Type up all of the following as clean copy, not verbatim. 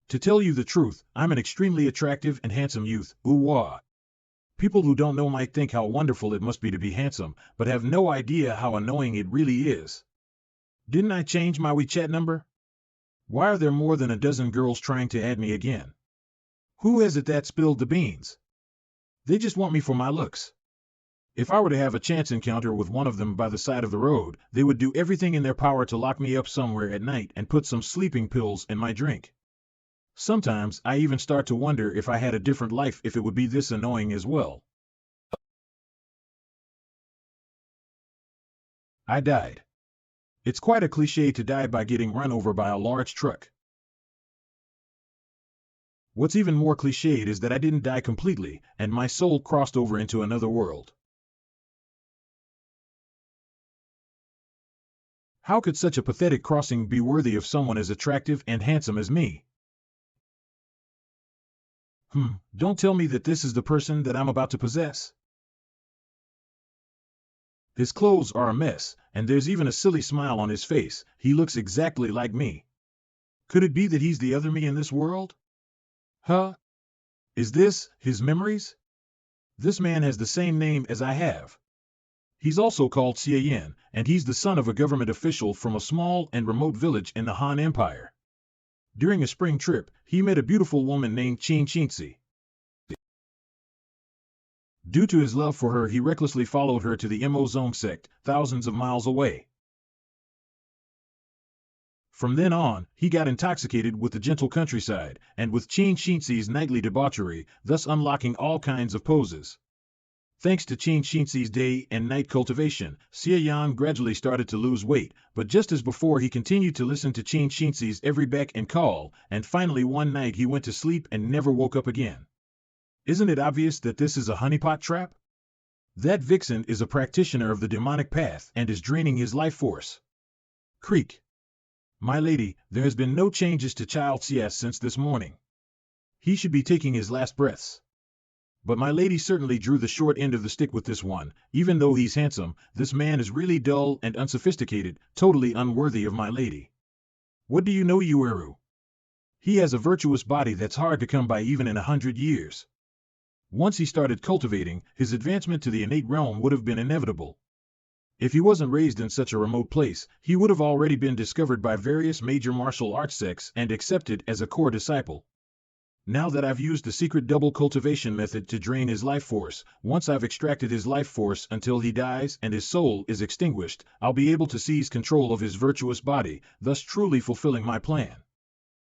To tell you the truth, I'm an extremely attractive and handsome youth, ooh-wah. People who don't know might think how wonderful it must be to be handsome, but have no idea how annoying it really is. Didn't I change my WeChat number? Why are there more than a dozen girls trying to add me again? Who is it that spilled the beans? They just want me for my looks. If I were to have a chance encounter with one of them by the side of the road, they would do everything in their power to lock me up somewhere at night and put some sleeping pills in my drink. Sometimes I even start to wonder if I had a different life if it would be this annoying as well. I died. It's quite a cliche to die by getting run over by a large truck. What's even more cliched is that I didn't die completely, and my soul crossed over into another world. How could such a pathetic crossing be worthy of someone as attractive and handsome as me? Don't tell me that this is the person that I'm about to possess. His clothes are a mess, and there's even a silly smile on his face. He looks exactly like me. Could it be that he's the other me in this world? Huh? Is this his memories? This man has the same name as I have. He's also called Xie Yan, and he's the son of a government official from a small and remote village in the Han Empire. During a spring trip, he met a beautiful woman named Xie. Due to his love for her, he recklessly followed her to the Mo Zone sect, thousands of miles away. From then on, he got intoxicated with the gentle countryside, and with Xie's nightly debauchery, thus unlocking all kinds of poses. Thanks to Xie's day and night cultivation, Xie Yan gradually started to lose weight, but just as before he continued to listen to Xie's every beck and call, and finally one night he went to sleep and never woke up again. Isn't it obvious that this is a honeypot trap? That vixen is a practitioner of the demonic path and is draining his life force. Creak. My lady, there has been no changes to Child Xie since this morning. He should be taking his last breaths. But my lady certainly drew the short end of the stick with this one. Even though he's handsome, this man is really dull and unsophisticated, totally unworthy of my lady. What do you know, Yueru? He has a virtuous body that's hard to come by even in 100 years. Once he started cultivating, his advancement to the innate realm would have been inevitable. If he wasn't raised in such a remote place, he would have already been discovered by various major martial arts sects and accepted as a core disciple. Now that I've used the secret double cultivation method to drain his life force, once I've extracted his life force until he dies and his soul is extinguished, I'll be able to seize control of his virtuous body, thus truly fulfilling my plan.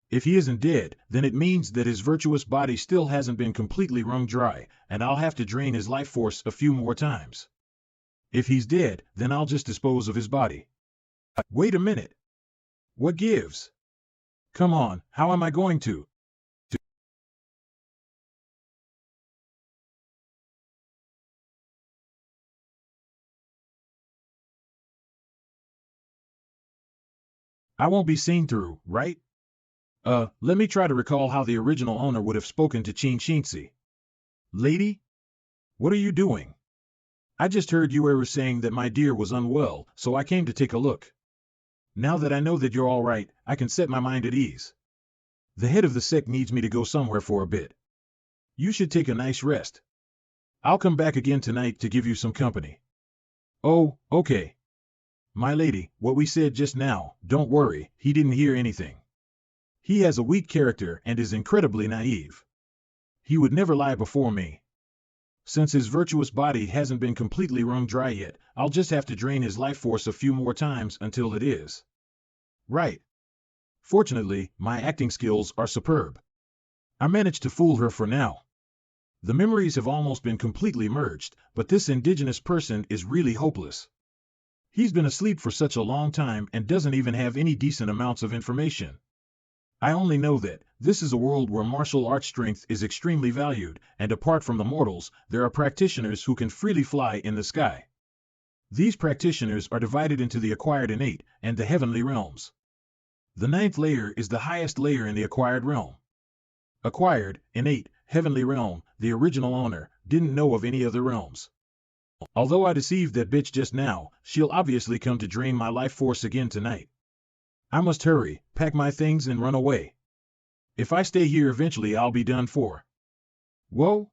If he isn't dead, then it means that his virtuous body still hasn't been completely wrung dry, and I'll have to drain his life force a few more times. If he's dead, then I'll just dispose of his body. Wait a minute. What gives? Come on, how am I going to? I won't be seen through, right? Let me try to recall how the original owner would have spoken to Xie. Lady? What are you doing? I just heard you were saying that my dear was unwell, so I came to take a look. Now that I know that you're all right, I can set my mind at ease. The head of the sect needs me to go somewhere for a bit. You should take a nice rest. I'll come back again tonight to give you some company. Oh, okay. My lady, what we said just now, don't worry, he didn't hear anything. He has a weak character and is incredibly naive. He would never lie before me. Since his virtuous body hasn't been completely wrung dry yet, I'll just have to drain his life force a few more times until it is. Right. Fortunately, my acting skills are superb. I managed to fool her for now. The memories have almost been completely merged, but this indigenous person is really hopeless. He's been asleep for such a long time and doesn't even have any decent amounts of information. I only know that this is a world where martial arts strength is extremely valued, and apart from the mortals, there are practitioners who can freely fly in the sky. These practitioners are divided into the acquired innate and the heavenly realms. The 9th layer is the highest layer in the acquired realm. Acquired, innate, heavenly realm, the original owner, didn't know of any other realms. Although I deceived that bitch just now, she'll obviously come to drain my life force again tonight. I must hurry, pack my things and run away. If I stay here eventually I'll be done for. Whoa!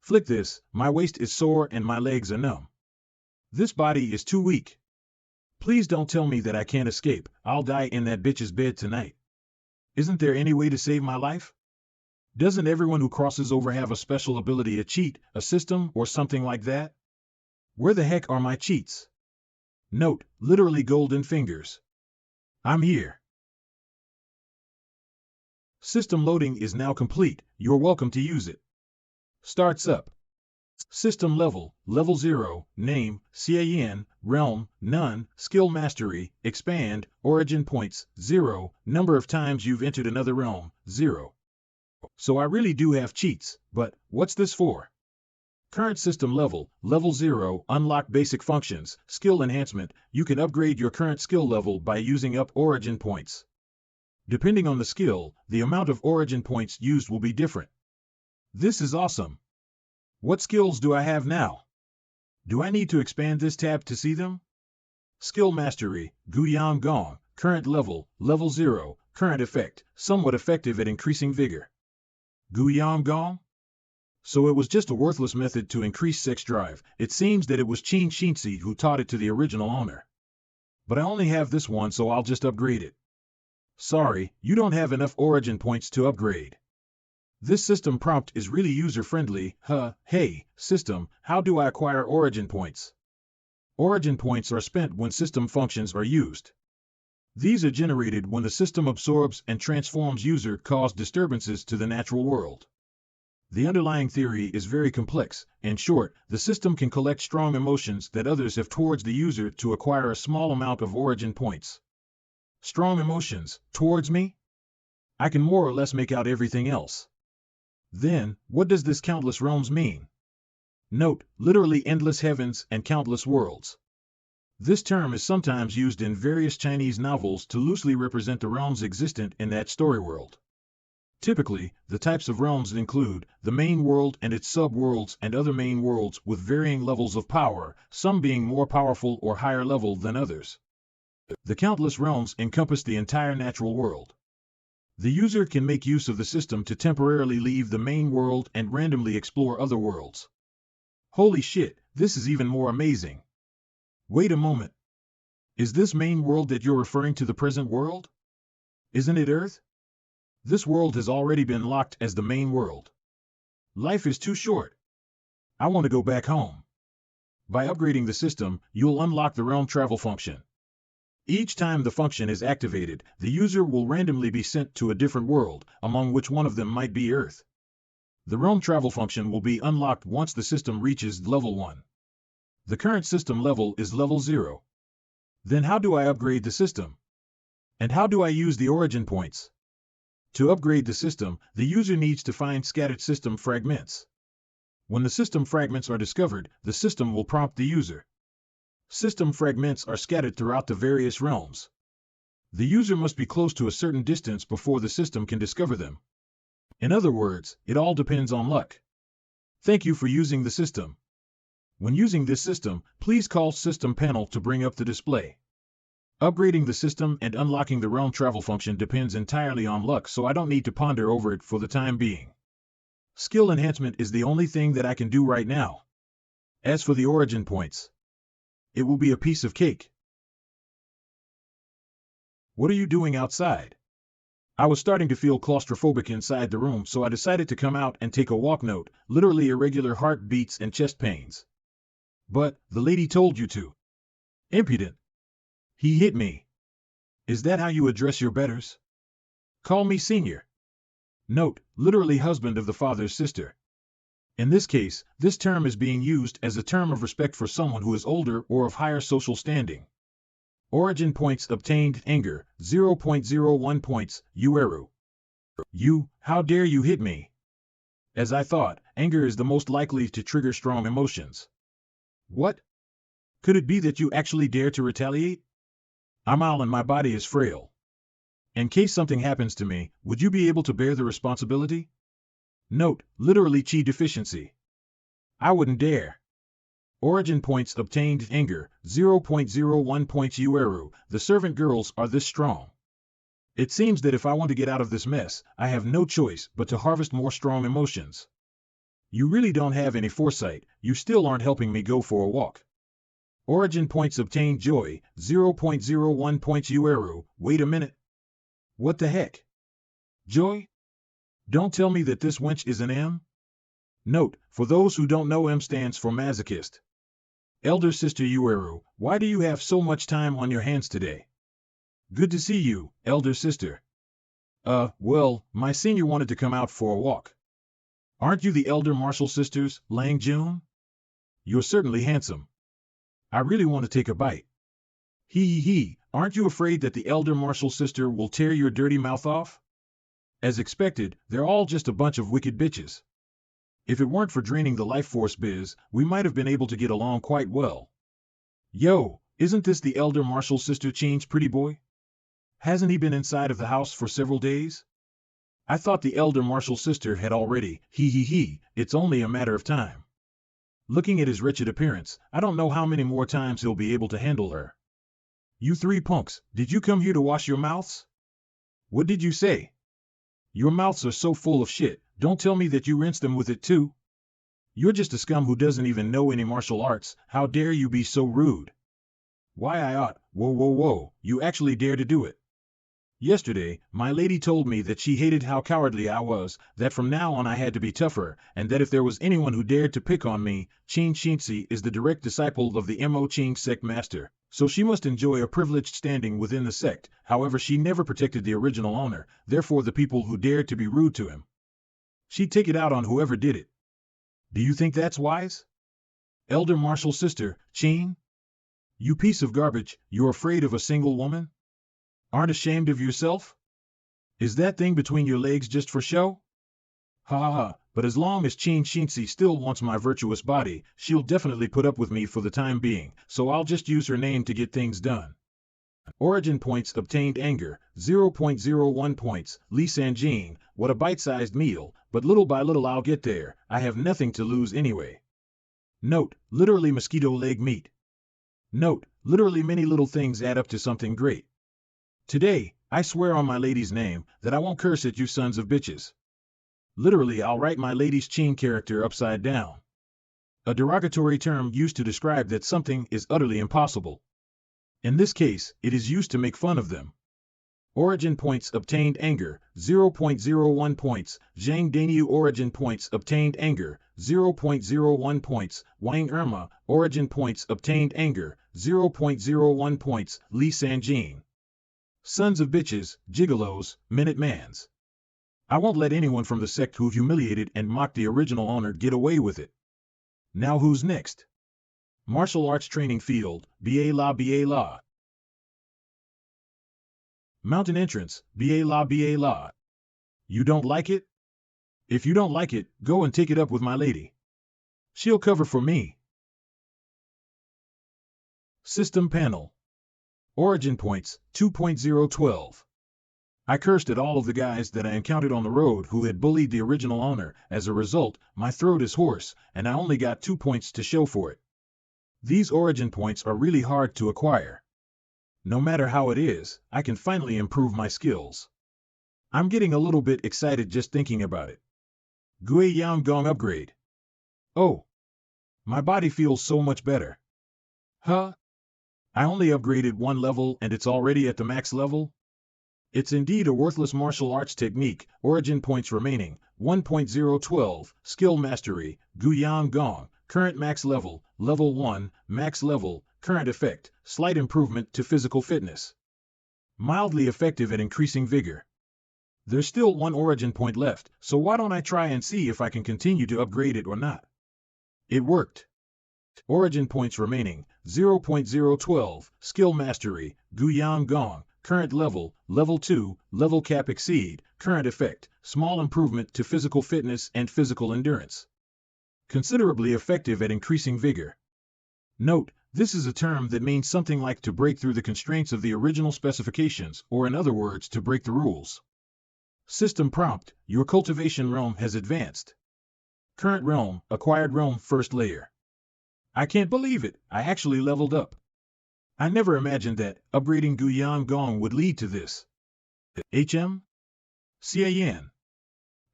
Flick this, my waist is sore and my legs are numb. This body is too weak. Please don't tell me that I can't escape, I'll die in that bitch's bed tonight. Isn't there any way to save my life? Doesn't everyone who crosses over have a special ability to cheat, a system, or something like that? Where the heck are my cheats? Note, literally golden fingers. I'm here. System loading is now complete, you're welcome to use it. Starts up. System level, level 0, name, Xie Yan, realm, none, skill mastery, expand, origin points, 0, number of times you've entered another realm, 0. So I really do have cheats, but what's this for? Current system level, level 0, unlock basic functions, skill enhancement, you can upgrade your current skill level by using up origin points. Depending on the skill, the amount of origin points used will be different. This is awesome. What skills do I have now? Do I need to expand this tab to see them? Skill Mastery, Guiyang Gong, current level, level 0, current effect, somewhat effective at increasing vigor. Guiyang Gong? So it was just a worthless method to increase sex drive. It seems that it was Qin Xinzi who taught it to the original owner. But I only have this one, so I'll just upgrade it. Sorry, you don't have enough origin points to upgrade. This system prompt is really user-friendly. Hey, system, how do I acquire origin points? Origin points are spent when system functions are used. These are generated when the system absorbs and transforms user-caused disturbances to the natural world. The underlying theory is very complex. In short, the system can collect strong emotions that others have towards the user to acquire a small amount of origin points. Strong emotions, towards me? I can more or less make out everything else. Then, what does this countless realms mean? Note, literally endless heavens and countless worlds. This term is sometimes used in various Chinese novels to loosely represent the realms existent in that story world. Typically, the types of realms include the main world and its sub-worlds and other main worlds with varying levels of power, some being more powerful or higher level than others. The countless realms encompass the entire natural world. The user can make use of the system to temporarily leave the main world and randomly explore other worlds. Holy shit, this is even more amazing. Wait a moment. Is this main world that you're referring to the present world? Isn't it Earth? This world has already been locked as the main world. Life is too short. I want to go back home. By upgrading the system, you'll unlock the realm travel function. Each time the function is activated, the user will randomly be sent to a different world, among which one of them might be Earth. The realm travel function will be unlocked once the system reaches level 1. The current system level is level 0. Then how do I upgrade the system? And how do I use the origin points? To upgrade the system, the user needs to find scattered system fragments. When the system fragments are discovered, the system will prompt the user. System fragments are scattered throughout the various realms. The user must be close to a certain distance before the system can discover them. In other words, it all depends on luck. Thank you for using the system. When using this system, please call System Panel to bring up the display. Upgrading the system and unlocking the realm travel function depends entirely on luck, so I don't need to ponder over it for the time being. Skill enhancement is the only thing that I can do right now. As for the origin points, it will be a piece of cake. What are you doing outside? I was starting to feel claustrophobic inside the room, so I decided to come out and take a walk. Note, literally irregular heartbeats and chest pains. But, the lady told you to. Impudent. He hit me. Is that how you address your betters? Call me senior. Note, literally husband of the father's sister. In this case, this term is being used as a term of respect for someone who is older or of higher social standing. Origin points obtained, anger, 0.01 points, Ueru. You, how dare you hit me? As I thought, anger is the most likely to trigger strong emotions. What? Could it be that you actually dare to retaliate? I'm ill and my body is frail. In case something happens to me, would you be able to bear the responsibility? Note, literally chi deficiency. I wouldn't dare. Origin points obtained, anger, 0.01 points Ueru. The servant girls are this strong. It seems that if I want to get out of this mess, I have no choice but to harvest more strong emotions. You really don't have any foresight, you still aren't helping me go for a walk. Origin points obtained joy, 0.01 points Ueru. Wait a minute. What the heck? Joy? Don't tell me that this wench is an M? Note, for those who don't know, M stands for masochist. Elder Sister Ueru, why do you have so much time on your hands today? Good to see you, Elder Sister. Well, my senior wanted to come out for a walk. Aren't you the Elder Martial Sisters, Lang Jun? You're certainly handsome. I really want to take a bite. He, aren't you afraid that the Elder Martial Sister will tear your dirty mouth off? As expected, they're all just a bunch of wicked bitches. If it weren't for draining the life force biz, we might have been able to get along quite well. Yo, isn't this the Elder Martial Sister Change pretty boy? Hasn't he been inside of the house for several days? I thought the Elder Martial Sister had already, it's only a matter of time. Looking at his wretched appearance, I don't know how many more times he'll be able to handle her. You three punks, did you come here to wash your mouths? What did you say? Your mouths are so full of shit, don't tell me that you rinsed them with it too. You're just a scum who doesn't even know any martial arts, how dare you be so rude? Why I ought, whoa, you actually dare to do it. Yesterday, my lady told me that she hated how cowardly I was, that from now on I had to be tougher, and that if there was anyone who dared to pick on me, Qin Shinzi is the direct disciple of the Mo Qing sect master, so she must enjoy a privileged standing within the sect. However, she never protected the original owner, therefore the people who dared to be rude to him. She'd take it out on whoever did it. Do you think that's wise? Elder Martial Sister, Qin? You piece of garbage, you're afraid of a single woman? Aren't ashamed of yourself? Is that thing between your legs just for show? Ha, but as long as Qin Shinzi still wants my virtuous body, she'll definitely put up with me for the time being, so I'll just use her name to get things done. Origin points obtained anger, 0.01 points, Li Sanjin, what a bite-sized meal, but little by little I'll get there, I have nothing to lose anyway. Note, literally mosquito leg meat. Note, literally many little things add up to something great. Today, I swear on my lady's name that I won't curse at you sons of bitches. Literally, I'll write my lady's Qin character upside down. A derogatory term used to describe that something is utterly impossible. In this case, it is used to make fun of them. Origin points obtained anger, 0.01 points, Zhang Danyu origin points obtained anger, 0.01 points, Wang Irma origin points obtained anger, 0.01 points, Li Sanjin. Sons of bitches, gigolos, Minutemans. I won't let anyone from the sect who humiliated and mocked the original owner get away with it. Now who's next? Martial Arts Training Field, ba la. Mountain Entrance, ba la. You don't like it? If you don't like it, go and take it up with my lady. She'll cover for me. System Panel. Origin points, 2.012. I cursed at all of the guys that I encountered on the road who had bullied the original owner. As a result, my throat is hoarse, and I only got 2 points to show for it. These origin points are really hard to acquire. No matter how it is, I can finally improve my skills. I'm getting a little bit excited just thinking about it. Gui Yang Gong upgrade. Oh! My body feels so much better. Huh? I only upgraded 1 level and it's already at the max level? It's indeed a worthless martial arts technique. Origin points remaining, 1.012, skill mastery, Guyang Gong, current max level, level 1, max level, current effect, slight improvement to physical fitness. Mildly effective at increasing vigor. There's still 1 origin point left, so why don't I try and see if I can continue to upgrade it or not? It worked. Origin points remaining, 0.012, skill mastery, Guyang Gong, current level, level 2, level cap exceed, current effect, small improvement to physical fitness and physical endurance. Considerably effective at increasing vigor. Note, this is a term that means something like to break through the constraints of the original specifications, or in other words, to break the rules. System prompt, your cultivation realm has advanced. Current realm, acquired realm first layer. I can't believe it, I actually leveled up. I never imagined that upgrading Guyang Gong would lead to this. Xie Yan.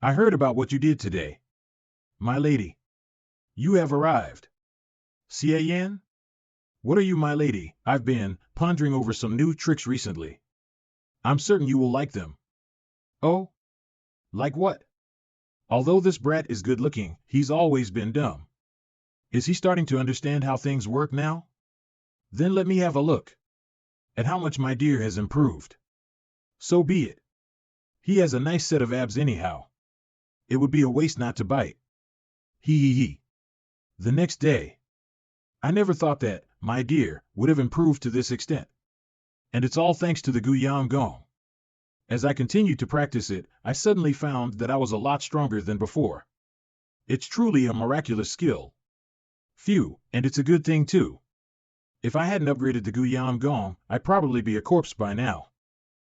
I heard about what you did today. My lady. You have arrived. Xie Yan? What are you, my lady? I've been pondering over some new tricks recently. I'm certain you will like them. Oh? Like what? Although this brat is good looking, he's always been dumb. Is he starting to understand how things work now? Then let me have a look at how much my dear has improved. So be it. He has a nice set of abs anyhow. It would be a waste not to bite. Hee. The next day. I never thought that, my dear, would have improved to this extent. And it's all thanks to the Guiyang Gong. As I continued to practice it, I suddenly found that I was a lot stronger than before. It's truly a miraculous skill. Phew, and it's a good thing too. If I hadn't upgraded the Guiyang Gong, I'd probably be a corpse by now.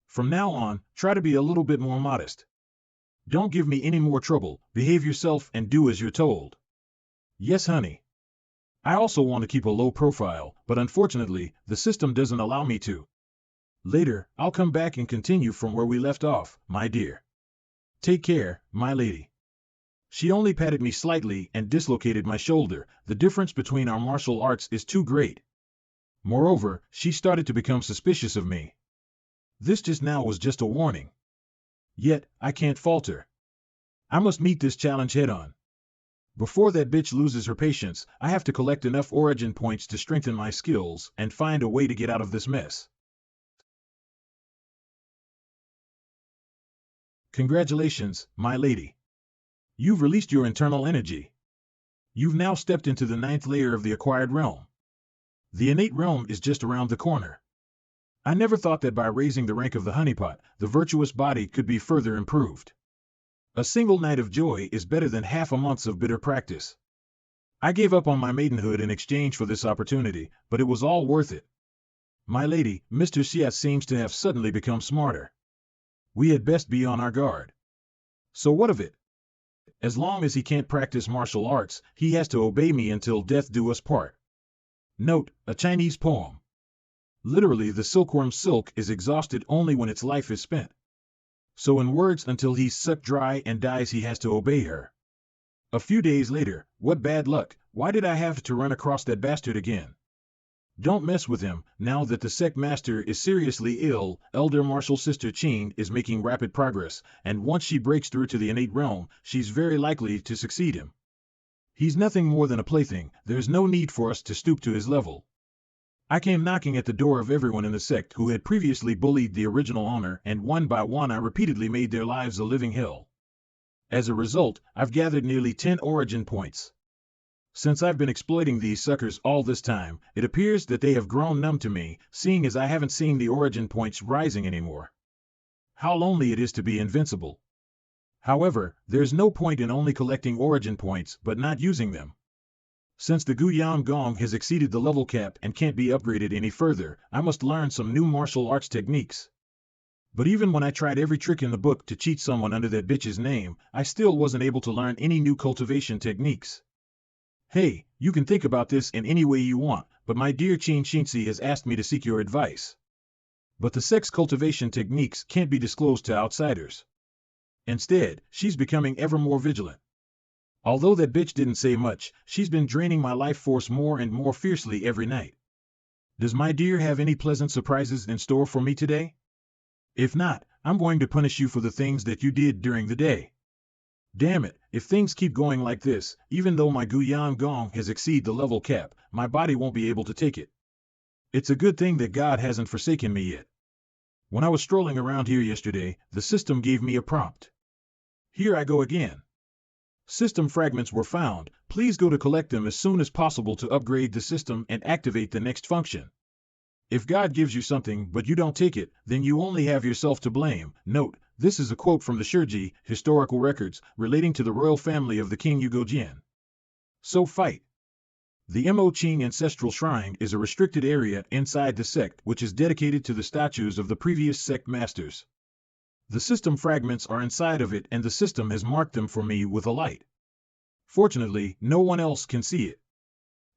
From now on, try to be a little bit more modest. Don't give me any more trouble, behave yourself and do as you're told. Yes, honey. I also want to keep a low profile, but unfortunately, the system doesn't allow me to. Later, I'll come back and continue from where we left off, my dear. Take care, my lady. She only patted me slightly and dislocated my shoulder. The difference between our martial arts is too great. Moreover, she started to become suspicious of me. This just now was just a warning. Yet, I can't falter. I must meet this challenge head-on. Before that bitch loses her patience, I have to collect enough origin points to strengthen my skills and find a way to get out of this mess. Congratulations, my lady. You've released your internal energy. You've now stepped into the 9th layer of the acquired realm. The innate realm is just around the corner. I never thought that by raising the rank of the honeypot, the virtuous body could be further improved. A single night of joy is better than half a month of bitter practice. I gave up on my maidenhood in exchange for this opportunity, but it was all worth it. My lady, Mr. Xie seems to have suddenly become smarter. We had best be on our guard. So what of it? As long as he can't practice martial arts, he has to obey me until death do us part. Note, a Chinese poem. Literally, the silkworm's silk is exhausted only when its life is spent. So in words, until he's sucked dry and dies, he has to obey her. A few days later, what bad luck, why did I have to run across that bastard again? Don't mess with him, now that the sect master is seriously ill. Elder Martial Sister Qin is making rapid progress, and once she breaks through to the innate realm, she's very likely to succeed him. He's nothing more than a plaything, there's no need for us to stoop to his level. I came knocking at the door of everyone in the sect who had previously bullied the original owner, and one by one I repeatedly made their lives a living hell. As a result, I've gathered nearly 10 origin points. Since I've been exploiting these suckers all this time, it appears that they have grown numb to me, seeing as I haven't seen the origin points rising anymore. How lonely it is to be invincible. However, there's no point in only collecting origin points but not using them. Since the Guiyang Gong has exceeded the level cap and can't be upgraded any further, I must learn some new martial arts techniques. But even when I tried every trick in the book to cheat someone under that bitch's name, I still wasn't able to learn any new cultivation techniques. Hey, you can think about this in any way you want, but my dear Qin Xinzi has asked me to seek your advice. But the sect's cultivation techniques can't be disclosed to outsiders. Instead, she's becoming ever more vigilant. Although that bitch didn't say much, she's been draining my life force more and more fiercely every night. Does my dear have any pleasant surprises in store for me today? If not, I'm going to punish you for the things that you did during the day. Damn it, if things keep going like this, even though my Guiyang Gong has exceeded the level cap, my body won't be able to take it. It's a good thing that God hasn't forsaken me yet. When I was strolling around here yesterday, the system gave me a prompt. Here I go again. System fragments were found. Please go to collect them as soon as possible to upgrade the system and activate the next function. If God gives you something but you don't take it, then you only have yourself to blame. Note, this is a quote from the Shiji historical records relating to the royal family of the King Yugojian. So fight. The Mo Qing Ancestral Shrine is a restricted area inside the sect which is dedicated to the statues of the previous sect masters. The system fragments are inside of it and the system has marked them for me with a light. Fortunately, no one else can see it.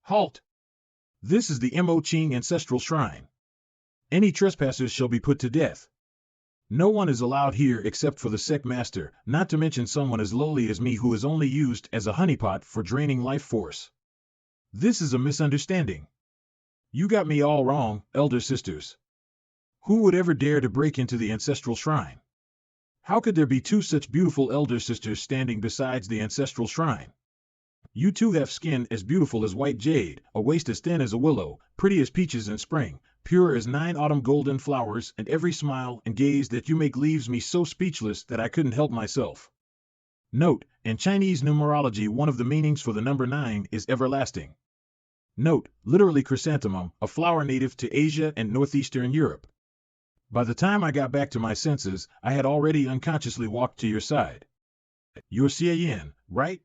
Halt! This is the Mo Qing Ancestral Shrine. Any trespassers shall be put to death. No one is allowed here except for the sect master, not to mention someone as lowly as me who is only used as a honeypot for draining life force. This is a misunderstanding. You got me all wrong, elder sisters. Who would ever dare to break into the ancestral shrine? How could there be two such beautiful elder sisters standing besides the ancestral shrine? You two have skin as beautiful as white jade, a waist as thin as a willow, pretty as peaches in spring, pure as 9 autumn golden flowers, and every smile and gaze that you make leaves me so speechless that I couldn't help myself. Note, in Chinese numerology one of the meanings for the number 9 is everlasting. Note, literally chrysanthemum, a flower native to Asia and northeastern Europe. By the time I got back to my senses, I had already unconsciously walked to your side. You're Xie Yan, right?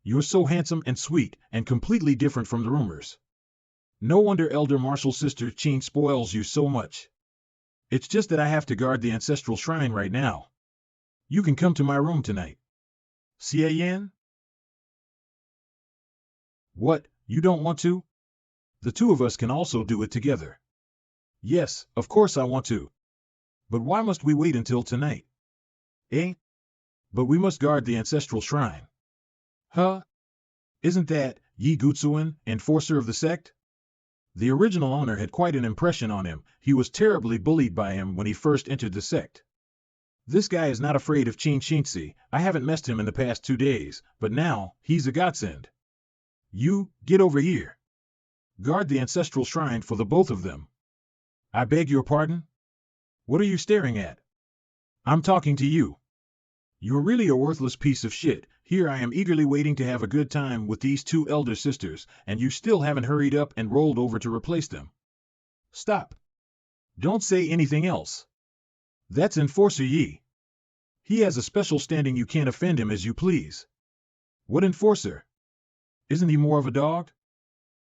You're so handsome and sweet, and completely different from the rumors. No wonder Elder Martial Sister Qin spoils you so much. It's just that I have to guard the ancestral shrine right now. You can come to my room tonight. Xie Yan? What, you don't want to? The two of us can also do it together. Yes, of course I want to. But why must we wait until tonight? Eh? But we must guard the ancestral shrine. Huh? Isn't that Yi Gutsuin, enforcer of the sect? The original owner had quite an impression on him. He was terribly bullied by him when he first entered the sect. This guy is not afraid of Qin Shinzi. I haven't messed him in the past 2 days, but now, he's a godsend. You, get over here. Guard the ancestral shrine for the both of them. I beg your pardon? What are you staring at? I'm talking to you. You're really a worthless piece of shit. Here I am eagerly waiting to have a good time with these two elder sisters, and you still haven't hurried up and rolled over to replace them. Stop. Don't say anything else. That's Enforcer Yi. He has a special standing, you can't offend him as you please. What enforcer? Isn't he more of a dog?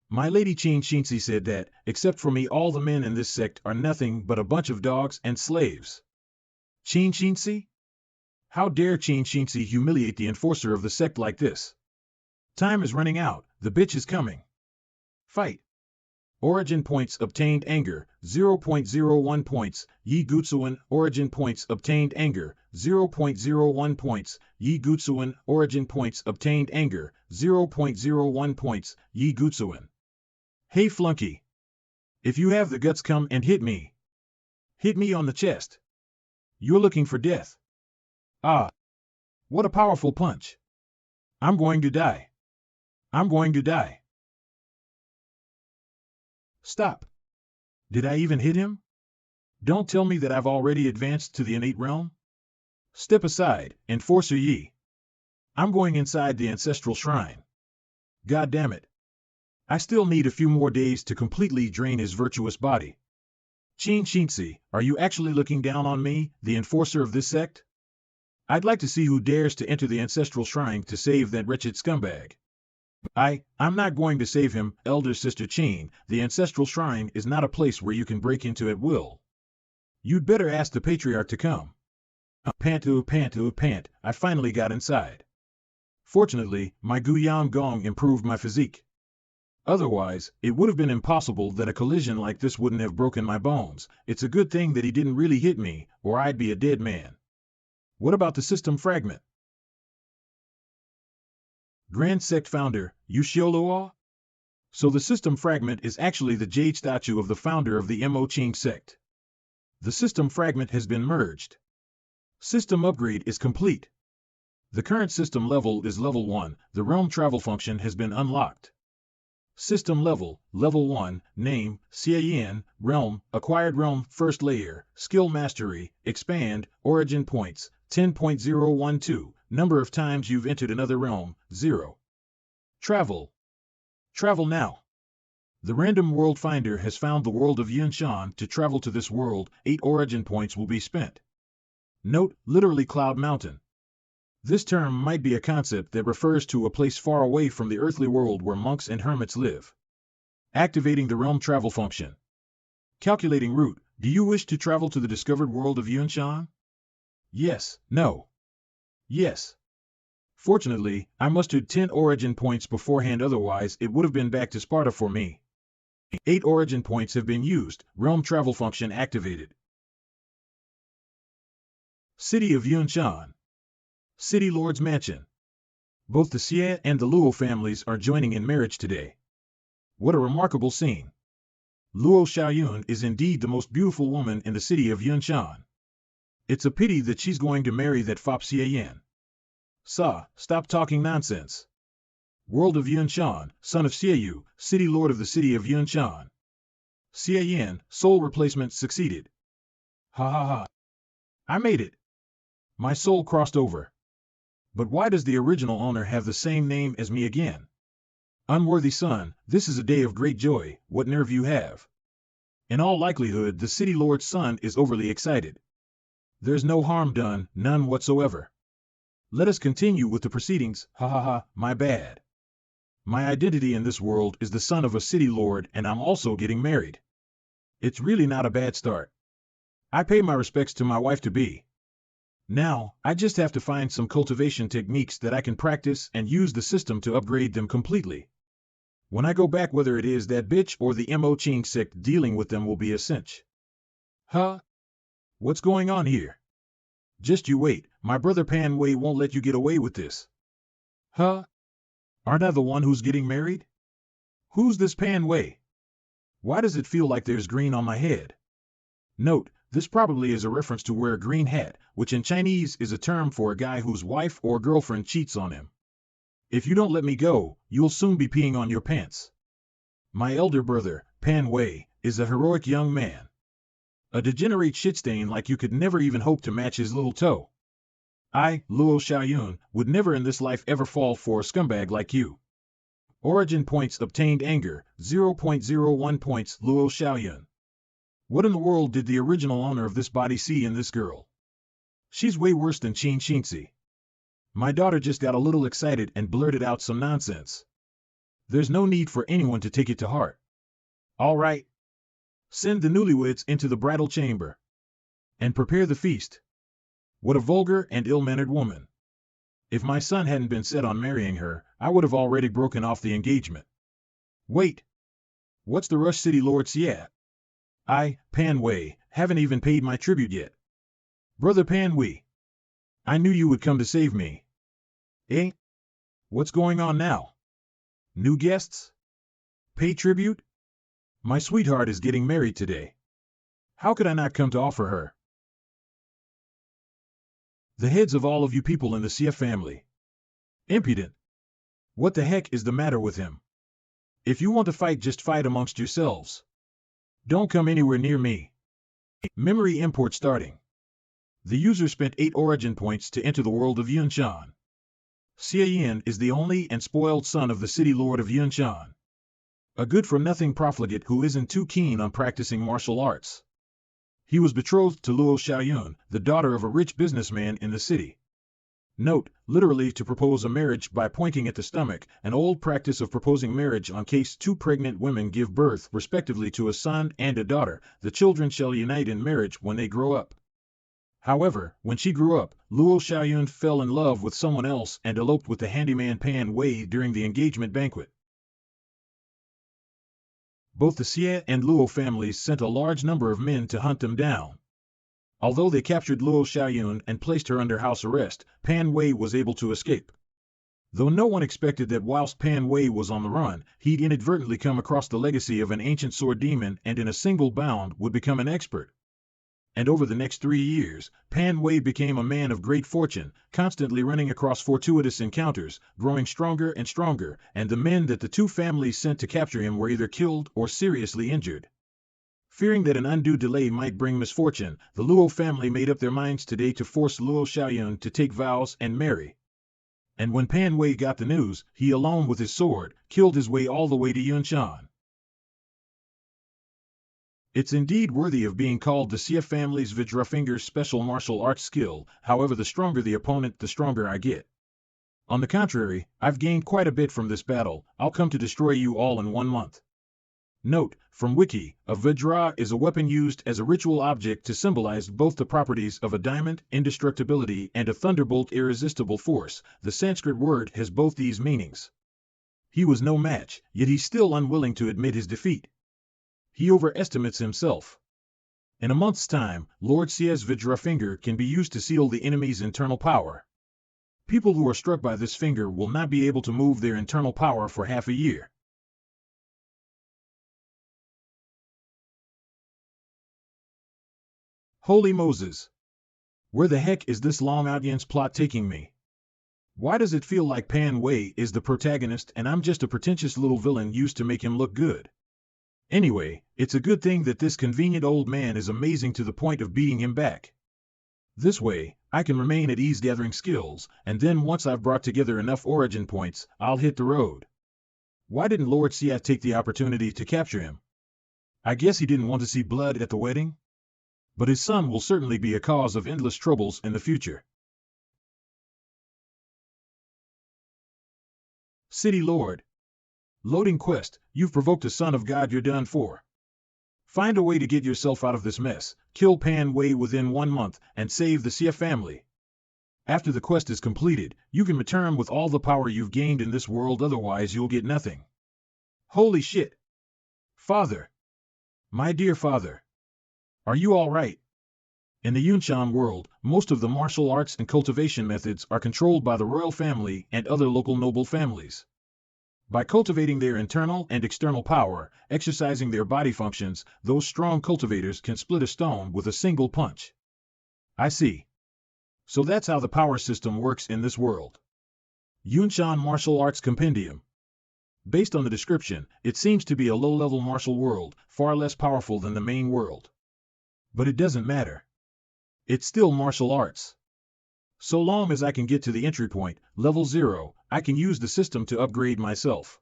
My lady Qin Shinzi said that, except for me, all the men in this sect are nothing but a bunch of dogs and slaves. Qin Shinzi? How dare Qin Shinzi humiliate the enforcer of the sect like this? Time is running out, the bitch is coming. Fight. Origin points obtained anger, 0.01 points, Yi Gutsuin. Origin points obtained anger, 0.01 points, Yi Gutsuin. Origin points obtained anger, 0.01 points, Yi Gutsuin. Hey flunky. If you have the guts, come and hit me. Hit me on the chest. You're looking for death. Ah. What a powerful punch. I'm going to die. I'm going to die. Stop. Did I even hit him? Don't tell me that I've already advanced to the innate realm. Step aside, Enforcer Yi. I'm going inside the ancestral shrine. God damn it. I still need a few more days to completely drain his virtuous body. Qin Shinzi, are you actually looking down on me, the enforcer of this sect? I'd like to see who dares to enter the ancestral shrine to save that wretched scumbag. I'm not going to save him, Elder Sister Qin. The ancestral shrine is not a place where you can break into at will. You'd better ask the patriarch to come. Pant, I finally got inside. Fortunately, my Guiyang Gong improved my physique. Otherwise, it would have been impossible that a collision like this wouldn't have broken my bones. It's a good thing that he didn't really hit me, or I'd be a dead man. What about the system fragment? Grand Sect Founder, Yu Xiaoluo? So the system fragment is actually the jade statue of the founder of the Mo Qing sect. The system fragment has been merged. System upgrade is complete. The current system level is level 1, the realm travel function has been unlocked. System level, level 1, name, Xie Yan, realm, acquired realm, first layer, skill mastery, expand, origin points, 10.012, number of times you've entered another realm, 0. Travel. Travel now. The random world finder has found the world of Yunshan. To travel to this world, 8 origin points will be spent. Note, literally Cloud Mountain. This term might be a concept that refers to a place far away from the earthly world where monks and hermits live. Activating the realm travel function. Calculating route. Do you wish to travel to the discovered world of Yunshan? Yes, no. Yes. Fortunately, I mustered 10 origin points beforehand, otherwise it would have been back to Sparta for me. 8 origin points have been used, realm travel function activated. City of Yunshan. City Lord's Mansion. Both the Xie and the Luo families are joining in marriage today. What a remarkable scene. Luo Xiaoyun is indeed the most beautiful woman in the city of Yunshan. It's a pity that she's going to marry that fop Xie Yan. Stop talking nonsense. World of Yunshan, son of Xie, city lord of the city of Yunshan. Xie Yan, soul replacement succeeded. Ha ha ha. I made it. My soul crossed over. But why does the original owner have the same name as me again? Unworthy son, this is a day of great joy, what nerve you have. In all likelihood, the city lord's son is overly excited. There's no harm done, none whatsoever. Let us continue with the proceedings, ha ha ha, my bad. My identity in this world is the son of a city lord, and I'm also getting married. It's really not a bad start. I pay my respects to my wife-to-be. Now, I just have to find some cultivation techniques that I can practice and use the system to upgrade them completely. When I go back, whether it is that bitch or the Mo Ching sect, dealing with them will be a cinch. Huh? What's going on here? Just you wait, my brother Pan Wei won't let you get away with this. Huh? Aren't I the one who's getting married? Who's this Pan Wei? Why does it feel like there's green on my head? Note, this probably is a reference to wear a green hat, which in Chinese is a term for a guy whose wife or girlfriend cheats on him. If you don't let me go, you'll soon be peeing on your pants. My elder brother, Pan Wei, is a heroic young man. A degenerate shitstain like you could never even hope to match his little toe. I, Luo Xiaoyun, would never in this life ever fall for a scumbag like you. Origin points obtained anger, 0.01 points Luo Xiaoyun. What in the world did the original owner of this body see in this girl? She's way worse than Qin Xinzi. My daughter just got a little excited and blurted out some nonsense. There's no need for anyone to take it to heart. All right. Send the newlyweds into the bridal chamber. And prepare the feast. What a vulgar and ill-mannered woman. If my son hadn't been set on marrying her, I would have already broken off the engagement. Wait. What's the rush, City Lord Xie? I, Pan Wei, haven't even paid my tribute yet. Brother Pan Wei. I knew you would come to save me. Eh? What's going on now? New guests? Pay tribute? My sweetheart is getting married today. How could I not come to offer her? The heads of all of you people in the Xie family. Impudent. What the heck is the matter with him? If you want to fight, just fight amongst yourselves. Don't come anywhere near me. Memory import starting. The user spent 8 origin points to enter the world of Yunshan. Xie Yan is the only and spoiled son of the city lord of Yunshan. A good-for-nothing profligate who isn't too keen on practicing martial arts. He was betrothed to Luo Xiaoyun, the daughter of a rich businessman in the city. Note, literally to propose a marriage by pointing at the stomach, an old practice of proposing marriage on case 2 pregnant women give birth respectively to a son and a daughter. The children shall unite in marriage when they grow up. However, when she grew up, Luo Xiaoyun fell in love with someone else and eloped with the handyman Pan Wei during the engagement banquet. Both the Xie and Luo families sent a large number of men to hunt them down. Although they captured Luo Xiaoyun and placed her under house arrest, Pan Wei was able to escape. Though no one expected that whilst Pan Wei was on the run, he'd inadvertently come across the legacy of an ancient sword demon and in a single bound would become an expert. And over the next 3 years, Pan Wei became a man of great fortune, constantly running across fortuitous encounters, growing stronger and stronger, and the men that the 2 families sent to capture him were either killed or seriously injured. Fearing that an undue delay might bring misfortune, the Luo family made up their minds today to force Luo Xiaoyun to take vows and marry. And when Pan Wei got the news, he alone with his sword, killed his way all the way to Yunshan. It's indeed worthy of being called the Xie family's Vajrafinger's special martial arts skill, however the stronger the opponent the stronger I get. On the contrary, I've gained quite a bit from this battle. I'll come to destroy you all in 1 month. Note, from Wiki, a Vajra is a weapon used as a ritual object to symbolize both the properties of a diamond, indestructibility, and a thunderbolt, irresistible force. The Sanskrit word has both these meanings. He was no match, yet he's still unwilling to admit his defeat. He overestimates himself. In a month's time, Lord Xie's Vajra finger can be used to seal the enemy's internal power. People who are struck by this finger will not be able to move their internal power for half a year. Holy Moses! Where the heck is this long audience plot taking me? Why does it feel like Pan Wei is the protagonist and I'm just a pretentious little villain used to make him look good? Anyway, it's a good thing that this convenient old man is amazing to the point of beating him back. This way, I can remain at ease gathering skills, and then once I've brought together enough origin points, I'll hit the road. Why didn't Lord Xie take the opportunity to capture him? I guess he didn't want to see blood at the wedding? But his son will certainly be a cause of endless troubles in the future. City Lord. Loading quest, you've provoked a son of God, you're done for. Find a way to get yourself out of this mess, kill Pan Wei within 1 month, and save the Xie family. After the quest is completed, you can return with all the power you've gained in this world, otherwise you'll get nothing. Holy shit! Father! My dear father! Are you all right? In the Yunshan world, most of the martial arts and cultivation methods are controlled by the royal family and other local noble families. By cultivating their internal and external power, exercising their body functions, those strong cultivators can split a stone with a single punch. I see. So that's how the power system works in this world. Yunshan Martial Arts Compendium. Based on the description, it seems to be a low-level martial world, far less powerful than the main world. But it doesn't matter. It's still martial arts. So long as I can get to the entry point, level 0, I can use the system to upgrade myself.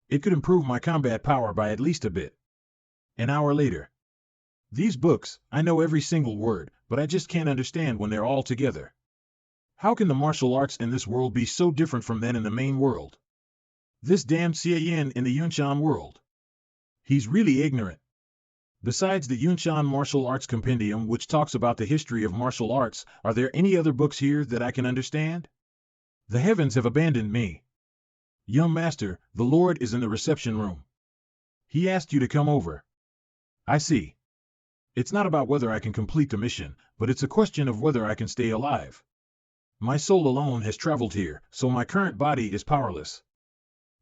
It could improve my combat power by at least a bit. An hour later. These books, I know every single word, but I just can't understand when they're all together. How can the martial arts in this world be so different from that in the main world? This damned Xie Yan in the Yunshan world. He's really ignorant. Besides the Yunshan Martial Arts Compendium, which talks about the history of martial arts, are there any other books here that I can understand? The heavens have abandoned me. Young master, the Lord is in the reception room. He asked you to come over. I see. It's not about whether I can complete the mission, but it's a question of whether I can stay alive. My soul alone has traveled here, so my current body is powerless.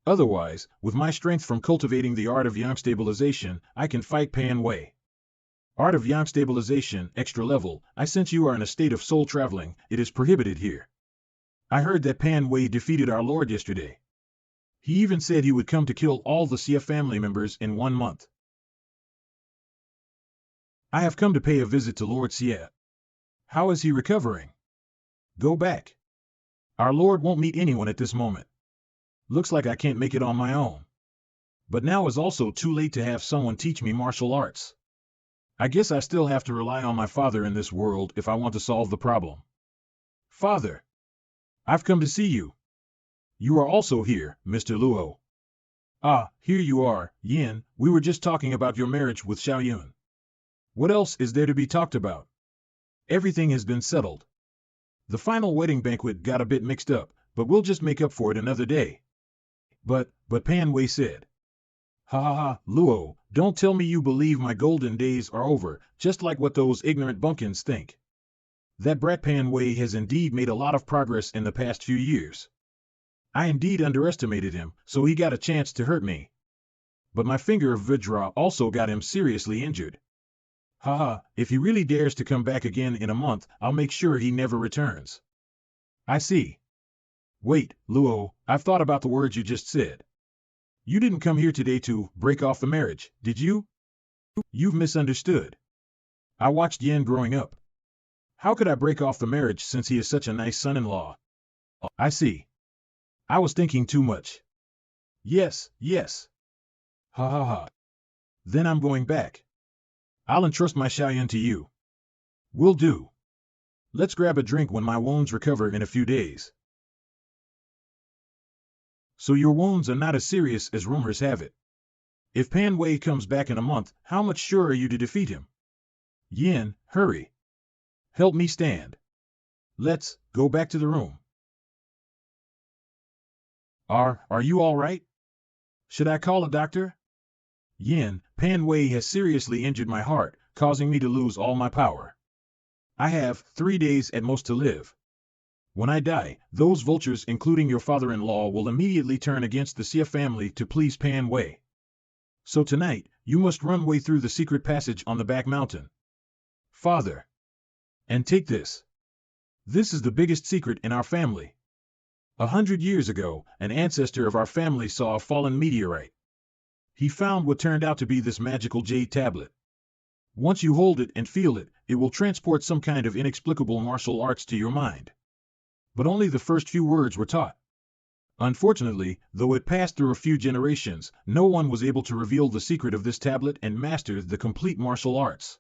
Otherwise, with my strength from cultivating the art of yang stabilization, I can fight Pan Wei. Art of yang stabilization, extra level. I sense you are in a state of soul traveling. It is prohibited here. I heard that Pan Wei defeated our Lord yesterday. He even said he would come to kill all the Xie family members in 1 month. I have come to pay a visit to Lord Xie. How is he recovering? Go back. Our Lord won't meet anyone at this moment. Looks like I can't make it on my own. But now is also too late to have someone teach me martial arts. I guess I still have to rely on my father in this world if I want to solve the problem. Father! I've come to see you. You are also here, Mr. Luo. Ah, here you are, Yin. We were just talking about your marriage with Xiao Yun. What else is there to be talked about? Everything has been settled. The final wedding banquet got a bit mixed up, but we'll just make up for it another day. But Pan Wei said. Ha ha ha, Luo, don't tell me you believe my golden days are over, just like what those ignorant bumpkins think. That brat Pan Wei has indeed made a lot of progress in the past few years. I indeed underestimated him, so he got a chance to hurt me. But my finger of Vajra also got him seriously injured. Ha ha, if he really dares to come back again in a month, I'll make sure he never returns. I see. Wait, Luo, I've thought about the words you just said. You didn't come here today to break off the marriage, did you? You've misunderstood. I watched Yen growing up. How could I break off the marriage since he is such a nice son-in-law? I see. I was thinking too much. Yes, yes. Ha ha ha. Then I'm going back. I'll entrust my Xiaoyan to you. Will do. Let's grab a drink when my wounds recover in a few days. So your wounds are not as serious as rumors have it. If Pan Wei comes back in a month, how much sure are you to defeat him? Yin, hurry. Help me stand. Let's go back to the room. Are you all right? Should I call a doctor? Yin, Pan Wei has seriously injured my heart, causing me to lose all my power. I have 3 days at most to live. When I die, those vultures, including your father-in-law, will immediately turn against the Xie family to please Pan Wei. So tonight, you must run way through the secret passage on the back mountain. Father. And take this. This is the biggest secret in our family. 100 years ago, an ancestor of our family saw a fallen meteorite. He found what turned out to be this magical jade tablet. Once you hold it and feel it, it will transport some kind of inexplicable martial arts to your mind. But only the first few words were taught. Unfortunately, though it passed through a few generations, no one was able to reveal the secret of this tablet and master the complete martial arts.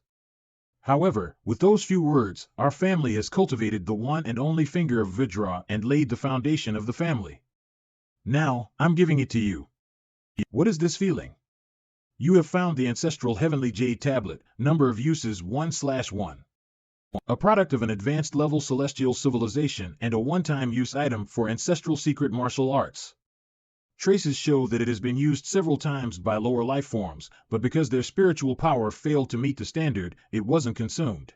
However, with those few words, our family has cultivated the one and only finger of Vajra and laid the foundation of the family. Now, I'm giving it to you. What is this feeling? You have found the ancestral heavenly jade tablet, number of uses 1/1. A product of an advanced level celestial civilization and a one-time use item for ancestral secret martial arts. Traces show that it has been used several times by lower life forms, but because their spiritual power failed to meet the standard, it wasn't consumed.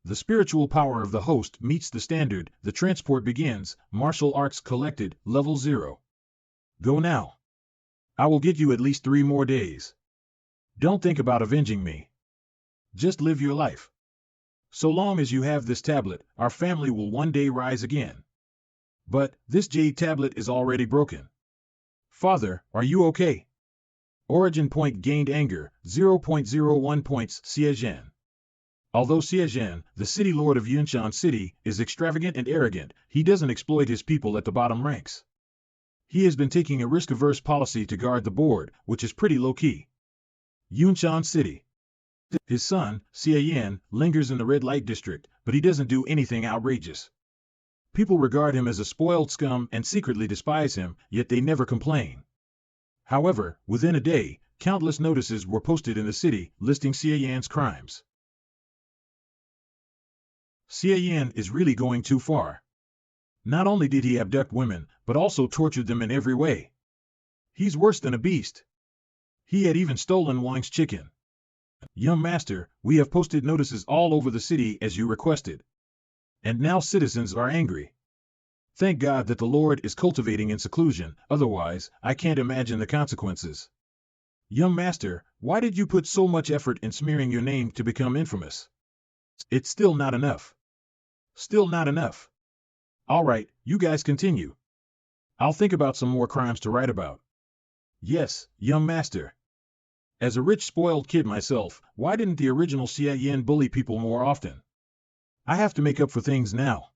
The spiritual power of the host meets the standard, the transport begins, martial arts collected, level 0. Go now. I will get you at least 3 more days. Don't think about avenging me. Just live your life. So long as you have this tablet, our family will one day rise again. But this jade tablet is already broken. Father, are you okay? Origin point gained anger, 0.01 points, Xie Yan. Although Xie Yan, the city lord of Yunshan City, is extravagant and arrogant, he doesn't exploit his people at the bottom ranks. He has been taking a risk-averse policy to guard the board, which is pretty low-key. Yunshan City. His son, Xie Yan, lingers in the red light district, but he doesn't do anything outrageous. People regard him as a spoiled scum and secretly despise him, yet they never complain. However, within a day, countless notices were posted in the city, listing Xie Yan's crimes. Xie Yan is really going too far. Not only did he abduct women, but also tortured them in every way. He's worse than a beast. He had even stolen Wang's chicken. Young master, we have posted notices all over the city as you requested. And now citizens are angry. Thank God that the Lord is cultivating in seclusion, otherwise, I can't imagine the consequences. Young master, why did you put so much effort in smearing your name to become infamous? It's still not enough. Still not enough. All right, you guys continue. I'll think about some more crimes to write about. Yes, young master. As a rich spoiled kid myself, why didn't the original Xie Yan bully people more often? I have to make up for things now.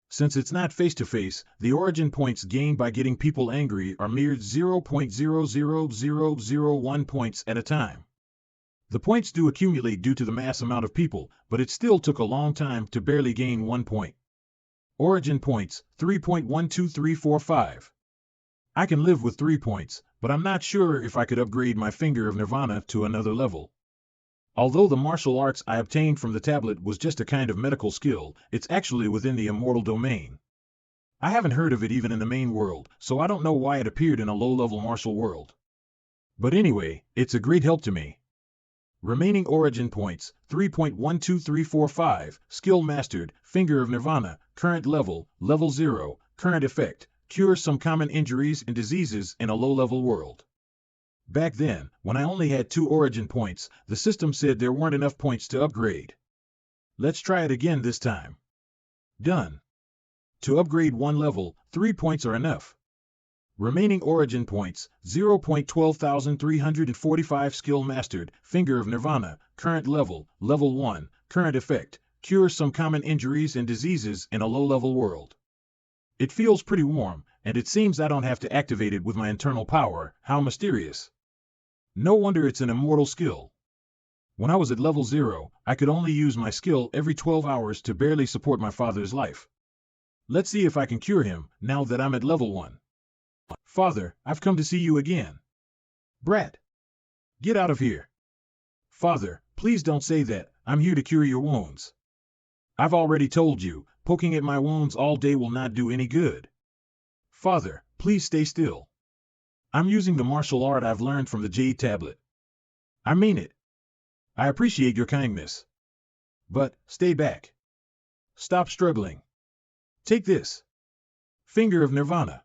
Since it's not face-to-face, the origin points gained by getting people angry are mere 0.00001 points at a time. The points do accumulate due to the mass amount of people, but it still took a long time to barely gain 1 point. Origin points, 3.12345. I can live with 3 points, but I'm not sure if I could upgrade my Finger of Nirvana to another level. Although the martial arts I obtained from the tablet was just a kind of medical skill, it's actually within the immortal domain. I haven't heard of it even in the main world, so I don't know why it appeared in a low-level martial world. But anyway, it's a great help to me. Remaining origin points, 3.12345, skill mastered, Finger of Nirvana, current level, level 0, current effect, cure some common injuries and diseases in a low-level world. Back then, when I only had 2 origin points, the system said there weren't enough points to upgrade. Let's try it again this time. Done. To upgrade 1 level, 3 points are enough. Remaining origin points, 0.12345 skill mastered, Finger of Nirvana, current level, level 1, current effect, cure some common injuries and diseases in a low-level world. It feels pretty warm, and it seems I don't have to activate it with my internal power. How mysterious. No wonder it's an immortal skill. When I was at level 0, I could only use my skill every 12 hours to barely support my father's life. Let's see if I can cure him, now that I'm at level 1. Father, I've come to see you again. Brat. Get out of here. Father, please don't say that, I'm here to cure your wounds. I've already told you, poking at my wounds all day will not do any good. Father, please stay still. I'm using the martial art I've learned from the Jade Tablet. I mean it. I appreciate your kindness. But, stay back. Stop struggling. Take this. Finger of Nirvana.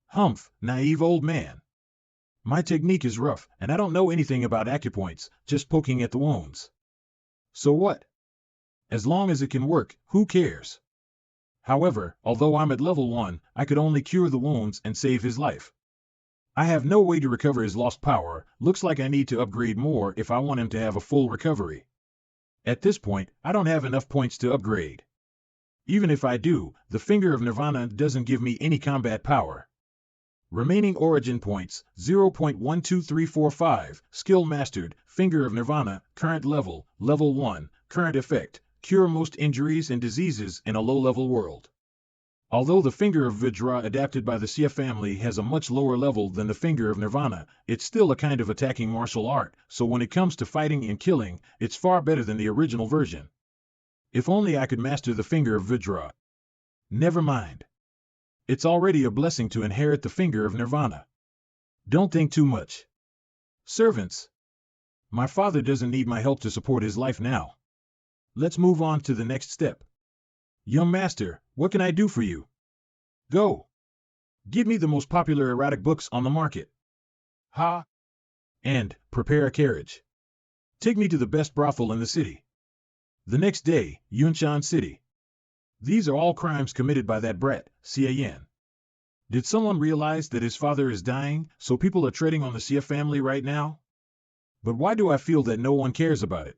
Humph, naive old man. My technique is rough, and I don't know anything about acupoints, just poking at the wounds. So what? As long as it can work, who cares? However, although I'm at level 1, I could only cure the wounds and save his life. I have no way to recover his lost power. Looks like I need to upgrade more if I want him to have a full recovery. At this point, I don't have enough points to upgrade. Even if I do, the Finger of Nirvana doesn't give me any combat power. Remaining origin points, 0.12345, skill mastered, Finger of Nirvana, current level, level 1, current effect, cure most injuries and diseases in a low-level world. Although the Finger of Vajra adapted by the Xie family has a much lower level than the Finger of Nirvana, it's still a kind of attacking martial art, so when it comes to fighting and killing, it's far better than the original version. If only I could master the Finger of Vajra. Never mind. It's already a blessing to inherit the Finger of Nirvana. Don't think too much. Servants. My father doesn't need my help to support his life now. Let's move on to the next step. Young master, what can I do for you? Go. Give me the most popular erotic books on the market. Ha! And prepare a carriage. Take me to the best brothel in the city. The next day, Yunshan City. These are all crimes committed by that brat, Xie Yan. Did someone realize that his father is dying, so people are treading on the Xie family right now? But why do I feel that no one cares about it?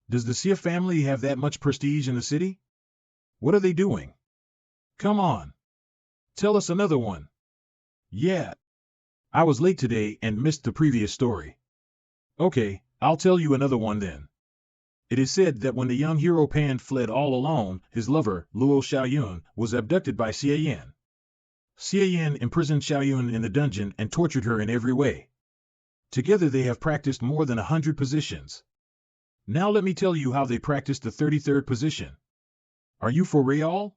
Does the Xie family have that much prestige in the city? What are they doing? Come on. Tell us another one. Yeah. I was late today and missed the previous story. Okay, I'll tell you another one then. It is said that when the young hero Pan fled all alone, his lover, Luo Xiaoyun, was abducted by Xie Yan. Xie Yan imprisoned Xiaoyun in the dungeon and tortured her in every way. Together they have practiced more than 100 positions. Now let me tell you how they practiced the 33rd position. Are you for real?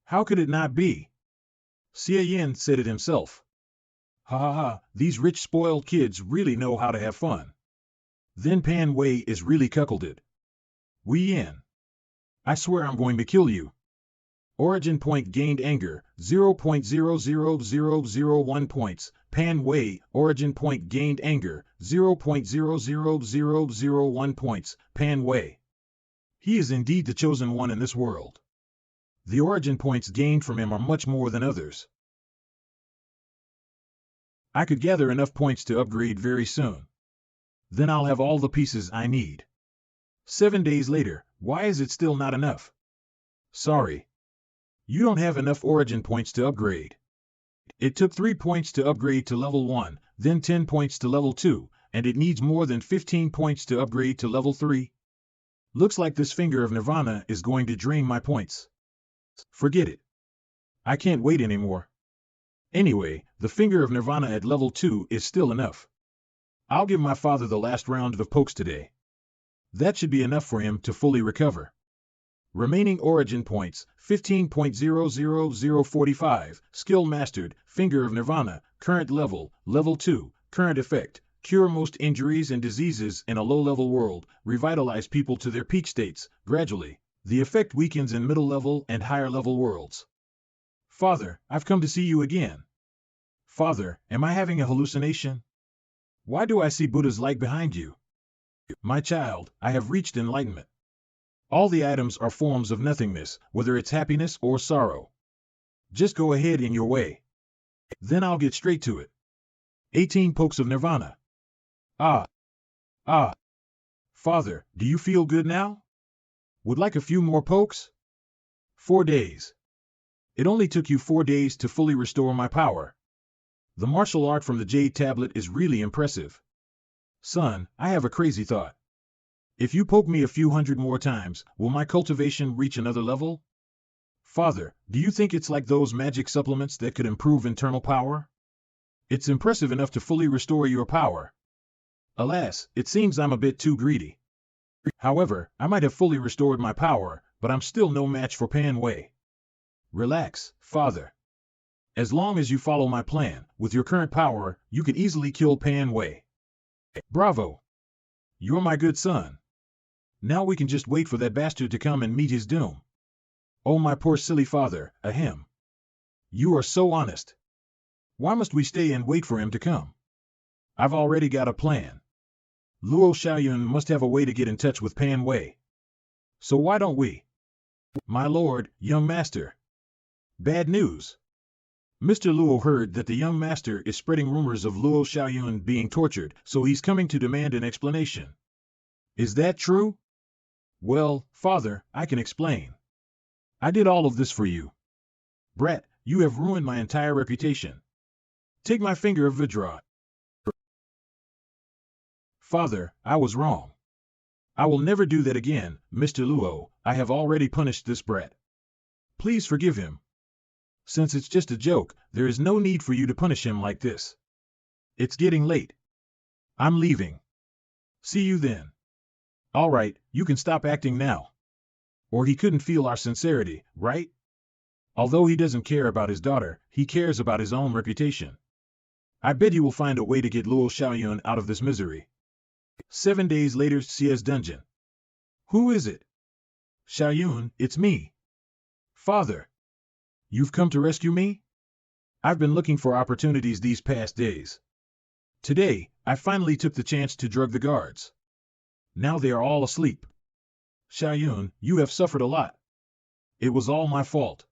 How could it not be? Xie Yan said it himself. Ha ha ha, these rich spoiled kids really know how to have fun. Then Pan Wei is really cuckolded. Wei Yan. I swear I'm going to kill you. Origin point gained anger, 0.00001 points. Pan Wei, origin point gained anger, 0.00001 points. Pan Wei. He is indeed the chosen one in this world. The origin points gained from him are much more than others. I could gather enough points to upgrade very soon. Then I'll have all the pieces I need. 7 days later, why is it still not enough? Sorry. You don't have enough origin points to upgrade. It took 3 points to upgrade to level 1, then 10 points to level 2, and it needs more than 15 points to upgrade to level 3. Looks like this Finger of Nirvana is going to drain my points. Forget it. I can't wait anymore. Anyway, the Finger of Nirvana at level 2 is still enough. I'll give my father the last round of pokes today. That should be enough for him to fully recover. Remaining origin points, 15.00045, skill mastered, Finger of Nirvana, current level, level 2, current effect, cure most injuries and diseases in a low-level world, revitalize people to their peak states, gradually. The effect weakens in middle-level and higher-level worlds. Father, I've come to see you again. Father, am I having a hallucination? Why do I see Buddha's light behind you? My child, I have reached enlightenment. All the items are forms of nothingness, whether it's happiness or sorrow. Just go ahead in your way. Then I'll get straight to it. 18 pokes of Nirvana. Ah. Father, do you feel good now? Would like a few more pokes? 4 days. It only took you 4 days to fully restore my power. The martial art from the Jade Tablet is really impressive. Son, I have a crazy thought. If you poke me a few hundred more times, will my cultivation reach another level? Father, do you think it's like those magic supplements that could improve internal power? It's impressive enough to fully restore your power. Alas, it seems I'm a bit too greedy. However, I might have fully restored my power, but I'm still no match for Pan Wei. Relax, Father. As long as you follow my plan, with your current power, you can easily kill Pan Wei. Bravo! You're my good son. Now we can just wait for that bastard to come and meet his doom. Oh, my poor silly father, ahem. You are so honest. Why must we stay and wait for him to come? I've already got a plan. Luo Xiaoyun must have a way to get in touch with Pan Wei. So why don't we? My lord, young master. Bad news. Mr. Luo heard that the young master is spreading rumors of Luo Xiaoyun being tortured, so he's coming to demand an explanation. Is that true? Well, father, I can explain. I did all of this for you. Brat, you have ruined my entire reputation. Take my finger of Vidra. Father, I was wrong. I will never do that again, Mr. Luo. I have already punished this brat. Please forgive him. Since it's just a joke, there is no need for you to punish him like this. It's getting late. I'm leaving. See you then. All right, you can stop acting now. Or he couldn't feel our sincerity, right? Although he doesn't care about his daughter, he cares about his own reputation. I bet he will find a way to get Luo Xiaoyun out of this misery. 7 days later, Xie's dungeon. Who is it? Xiaoyun, it's me. Father. You've come to rescue me? I've been looking for opportunities these past days. Today, I finally took the chance to drug the guards. Now they are all asleep. Xiaoyun, you have suffered a lot. It was all my fault.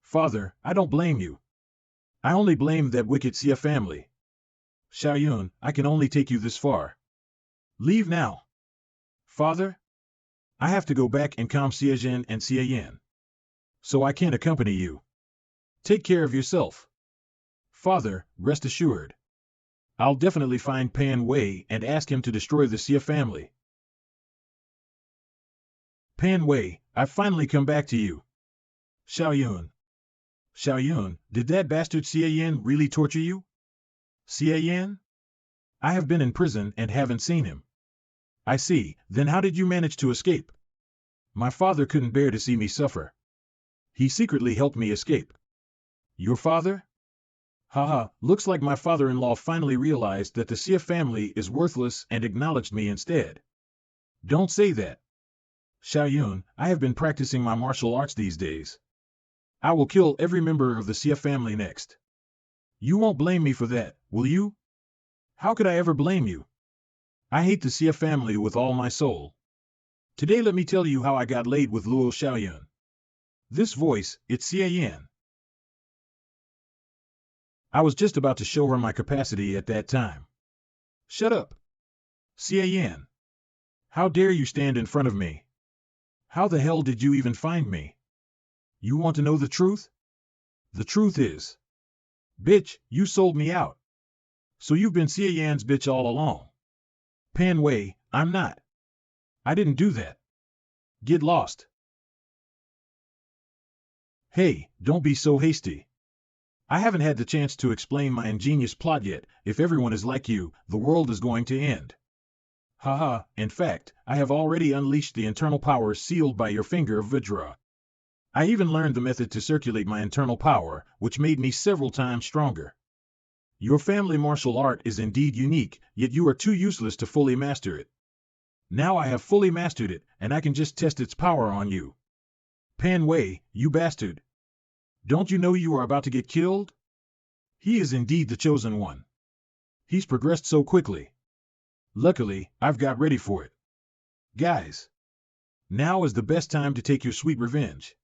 Father, I don't blame you. I only blame that wicked Xie family. Xiaoyun, I can only take you this far. Leave now. Father? I have to go back and calm Xie Yan and Xie Yan. So I can't accompany you. Take care of yourself. Father, rest assured. I'll definitely find Pan Wei and ask him to destroy the Xie family. Pan Wei, I've finally come back to you. Xiaoyun. Xiaoyun, did that bastard Xie Yan really torture you? Xie Yan? I have been in prison and haven't seen him. I see, then how did you manage to escape? My father couldn't bear to see me suffer. He secretly helped me escape. Your father? Haha, looks like my father-in-law finally realized that the Xie family is worthless and acknowledged me instead. Don't say that. Xiaoyun, I have been practicing my martial arts these days. I will kill every member of the Xie family next. You won't blame me for that, will you? How could I ever blame you? I hate the Xie family with all my soul. Today let me tell you how I got laid with Luo Xiaoyun. This voice, it's Xie Yan. I was just about to show her my capacity at that time. Shut up. Xie Yan. How dare you stand in front of me? How the hell did you even find me? You want to know the truth? The truth is, bitch, you sold me out. So you've been Xie Yan's bitch all along. Pan Wei, I'm not. I didn't do that. Get lost. Hey, don't be so hasty. I haven't had the chance to explain my ingenious plot yet. If everyone is like you, the world is going to end. Haha, in fact, I have already unleashed the internal power sealed by your finger of Vidra. I even learned the method to circulate my internal power, which made me several times stronger. Your family martial art is indeed unique, yet you are too useless to fully master it. Now I have fully mastered it, and I can just test its power on you. Pan Wei, you bastard. Don't you know you are about to get killed? He is indeed the chosen one. He's progressed so quickly. Luckily, I've got ready for it. Guys, now is the best time to take your sweet revenge.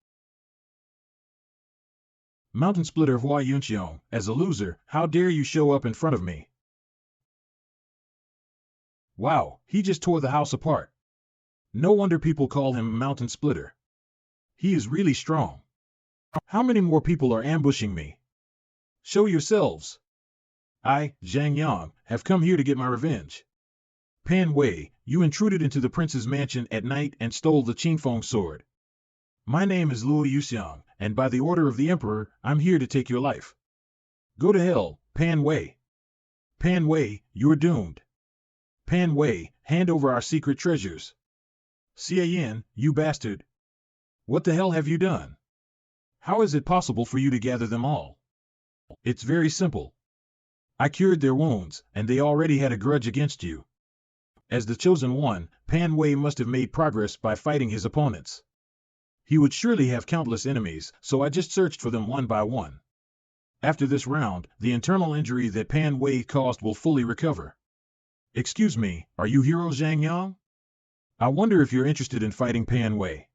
Mountain Splitter Hua Yunxiong, as a loser, how dare you show up in front of me? Wow, he just tore the house apart. No wonder people call him Mountain Splitter. He is really strong. How many more people are ambushing me? Show yourselves. I, Zhang Yang, have come here to get my revenge. Pan Wei, you intruded into the prince's mansion at night and stole the Qingfeng sword. My name is Luo Yuxiang, and by the order of the emperor, I'm here to take your life. Go to hell, Pan Wei. Pan Wei, you're doomed. Pan Wei, hand over our secret treasures. Xie Yan, you bastard. What the hell have you done? How is it possible for you to gather them all? It's very simple. I cured their wounds, and they already had a grudge against you. As the chosen one, Pan Wei must have made progress by fighting his opponents. He would surely have countless enemies, so I just searched for them one by one. After this round, the internal injury that Pan Wei caused will fully recover. Excuse me, are you Hero Zhang Yang? I wonder if you're interested in fighting Pan Wei.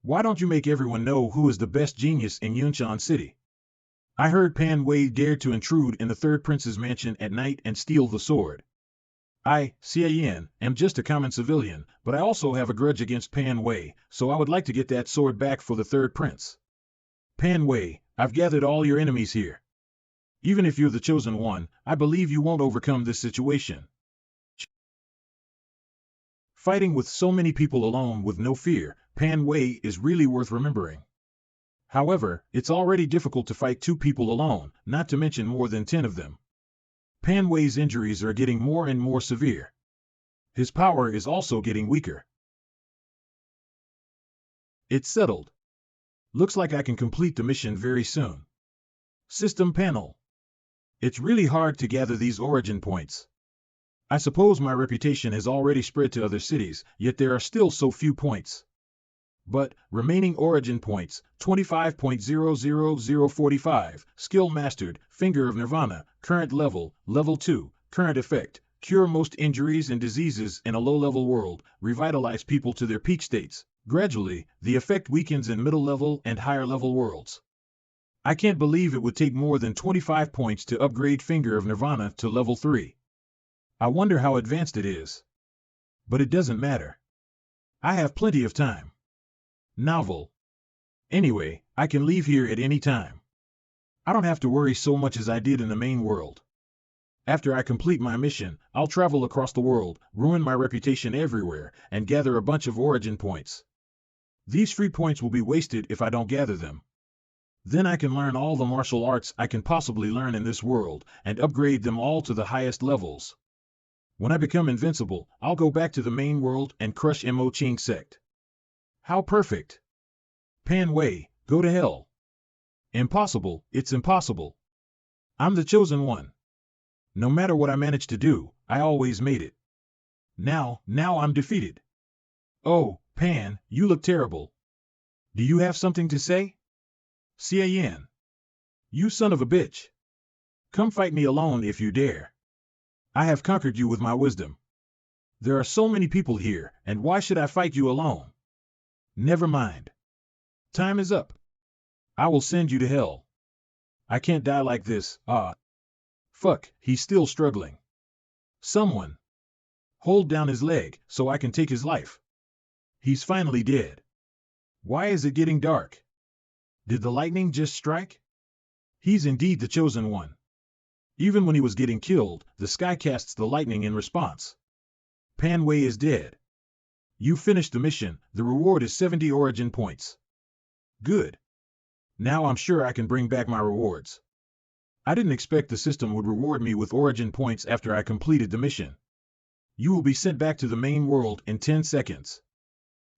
Why don't you make everyone know who is the best genius in Yunshan City? I heard Pan Wei dared to intrude in the third prince's mansion at night and steal the sword. I, Xie Yan, am just a common civilian, but I also have a grudge against Pan Wei, so I would like to get that sword back for the third prince. Pan Wei, I've gathered all your enemies here. Even if you're the chosen one, I believe you won't overcome this situation. Fighting with so many people alone with no fear, Pan Wei is really worth remembering. However, it's already difficult to fight 2 people alone, not to mention more than 10 of them. Pan Wei's injuries are getting more and more severe. His power is also getting weaker. It's settled. Looks like I can complete the mission very soon. System panel. It's really hard to gather these origin points. I suppose my reputation has already spread to other cities, yet there are still so few points. But, remaining origin points, 25.00045, skill mastered, finger of nirvana, current level, level 2, current effect, cure most injuries and diseases in a low-level world, revitalize people to their peak states. Gradually, the effect weakens in middle-level and higher-level worlds. I can't believe it would take more than 25 points to upgrade Finger of Nirvana to level 3. I wonder how advanced it is. But it doesn't matter. I have plenty of time. Novel. Anyway, I can leave here at any time. I don't have to worry so much as I did in the main world. After I complete my mission, I'll travel across the world, ruin my reputation everywhere, and gather a bunch of origin points. These free points will be wasted if I don't gather them. Then I can learn all the martial arts I can possibly learn in this world, and upgrade them all to the highest levels. When I become invincible, I'll go back to the main world and crush Mo Qing sect. How perfect! Pan Wei, go to hell. Impossible, it's impossible. I'm the chosen one. No matter what I managed to do, I always made it. Now I'm defeated. Oh, Pan, you look terrible. Do you have something to say? Xie Yan. You son of a bitch. Come fight me alone if you dare. I have conquered you with my wisdom. There are so many people here, and why should I fight you alone? Never mind. Time is up. I will send you to hell. I can't die like this, Fuck, he's still struggling. Someone. Hold down his leg, so I can take his life. He's finally dead. Why is it getting dark? Did the lightning just strike? He's indeed the chosen one. Even when he was getting killed, the sky casts the lightning in response. Pan Wei is dead. You finished the mission, the reward is 70 origin points. Good. Now I'm sure I can bring back my rewards. I didn't expect the system would reward me with origin points after I completed the mission. You will be sent back to the main world in 10 seconds.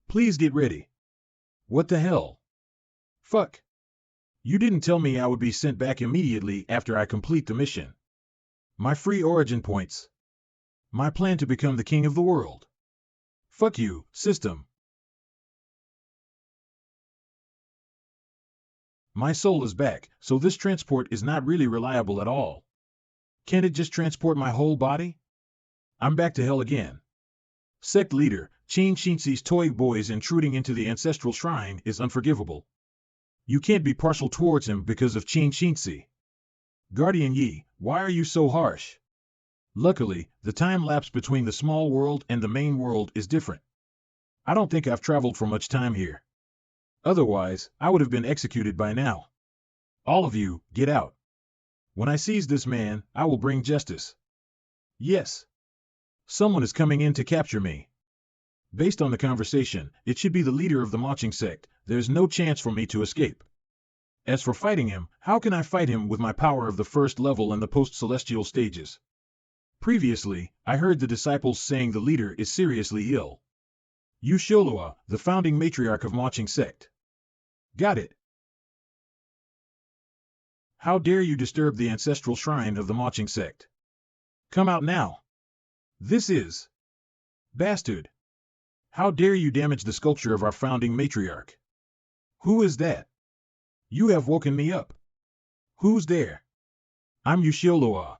Please get ready. What the hell? Fuck. You didn't tell me I would be sent back immediately after I complete the mission. My free origin points. My plan to become the king of the world. Fuck you, system. My soul is back, so this transport is not really reliable at all. Can't it just transport my whole body? I'm back to hell again. Sect leader, Qin Shinxi's toy boys intruding into the ancestral shrine is unforgivable. You can't be partial towards him because of Qin Shinxi. Guardian Yi, why are you so harsh? Luckily, the time lapse between the small world and the main world is different. I don't think I've traveled for much time here. Otherwise, I would have been executed by now. All of you, get out. When I seize this man, I will bring justice. Yes. Someone is coming in to capture me. Based on the conversation, it should be the leader of the marching sect. There's no chance for me to escape. As for fighting him, how can I fight him with my power of the first level and the post-celestial stages? Previously, I heard the disciples saying the leader is seriously ill. Yu Sholua, the founding matriarch of marching sect. Got it. How dare you disturb the ancestral shrine of the marching sect? Come out now. This is Bastard! How dare you damage the sculpture of our founding matriarch? Who is that? You have woken me up. Who's there? I'm Yushioloa.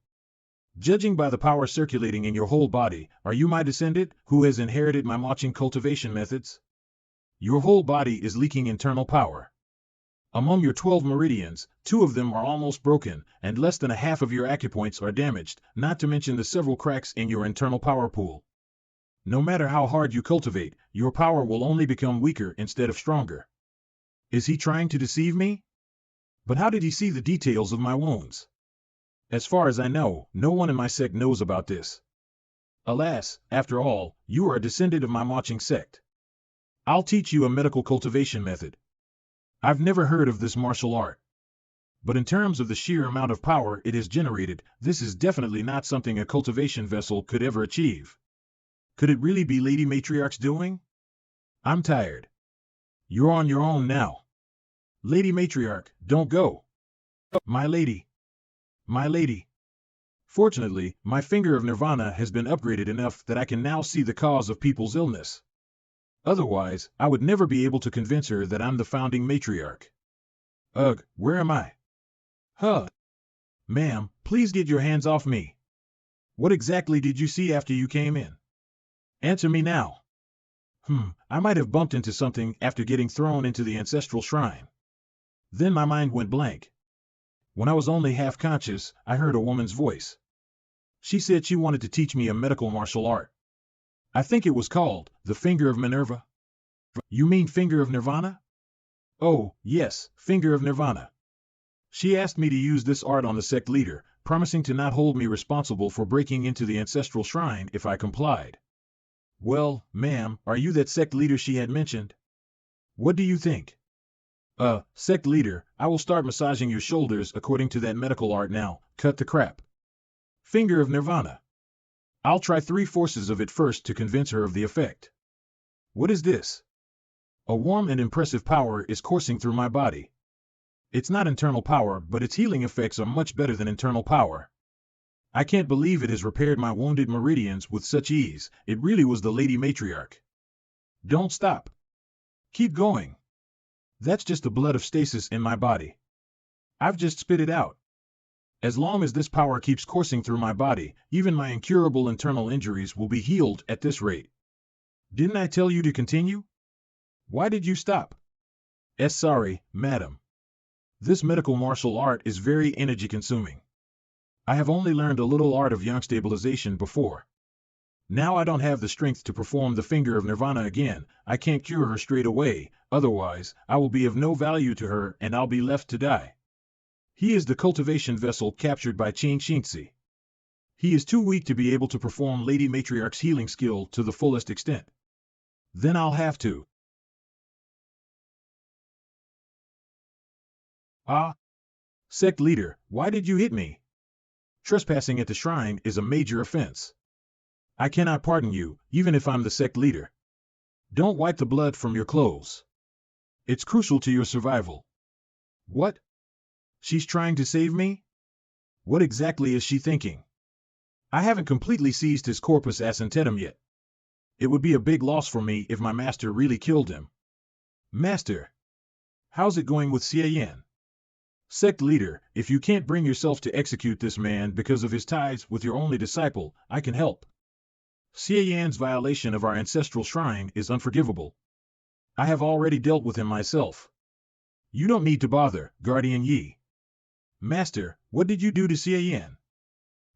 Judging by the power circulating in your whole body, are you my descendant, who has inherited my marching cultivation methods? Your whole body is leaking internal power. Among your 12 meridians, 2 of them are almost broken, and less than a half of your acupoints are damaged, not to mention the several cracks in your internal power pool. No matter how hard you cultivate, your power will only become weaker instead of stronger. Is he trying to deceive me? But how did he see the details of my wounds? As far as I know, no one in my sect knows about this. Alas, after all, you are a descendant of my marching sect. I'll teach you a medical cultivation method. I've never heard of this martial art. But in terms of the sheer amount of power it has generated, this is definitely not something a cultivation vessel could ever achieve. Could it really be Lady Matriarch's doing? I'm tired. You're on your own now. Lady Matriarch, don't go. My lady. My lady. Fortunately, my finger of nirvana has been upgraded enough that I can now see the cause of people's illness. Otherwise, I would never be able to convince her that I'm the founding matriarch. Ugh, where am I? Huh. Ma'am, please get your hands off me. What exactly did you see after you came in? Answer me now. I might have bumped into something after getting thrown into the ancestral shrine. Then my mind went blank. When I was only half conscious, I heard a woman's voice. She said she wanted to teach me a medical martial art. I think it was called the Finger of Minerva. You mean Finger of Nirvana? Oh, yes, Finger of Nirvana. She asked me to use this art on the sect leader, promising to not hold me responsible for breaking into the ancestral shrine if I complied. Well, ma'am, are you that sect leader she had mentioned? What do you think? Sect leader, I will start massaging your shoulders according to that medical art now. Cut the crap. Finger of Nirvana. I'll try 3 forces of it first to convince her of the effect. What is this? A warm and impressive power is coursing through my body. It's not internal power, but its healing effects are much better than internal power. I can't believe it has repaired my wounded meridians with such ease. It really was the Lady Matriarch. Don't stop. Keep going. That's just the blood of stasis in my body. I've just spit it out. As long as this power keeps coursing through my body, even my incurable internal injuries will be healed at this rate. Didn't I tell you to continue? Why did you stop? Sorry, madam. This medical martial art is very energy-consuming. I have only learned a little art of yang stabilization before. Now I don't have the strength to perform the Finger of Nirvana again. I can't cure her straight away, otherwise I will be of no value to her and I'll be left to die. He is the cultivation vessel captured by Xie. He is too weak to be able to perform Lady Matriarch's healing skill to the fullest extent. Then I'll have to. Ah! Sect leader, why did you hit me? Trespassing at the shrine is a major offense. I cannot pardon you, even if I'm the sect leader. Don't wipe the blood from your clothes. It's crucial to your survival. What? She's trying to save me? What exactly is she thinking? I haven't completely seized his corpus ascentetum yet. It would be a big loss for me if my master really killed him. Master! How's it going with Xie Yan? Sect leader, if you can't bring yourself to execute this man because of his ties with your only disciple, I can help. Xie Yan's violation of our ancestral shrine is unforgivable. I have already dealt with him myself. You don't need to bother, Guardian Yi. Master, what did you do to Xie Yan?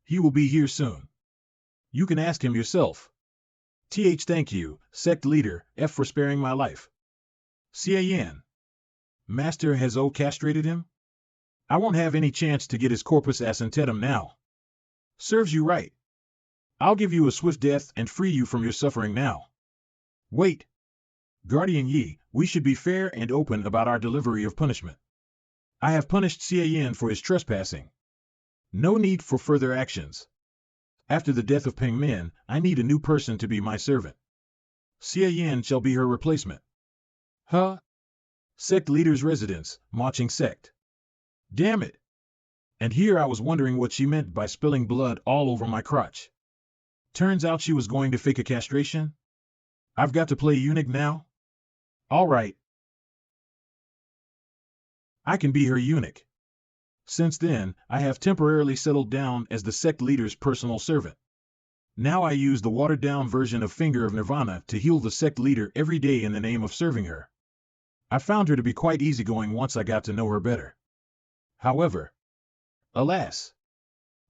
He will be here soon. You can ask him yourself. Thank you, sect leader, for sparing my life. Xie Yan. Master has castrated him? I won't have any chance to get his corpus ascentetum now. Serves you right. I'll give you a swift death and free you from your suffering now. Wait. Guardian Yi, we should be fair and open about our delivery of punishment. I have punished Xie Yan for his trespassing. No need for further actions. After the death of Peng Min, I need a new person to be my servant. Xie Yan shall be her replacement. Huh? Sect leader's residence, marching sect. Damn it! And here I was wondering what she meant by spilling blood all over my crotch. Turns out she was going to fake a castration? I've got to play eunuch now? All right. I can be her eunuch. Since then, I have temporarily settled down as the sect leader's personal servant. Now I use the watered-down version of Finger of Nirvana to heal the sect leader every day in the name of serving her. I found her to be quite easygoing once I got to know her better. However, alas,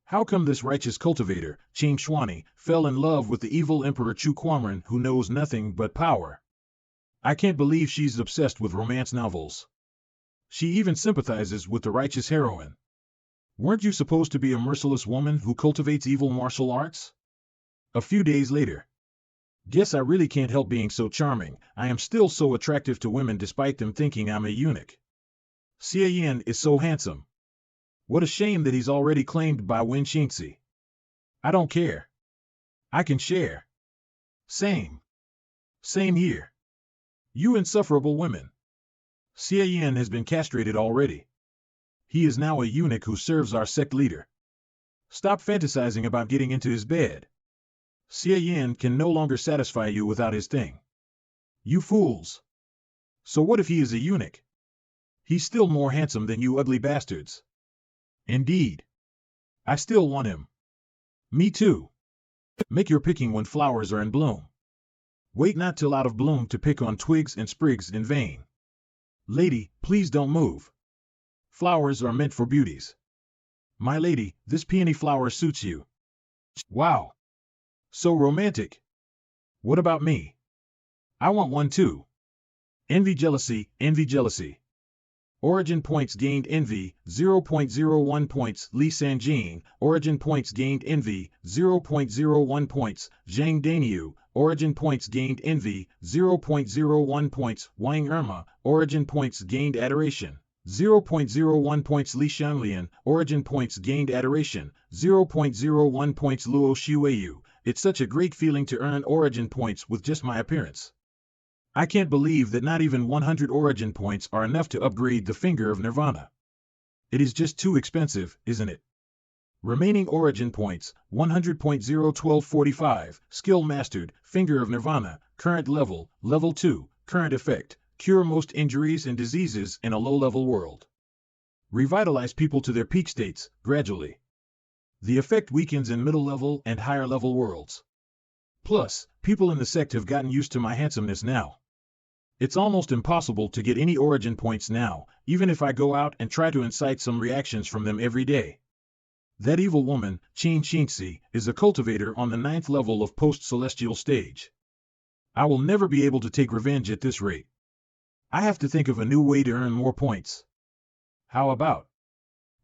how come this righteous cultivator, Qing Xuani, fell in love with the evil Emperor Chu Quamran who knows nothing but power? I can't believe she's obsessed with romance novels. She even sympathizes with the righteous heroine. Weren't you supposed to be a merciless woman who cultivates evil martial arts? A few days later. Guess I really can't help being so charming. I am still so attractive to women despite them thinking I'm a eunuch. Xie Yan is so handsome. What a shame that he's already claimed by Wen Xingzi. I don't care. I can share. Same here. You insufferable women. Xie Yan has been castrated already. He is now a eunuch who serves our sect leader. Stop fantasizing about getting into his bed. Xie Yan can no longer satisfy you without his thing. You fools. So what if he is a eunuch? He's still more handsome than you ugly bastards. Indeed. I still want him. Me too. Make your picking when flowers are in bloom. Wait not till out of bloom to pick on twigs and sprigs in vain. Lady, please don't move. Flowers are meant for beauties. My lady, this peony flower suits you. Wow. So romantic. What about me? I want one too. Envy, jealousy, envy, jealousy. Origin points gained envy, 0.01 points. Li Sanjing, origin points gained envy, 0.01 points. Zhang Daniu, origin points gained envy, 0.01 points. Wang Irma, origin points gained adoration, 0.01 points. Li Shanlian, origin points gained adoration, 0.01 points. Luo Shuiyu, it's such a great feeling to earn origin points with just my appearance. I can't believe that not even 100 origin points are enough to upgrade the Finger of Nirvana. It is just too expensive, isn't it? Remaining origin points, 100.01245, skill mastered, Finger of Nirvana, current level, level 2, current effect, cure most injuries and diseases in a low-level world. Revitalize people to their peak states, gradually. The effect weakens in middle-level and higher-level worlds. Plus, people in the sect have gotten used to my handsomeness now. It's almost impossible to get any origin points now, even if I go out and try to incite some reactions from them every day. That evil woman, Qin Xingzi, is a cultivator on the 9th level of post-celestial stage. I will never be able to take revenge at this rate. I have to think of a new way to earn more points. How about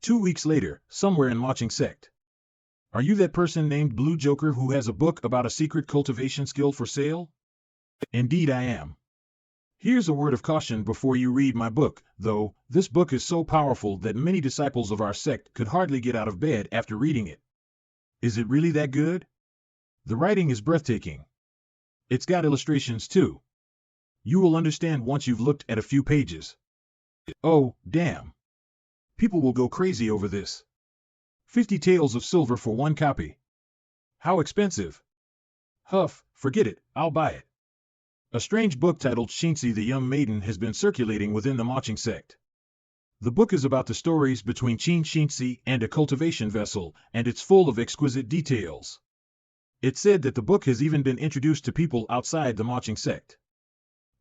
2 weeks later, somewhere in Watching Sect? Are you that person named Blue Joker who has a book about a secret cultivation skill for sale? Indeed I am. Here's a word of caution before you read my book, though. This book is so powerful that many disciples of our sect could hardly get out of bed after reading it. Is it really that good? The writing is breathtaking. It's got illustrations too. You will understand once you've looked at a few pages. Oh, damn. People will go crazy over this. 50 taels of silver for one copy. How expensive. Huff, forget it, I'll buy it. A strange book titled Xingzi the Young Maiden has been circulating within the Watching Sect. The book is about the stories between Qin Xingzi and a cultivation vessel, and it's full of exquisite details. It's said that the book has even been introduced to people outside the Watching Sect.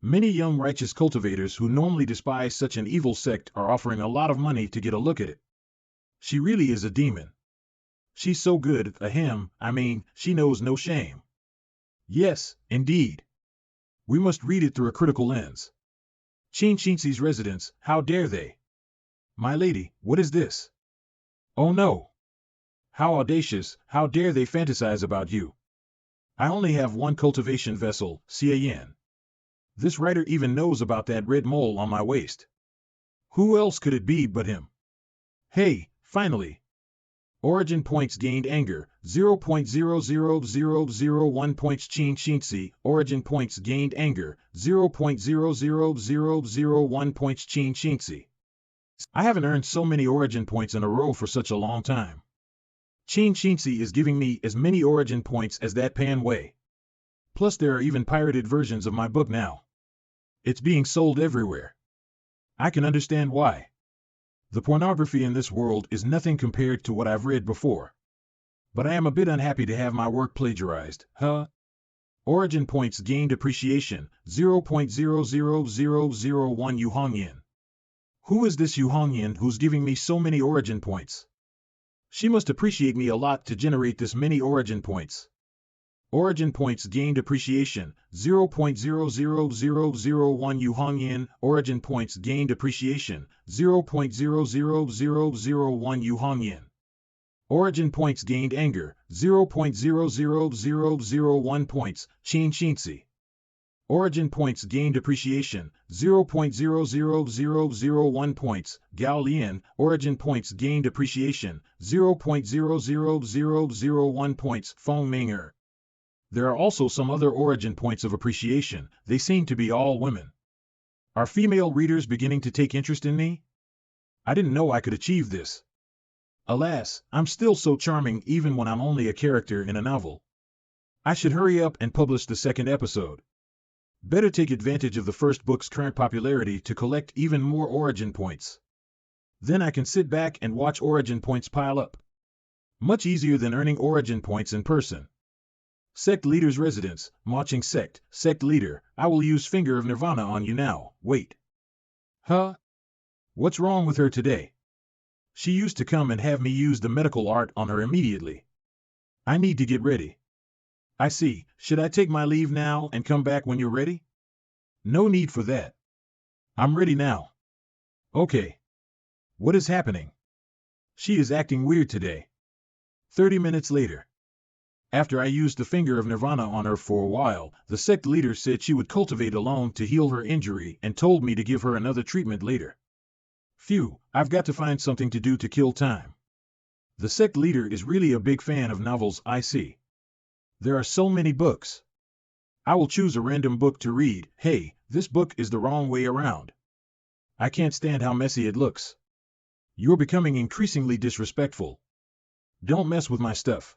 Many young righteous cultivators who normally despise such an evil sect are offering a lot of money to get a look at it. She really is a demon. She's so good, she knows no shame. Yes, indeed. We must read it through a critical lens. Qin Xingzi's residence, how dare they? My lady, what is this? Oh no! How audacious, how dare they fantasize about you? I only have one cultivation vessel, Xie Yan. This writer even knows about that red mole on my waist. Who else could it be but him? Hey, finally! Origin points gained anger, 0.00001 points. Qin Xingzi, origin points gained anger, 0.00001 points. Qin Xingzi. I haven't earned so many origin points in a row for such a long time. Chain Shinsi is giving me as many origin points as that Pan Wei. Plus there are even pirated versions of my book now. It's being sold everywhere. I can understand why. The pornography in this world is nothing compared to what I've read before. But I am a bit unhappy to have my work plagiarized, huh? Origin points gained appreciation, 0.00001 Yu Hongyan. Who is this Yu Hongyan who's giving me so many origin points? She must appreciate me a lot to generate this many origin points. Origin points gained appreciation, 0.00001 Yu Hongyan. Origin points gained appreciation, 0.00001 Yu Hongyan. Origin points gained anger, 0.00001 points, Chain Shinsi. Origin points gained appreciation, 0.00001 points, Gao Lian. Origin points gained appreciation, 0.00001 points, Feng Ming'er. There are also some other origin points of appreciation, they seem to be all women. Are female readers beginning to take interest in me? I didn't know I could achieve this. Alas, I'm still so charming even when I'm only a character in a novel. I should hurry up and publish the second episode. Better take advantage of the first book's current popularity to collect even more origin points. Then I can sit back and watch origin points pile up. Much easier than earning origin points in person. Sect leader's residence, marching sect, sect leader, I will use Finger of Nirvana on you now, wait. Huh? What's wrong with her today? She used to come and have me use the medical art on her immediately. I need to get ready. I see, should I take my leave now and come back when you're ready? No need for that. I'm ready now. Okay. What is happening? She is acting weird today. 30 minutes later. After I used the Finger of Nirvana on her for a while, the sect leader said she would cultivate alone to heal her injury and told me to give her another treatment later. Phew, I've got to find something to do to kill time. The sect leader is really a big fan of novels, I see. There are so many books. I will choose a random book to read. Hey, this book is the wrong way around. I can't stand how messy it looks. You're becoming increasingly disrespectful. Don't mess with my stuff.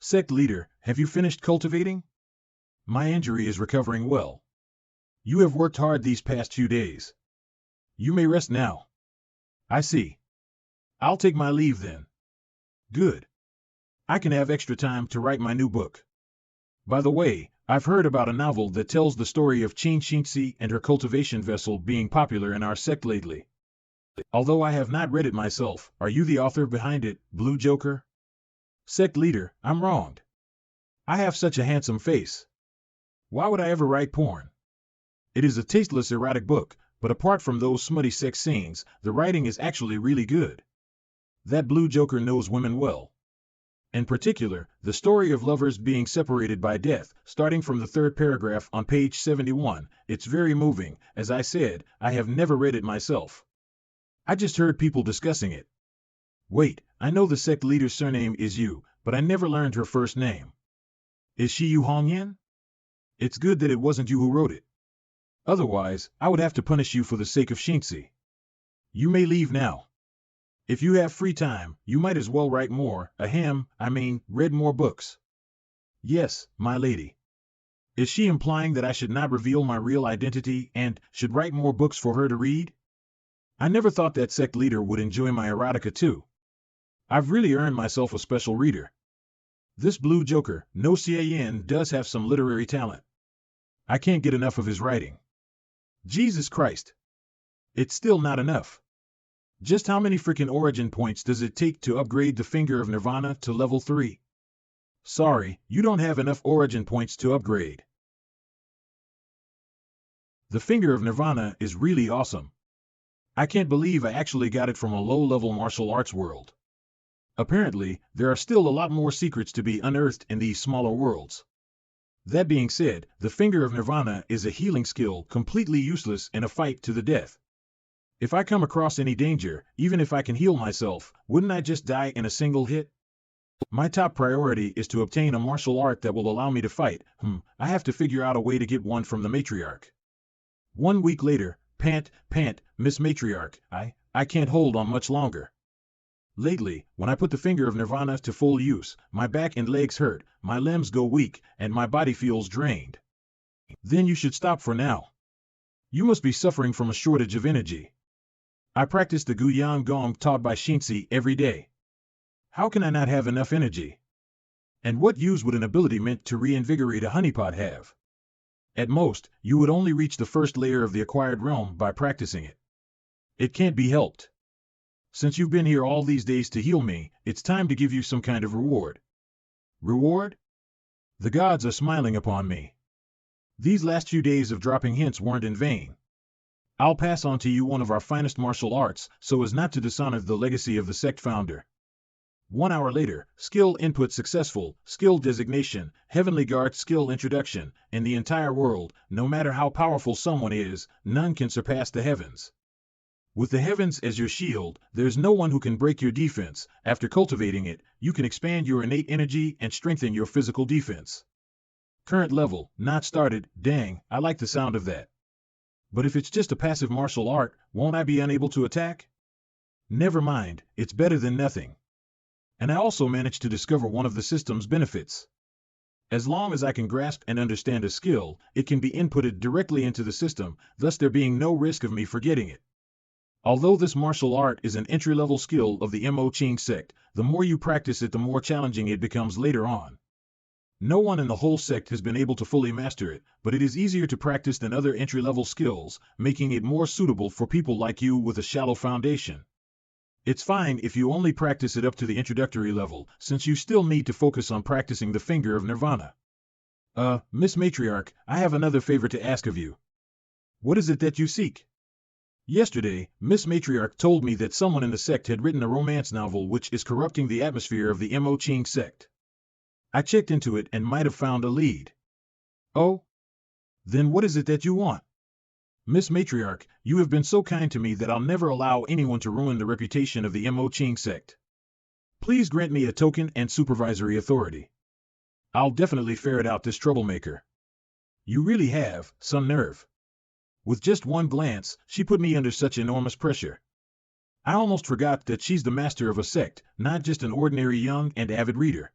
Sect leader, have you finished cultivating? My injury is recovering well. You have worked hard these past few days. You may rest now. I see. I'll take my leave then. Good. I can have extra time to write my new book. By the way, I've heard about a novel that tells the story of Chain Shinsi and her cultivation vessel being popular in our sect lately. Although I have not read it myself, are you the author behind it, Blue Joker? Sect leader, I'm wronged. I have such a handsome face. Why would I ever write porn? It is a tasteless erotic book, but apart from those smutty sex scenes, the writing is actually really good. That Blue Joker knows women well. In particular, the story of lovers being separated by death, starting from the third paragraph on page 71, it's very moving. As I said, I have never read it myself. I just heard people discussing it. Wait, I know the sect leader's surname is Yu, but I never learned her first name. Is she Yu Hongyan? It's good that it wasn't you who wrote it. Otherwise, I would have to punish you for the sake of Shinsi. You may leave now. If you have free time, you might as well write more, read more books. Yes, my lady. Is she implying that I should not reveal my real identity and should write more books for her to read? I never thought that sect leader would enjoy my erotica too. I've really earned myself a special reader. This Blue Joker, no Xie Yan, does have some literary talent. I can't get enough of his writing. Jesus Christ. It's still not enough. Just how many freaking origin points does it take to upgrade the Finger of Nirvana to level 3? Sorry, you don't have enough origin points to upgrade. The Finger of Nirvana is really awesome. I can't believe I actually got it from a low-level martial arts world. Apparently, there are still a lot more secrets to be unearthed in these smaller worlds. That being said, the Finger of Nirvana is a healing skill completely useless in a fight to the death. If I come across any danger, even if I can heal myself, wouldn't I just die in a single hit? My top priority is to obtain a martial art that will allow me to fight. I have to figure out a way to get one from the matriarch. 1 week later, pant, Miss Matriarch, I can't hold on much longer. Lately, when I put the finger of nirvana to full use, my back and legs hurt, my limbs go weak, and my body feels drained. Then you should stop for now. You must be suffering from a shortage of energy. I practice the Guyan Gong taught by Xinzi every day. How can I not have enough energy? And what use would an ability meant to reinvigorate a honeypot have? At most, you would only reach the first layer of the acquired realm by practicing it. It can't be helped. Since you've been here all these days to heal me, it's time to give you some kind of reward. Reward? The gods are smiling upon me. These last few days of dropping hints weren't in vain. I'll pass on to you one of our finest martial arts, so as not to dishonor the legacy of the sect founder. 1 hour later, skill input successful, skill designation, heavenly guard skill introduction. In the entire world, no matter how powerful someone is, none can surpass the heavens. With the heavens as your shield, there's no one who can break your defense. After cultivating it, you can expand your innate energy and strengthen your physical defense. Current level, not started. Dang, I like the sound of that. But if it's just a passive martial art, won't I be unable to attack? Never mind, it's better than nothing. And I also managed to discover one of the system's benefits. As long as I can grasp and understand a skill, it can be inputted directly into the system, thus there being no risk of me forgetting it. Although this martial art is an entry-level skill of the Mo Ching sect, the more you practice it the more challenging it becomes later on. No one in the whole sect has been able to fully master it, but it is easier to practice than other entry-level skills, making it more suitable for people like you with a shallow foundation. It's fine if you only practice it up to the introductory level, since you still need to focus on practicing the finger of nirvana. Miss Matriarch, I have another favor to ask of you. What is it that you seek? Yesterday, Miss Matriarch told me that someone in the sect had written a romance novel which is corrupting the atmosphere of the Mo Ching sect. I checked into it and might have found a lead. Oh? Then what is it that you want? Miss Matriarch, you have been so kind to me that I'll never allow anyone to ruin the reputation of the Mo Ching sect. Please grant me a token and supervisory authority. I'll definitely ferret out this troublemaker. You really have some nerve. With just one glance, she put me under such enormous pressure. I almost forgot that she's the master of a sect, not just an ordinary young and avid reader.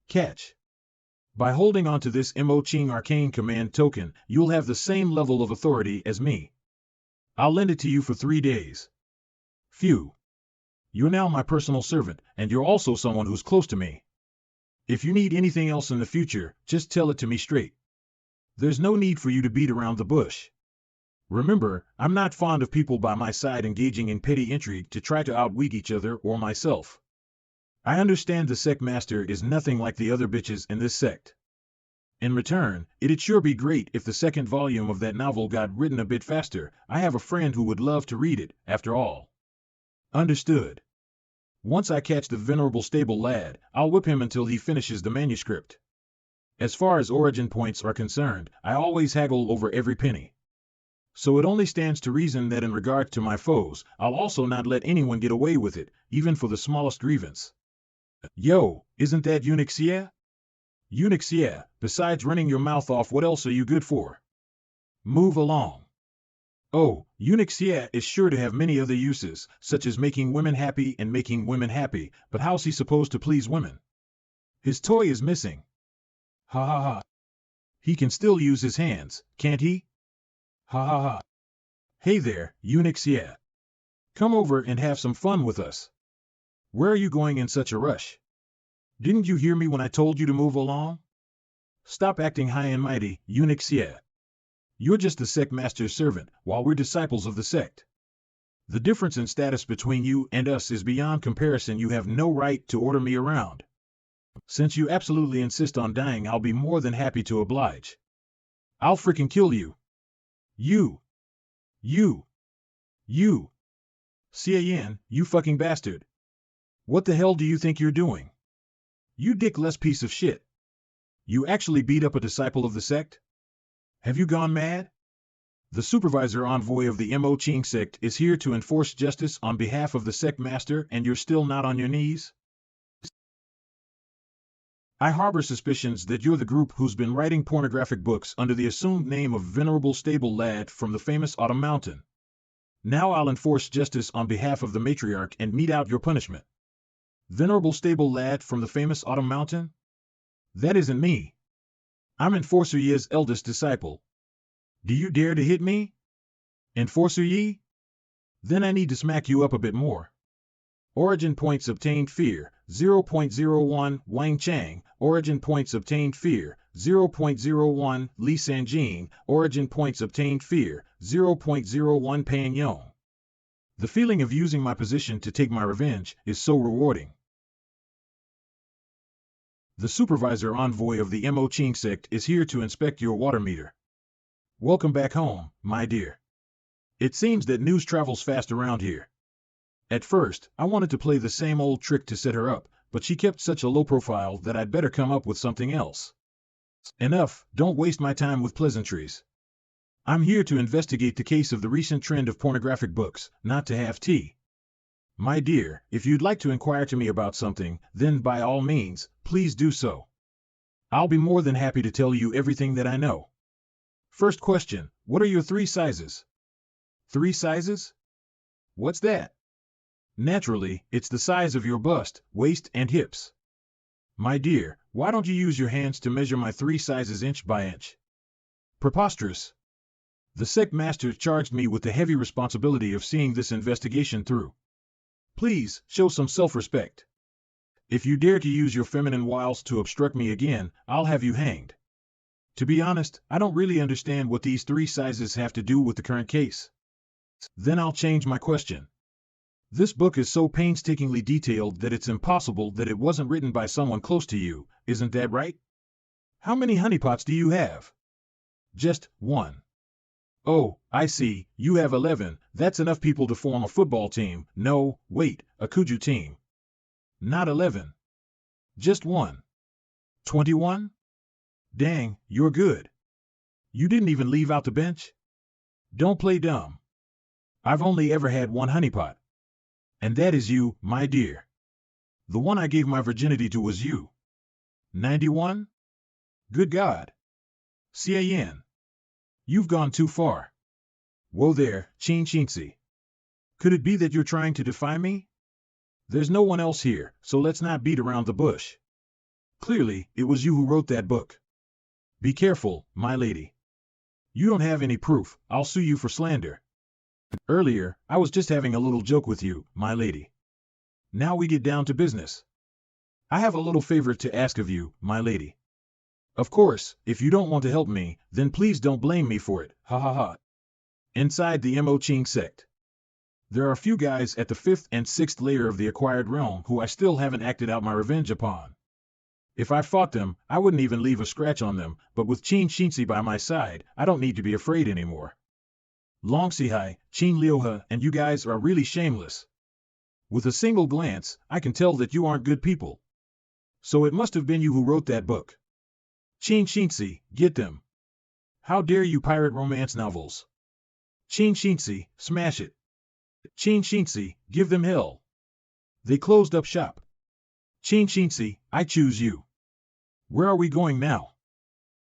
Catch. By holding on to this Mo Ching arcane command token, you'll have the same level of authority as me. I'll lend it to you for 3 days. Phew. You're now my personal servant, and you're also someone who's close to me. If you need anything else in the future, just tell it to me straight. There's no need for you to beat around the bush. Remember, I'm not fond of people by my side engaging in petty intrigue to try to outwit each other or myself. I understand the sect master is nothing like the other bitches in this sect. In return, it'd sure be great if the second volume of that novel got written a bit faster. I have a friend who would love to read it, after all. Understood. Once I catch the venerable stable lad, I'll whip him until he finishes the manuscript. As far as origin points are concerned, I always haggle over every penny. So it only stands to reason that in regard to my foes, I'll also not let anyone get away with it, even for the smallest grievance. Yo, isn't that Eunuch Xie? Eunuch Xie, besides running your mouth off, what else are you good for? Move along. Oh, Eunuch Xie is sure to have many other uses, such as making women happy and making women happy, but how's he supposed to please women? His toy is missing. Ha ha ha. He can still use his hands, can't he? Ha ha ha. Hey there, Eunuch Xie. Come over and have some fun with us. Where are you going in such a rush? Didn't you hear me when I told you to move along? Stop acting high and mighty, Eunuch Xie. You're just the sect master's servant, while we're disciples of the sect. The difference in status between you and us is beyond comparison. You have no right to order me around. Since you absolutely insist on dying, I'll be more than happy to oblige. I'll frickin' kill you. You. Xie Yan, you fucking bastard. What the hell do you think you're doing? You dickless piece of shit. You actually beat up a disciple of the sect? Have you gone mad? The supervisor envoy of the Mo Ching sect is here to enforce justice on behalf of the sect master, and you're still not on your knees? I harbor suspicions that you're the group who's been writing pornographic books under the assumed name of Venerable Stable Lad from the famous Autumn Mountain. Now I'll enforce justice on behalf of the matriarch and mete out your punishment. Venerable stable lad from the famous Autumn Mountain? That isn't me. I'm Enforcer Ye's eldest disciple. Do you dare to hit me? Enforcer Ye? Then I need to smack you up a bit more. Origin points obtained fear, 0.01 Wang Chang. Origin points obtained fear, 0.01 Li Sanjin. Origin points obtained fear, 0.01 Pan Yong. The feeling of using my position to take my revenge is so rewarding. The supervisor envoy of the Mo Ching sect is here to inspect your water meter. Welcome back home, my dear. It seems that news travels fast around here. At first, I wanted to play the same old trick to set her up, but she kept such a low profile that I'd better come up with something else. Enough, don't waste my time with pleasantries. I'm here to investigate the case of the recent trend of pornographic books, not to have tea. My dear, if you'd like to inquire to me about something, then by all means, please do so. I'll be more than happy to tell you everything that I know. First question, what are your 3 sizes? 3 sizes? What's that? Naturally, it's the size of your bust, waist, and hips. My dear, why don't you use your hands to measure my 3 sizes inch by inch? Preposterous. The sect master charged me with the heavy responsibility of seeing this investigation through. Please, show some self-respect. If you dare to use your feminine wiles to obstruct me again, I'll have you hanged. To be honest, I don't really understand what these 3 sizes have to do with the current case. Then I'll change my question. This book is so painstakingly detailed that it's impossible that it wasn't written by someone close to you, isn't that right? How many honeypots do you have? Just 1. Oh, I see, you have 11, that's enough people to form a football team. No, wait, a Kuju team. Not 11. Just 1. 21? Dang, you're good. You didn't even leave out the bench? Don't play dumb. I've only ever had 1 honeypot. And that is you, my dear. The one I gave my virginity to was you. 91? Good God. Xie Yan. You've gone too far. Whoa there, Qin Xinzi. Could it be that you're trying to defy me? There's no one else here, so let's not beat around the bush. Clearly, it was you who wrote that book. Be careful, my lady. You don't have any proof, I'll sue you for slander. Earlier, I was just having a little joke with you, my lady. Now we get down to business. I have a little favor to ask of you, my lady. Of course, if you don't want to help me, then please don't blame me for it, ha ha ha. Inside the Mo Ching sect, there are a few guys at the 5th and 6th layer of the acquired realm who I still haven't acted out my revenge upon. If I fought them, I wouldn't even leave a scratch on them, but with Qin Xinzi by my side, I don't need to be afraid anymore. Long Sihai, Qin Liuhe, and you guys are really shameless. With a single glance, I can tell that you aren't good people. So it must have been you who wrote that book. Qin Xinzi, get them. How dare you pirate romance novels? Qin Xinzi, smash it. Qin Xinzi, give them hell. They closed up shop. Qin Xinzi, I choose you. Where are we going now?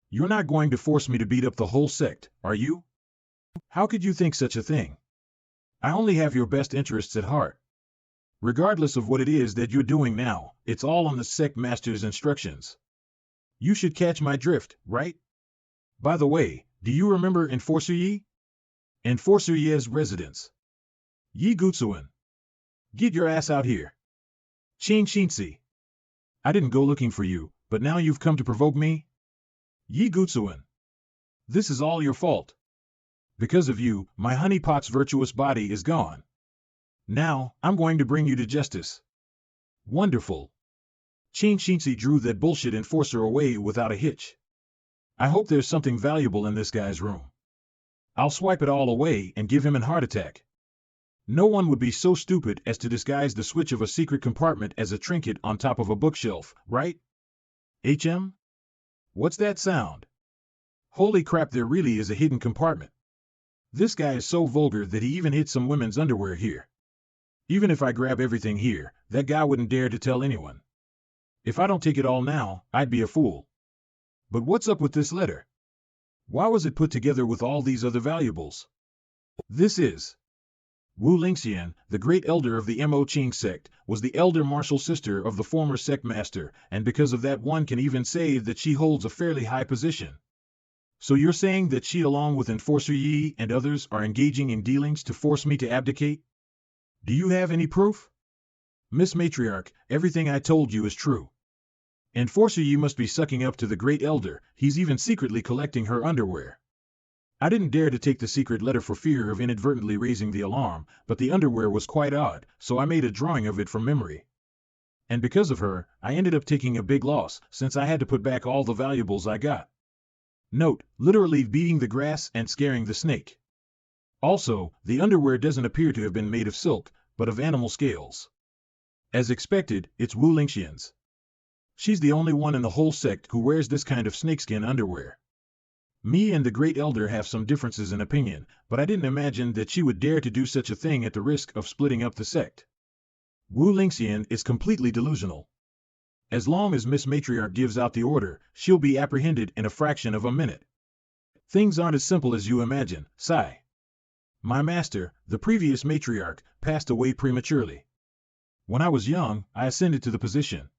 You're not going to force me to beat up the whole sect, are you? How could you think such a thing? I only have your best interests at heart. Regardless of what it is that you're doing now, it's all on the sect master's instructions. You should catch my drift, right? By the way, do you remember Enforcer Yi? Enforcer Ye's residence. Yi Gutsuan. Get your ass out here. Qin Xinzi. I didn't go looking for you, but now you've come to provoke me? Yi Gutsuan. This is all your fault. Because of you, my honeypot's virtuous body is gone. Now, I'm going to bring you to justice. Wonderful. Qin Xinzi drew that bullshit enforcer away without a hitch. I hope there's something valuable in this guy's room. I'll swipe it all away and give him a heart attack. No one would be so stupid as to disguise the switch of a secret compartment as a trinket on top of a bookshelf, right? HM? What's that sound? Holy crap, there really is a hidden compartment. This guy is so vulgar that he even hid some women's underwear here. Even if I grab everything here, that guy wouldn't dare to tell anyone. If I don't take it all now, I'd be a fool. But what's up with this letter? Why was it put together with all these other valuables? This is... Wu Lingxian, the great elder of the Mo Qing sect, was the elder martial sister of the former sect master, and because of that one can even say that she holds a fairly high position. So you're saying that she along with Enforcer Yi and others are engaging in dealings to force me to abdicate? Do you have any proof? Miss Matriarch, everything I told you is true. Enforcer Yi must be sucking up to the great elder, he's even secretly collecting her underwear. I didn't dare to take the secret letter for fear of inadvertently raising the alarm, but the underwear was quite odd, so I made a drawing of it from memory. And because of her, I ended up taking a big loss, since I had to put back all the valuables I got. Note, literally beating the grass and scaring the snake. Also, the underwear doesn't appear to have been made of silk, but of animal scales. As expected, it's Wu Lingxian's. She's the only one in the whole sect who wears this kind of snakeskin underwear. Me and the great elder have some differences in opinion, but I didn't imagine that she would dare to do such a thing at the risk of splitting up the sect. Wu Lingxian is completely delusional. As long as Miss Matriarch gives out the order, she'll be apprehended in a fraction of a minute. Things aren't as simple as you imagine, sigh. My master, the previous matriarch, passed away prematurely. When I was young, I ascended to the position.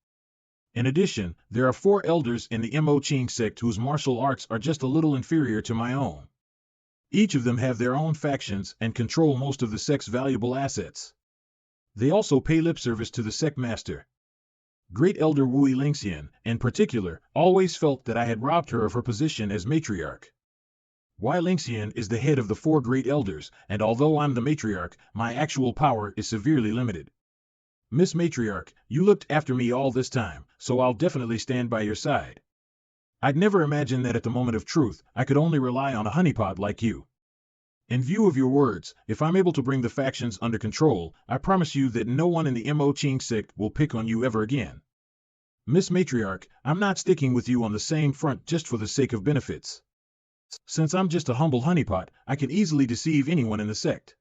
In addition, there are 4 elders in the Mo Qing sect whose martial arts are just a little inferior to my own. Each of them have their own factions and control most of the sect's valuable assets. They also pay lip service to the sect master. Great Elder Wu Lingxian, in particular, always felt that I had robbed her of her position as matriarch. Wei Lingxian is the head of the 4 great elders, and although I'm the matriarch, my actual power is severely limited. Miss Matriarch, you looked after me all this time, so I'll definitely stand by your side. I'd never imagined that at the moment of truth, I could only rely on a honeypot like you. In view of your words, if I'm able to bring the factions under control, I promise you that no one in the Mo Qing sect will pick on you ever again. Miss Matriarch, I'm not sticking with you on the same front just for the sake of benefits. Since I'm just a humble honeypot, I can easily deceive anyone in the sect.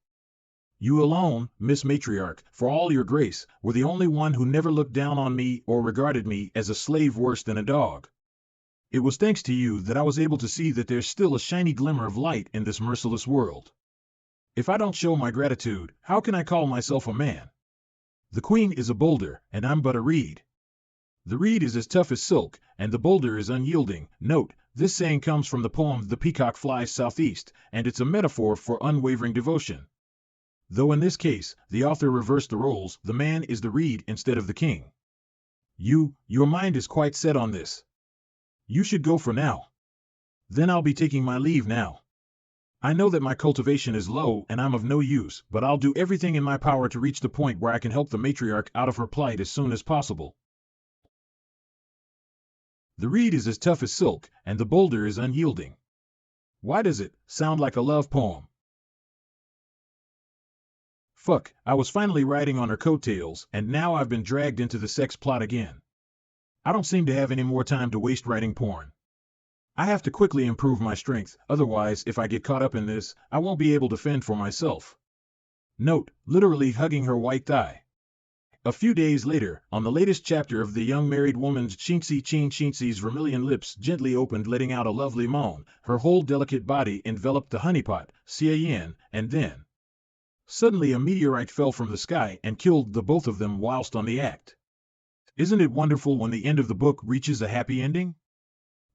You alone, Miss Matriarch, for all your grace, were the only one who never looked down on me or regarded me as a slave worse than a dog. It was thanks to you that I was able to see that there's still a shiny glimmer of light in this merciless world. If I don't show my gratitude, how can I call myself a man? The queen is a boulder, and I'm but a reed. The reed is as tough as silk, and the boulder is unyielding. Note, this saying comes from the poem The Peacock Flies Southeast, and it's a metaphor for unwavering devotion. Though in this case, the author reversed the roles, the man is the reed instead of the king. Your mind is quite set on this. You should go for now. Then I'll be taking my leave now. I know that my cultivation is low and I'm of no use, but I'll do everything in my power to reach the point where I can help the matriarch out of her plight as soon as possible. The reed is as tough as silk, and the boulder is unyielding. Why does it sound like a love poem? Fuck, I was finally riding on her coattails, and now I've been dragged into the sex plot again. I don't seem to have any more time to waste writing porn. I have to quickly improve my strength, otherwise if I get caught up in this, I won't be able to fend for myself. Note, literally hugging her white thigh. A few days later, on the latest chapter of the young married woman's Xie's vermilion lips gently opened, letting out a lovely moan. Her whole delicate body enveloped the honeypot, Xie Yan, and then suddenly a meteorite fell from the sky and killed the both of them whilst on the act. Isn't it wonderful when the end of the book reaches a happy ending?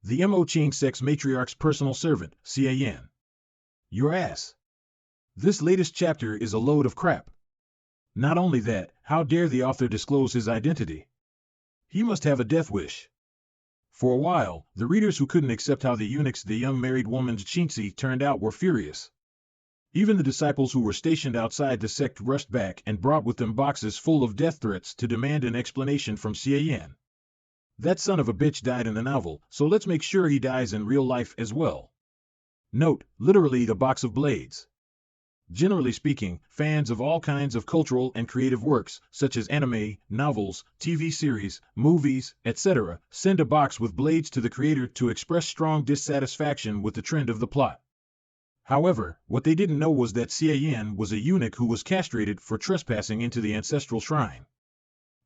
The Mo Qing sect's matriarch's personal servant, Xie Yan. Your ass. This latest chapter is a load of crap. Not only that, how dare the author disclose his identity? He must have a death wish. For a while, the readers who couldn't accept how the eunuchs the young married woman's Xie turned out were furious. Even the disciples who were stationed outside the sect rushed back and brought with them boxes full of death threats to demand an explanation from Xie Yan. That son of a bitch died in the novel, so let's make sure he dies in real life as well. Note, literally a box of blades. Generally speaking, fans of all kinds of cultural and creative works, such as anime, novels, TV series, movies, etc., send a box with blades to the creator to express strong dissatisfaction with the trend of the plot. However, what they didn't know was that Xie Yan was a eunuch who was castrated for trespassing into the ancestral shrine.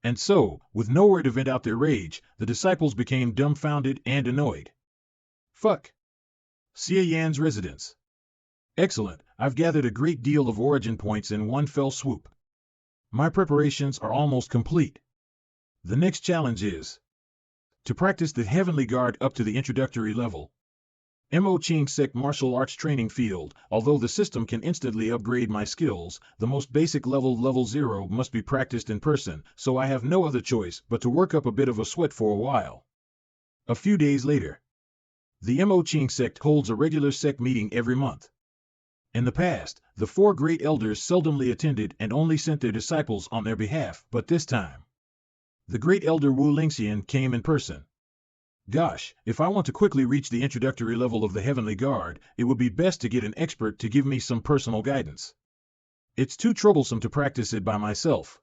And so, with nowhere to vent out their rage, the disciples became dumbfounded and annoyed. Fuck. Xie Yan's residence. Excellent, I've gathered a great deal of origin points in one fell swoop. My preparations are almost complete. The next challenge is to practice the Heavenly Guard up to the introductory level. Mo Ching Sec Martial Arts Training Field. Although the system can instantly upgrade my skills, the most basic level 0, must be practiced in person, so I have no other choice but to work up a bit of a sweat for a while. A few days later, the Mo Ching sect holds a regular sect meeting every month. In the past, the 4 great elders seldomly attended and only sent their disciples on their behalf, but this time, the great elder Xie Yan came in person. Gosh, if I want to quickly reach the introductory level of the Heavenly Guard, it would be best to get an expert to give me some personal guidance. It's too troublesome to practice it by myself.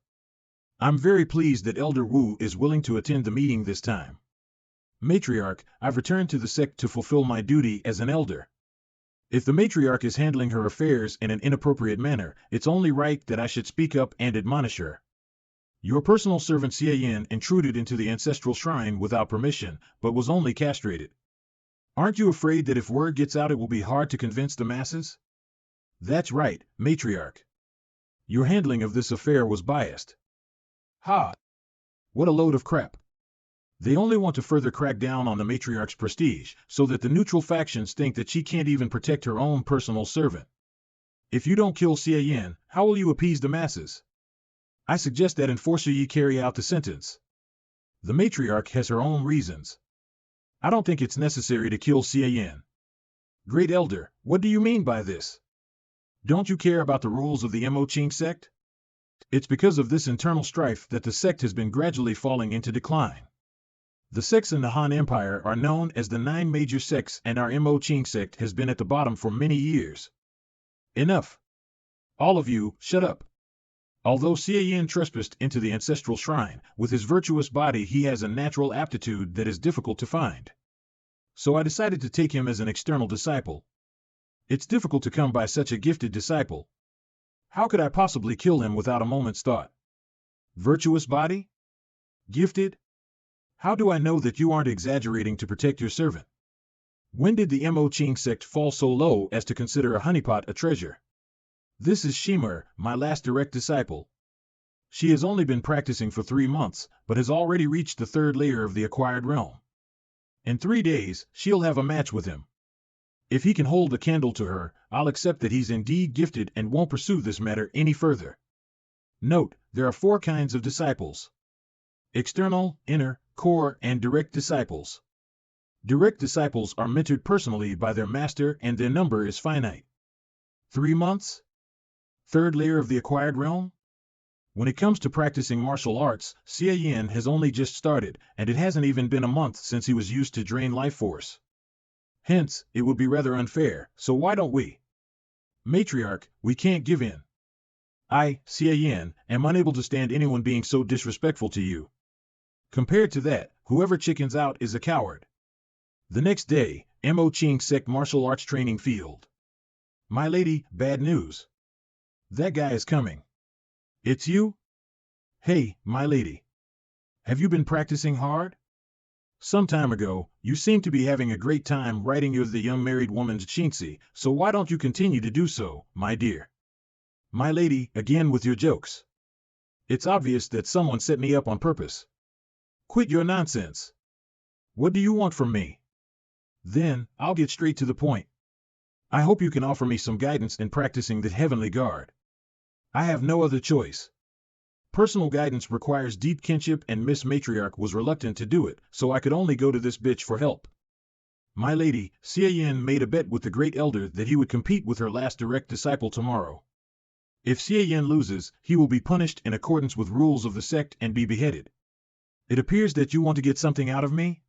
I'm very pleased that Elder Wu is willing to attend the meeting this time. Matriarch, I've returned to the sect to fulfill my duty as an elder. If the matriarch is handling her affairs in an inappropriate manner, it's only right that I should speak up and admonish her. Your personal servant Xie Yan intruded into the ancestral shrine without permission, but was only castrated. Aren't you afraid that if word gets out it will be hard to convince the masses? That's right, matriarch. Your handling of this affair was biased. Ha! What a load of crap. They only want to further crack down on the matriarch's prestige, so that the neutral factions think that she can't even protect her own personal servant. If you don't kill Xie Yan, how will you appease the masses? I suggest that enforcer ye carry out the sentence. The matriarch has her own reasons. I don't think it's necessary to kill Xie Yan. Great Elder, what do you mean by this? Don't you care about the rules of the Mo Ching sect? It's because of this internal strife that the sect has been gradually falling into decline. The sects in the Han Empire are known as the 9 major sects, and our Mo Ching sect has been at the bottom for many years. Enough. All of you, shut up. Although Xie Yan trespassed into the ancestral shrine, with his virtuous body he has a natural aptitude that is difficult to find. So I decided to take him as an external disciple. It's difficult to come by such a gifted disciple. How could I possibly kill him without a moment's thought? Virtuous body? Gifted? How do I know that you aren't exaggerating to protect your servant? When did the Mo Ching sect fall so low as to consider a honeypot a treasure? This is Shimmer, my last direct disciple. She has only been practicing for 3 months, but has already reached the 3rd layer of the acquired realm. In 3 days, she'll have a match with him. If he can hold a candle to her, I'll accept that he's indeed gifted and won't pursue this matter any further. Note, there are 4 kinds of disciples: external, inner, core, and direct disciples. Direct disciples are mentored personally by their master and their number is finite. 3 months? 3rd layer of the acquired realm? When it comes to practicing martial arts, Xie Yan has only just started, and it hasn't even been a month since he was used to drain life force. Hence, it would be rather unfair, so why don't we? Matriarch, we can't give in. I, Xie Yan, am unable to stand anyone being so disrespectful to you. Compared to that, whoever chickens out is a coward. The next day, Mo Ching sect martial arts training field. My lady, bad news. That guy is coming. It's you? Hey, my lady. Have you been practicing hard? Some time ago, you seemed to be having a great time writing You're the Young Married Woman's Chinxi, so why don't you continue to do so, my dear? My lady, again with your jokes. It's obvious that someone set me up on purpose. Quit your nonsense. What do you want from me? Then, I'll get straight to the point. I hope you can offer me some guidance in practicing the Heavenly Guard. I have no other choice. Personal guidance requires deep kinship, and Miss Matriarch was reluctant to do it, so I could only go to this bitch for help. My lady, Xie Yan made a bet with the Great Elder that he would compete with her last direct disciple tomorrow. If Xie Yan loses, he will be punished in accordance with rules of the sect and be beheaded. It appears that you want to get something out of me?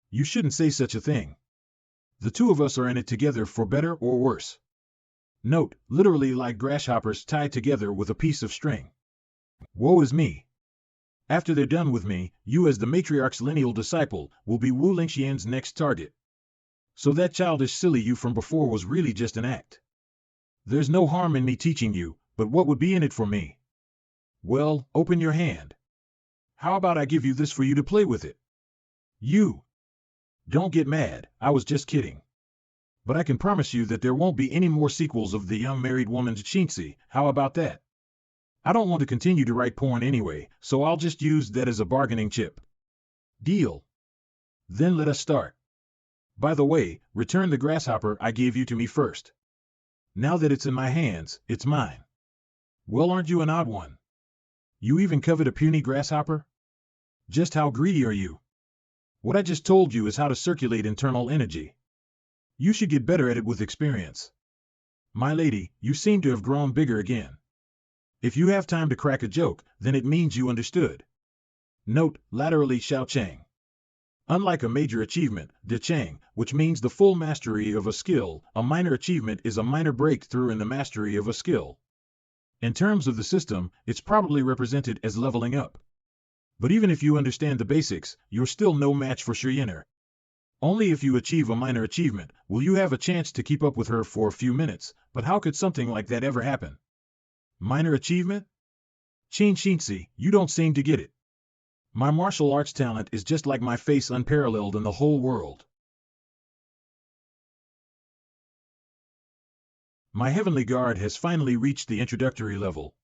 You shouldn't say such a thing. The 2 of us are in it together for better or worse. Note, literally like grasshoppers tied together with a piece of string. Woe is me. After they're done with me, you as the matriarch's lineal disciple will be Wu Lingxian's next target. So that childish silly you from before was really just an act. There's no harm in me teaching you, but what would be in it for me? Well, open your hand. How about I give you this for you to play with it? You. Don't get mad, I was just kidding. But I can promise you that there won't be any more sequels of The Young Married Woman's Chintzy. How about that? I don't want to continue to write porn anyway, so I'll just use that as a bargaining chip. Deal. Then let us start. By the way, return the grasshopper I gave you to me first. Now that it's in my hands, it's mine. Well, aren't you an odd one? You even covet a puny grasshopper? Just how greedy are you? What I just told you is how to circulate internal energy. You should get better at it with experience. My lady, you seem to have grown bigger again. If you have time to crack a joke, then it means you understood. Note, laterally Xiao Chang. Unlike a major achievement, De Chang, which means the full mastery of a skill, a minor achievement is a minor breakthrough in the mastery of a skill. In terms of the system, it's probably represented as leveling up. But even if you understand the basics, you're still no match for Xie Yan. Only if you achieve a minor achievement will you have a chance to keep up with her for a few minutes, but how could something like that ever happen? Minor achievement? Qin Xinzi, you don't seem to get it. My martial arts talent is just like my face, unparalleled in the whole world. My heavenly guard has finally reached the introductory level.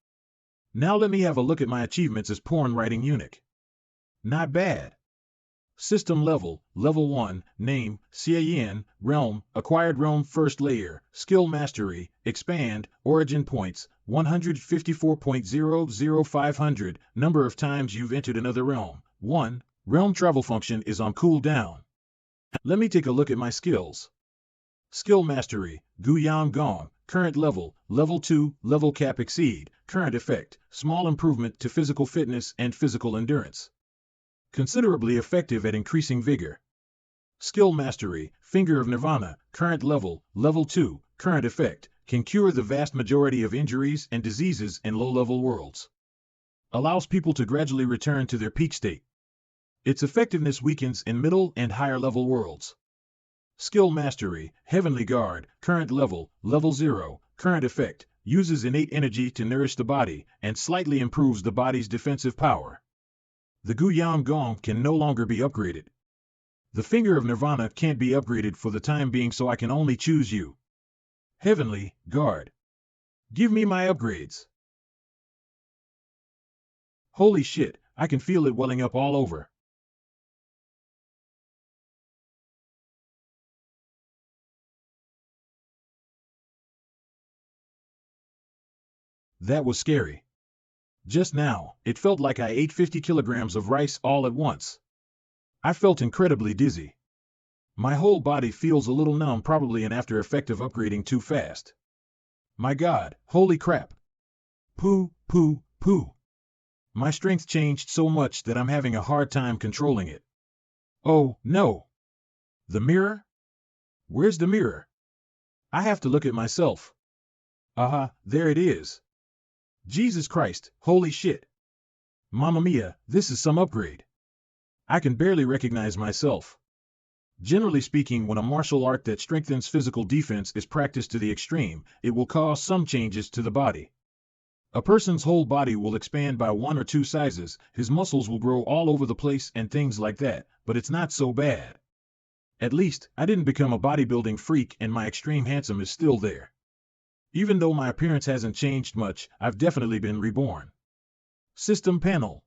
Now let me have a look at my achievements as porn writing eunuch. Not bad. System level, level 1, name, Xie Yan, realm, acquired realm first layer, skill mastery, expand, origin points, 154.00500, number of times you've entered another realm, 1, realm travel function is on cooldown. Let me take a look at my skills. Skill mastery, Gu Yang Gong, current level, level 2, level cap exceed, current effect, small improvement to physical fitness and physical endurance. Considerably effective at increasing vigor. Skill mastery, Finger of Nirvana, current level, level 2, current effect, can cure the vast majority of injuries and diseases in low-level worlds. Allows people to gradually return to their peak state. Its effectiveness weakens in middle and higher-level worlds. Skill mastery, Heavenly Guard, current level, level 0, current effect, uses innate energy to nourish the body and slightly improves the body's defensive power. The Gu Yang Gong can no longer be upgraded. The Finger of Nirvana can't be upgraded for the time being, so I can only choose you. Heavenly Guard. Give me my upgrades. Holy shit, I can feel it welling up all over. That was scary. Just now, it felt like I ate 50 kilograms of rice all at once. I felt incredibly dizzy. My whole body feels a little numb, probably an after effect of upgrading too fast. My God, holy crap. Poo, poo, poo. My strength changed so much that I'm having a hard time controlling it. Oh, no. The mirror? Where's the mirror? I have to look at myself. Aha, there it is. Jesus Christ, holy shit. Mamma mia, this is some upgrade. I can barely recognize myself. Generally speaking, when a martial art that strengthens physical defense is practiced to the extreme, it will cause some changes to the body. A person's whole body will expand by 1 or 2 sizes, his muscles will grow all over the place and things like that, but it's not so bad. At least, I didn't become a bodybuilding freak and my extreme handsome is still there. Even though my appearance hasn't changed much, I've definitely been reborn. System panel.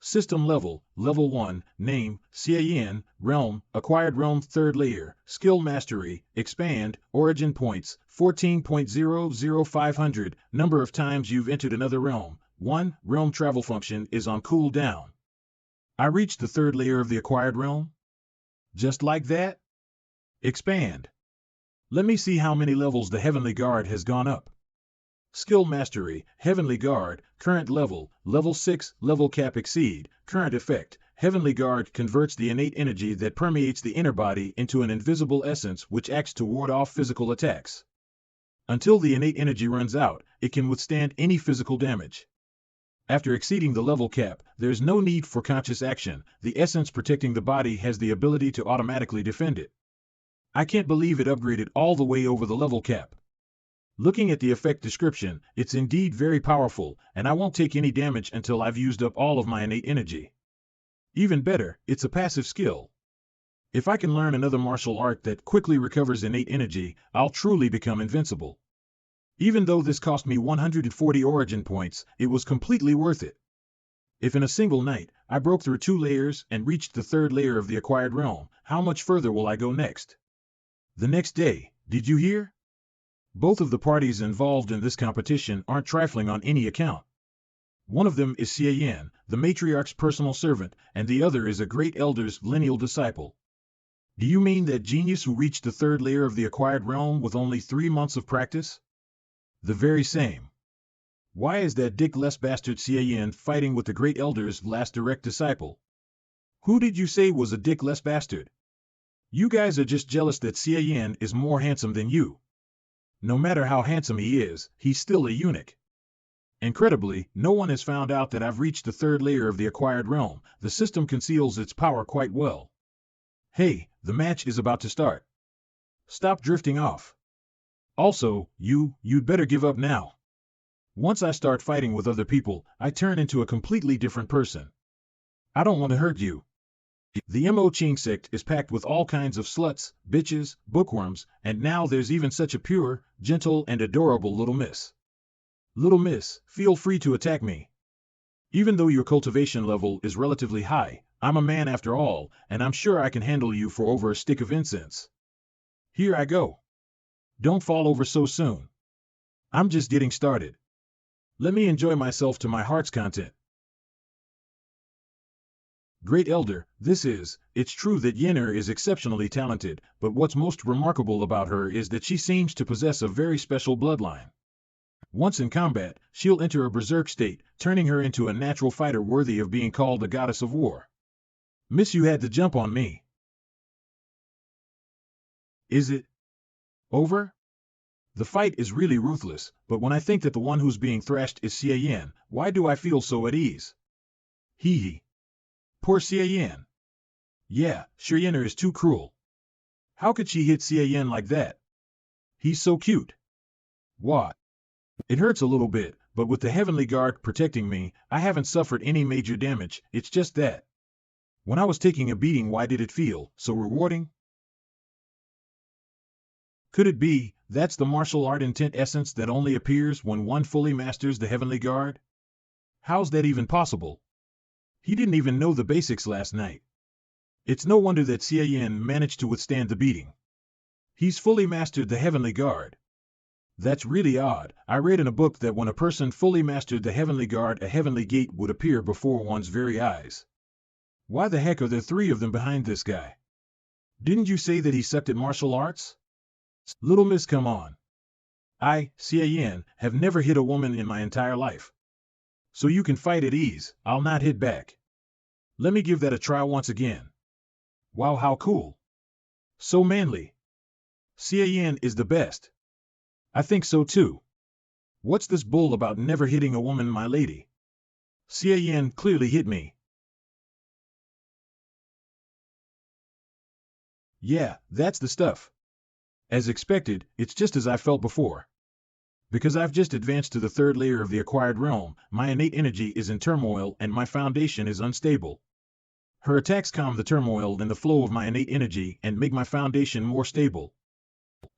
System level, level 1, name, Xie Yan, realm, acquired realm third layer, skill mastery, expand, origin points, 14.00500, number of times you've entered another realm, 1, realm travel function is on cooldown. I reached the third layer of the acquired realm? Just like that? Expand. Let me see how many levels the Heavenly Guard has gone up. Skill mastery, Heavenly Guard, current level, level 6, level cap exceed, current effect, Heavenly Guard converts the innate energy that permeates the inner body into an invisible essence which acts to ward off physical attacks. Until the innate energy runs out, it can withstand any physical damage. After exceeding the level cap, there's no need for conscious action, the essence protecting the body has the ability to automatically defend it. I can't believe it upgraded all the way over the level cap. Looking at the effect description, it's indeed very powerful, and I won't take any damage until I've used up all of my innate energy. Even better, it's a passive skill. If I can learn another martial art that quickly recovers innate energy, I'll truly become invincible. Even though this cost me 140 origin points, it was completely worth it. If in a single night, I broke through 2 layers and reached the 3rd layer of the acquired realm, how much further will I go next? The next day, did you hear? Both of the parties involved in this competition aren't trifling on any account. One of them is Xie Yan, the matriarch's personal servant, and the other is a great elder's lineal disciple. Do you mean that genius who reached the 3rd layer of the acquired realm with only 3 months of practice? The very same. Why is that dickless bastard Xie Yan fighting with the great elder's last direct disciple? Who did you say was a dickless bastard? You guys are just jealous that Xie Yan is more handsome than you. No matter how handsome he is, he's still a eunuch. Incredibly, no one has found out that I've reached the 3rd layer of the acquired realm. The system conceals its power quite well. Hey, the match is about to start. Stop drifting off. Also, you'd better give up now. Once I start fighting with other people, I turn into a completely different person. I don't want to hurt you. The Mo Ching sect is packed with all kinds of sluts, bitches, bookworms, and now there's even such a pure, gentle, and adorable little miss. Little miss, feel free to attack me. Even though your cultivation level is relatively high, I'm a man after all, and I'm sure I can handle you for over a stick of incense. Here I go. Don't fall over so soon. I'm just getting started. Let me enjoy myself to my heart's content. Great Elder, it's true that Yennefer is exceptionally talented, but what's most remarkable about her is that she seems to possess a very special bloodline. Once in combat, she'll enter a berserk state, turning her into a natural fighter worthy of being called the goddess of war. Miss, you had to jump on me. Is it over? The fight is really ruthless, but when I think that the one who's being thrashed is Xie Yan, why do I feel so at ease? Hee hee. Poor Xie Yan. Yeah, sure, Yennefer is too cruel. How could she hit Xie Yan like that? He's so cute. What? It hurts a little bit, but with the Heavenly Guard protecting me, I haven't suffered any major damage. It's just that when I was taking a beating, why did it feel so rewarding? Could it be that's the martial art intent essence that only appears when one fully masters the Heavenly Guard? How's that even possible? He didn't even know the basics last night. It's no wonder that Xie Yan managed to withstand the beating. He's fully mastered the Heavenly Guard. That's really odd. I read in a book that when a person fully mastered the Heavenly Guard, a heavenly gate would appear before one's very eyes. Why the heck are there 3 of them behind this guy? Didn't you say that he sucked at martial arts? Little miss, come on. I, Xie Yan, have never hit a woman in my entire life. So you can fight at ease, I'll not hit back. Let me give that a try once again. Wow, how cool. So manly. Xie Yan is the best. I think so too. What's this bull about never hitting a woman, my lady? Xie Yan clearly hit me. Yeah, that's the stuff. As expected, it's just as I felt before. Because I've just advanced to the 3rd layer of the acquired realm, my innate energy is in turmoil and my foundation is unstable. Her attacks calm the turmoil and the flow of my innate energy and make my foundation more stable.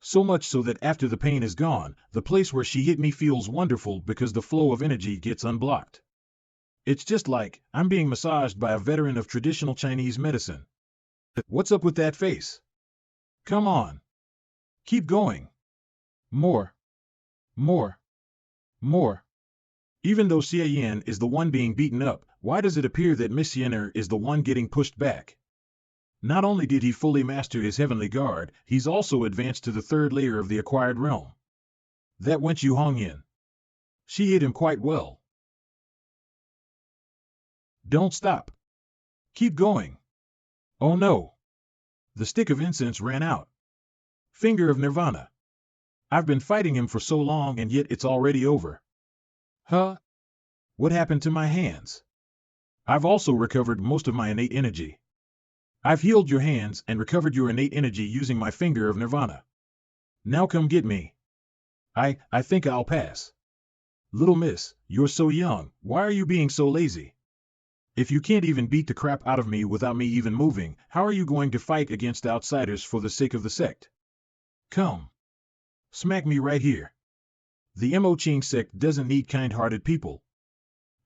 So much so that after the pain is gone, the place where she hit me feels wonderful because the flow of energy gets unblocked. It's just like I'm being massaged by a veteran of traditional Chinese medicine. What's up with that face? Come on. Keep going. More. More. More. Even though Xie Yan is the one being beaten up, why does it appear that Miss Yennefer is the one getting pushed back? Not only did he fully master his Heavenly Guard, he's also advanced to the 3rd layer of the acquired realm. That wench Yu Hongyan. She hit him quite well. Don't stop. Keep going. Oh no. The stick of incense ran out. Finger of Nirvana. I've been fighting him for so long and yet it's already over. Huh? What happened to my hands? I've also recovered most of my innate energy. I've healed your hands and recovered your innate energy using my finger of Nirvana. Now come get me. I think I'll pass. Little miss, you're so young, why are you being so lazy? If you can't even beat the crap out of me without me even moving, how are you going to fight against outsiders for the sake of the sect? Come. Smack me right here. The Mo Ching sect doesn't need kind-hearted people.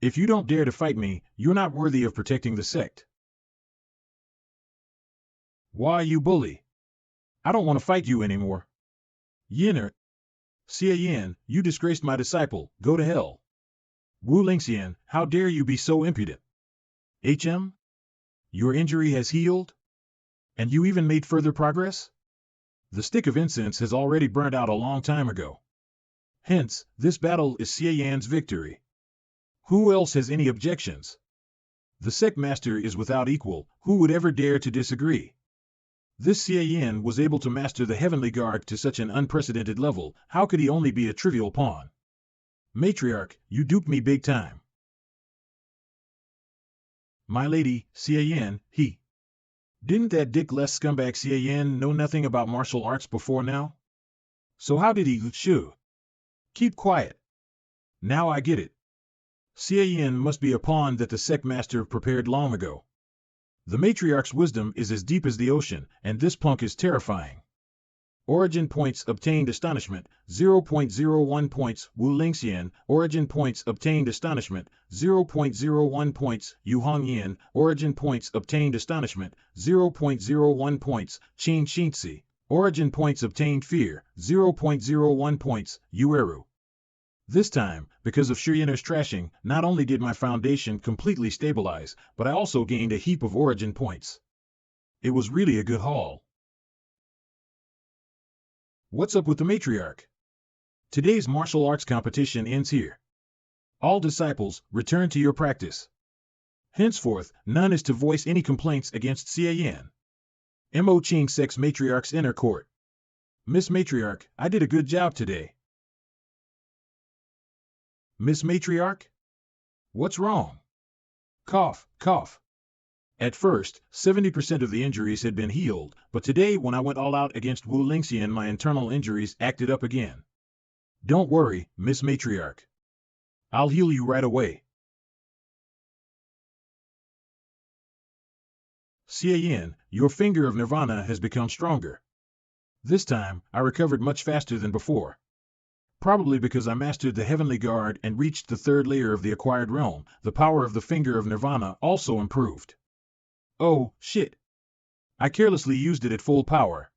If you don't dare to fight me, you're not worthy of protecting the sect. Why, you bully? I don't want to fight you anymore. Yinner. Xie Yan, you disgraced my disciple, go to hell. Wu Lingxian, how dare you be so impudent? HM? Your injury has healed? And you even made further progress? The stick of incense has already burnt out a long time ago. Hence, this battle is Xie Yan's victory. Who else has any objections? The sect master is without equal, who would ever dare to disagree? This Xie Yan was able to master the heavenly guard to such an unprecedented level, how could he only be a trivial pawn? Matriarch, you duped me big time. My lady, Xie Yan, he. Didn't that dickless scumbag Xie Yan know nothing about martial arts before now? So how did he shoo? Keep quiet. Now I get it. Xie Yan must be a pawn that the sect master prepared long ago. The matriarch's wisdom is as deep as the ocean, and this punk is terrifying. Origin points obtained astonishment, 0.01 points, Wu Lingxian. Origin points obtained astonishment, 0.01 points, Yu Hongyan. Origin points obtained astonishment, 0.01 points, Qin Xinzi. Origin points obtained fear, 0.01 points, Yu Eru. This time, because of Xie Yan's trashing, not only did my foundation completely stabilize, but I also gained a heap of origin points. It was really a good haul. What's up with the matriarch? Today's martial arts competition ends here. All disciples, return to your practice. Henceforth, none is to voice any complaints against Xie Yan. Mo Ching Sect's matriarch's inner court. Miss Matriarch, I did a good job today. Miss Matriarch? What's wrong? Cough, cough. At first, 70% of the injuries had been healed, but today when I went all out against Wu Lingxian, my internal injuries acted up again. Don't worry, Miss Matriarch. I'll heal you right away. Xie Yan, your finger of nirvana has become stronger. This time, I recovered much faster than before. Probably because I mastered the heavenly guard and reached the third layer of the acquired realm, the power of the finger of nirvana also improved. Oh, shit. I carelessly used it at full power.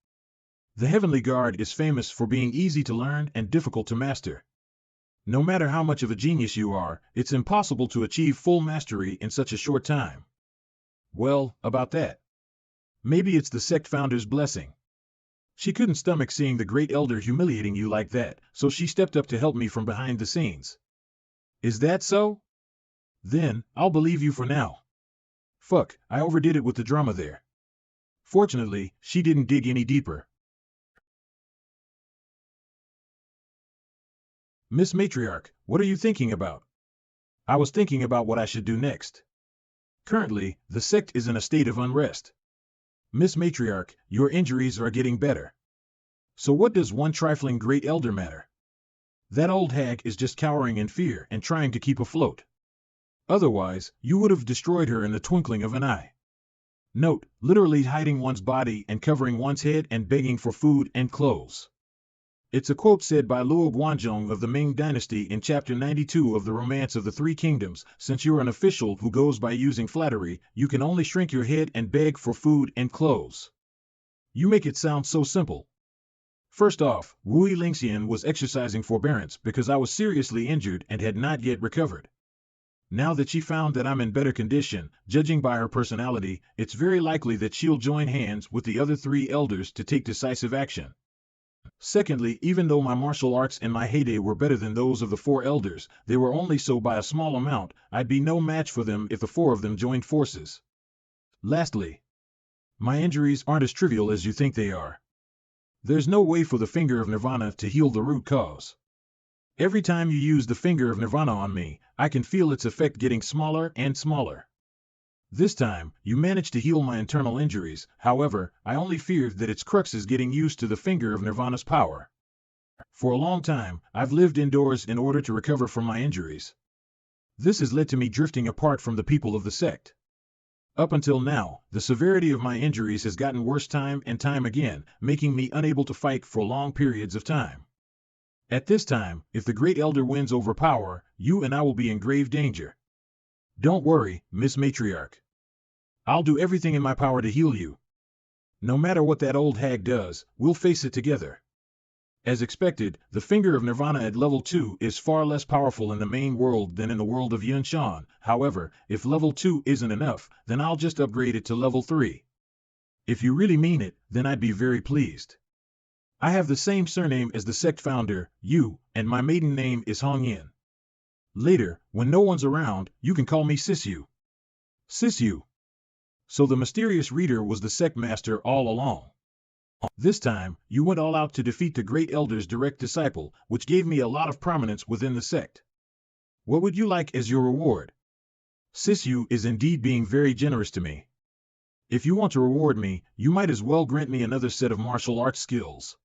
The heavenly guard is famous for being easy to learn and difficult to master. No matter how much of a genius you are, it's impossible to achieve full mastery in such a short time. Well, about that. Maybe it's the sect founder's blessing. She couldn't stomach seeing the great elder humiliating you like that, so she stepped up to help me from behind the scenes. Is that so? Then, I'll believe you for now. Fuck, I overdid it with the drama there. Fortunately, she didn't dig any deeper. Miss Matriarch, what are you thinking about? I was thinking about what I should do next. Currently, the sect is in a state of unrest. Miss Matriarch, your injuries are getting better. So what does one trifling great elder matter? That old hag is just cowering in fear and trying to keep afloat. Otherwise, you would have destroyed her in the twinkling of an eye. Note, literally hiding one's body and covering one's head and begging for food and clothes. It's a quote said by Luo Guanzhong of the Ming Dynasty in Chapter 92 of the Romance of the Three Kingdoms. Since you're an official who goes by using flattery, you can only shrink your head and beg for food and clothes. You make it sound so simple. First off, Wu Lingxian was exercising forbearance because I was seriously injured and had not yet recovered. Now that she found that I'm in better condition, judging by her personality, it's very likely that she'll join hands with the other three elders to take decisive action. Secondly, even though my martial arts in my heyday were better than those of the four elders, they were only so by a small amount. I'd be no match for them if the four of them joined forces. Lastly, my injuries aren't as trivial as you think they are. There's no way for the finger of nirvana to heal the root cause. Every time you use the finger of nirvana on me, I can feel its effect getting smaller and smaller. This time, you managed to heal my internal injuries. However, I only feared that its crux is getting used to the finger of nirvana's power. For a long time, I've lived indoors in order to recover from my injuries. This has led to me drifting apart from the people of the sect. Up until now, the severity of my injuries has gotten worse time and time again, making me unable to fight for long periods of time. At this time, if the Great Elder wins over power, you and I will be in grave danger. Don't worry, Miss Matriarch. I'll do everything in my power to heal you. No matter what that old hag does, we'll face it together. As expected, the Finger of Nirvana at level 2 is far less powerful in the main world than in the world of Yunshan. However, if level 2 isn't enough, then I'll just upgrade it to level 3. If you really mean it, then I'd be very pleased. I have the same surname as the sect founder, you, and my maiden name is Xie Yan. Later, when no one's around, you can call me Sisyu. Sisyu. So the mysterious reader was the sect master all along. This time, you went all out to defeat the Great Elder's direct disciple, which gave me a lot of prominence within the sect. What would you like as your reward? Sisyu is indeed being very generous to me. If you want to reward me, you might as well grant me another set of martial arts skills.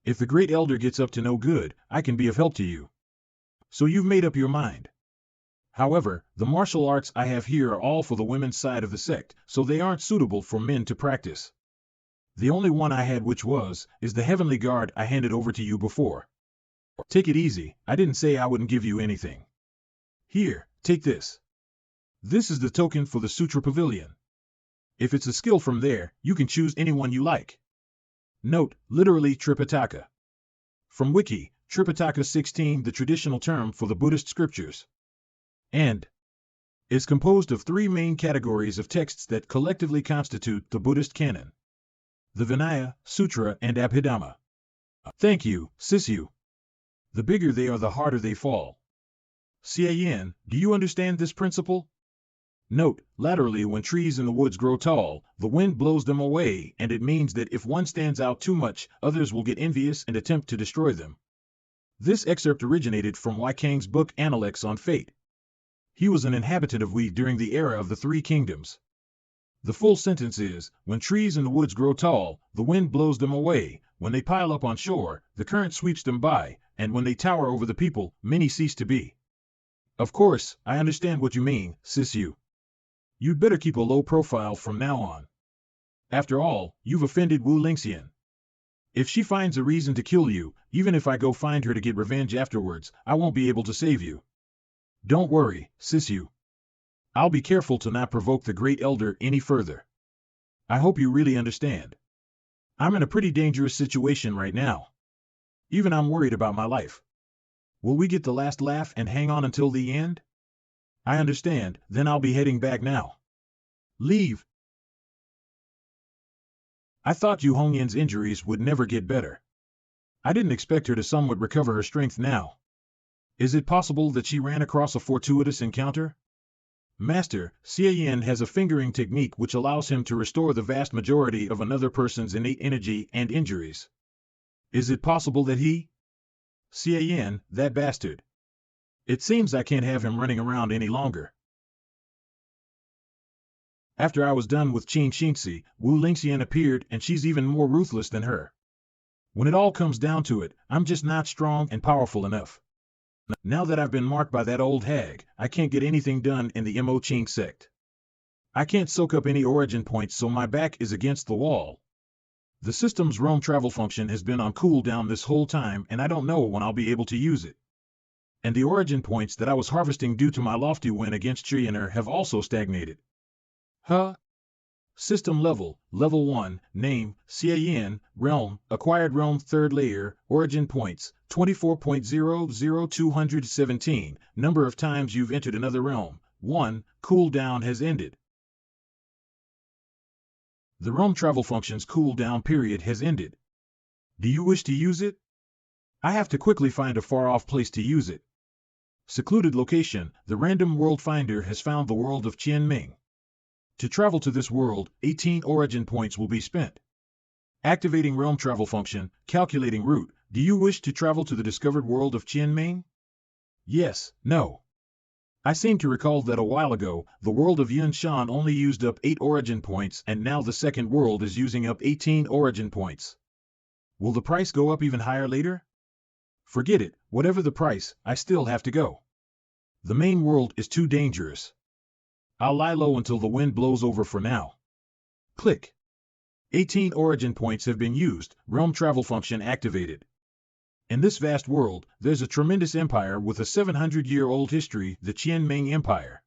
If the Great Elder gets up to no good, I can be of help to you. So you've made up your mind. However, the martial arts I have here are all for the women's side of the sect, so they aren't suitable for men to practice. The only one I had is the Heavenly Guard I handed over to you before. Take it easy, I didn't say I wouldn't give you anything. Here, take this. This is the token for the Sutra Pavilion. If it's a skill from there, you can choose anyone you like. Note, literally Tripitaka. From Wiki, Tripitaka 16, the traditional term for the Buddhist scriptures. And is composed of 3 main categories of texts that collectively constitute the Buddhist canon: the Vinaya, Sutra, and Abhidhamma. Thank you, Sisyu. The bigger they are, the harder they fall. Xie Yan, do you understand this principle? Note, laterally when trees in the woods grow tall, the wind blows them away, and it means that if one stands out too much, others will get envious and attempt to destroy them. This excerpt originated from Wei Kang's book Analects on Fate. He was an inhabitant of Wei during the era of the 3 kingdoms. The full sentence is, when trees in the woods grow tall, the wind blows them away, when they pile up on shore, the current sweeps them by, and when they tower over the people, many cease to be. Of course, I understand what you mean, Sisyu. You'd better keep a low profile from now on. After all, you've offended Wu Lingxian. If she finds a reason to kill you, even if I go find her to get revenge afterwards, I won't be able to save you. Don't worry, Sisyu. I'll be careful to not provoke the Great Elder any further. I hope you really understand. I'm in a pretty dangerous situation right now. Even I'm worried about my life. Will we get the last laugh and hang on until the end? I understand, then I'll be heading back now. Leave. I thought Yu Hongyan's injuries would never get better. I didn't expect her to somewhat recover her strength now. Is it possible that she ran across a fortuitous encounter? Master, Xie Yan has a fingering technique which allows him to restore the vast majority of another person's innate energy and injuries. Is it possible that he? Xie Yan, that bastard. It seems I can't have him running around any longer. After I was done with Qin Xinzi, Wu Lingxian appeared, and she's even more ruthless than her. When it all comes down to it, I'm just not strong and powerful enough. Now that I've been marked by that old hag, I can't get anything done in the Mo Qing sect. I can't soak up any origin points, so my back is against the wall. The system's roam travel function has been on cooldown this whole time, and I don't know when I'll be able to use it. And the origin points that I was harvesting due to my lofty win against Xie Yan have also stagnated. Huh? System level, level 1, name, Xie Yan, realm, acquired realm 3rd layer, origin points, 24.00217, number of times you've entered another realm, 1, cooldown has ended. The realm travel function's cooldown period has ended. Do you wish to use it? I have to quickly find a far-off place to use it. Secluded location, the random world finder has found the world of Qianming. To travel to this world, 18 origin points will be spent. Activating realm travel function, calculating route. Do you wish to travel to the discovered world of Qianming? Yes, no. I seem to recall that a while ago, the world of Yunshan only used up 8 origin points, and now the second world is using up 18 origin points. Will the price go up even higher later? Forget it, whatever the price, I still have to go. The main world is too dangerous. I'll lie low until the wind blows over for now. Click. 18 origin points have been used, realm travel function activated. In this vast world, there's a tremendous empire with a 700-year-old history, the Qianming Empire.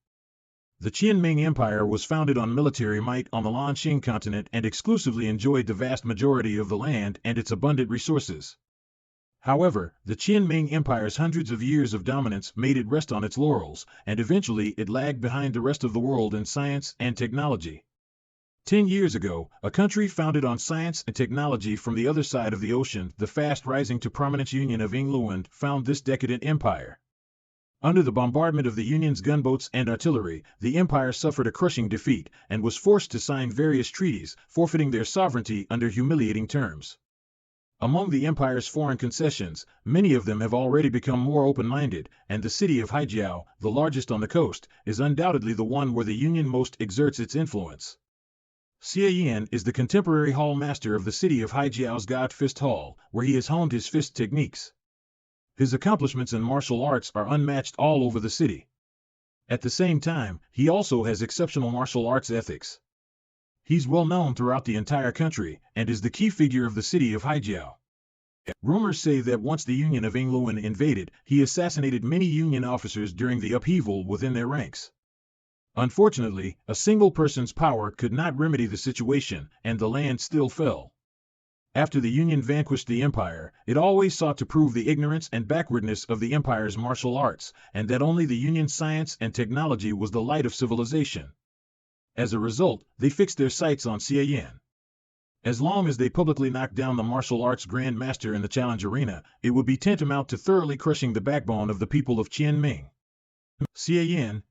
The Qianming Empire was founded on military might on the Lanxing continent and exclusively enjoyed the vast majority of the land and its abundant resources. However, the Qianming Empire's hundreds of years of dominance made it rest on its laurels, and eventually it lagged behind the rest of the world in science and technology. 10 years ago, a country founded on science and technology from the other side of the ocean, the fast-rising to prominence Union of England, found this decadent empire. Under the bombardment of the Union's gunboats and artillery, the empire suffered a crushing defeat and was forced to sign various treaties, forfeiting their sovereignty under humiliating terms. Among the empire's foreign concessions, many of them have already become more open-minded, and the city of Haijiao, the largest on the coast, is undoubtedly the one where the Union most exerts its influence. Xie Yan is the contemporary hall master of the city of Haijiao's God Fist Hall, where he has honed his fist techniques. His accomplishments in martial arts are unmatched all over the city. At the same time, he also has exceptional martial arts ethics. He's well known throughout the entire country, and is the key figure of the city of Haijiao. Rumors say that once the Union of England invaded, he assassinated many Union officers during the upheaval within their ranks. Unfortunately, a single person's power could not remedy the situation, and the land still fell. After the Union vanquished the Empire, it always sought to prove the ignorance and backwardness of the Empire's martial arts, and that only the Union's science and technology was the light of civilization. As a result, they fixed their sights on Xie Yan. As long as they publicly knocked down the martial arts Grand Master in the challenge arena, it would be tantamount to thoroughly crushing the backbone of the people of Qianming. Xie Yan,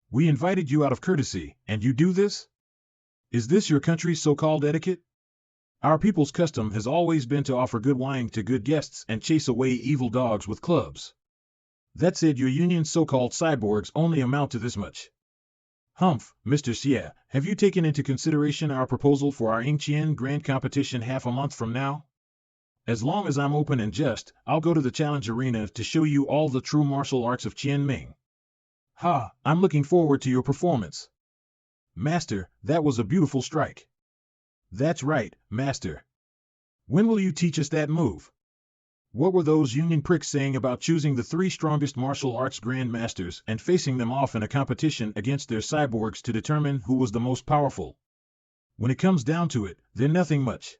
we invited you out of courtesy, and you do this? Is this your country's so-called etiquette? Our people's custom has always been to offer good wine to good guests and chase away evil dogs with clubs. That said, your Union's so-called cyborgs only amount to this much. Humph, Mr. Xie, have you taken into consideration our proposal for our Yingqian Grand Competition half a month from now? As long as I'm open and just, I'll go to the challenge arena to show you all the true martial arts of Qianming. Ha, I'm looking forward to your performance. Master, that was a beautiful strike. That's right, Master. When will you teach us that move? What were those Union pricks saying about choosing the 3 strongest martial arts Grand Masters and facing them off in a competition against their cyborgs to determine who was the most powerful? When it comes down to it, they're nothing much.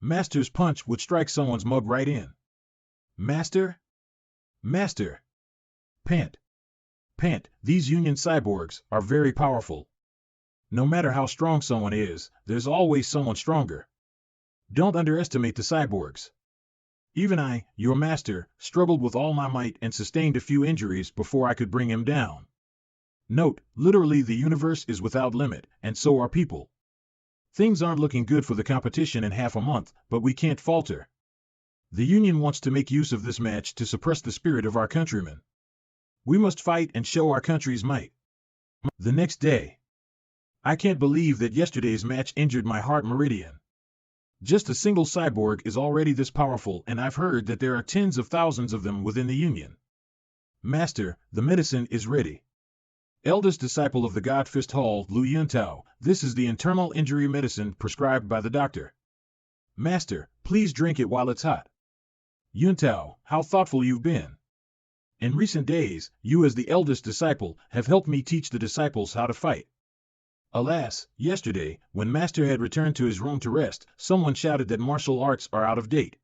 Master's punch would strike someone's mug right in. Master? Master! Pant! Pant, these Union cyborgs are very powerful. No matter how strong someone is, there's always someone stronger. Don't underestimate the cyborgs. Even I, your master, struggled with all my might and sustained a few injuries before I could bring him down. Note, literally the universe is without limit, and so are people. Things aren't looking good for the competition in half a month, but we can't falter. The Union wants to make use of this match to suppress the spirit of our countrymen. We must fight and show our country's might. The next day. I can't believe that yesterday's match injured my heart meridian. Just a single cyborg is already this powerful, and I've heard that there are tens of thousands of them within the Union. Master, the medicine is ready. Eldest disciple of the God Fist Hall, Lu Yuntao, this is the internal injury medicine prescribed by the doctor. Master, please drink it while it's hot. Yuntao, how thoughtful you've been. In recent days, you as the eldest disciple have helped me teach the disciples how to fight. Alas, yesterday, when Master had returned to his room to rest, someone shouted that martial arts are out of date.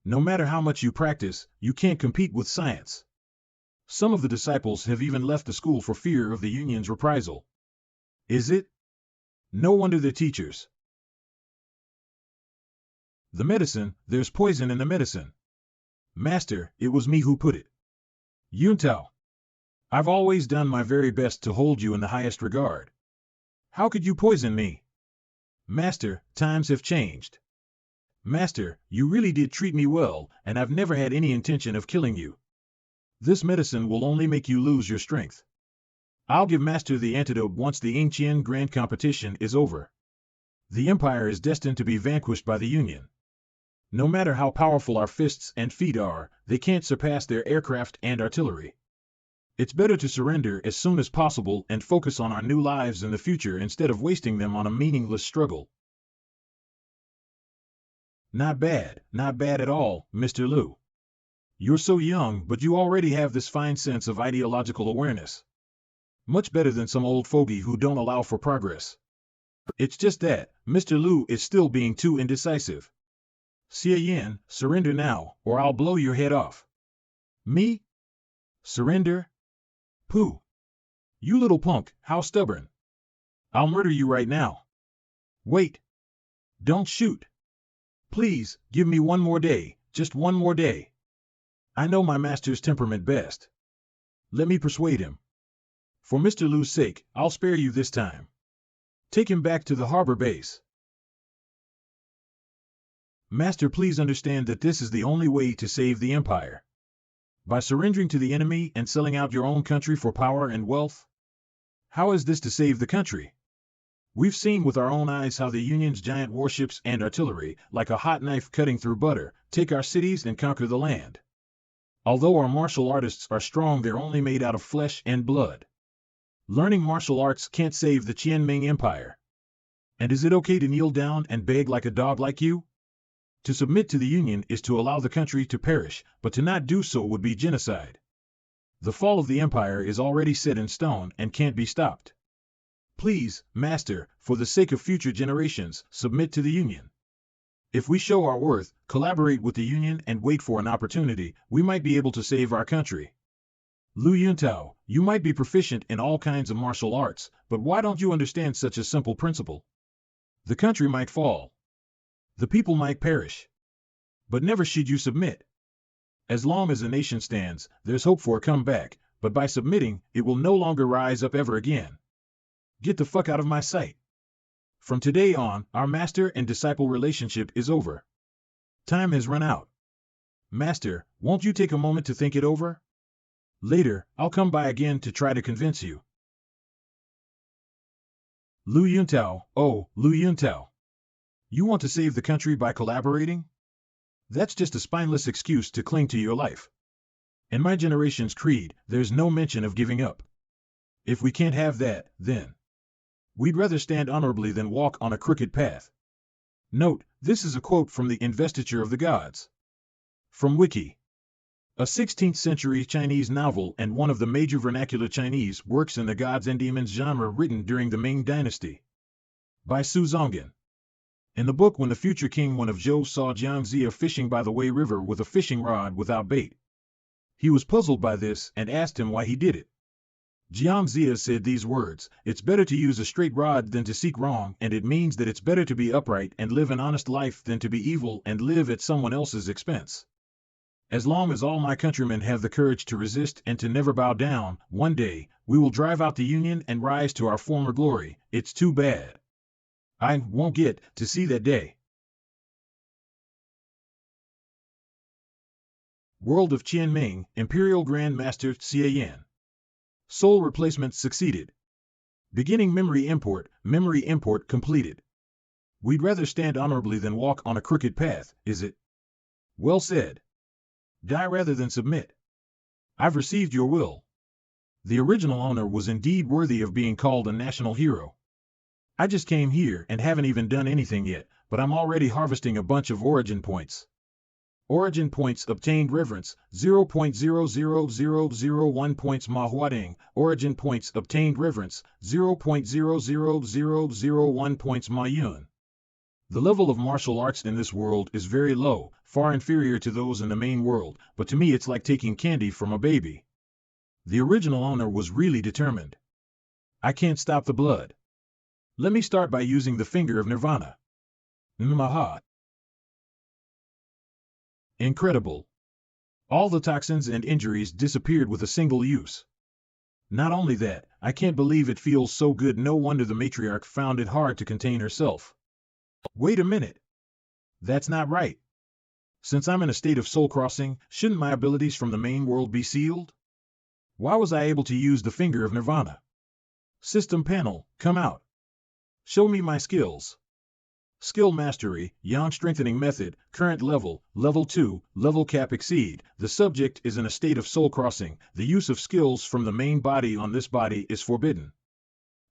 No matter how much you practice, you can't compete with science. Some of the disciples have even left the school for fear of the Union's reprisal. Is it? No wonder they're teachers. The medicine, there's poison in the medicine. Master, it was me who put it. Yuntao. I've always done my very best to hold you in the highest regard. How could you poison me? Master, times have changed. Master, you really did treat me well, and I've never had any intention of killing you. This medicine will only make you lose your strength. I'll give Master the antidote once the Yingqian Grand Competition is over. The Empire is destined to be vanquished by the Union. No matter how powerful our fists and feet are, they can't surpass their aircraft and artillery. It's better to surrender as soon as possible and focus on our new lives in the future instead of wasting them on a meaningless struggle. Not bad at all, Mr. Liu. You're so young, but you already have this fine sense of ideological awareness. Much better than some old fogey who don't allow for progress. It's just that Mr. Liu is still being too indecisive. Xie Yan, surrender now, or I'll blow your head off. Me? Surrender? Pooh. You little punk, how stubborn. I'll murder you right now. Wait. Don't shoot. Please, give me one more day, just one more day. I know my master's temperament best. Let me persuade him. For Mr. Liu's sake, I'll spare you this time. Take him back to the harbor base. Master, please understand that this is the only way to save the empire. By surrendering to the enemy and selling out your own country for power and wealth? How is this to save the country? We've seen with our own eyes how the Union's giant warships and artillery, like a hot knife cutting through butter, take our cities and conquer the land. Although our martial artists are strong, they're only made out of flesh and blood. Learning martial arts can't save the Qianming Empire. And is it okay to kneel down and beg like a dog like you? To submit to the Union is to allow the country to perish, but to not do so would be genocide. The fall of the empire is already set in stone and can't be stopped. Please, Master, for the sake of future generations, submit to the Union. If we show our worth, collaborate with the Union and wait for an opportunity, we might be able to save our country. Liu Yuntao, you might be proficient in all kinds of martial arts, but why don't you understand such a simple principle? The country might fall. The people might perish. But never should you submit. As long as a nation stands, there's hope for a comeback, but by submitting, it will no longer rise up ever again. Get the fuck out of my sight. From today on, our master and disciple relationship is over. Time has run out. Master, won't you take a moment to think it over? Later, I'll come by again to try to convince you. Liu Yuntao, oh, Liu Yuntao. You want to save the country by collaborating? That's just a spineless excuse to cling to your life. In my generation's creed, there's no mention of giving up. If we can't have that, then we'd rather stand honorably than walk on a crooked path. Note, this is a quote from the Investiture of the Gods. From Wiki. A 16th century Chinese novel and one of the major vernacular Chinese works in the gods and demons genre written during the Ming Dynasty. By Su Zonghan. In the book, when the future king Wen of Zhou saw Jiang fishing by the Wei River with a fishing rod without bait, he was puzzled by this and asked him why he did it. Jiang said these words, "It's better to use a straight rod than to seek wrong, and it means that it's better to be upright and live an honest life than to be evil and live at someone else's expense. As long as all my countrymen have the courage to resist and to never bow down, one day, we will drive out the Union and rise to our former glory. It's too bad I won't get to see that day." World of Qianming, Imperial Grand Master Xie Yan. Soul replacement succeeded. Beginning memory import completed. We'd rather stand honorably than walk on a crooked path, is it? Well said. Die rather than submit. I've received your will. The original owner was indeed worthy of being called a national hero. I just came here and haven't even done anything yet, but I'm already harvesting a bunch of origin points. Origin points obtained reverence, 0.00001 points Manhua. Origin points obtained reverence, 0.00001 points Manhua. The level of martial arts in this world is very low, far inferior to those in the main world, but to me it's like taking candy from a baby. The original owner was really determined. I can't stop the blood. Let me start by using the finger of Nirvana. Nmaha. Incredible. All the toxins and injuries disappeared with a single use. Not only that, I can't believe it feels so good. No wonder the matriarch found it hard to contain herself. Wait a minute. That's not right. Since I'm in a state of soul crossing, shouldn't my abilities from the main world be sealed? Why was I able to use the finger of Nirvana? System panel, come out. Show me my skills. Skill Mastery, Yang Strengthening Method, Current Level, Level 2, Level Cap Exceed. The subject is in a state of soul crossing. The use of skills from the main body on this body is forbidden.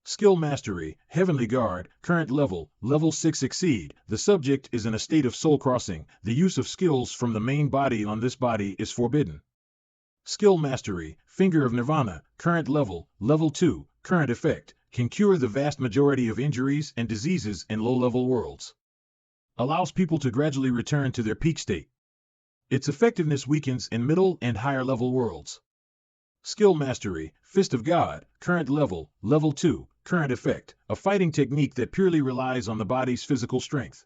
Skill Mastery, Heavenly Guard, Current Level, Level 6 Exceed. The subject is in a state of soul crossing. The use of skills from the main body on this body is forbidden. Skill Mastery, Finger of Nirvana, Current Level, Level 2, Current Effect, can cure the vast majority of injuries and diseases in low-level worlds. Allows people to gradually return to their peak state. Its effectiveness weakens in middle and higher-level worlds. Skill Mastery, Fist of God, Current Level, Level 2, Current Effect, a fighting technique that purely relies on the body's physical strength.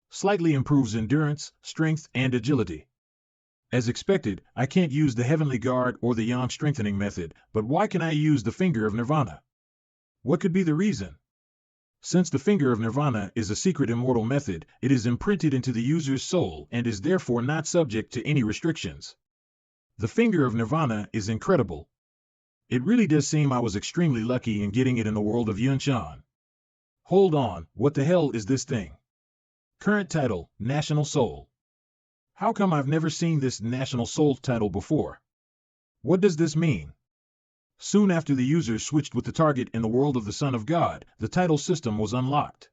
Slightly improves endurance, strength, and agility. As expected, I can't use the Heavenly Guard or the Yang Strengthening Method, but why can I use the Finger of Nirvana? What could be the reason? Since the Finger of Nirvana is a secret immortal method, it is imprinted into the user's soul and is therefore not subject to any restrictions. The Finger of Nirvana is incredible. It really does seem I was extremely lucky in getting it in the world of Yunshan. Hold on, what the hell is this thing? Current title, National Soul. How come I've never seen this National Soul title before? What does this mean? Soon after the user switched with the target in the world of the Son of God, the title system was unlocked.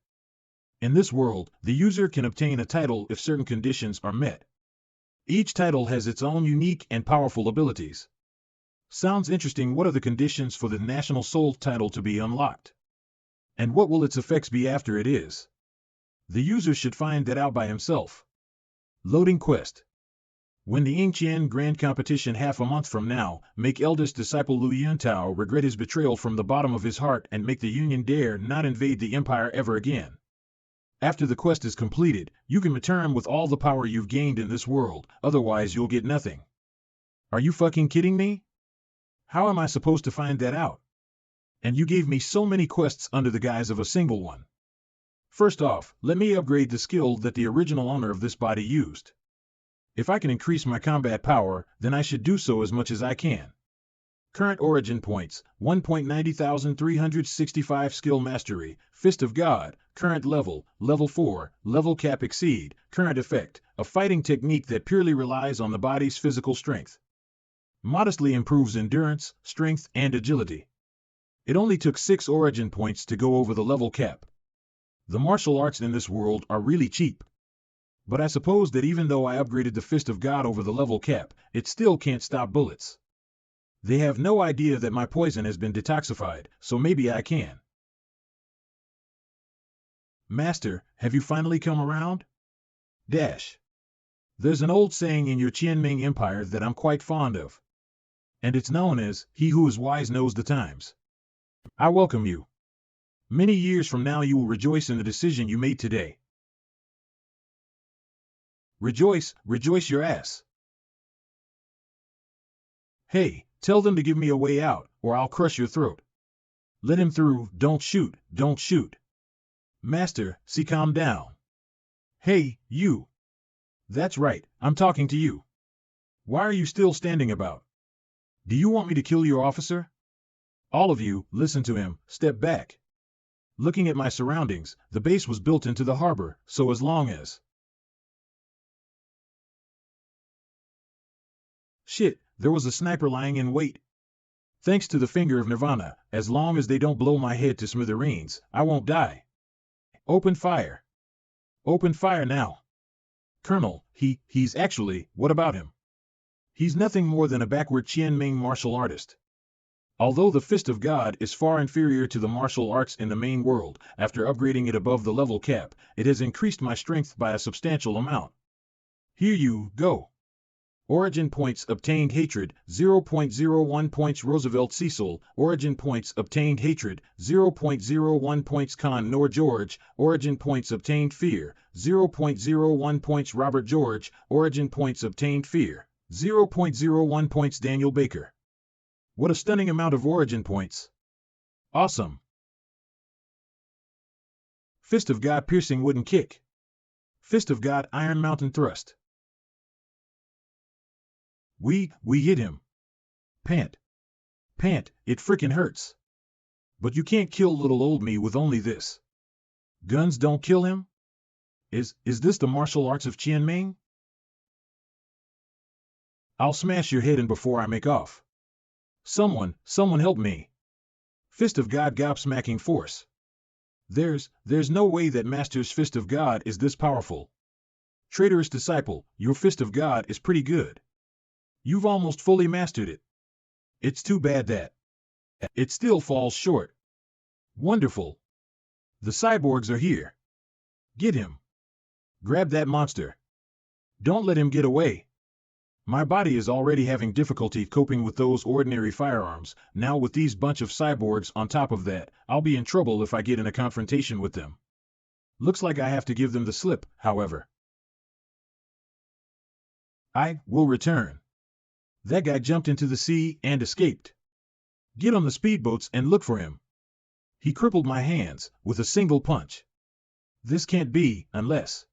In this world, the user can obtain a title if certain conditions are met. Each title has its own unique and powerful abilities. Sounds interesting. What are the conditions for the National Soul title to be unlocked? And what will its effects be after it is? The user should find that out by himself. Loading quest. When the Xie Yan Grand Competition half a month from now, make eldest disciple Lu Yuntao regret his betrayal from the bottom of his heart and make the Union dare not invade the Empire ever again. After the quest is completed, you can return with all the power you've gained in this world, otherwise you'll get nothing. Are you fucking kidding me? How am I supposed to find that out? And you gave me so many quests under the guise of a single one. First off, let me upgrade the skill that the original owner of this body used. If I can increase my combat power, then I should do so as much as I can. Current origin points, 1.90,365 Skill Mastery, Fist of God, Current Level, Level 4, Level Cap Exceed, Current Effect, a fighting technique that purely relies on the body's physical strength. Modestly improves endurance, strength, and agility. It only took 6 origin points to go over the level cap. The martial arts in this world are really cheap. But I suppose that even though I upgraded the Fist of God over the level cap, it still can't stop bullets. They have no idea that my poison has been detoxified, so maybe I can. Master, have you finally come around? Dash. There's an old saying in your Qianming Empire that I'm quite fond of. And it's known as, he who is wise knows the times. I welcome you. Many years from now you will rejoice in the decision you made today. Rejoice, rejoice your ass. Hey, tell them to give me a way out, or I'll crush your throat. Let him through, don't shoot, don't shoot. Master, see, calm down. Hey, you. That's right, I'm talking to you. Why are you still standing about? Do you want me to kill your officer? All of you, listen to him, step back. Looking at my surroundings, the base was built into the harbor, so as long as... Shit, there was a sniper lying in wait. Thanks to the Finger of Nirvana, as long as they don't blow my head to smithereens, I won't die. Open fire. Open fire now. Colonel, he's actually, what about him? He's nothing more than a backward Qianming martial artist. Although the Fist of God is far inferior to the martial arts in the main world, after upgrading it above the level cap, it has increased my strength by a substantial amount. Here you go. Origin points obtained hatred, 0.01 points Roosevelt Cecil, origin points obtained hatred, 0.01 points Con Nor George, origin points obtained fear, 0.01 points Robert George, origin points obtained fear, 0.01 points Daniel Baker. What a stunning amount of origin points. Awesome. Fist of God piercing wooden kick. Fist of God Iron Mountain thrust. We hit him. Pant. Pant, it frickin' hurts. But you can't kill little old me with only this. Guns don't kill him? Is this the martial arts of Qianming? I'll smash your head in before I make off. Someone help me. Fist of God gobsmacking force. There's no way that Master's Fist of God is this powerful. Traitorous disciple, your Fist of God is pretty good. You've almost fully mastered it. It's too bad that it still falls short. Wonderful. The cyborgs are here. Get him. Grab that monster. Don't let him get away. My body is already having difficulty coping with those ordinary firearms. Now with these bunch of cyborgs on top of that, I'll be in trouble if I get in a confrontation with them. Looks like I have to give them the slip, however. I will return. That guy jumped into the sea and escaped. Get on the speedboats and look for him. He crippled my hands with a single punch. This can't be, unless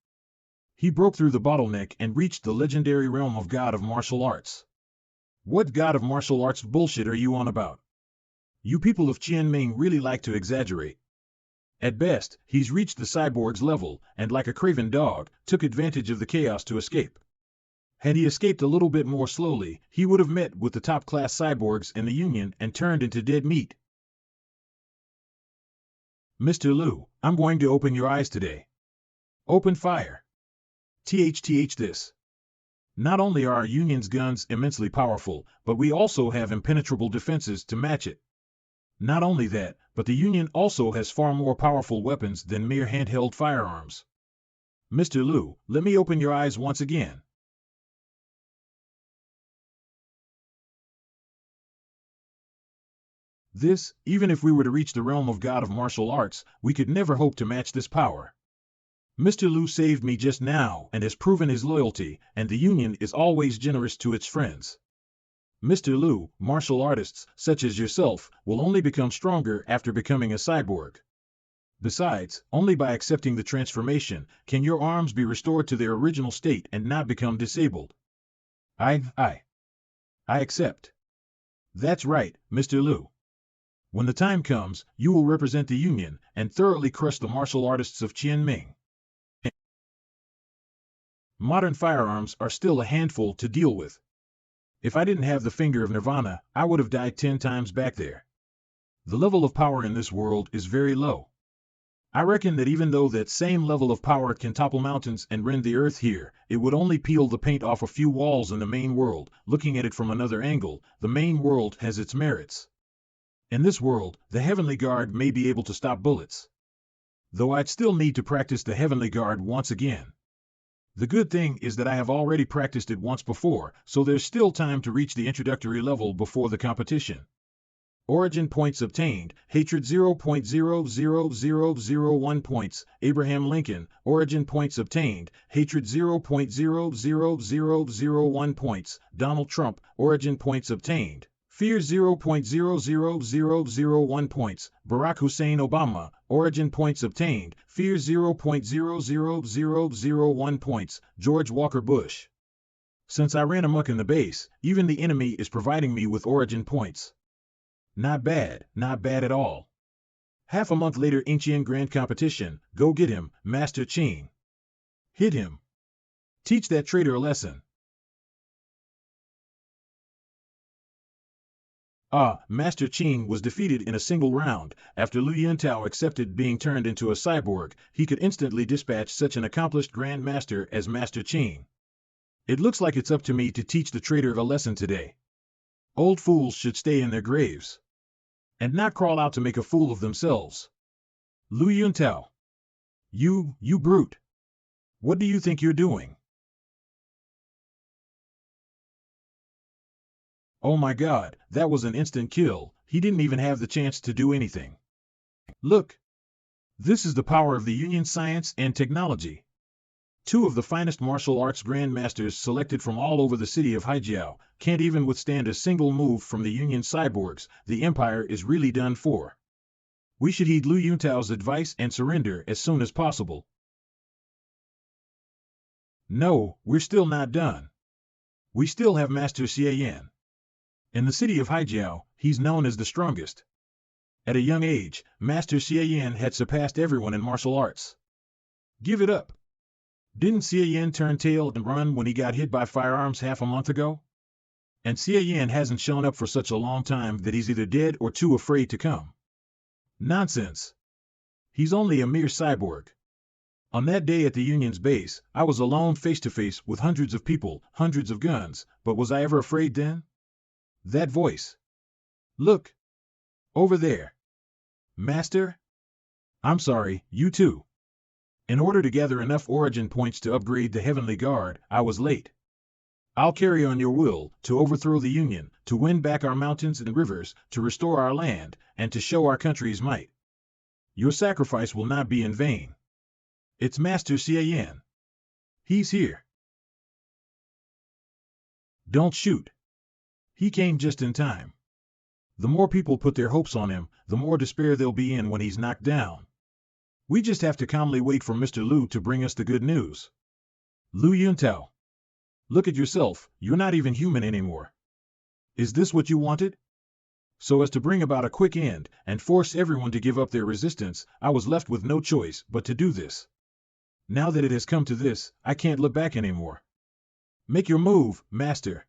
he broke through the bottleneck and reached the legendary realm of God of Martial Arts. What God of Martial Arts bullshit are you on about? You people of Qianming really like to exaggerate. At best, he's reached the cyborg's level, and like a craven dog, took advantage of the chaos to escape. Had he escaped a little bit more slowly, he would have met with the top-class cyborgs in the Union and turned into dead meat. Mr. Liu, I'm going to open your eyes today. Open fire. THTH this. Not only are our Union's guns immensely powerful, but we also have impenetrable defenses to match it. Not only that, but the Union also has far more powerful weapons than mere handheld firearms. Mr. Liu, let me open your eyes once again. This, even if we were to reach the realm of God of Martial Arts, we could never hope to match this power. Mr. Liu saved me just now and has proven his loyalty, and the Union is always generous to its friends. Mr. Liu, martial artists, such as yourself, will only become stronger after becoming a cyborg. Besides, only by accepting the transformation can your arms be restored to their original state and not become disabled. I accept. That's right, Mr. Liu. When the time comes, you will represent the Union and thoroughly crush the martial artists of Qianming. Modern firearms are still a handful to deal with. If I didn't have the finger of Nirvana, I would have died 10 times back there. The level of power in this world is very low. I reckon that even though that same level of power can topple mountains and rend the earth here, it would only peel the paint off a few walls in the main world. Looking at it from another angle, the main world has its merits. In this world, the Heavenly Guard may be able to stop bullets. Though I'd still need to practice the Heavenly Guard once again. The good thing is that I have already practiced it once before, so there's still time to reach the introductory level before the competition. Origin points obtained, hatred 0.00001 points, Abraham Lincoln, origin points obtained, hatred 0.00001 points, Donald Trump, origin points obtained. Fear 0.00001 points, Barack Hussein Obama, origin points obtained, fear 0.00001 points, George Walker Bush. Since I ran amok in the base, even the enemy is providing me with origin points. Not bad at all. Half a month later, Incheon Grand Competition, go get him, Master Qing. Hit him. Teach that traitor a lesson. Master Qing was defeated in a single round. After Liu Yuntao accepted being turned into a cyborg, he could instantly dispatch such an accomplished Grand Master as Master Qing. It looks like it's up to me to teach the traitor a lesson today. Old fools should stay in their graves. And not crawl out to make a fool of themselves. Liu Yuntao. You brute. What do you think you're doing? Oh my god, that was an instant kill. He didn't even have the chance to do anything. Look. This is the power of the Union science and technology. 2 of the finest martial arts grandmasters selected from all over the city of Haijiao can't even withstand a single move from the Union cyborgs. The Empire is really done for. We should heed Liu Yuntao's advice and surrender as soon as possible. No, we're still not done. We still have Master Xie Yan. In the city of Haijiao, he's known as the strongest. At a young age, Master Xie Yan had surpassed everyone in martial arts. Give it up. Didn't Xie Yan turn tail and run when he got hit by firearms half a month ago? And Xie Yan hasn't shown up for such a long time that he's either dead or too afraid to come. Nonsense. He's only a mere cyborg. On that day at the Union's base, I was alone face to face with hundreds of people, hundreds of guns, but was I ever afraid then? That voice. Look. Over there. Master? I'm sorry, you too. In order to gather enough origin points to upgrade the Heavenly Guard, I was late. I'll carry on your will, to overthrow the Union, to win back our mountains and rivers, to restore our land, and to show our country's might. Your sacrifice will not be in vain. It's Master Xie Yan. He's here. Don't shoot. He came just in time. The more people put their hopes on him, the more despair they'll be in when he's knocked down. We just have to calmly wait for Mr. Lu to bring us the good news. Lu Yuntao. Look at yourself, you're not even human anymore. Is this what you wanted? So as to bring about a quick end, and force everyone to give up their resistance, I was left with no choice but to do this. Now that it has come to this, I can't look back anymore. Make your move, Master.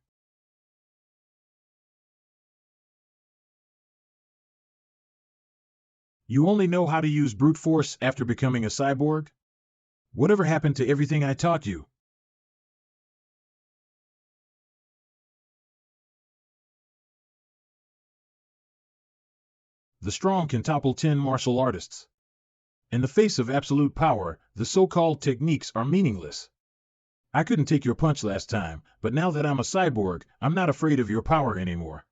You only know how to use brute force after becoming a cyborg? Whatever happened to everything I taught you? The strong can topple 10 martial artists. In the face of absolute power, the so-called techniques are meaningless. I couldn't take your punch last time, but now that I'm a cyborg, I'm not afraid of your power anymore.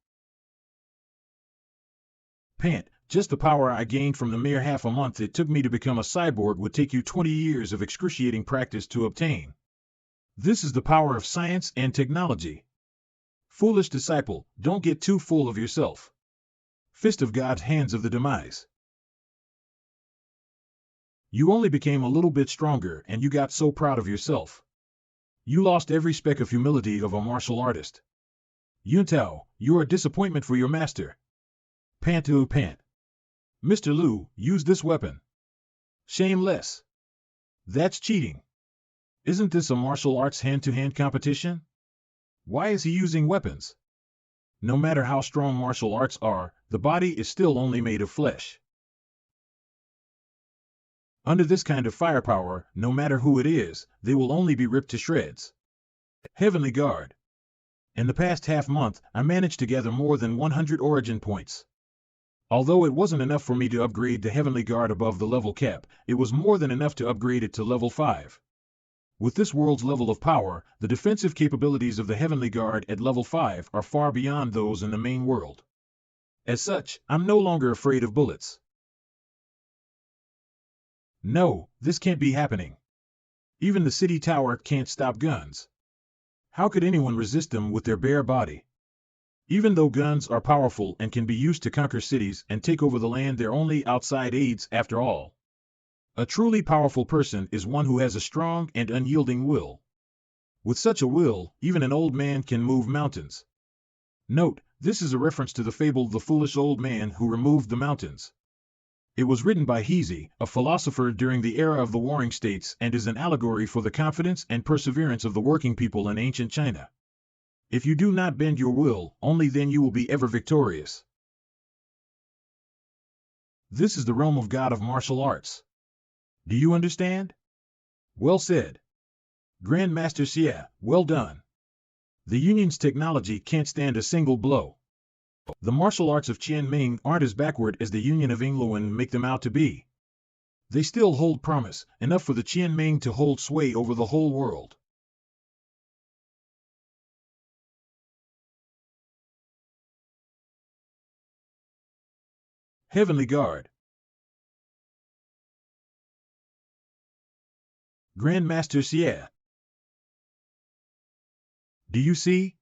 Pant, just the power I gained from the mere half a month it took me to become a cyborg would take you 20 years of excruciating practice to obtain. This is the power of science and technology. Foolish disciple, don't get too full of yourself. Fist of God's hands of the demise. You only became a little bit stronger and you got so proud of yourself. You lost every speck of humility of a martial artist. Yuntao, you're a disappointment for your master. Pant. Mr. Lu, use this weapon. Shameless. That's cheating. Isn't this a martial arts hand-to-hand competition? Why is he using weapons? No matter how strong martial arts are, the body is still only made of flesh. Under this kind of firepower, no matter who it is, they will only be ripped to shreds. Heavenly Guard. In the past half-month, I managed to gather more than 100 origin points. Although it wasn't enough for me to upgrade the Heavenly Guard above the level cap, it was more than enough to upgrade it to level 5. With this world's level of power, the defensive capabilities of the Heavenly Guard at level 5 are far beyond those in the main world. As such, I'm no longer afraid of bullets. No, this can't be happening. Even the city tower can't stop guns. How could anyone resist them with their bare body? Even though guns are powerful and can be used to conquer cities and take over the land, they're only outside aids after all. A truly powerful person is one who has a strong and unyielding will. With such a will, even an old man can move mountains. Note, this is a reference to the fable The Foolish Old Man Who Removed the Mountains. It was written by Xie, a philosopher during the era of the Warring States, and is an allegory for the confidence and perseverance of the working people in ancient China. If you do not bend your will, only then you will be ever victorious. This is the realm of God of martial arts. Do you understand? Well said. Grand Master Xie, well done. The Union's technology can't stand a single blow. The martial arts of Qianming aren't as backward as the Union of Engluan make them out to be. They still hold promise, enough for the Qianming to hold sway over the whole world. Heavenly Guard. Grand Master Xie. Do you see?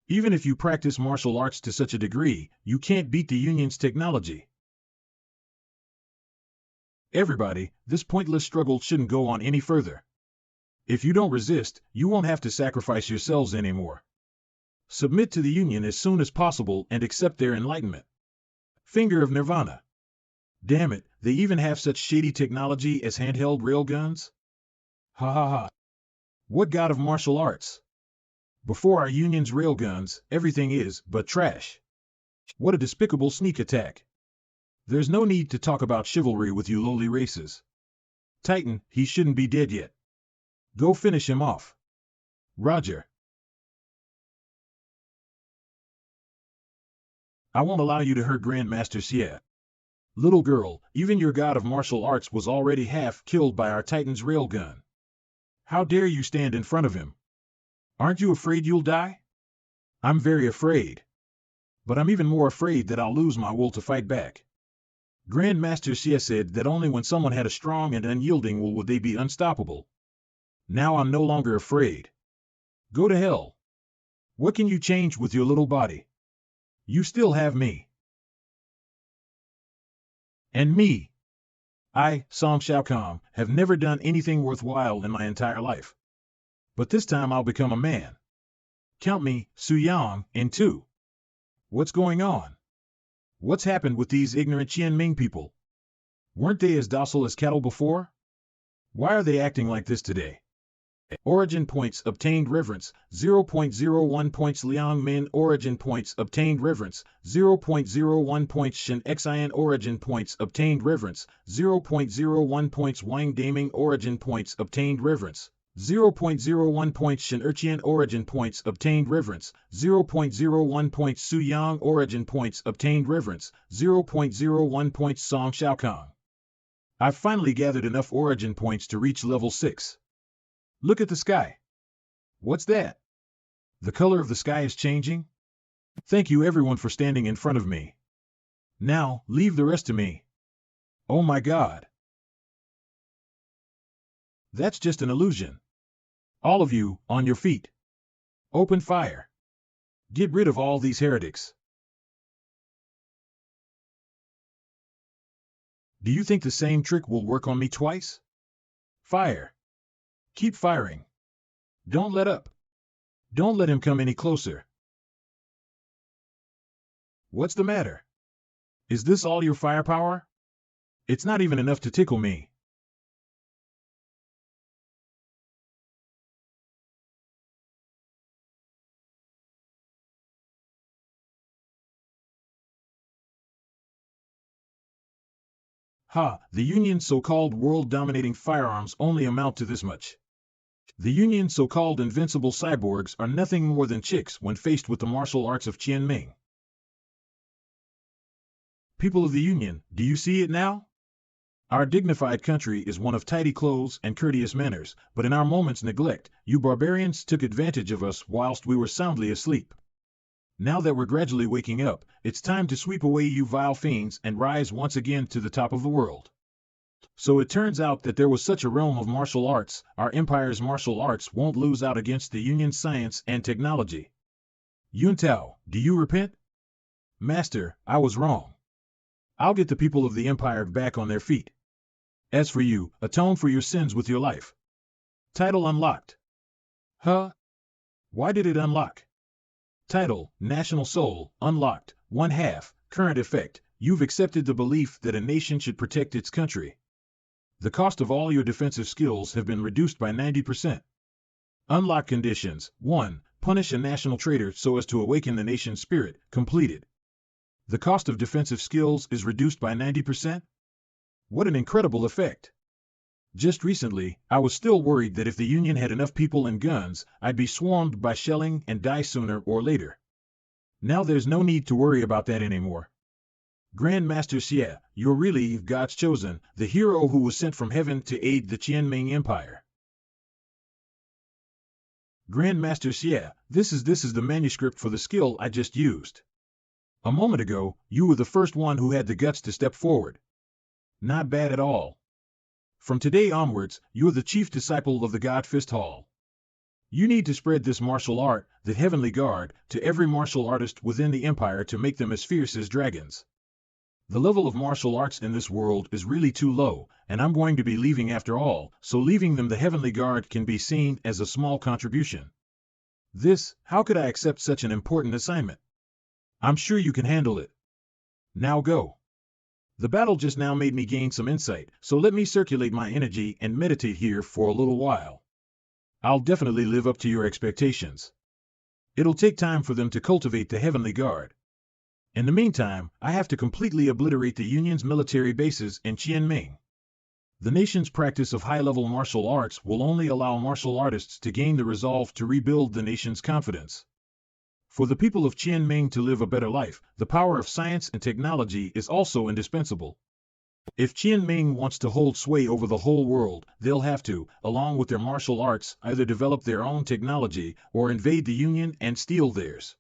Even if you practice martial arts to such a degree, you can't beat the Union's technology. Everybody, this pointless struggle shouldn't go on any further. If you don't resist, you won't have to sacrifice yourselves anymore. Submit to the Union as soon as possible and accept their enlightenment. Finger of Nirvana. Damn it, they even have such shady technology as handheld railguns? Ha ha ha. What god of martial arts? Before our union's railguns, everything is but trash. What a despicable sneak attack. There's no need to talk about chivalry with you lowly races. Titan, he shouldn't be dead yet. Go finish him off. Roger. I won't allow you to hurt Grandmaster Xie. Little girl, even your god of martial arts was already half killed by our Titan's railgun. How dare you stand in front of him? Aren't you afraid you'll die? I'm very afraid. But I'm even more afraid that I'll lose my will to fight back. Grandmaster Xie said that only when someone had a strong and unyielding will would they be unstoppable. Now I'm no longer afraid. Go to hell. What can you change with your little body? You still have me. And me. I, Song Xiaokong, have never done anything worthwhile in my entire life. But this time I'll become a man. Count me, Xie Yan, in two. What's going on? What's happened with these ignorant Qianming people? Weren't they as docile as cattle before? Why are they acting like this today? Origin points obtained reverence, 0.01 points Liang Min. Origin points obtained reverence, 0.01 points Shen Xian. Origin points obtained reverence, 0.01 points Wang Daming. Origin points obtained reverence, 0.01 points Shen Erqian. Origin points obtained reverence, 0.01 points Su Yang. Origin points obtained reverence, 0.01 points Song Xiaokong. I've finally gathered enough origin points to reach level 6. Look at the sky. What's that? The color of the sky is changing? Thank you everyone for standing in front of me. Now, leave the rest to me. Oh my God. That's just an illusion. All of you, on your feet. Open fire. Get rid of all these heretics. Do you think the same trick will work on me twice? Fire. Keep firing. Don't let up. Don't let him come any closer. What's the matter? Is this all your firepower? It's not even enough to tickle me. Ha, the Union's so-called world-dominating firearms only amount to this much. The Union's so-called invincible cyborgs are nothing more than chicks when faced with the martial arts of Qianming. People of the Union, do you see it now? Our dignified country is one of tidy clothes and courteous manners, but in our moment's neglect, you barbarians took advantage of us whilst we were soundly asleep. Now that we're gradually waking up, it's time to sweep away you vile fiends and rise once again to the top of the world. So it turns out that there was such a realm of martial arts, our empire's martial arts won't lose out against the Union's science and technology. Yuntao, do you repent? Master, I was wrong. I'll get the people of the empire back on their feet. As for you, atone for your sins with your life. Title unlocked. Huh? Why did it unlock? Title, National Soul, unlocked, 1/2, current effect, you've accepted the belief that a nation should protect its country. The cost of all your defensive skills have been reduced by 90%. Unlock conditions, 1. Punish a national traitor so as to awaken the nation's spirit, completed. The cost of defensive skills is reduced by 90%? What an incredible effect! Just recently, I was still worried that if the Union had enough people and guns, I'd be swarmed by shelling and die sooner or later. Now there's no need to worry about that anymore. Grandmaster Xie, you're really God's chosen, the hero who was sent from heaven to aid the Qianming Empire. Grandmaster Xie, this is the manuscript for the skill I just used. A moment ago, you were the first one who had the guts to step forward. Not bad at all. From today onwards, you're the chief disciple of the God Fist Hall. You need to spread this martial art, the Heavenly Guard, to every martial artist within the Empire to make them as fierce as dragons. The level of martial arts in this world is really too low, and I'm going to be leaving after all, so leaving them the Heavenly Guard can be seen as a small contribution. How could I accept such an important assignment? I'm sure you can handle it. Now go. The battle just now made me gain some insight, so let me circulate my energy and meditate here for a little while. I'll definitely live up to your expectations. It'll take time for them to cultivate the Heavenly Guard. In the meantime, I have to completely obliterate the Union's military bases in Qianming. The nation's practice of high-level martial arts will only allow martial artists to gain the resolve to rebuild the nation's confidence. For the people of Qianming to live a better life, the power of science and technology is also indispensable. If Qianming wants to hold sway over the whole world, they'll have to, along with their martial arts, either develop their own technology or invade the Union and steal theirs.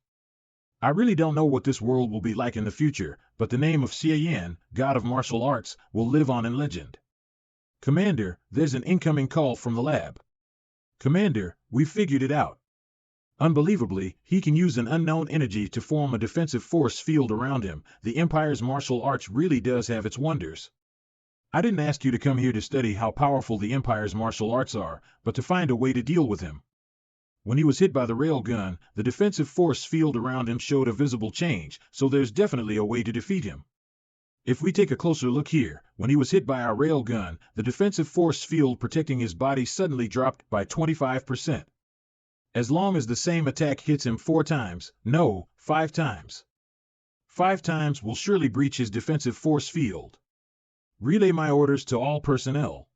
I really don't know what this world will be like in the future, but the name of Xie Yan, god of martial arts, will live on in legend. Commander, there's an incoming call from the lab. Commander, we've figured it out. Unbelievably, he can use an unknown energy to form a defensive force field around him. The Empire's martial arts really does have its wonders. I didn't ask you to come here to study how powerful the Empire's martial arts are, but to find a way to deal with him. When he was hit by the railgun, the defensive force field around him showed a visible change, so there's definitely a way to defeat him. If we take a closer look here, when he was hit by our railgun, the defensive force field protecting his body suddenly dropped by 25%. As long as the same attack hits him 4 times, no, 5 times. 5 times will surely breach his defensive force field. Relay my orders to all personnel.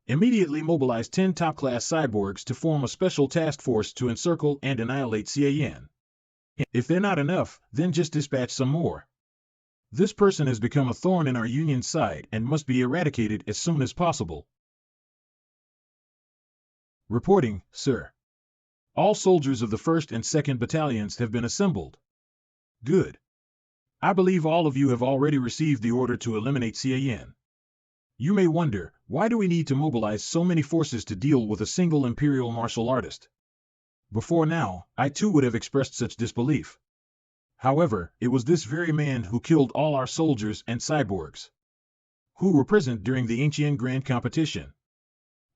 Immediately mobilize 10 top-class cyborgs to form a special task force to encircle and annihilate Xie Yan. If they're not enough, then just dispatch some more. This person has become a thorn in our Union's side and must be eradicated as soon as possible. Reporting, sir. All soldiers of the 1st and 2nd Battalions have been assembled. Good. I believe all of you have already received the order to eliminate Xie Yan. You may wonder, why do we need to mobilize so many forces to deal with a single Imperial martial artist? Before now, I too would have expressed such disbelief. However, it was this very man who killed all our soldiers and cyborgs, who were present during the Ancient Grand Competition.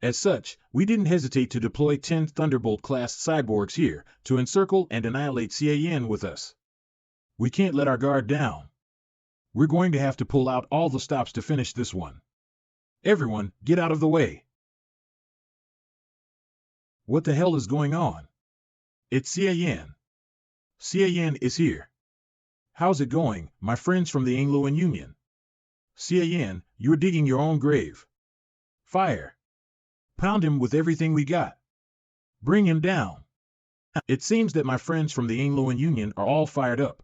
As such, we didn't hesitate to deploy 10 Thunderbolt-class cyborgs here to encircle and annihilate Xie Yan with us. We can't let our guard down. We're going to have to pull out all the stops to finish this one. Everyone, get out of the way. What the hell is going on? It's Xie Yan. Xie Yan is here. How's it going, my friends from the Anglo-and Union? Xie Yan, you're digging your own grave. Fire. Pound him with everything we got. Bring him down. It seems that my friends from the Anglo-and Union are all fired up.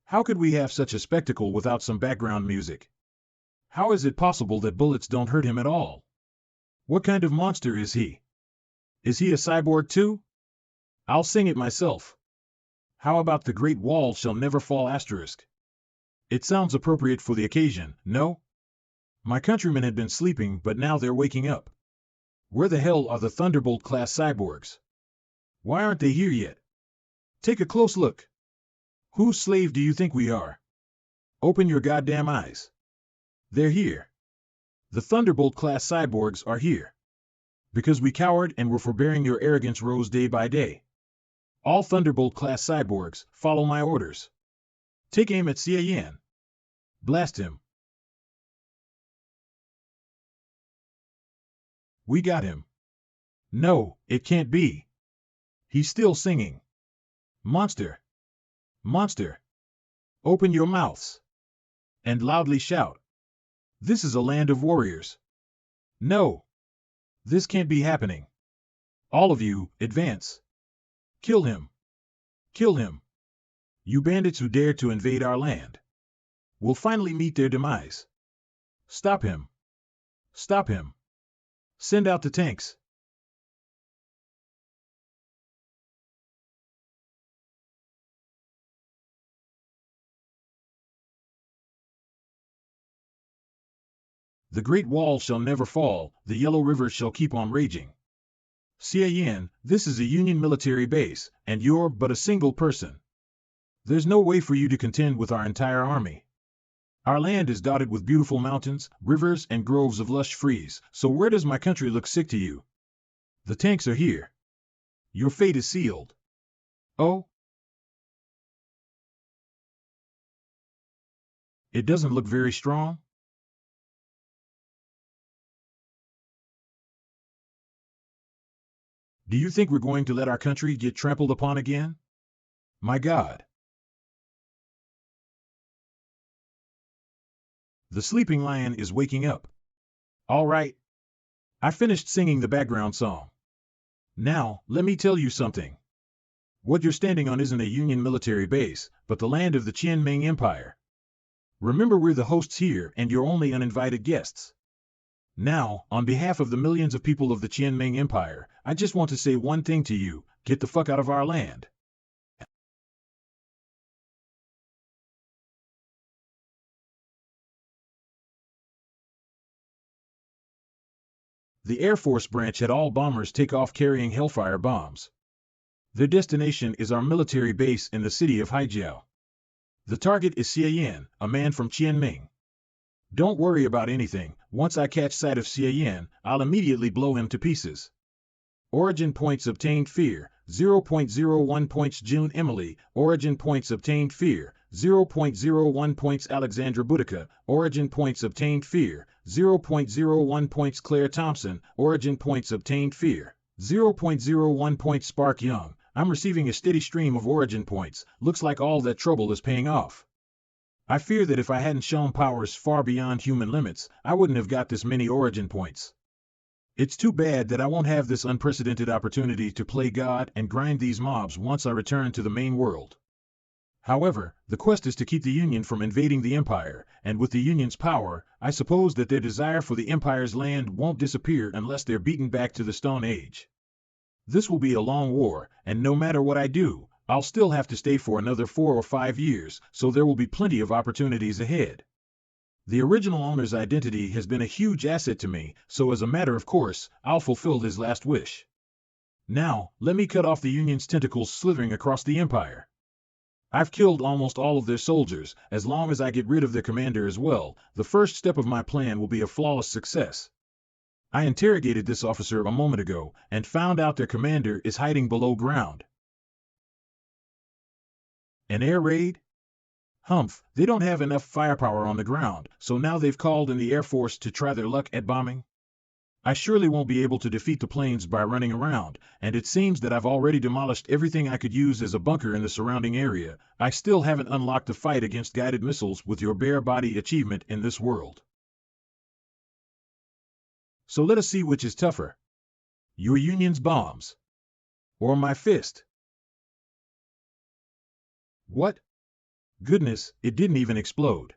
How could we have such a spectacle without some background music? How is it possible that bullets don't hurt him at all? What kind of monster is he? Is he a cyborg too? I'll sing it myself. How about the Great Wall shall never fall asterisk? It sounds appropriate for the occasion, no? My countrymen had been sleeping, but now they're waking up. Where the hell are the Thunderbolt-class cyborgs? Why aren't they here yet? Take a close look. Whose slave do you think we are? Open your goddamn eyes. They're here. The Thunderbolt-class cyborgs are here. Because we cowered and were forbearing, your arrogance rose day by day. All Thunderbolt-class cyborgs, follow my orders. Take aim at Xie Yan. Blast him. We got him. No, it can't be. He's still singing. Monster. Monster. Open your mouths. And loudly shout. This is a land of warriors. No. This can't be happening. All of you, advance. Kill him. Kill him. You bandits who dare to invade our land will finally meet their demise. Stop him. Stop him. Send out the tanks. The Great Wall shall never fall, the Yellow River shall keep on raging. Xie Yan, this is a Union military base, and you're but a single person. There's no way for you to contend with our entire army. Our land is dotted with beautiful mountains, rivers, and groves of lush trees, so where does my country look sick to you? The tanks are here. Your fate is sealed. Oh? It doesn't look very strong? Do you think we're going to let our country get trampled upon again? My God. The sleeping lion is waking up. All right. I finished singing the background song. Now, let me tell you something. What you're standing on isn't a Union military base, but the land of the Qianming Empire. Remember, we're the hosts here, and you're only uninvited guests. Now, on behalf of the millions of people of the Qianming Empire, I just want to say one thing to you: get the fuck out of our land. The Air Force branch had all bombers take off carrying Hellfire bombs. Their destination is our military base in the city of Haijiao. The target is Xie Yan, a man from Qianming. Don't worry about anything. Once I catch sight of Xie Yan, I'll immediately blow him to pieces. Origin points obtained: fear, 0.01 points June Emily. Origin points obtained: fear, 0.01 points Alexandra Boudica. Origin points obtained: fear, 0.01 points Claire Thompson. Origin points obtained: fear, 0.01 points Spark Young. I'm receiving a steady stream of origin points. Looks like all that trouble is paying off. I fear that if I hadn't shown powers far beyond human limits, I wouldn't have got this many origin points. It's too bad that I won't have this unprecedented opportunity to play God and grind these mobs once I return to the main world. However, the quest is to keep the Union from invading the Empire, and with the Union's power, I suppose that their desire for the Empire's land won't disappear unless they're beaten back to the Stone Age. This will be a long war, and no matter what I do, I'll still have to stay for another 4 or 5 years, so there will be plenty of opportunities ahead. The original owner's identity has been a huge asset to me, so as a matter of course, I'll fulfill his last wish. Now, let me cut off the Union's tentacles slithering across the Empire. I've killed almost all of their soldiers. As long as I get rid of their commander as well, the first step of my plan will be a flawless success. I interrogated this officer a moment ago, and found out their commander is hiding below ground. An air raid? Humph, they don't have enough firepower on the ground, so now they've called in the Air Force to try their luck at bombing? I surely won't be able to defeat the planes by running around, and it seems that I've already demolished everything I could use as a bunker in the surrounding area. I still haven't unlocked the fight against guided missiles with your bare body achievement in this world. So let us see which is tougher. Your Union's bombs. Or my fist. What? Goodness, it didn't even explode.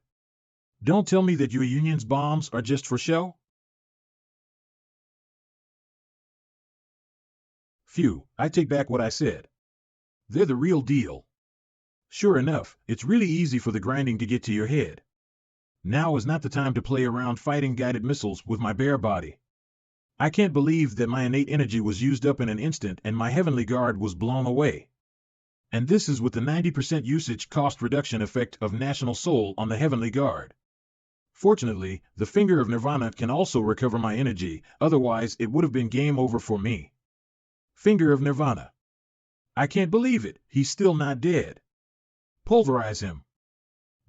Don't tell me that your Union's bombs are just for show? Phew, I take back what I said. They're the real deal. Sure enough, it's really easy for the grinding to get to your head. Now is not the time to play around fighting guided missiles with my bare body. I can't believe that my innate energy was used up in an instant and my heavenly guard was blown away. And this is with the 90% usage cost reduction effect of National Soul on the heavenly guard. Fortunately, the Finger of Nirvana can also recover my energy, otherwise it would have been game over for me. Finger of Nirvana. I can't believe it, he's still not dead. Pulverize him.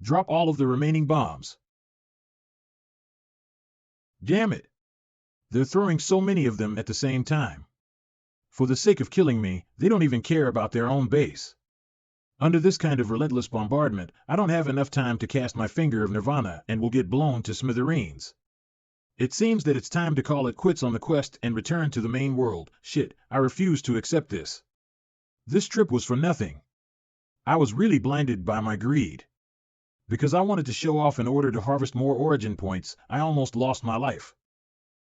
Drop all of the remaining bombs. Damn it. They're throwing so many of them at the same time. For the sake of killing me, they don't even care about their own base. Under this kind of relentless bombardment, I don't have enough time to cast my Finger of Nirvana and will get blown to smithereens. It seems that it's time to call it quits on the quest and return to the main world. Shit, I refuse to accept this. This trip was for nothing. I was really blinded by my greed. Because I wanted to show off in order to harvest more origin points, I almost lost my life.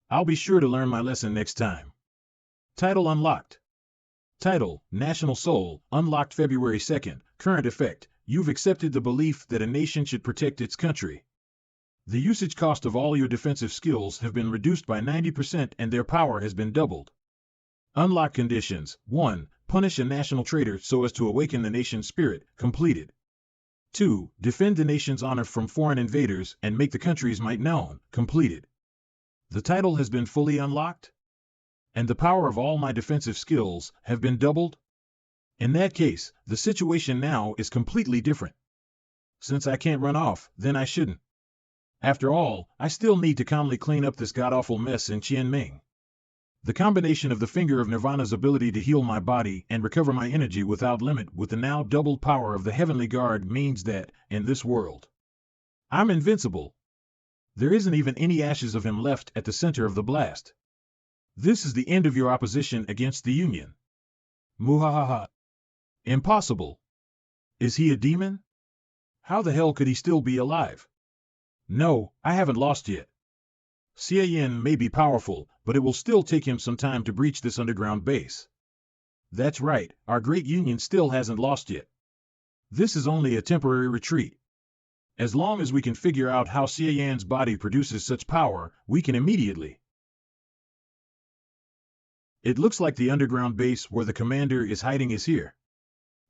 I'll be sure to learn my lesson next time. Title unlocked. Title, National Soul, unlocked February 2nd. Current effect, you've accepted the belief that a nation should protect its country. The usage cost of all your defensive skills have been reduced by 90% and their power has been doubled. Unlock conditions. 1. Punish a national traitor so as to awaken the nation's spirit. Completed. 2. Defend the nation's honor from foreign invaders and make the country's might known. Completed. The title has been fully unlocked? And the power of all my defensive skills have been doubled? In that case, the situation now is completely different. Since I can't run off, then I shouldn't. After all, I still need to calmly clean up this god-awful mess in Qianming. The combination of the finger of Nirvana's ability to heal my body and recover my energy without limit with the now doubled power of the Heavenly Guard means that, in this world, I'm invincible. There isn't even any ashes of him left at the center of the blast. This is the end of your opposition against the Union. Muhahaha. Impossible. Is he a demon? How the hell could he still be alive? No, I haven't lost yet. Xie Yan may be powerful, but it will still take him some time to breach this underground base. That's right, our great Union still hasn't lost yet. This is only a temporary retreat. As long as we can figure out how Xie Yan's body produces such power, we can immediately. It looks like the underground base where the commander is hiding is here.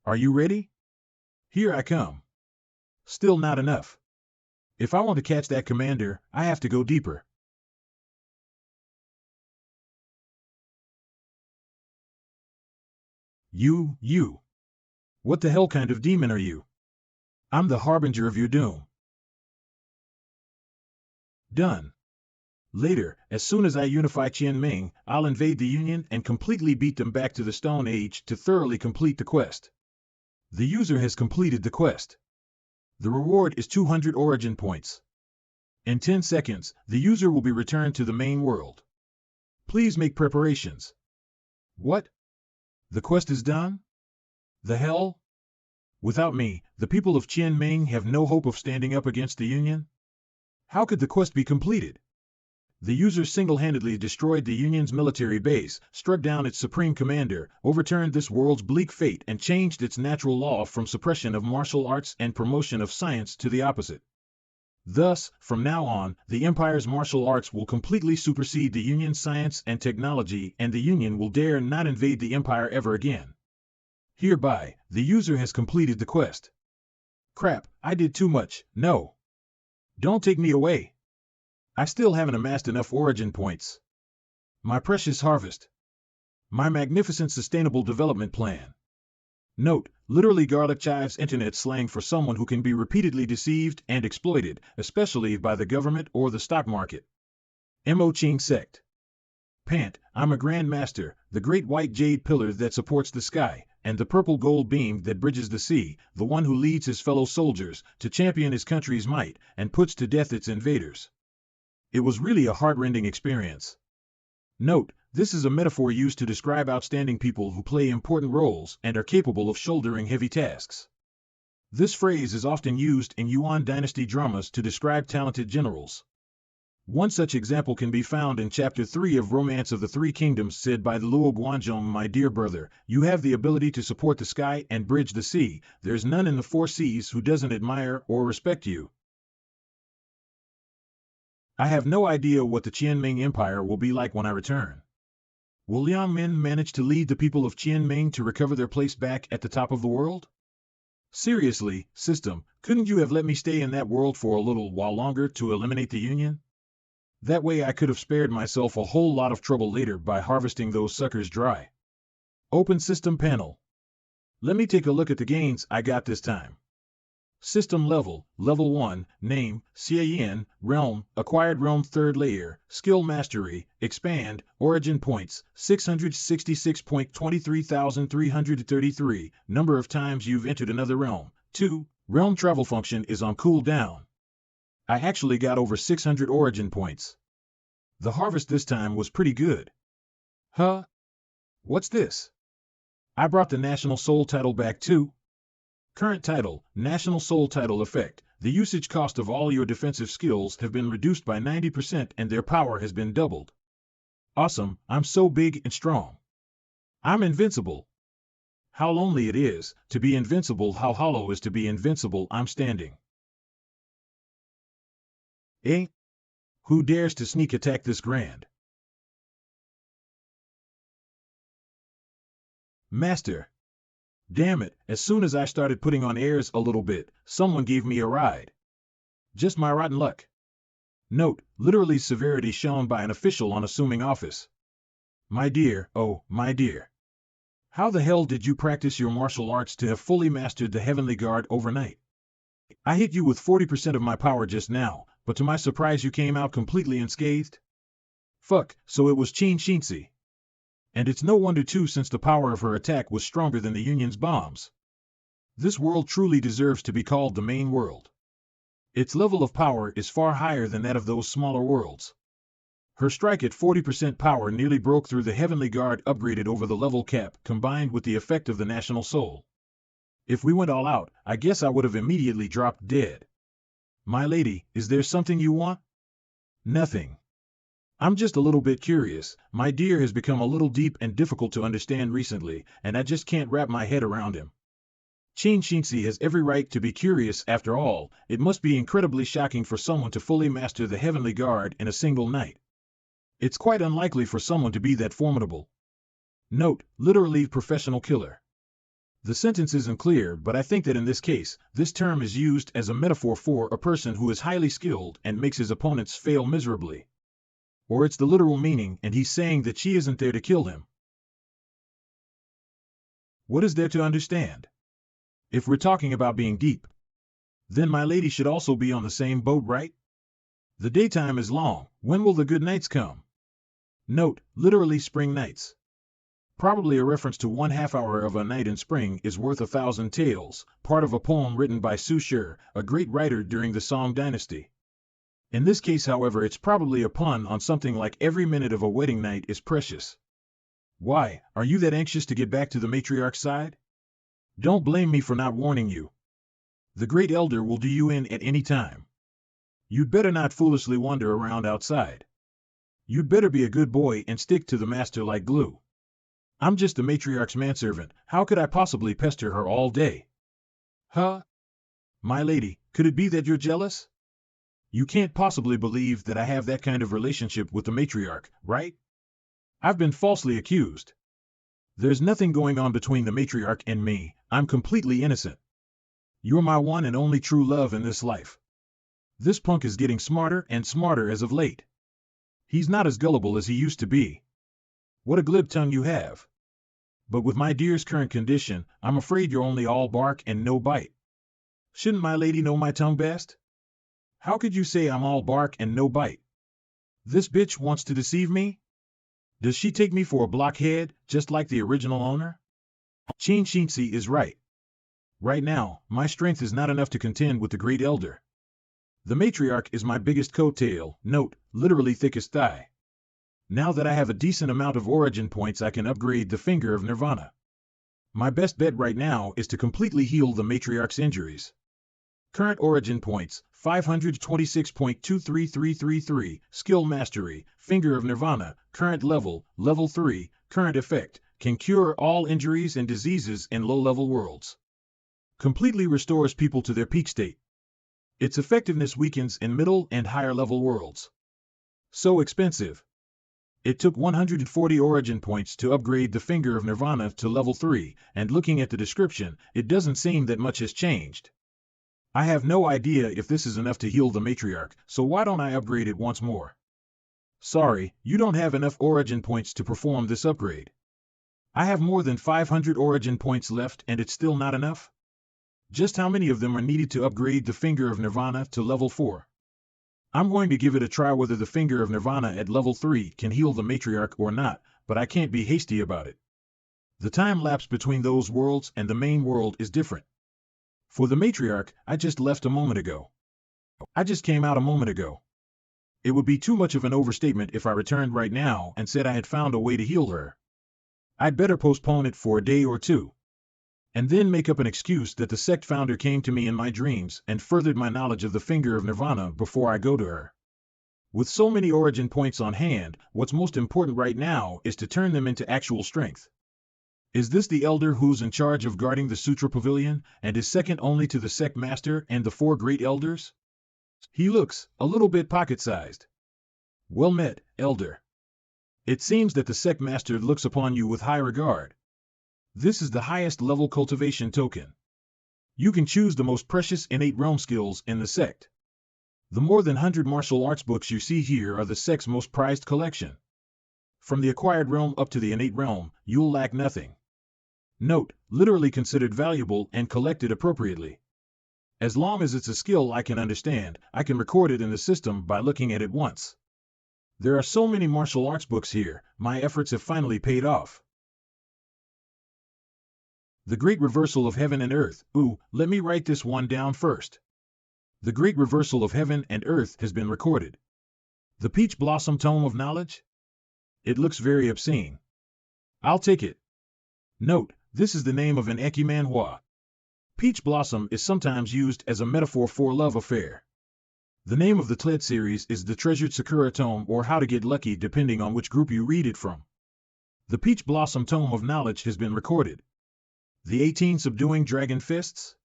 Are you ready? Here I come. Still not enough. If I want to catch that commander, I have to go deeper. You. What the hell kind of demon are you? I'm the harbinger of your doom. Done. Later, as soon as I unify Qianming, I'll invade the Union and completely beat them back to the Stone Age to thoroughly complete the quest. The user has completed the quest. The reward is 200 origin points. In 10 seconds, the user will be returned to the main world. Please make preparations. What? The quest is done? The hell? Without me, the people of Qianming have no hope of standing up against the Union? How could the quest be completed? The user single-handedly destroyed the Union's military base, struck down its supreme commander, overturned this world's bleak fate and changed its natural law from suppression of martial arts and promotion of science to the opposite. Thus, from now on, the Empire's martial arts will completely supersede the Union's science and technology, and the Union will dare not invade the Empire ever again. Hereby, the user has completed the quest. Crap, I did too much, no. Don't take me away. I still haven't amassed enough origin points. My precious harvest. My magnificent sustainable development plan. Note, literally garlic chives internet slang for someone who can be repeatedly deceived and exploited, especially by the government or the stock market. Mo Ching sect. Pant, I'm a Grand Master, the great white jade pillar that supports the sky, and the purple gold beam that bridges the sea, the one who leads his fellow soldiers to champion his country's might and puts to death its invaders. It was really a heart-rending experience. Note, this is a metaphor used to describe outstanding people who play important roles and are capable of shouldering heavy tasks. This phrase is often used in Yuan dynasty dramas to describe talented generals. One such example can be found in Chapter 3 of Romance of the Three Kingdoms, said by the Luo Guanzhong, my dear brother, you have the ability to support the sky and bridge the sea. There's none in the four seas who doesn't admire or respect you. I have no idea what the Qianming Empire will be like when I return. Will Liang Min manage to lead the people of Qianming to recover their place back at the top of the world? Seriously, system, couldn't you have let me stay in that world for a little while longer to eliminate the Union? That way I could have spared myself a whole lot of trouble later by harvesting those suckers dry. Open System Panel. Let me take a look at the gains I got this time. System level, Level 1, Name, Xie Yan, Realm, Acquired Realm 3rd Layer, Skill Mastery, Expand, Origin Points, 666.23,333, Number of times you've entered another realm, 2, Realm Travel Function is on cooldown. I actually got over 600 Origin Points. The harvest this time was pretty good. Huh? What's this? I brought the National Soul title back too. Current title, National Soul Title Effect. The usage cost of all your defensive skills have been reduced by 90% and their power has been doubled. Awesome, I'm so big and strong. I'm invincible. How lonely it is to be invincible, how hollow is to be invincible. I'm standing. Eh? Who dares to sneak attack this grand? Master. Damn it, as soon as I started putting on airs a little bit, someone gave me a ride. Just my rotten luck. Note, literally severity shown by an official on assuming office. My dear, oh, my dear. How the hell did you practice your martial arts to have fully mastered the Heavenly Guard overnight? I hit you with 40% of my power just now, but to my surprise you came out completely unscathed? Fuck, so it was Qin Shinzi. And it's no wonder too, since the power of her attack was stronger than the Union's bombs. This world truly deserves to be called the main world. Its level of power is far higher than that of those smaller worlds. Her strike at 40% power nearly broke through the Heavenly Guard upgraded over the level cap, combined with the effect of the National Soul. If we went all out, I guess I would have immediately dropped dead. My lady, is there something you want? Nothing. I'm just a little bit curious. My dear has become a little deep and difficult to understand recently, and I just can't wrap my head around him. Xie has every right to be curious. After all, it must be incredibly shocking for someone to fully master the Heavenly Guard in a single night. It's quite unlikely for someone to be that formidable. Note, literally professional killer. The sentence isn't clear, but I think that in this case, this term is used as a metaphor for a person who is highly skilled and makes his opponents fail miserably. Or it's the literal meaning, and he's saying that she isn't there to kill him. What is there to understand? If we're talking about being deep, then my lady should also be on the same boat, right? The daytime is long. When will the good nights come? Note, literally spring nights. Probably a reference to 1/2 hour of a night in spring is worth 1,000 tales, part of a poem written by Su Shi, a great writer during the Song dynasty. In this case, however, it's probably a pun on something like every minute of a wedding night is precious. Why, are you that anxious to get back to the matriarch's side? Don't blame me for not warning you. The Great Elder will do you in at any time. You'd better not foolishly wander around outside. You'd better be a good boy and stick to the master like glue. I'm just the matriarch's manservant. How could I possibly pester her all day? Huh? My lady, could it be that you're jealous? You can't possibly believe that I have that kind of relationship with the matriarch, right? I've been falsely accused. There's nothing going on between the matriarch and me. I'm completely innocent. You're my one and only true love in this life. This punk is getting smarter and smarter as of late. He's not as gullible as he used to be. What a glib tongue you have. But with my dear's current condition, I'm afraid you're only all bark and no bite. Shouldn't my lady know my tongue best? How could you say I'm all bark and no bite? This bitch wants to deceive me? Does she take me for a blockhead, just like the original owner? Xie is right. Right now, my strength is not enough to contend with the Great Elder. The matriarch is my biggest coattail, note, literally thickest thigh. Now that I have a decent amount of origin points, I can upgrade the Finger of Nirvana. My best bet right now is to completely heal the matriarch's injuries. Current origin points, 526.23333, Skill Mastery, Finger of Nirvana, current level, level 3, current effect, can cure all injuries and diseases in low-level worlds. Completely restores people to their peak state. Its effectiveness weakens in middle and higher-level worlds. So expensive. It took 140 origin points to upgrade the Finger of Nirvana to level 3, and looking at the description, it doesn't seem that much has changed. I have no idea if this is enough to heal the matriarch, so why don't I upgrade it once more? Sorry, you don't have enough origin points to perform this upgrade. I have more than 500 origin points left and it's still not enough? Just how many of them are needed to upgrade the Finger of Nirvana to level 4? I'm going to give it a try whether the Finger of Nirvana at level 3 can heal the matriarch or not, but I can't be hasty about it. The time lapse between those worlds and the main world is different. For the matriarch, I just left a moment ago. I just came out a moment ago. It would be too much of an overstatement if I returned right now and said I had found a way to heal her. I'd better postpone it for a day or two. And then make up an excuse that the sect founder came to me in my dreams and furthered my knowledge of the Finger of Nirvana before I go to her. With so many origin points on hand, what's most important right now is to turn them into actual strength. Is this the elder who's in charge of guarding the Sutra Pavilion, and is second only to the sect master and the 4 great elders? He looks a little bit pocket-sized. Well met, elder. It seems that the sect master looks upon you with high regard. This is the highest level cultivation token. You can choose the most precious innate realm skills in the sect. The more than 100 martial arts books you see here are the sect's most prized collection. From the acquired realm up to the innate realm, you'll lack nothing. Note, literally considered valuable and collected appropriately. As long as it's a skill I can understand, I can record it in the system by looking at it once. There are so many martial arts books here, my efforts have finally paid off. The Great Reversal of Heaven and Earth. Ooh, let me write this one down first. The Great Reversal of Heaven and Earth has been recorded. The Peach Blossom Tome of Knowledge? It looks very obscene. I'll take it. Note, this is the name of an eki manhua. Peach Blossom is sometimes used as a metaphor for a love affair. The name of the TLED series is the Treasured Sakura Tome or How to Get Lucky depending on which group you read it from. The Peach Blossom Tome of Knowledge has been recorded. The 18 Subduing Dragon Fists?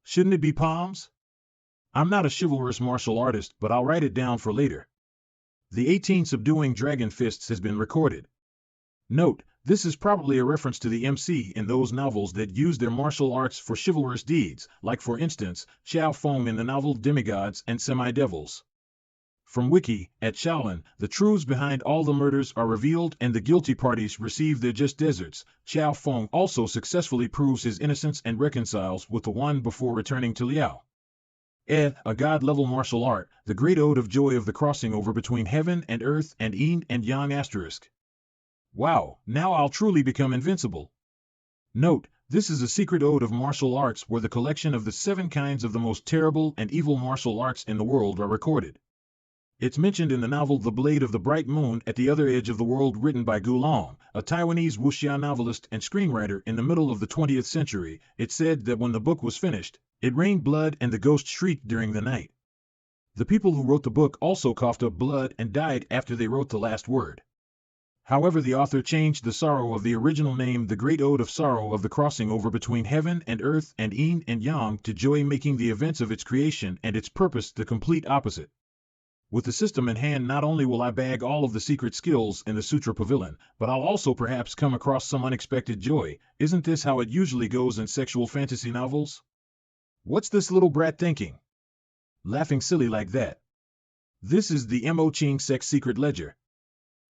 Shouldn't it be palms? I'm not a chivalrous martial artist, but I'll write it down for later. The 18 Subduing Dragon Fists has been recorded. Note, this is probably a reference to the MC in those novels that use their martial arts for chivalrous deeds, like for instance, Xiao Feng in the novel Demigods and Semi-Devils. From Wiki, at Shaolin, the truths behind all the murders are revealed and the guilty parties receive their just deserts. Xiao Feng also successfully proves his innocence and reconciles with the one before returning to Liao. A god-level martial art, the great ode of joy of the crossing over between heaven and earth and yin and yang asterisk. Wow, now I'll truly become invincible. Note, this is a secret ode of martial arts where the collection of the 7 kinds of the most terrible and evil martial arts in the world are recorded. It's mentioned in the novel The Blade of the Bright Moon at the Other Edge of the World written by Gu Long, a Taiwanese wuxia novelist and screenwriter in the middle of the 20th century. It said that when the book was finished, it rained blood and the ghost shrieked during the night. The people who wrote the book also coughed up blood and died after they wrote the last word. However, the author changed the sorrow of the original name The Great Ode of Sorrow of the Crossing Over Between Heaven and Earth and Yin and Yang to joy, making the events of its creation and its purpose the complete opposite. With the system in hand, not only will I bag all of the secret skills in the Sutra Pavilion, but I'll also perhaps come across some unexpected joy. Isn't this how it usually goes in sexual fantasy novels? What's this little brat thinking? Laughing silly like that. This is the Mo Ching Sex Secret Ledger.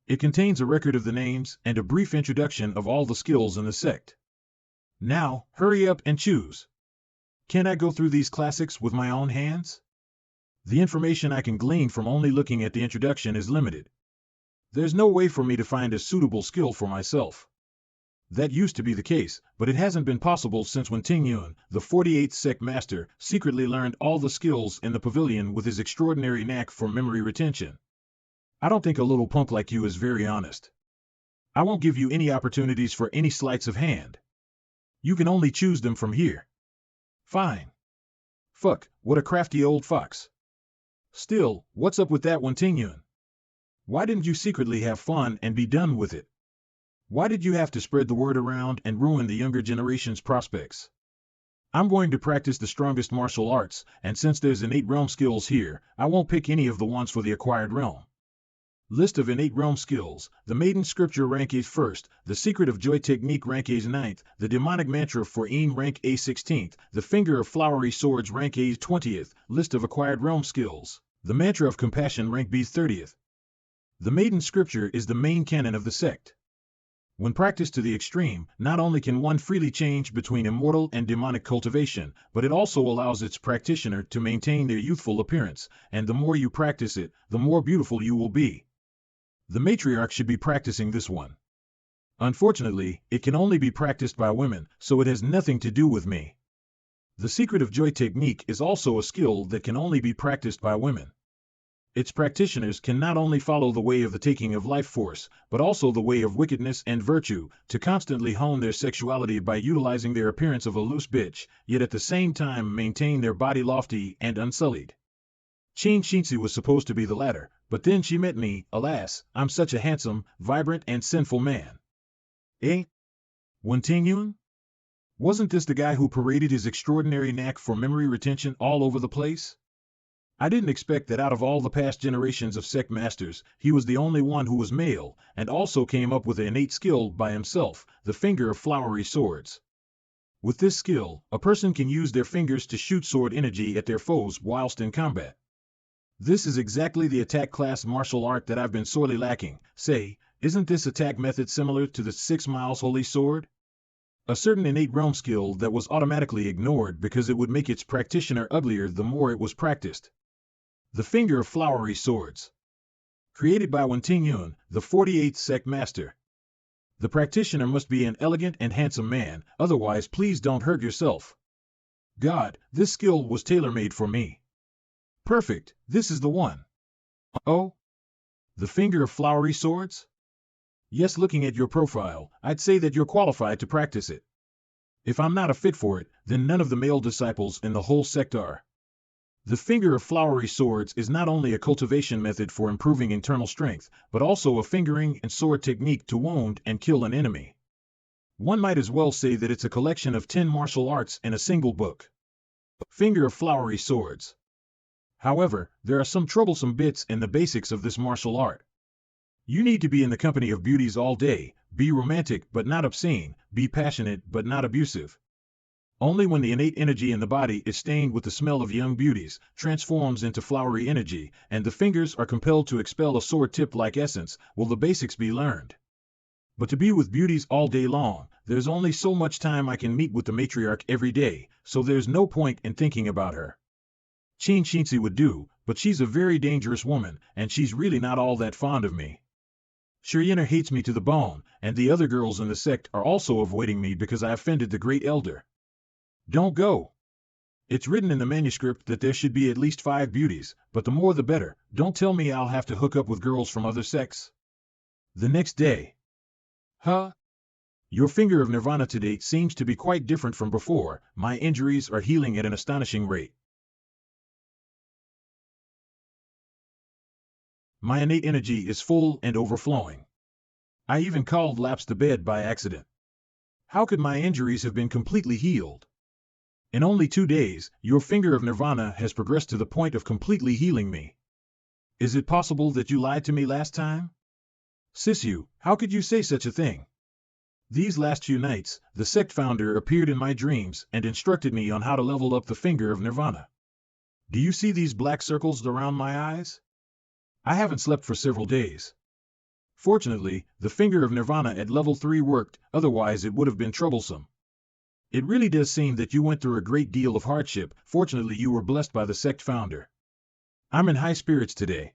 It contains a record of the names and a brief introduction of all the skills in the sect. Now, hurry up and choose. Can I go through these classics with my own hands? The information I can glean from only looking at the introduction is limited. There's no way for me to find a suitable skill for myself. That used to be the case, but it hasn't been possible since when Ting Yun, the 48th sect master, secretly learned all the skills in the pavilion with his extraordinary knack for memory retention. I don't think a little punk like you is very honest. I won't give you any opportunities for any sleights of hand. You can only choose them from here. Fine. Fuck, what a crafty old fox. Still, what's up with that one, Ting Yun? Why didn't you secretly have fun and be done with it? Why did you have to spread the word around and ruin the younger generation's prospects? I'm going to practice the strongest martial arts, and since there's innate realm skills here, I won't pick any of the ones for the acquired realm. List of innate realm skills: the Maiden Scripture rank A 1st, the Secret of Joy Technique rank A 9th, the Demonic Mantra for Een rank A 16th, the Finger of Flowery Swords rank A 20th. List of acquired realm skills: the Mantra of Compassion rank B 30th. The Maiden Scripture is the main canon of the sect. When practiced to the extreme, not only can one freely change between immortal and demonic cultivation, but it also allows its practitioner to maintain their youthful appearance, and the more you practice it, the more beautiful you will be. The matriarch should be practicing this one. Unfortunately, it can only be practiced by women, so it has nothing to do with me. The Secret of Joy Technique is also a skill that can only be practiced by women. Its practitioners can not only follow the way of the taking of life force, but also the way of wickedness and virtue, to constantly hone their sexuality by utilizing their appearance of a loose bitch, yet at the same time maintain their body lofty and unsullied. Qin Shinzi was supposed to be the latter, but then she met me. Alas, I'm such a handsome, vibrant, and sinful man. Eh? Wen Tingyun? Wasn't this the guy who paraded his extraordinary knack for memory retention all over the place? I didn't expect that out of all the past generations of sect masters, he was the only one who was male, and also came up with an innate skill by himself, the Finger of Flowery Swords. With this skill, a person can use their fingers to shoot sword energy at their foes whilst in combat. This is exactly the attack class martial art that I've been sorely lacking. Say, isn't this attack method similar to the 6 Miles Holy Sword? A certain innate realm skill that was automatically ignored because it would make its practitioner uglier the more it was practiced. The Finger of Flowery Swords. Created by Wen Tingyun, the 48th sect master. The practitioner must be an elegant and handsome man, otherwise please don't hurt yourself. God, this skill was tailor-made for me. Perfect, this is the one. Oh? The finger of flowery swords? Yes, looking at your profile, I'd say that you're qualified to practice it. If I'm not a fit for it, then none of the male disciples in the whole sect are. The finger of flowery swords is not only a cultivation method for improving internal strength, but also a fingering and sword technique to wound and kill an enemy. One might as well say that it's a collection of 10 martial arts in a single book. Finger of flowery swords. However, there are some troublesome bits in the basics of this martial art. You need to be in the company of beauties all day, be romantic but not obscene, be passionate but not abusive. Only when the innate energy in the body is stained with the smell of young beauties, transforms into flowery energy, and the fingers are compelled to expel a sword-tip-like essence, will the basics be learned. But to be with beauties all day long, there's only so much time I can meet with the matriarch every day, so there's no point in thinking about her. Qin Shinzi would do, but she's a very dangerous woman, and she's really not all that fond of me. Xie Yan hates me to the bone, and the other girls in the sect are also avoiding me because I offended the great elder. Don't go. It's written in the manuscript that there should be at least 5 beauties, but the more the better. Don't tell me I'll have to hook up with girls from other sects. The next day. Huh? Your finger of nirvana today seems to be quite different from before. My injuries are healing at an astonishing rate. My innate energy is full and overflowing. I even called laps the bed by accident. How could my injuries have been completely healed? In only 2 days, your finger of nirvana has progressed to the point of completely healing me. Is it possible that you lied to me last time? Sisu, how could you say such a thing? These last few nights, the sect founder appeared in my dreams and instructed me on how to level up the finger of nirvana. Do you see these black circles around my eyes? I haven't slept for several days. Fortunately, the finger of nirvana at level 3 worked, otherwise it would have been troublesome. It really does seem that you went through a great deal of hardship. Fortunately, you were blessed by the sect founder. I'm in high spirits today.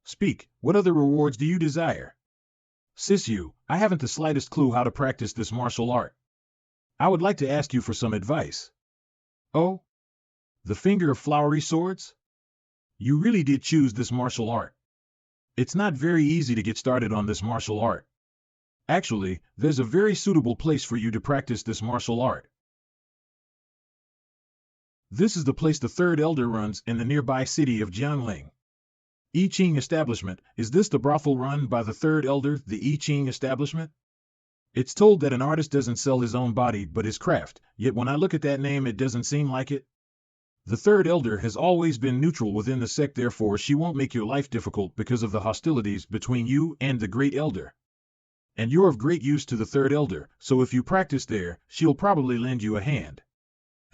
Speak, what other rewards do you desire? Sisu, I haven't the slightest clue how to practice this martial art. I would like to ask you for some advice. Oh? The finger of flowery swords? You really did choose this martial art. It's not very easy to get started on this martial art. Actually, there's a very suitable place for you to practice this martial art. This is the place the third elder runs in the nearby city of Jiangling. I Ching establishment. Is this the brothel run by the third elder, the I Ching establishment? It's told that an artist doesn't sell his own body but his craft, yet when I look at that name it doesn't seem like it. The third elder has always been neutral within the sect, therefore she won't make your life difficult because of the hostilities between you and the great elder. And you're of great use to the third elder, so if you practice there, she'll probably lend you a hand.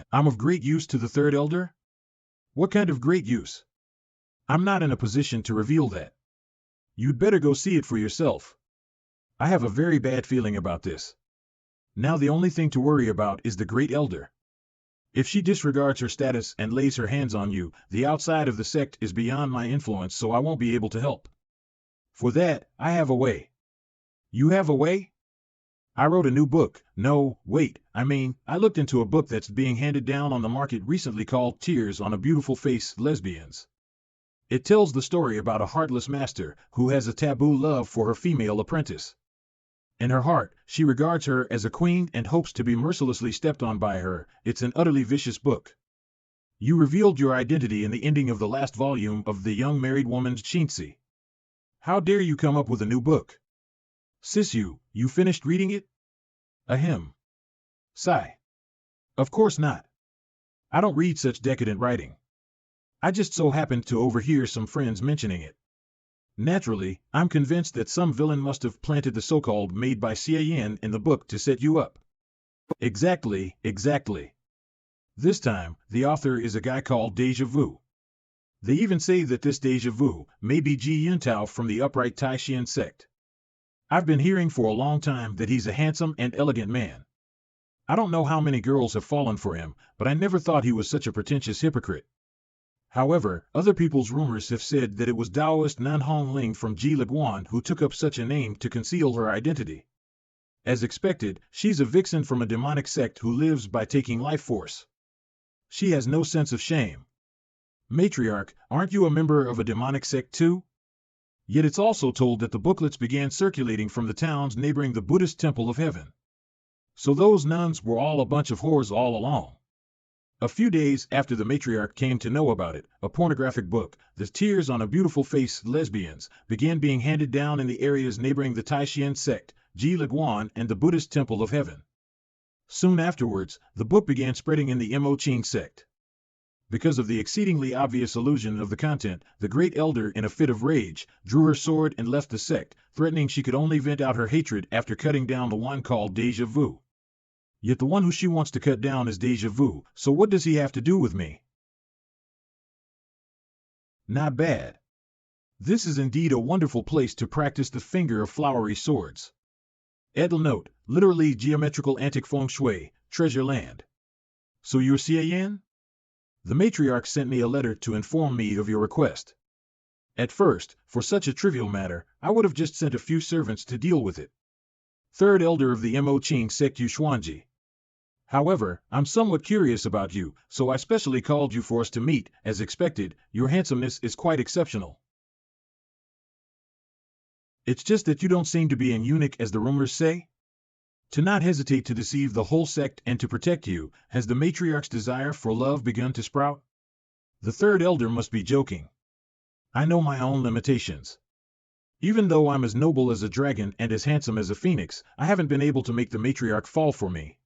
I'm of great use to the third elder? What kind of great use? I'm not in a position to reveal that. You'd better go see it for yourself. I have a very bad feeling about this. Now the only thing to worry about is the great elder. If she disregards her status and lays her hands on you, the outside of the sect is beyond my influence, so I won't be able to help. For that, I have a way. You have a way? I wrote a new book. No, wait, I looked into a book that's being handed down on the market recently called Tears on a Beautiful Face, Lesbians. It tells the story about a heartless master who has a taboo love for her female apprentice. In her heart, she regards her as a queen and hopes to be mercilessly stepped on by her. It's an utterly vicious book. You revealed your identity in the ending of the last volume of The Young Married Woman's Shinzi. How dare you come up with a new book? Sisu, you finished reading it? Ahem. Sigh. Of course not. I don't read such decadent writing. I just so happened to overhear some friends mentioning it. Naturally, I'm convinced that some villain must have planted the so-called made by Xie Yan in the book to set you up. Exactly. This time, the author is a guy called Deja Vu. They even say that this Deja Vu may be Ji Yuntao from the upright Taishan sect. I've been hearing for a long time that he's a handsome and elegant man. I don't know how many girls have fallen for him, but I never thought he was such a pretentious hypocrite. However, other people's rumors have said that it was Taoist Nan Hongling from Xie Yan who took up such a name to conceal her identity. As expected, she's a vixen from a demonic sect who lives by taking life force. She has no sense of shame. Matriarch, aren't you a member of a demonic sect too? Yet it's also told that the booklets began circulating from the towns neighboring the Buddhist Temple of Heaven. So those nuns were all a bunch of whores all along. A few days after the matriarch came to know about it, a pornographic book, The Tears on a Beautiful Face Lesbians, began being handed down in the areas neighboring the Taishan sect, Xie Yan, and the Buddhist Temple of Heaven. Soon afterwards, the book began spreading in the Mo Qing sect. Because of the exceedingly obvious illusion of the content, the great elder, in a fit of rage, drew her sword and left the sect, threatening she could only vent out her hatred after cutting down the one called Deja Vu. Yet the one who she wants to cut down is Deja Vu, so what does he have to do with me? Not bad. This is indeed a wonderful place to practice the finger of flowery swords. Edel note, literally geometrical antic feng shui, treasure land. So you're Xie Yan? The matriarch sent me a letter to inform me of your request. At first, for such a trivial matter, I would have just sent a few servants to deal with it. Third elder of the Mo Qing sect Yu Xuanji. However, I'm somewhat curious about you, so I specially called you for us to meet. As expected, your handsomeness is quite exceptional. It's just that you don't seem to be an eunuch as the rumors say. To not hesitate to deceive the whole sect and to protect you, has the matriarch's desire for love begun to sprout? The third elder must be joking. I know my own limitations. Even though I'm as noble as a dragon and as handsome as a phoenix, I haven't been able to make the matriarch fall for me.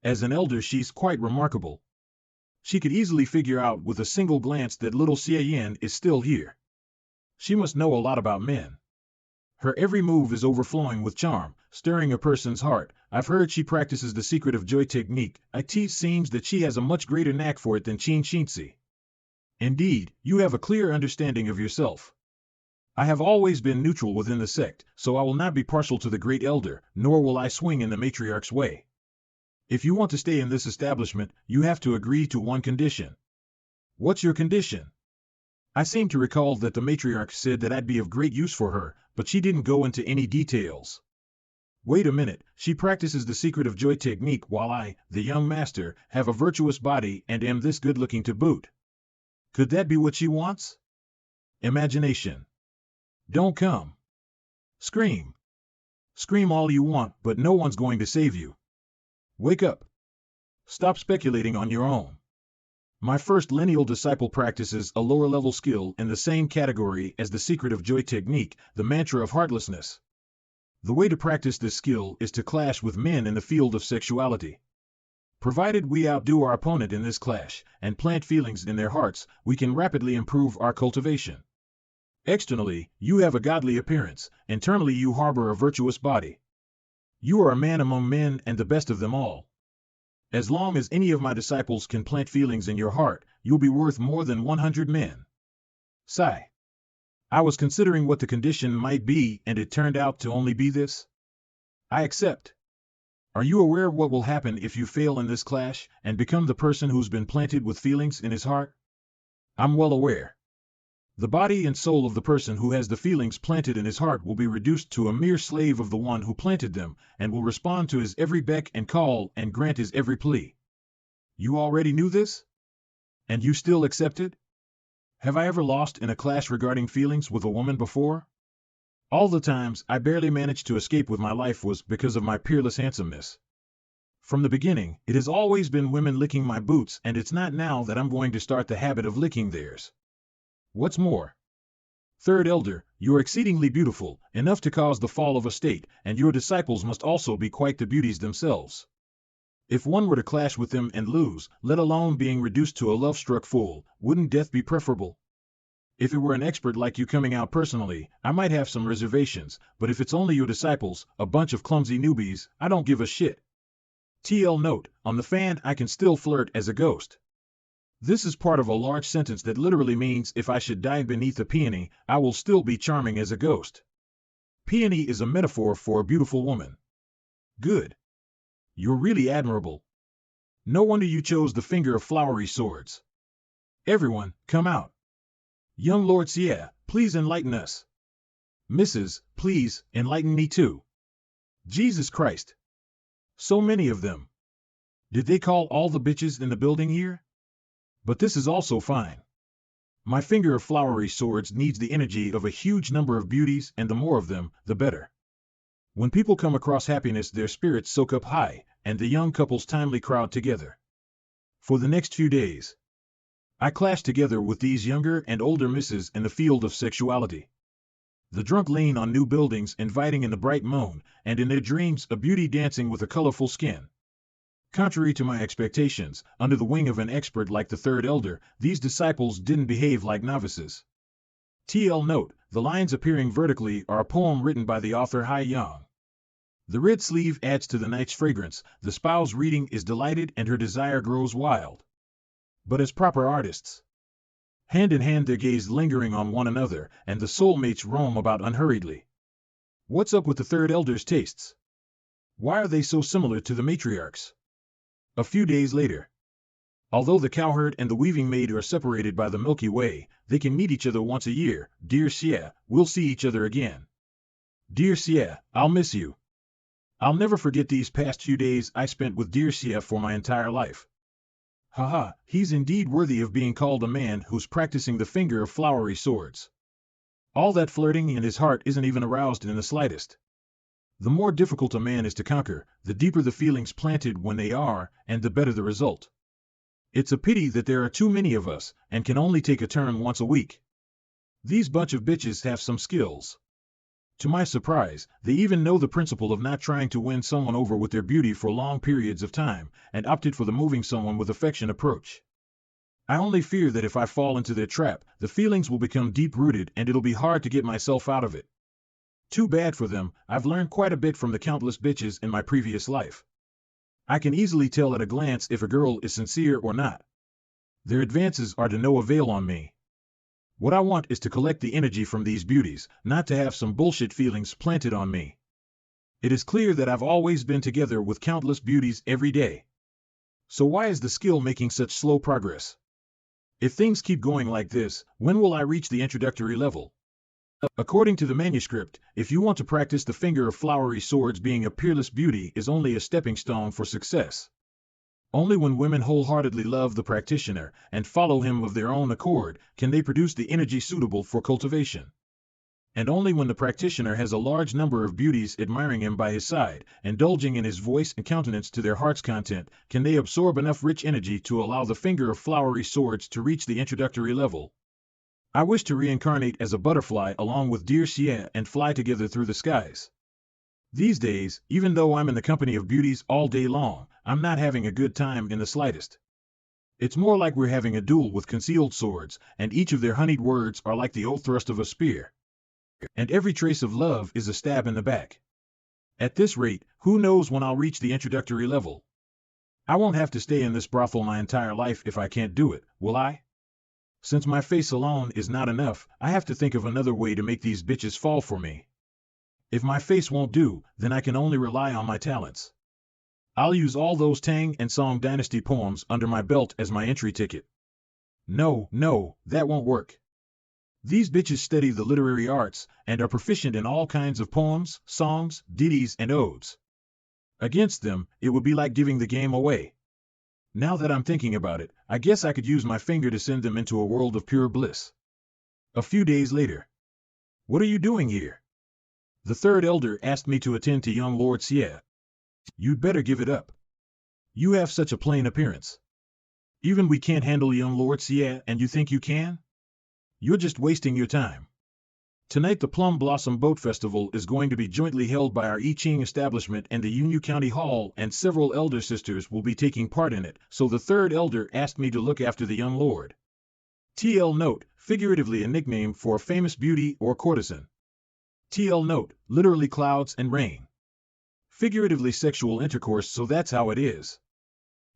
As an elder, she's quite remarkable. She could easily figure out with a single glance that little Xie Yan is still here. She must know a lot about men. Her every move is overflowing with charm, stirring a person's heart. I've heard she practices the secret of joy technique. It seems that she has a much greater knack for it than Qin Xinzi. Indeed, you have a clear understanding of yourself. I have always been neutral within the sect, so I will not be partial to the great elder, nor will I swing in the matriarch's way. If you want to stay in this establishment, you have to agree to one condition. What's your condition? I seem to recall that the matriarch said that I'd be of great use for her, but she didn't go into any details. Wait a minute, she practices the secret of joy technique while I, the young master, have a virtuous body and am this good-looking to boot. Could that be what she wants? Imagination. Don't come. Scream. Scream all you want, but no one's going to save you. Wake up. Stop speculating on your own. My first lineal disciple practices a lower-level skill in the same category as the secret of joy technique, the mantra of heartlessness. The way to practice this skill is to clash with men in the field of sexuality. Provided we outdo our opponent in this clash and plant feelings in their hearts, we can rapidly improve our cultivation. Externally, you have a godly appearance. Internally, you harbor a virtuous body. You are a man among men and the best of them all. As long as any of my disciples can plant feelings in your heart, you'll be worth more than 100 men. Sigh. I was considering what the condition might be, and it turned out to only be this. I accept. Are you aware of what will happen if you fail in this clash and become the person who's been planted with feelings in his heart? I'm well aware. The body and soul of the person who has the feelings planted in his heart will be reduced to a mere slave of the one who planted them, and will respond to his every beck and call and grant his every plea. You already knew this? And you still accepted? Have I ever lost in a clash regarding feelings with a woman before? All the times I barely managed to escape with my life was because of my peerless handsomeness. From the beginning, it has always been women licking my boots, and it's not now that I'm going to start the habit of licking theirs. What's more, third elder, you are exceedingly beautiful, enough to cause the fall of a state, and your disciples must also be quite the beauties themselves. If one were to clash with them and lose, let alone being reduced to a love-struck fool, wouldn't death be preferable? If it were an expert like you coming out personally, I might have some reservations, but if it's only your disciples, a bunch of clumsy newbies, I don't give a shit. TL note, on the fan I can still flirt as a ghost. This is part of a large sentence that literally means if I should die beneath a peony, I will still be charming as a ghost. Peony is a metaphor for a beautiful woman. Good. You're really admirable. No wonder you chose the finger of flowery swords. Everyone, come out. Young Lord Xie, please enlighten us. Mrs., please, enlighten me too. Jesus Christ. So many of them. Did they call all the bitches in the building here? But this is also fine. My finger of flowery swords needs the energy of a huge number of beauties, and the more of them, the better. When people come across happiness, their spirits soak up high, and the young couples timely crowd together. For the next few days, I clash together with these younger and older misses in the field of sexuality. The drunk lean on new buildings, inviting in the bright moon, and in their dreams a beauty dancing with a colorful skin. Contrary to my expectations, under the wing of an expert like the third elder, these disciples didn't behave like novices. TL note, the lines appearing vertically are a poem written by the author Xie Yan. The red sleeve adds to the night's fragrance, the spouse reading is delighted and her desire grows wild. But as proper artists, hand in hand their gaze lingering on one another, and the soulmates roam about unhurriedly. What's up with the third elder's tastes? Why are they so similar to the matriarchs? A few days later. Although the cowherd and the weaving maid are separated by the Milky Way, they can meet each other once a year. Dear Xie, we'll see each other again. Dear Xie, I'll miss you. I'll never forget these past few days I spent with dear Xie for my entire life. Haha, he's indeed worthy of being called a man who's practicing the finger of flowery swords. All that flirting in his heart isn't even aroused in the slightest. The more difficult a man is to conquer, the deeper the feelings planted when they are, and the better the result. It's a pity that there are too many of us, and can only take a turn once a week. These bunch of bitches have some skills. To my surprise, they even know the principle of not trying to win someone over with their beauty for long periods of time, and opted for the moving someone with affection approach. I only fear that if I fall into their trap, the feelings will become deep-rooted and it'll be hard to get myself out of it. Too bad for them, I've learned quite a bit from the countless bitches in my previous life. I can easily tell at a glance if a girl is sincere or not. Their advances are to no avail on me. What I want is to collect the energy from these beauties, not to have some bullshit feelings planted on me. It is clear that I've always been together with countless beauties every day. So why is the skill making such slow progress? If things keep going like this, when will I reach the introductory level? According to the manuscript, if you want to practice the finger of flowery swords, being a peerless beauty is only a stepping stone for success. Only when women wholeheartedly love the practitioner and follow him of their own accord can they produce the energy suitable for cultivation. And only when the practitioner has a large number of beauties admiring him by his side, indulging in his voice and countenance to their heart's content, can they absorb enough rich energy to allow the finger of flowery swords to reach the introductory level. I wish to reincarnate as a butterfly along with dear Xie and fly together through the skies. These days, even though I'm in the company of beauties all day long, I'm not having a good time in the slightest. It's more like we're having a duel with concealed swords, and each of their honeyed words are like the old thrust of a spear. And every trace of love is a stab in the back. At this rate, who knows when I'll reach the introductory level? I won't have to stay in this brothel my entire life if I can't do it, will I? Since my face alone is not enough, I have to think of another way to make these bitches fall for me. If my face won't do, then I can only rely on my talents. I'll use all those Tang and Song Dynasty poems under my belt as my entry ticket. No, that won't work. These bitches study the literary arts and are proficient in all kinds of poems, songs, ditties, and odes. Against them, it would be like giving the game away. Now that I'm thinking about it, I guess I could use my finger to send them into a world of pure bliss. A few days later. What are you doing here? The third elder asked me to attend to young Lord Xie. You'd better give it up. You have such a plain appearance. Even we can't handle young Lord Xie, and you think you can? You're just wasting your time. Tonight the Plum Blossom Boat Festival is going to be jointly held by our I Ching establishment and the Yunyu County Hall, and several elder sisters will be taking part in it, so the third elder asked me to look after the young lord. TL note, figuratively a nickname for a famous beauty or courtesan. TL note, literally clouds and rain. Figuratively sexual intercourse, so that's how it is.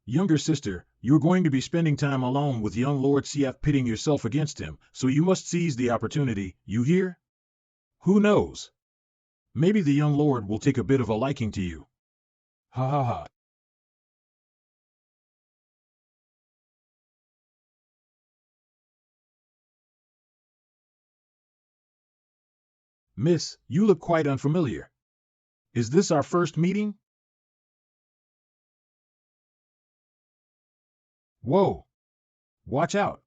Younger sister, you're going to be spending time alone with young Lord CF, pitting yourself against him, so you must seize the opportunity, you hear? Who knows? Maybe the young lord will take a bit of a liking to you. Ha ha ha. Miss, you look quite unfamiliar. Is this our first meeting? Whoa! Watch out!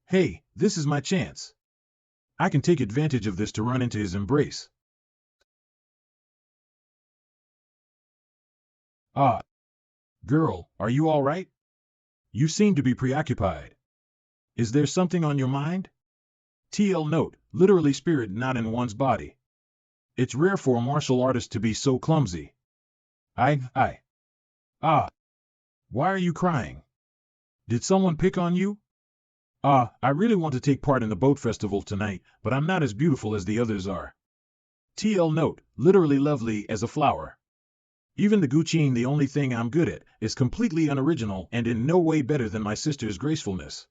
Hey, this is my chance. I can take advantage of this to run into his embrace. Ah, girl, are you all right? You seem to be preoccupied. Is there something on your mind? TL note, literally spirit not in one's body. It's rare for a martial artist to be so clumsy. Ah, why are you crying? Did someone pick on you? I really want to take part in the boat festival tonight, but I'm not as beautiful as the others are. TL note, literally lovely as a flower. Even the Guqin, the only thing I'm good at, is completely unoriginal and in no way better than my sister's gracefulness.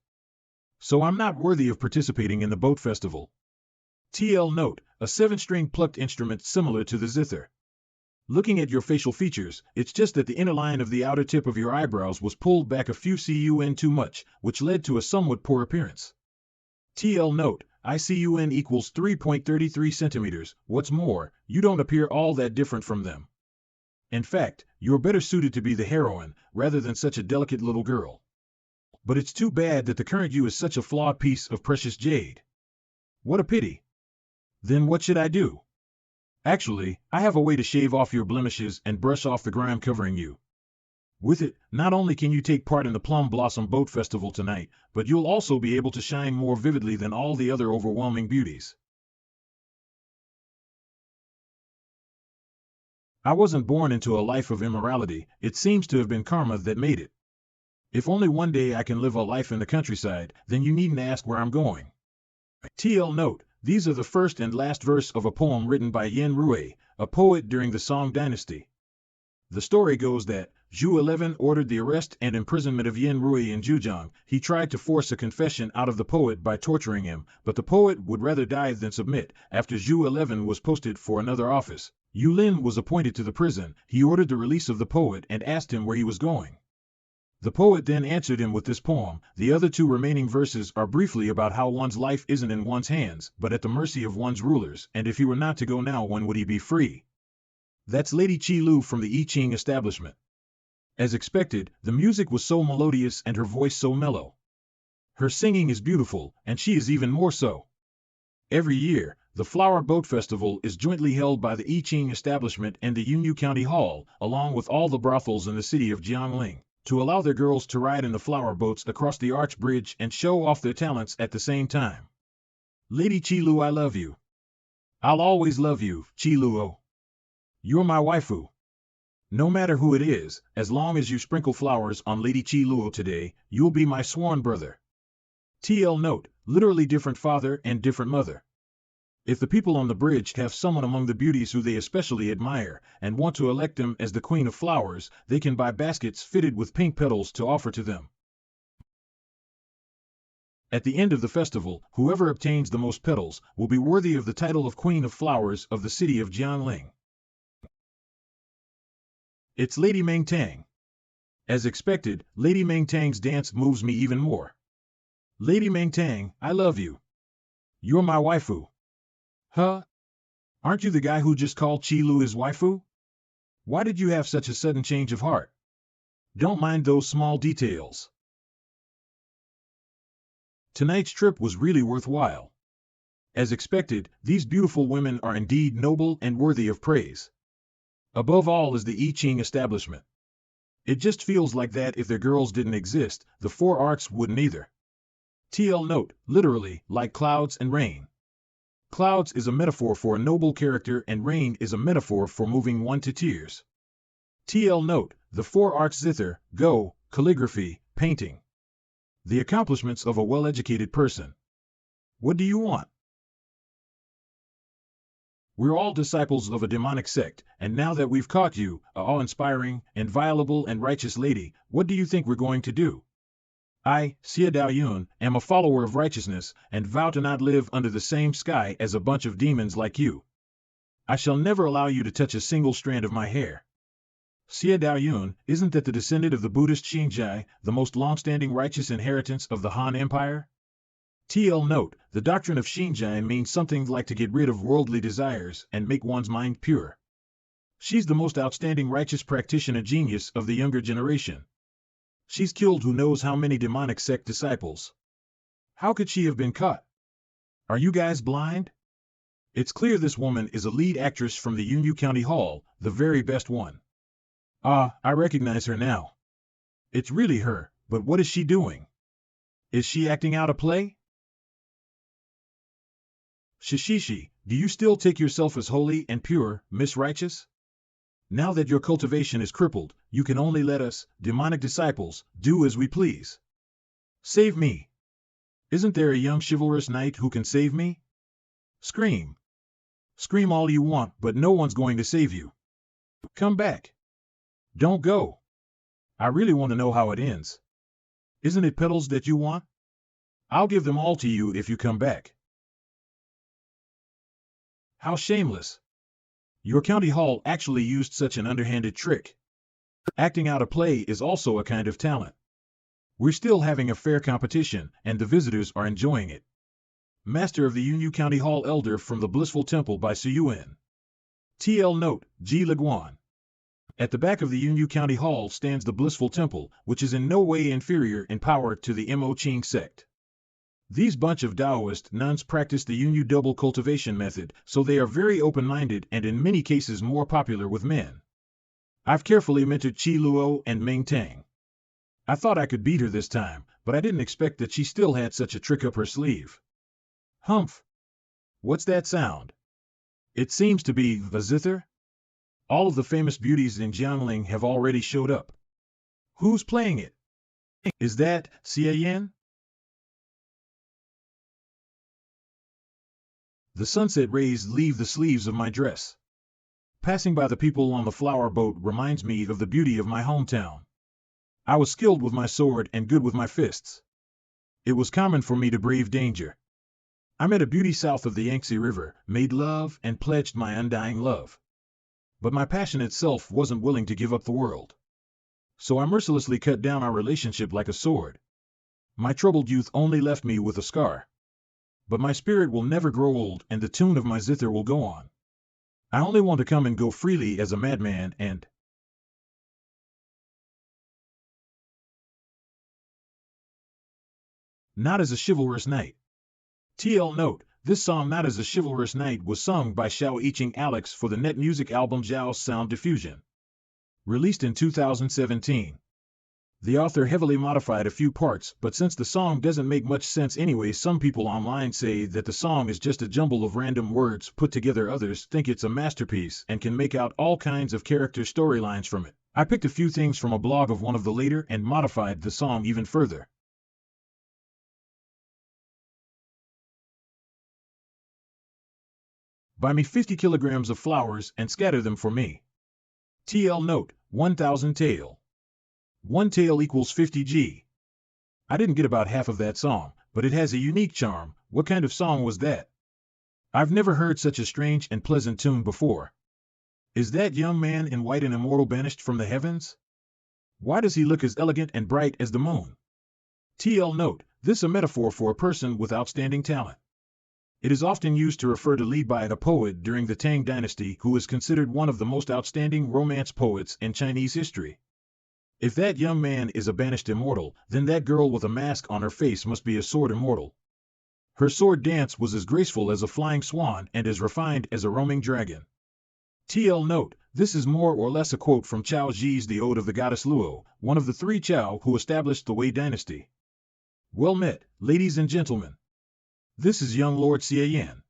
So I'm not worthy of participating in the boat festival. TL note, a 7-string plucked instrument similar to the zither. Looking at your facial features, it's just that the inner line of the outer tip of your eyebrows was pulled back a few cun too much, which led to a somewhat poor appearance. TL note, ICUN equals 3.33 centimeters. What's more, you don't appear all that different from them. In fact, you're better suited to be the heroine, rather than such a delicate little girl. But it's too bad that the current you is such a flawed piece of precious jade. What a pity. Then what should I do? Actually, I have a way to shave off your blemishes and brush off the grime covering you. With it, not only can you take part in the Plum Blossom Boat Festival tonight, but you'll also be able to shine more vividly than all the other overwhelming beauties. I wasn't born into a life of immorality, it seems to have been karma that made it. If only one day I can live a life in the countryside, then you needn't ask where I'm going. TL note, these are the first and last verse of a poem written by Yin Rui, a poet during the Song dynasty. The story goes that Zhu 11 ordered the arrest and imprisonment of Yin Rui in Zhujiang. He tried to force a confession out of the poet by torturing him, but the poet would rather die than submit. After Zhu 11 was posted for another office, Yu Lin was appointed to the prison. He ordered the release of the poet and asked him where he was going. The poet then answered him with this poem. The other 2 remaining verses are briefly about how one's life isn't in one's hands, but at the mercy of one's rulers, and if he were not to go now, when would he be free? That's Lady Qi Lu from the I Ching establishment. As expected, the music was so melodious and her voice so mellow. Her singing is beautiful, and she is even more so. Every year, the Flower Boat Festival is jointly held by the I Ching establishment and the Yunyu County Hall, along with all the brothels in the city of Jiangling, to allow their girls to ride in the flower boats across the arch bridge and show off their talents at the same time. Lady Qi Lu, I love you. I'll always love you, Qi Luo. You're my waifu. No matter who it is, as long as you sprinkle flowers on Lady Qi Luo today, you'll be my sworn brother. TL note, literally different father and different mother. If the people on the bridge have someone among the beauties who they especially admire and want to elect them as the Queen of Flowers, they can buy baskets fitted with pink petals to offer to them. At the end of the festival, whoever obtains the most petals will be worthy of the title of Queen of Flowers of the city of Jiangling. It's Lady Meng Tang. As expected, Lady Meng Tang's dance moves me even more. Lady Meng Tang, I love you. You're my waifu. Huh? Aren't you the guy who just called Qi Lu his waifu? Why did you have such a sudden change of heart? Don't mind those small details. Tonight's trip was really worthwhile. As expected, these beautiful women are indeed noble and worthy of praise. Above all is the I Ching establishment. It just feels like that if their girls didn't exist, the 4 arts wouldn't either. TL note, literally, like clouds and rain. Clouds is a metaphor for a noble character and rain is a metaphor for moving one to tears. TL note, the 4 arts zither, go, calligraphy, painting. The accomplishments of a well-educated person. What do you want? We're all disciples of a demonic sect, and now that we've caught you, a awe-inspiring, inviolable and righteous lady, what do you think we're going to do? I, Xie Yan, am a follower of righteousness, and vow to not live under the same sky as a bunch of demons like you. I shall never allow you to touch a single strand of my hair. Xie Yan, isn't that the descendant of the Buddhist Xingjia, the most long-standing righteous inheritance of the Han Empire? TL note, the doctrine of Xie Yan means something like to get rid of worldly desires and make one's mind pure. She's the most outstanding righteous practitioner genius of the younger generation. She's killed who knows how many demonic sect disciples. How could she have been caught? Are you guys blind? It's clear this woman is a lead actress from the Yunyu County Hall, the very best one. Ah, I recognize her now. It's really her, but what is she doing? Is she acting out a play? Shishishi, do you still take yourself as holy and pure, Miss Righteous? Now that your cultivation is crippled, you can only let us, demonic disciples, do as we please. Save me. Isn't there a young chivalrous knight who can save me? Scream. Scream all you want, but no one's going to save you. Come back. Don't go. I really want to know how it ends. Isn't it petals that you want? I'll give them all to you if you come back. How shameless. Your county hall actually used such an underhanded trick. Acting out a play is also a kind of talent. We're still having a fair competition, and the visitors are enjoying it. Master of the Yunyu County Hall Elder from the Blissful Temple by Xie Yan. TL note, Ji Leguan. At the back of the Yunyu County Hall stands the Blissful Temple, which is in no way inferior in power to the Mo Qing sect. These bunch of Taoist nuns practice the Yunyu double cultivation method, so they are very open-minded and in many cases more popular with men. I've carefully mentored Qi Luo and Ming Tang. I thought I could beat her this time, but I didn't expect that she still had such a trick up her sleeve. Humph! What's that sound? It seems to be the zither. All of the famous beauties in Jiangling have already showed up. Who's playing it? Is that Xie Yan? The sunset rays leave the sleeves of my dress. Passing by the people on the flower boat reminds me of the beauty of my hometown. I was skilled with my sword and good with my fists. It was common for me to brave danger. I met a beauty south of the Yangtze River, made love, and pledged my undying love. But my passion itself wasn't willing to give up the world. So I mercilessly cut down our relationship like a sword. My troubled youth only left me with a scar. But my spirit will never grow old, and the tune of my zither will go on. I only want to come and go freely as a madman and... not as a chivalrous knight. TL note, this song Not as a Chivalrous Knight was sung by Xiao Yiqing Alex for the net music album Zhao's Sound Diffusion. Released in 2017. The author heavily modified a few parts, but since the song doesn't make much sense anyway, some people online say that the song is just a jumble of random words put together. Others think it's a masterpiece and can make out all kinds of character storylines from it. I picked a few things from a blog of one of the later and modified the song even further. Buy me 50 kilograms of flowers and scatter them for me. TL note, 1000 tael. 1 tael equals 50 G. I didn't get about half of that song, but it has a unique charm. What kind of song was that? I've never heard such a strange and pleasant tune before. Is that young man in white an immortal banished from the heavens? Why does he look as elegant and bright as the moon? TL note, this is a metaphor for a person with outstanding talent. It is often used to refer to Li Bai, a poet during the Tang dynasty who is considered one of the most outstanding romance poets in Chinese history. If that young man is a banished immortal, then that girl with a mask on her face must be a sword immortal. Her sword dance was as graceful as a flying swan and as refined as a roaming dragon. TL note, this is more or less a quote from Chao Ji's The Ode of the Goddess Luo, one of the 3 Chao who established the Wei dynasty. Well met, ladies and gentlemen. This is young Lord Xie Yan.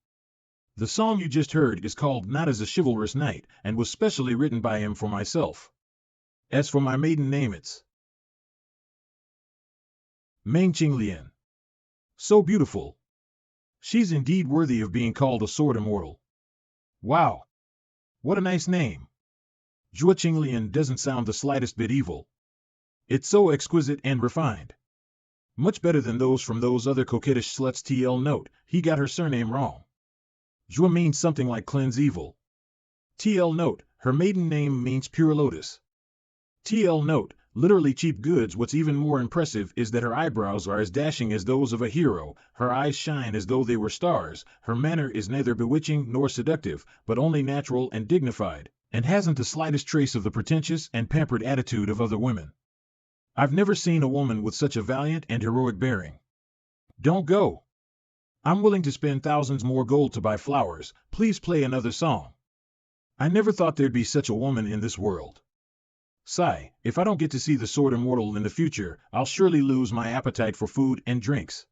The song you just heard is called Not as a Chivalrous Knight and was specially written by him for myself. As for my maiden name, it's Meng Qinglian. So beautiful. She's indeed worthy of being called a sword immortal. Wow. What a nice name. Zhua Qinglian doesn't sound the slightest bit evil. It's so exquisite and refined. Much better than those from those other coquettish sluts. TL note, he got her surname wrong. Zhua means something like cleanse evil. TL note, her maiden name means pure lotus. TL note, literally cheap goods. What's even more impressive is that her eyebrows are as dashing as those of a hero, her eyes shine as though they were stars, her manner is neither bewitching nor seductive, but only natural and dignified, and hasn't the slightest trace of the pretentious and pampered attitude of other women. I've never seen a woman with such a valiant and heroic bearing. Don't go. I'm willing to spend thousands more gold to buy flowers. Please play another song. I never thought there'd be such a woman in this world. Sigh, if I don't get to see the sword immortal in the future, I'll surely lose my appetite for food and drinks.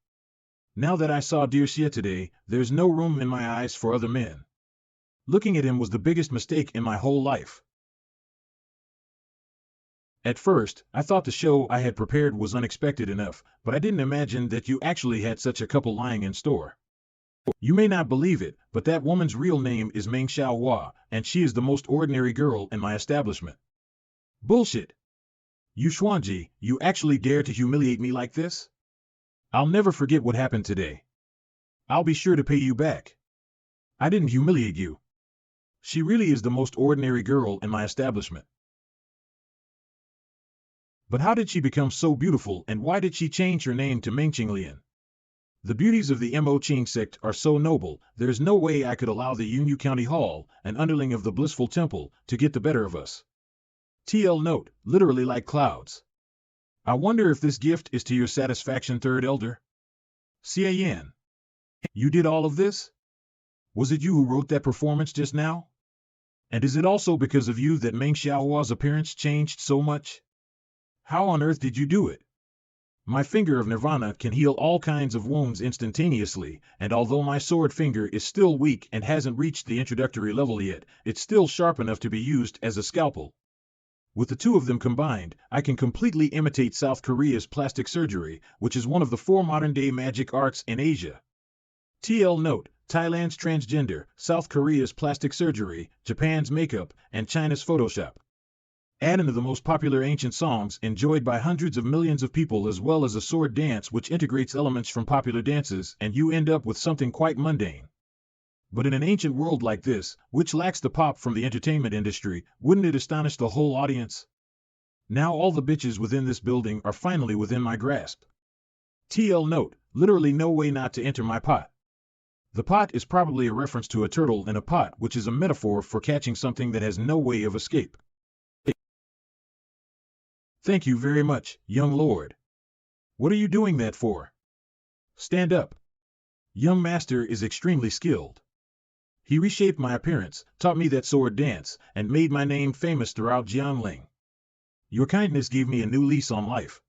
Now that I saw dear Xie today, there's no room in my eyes for other men. Looking at him was the biggest mistake in my whole life. At first, I thought the show I had prepared was unexpected enough, but I didn't imagine that you actually had such a couple lying in store. You may not believe it, but that woman's real name is Manhua, and she is the most ordinary girl in my establishment. Bullshit! You Xuanji, you actually dare to humiliate me like this? I'll never forget what happened today. I'll be sure to pay you back. I didn't humiliate you. She really is the most ordinary girl in my establishment. But how did she become so beautiful, and why did she change her name to Xie Yan? The beauties of the Mo Qing sect are so noble, there's no way I could allow the Yunyu County Hall, an underling of the Blissful Temple, to get the better of us. TL note, literally like clouds. I wonder if this gift is to your satisfaction, third elder? Xie Yan. You did all of this? Was it you who wrote that performance just now? And is it also because of you that Meng Xiaohua's appearance changed so much? How on earth did you do it? My finger of nirvana can heal all kinds of wounds instantaneously, and although my sword finger is still weak and hasn't reached the introductory level yet, it's still sharp enough to be used as a scalpel. With the two of them combined, I can completely imitate South Korea's plastic surgery, which is one of the 4 modern-day magic arts in Asia. TL note, Thailand's transgender, South Korea's plastic surgery, Japan's makeup, and China's Photoshop. Add into the most popular ancient songs enjoyed by hundreds of millions of people, as well as a sword dance which integrates elements from popular dances, and you end up with something quite mundane. But in an ancient world like this, which lacks the pop from the entertainment industry, wouldn't it astonish the whole audience? Now all the bitches within this building are finally within my grasp. TL note, literally no way not to enter my pot. The pot is probably a reference to a turtle in a pot, which is a metaphor for catching something that has no way of escape. Thank you very much, young lord. What are you doing that for? Stand up. Young master is extremely skilled. He reshaped my appearance, taught me that sword dance, and made my name famous throughout Jiangling. Your kindness gave me a new lease on life.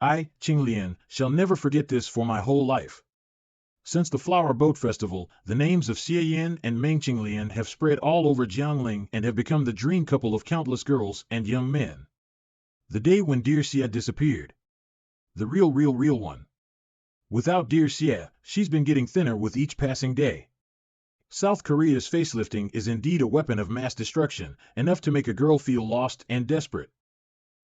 I, Qinglian, shall never forget this for my whole life. Since the Flower Boat Festival, the names of Xie Yan and Meng Qinglian have spread all over Jiangling and have become the dream couple of countless girls and young men. The day when dear Xie disappeared. The real one. Without dear Xie, she's been getting thinner with each passing day. South Korea's facelifting is indeed a weapon of mass destruction, enough to make a girl feel lost and desperate.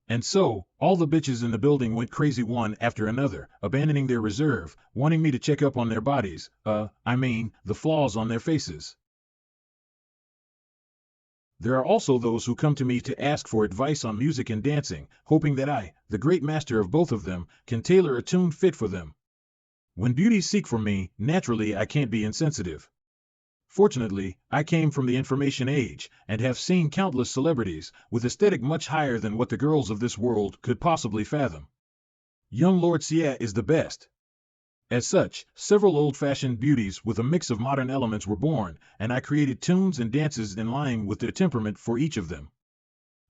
And so, all the bitches in the building went crazy one after another, abandoning their reserve, wanting me to check up on their bodies, the flaws on their faces. There are also those who come to me to ask for advice on music and dancing, hoping that I, the great master of both of them, can tailor a tune fit for them. When beauties seek for me, naturally I can't be insensitive. Fortunately, I came from the information age, and have seen countless celebrities, with aesthetic much higher than what the girls of this world could possibly fathom. Young Lord Xie is the best. As such, several old-fashioned beauties with a mix of modern elements were born, and I created tunes and dances in line with their temperament for each of them.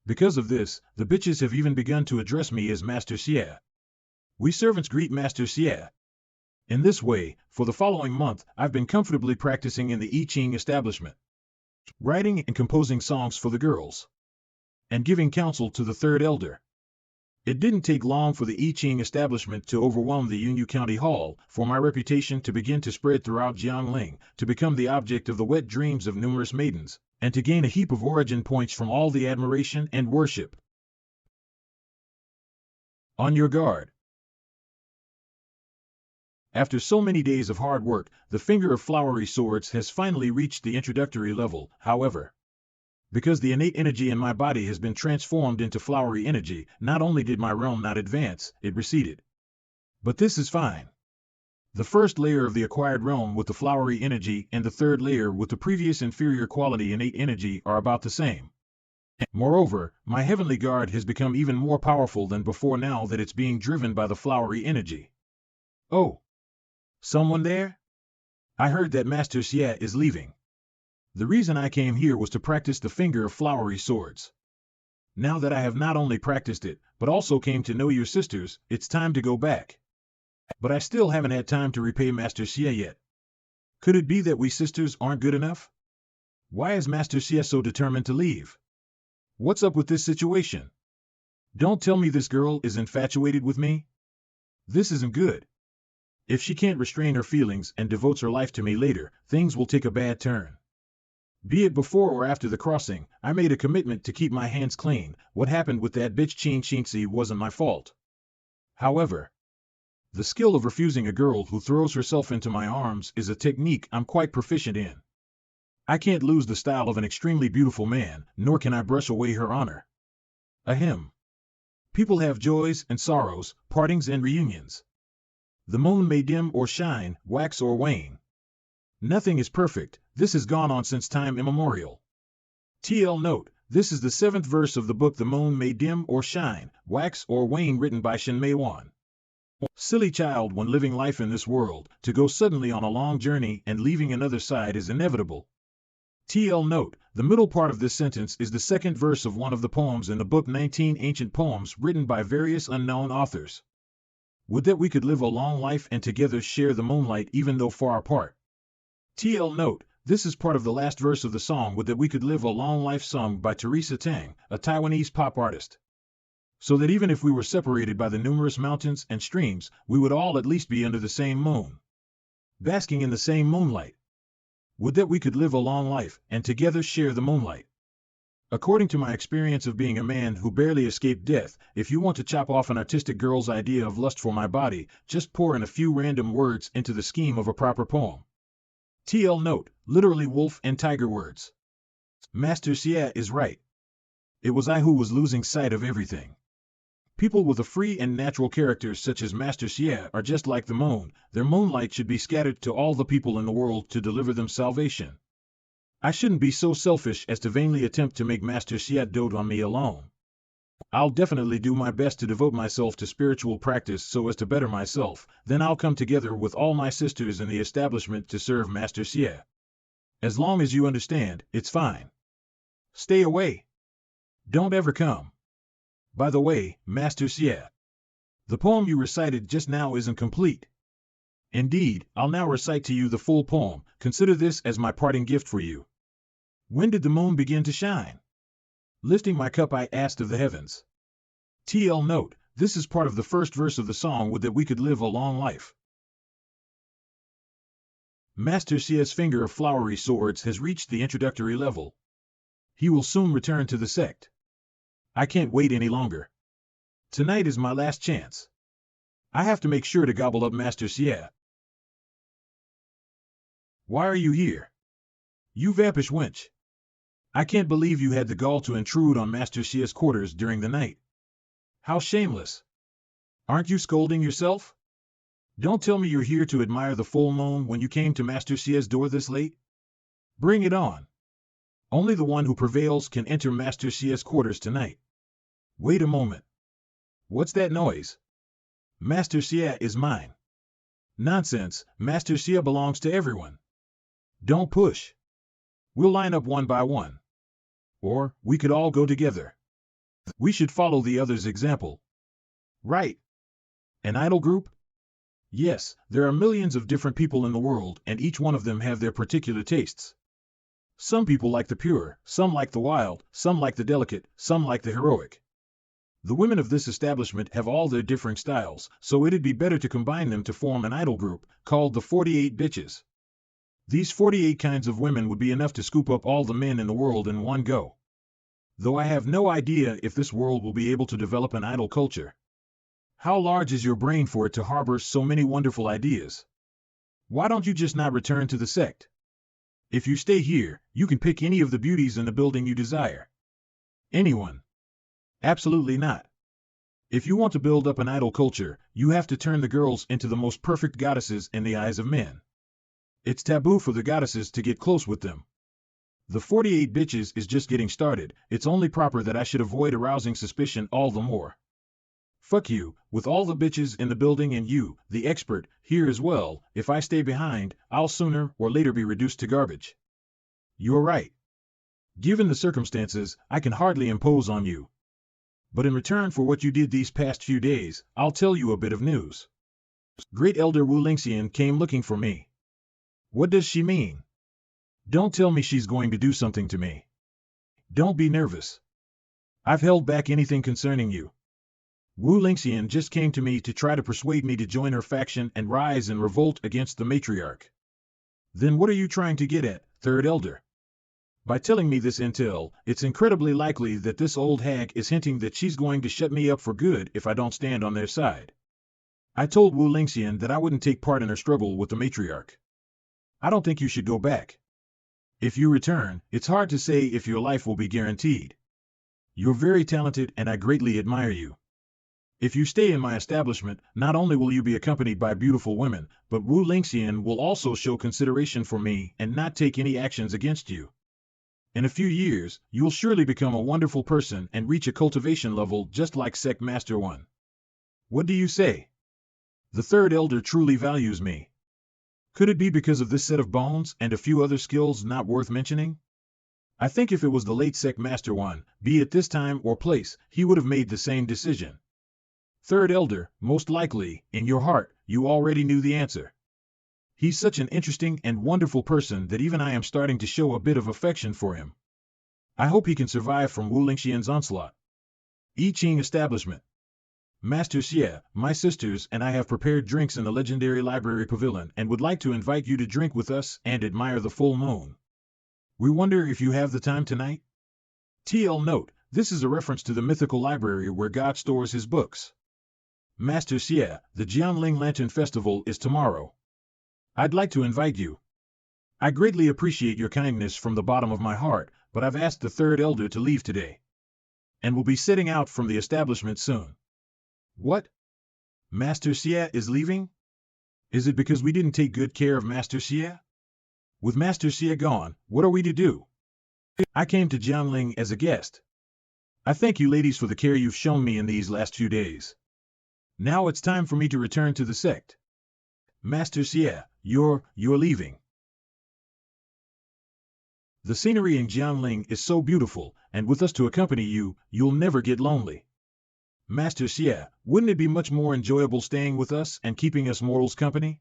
Because of this, the bitches have even begun to address me as Master Xie. We servants greet Master Xie. In this way, for the following month, I've been comfortably practicing in the I Ching establishment, writing and composing songs for the girls, and giving counsel to the third elder. It didn't take long for the I Ching establishment to overwhelm the Yunyu County Hall, for my reputation to begin to spread throughout Jiangling, to become the object of the wet dreams of numerous maidens, and to gain a heap of origin points from all the admiration and worship. On your guard. After so many days of hard work, the finger of flowery swords has finally reached the introductory level, however. Because the innate energy in my body has been transformed into flowery energy, not only did my realm not advance, it receded. But this is fine. The first layer of the acquired realm with the flowery energy and the third layer with the previous inferior quality innate energy are about the same. Moreover, my heavenly guard has become even more powerful than before now that it's being driven by the flowery energy. Oh! Someone there? I heard that Master Xie is leaving. The reason I came here was to practice the finger of flowery swords. Now that I have not only practiced it, but also came to know your sisters, it's time to go back. But I still haven't had time to repay Master Xie yet. Could it be that we sisters aren't good enough? Why is Master Xie so determined to leave? What's up with this situation? Don't tell me this girl is infatuated with me? This isn't good. If she can't restrain her feelings and devotes her life to me later, things will take a bad turn. Be it before or after the crossing, I made a commitment to keep my hands clean. What happened with that bitch Xie wasn't my fault. However, the skill of refusing a girl who throws herself into my arms is a technique I'm quite proficient in. I can't lose the style of an extremely beautiful man, nor can I brush away her honor. Ahem. People have joys and sorrows, partings and reunions. The moon may dim or shine, wax or wane. Nothing is perfect. This has gone on since time immemorial. TL note, this is the 7th verse of the book The Moon May Dim or Shine, Wax or Wane, written by Shen Mei Wan. Silly child, when living life in this world, to go suddenly on a long journey and leaving another side is inevitable. TL note, the middle part of this sentence is the 2nd verse of one of the poems in the book 19 Ancient Poems written by various unknown authors. Would that we could live a long life and together share the moonlight even though far apart. TL note, this is part of the last verse of the song Would that we could live a long life, sung by Teresa Tang, a Taiwanese pop artist. So that even if we were separated by the numerous mountains and streams, we would all at least be under the same moon, basking in the same moonlight. Would that we could live a long life and together share the moonlight. According to my experience of being a man who barely escaped death, if you want to chop off an artistic girl's idea of lust for my body, just pour in a few random words into the scheme of a proper poem. TL note, literally wolf and tiger words. Master Xie is right. It was I who was losing sight of everything. People with a free and natural character such as Master Xie are just like the moon. Their moonlight should be scattered to all the people in the world to deliver them salvation. I shouldn't be so selfish as to vainly attempt to make Master Xie dote on me alone. I'll definitely do my best to devote myself to spiritual practice so as to better myself, then I'll come together with all my sisters in the establishment to serve Master Xie. As long as you understand, it's fine. Stay away. Don't ever come. By the way, Master Xie, the poem you recited just now isn't complete. Indeed, I'll now recite to you the full poem. Consider this as my parting gift for you. When did the moon begin to shine? Lifting my cup I asked of the heavens. TL note, this is part of the first verse of the song Would that we could live a long life. Master Xie's finger of flowery swords has reached the introductory level. He will soon return to the sect. I can't wait any longer. Tonight is my last chance. I have to make sure to gobble up Master Xie. Why are you here? You vampish wench. I can't believe you had the gall to intrude on Master Xie's quarters during the night. How shameless. Aren't you scolding yourself? Don't tell me you're here to admire the full moon when you came to Master Xie's door this late. Bring it on. Only the one who prevails can enter Master Xie's quarters tonight. Wait a moment. What's that noise? Master Xie is mine. Nonsense, Master Xie belongs to everyone. Don't push. We'll line up one by one. Or, we could all go together. We should follow the others' example. Right. An idol group? Yes, there are millions of different people in the world, and each one of them have their particular tastes. Some people like the pure, some like the wild, some like the delicate, some like the heroic. The women of this establishment have all their differing styles, so it'd be better to combine them to form an idol group, called the 48 Bitches. These 48 kinds of women would be enough to scoop up all the men in the world in one go. Though I have no idea if this world will be able to develop an idol culture. How large is your brain for it to harbor so many wonderful ideas? Why don't you just not return to the sect? If you stay here, you can pick any of the beauties in the building you desire. Anyone? Absolutely not. If you want to build up an idol culture, you have to turn the girls into the most perfect goddesses in the eyes of men. It's taboo for the goddesses to get close with them. The 48 bitches is just getting started. It's only proper that I should avoid arousing suspicion all the more. Fuck you, with all the bitches in the building and you, the expert, here as well. If I stay behind, I'll sooner or later be reduced to garbage. You're right. Given the circumstances, I can hardly impose on you. But in return for what you did these past few days, I'll tell you a bit of news. Great Elder Wu Lingxian came looking for me. What does she mean? Don't tell me she's going to do something to me. Don't be nervous. I've held back anything concerning you. Wu Lingxian just came to me to try to persuade me to join her faction and rise in revolt against the matriarch. Then what are you trying to get at, Third Elder? By telling me this intel, it's incredibly likely that this old hag is hinting that she's going to shut me up for good if I don't stand on their side. I told Wu Lingxian that I wouldn't take part in her struggle with the matriarch. I don't think you should go back. If you return, it's hard to say if your life will be guaranteed. You're very talented and I greatly admire you. If you stay in my establishment, not only will you be accompanied by beautiful women, but Wu Lingxian will also show consideration for me and not take any actions against you. In a few years, you'll surely become a wonderful person and reach a cultivation level just like Sect Master 1. What do you say? The Third Elder truly values me. Could it be because of this set of bones and a few other skills not worth mentioning? I think if it was the late Sect Master 1, be it this time or place, he would have made the same decision. Third Elder, most likely, in your heart, you already knew the answer. He's such an interesting and wonderful person that even I am starting to show a bit of affection for him. I hope he can survive from Wu Lingxian's onslaught. I Ching Establishment. Master Xie, my sisters and I have prepared drinks in the legendary library pavilion and would like to invite you to drink with us and admire the full moon. We wonder if you have the time tonight? TL note, this is a reference to the mythical library where God stores his books. Master Xie, the Jiangling Lantern Festival is tomorrow. I'd like to invite you. I greatly appreciate your kindness from the bottom of my heart, but I've asked the Third Elder to leave today. And will be setting out from the establishment soon. What? Master Xie is leaving? Is it because we didn't take good care of Master Xie? With Master Xie gone, what are we to do? I came to Jiangling as a guest. I thank you ladies for the care you've shown me in these last few days. Now it's time for me to return to the sect. Master Xie, you're leaving. The scenery in Jiangling is so beautiful, and with us to accompany you, you'll never get lonely. Master Xie, wouldn't it be much more enjoyable staying with us and keeping us mortals company?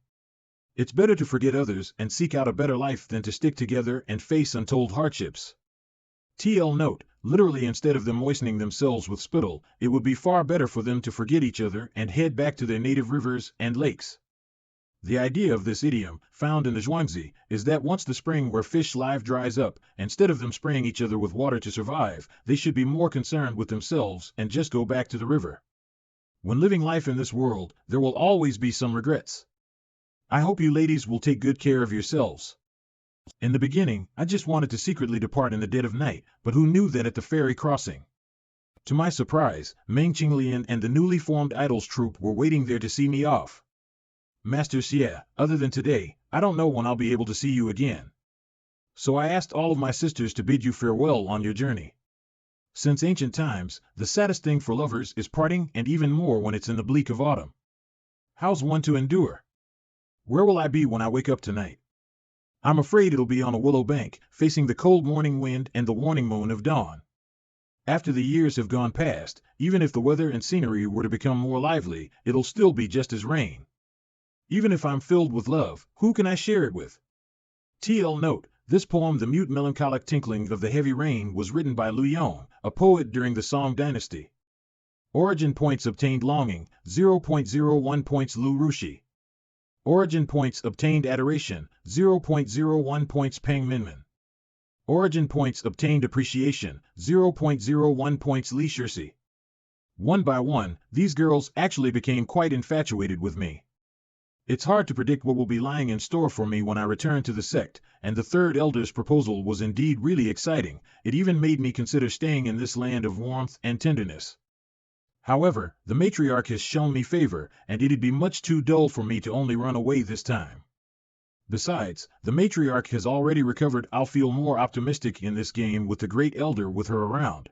It's better to forget others and seek out a better life than to stick together and face untold hardships. TL note, literally instead of them moistening themselves with spittle, it would be far better for them to forget each other and head back to their native rivers and lakes. The idea of this idiom, found in the Zhuangzi, is that once the spring where fish live dries up, instead of them spraying each other with water to survive, they should be more concerned with themselves and just go back to the river. When living life in this world, there will always be some regrets. I hope you ladies will take good care of yourselves. In the beginning, I just wanted to secretly depart in the dead of night, but who knew that at the ferry crossing? To my surprise, Meng Qinglian and the newly formed idols troupe were waiting there to see me off. Master Xie, other than today, I don't know when I'll be able to see you again. So I asked all of my sisters to bid you farewell on your journey. Since ancient times, the saddest thing for lovers is parting, and even more when it's in the bleak of autumn. How's one to endure? Where will I be when I wake up tonight? I'm afraid it'll be on a willow bank, facing the cold morning wind and the warning moon of dawn. After the years have gone past, even if the weather and scenery were to become more lively, it'll still be just as rain. Even if I'm filled with love, who can I share it with? TL note, this poem The Mute Melancholic Tinkling of the Heavy Rain was written by Lu Yong, a poet during the Song dynasty. Origin points obtained longing, 0.01 points Lu Rushi. Origin points obtained adoration, 0.01 points Peng Minmin. Origin points obtained appreciation, 0.01 points Li Shirsi. One by one, these girls actually became quite infatuated with me. It's hard to predict what will be lying in store for me when I return to the sect, and the third elder's proposal was indeed really exciting. It even made me consider staying in this land of warmth and tenderness. However, the matriarch has shown me favor, and it'd be much too dull for me to only run away this time. Besides, the matriarch has already recovered. I'll feel more optimistic in this game with the great elder with her around.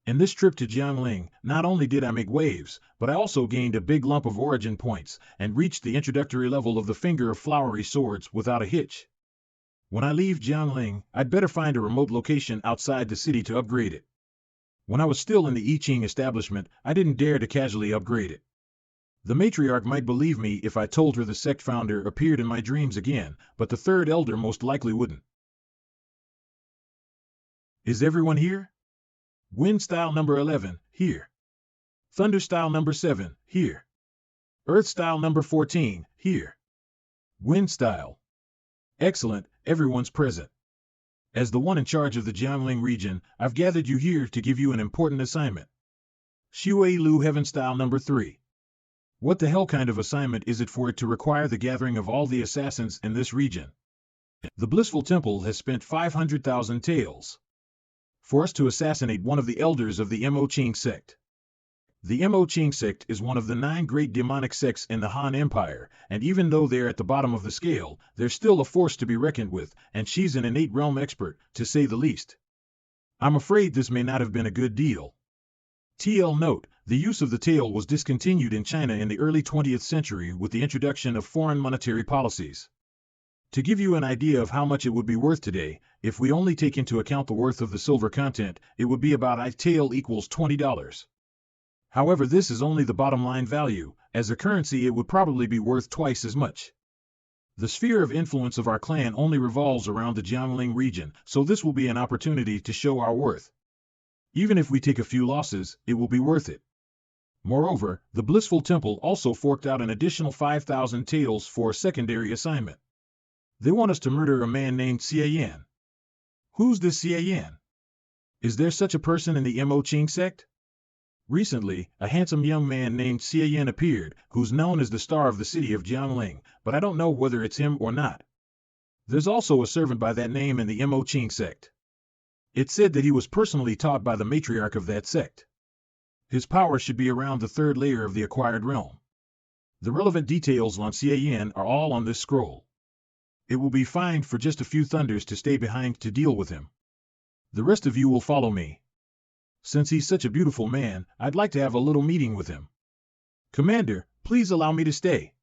In this trip to Jiangling, not only did I make waves, but I also gained a big lump of origin points, and reached the introductory level of the finger of flowery swords without a hitch. When I leave Jiangling, I'd better find a remote location outside the city to upgrade it. When I was still in the I Ching establishment, I didn't dare to casually upgrade it. The matriarch might believe me if I told her the sect founder appeared in my dreams again, but the third elder most likely wouldn't. Is everyone here? Wind style number 11, here. Thunder style number 7, here. Earth style number 14, here. Wind style. Excellent, everyone's present. As the one in charge of the Jiangling region, I've gathered you here to give you an important assignment. Xue Lu Heaven style number 3. What the hell kind of assignment is it for it to require the gathering of all the assassins in this region? The Blissful Temple has spent 500,000 taels for us to assassinate one of the elders of the Mo Qing sect. The Mo Qing sect is one of the 9 great demonic sects in the Han Empire, and even though they're at the bottom of the scale, they're still a force to be reckoned with, and she's an innate realm expert, to say the least. I'm afraid this may not have been a good deal. TL note, the use of the tael was discontinued in China in the early 20th century with the introduction of foreign monetary policies. To give you an idea of how much it would be worth today, if we only take into account the worth of the silver content, it would be about a tael equals $20. However, this is only the bottom line value. As a currency, it would probably be worth twice as much. The sphere of influence of our clan only revolves around the Jiangling region, so this will be an opportunity to show our worth. Even if we take a few losses, it will be worth it. Moreover, the Blissful Temple also forked out an additional 5,000 taels for a secondary assignment. They want us to murder a man named Xie Yan. Who's this Xie Yan? Is there such a person in the Mo Qing sect? Recently, a handsome young man named Xie Yan appeared, who's known as the star of the city of Jiangling, but I don't know whether it's him or not. There's also a servant by that name in the Mo Qing sect. It's said that he was personally taught by the matriarch of that sect. His power should be around the 3rd layer of the acquired realm. The relevant details on Xie Yan are all on this scroll. It will be fine for just a few thunders to stay behind to deal with him. The rest of you will follow me. Since he's such a beautiful man, I'd like to have a little meeting with him. Commander, please allow me to stay.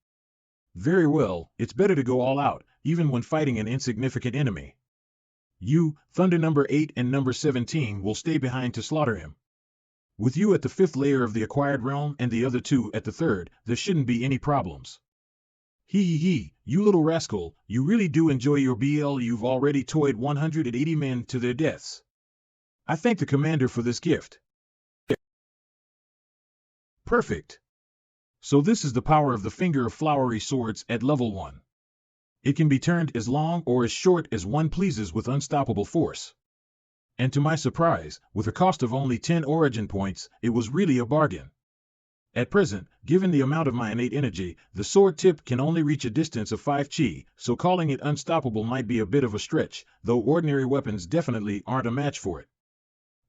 Very well, it's better to go all out, even when fighting an insignificant enemy. You, Thunder number 8 and number 17, will stay behind to slaughter him. With you at the 5th layer of the acquired realm and the other 2 at the 3rd, there shouldn't be any problems. Hee, you little rascal, you really do enjoy your BL. You've already toyed 180 men to their deaths. I thank the commander for this gift. Perfect. So this is the power of the finger of flowery swords at level 1. It can be turned as long or as short as one pleases with unstoppable force. And to my surprise, with a cost of only 10 origin points, it was really a bargain. At present, given the amount of my innate energy, the sword tip can only reach a distance of 5 chi, so calling it unstoppable might be a bit of a stretch, though ordinary weapons definitely aren't a match for it.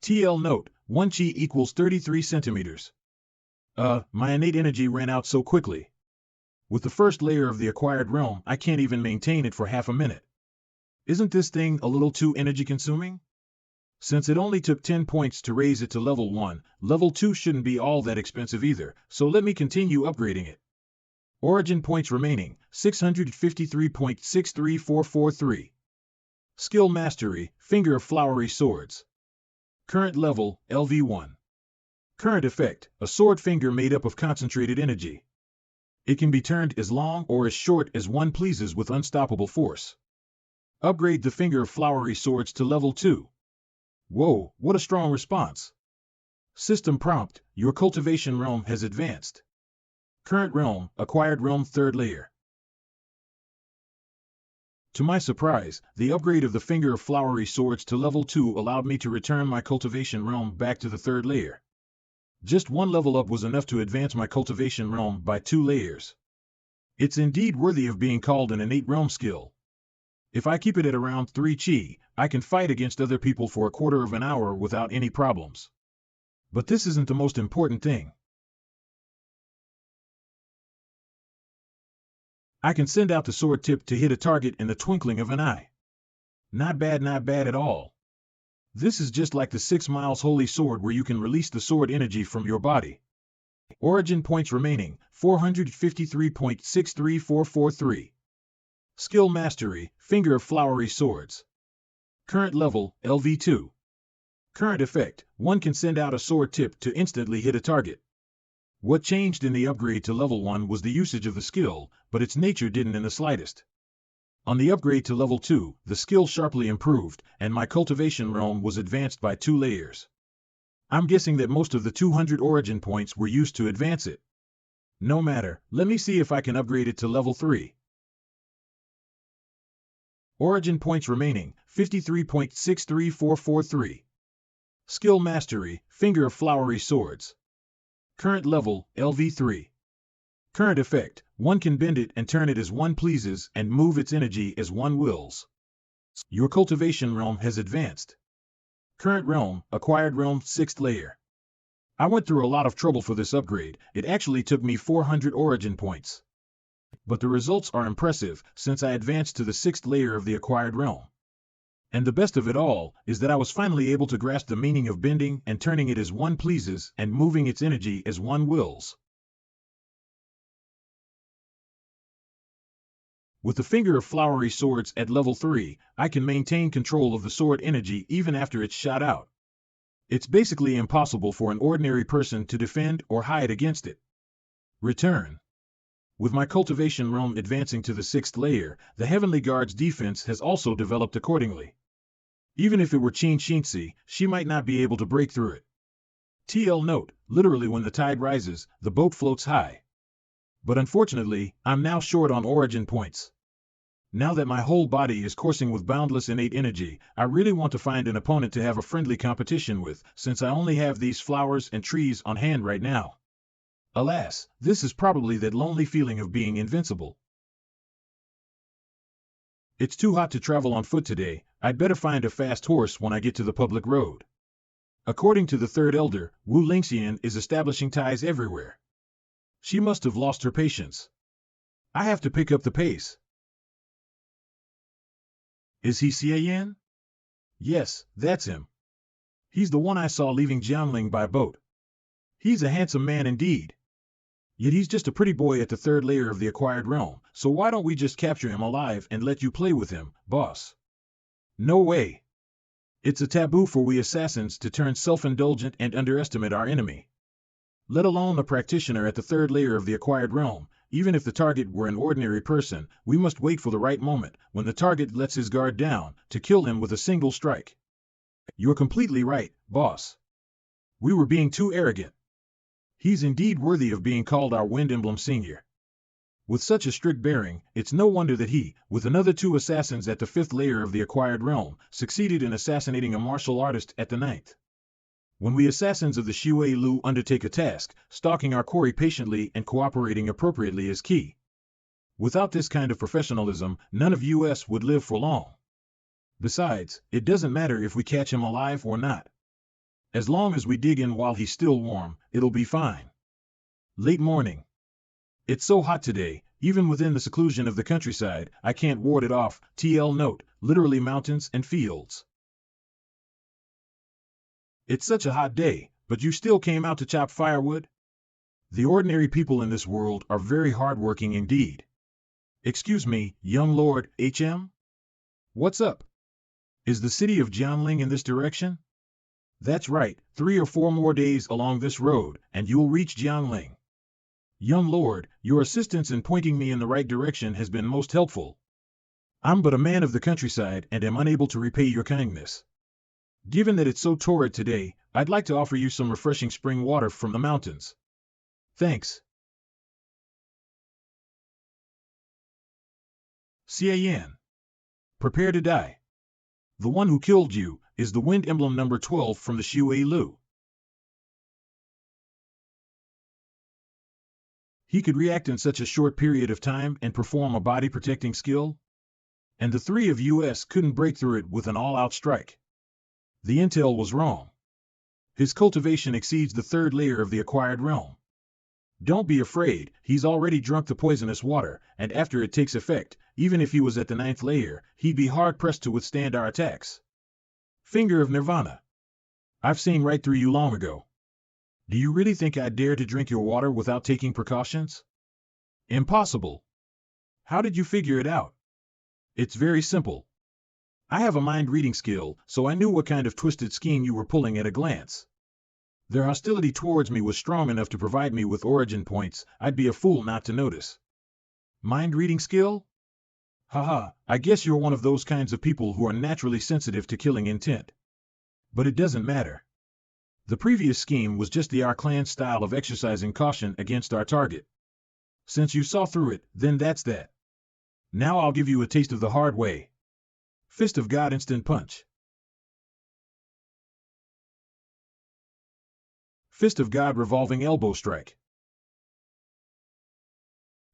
TL note, 1 chi equals 33 centimeters. My innate energy ran out so quickly. With the 1st layer of the acquired realm, I can't even maintain it for half a minute. Isn't this thing a little too energy consuming? Since it only took 10 points to raise it to level 1, level 2 shouldn't be all that expensive either, so let me continue upgrading it. Origin points remaining, 653.63443. Skill Mastery, Finger of Flowery Swords. Current level, LV1. Current effect, a sword finger made up of concentrated energy. It can be turned as long or as short as one pleases with unstoppable force. Upgrade the Finger of Flowery Swords to level 2. Whoa, what a strong response. System prompt, your cultivation realm has advanced. Current realm, acquired realm 3rd layer. To my surprise, the upgrade of the Finger of Flowery Swords to level 2 allowed me to return my cultivation realm back to the 3rd layer. Just one level up was enough to advance my cultivation realm by 2 layers. It's indeed worthy of being called an innate realm skill. If I keep it at around 3 chi, I can fight against other people for a quarter of an hour without any problems. But this isn't the most important thing. I can send out the sword tip to hit a target in the twinkling of an eye. Not bad at all. This is just like the 6 miles holy sword where you can release the sword energy from your body. Origin points remaining, 453.63443. Skill Mastery, Finger of Flowery Swords. Current level, LV2. Current effect, one can send out a sword tip to instantly hit a target. What changed in the upgrade to level 1 was the usage of the skill, but its nature didn't in the slightest. On the upgrade to level 2, the skill sharply improved, and my cultivation realm was advanced by 2 layers. I'm guessing that most of the 200 origin points were used to advance it. No matter, let me see if I can upgrade it to level 3. Origin points remaining, 53.63443. Skill Mastery, Finger of Flowery Swords. Current level, LV3. Current effect, one can bend it and turn it as one pleases and move its energy as one wills. Your cultivation realm has advanced. Current realm, acquired realm, 6th layer. I went through a lot of trouble for this upgrade. It actually took me 400 origin points. But the results are impressive since I advanced to the 6th layer of the acquired realm. And the best of it all is that I was finally able to grasp the meaning of bending and turning it as one pleases and moving its energy as one wills. With the Finger of Flowery Swords at level 3, I can maintain control of the sword energy even after it's shot out. It's basically impossible for an ordinary person to defend or hide against it. Return. With my cultivation realm advancing to the 6th layer, the Heavenly Guard's defense has also developed accordingly. Even if it were Qin Xinzi, she might not be able to break through it. TL note, literally when the tide rises, the boat floats high. But unfortunately, I'm now short on origin points. Now that my whole body is coursing with boundless innate energy, I really want to find an opponent to have a friendly competition with, since I only have these flowers and trees on hand right now. Alas, this is probably that lonely feeling of being invincible. It's too hot to travel on foot today. I'd better find a fast horse when I get to the public road. According to the third elder, Xie Yan is establishing ties everywhere. She must have lost her patience. I have to pick up the pace. Is he Xie Yan? Yes, that's him. He's the one I saw leaving Jiangling by boat. He's a handsome man indeed. Yet he's just a pretty boy at the 3rd layer of the acquired realm, so why don't we just capture him alive and let you play with him, boss? No way. It's a taboo for we assassins to turn self-indulgent and underestimate our enemy. Let alone a practitioner at the 3rd layer of the acquired realm. Even if the target were an ordinary person, we must wait for the right moment, when the target lets his guard down, to kill him with a single strike. You're completely right, boss. We were being too arrogant. He's indeed worthy of being called our Wind Emblem Senior. With such a strict bearing, it's no wonder that he, with another 2 assassins at the 5th layer of the acquired realm, succeeded in assassinating a martial artist at the 9th. When we assassins of the Xue Lu undertake a task, stalking our quarry patiently and cooperating appropriately is key. Without this kind of professionalism, none of us would live for long. Besides, it doesn't matter if we catch him alive or not. As long as we dig in while he's still warm, it'll be fine. Late morning. It's so hot today, even within the seclusion of the countryside, I can't ward it off. TL note, literally mountains and fields. It's such a hot day, but you still came out to chop firewood? The ordinary people in this world are very hardworking indeed. Excuse me, young Lord, HM? What's up? Is the city of Jiangling in this direction? That's right, 3 or 4 more days along this road, and you'll reach Jiangling. Young Lord, your assistance in pointing me in the right direction has been most helpful. I'm but a man of the countryside and am unable to repay your kindness. Given that it's so torrid today, I'd like to offer you some refreshing spring water from the mountains. Thanks. Xie Yan. Prepare to die. The one who killed you is the Wind Emblem number 12 from the Xue Lu. He could react in such a short period of time and perform a body-protecting skill? And the three of us couldn't break through it with an all-out strike. The intel was wrong. His cultivation exceeds the third layer of the acquired realm. Don't be afraid, he's already drunk the poisonous water, and after it takes effect, even if he was at the 9th layer, he'd be hard-pressed to withstand our attacks. Finger of Nirvana. I've seen right through you long ago. Do you really think I'd dare to drink your water without taking precautions? Impossible. How did you figure it out? It's very simple. I have a mind-reading skill, so I knew what kind of twisted scheme you were pulling at a glance. Their hostility towards me was strong enough to provide me with origin points. I'd be a fool not to notice. Mind-reading skill? Haha, I guess you're one of those kinds of people who are naturally sensitive to killing intent. But it doesn't matter. The previous scheme was just the our clan style of exercising caution against our target. Since you saw through it, then that's that. Now I'll give you a taste of the hard way. Fist of God Instant Punch. Fist of God Revolving Elbow Strike.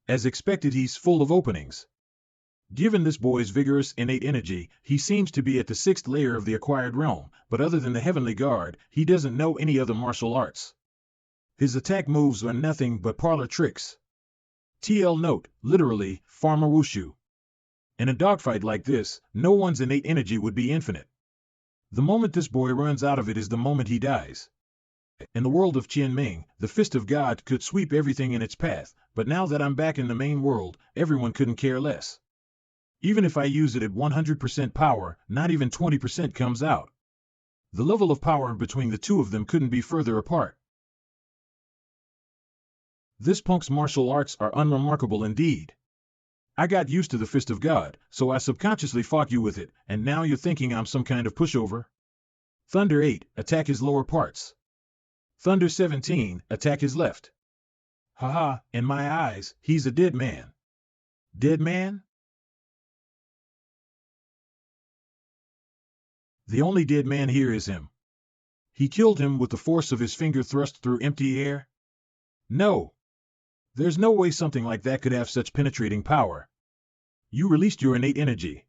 As expected, he's full of openings. Given this boy's vigorous innate energy, he seems to be at the 6th layer of the acquired realm, but other than the Heavenly Guard, he doesn't know any other martial arts. His attack moves are nothing but parlor tricks. TL note, literally, farmer wushu. In a dogfight like this, no one's innate energy would be infinite. The moment this boy runs out of it is the moment he dies. In the world of Qianming, the Fist of God could sweep everything in its path, but now that I'm back in the main world, everyone couldn't care less. Even if I use it at 100% power, not even 20% comes out. The level of power between the two of them couldn't be further apart. This punk's martial arts are unremarkable indeed. I got used to the Fist of God, so I subconsciously fought you with it, and now you're thinking I'm some kind of pushover? Thunder 8, attack his lower parts. Thunder 17, attack his left. Haha, in my eyes, he's a dead man. Dead man? The only dead man here is him. He killed him with the force of his finger thrust through empty air? No. There's no way something like that could have such penetrating power. You released your innate energy.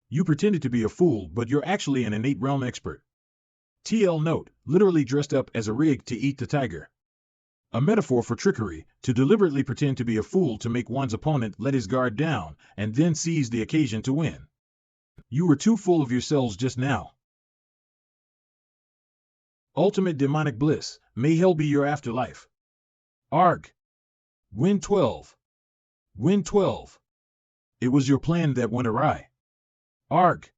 You pretended to be a fool, but you're actually an innate realm expert. TL note, literally dressed up as a rig to eat the tiger. A metaphor for trickery, to deliberately pretend to be a fool to make one's opponent let his guard down, and then seize the occasion to win. You were too full of yourselves just now. Ultimate demonic bliss, may hell be your afterlife. Arg. Win 12. Win 12. It was your plan that went awry. Arg.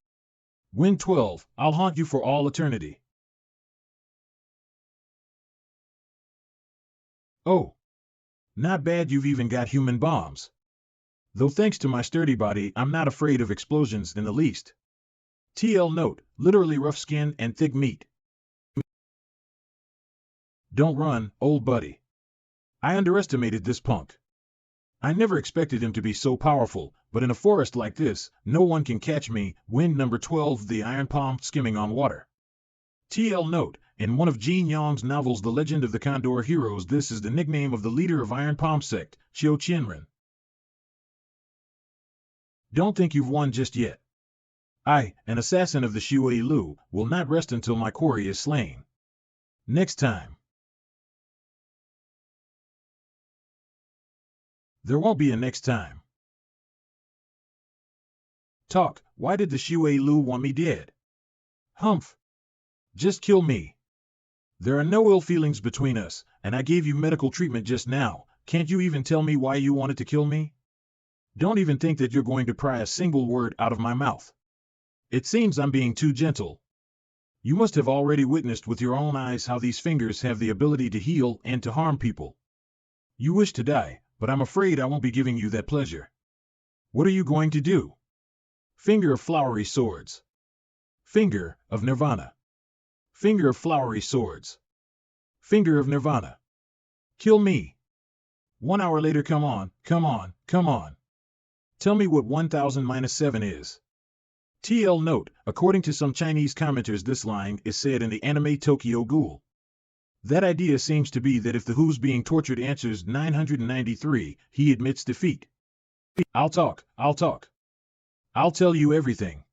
Win 12, I'll haunt you for all eternity. Oh. Not bad, you've even got human bombs. Though thanks to my sturdy body, I'm not afraid of explosions in the least. TL note, literally rough skin and thick meat. Don't run, old buddy. I underestimated this punk. I never expected him to be so powerful, but in a forest like this, no one can catch me. Wind number 12, the iron palm skimming on water. TL note, in one of Xie Yan's novels The Legend of the Condor Heroes, this is the nickname of the leader of Iron Palm sect, Xiao Qianren. Don't think you've won just yet. I, an assassin of the Xue Lu, will not rest until my quarry is slain. Next time. There won't be a next time. Talk, why did the Xue Lu want me dead? Humph. Just kill me. There are no ill feelings between us, and I gave you medical treatment just now. Can't you even tell me why you wanted to kill me? Don't even think that you're going to pry a single word out of my mouth. It seems I'm being too gentle. You must have already witnessed with your own eyes how these fingers have the ability to heal and to harm people. You wish to die, but I'm afraid I won't be giving you that pleasure. What are you going to do? Finger of flowery swords. Finger of Nirvana. Finger of flowery swords. Finger of Nirvana. Kill me. 1 hour later, come on, come on, come on. Tell me what 1000 minus 7 is. TL note, according to some Chinese commenters, this line is said in the anime Tokyo Ghoul. That idea seems to be that if the who's being tortured answers 993, he admits defeat. I'll talk. I'll tell you everything.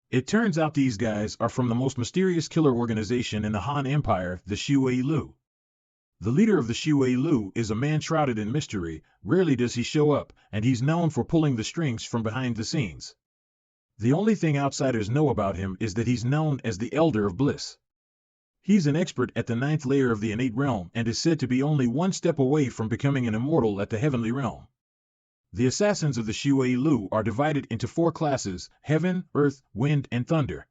It turns out these guys are from the most mysterious killer organization in the Han Empire, the Xie Lu. The leader of the Xie Lu is a man shrouded in mystery. Rarely does he show up, and he's known for pulling the strings from behind the scenes. The only thing outsiders know about him is that he's known as the Elder of Bliss. He's an expert at the 9th layer of the innate realm and is said to be only one step away from becoming an immortal at the heavenly realm. The assassins of the Xie Lu are divided into 4 classes: heaven, earth, wind, and thunder.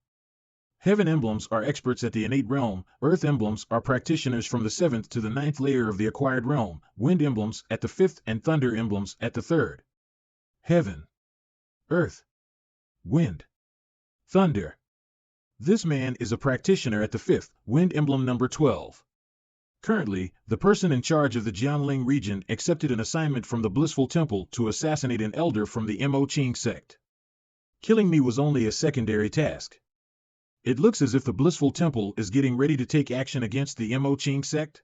Heaven emblems are experts at the innate realm, earth emblems are practitioners from the 7th to the 9th layer of the acquired realm, wind emblems at the 5th, and thunder emblems at the 3rd. Heaven, earth, wind, thunder. This man is a practitioner at the 5th, wind emblem number 12. Currently, the person in charge of the Jiangling region accepted an assignment from the Blissful Temple to assassinate an elder from the Mo Qing sect. Killing me was only a secondary task. It looks as if the Blissful Temple is getting ready to take action against the Mo Qing sect.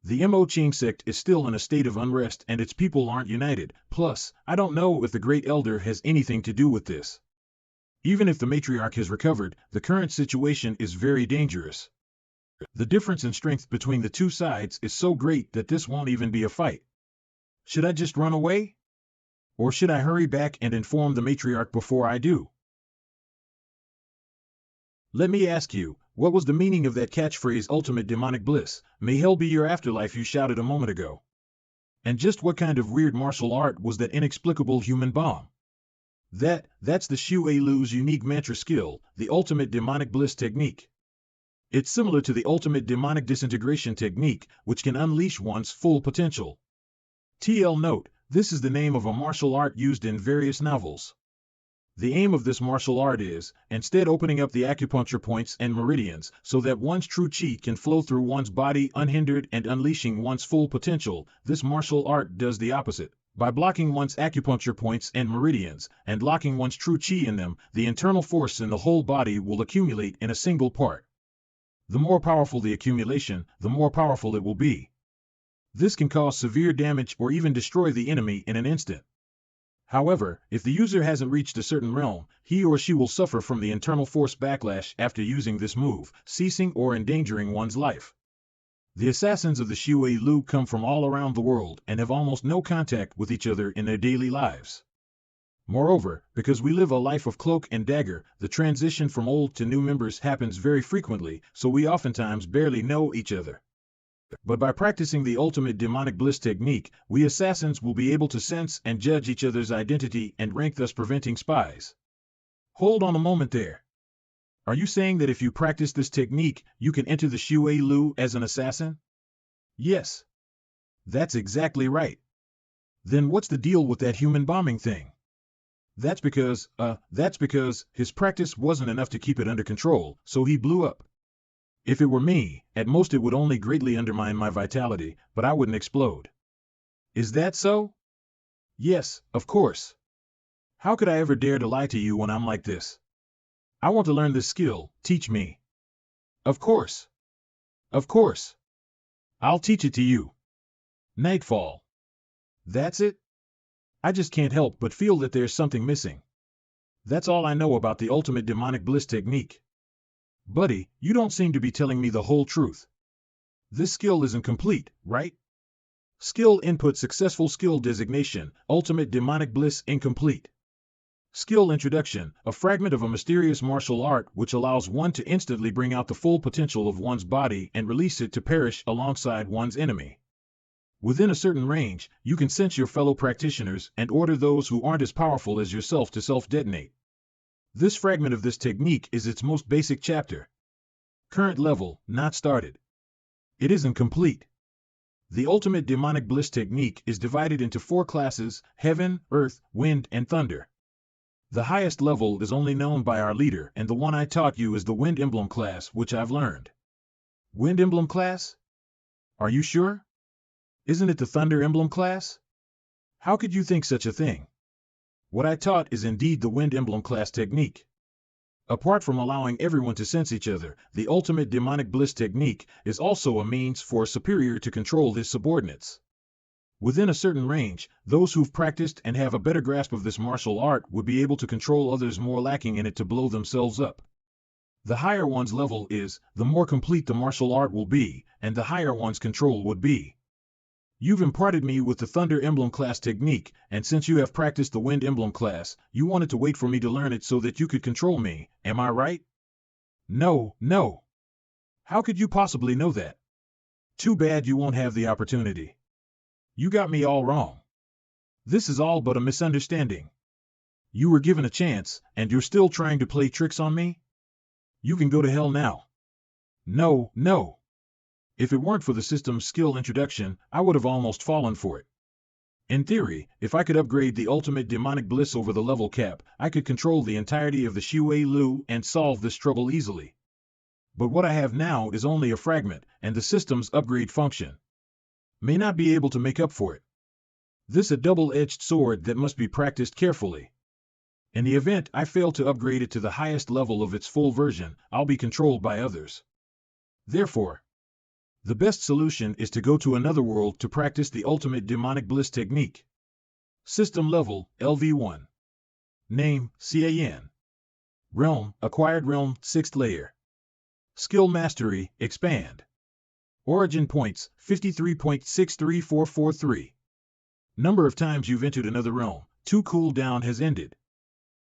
The Mo Qing sect is still in a state of unrest and its people aren't united. Plus, I don't know if the Great Elder has anything to do with this. Even if the matriarch has recovered, the current situation is very dangerous. The difference in strength between the two sides is so great that this won't even be a fight. Should I just run away? Or should I hurry back and inform the matriarch before I do? Let me ask you, what was the meaning of that catchphrase ultimate demonic bliss, may hell be your afterlife, you shouted a moment ago? And just what kind of weird martial art was that inexplicable human bomb? That's the Xie Lu's unique mantra skill, the ultimate demonic bliss technique. It's similar to the ultimate demonic disintegration technique, which can unleash one's full potential. TL note, this is the name of a martial art used in various novels. The aim of this martial art is, instead, opening up the acupuncture points and meridians so that one's true chi can flow through one's body unhindered and unleashing one's full potential. This martial art does the opposite. By blocking one's acupuncture points and meridians, and locking one's true chi in them, the internal force in the whole body will accumulate in a single part. The more powerful the accumulation, the more powerful it will be. This can cause severe damage or even destroy the enemy in an instant. However, if the user hasn't reached a certain realm, he or she will suffer from the internal force backlash after using this move, ceasing or endangering one's life. The assassins of the Xie Lu come from all around the world and have almost no contact with each other in their daily lives. Moreover, because we live a life of cloak and dagger, the transition from old to new members happens very frequently, so we oftentimes barely know each other. But by practicing the ultimate demonic bliss technique, we assassins will be able to sense and judge each other's identity and rank, thus preventing spies. Hold on a moment there. Are you saying that if you practice this technique, you can enter the Xie Lu as an assassin? Yes. That's exactly right. Then what's the deal with that human bombing thing? That's because his practice wasn't enough to keep it under control, so he blew up. If it were me, at most it would only greatly undermine my vitality, but I wouldn't explode. Is that so? Yes, of course. How could I ever dare to lie to you when I'm like this? I want to learn this skill, teach me. Of course. Of course. I'll teach it to you. Nightfall. That's it? I just can't help but feel that there's something missing. That's all I know about the ultimate demonic bliss technique. Buddy, you don't seem to be telling me the whole truth. This skill isn't complete, right? Skill input successful, skill designation, ultimate demonic bliss incomplete. Skill introduction, a fragment of a mysterious martial art which allows one to instantly bring out the full potential of one's body and release it to perish alongside one's enemy. Within a certain range, you can sense your fellow practitioners and order those who aren't as powerful as yourself to self-detonate. This fragment of this technique is its most basic chapter. Current level, not started. It isn't complete. The ultimate demonic bliss technique is divided into 4 classes: heaven, earth, wind, and thunder. The highest level is only known by our leader, and the one I taught you is the Wind Emblem class, which I've learned. Wind Emblem class? Are you sure? Isn't it the Thunder Emblem class? How could you think such a thing? What I taught is indeed the Wind Emblem class technique. Apart from allowing everyone to sense each other, the ultimate demonic bliss technique is also a means for a superior to control his subordinates. Within a certain range, those who've practiced and have a better grasp of this martial art would be able to control others more lacking in it to blow themselves up. The higher one's level is, the more complete the martial art will be, and the higher one's control would be. You've imparted me with the Thunder Emblem class technique, and since you have practiced the Wind Emblem class, you wanted to wait for me to learn it so that you could control me, am I right? No, no. How could you possibly know that? Too bad you won't have the opportunity. You got me all wrong. This is all but a misunderstanding. You were given a chance, and you're still trying to play tricks on me? You can go to hell now. No, no. If it weren't for the system's skill introduction, I would have almost fallen for it. In theory, if I could upgrade the ultimate demonic bliss over the level cap, I could control the entirety of the Shui Lu and solve this trouble easily. But what I have now is only a fragment, and the system's upgrade function may not be able to make up for it. This is a double-edged sword that must be practiced carefully. In the event I fail to upgrade it to the highest level of its full version, I'll be controlled by others. Therefore, the best solution is to go to another world to practice the ultimate demonic bliss technique. System level, LV1. Name, Xie Yan. Realm, acquired realm, 6th layer. Skill mastery, expand. Origin points, 53.63443. Number of times you've entered another realm, 2 cooldown has ended.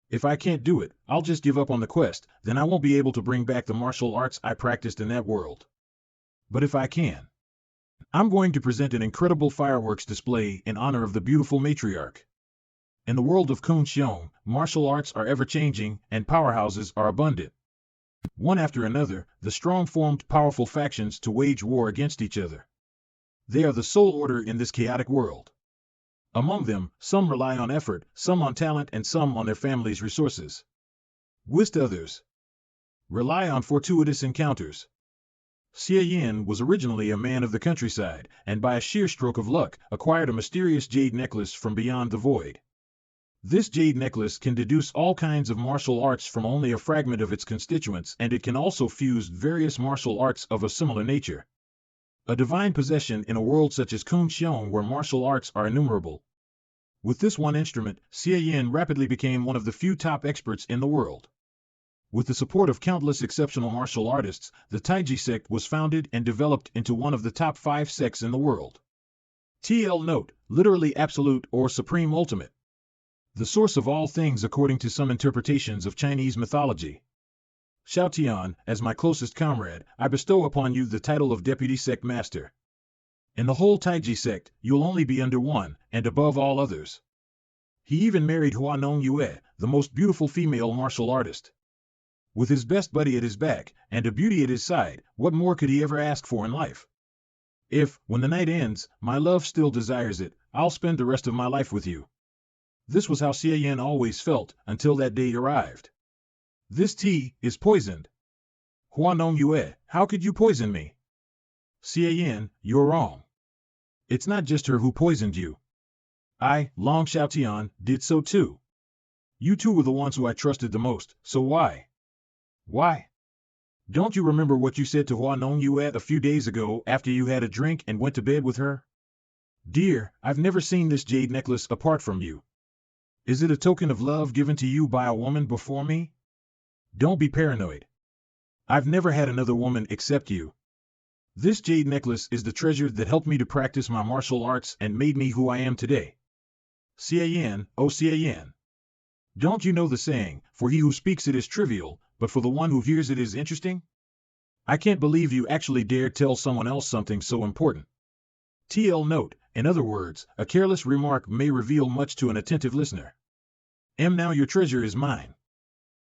If I can't do it, I'll just give up on the quest, then I won't be able to bring back the martial arts I practiced in that world. But if I can, I'm going to present an incredible fireworks display in honor of the beautiful matriarch. In the world of Kunxiong, martial arts are ever-changing, and powerhouses are abundant. One after another, the strong formed powerful factions to wage war against each other. They are the sole order in this chaotic world. Among them, some rely on effort, some on talent, and some on their family's resources. Whilst others rely on fortuitous encounters. Xie Yan was originally a man of the countryside, and by a sheer stroke of luck, acquired a mysterious jade necklace from beyond the void. This jade necklace can deduce all kinds of martial arts from only a fragment of its constituents, and it can also fuse various martial arts of a similar nature. A divine possession in a world such as Kunxiong where martial arts are innumerable. With this one instrument, Xie Yan rapidly became one of the few top experts in the world. With the support of countless exceptional martial artists, the Taiji sect was founded and developed into one of the top 5 sects in the world. TL note, literally absolute or supreme ultimate. The source of all things according to some interpretations of Chinese mythology. Xiaotian, as my closest comrade, I bestow upon you the title of Deputy Sect Master. In the whole Taiji sect, you'll only be under one, and above all others. He even married Hua Nong Yue, the most beautiful female martial artist. With his best buddy at his back, and a beauty at his side, what more could he ever ask for in life? If, when the night ends, my love still desires it, I'll spend the rest of my life with you. This was how Xie Yan always felt, until that day arrived. This tea is poisoned. Hua Nong Yue, how could you poison me? Xie Yan, you're wrong. It's not just her who poisoned you. I, Long Xiaotian, did so too. You two were the ones who I trusted the most, so why? Why? Don't you remember what you said to Hua Nong Yue a few days ago after you had a drink and went to bed with her? Dear, I've never seen this jade necklace apart from you. Is it a token of love given to you by a woman before me? Don't be paranoid. I've never had another woman except you. This jade necklace is the treasure that helped me to practice my martial arts and made me who I am today. Xie Yan, oh Xie Yan. Don't you know the saying, for he who speaks it is trivial, but for the one who hears it is interesting? I can't believe you actually dare tell someone else something so important. TL note, in other words, a careless remark may reveal much to an attentive listener. Now your treasure is mine.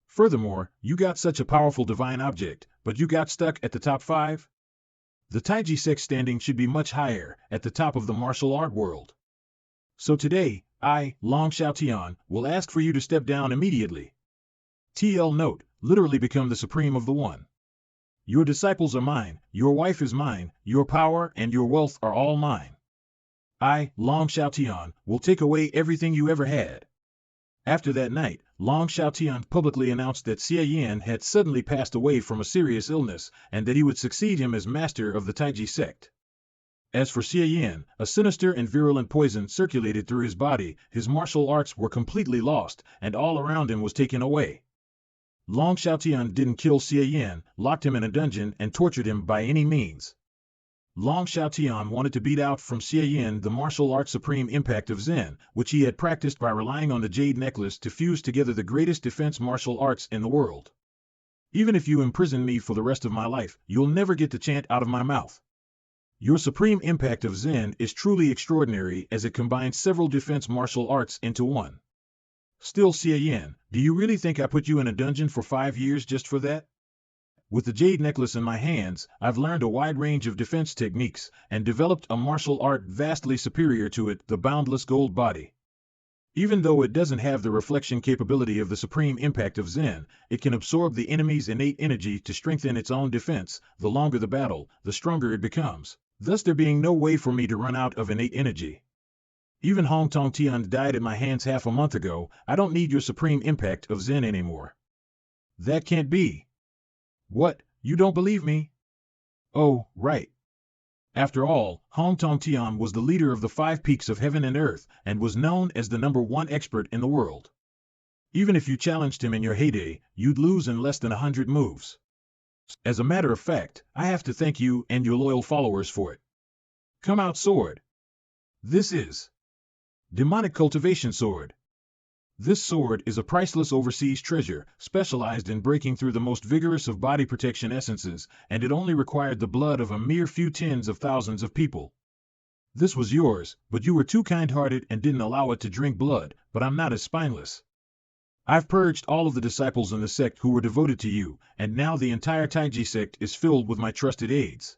Furthermore, you got such a powerful divine object, but you got stuck at the top 5? The Taiji sect standing should be much higher, at the top of the martial art world. So today, I, Long Xiaotian, will ask for you to step down immediately. TL note, literally become the supreme of the one. Your disciples are mine, your wife is mine, your power and your wealth are all mine. I, Long Xiaotian, will take away everything you ever had. After that night, Long Xiaotian publicly announced that Xie Yan had suddenly passed away from a serious illness, and that he would succeed him as master of the Taiji sect. As for Xie Yan, a sinister and virulent poison circulated through his body, his martial arts were completely lost, and all around him was taken away. Long Xiaotian didn't kill Xie Yan, locked him in a dungeon, and tortured him by any means. Long Xiaotian wanted to beat out from Xie Yan the martial art supreme impact of Zen, which he had practiced by relying on the jade necklace to fuse together the greatest defense martial arts in the world. Even if you imprison me for the rest of my life, you'll never get the chant out of my mouth. Your supreme impact of Zen is truly extraordinary as it combines several defense martial arts into one. Still, Xie Yan, do you really think I put you in a dungeon for 5 years just for that? With the jade necklace in my hands, I've learned a wide range of defense techniques and developed a martial art vastly superior to it, the boundless gold body. Even though it doesn't have the reflection capability of the supreme impact of Zen, it can absorb the enemy's innate energy to strengthen its own defense. The longer the battle, the stronger it becomes, thus there being no way for me to run out of innate energy. Even Hong Tong Tian died at my hands half a month ago. I don't need your supreme impact of Zen anymore. That can't be. What, you don't believe me? Oh, right. After all, Hong Tong Tian was the leader of the 5 peaks of heaven and earth, and was known as the #1 expert in the world. Even if you challenged him in your heyday, you'd lose in less than 100 moves. As a matter of fact, I have to thank you and your loyal followers for it. Come out, sword. This is Demonic Cultivation Sword. This sword is a priceless overseas treasure, specialized in breaking through the most vigorous of body protection essences, and it only required the blood of a mere few tens of thousands of people. This was yours, but you were too kind-hearted and didn't allow it to drink blood, but I'm not as spineless. I've purged all of the disciples in the sect who were devoted to you, and now the entire Taiji sect is filled with my trusted aides.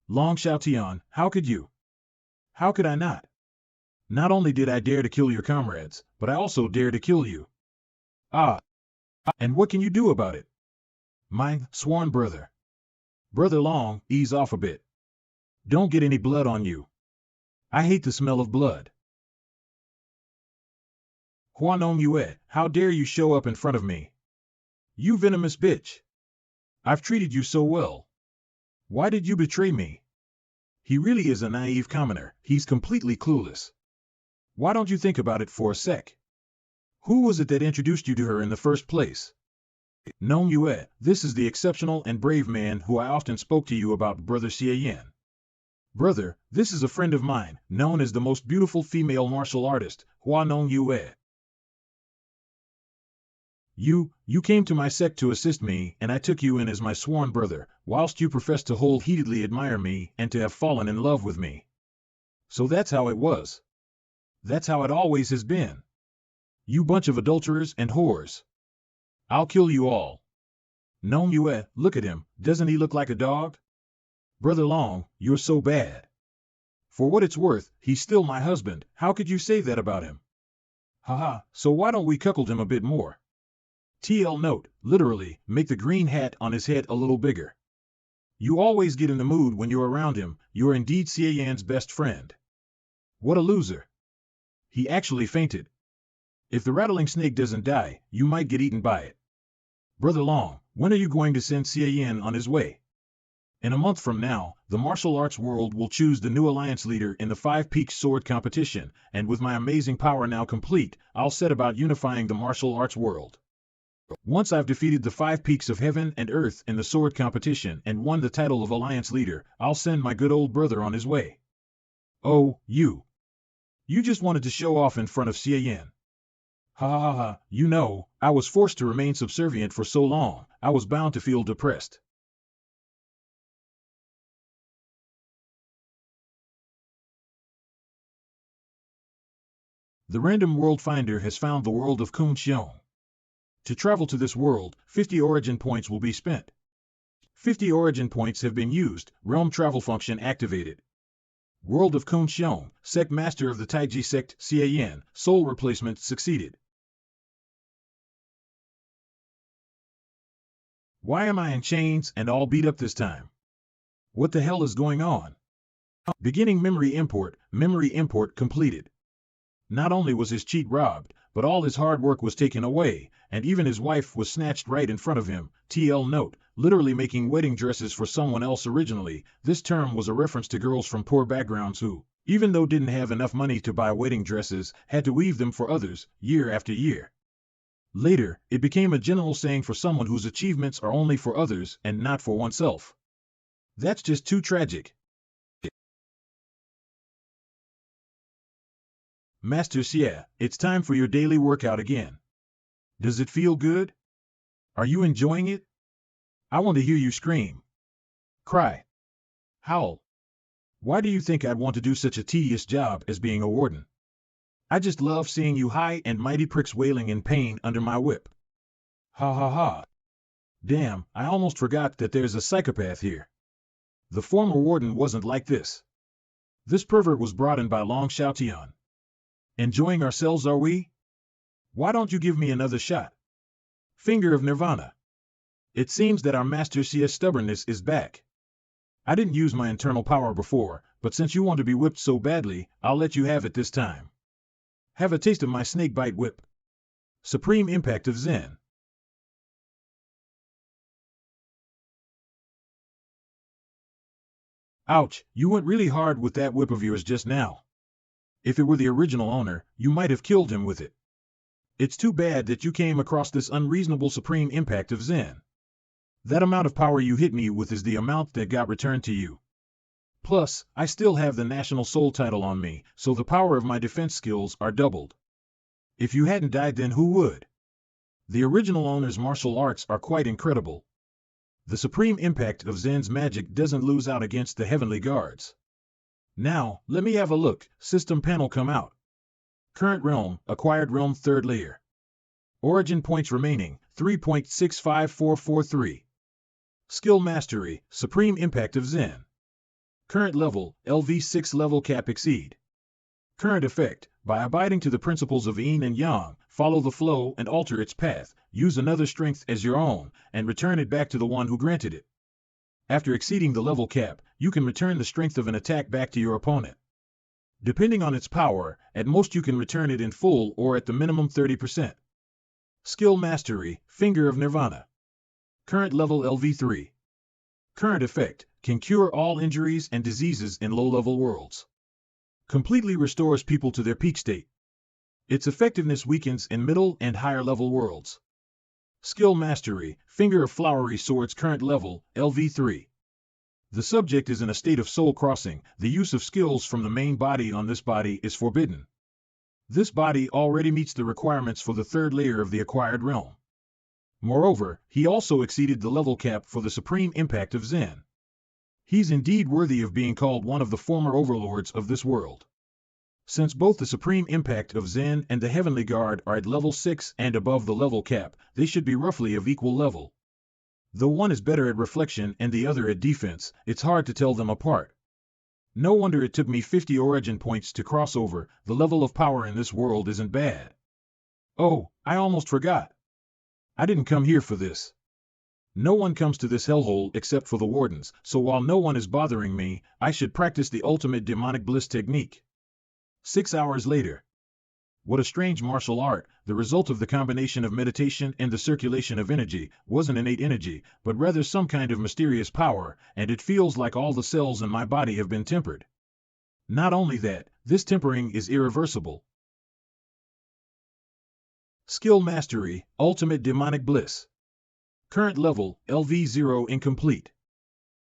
Long Xiaotian, how could you? How could I not? Not only did I dare to kill your comrades, but I also dare to kill you. Ah! And what can you do about it? My sworn brother. Brother Long, ease off a bit. Don't get any blood on you. I hate the smell of blood. Huanong Yue, how dare you show up in front of me? You venomous bitch. I've treated you so well. Why did you betray me? He really is a naive commoner. He's completely clueless. Why don't you think about it for a sec? Who was it that introduced you to her in the first place? Nong Yue, this is the exceptional and brave man who I often spoke to you about, Brother Xie Yan. Brother, this is a friend of mine, known as the most beautiful female martial artist, Huanong Yue. You came to my sect to assist me, and I took you in as my sworn brother, whilst you professed to wholeheartedly admire me and to have fallen in love with me. So that's how it was. That's how it always has been. You bunch of adulterers and whores. I'll kill you all. Nong Yue, look at him, doesn't he look like a dog? Brother Long, you're so bad. For what it's worth, he's still my husband. How could you say that about him? Haha, so why don't we cuckold him a bit more? TL note, literally, make the green hat on his head a little bigger. You always get in the mood when you're around him. You're indeed Xie Yan's best friend. What a loser. He actually fainted. If the rattling snake doesn't die, you might get eaten by it. Brother Long, when are you going to send Xie Yan on his way? In a month from now, the martial arts world will choose the new alliance leader in the 5 Peaks sword competition, and with my amazing power now complete, I'll set about unifying the martial arts world. Once I've defeated the 5 Peaks of heaven and earth in the sword competition and won the title of alliance leader, I'll send my good old brother on his way. Oh, you. You just wanted to show off in front of Xie Yan. Ha ha ha, you know, I was forced to remain subservient for so long, I was bound to feel depressed. The random world finder has found the world of Kun Xiong. To travel to this world, 50 origin points will be spent. 50 origin points have been used, realm travel function activated. World of Kun Xiong, sect master of the Taiji sect, Xie Yan, soul replacement succeeded. Why am I in chains and all beat up this time? What the hell is going on? Beginning memory import completed. Not only was his cheat robbed, but all his hard work was taken away, and even his wife was snatched right in front of him. TL note, literally making wedding dresses for someone else originally. This term was a reference to girls from poor backgrounds who, even though didn't have enough money to buy wedding dresses, had to weave them for others, year after year. Later, it became a general saying for someone whose achievements are only for others and not for oneself. That's just too tragic. Master Xie, it's time for your daily workout again. Does it feel good? Are you enjoying it? I want to hear you scream, cry, howl. Why do you think I'd want to do such a tedious job as being a warden? I just love seeing you high and mighty pricks wailing in pain under my whip. Ha ha ha. Damn, I almost forgot that there's a psychopath here. The former warden wasn't like this. This pervert was brought in by Long Xiaotian. Enjoying ourselves, are we? Why don't you give me another shot? Finger of Nirvana. It seems that our Master Xia's stubbornness is back. I didn't use my internal power before, but since you want to be whipped so badly, I'll let you have it this time. Have a taste of my snakebite whip. Supreme impact of Zen. Ouch, you went really hard with that whip of yours just now. If it were the original owner, you might have killed him with it. It's too bad that you came across this unreasonable supreme impact of Zen. That amount of power you hit me with is the amount that got returned to you. Plus, I still have the National Soul title on me, so the power of my defense skills are doubled. If you hadn't died, then who would? The original owner's martial arts are quite incredible. The supreme impact of Zen's magic doesn't lose out against the heavenly guards. Now, let me have a look. System panel come out. Current realm, acquired realm 3rd layer. Origin points remaining, 3.65443. Skill mastery, supreme impact of Zen. Current level, LV6 level cap exceed. Current effect, by abiding to the principles of yin and yang, follow the flow and alter its path, use another strength as your own, and return it back to the one who granted it. After exceeding the level cap, you can return the strength of an attack back to your opponent. Depending on its power, at most you can return it in full or at the minimum 30%. Skill mastery, finger of Nirvana. Current level LV3. Current effect, can cure all injuries and diseases in low-level worlds. Completely restores people to their peak state. Its effectiveness weakens in middle and higher-level worlds. Skill mastery, finger of flowery swords. Current level, LV3. The subject is in a state of soul crossing. The use of skills from the main body on this body is forbidden. This body already meets the requirements for the 3rd layer of the acquired realm. Moreover, he also exceeded the level cap for the supreme impact of Zen. He's indeed worthy of being called one of the former overlords of this world. Since both the supreme impact of Zen and the heavenly guard are at level 6 and above the level cap, they should be roughly of equal level. Though one is better at reflection and the other at defense, it's hard to tell them apart. No wonder it took me 50 origin points to cross over. The level of power in this world isn't bad. Oh, I almost forgot. I didn't come here for this. No one comes to this hellhole except for the wardens, so while no one is bothering me, I should practice the ultimate demonic bliss technique. 6 hours later. What a strange martial art. The result of the combination of meditation and the circulation of energy wasn't innate energy, but rather some kind of mysterious power, and it feels like all the cells in my body have been tempered. Not only that, this tempering is irreversible. Skill mastery, ultimate demonic bliss. Current level, LV0 incomplete.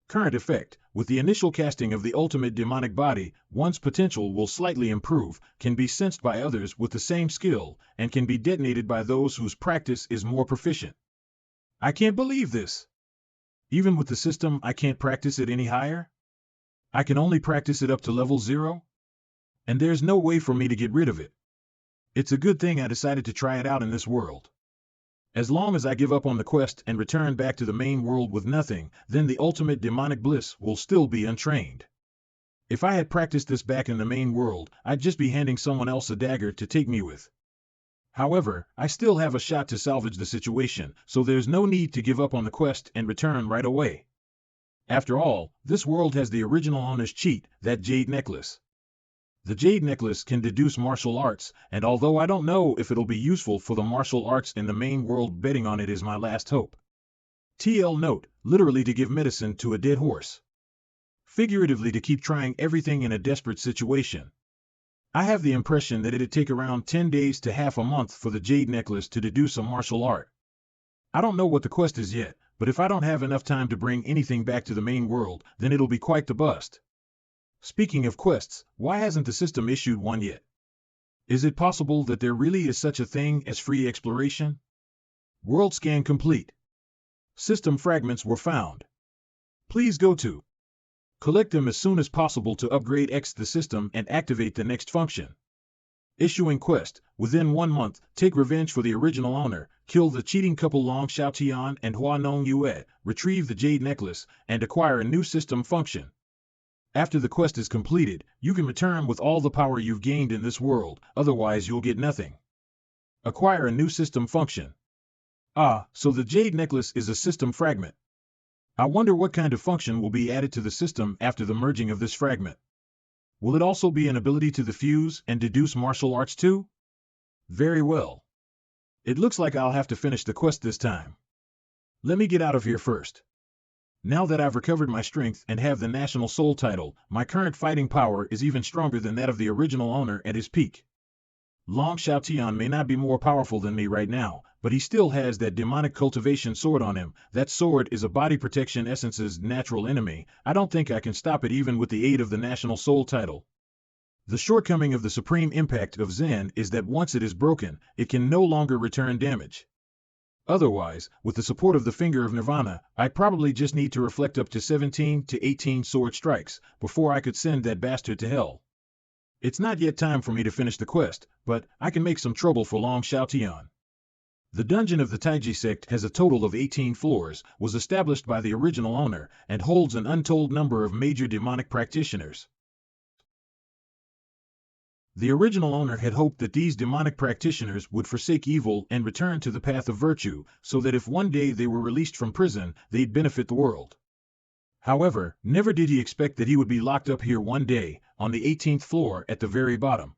Current effect, with the initial casting of the ultimate demonic body, one's potential will slightly improve, can be sensed by others with the same skill, and can be detonated by those whose practice is more proficient. I can't believe this. Even with the system, I can't practice it any higher? I can only practice it up to level 0? And there's no way for me to get rid of it. It's a good thing I decided to try it out in this world. As long as I give up on the quest and return back to the main world with nothing, then the ultimate demonic bliss will still be untrained. If I had practiced this back in the main world, I'd just be handing someone else a dagger to take me with. However, I still have a shot to salvage the situation, so there's no need to give up on the quest and return right away. After all, this world has the original owner's cheat, that jade necklace. The jade necklace can deduce martial arts, and although I don't know if it'll be useful for the martial arts in the main world, betting on it is my last hope. TL note, literally to give medicine to a dead horse. Figuratively to keep trying everything in a desperate situation. I have the impression that it'd take around 10 days to half a month for the jade necklace to deduce a martial art. I don't know what the quest is yet, but if I don't have enough time to bring anything back to the main world, then it'll be quite the bust. Speaking of quests, why hasn't the system issued one yet? Is it possible that there really is such a thing as free exploration? World scan complete. System fragments were found. Please go to collect them as soon as possible to upgrade the system and activate the next function. Issuing quest, within 1 month, take revenge for the original owner, kill the cheating couple Long Xiaotian and Hua Nong Yue, retrieve the jade necklace, and acquire a new system function. After the quest is completed, you can return with all the power you've gained in this world, otherwise you'll get nothing. Acquire a new system function. Ah, so the jade necklace is a system fragment. I wonder what kind of function will be added to the system after the merging of this fragment. Will it also be an ability to diffuse and deduce martial arts too? Very well. It looks like I'll have to finish the quest this time. Let me get out of here first. Now that I've recovered my strength and have the National Soul title, my current fighting power is even stronger than that of the original owner at his peak. Long Xiaotian may not be more powerful than me right now, but he still has that demonic cultivation sword on him. That sword is a body protection essence's natural enemy. I don't think I can stop it even with the aid of the National Soul title. The shortcoming of the supreme impact of Zen is that once it is broken, it can no longer return damage. Otherwise, with the support of the Finger of Nirvana, I probably just need to reflect up to 17 to 18 sword strikes before I could send that bastard to hell. It's not yet time for me to finish the quest, but I can make some trouble for Long Xiaotian. The dungeon of the Taiji sect has a total of 18 floors, was established by the original owner, and holds an untold number of major demonic practitioners. The original owner had hoped that these demonic practitioners would forsake evil and return to the path of virtue, so that if one day they were released from prison, they'd benefit the world. However, never did he expect that he would be locked up here one day, on the 18th floor at the very bottom.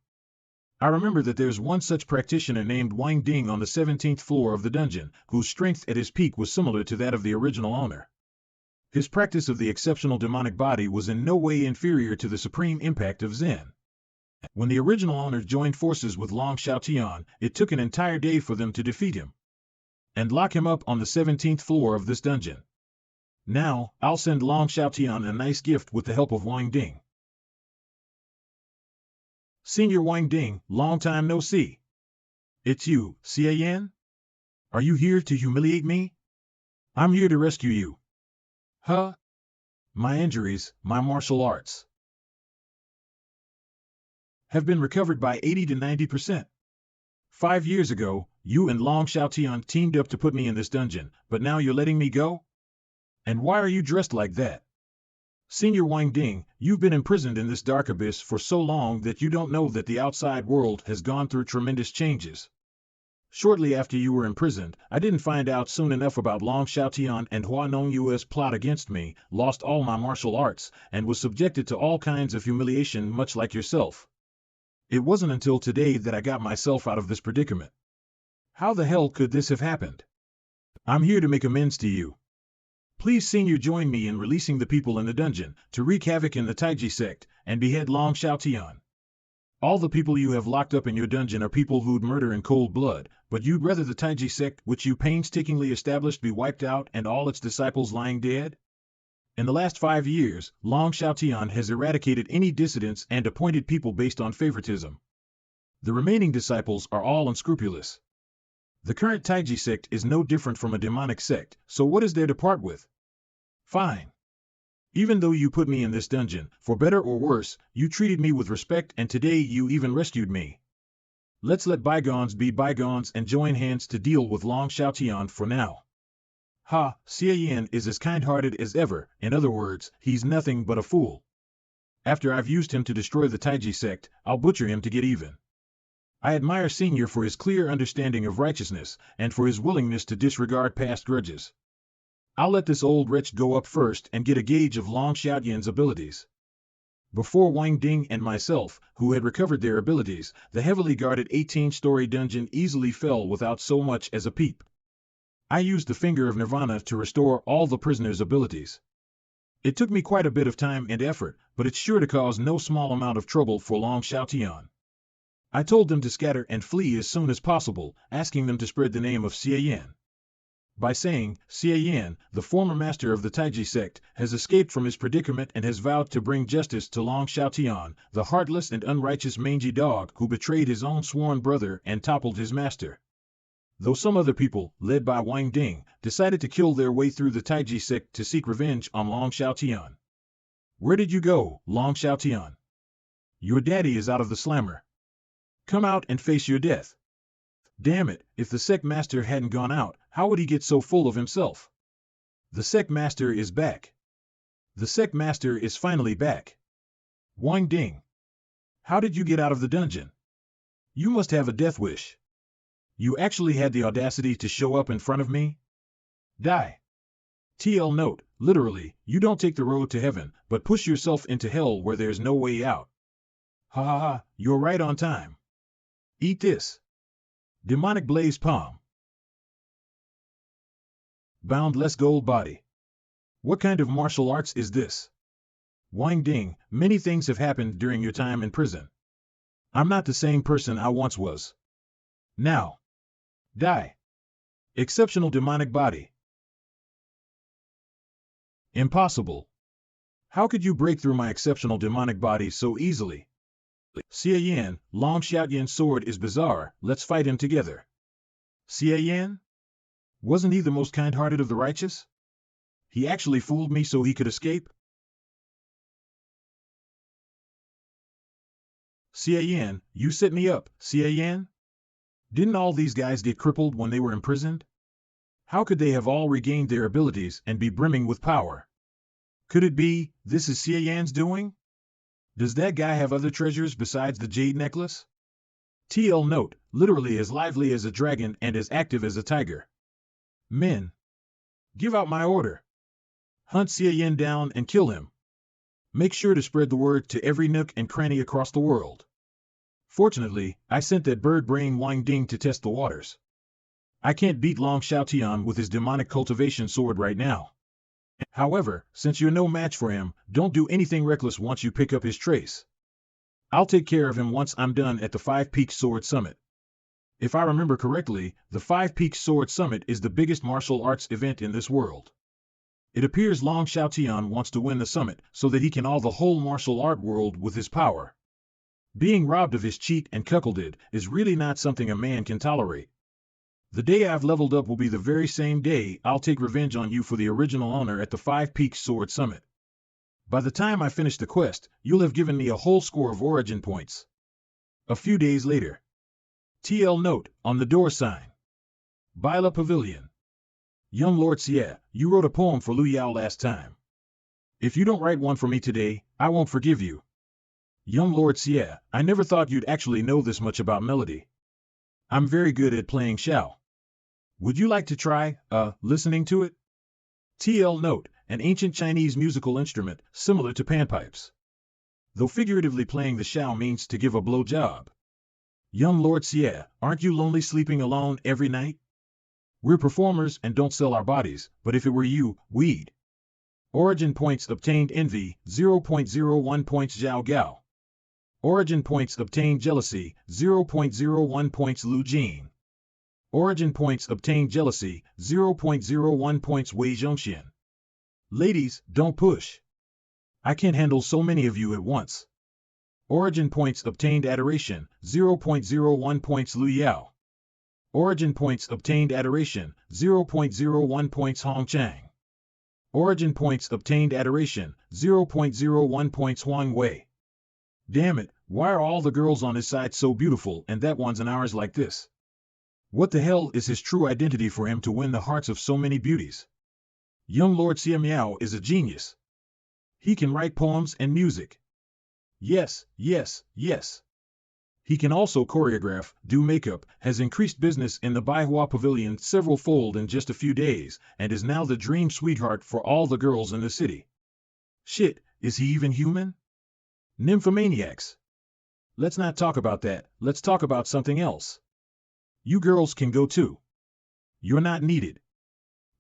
I remember that there's one such practitioner named Wang Ding on the 17th floor of the dungeon, whose strength at his peak was similar to that of the original owner. His practice of the exceptional demonic body was in no way inferior to the supreme impact of Zen. When the original owner joined forces with Long Xiaotian, it took an entire day for them to defeat him and lock him up on the 17th floor of this dungeon. Now, I'll send Long Xiaotian a nice gift with the help of Wang Ding. Senior Wang Ding, long time no see. It's you, Xie Yan? Are you here to humiliate me? I'm here to rescue you. Huh? My injuries, my martial arts, have been recovered by 80 to 90%. 5 years ago, you and Long Xiaotian teamed up to put me in this dungeon, but now you're letting me go? And why are you dressed like that? Senior Wang Ding, you've been imprisoned in this dark abyss for so long that you don't know that the outside world has gone through tremendous changes. Shortly after you were imprisoned, I didn't find out soon enough about Long Xiaotian and Hua Nong Yue's plot against me, lost all my martial arts, and was subjected to all kinds of humiliation much like yourself. It wasn't until today that I got myself out of this predicament. How the hell could this have happened? I'm here to make amends to you. Please, Senior, join me in releasing the people in the dungeon, to wreak havoc in the Taiji sect, and behead Long Xiaotian. All the people you have locked up in your dungeon are people who'd murder in cold blood, but you'd rather the Taiji sect, which you painstakingly established, be wiped out and all its disciples lying dead? In the last 5 years, Long Xiaotian has eradicated any dissidents and appointed people based on favoritism. The remaining disciples are all unscrupulous. The current Taiji sect is no different from a demonic sect, so what is there to part with? Fine. Even though you put me in this dungeon, for better or worse, you treated me with respect, and today you even rescued me. Let's let bygones be bygones and join hands to deal with Long Xiaotian for now. Ha, Xie Yan is as kind-hearted as ever, in other words, he's nothing but a fool. After I've used him to destroy the Taiji sect, I'll butcher him to get even. I admire Senior for his clear understanding of righteousness, and for his willingness to disregard past grudges. I'll let this old wretch go up first and get a gauge of Long Xiaotian's abilities. Before Wang Ding and myself, who had recovered their abilities, the heavily guarded 18-story dungeon easily fell without so much as a peep. I used the Finger of Nirvana to restore all the prisoners' abilities. It took me quite a bit of time and effort, but it's sure to cause no small amount of trouble for Long Xiaotian. I told them to scatter and flee as soon as possible, asking them to spread the name of Xie Yan. By saying, Xie Yan, the former master of the Taiji sect, has escaped from his predicament and has vowed to bring justice to Long Xiaotian, the heartless and unrighteous mangy dog who betrayed his own sworn brother and toppled his master. Though some other people, led by Wang Ding, decided to kill their way through the Taiji sect to seek revenge on Long Xiaotian. Where did you go, Long Xiaotian? Your daddy is out of the slammer. Come out and face your death. Damn it, if the sect master hadn't gone out, how would he get so full of himself? The sect master is back. The sect master is finally back. Wang Ding. How did you get out of the dungeon? You must have a death wish. You actually had the audacity to show up in front of me? Die. TL note, literally, you don't take the road to heaven, but push yourself into hell where there's no way out. Ha ha ha, you're right on time. Eat this. Demonic Blaze Palm. Boundless Gold Body. What kind of martial arts is this? Wang Ding, many things have happened during your time in prison. I'm not the same person I once was. Now. Die. Exceptional demonic body. Impossible. How could you break through my exceptional demonic body so easily? Xie Yan, Long Xiaotian's sword is bizarre, let's fight him together. Xie Yan? Wasn't he the most kind-hearted of the righteous? He actually fooled me so he could escape? Xie Yan, you set me up, Xie Yan? Didn't all these guys get crippled when they were imprisoned? How could they have all regained their abilities and be brimming with power? Could it be, this is Xie Yan's doing? Does that guy have other treasures besides the jade necklace? TL note, literally as lively as a dragon and as active as a tiger. Men. Give out my order. Hunt Xie Yan down and kill him. Make sure to spread the word to every nook and cranny across the world. Fortunately, I sent that bird brain Wang Ding to test the waters. I can't beat Long Xiaotian with his demonic cultivation sword right now. However, since you're no match for him, don't do anything reckless once you pick up his trace. I'll take care of him once I'm done at the Five Peaks Sword Summit. If I remember correctly, the Five Peaks Sword Summit is the biggest martial arts event in this world. It appears Long Xiaotian wants to win the summit so that he can awe the whole martial art world with his power. Being robbed of his cheat and cuckolded is really not something a man can tolerate. The day I've leveled up will be the very same day I'll take revenge on you for the original owner at the Five Peaks Sword Summit. By the time I finish the quest, you'll have given me a whole score of origin points. A few days later. TL note, on the door sign. Bila Pavilion. Young Lord Xie, you wrote a poem for Lu Yao last time. If you don't write one for me today, I won't forgive you. Young Lord Xie, I never thought you'd actually know this much about melody. I'm very good at playing Xiao. Would you like to try, listening to it? TL note, an ancient Chinese musical instrument, similar to panpipes. Though figuratively playing the Xiao means to give a blowjob. Young Lord Xie, aren't you lonely sleeping alone every night? We're performers and don't sell our bodies, but if it were you, we'd. Origin points obtained envy, 0.01 points Zhao Gao. Origin points obtained jealousy, 0.01 points Lu Jin. Origin points obtained jealousy, 0.01 points Wei Zhongxian. Ladies, don't push. I can't handle so many of you at once. Origin points obtained adoration, 0.01 points Lu Yao. Origin points obtained adoration, 0.01 points Hong Chang. Origin points obtained adoration, 0.01 points Huang Wei. Damn it, why are all the girls on his side so beautiful and that one's in ours like this? What the hell is his true identity for him to win the hearts of so many beauties? Young Lord Xie Miao is a genius. He can write poems and music. Yes, yes, yes. He can also choreograph, do makeup, has increased business in the Manhua Pavilion several-fold in just a few days, and is now the dream sweetheart for all the girls in the city. Shit, is he even human? Nymphomaniacs. Let's not talk about that, let's talk about something else. You girls can go too. You're not needed.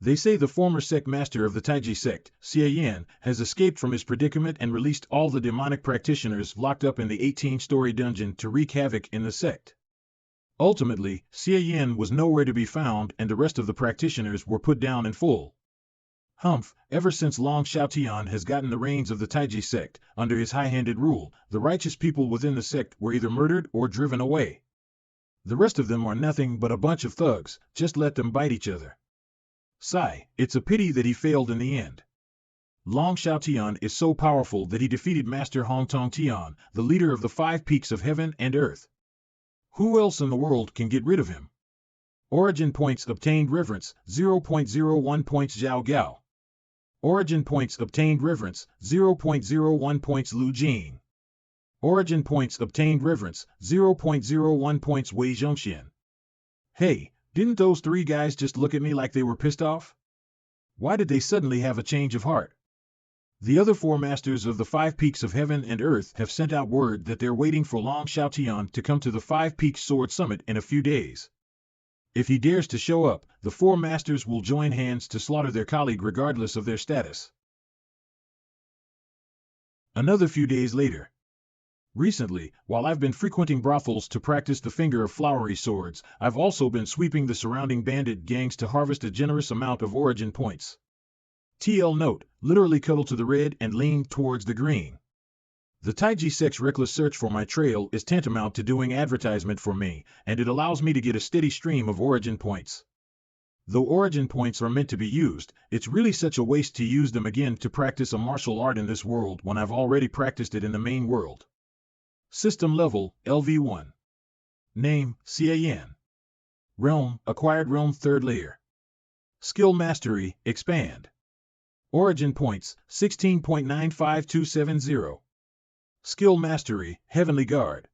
They say the former sect master of the Taiji sect, Xie Yan, has escaped from his predicament and released all the demonic practitioners locked up in the 18-story dungeon to wreak havoc in the sect. Ultimately, Xie Yan was nowhere to be found and the rest of the practitioners were put down in full. Humph, ever since Long Xiaotian has gotten the reins of the Taiji sect, under his high-handed rule, the righteous people within the sect were either murdered or driven away. The rest of them are nothing but a bunch of thugs, just let them bite each other. Sigh, it's a pity that he failed in the end. Long Xiaotian is so powerful that he defeated Master Hongtong Tian, the leader of the 5 peaks of heaven and earth. Who else in the world can get rid of him? Origin points obtained reverence, 0.01 points Zhao Gao. Origin points obtained reverence, 0.01 points Lu Jing. Origin points obtained reverence, 0.01 points Wei Zhongxian. Hey, didn't those 3 guys just look at me like they were pissed off? Why did they suddenly have a change of heart? The other 4 masters of the 5 peaks of heaven and earth have sent out word that they're waiting for Long Xiaotian to come to the 5 Peaks Sword Summit in a few days. If he dares to show up, the 4 masters will join hands to slaughter their colleague regardless of their status. Another few days later. Recently, while I've been frequenting brothels to practice the finger of flowery swords, I've also been sweeping the surrounding bandit gangs to harvest a generous amount of origin points. TL note, literally cuddle to the red and lean towards the green. The Taiji sect's reckless search for my trail is tantamount to doing advertisement for me, and it allows me to get a steady stream of origin points. Though origin points are meant to be used, it's really such a waste to use them again to practice a martial art in this world when I've already practiced it in the main world. System level, LV1. Name, Xie Yan. Realm, Acquired Realm 3rd Layer. Skill Mastery, Expand. Origin points, 16.95270. Skill Mastery, Heavenly Guard.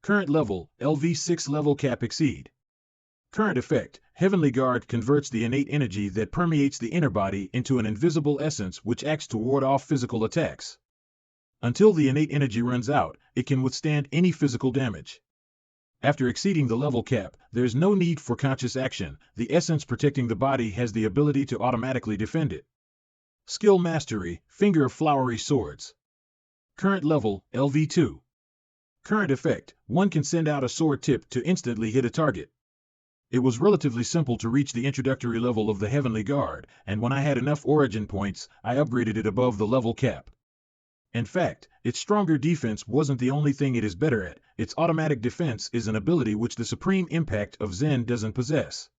Current level, LV6 level cap exceed. Current effect, Heavenly Guard converts the innate energy that permeates the inner body into an invisible essence which acts to ward off physical attacks. Until the innate energy runs out, it can withstand any physical damage. After exceeding the level cap, there's no need for conscious action. The essence protecting the body has the ability to automatically defend it. Skill Mastery, Finger of Flowery Swords. Current level, LV2. Current effect, one can send out a sword tip to instantly hit a target. It was relatively simple to reach the introductory level of the Heavenly Guard, and when I had enough origin points, I upgraded it above the level cap. In fact, its stronger defense wasn't the only thing it is better at. Its automatic defense is an ability which the supreme impact of Zen doesn't possess.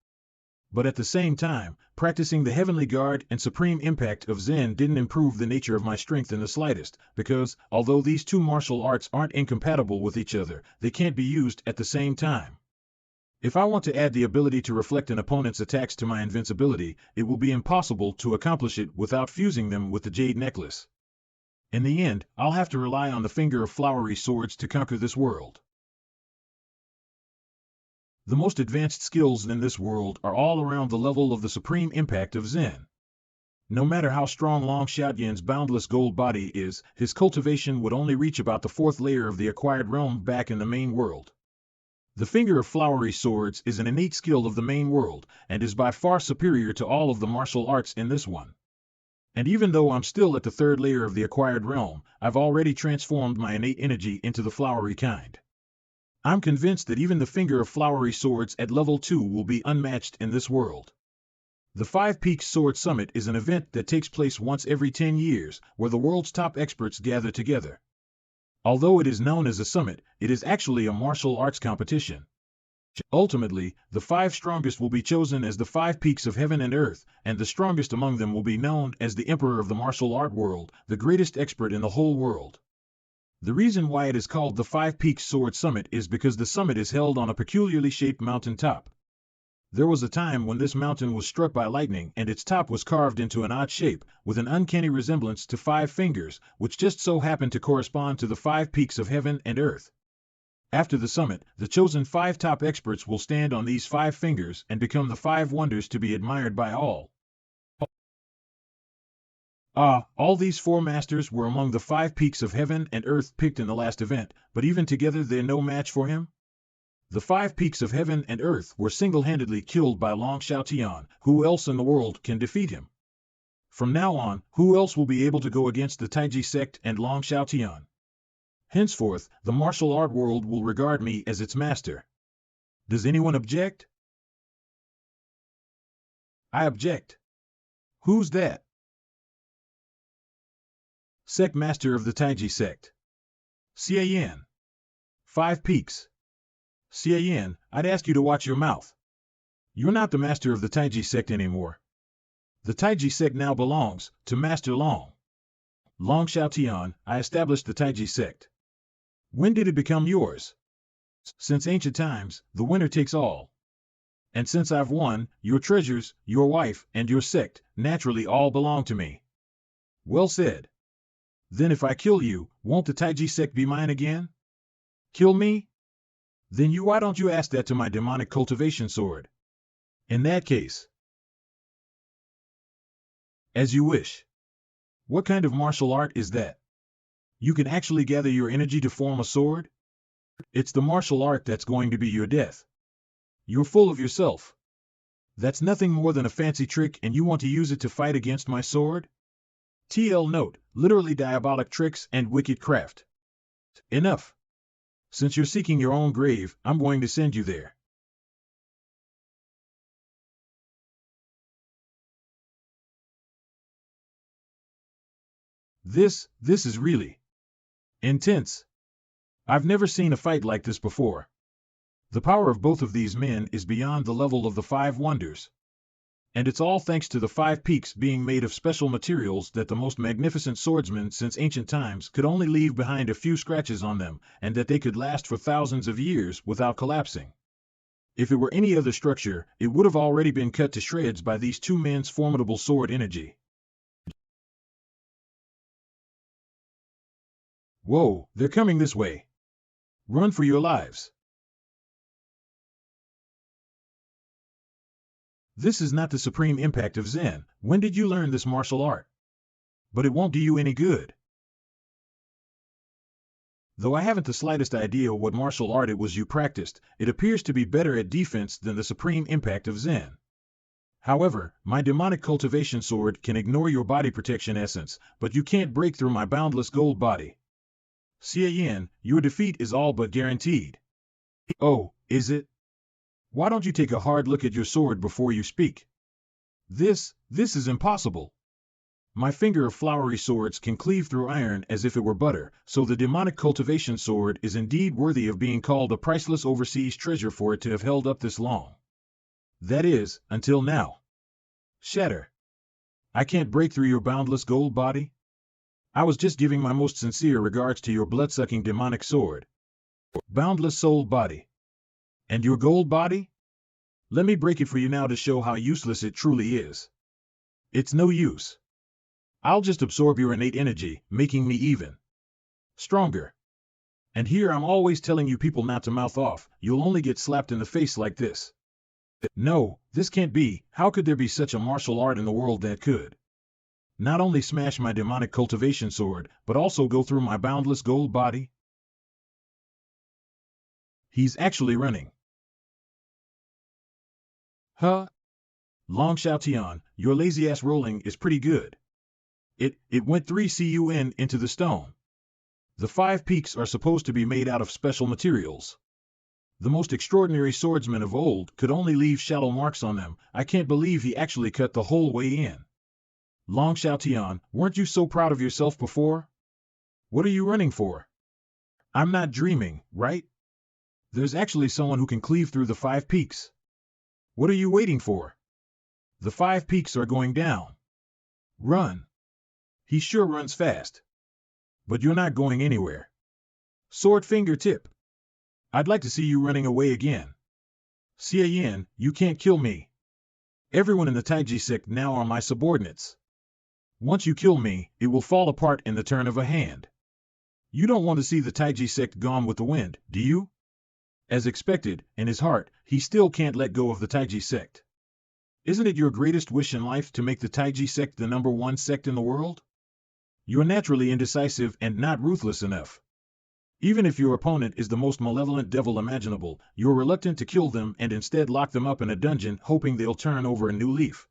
But at the same time, practicing the Heavenly Guard and supreme impact of Zen didn't improve the nature of my strength in the slightest, because, although these 2 martial arts aren't incompatible with each other, they can't be used at the same time. If I want to add the ability to reflect an opponent's attacks to my invincibility, it will be impossible to accomplish it without fusing them with the Jade Necklace. In the end, I'll have to rely on the Finger of Flowery Swords to conquer this world. The most advanced skills in this world are all around the level of the supreme impact of Zen. No matter how strong Long Xiaotian's boundless gold body is, his cultivation would only reach about the 4th layer of the acquired realm back in the main world. The Finger of Flowery Swords is an innate skill of the main world, and is by far superior to all of the martial arts in this one. And even though I'm still at the 3rd layer of the acquired realm, I've already transformed my innate energy into the flowery kind. I'm convinced that even the Finger of Flowery Swords at level 2 will be unmatched in this world. The 5 Peaks Sword Summit is an event that takes place once every 10 years, where the world's top experts gather together. Although it is known as a summit, it is actually a martial arts competition. Ultimately, the 5 strongest will be chosen as the 5 peaks of heaven and earth, and the strongest among them will be known as the Emperor of the martial art world, the greatest expert in the whole world. The reason why it is called the 5 Peaks Sword Summit is because the summit is held on a peculiarly shaped mountain top. There was a time when this mountain was struck by lightning and its top was carved into an odd shape, with an uncanny resemblance to 5 fingers, which just so happened to correspond to the 5 peaks of heaven and earth. After the summit, the chosen 5 top experts will stand on these 5 fingers and become the 5 wonders to be admired by all. All these four masters were among the 5 peaks of heaven and earth picked in the last event, but even together they're no match for him? The 5 peaks of heaven and earth were single-handedly killed by Long Xiaotian. Who else in the world can defeat him? From now on, who else will be able to go against the Taiji sect and Long Xiaotian? Henceforth, the martial art world will regard me as its master. Does anyone object? I object. Who's that? Sect master of the Taiji sect. Xie Yan. 5 peaks. Xie Yan, I'd ask you to watch your mouth. You're not the master of the Taiji sect anymore. The Taiji sect now belongs to Master Long. Long Xiaotian, I established the Taiji sect. When did it become yours? Since ancient times, the winner takes all. And since I've won, your treasures, your wife, and your sect, naturally all belong to me. Well said. Then if I kill you, won't the Taiji sect be mine again? Kill me? Then why don't you ask that to my demonic cultivation sword? In that case. As you wish. What kind of martial art is that? You can actually gather your energy to form a sword? It's the martial art that's going to be your death. You're full of yourself. That's nothing more than a fancy trick, and you want to use it to fight against my sword? TL note, literally diabolic tricks and wicked craft. Enough. Since you're seeking your own grave, I'm going to send you there. This is really intense. I've never seen a fight like this before. The power of both of these men is beyond the level of the 5 wonders. And it's all thanks to the 5 peaks being made of special materials that the most magnificent swordsmen since ancient times could only leave behind a few scratches on them, and that they could last for thousands of years without collapsing. If it were any other structure, it would have already been cut to shreds by these two men's formidable sword energy. Whoa, they're coming this way. Run for your lives. This is not the supreme impact of Zen. When did you learn this martial art? But it won't do you any good. Though I haven't the slightest idea what martial art it was you practiced, it appears to be better at defense than the supreme impact of Zen. However, my demonic cultivation sword can ignore your body protection essence, but you can't break through my boundless gold body. Xie Yan, your defeat is all but guaranteed. Oh, is it? Why don't you take a hard look at your sword before you speak? This is impossible. My finger of flowery swords can cleave through iron as if it were butter, so the demonic cultivation sword is indeed worthy of being called a priceless overseas treasure for it to have held up this long. That is, until now. Shatter. I can't break through your boundless gold body? I was just giving my most sincere regards to your blood-sucking demonic sword. Boundless soul body. And your gold body? Let me break it for you now to show how useless it truly is. It's no use. I'll just absorb your innate energy, making me even stronger. And here I'm always telling you people not to mouth off, you'll only get slapped in the face like this. No, this can't be. How could there be such a martial art in the world that could not only smash my demonic cultivation sword, but also go through my boundless gold body? He's actually running. Huh? Long Xiaotian, your lazy-ass rolling is pretty good. It went 3 CUN into the stone. The 5 peaks are supposed to be made out of special materials. The most extraordinary swordsman of old could only leave shallow marks on them. I can't believe he actually cut the whole way in. Long Xiaotian, weren't you so proud of yourself before? What are you running for? I'm not dreaming, right? There's actually someone who can cleave through the 5 peaks. What are you waiting for? The 5 peaks are going down. Run. He sure runs fast. But you're not going anywhere. Sword fingertip. I'd like to see you running away again. Xie Yan, you can't kill me. Everyone in the Taiji sect now are my subordinates. Once you kill me, it will fall apart in the turn of a hand. You don't want to see the Taiji sect gone with the wind, do you? As expected, in his heart, he still can't let go of the Taiji sect. Isn't it your greatest wish in life to make the Taiji sect the #1 sect in the world? You're naturally indecisive and not ruthless enough. Even if your opponent is the most malevolent devil imaginable, you're reluctant to kill them and instead lock them up in a dungeon hoping they'll turn over a new leaf.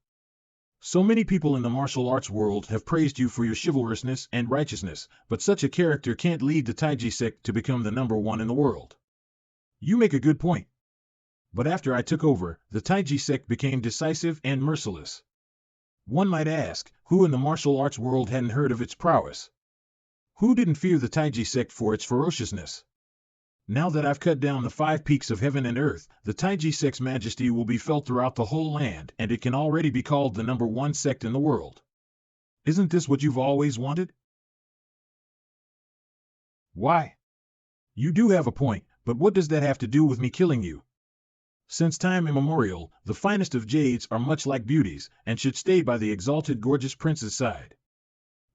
So many people in the martial arts world have praised you for your chivalrousness and righteousness, but such a character can't lead the Taiji sect to become the #1 in the world. You make a good point. But after I took over, the Taiji sect became decisive and merciless. One might ask, who in the martial arts world hadn't heard of its prowess? Who didn't fear the Taiji sect for its ferociousness? Now that I've cut down the 5 peaks of heaven and earth, the Taiji sect's majesty will be felt throughout the whole land, and it can already be called the #1 sect in the world. Isn't this what you've always wanted? Why? You do have a point, but what does that have to do with me killing you? Since time immemorial, the finest of jades are much like beauties, and should stay by the exalted gorgeous prince's side.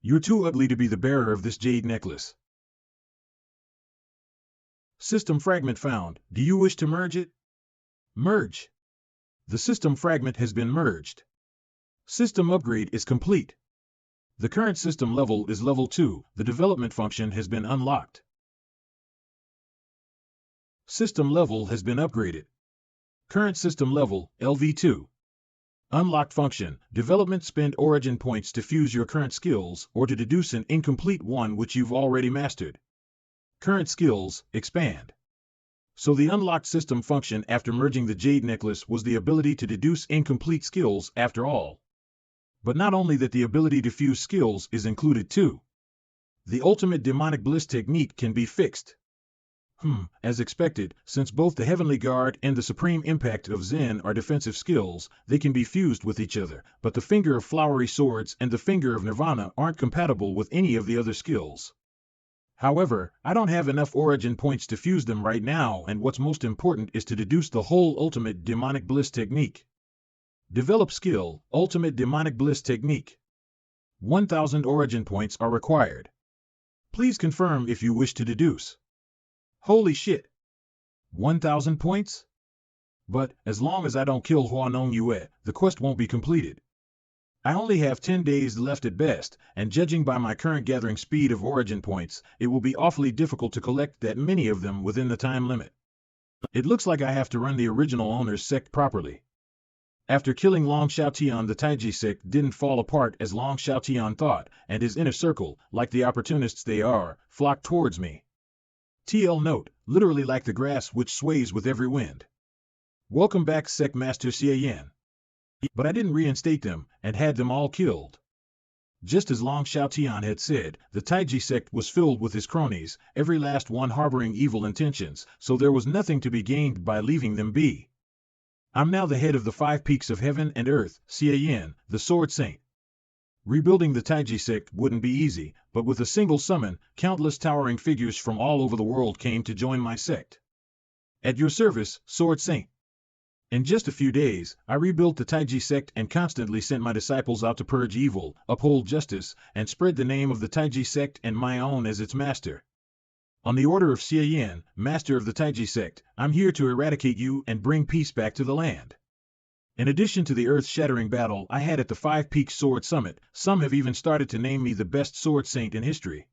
You're too ugly to be the bearer of this jade necklace. System fragment found. Do you wish to merge it? Merge. The system fragment has been merged. System upgrade is complete. The current system level is level 2. The development function has been unlocked. System level has been upgraded. Current system level, LV2. Unlocked function, development spend origin points to fuse your current skills or to deduce an incomplete one which you've already mastered. Current skills, expand. So the unlocked system function after merging the jade necklace was the ability to deduce incomplete skills after all. But not only that, the ability to fuse skills is included too. The ultimate demonic bliss technique can be fixed. As expected, since both the Heavenly Guard and the Supreme Impact of Zen are defensive skills, they can be fused with each other, but the Finger of Flowery Swords and the Finger of Nirvana aren't compatible with any of the other skills. However, I don't have enough origin points to fuse them right now, and what's most important is to deduce the whole ultimate demonic bliss technique. Develop skill, Ultimate Demonic Bliss Technique. 1,000 origin points are required. Please confirm if you wish to deduce. Holy shit! 1,000 points? But, as long as I don't kill Huanong Yue, the quest won't be completed. I only have 10 days left at best, and judging by my current gathering speed of origin points, it will be awfully difficult to collect that many of them within the time limit. It looks like I have to run the original owner's sect properly. After killing Long Xiaotian, the Taiji sect didn't fall apart as Long Xiaotian thought, and his inner circle, like the opportunists they are, flocked towards me. TL note, literally like the grass which sways with every wind. Welcome back, Sect Master Xie Yan. But I didn't reinstate them, and had them all killed. Just as Long Xiaotian had said, the Taiji sect was filled with his cronies, every last one harboring evil intentions, so there was nothing to be gained by leaving them be. I'm now the head of the 5 peaks of heaven and earth, Xie Yan, the Sword Saint. Rebuilding the Taiji sect wouldn't be easy, but with a single summon, countless towering figures from all over the world came to join my sect. At your service, Sword Saint. In just a few days, I rebuilt the Taiji sect and constantly sent my disciples out to purge evil, uphold justice, and spread the name of the Taiji sect and my own as its master. On the order of Xie Yan, master of the Taiji sect, I'm here to eradicate you and bring peace back to the land. In addition to the earth-shattering battle I had at the 5 Peaks Sword Summit, some have even started to name me the best sword saint in history.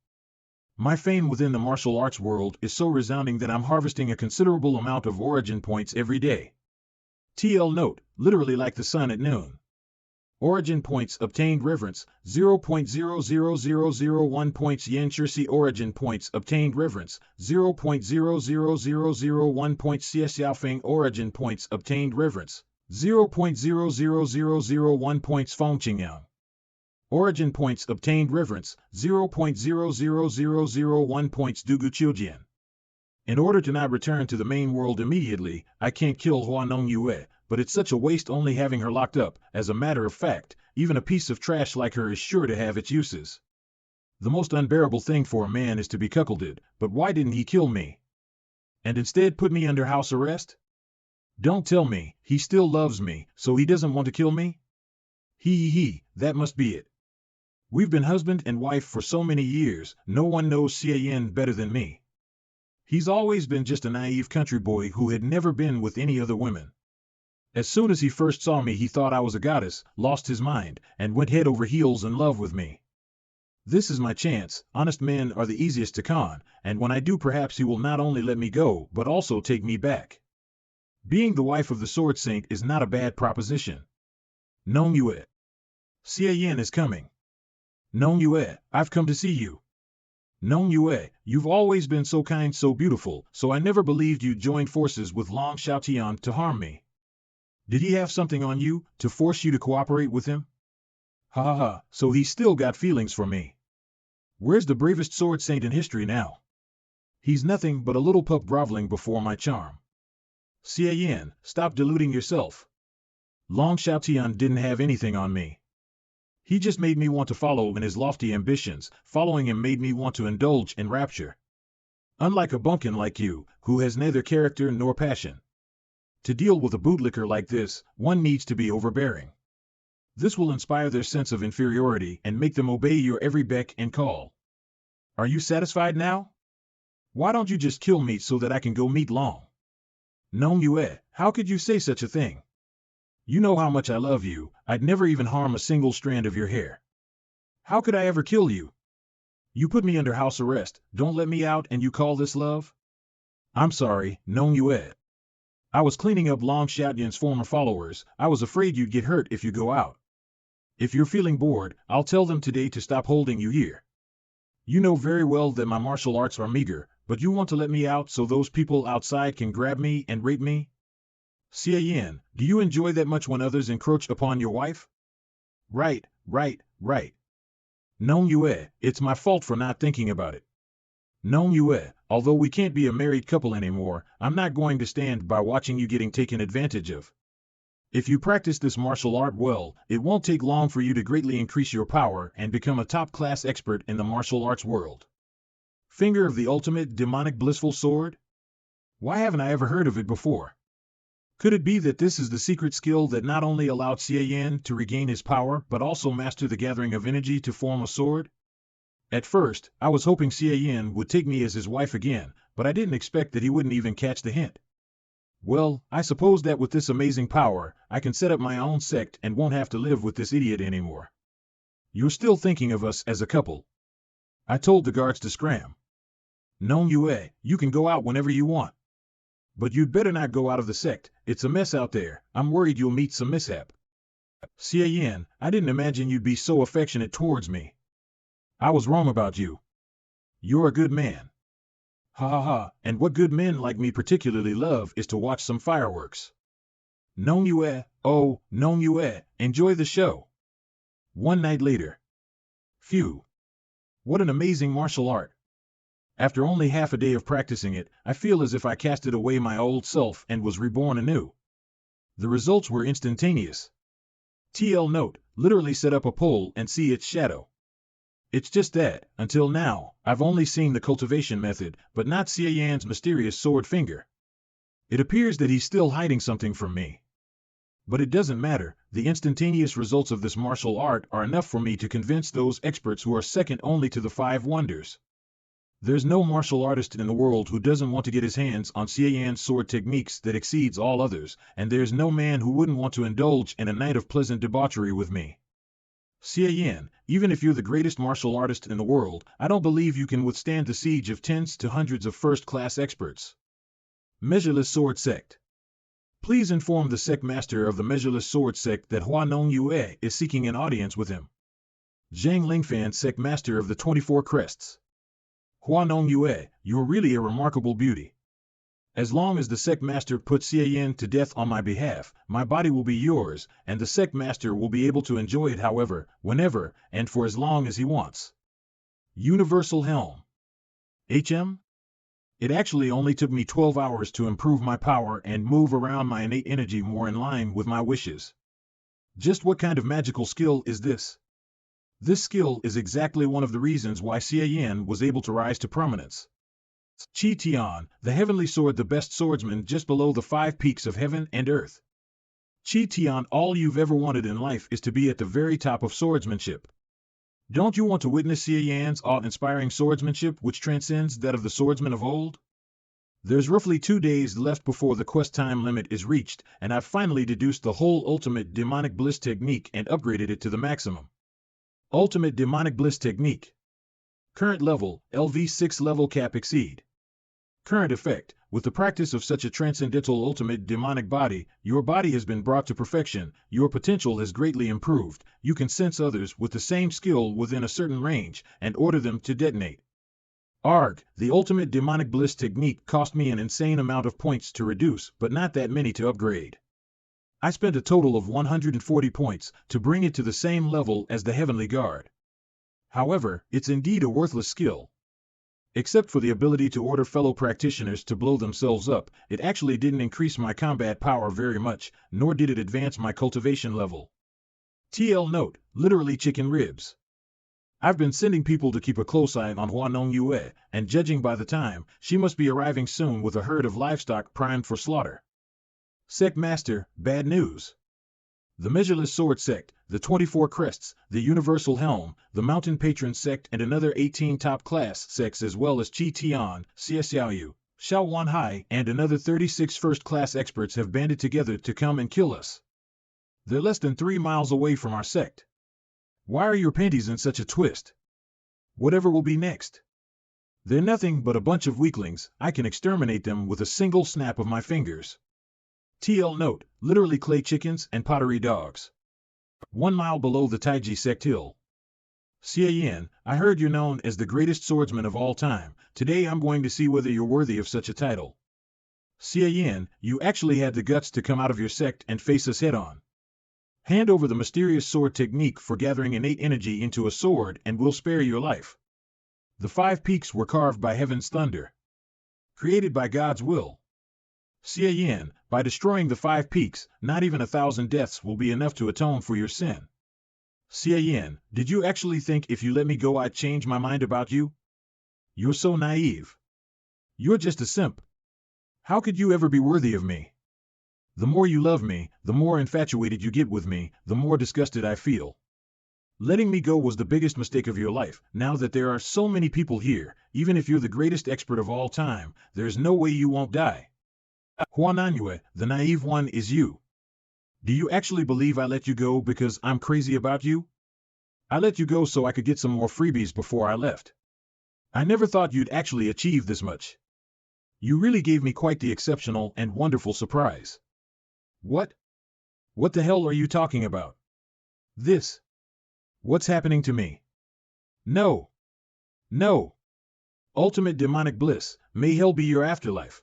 My fame within the martial arts world is so resounding that I'm harvesting a considerable amount of origin points every day. TL note, literally like the sun at noon. Origin points obtained reverence, 0.00001 points yen Chirsi. Origin points obtained reverence, 0.00001 points Xie Xiaofeng. Origin points obtained reverence, 0.00001 points Feng Qingyang. Origin points obtained reverence, 0.00001 points Dugu Qiujian. In order to not return to the main world immediately, I can't kill Huanong Yue, but it's such a waste only having her locked up. As a matter of fact, even a piece of trash like her is sure to have its uses. The most unbearable thing for a man is to be cuckolded, but why didn't he kill me? And instead put me under house arrest? Don't tell me, he still loves me, so he doesn't want to kill me? That must be it. We've been husband and wife for so many years, no one knows Xie Yan better than me. He's always been just a naive country boy who had never been with any other women. As soon as he first saw me he thought I was a goddess, lost his mind, and went head over heels in love with me. This is my chance. Honest men are the easiest to con, and when I do perhaps he will not only let me go, but also take me back. Being the wife of the Sword Saint is not a bad proposition. Non Yue. Xie Yan is coming. Non Yue, I've come to see you. Non Yue, you've always been so kind, so beautiful, so I never believed you'd join forces with Long Xiaotian to harm me. Did he have something on you, to force you to cooperate with him? Ha ha ha, so he's still got feelings for me. Where's the bravest sword saint in history now? He's nothing but a little pup groveling before my charm. Xie Yan, stop deluding yourself. Long Xiaotian didn't have anything on me. He just made me want to follow in his lofty ambitions. Following him made me want to indulge in rapture. Unlike a bumpkin like you, who has neither character nor passion. To deal with a bootlicker like this, one needs to be overbearing. This will inspire their sense of inferiority and make them obey your every beck and call. Are you satisfied now? Why don't you just kill me so that I can go meet Long? Non Yue, how could you say such a thing? You know how much I love you. I'd never even harm a single strand of your hair. How could I ever kill you? You put me under house arrest, don't let me out, and you call this love? I'm sorry, Non Yue. I was cleaning up Long Xiaotian's former followers. I was afraid you'd get hurt if you go out. If you're feeling bored, I'll tell them today to stop holding you here. You know very well that my martial arts are meager, but you want to let me out so those people outside can grab me and rape me? Xie Yan, do you enjoy that much when others encroach upon your wife? Right. Non Yue, it's my fault for not thinking about it. Non Yue, although we can't be a married couple anymore, I'm not going to stand by watching you getting taken advantage of. If you practice this martial art well, it won't take long for you to greatly increase your power and become a top-class expert in the martial arts world. Finger of the ultimate demonic blissful sword? Why haven't I ever heard of it before? Could it be that this is the secret skill that not only allowed Xie Yan to regain his power but also master the gathering of energy to form a sword? At first, I was hoping Xie Yan would take me as his wife again, but I didn't expect that he wouldn't even catch the hint. Well, I suppose that with this amazing power, I can set up my own sect and won't have to live with this idiot anymore. You're still thinking of us as a couple. I told the guards to scram. Non Yue, you can go out whenever you want. But you'd better not go out of the sect. It's a mess out there. I'm worried you'll meet some mishap. Xie Yan, I didn't imagine you'd be so affectionate towards me. I was wrong about you. You're a good man. Ha ha ha, and what good men like me particularly love is to watch some fireworks. Non Yue, oh, Non Yue, enjoy the show. One night later. Phew. What an amazing martial art. After only half a day of practicing it, I feel as if I casted away my old self and was reborn anew. The results were instantaneous. TL note, literally set up a pole and see its shadow. It's just that, until now, I've only seen the cultivation method, but not Xie Yan's mysterious sword finger. It appears that he's still hiding something from me. But it doesn't matter, the instantaneous results of this martial art are enough for me to convince those experts who are second only to the five wonders. There's no martial artist in the world who doesn't want to get his hands on Xie Yan's sword techniques that exceeds all others, and there's no man who wouldn't want to indulge in a night of pleasant debauchery with me. Xie Yan, even if you're the greatest martial artist in the world, I don't believe you can withstand the siege of tens to hundreds of first-class experts. Measureless Sword Sect. Please inform the sect master of the Measureless Sword Sect that Hua Non Yue is seeking an audience with him. Zhang Lingfan, sect master of the 24 Crests. Hua Non Yue, you're really a remarkable beauty. As long as the sect master puts Xie Yan to death on my behalf, my body will be yours, and the sect master will be able to enjoy it however, whenever, and for as long as he wants. Universal Helm. HM? It actually only took me 12 hours to improve my power and move around my innate energy more in line with my wishes. Just what kind of magical skill is this? This skill is exactly one of the reasons why Xie Yan was able to rise to prominence. Xie Yan, the heavenly sword, the best swordsman just below the 5 peaks of heaven and earth. Xie Yan, all you've ever wanted in life is to be at the very top of swordsmanship. Don't you want to witness Xie Yan's awe-inspiring swordsmanship which transcends that of the swordsmen of old? There's roughly 2 days left before the quest time limit is reached, and I've finally deduced the whole ultimate demonic bliss technique and upgraded it to the maximum. Ultimate demonic bliss technique. Current level, LV6 level cap exceed. Current effect. With the practice of such a transcendental ultimate demonic body, your body has been brought to perfection, your potential has greatly improved, you can sense others with the same skill within a certain range, and order them to detonate. Arg, the ultimate demonic bliss technique cost me an insane amount of points to reduce, but not that many to upgrade. I spent a total of 140 points to bring it to the same level as the Heavenly Guard. However, it's indeed a worthless skill. Except for the ability to order fellow practitioners to blow themselves up, it actually didn't increase my combat power very much, nor did it advance my cultivation level. TL note, literally chicken ribs. I've been sending people to keep a close eye on Hua Nong Yue, and judging by the time, she must be arriving soon with a herd of livestock primed for slaughter. Sect Master, bad news. The Measureless Sword Sect, the 24 Crests, the Universal Helm, the Mountain Patron Sect and another 18 top-class sects as well as Xie Yan, Xie Xiaoyu, Xiao Wanhai and another 36 first-class experts have banded together to come and kill us. They're less than 3 miles away from our sect. Why are your panties in such a twist? Whatever will be next? They're nothing but a bunch of weaklings, I can exterminate them with a single snap of my fingers. TL note, literally clay chickens and pottery dogs. 1 mile below the Taiji sect hill. Xie Yan, I heard you're known as the greatest swordsman of all time. Today I'm going to see whether you're worthy of such a title. Xie Yan, you actually had the guts to come out of your sect and face us head-on. Hand over the mysterious sword technique for gathering innate energy into a sword and we'll spare your life. The 5 peaks were carved by heaven's thunder. Created by God's will. Xie Yan, by destroying the 5 peaks, not even 1,000 deaths will be enough to atone for your sin. Xie Yan, did you actually think if you let me go I'd change my mind about you? You're so naive. You're just a simp. How could you ever be worthy of me? The more you love me, the more infatuated you get with me, the more disgusted I feel. Letting me go was the biggest mistake of your life. Now that there are so many people here, even if you're the greatest expert of all time, there's no way you won't die. Hua Nanyue, the naive one is you. Do you actually believe I let you go because I'm crazy about you? I let you go so I could get some more freebies before I left. I never thought you'd actually achieve this much. You really gave me quite the exceptional and wonderful surprise. What? What the hell are you talking about? This? What's happening to me? No. No. Ultimate demonic bliss, may hell be your afterlife.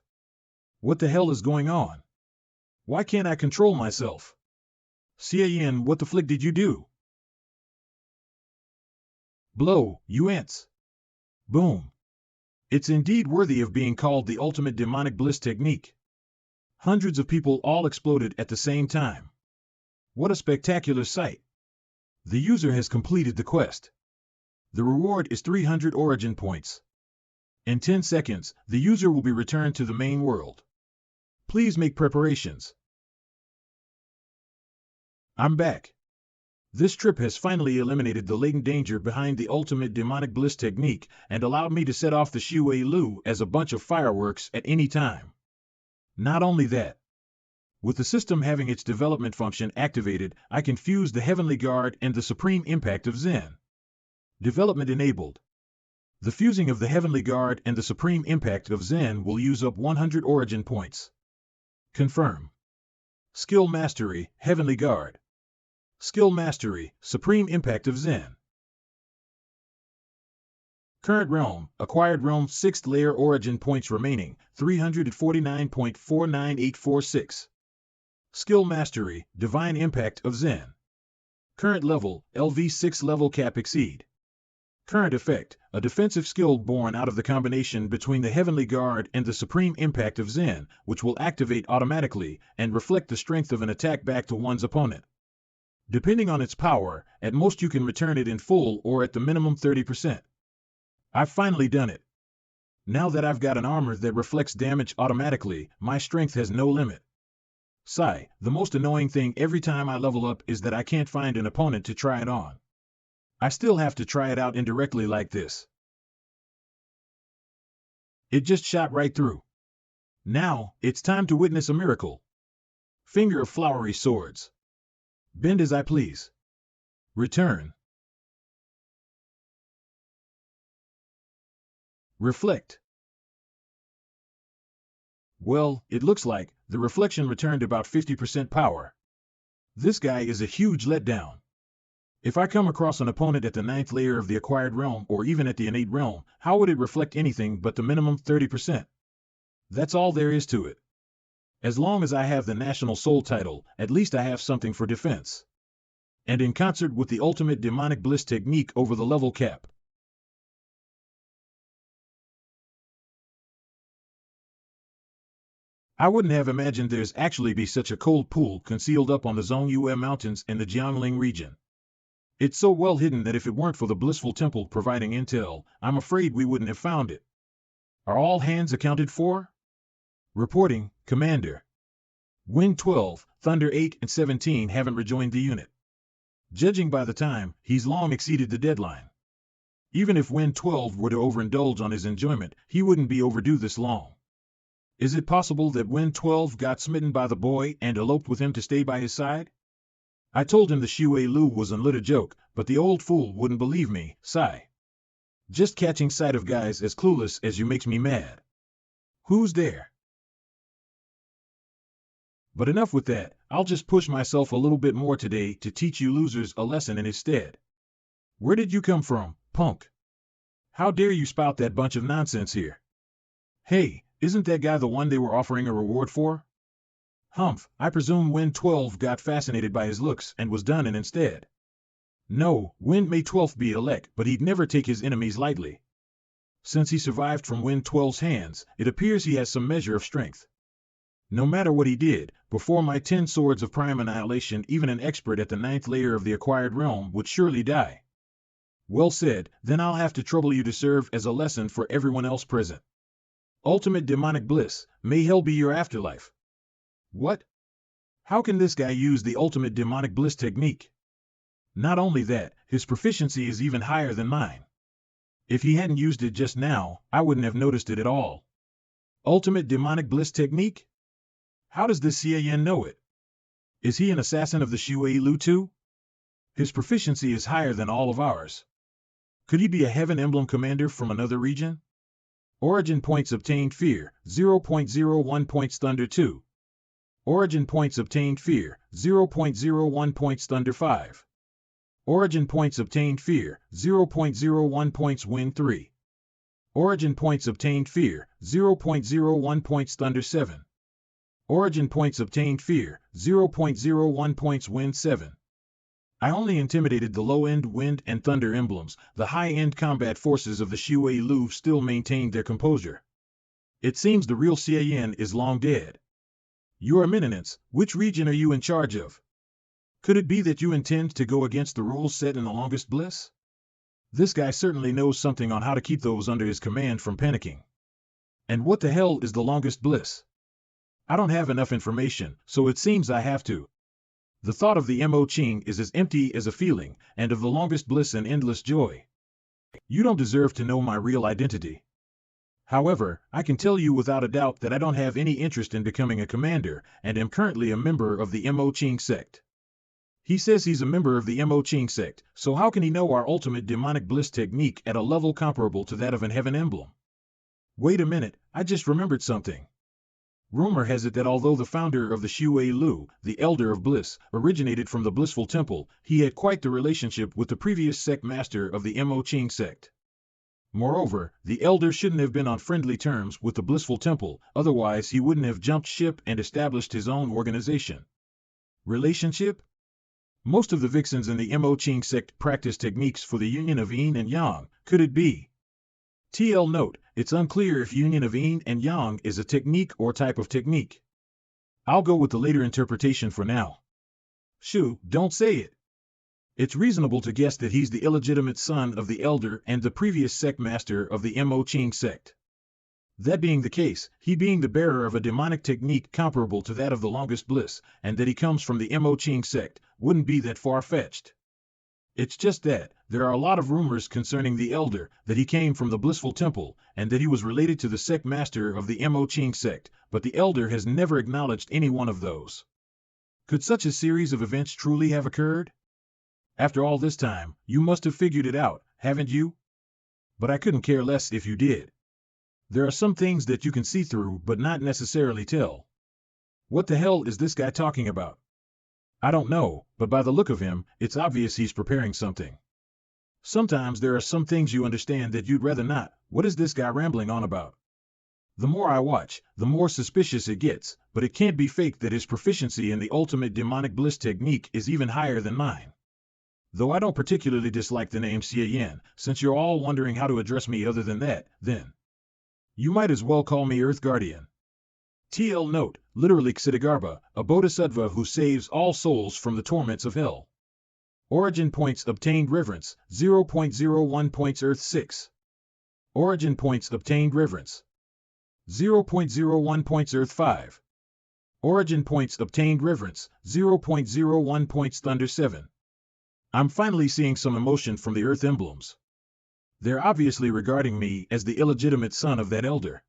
What the hell is going on? Why can't I control myself? Xie Yan, what the flick did you do? Blow, you ants. Boom. It's indeed worthy of being called the ultimate demonic bliss technique. Hundreds of people all exploded at the same time. What a spectacular sight. The user has completed the quest. The reward is 300 origin points. In 10 seconds, the user will be returned to the main world. Please make preparations. I'm back. This trip has finally eliminated the latent danger behind the ultimate demonic bliss technique and allowed me to set off the Shui Lu as a bunch of fireworks at any time. Not only that, with the system having its development function activated, I can fuse the Heavenly Guard and the Supreme Impact of Zen. Development enabled. The fusing of the Heavenly Guard and the Supreme Impact of Zen will use up 100 origin points. Confirm. Skill Mastery, Heavenly Guard. Skill Mastery, Supreme Impact of Zen. Current realm, acquired realm 6th layer origin points remaining, 349.49846. Skill Mastery, Divine Impact of Zen. Current level, LV6 level cap exceed. Current effect, a defensive skill born out of the combination between the Heavenly Guard and the Supreme Impact of Zen, which will activate automatically and reflect the strength of an attack back to one's opponent. Depending on its power, at most you can return it in full or at the minimum 30%. I've finally done it. Now that I've got an armor that reflects damage automatically, my strength has no limit. Sigh, the most annoying thing every time I level up is that I can't find an opponent to try it on. I still have to try it out indirectly like this. It just shot right through. Now, it's time to witness a miracle. Finger of flowery swords. Bend as I please. Return. Reflect. Well, it looks like the reflection returned about 50% power. This guy is a huge letdown. If I come across an opponent at the 9th layer of the acquired realm or even at the innate realm, how would it reflect anything but the minimum 30%? That's all there is to it. As long as I have the National Soul title, at least I have something for defense. And in concert with the ultimate demonic bliss technique over the level cap. I wouldn't have imagined there's actually be such a cold pool concealed up on the Zongyue Mountains in the Jiangling region. It's so well hidden that if it weren't for the blissful temple providing intel, I'm afraid we wouldn't have found it. Are all hands accounted for? Reporting, Commander. Wind 12, Thunder 8 and 17 haven't rejoined the unit. Judging by the time, he's long exceeded the deadline. Even if Wind 12 were to overindulge on his enjoyment, he wouldn't be overdue this long. Is it possible that Wind 12 got smitten by the boy and eloped with him to stay by his side? I told him the Xie Yan was a little joke, but the old fool wouldn't believe me, sigh. Just catching sight of guys as clueless as you makes me mad. Who's there? But enough with that, I'll just push myself a little bit more today to teach you losers a lesson in his stead. Where did you come from, punk? How dare you spout that bunch of nonsense here? Hey, isn't that guy the one they were offering a reward for? Humph, I presume Wind 12 got fascinated by his looks and was done in instead. No, Wind may 12 be elect, but he'd never take his enemies lightly. Since he survived from Wind 12's hands, it appears he has some measure of strength. No matter what he did, before my 10 swords of prime annihilation, even an expert at the 9th layer of the acquired realm would surely die. Well said, then I'll have to trouble you to serve as a lesson for everyone else present. Ultimate demonic bliss, may hell be your afterlife. What? How can this guy use the ultimate demonic bliss technique? Not only that, his proficiency is even higher than mine. If he hadn't used it just now, I wouldn't have noticed it at all. Ultimate demonic bliss technique? How does this Xie Yan know it? Is he an assassin of the Xie Yan too? His proficiency is higher than all of ours. Could he be a heaven emblem commander from another region? Origin points obtained fear, 0.01 points thunder 2. Origin points obtained fear, 0.01 points thunder 5. Origin points obtained fear, 0.01 points wind 3. Origin points obtained fear, 0.01 points thunder 7. Origin points obtained fear, 0.01 points wind 7. I only intimidated the low-end wind and thunder emblems. The high-end combat forces of the Xie Yan still maintained their composure. It seems the real Xie Yan is long dead. Your Eminence, which region are you in charge of? Could it be that you intend to go against the rules set in the longest bliss? This guy certainly knows something on how to keep those under his command from panicking. And what the hell is the longest bliss? I don't have enough information, so it seems I have to. The thought of the Mo Qing is as empty as a feeling, and of the longest bliss an endless joy. You don't deserve to know my real identity. However, I can tell you without a doubt that I don't have any interest in becoming a commander, and am currently a member of the Mo Qing sect. He says he's a member of the Mo Qing sect, so how can he know our ultimate demonic bliss technique at a level comparable to that of an heaven emblem? Wait a minute, I just remembered something. Rumor has it that although the founder of the Xie Yan, the Elder of Bliss, originated from the Blissful Temple, he had quite the relationship with the previous sect master of the Mo Qing sect. Moreover, the Elder shouldn't have been on friendly terms with the Blissful Temple, otherwise he wouldn't have jumped ship and established his own organization. Relationship? Most of the vixens in the Mo Qing sect practice techniques for the union of yin and yang. Could it be? TL note, it's unclear if union of yin and yang is a technique or type of technique. I'll go with the later interpretation for now. Shoo, don't say it. It's reasonable to guess that he's the illegitimate son of the Elder and the previous sect master of the Mo Qing sect. That being the case, he being the bearer of a demonic technique comparable to that of the longest bliss, and that he comes from the Mo Qing sect, wouldn't be that far-fetched. It's just that there are a lot of rumors concerning the elder, that he came from the blissful temple, and that he was related to the sect master of the Mo Ching sect, but the elder has never acknowledged any one of those. Could such a series of events truly have occurred? After all this time, you must have figured it out, haven't you? But I couldn't care less if you did. There are some things that you can see through but not necessarily tell. What the hell is this guy talking about? I don't know, but by the look of him, it's obvious he's preparing something. Sometimes there are some things you understand that you'd rather not. What is this guy rambling on about? The more I watch, the more suspicious it gets, but it can't be faked that his proficiency in the ultimate demonic bliss technique is even higher than mine. Though I don't particularly dislike the name Xie Yan, since you're all wondering how to address me other than that, then you might as well call me Earth Guardian. TL note, literally Ksitigarbha, a bodhisattva who saves all souls from the torments of hell. Origin points obtained reverence, 0.01 points Earth 6. Origin points obtained reverence, 0.01 points Earth 5. Origin points obtained reverence, 0.01 points Thunder 7. I'm finally seeing some emotion from the Earth emblems. They're obviously regarding me as the illegitimate son of that elder.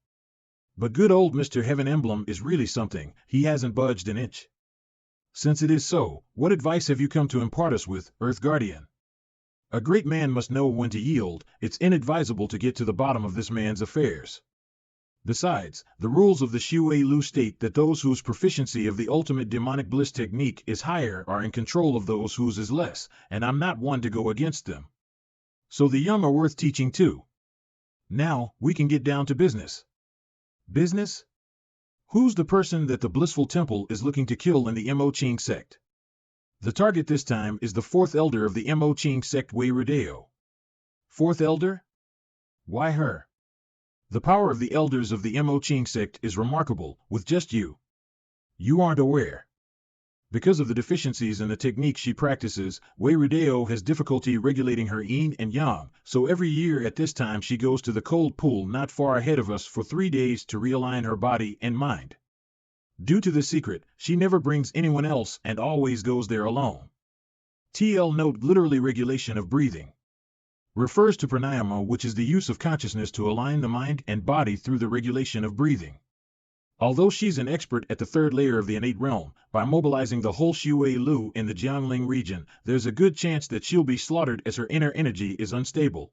But good old Mr. Heaven Emblem is really something, he hasn't budged an inch. Since it is so, what advice have you come to impart us with, Earth Guardian? A great man must know when to yield. It's inadvisable to get to the bottom of this man's affairs. Besides, the rules of the Xue Lu state that those whose proficiency of the ultimate demonic bliss technique is higher are in control of those whose is less, and I'm not one to go against them. So the young are worth teaching too. Now, we can get down to business. Business? Who's the person that the blissful temple is looking to kill in the Mo Ching sect? The target this time is the fourth elder of the Mo Ching sect, Wei Rudeo. Fourth elder? Why her? The power of the elders of the Mo Ching sect is remarkable, with just you. You aren't aware. Because of the deficiencies in the technique she practices, Wei Rudeo has difficulty regulating her yin and yang, so every year at this time she goes to the cold pool not far ahead of us for 3 days to realign her body and mind. Due to the secret, she never brings anyone else and always goes there alone. TL note, literally regulation of breathing. Refers to pranayama, which is the use of consciousness to align the mind and body through the regulation of breathing. Although she's an expert at the third layer of the innate realm, by mobilizing the whole Xue Lu in the Jiangling region, there's a good chance that she'll be slaughtered as her inner energy is unstable.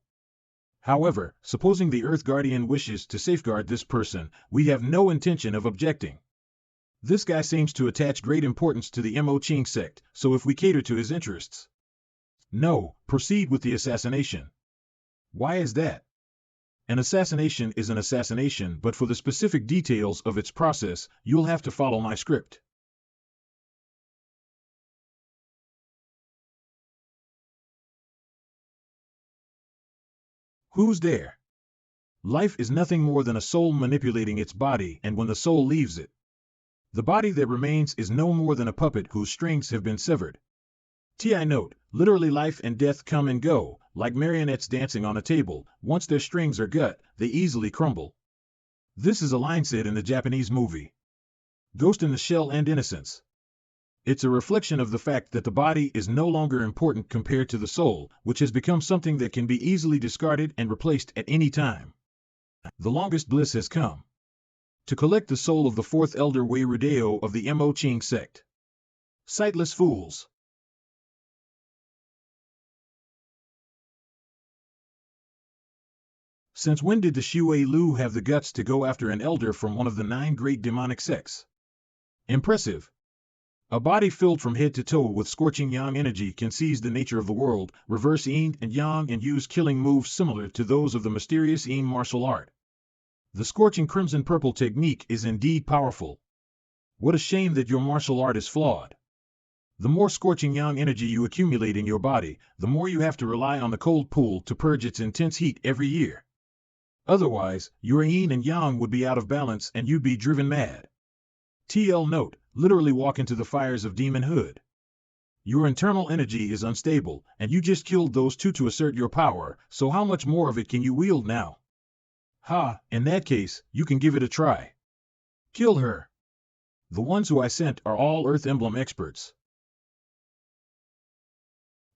However, supposing the Earth Guardian wishes to safeguard this person, we have no intention of objecting. This guy seems to attach great importance to the Mo Ching sect, so if we cater to his interests. No, proceed with the assassination. Why is that? An assassination is an assassination, but for the specific details of its process, you'll have to follow my script. Who's there? Life is nothing more than a soul manipulating its body, and when the soul leaves it, the body that remains is no more than a puppet whose strings have been severed. TI note, literally life and death come and go, like marionettes dancing on a table. Once their strings are gut, they easily crumble. This is a line said in the Japanese movie Ghost in the Shell and Innocence. It's a reflection of the fact that the body is no longer important compared to the soul, which has become something that can be easily discarded and replaced at any time. The longest bliss has come. To collect the soul of the fourth elder Wei Rudeo of the Mo Ching sect. Sightless fools. Since when did the Xue Lu have the guts to go after an elder from one of the 9 great demonic sects? Impressive. A body filled from head to toe with scorching yang energy can seize the nature of the world, reverse yin and yang, and use killing moves similar to those of the mysterious yin martial art. The scorching crimson purple technique is indeed powerful. What a shame that your martial art is flawed. The more scorching yang energy you accumulate in your body, the more you have to rely on the cold pool to purge its intense heat every year. Otherwise, your yin and yang would be out of balance and you'd be driven mad. TL note, literally walk into the fires of demonhood. Your internal energy is unstable, and you just killed those 2 to assert your power, so how much more of it can you wield now? Ha, in that case, you can give it a try. Kill her. The ones who I sent are all Earth Emblem experts.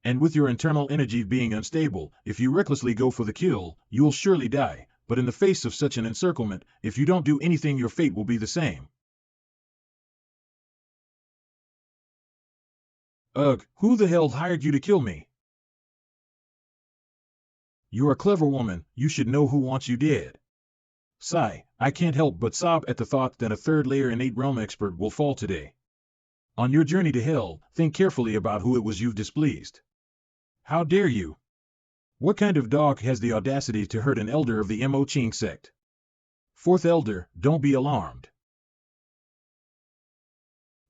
And with your internal energy being unstable, if you recklessly go for the kill, you will surely die, but in the face of such an encirclement, if you don't do anything your fate will be the same. Ugh, who the hell hired you to kill me? You're a clever woman, you should know who wants you dead. Sigh, I can't help but sob at the thought that a third layer innate realm expert will fall today. On your journey to hell, think carefully about who it was you've displeased. How dare you? What kind of dog has the audacity to hurt an elder of the Mo Ching sect? Fourth elder, don't be alarmed.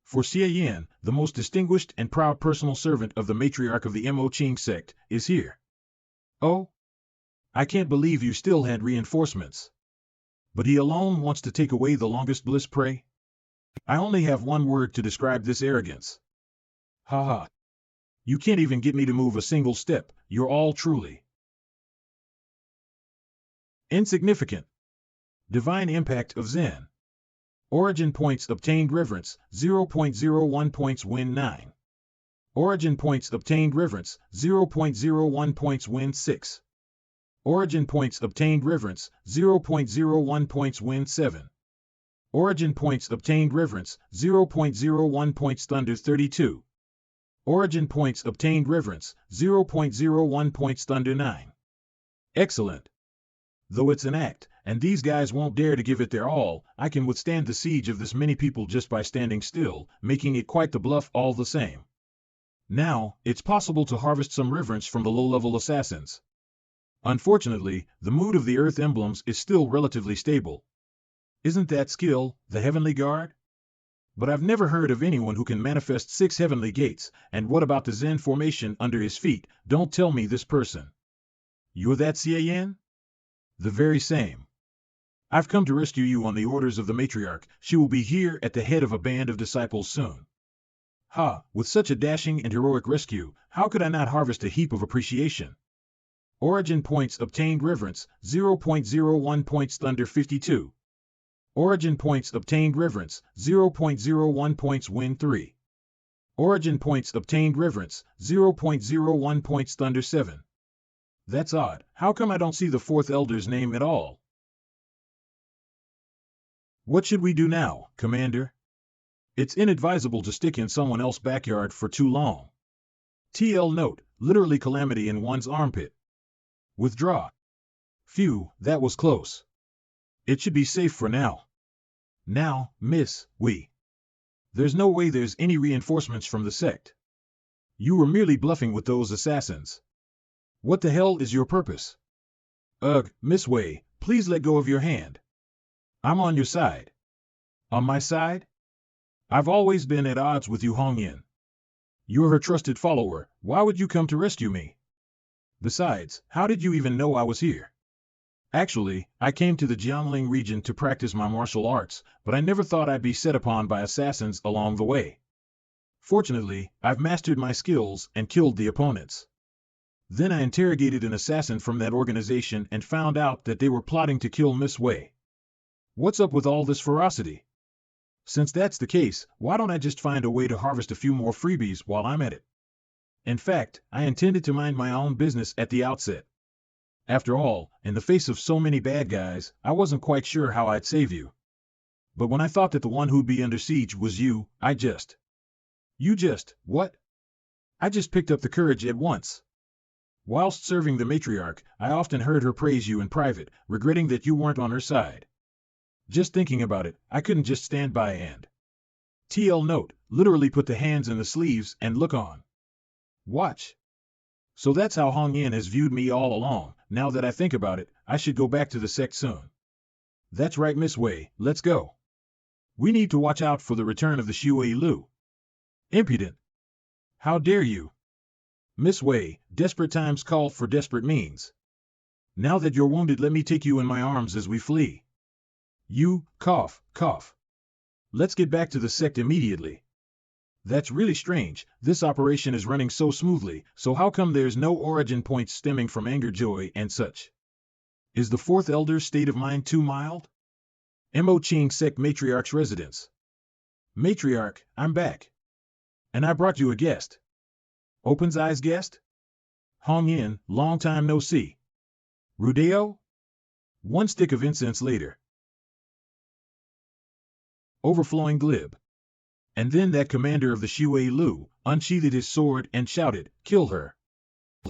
For Xie Yan, the most distinguished and proud personal servant of the matriarch of the Mo Ching sect, is here. Oh? I can't believe you still had reinforcements. But he alone wants to take away the longest bliss prey? I only have one word to describe this arrogance. Ha ha. You can't even get me to move a single step, you're all truly insignificant. Divine impact of Zen. Origin points obtained reverence, 0.01 points win 9. Origin points obtained reverence, 0.01 points win 6. Origin points obtained reverence, 0.01 points win 7. Origin points obtained reverence, 0.01 points thunder 32. Origin points obtained reverence, 0.01 points thunder 9. Excellent. Though it's an act, and these guys won't dare to give it their all, I can withstand the siege of this many people just by standing still, making it quite the bluff all the same. Now, it's possible to harvest some reverence from the low-level assassins. Unfortunately, the mood of the Earth emblems is still relatively stable. Isn't that skill, the Heavenly Guard? But I've never heard of anyone who can manifest 6 heavenly gates, and what about the Zen formation under his feet? Don't tell me this person. You're that Xie Yan? The very same. I've come to rescue you on the orders of the matriarch. She will be here at the head of a band of disciples soon. Ha, with such a dashing and heroic rescue, how could I not harvest a heap of appreciation? Origin points obtained reverence, 0.01 points thunder 52. Origin points obtained reverence, 0.01 points win 3. Origin points obtained reverence, 0.01 points thunder 7. That's odd, how come I don't see the fourth elder's name at all? What should we do now, Commander? It's inadvisable to stick in someone else's backyard for too long. TL note, literally calamity in one's armpit. Withdraw. Phew, that was close. It should be safe for now. Now, Miss, there's no way there's any reinforcements from the sect. You were merely bluffing with those assassins. What the hell is your purpose? Ugh, Miss Wei, please let go of your hand. I'm on your side. On my side? I've always been at odds with you, Hong Yin. You're her trusted follower, why would you come to rescue me? Besides, how did you even know I was here? Actually, I came to the Jiangling region to practice my martial arts, but I never thought I'd be set upon by assassins along the way. Fortunately, I've mastered my skills and killed the opponents. Then I interrogated an assassin from that organization and found out that they were plotting to kill Miss Wei. What's up with all this ferocity? Since that's the case, why don't I just find a way to harvest a few more freebies while I'm at it? In fact, I intended to mind my own business at the outset. After all, in the face of so many bad guys, I wasn't quite sure how I'd save you. But when I thought that the one who'd be under siege was you, what? I just picked up the courage at once. Whilst serving the matriarch, I often heard her praise you in private, regretting that you weren't on her side. Just thinking about it, I couldn't just stand by and TL note, literally put the hands in the sleeves and look on. Watch. So that's how Hong Yin has viewed me all along. Now that I think about it, I should go back to the sect soon. That's right, Miss Wei, let's go. We need to watch out for the return of the Shui Lu. Impudent. How dare you? Miss Wei, desperate times call for desperate means. Now that you're wounded, let me take you in my arms as we flee. You, cough, cough. Let's get back to the sect immediately. That's really strange, this operation is running so smoothly, so how come there's no origin points stemming from anger, joy, and such? Is the fourth elder's state of mind too mild? Mo Ching sect matriarch's residence. Matriarch, I'm back. And I brought you a guest. Opens eyes guest? Hong Yin, long time no see. Rudeo? One stick of incense later. Overflowing glib. And then that commander of the Xue Lu unsheathed his sword and shouted, "Kill her!"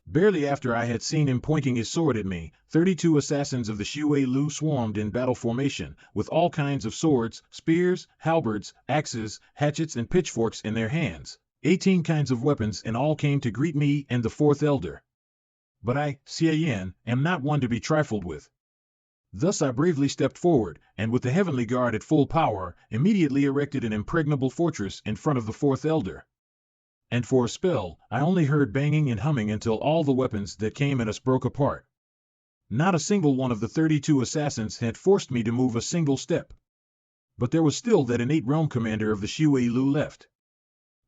Barely after I had seen him pointing his sword at me, 32 assassins of the Xue Lu swarmed in battle formation, with all kinds of swords, spears, halberds, axes, hatchets and pitchforks in their hands. 18 kinds of weapons and all came to greet me and the fourth elder. But I, Xie Yan, am not one to be trifled with. Thus I bravely stepped forward, and with the heavenly guard at full power, immediately erected an impregnable fortress in front of the fourth elder. And for a spell, I only heard banging and humming until all the weapons that came at us broke apart. Not a single one of the 32 assassins had forced me to move a single step. But there was still that innate realm commander of the Xue Lu left.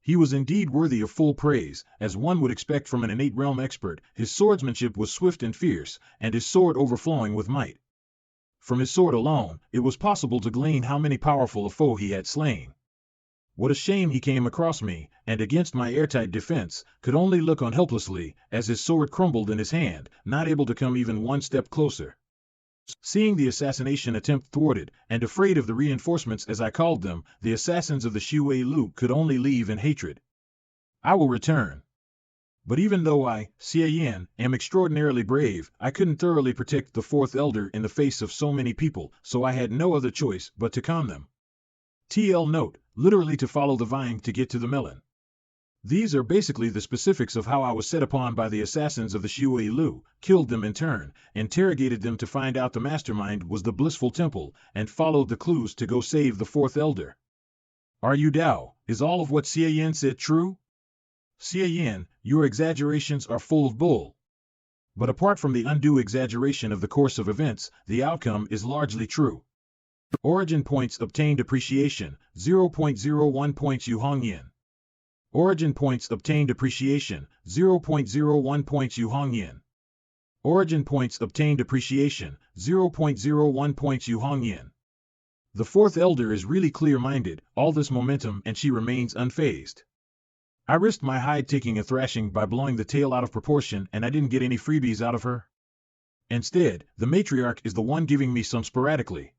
He was indeed worthy of full praise, as one would expect from an innate realm expert. His swordsmanship was swift and fierce, and his sword overflowing with might. From his sword alone, it was possible to glean how many powerful a foe he had slain. What a shame he came across me, and against my airtight defense, could only look on helplessly, as his sword crumbled in his hand, not able to come even one step closer. Seeing the assassination attempt thwarted, and afraid of the reinforcements as I called them, the assassins of the Xue Lu could only leave in hatred. I will return. But even though I, Xie Yan, am extraordinarily brave, I couldn't thoroughly protect the fourth elder in the face of so many people, so I had no other choice but to calm them. TL note, literally to follow the vine to get to the melon. These are basically the specifics of how I was set upon by the assassins of the Xue Lu, killed them in turn, interrogated them to find out the mastermind was the blissful temple, and followed the clues to go save the fourth elder. Are you Dao? Is all of what Xie Yan said true? Xie Yan, your exaggerations are full of bull. But apart from the undue exaggeration of the course of events, the outcome is largely true. Origin points obtained appreciation, 0.01 points Yu Hong Yin. Origin points obtained appreciation, 0.01 points Yu Hong Yin. Origin points obtained appreciation, 0.01 points Yu Hong Yin. The fourth elder is really clear-minded, all this momentum, and she remains unfazed. I risked my hide taking a thrashing by blowing the tail out of proportion, and I didn't get any freebies out of her. Instead, the matriarch is the one giving me some sporadically.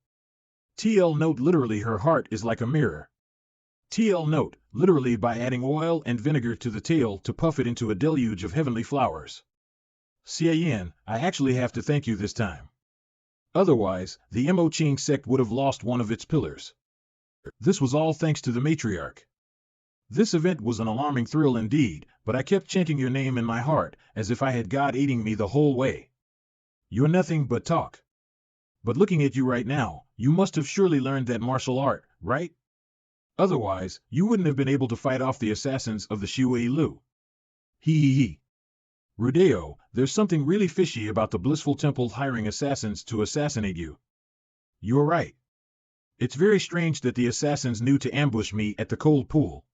TL note, literally her heart is like a mirror. TL note, literally by adding oil and vinegar to the tail to puff it into a deluge of heavenly flowers. Xie Yan, I actually have to thank you this time. Otherwise, the Mo Qing sect would have lost one of its pillars. This was all thanks to the matriarch. This event was an alarming thrill indeed, but I kept chanting your name in my heart, as if I had God aiding me the whole way. You're nothing but talk. But looking at you right now, you must have surely learned that martial art, right? Otherwise, you wouldn't have been able to fight off the assassins of the Xue Lu. Hee. Rudeo, there's something really fishy about the blissful temple hiring assassins to assassinate you. You're right. It's very strange that the assassins knew to ambush me at the cold pool.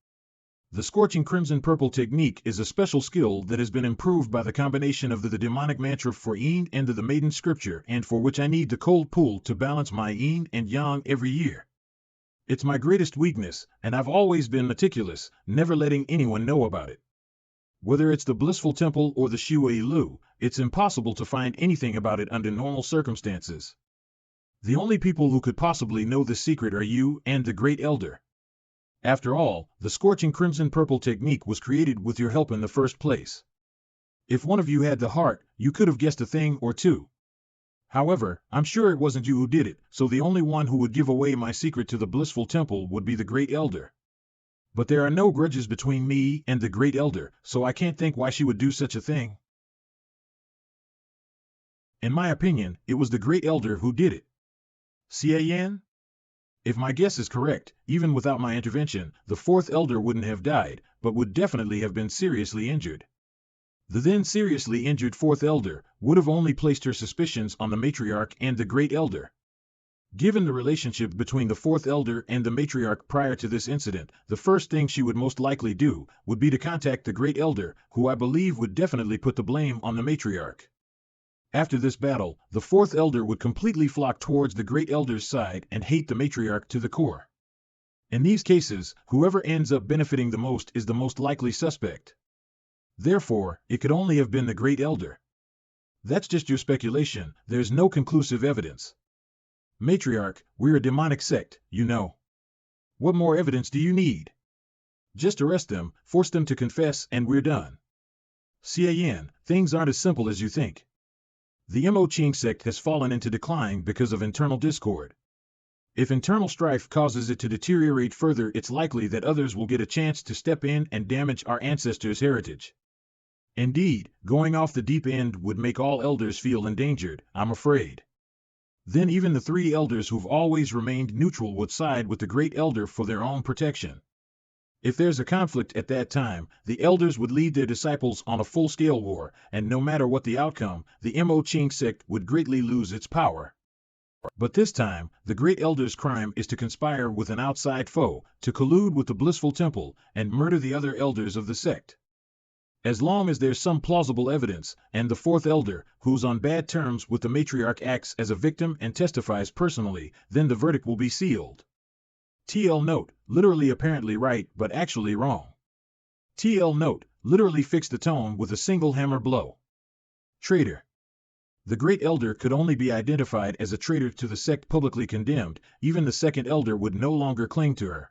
The scorching crimson purple technique is a special skill that has been improved by the combination of the demonic mantra for yin and the maiden scripture, and for which I need the cold pool to balance my yin and yang every year. It's my greatest weakness, and I've always been meticulous, never letting anyone know about it. Whether it's the blissful temple or the Xue Lu, it's impossible to find anything about it under normal circumstances. The only people who could possibly know this secret are you and the Great Elder. After all, the scorching crimson purple technique was created with your help in the first place. If one of you had the heart, you could have guessed a thing or two. However, I'm sure it wasn't you who did it, so the only one who would give away my secret to the blissful temple would be the Great Elder. But there are no grudges between me and the Great Elder, so I can't think why she would do such a thing. In my opinion, it was the Great Elder who did it. Xie Yan? If my guess is correct, even without my intervention, the fourth elder wouldn't have died, but would definitely have been seriously injured. The then seriously injured fourth elder would have only placed her suspicions on the matriarch and the Great Elder. Given the relationship between the fourth elder and the matriarch prior to this incident, the first thing she would most likely do would be to contact the Great Elder, who I believe would definitely put the blame on the matriarch. After this battle, the fourth elder would completely flock towards the Great Elder's side and hate the matriarch to the core. In these cases, whoever ends up benefiting the most is the most likely suspect. Therefore, it could only have been the Great Elder. That's just your speculation, there's no conclusive evidence. Matriarch, we're a demonic sect, you know. What more evidence do you need? Just arrest them, force them to confess, and we're done. Xie Yan, things aren't as simple as you think. The Mo Qing sect has fallen into decline because of internal discord. If internal strife causes it to deteriorate further, it's likely that others will get a chance to step in and damage our ancestors' heritage. Indeed, going off the deep end would make all elders feel endangered, I'm afraid. Then even the three elders who've always remained neutral would side with the Great Elder for their own protection. If there's a conflict at that time, the elders would lead their disciples on a full-scale war, and no matter what the outcome, the Mo Qing sect would greatly lose its power. But this time, the Great Elder's crime is to conspire with an outside foe, to collude with the Blissful Temple, and murder the other elders of the sect. As long as there's some plausible evidence, and the fourth elder, who's on bad terms with the matriarch, acts as a victim and testifies personally, then the verdict will be sealed. TL note, literally apparently right, but actually wrong. TL note, literally fixed the tone with a single hammer blow. Traitor. The Great Elder could only be identified as a traitor to the sect publicly condemned, even the second elder would no longer cling to her.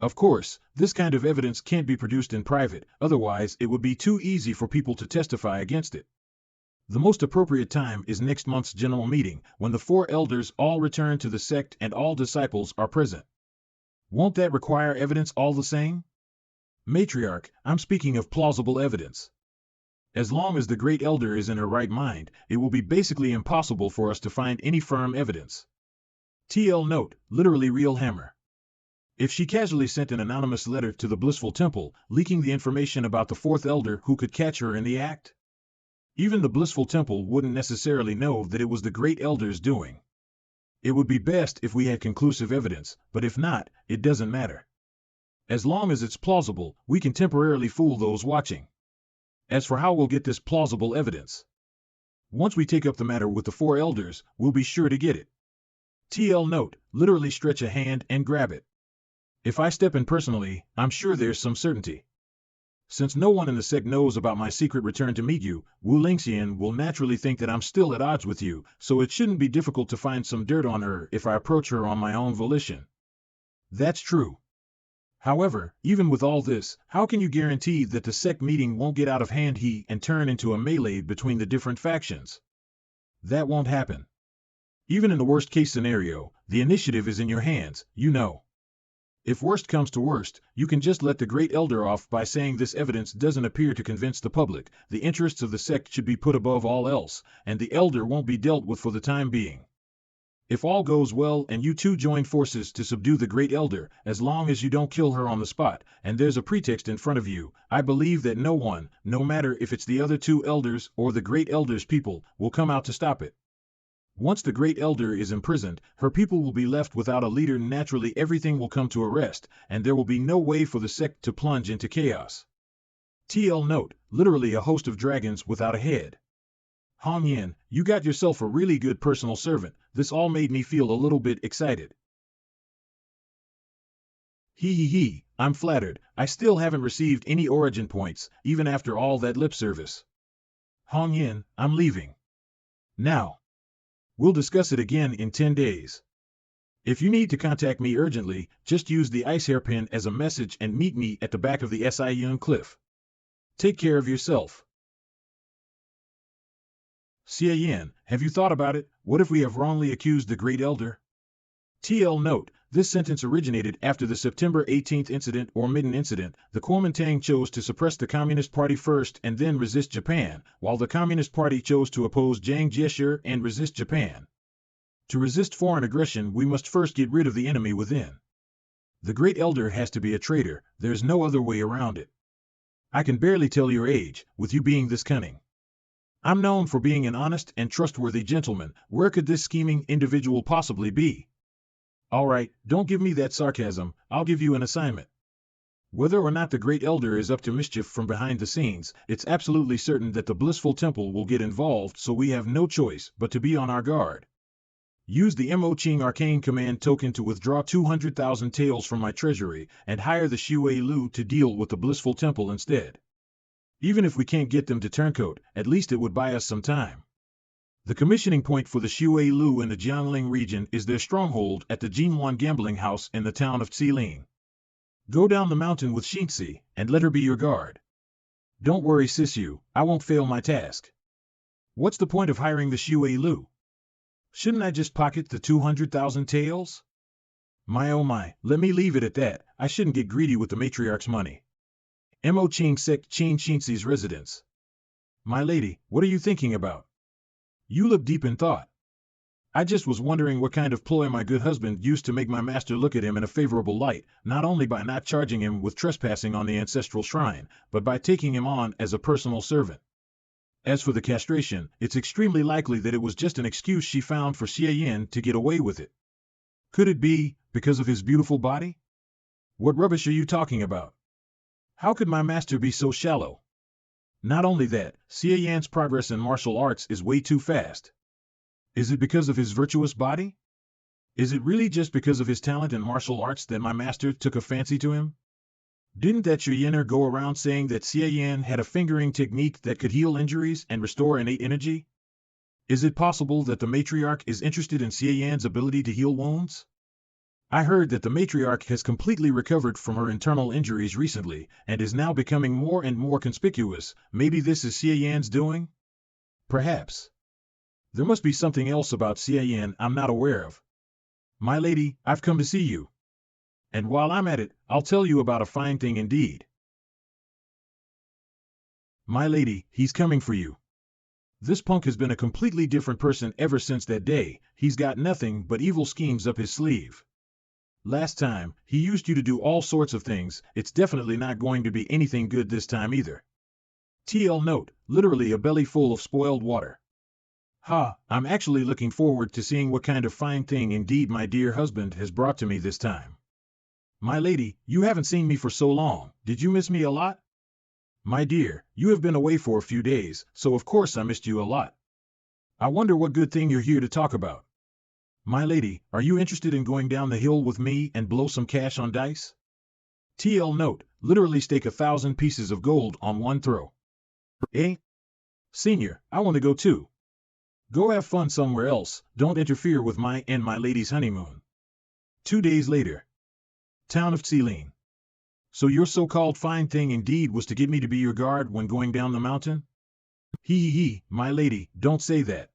Of course, this kind of evidence can't be produced in private, otherwise it would be too easy for people to testify against it. The most appropriate time is next month's general meeting, when the four elders all return to the sect and all disciples are present. Won't that require evidence all the same? Matriarch, I'm speaking of plausible evidence. As long as the Great Elder is in her right mind, it will be basically impossible for us to find any firm evidence. TL note, literally real hammer. If she casually sent an anonymous letter to the Blissful Temple, leaking the information about the fourth elder who could catch her in the act? Even the Blissful Temple wouldn't necessarily know that it was the Great Elder's doing. It would be best if we had conclusive evidence, but if not, it doesn't matter. As long as it's plausible, we can temporarily fool those watching. As for how we'll get this plausible evidence, once we take up the matter with the four elders, we'll be sure to get it. TL note, literally stretch a hand and grab it. If I step in personally, I'm sure there's some certainty. Since no one in the sect knows about my secret return to meet you, Wu Lingxian will naturally think that I'm still at odds with you, so it shouldn't be difficult to find some dirt on her if I approach her on my own volition. That's true. However, even with all this, how can you guarantee that the sect meeting won't get out of hand and turn into a melee between the different factions? That won't happen. Even in the worst-case scenario, the initiative is in your hands, you know. If worst comes to worst, you can just let the Great Elder off by saying this evidence doesn't appear to convince the public, the interests of the sect should be put above all else, and the Elder won't be dealt with for the time being. If all goes well and you two join forces to subdue the Great Elder, as long as you don't kill her on the spot, and there's a pretext in front of you, I believe that no one, no matter if it's the other two elders or the Great Elder's people, will come out to stop it. Once the Great Elder is imprisoned, her people will be left without a leader. Naturally, everything will come to a rest, and there will be no way for the sect to plunge into chaos. TL note, literally a host of dragons without a head. Hong Yan, you got yourself a really good personal servant. This all made me feel a little bit excited. He, I'm flattered. I still haven't received any origin points, even after all that lip service. Hong Yan, I'm leaving. Now. We'll discuss it again in 10 days. If you need to contact me urgently, just use the ice hairpin as a message and meet me at the back of the Xie Yan cliff. Take care of yourself. Xie Yan, have you thought about it? What if we have wrongly accused the Great Elder? TL note, this sentence originated after the September 18th incident or Midden incident. The Kuomintang chose to suppress the Communist Party first and then resist Japan, while the Communist Party chose to oppose Jiang Jieshi and resist Japan. To resist foreign aggression, we must first get rid of the enemy within. The Great Elder has to be a traitor, there's no other way around it. I can barely tell your age, with you being this cunning. I'm known for being an honest and trustworthy gentleman. Where could this scheming individual possibly be? All right, don't give me that sarcasm, I'll give you an assignment. Whether or not the Great Elder is up to mischief from behind the scenes, it's absolutely certain that the Blissful Temple will get involved, so we have no choice but to be on our guard. Use the Mo Qing Arcane Command token to withdraw 200,000 taels from my treasury, and hire the Xue Lu to deal with the Blissful Temple instead. Even if we can't get them to turncoat, at least it would buy us some time. The commissioning point for the Xie Lu in the Jiangling region is their stronghold at the Jinwan gambling house in the town of Xilin. Go down the mountain with Xinzi, and let her be your guard. Don't worry, Sisu, I won't fail my task. What's the point of hiring the Xie Lu? Shouldn't I just pocket the 200,000 taels? My oh my, let me leave it at that. I shouldn't get greedy with the matriarch's money. Mo Ching Sek Ching Xinzi's residence. My lady, what are you thinking about? You look deep in thought. I just was wondering what kind of ploy my good husband used to make my master look at him in a favorable light, not only by not charging him with trespassing on the ancestral shrine, but by taking him on as a personal servant. As for the castration, it's extremely likely that it was just an excuse she found for Xie Yan to get away with it. Could it be because of his beautiful body? What rubbish are you talking about? How could my master be so shallow? Not only that, Xie Yan's progress in martial arts is way too fast. Is it because of his virtuous body? Is it really just because of his talent in martial arts that my master took a fancy to him? Didn't that Xie Yaner go around saying that Xie Yan had a fingering technique that could heal injuries and restore innate energy? Is it possible that the matriarch is interested in Xie Yan's ability to heal wounds? I heard that the matriarch has completely recovered from her internal injuries recently, and is now becoming more and more conspicuous. Maybe this is Xie Yan's doing? Perhaps. There must be something else about Xie Yan I'm not aware of. My lady, I've come to see you. And while I'm at it, I'll tell you about a fine thing indeed. My lady, he's coming for you. This punk has been a completely different person ever since that day. He's got nothing but evil schemes up his sleeve. Last time, he used you to do all sorts of things. It's definitely not going to be anything good this time either. TL note, literally a belly full of spoiled water. Ha, I'm actually looking forward to seeing what kind of fine thing indeed my dear husband has brought to me this time. My lady, you haven't seen me for so long. Did you miss me a lot? My dear, you have been away for a few days, so of course I missed you a lot. I wonder what good thing you're here to talk about. My lady, are you interested in going down the hill with me and blow some cash on dice? TL note, literally stake 1,000 pieces of gold on one throw. Eh? Senior, I want to go too. Go have fun somewhere else, don't interfere with my and my lady's honeymoon. 2 days later. Town of Xilin. So your so-called fine thing indeed was to get me to be your guard when going down the mountain? He, my lady, don't say that.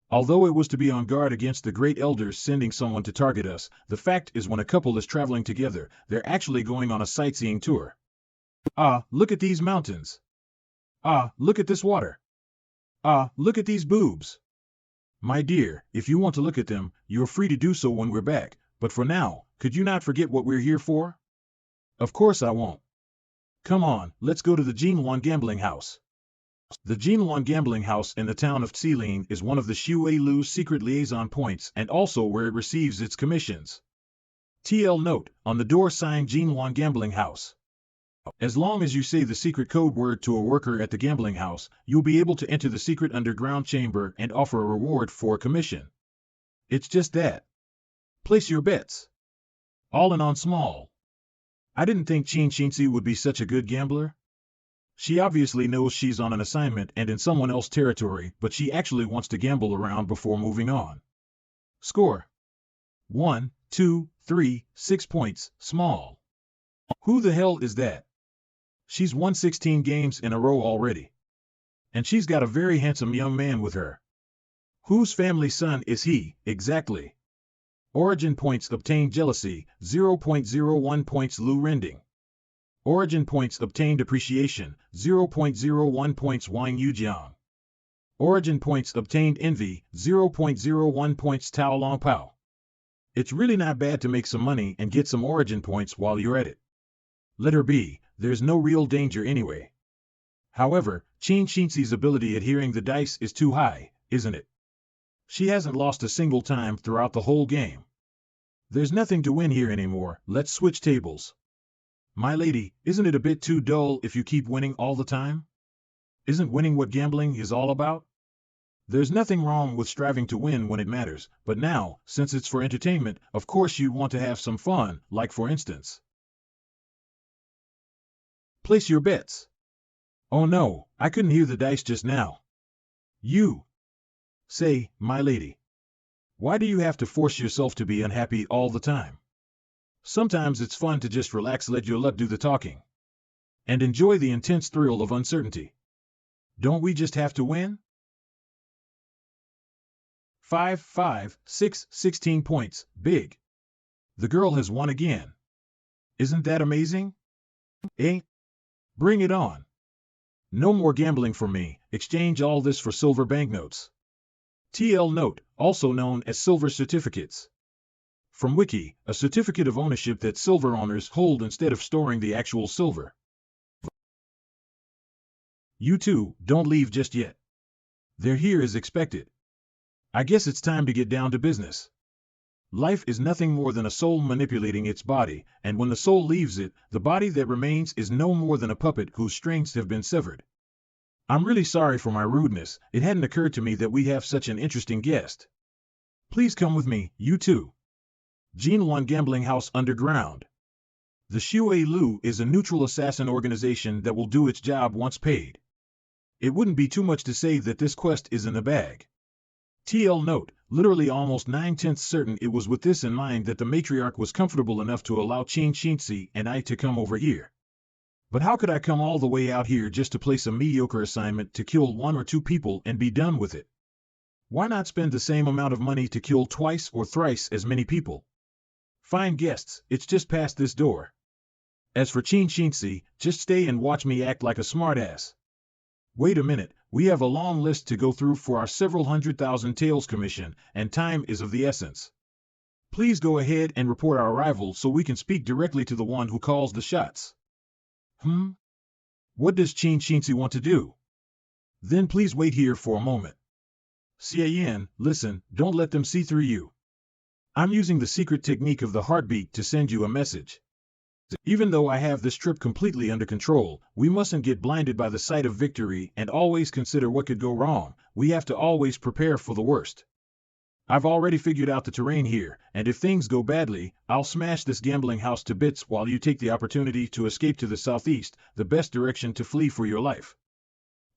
Although it was to be on guard against the great elders sending someone to target us, the fact is when a couple is traveling together, they're actually going on a sightseeing tour. Ah, look at these mountains. Ah, look at this water. Ah, look at these boobs. My dear, if you want to look at them, you're free to do so when we're back, but for now, could you not forget what we're here for? Of course I won't. Come on, let's go to the Jinwan gambling house. The Jinwan gambling house in the town of Xilin is one of the Xie Lu's secret liaison points and also where it receives its commissions. TL note, on the door sign Jinwan gambling house. As long as you say the secret code word to a worker at the gambling house, you'll be able to enter the secret underground chamber and offer a reward for a commission. It's just that. Place your bets. All in on small. I didn't think Qin Xinzi would be such a good gambler. She obviously knows she's on an assignment and in someone else's territory, but she actually wants to gamble around before moving on. Score. 1, 2, 3, 6 points, small. Who the hell is that? She's won 16 games in a row already. And she's got a very handsome young man with her. Whose family son is he, exactly? Origin points obtained jealousy, 0.01 points Lu Rending. Origin points obtained appreciation, 0.01 points Wang Yujiang. Origin points obtained envy, 0.01 points Tao Long Pao. It's really not bad to make some money and get some origin points while you're at it. Let her be, there's no real danger anyway. However, Qin Xinzi's ability at hearing the dice is too high, isn't it? She hasn't lost a single time throughout the whole game. There's nothing to win here anymore, let's switch tables. My lady, isn't it a bit too dull if you keep winning all the time? Isn't winning what gambling is all about? There's nothing wrong with striving to win when it matters, but now, since it's for entertainment, of course you'd want to have some fun, like for instance. Place your bets. Oh no, I couldn't hear the dice just now. You. Say, my lady. Why do you have to force yourself to be unhappy all the time? Sometimes it's fun to just relax, let your luck do the talking, and enjoy the intense thrill of uncertainty. Don't we just have to win? 5, 5, 6, 16 points, big. The girl has won again. Isn't that amazing? Eh? Bring it on. No more gambling for me, exchange all this for silver banknotes. TL note, also known as silver certificates. From Wiki, a certificate of ownership that silver owners hold instead of storing the actual silver. You two, don't leave just yet. They're here as expected. I guess it's time to get down to business. Life is nothing more than a soul manipulating its body, and when the soul leaves it, the body that remains is no more than a puppet whose strings have been severed. I'm really sorry for my rudeness, it hadn't occurred to me that we have such an interesting guest. Please come with me, you two. Gene 1 Gambling House Underground. The Xie Lu is a neutral assassin organization that will do its job once paid. It wouldn't be too much to say that this quest is in the bag. TL note, literally almost 9/10 certain it was with this in mind that the matriarch was comfortable enough to allow Qin Shinzi and I to come over here. But how could I come all the way out here just to place a mediocre assignment to kill 1 or 2 people and be done with it? Why not spend the same amount of money to kill twice or thrice as many people? Fine guests, it's just past this door. As for Qin Shinzi, just stay and watch me act like a smartass. Wait a minute, we have a long list to go through for our several 100,000 taels commission, and time is of the essence. Please go ahead and report our arrival so we can speak directly to the one who calls the shots. What does Qin Shinzi want to do? Then please wait here for a moment. Xie Yan, listen, don't let them see through you. I'm using the secret technique of the heartbeat to send you a message. Even though I have this trip completely under control, we mustn't get blinded by the sight of victory and always consider what could go wrong. We have to always prepare for the worst. I've already figured out the terrain here, and if things go badly, I'll smash this gambling house to bits while you take the opportunity to escape to the southeast, the best direction to flee for your life.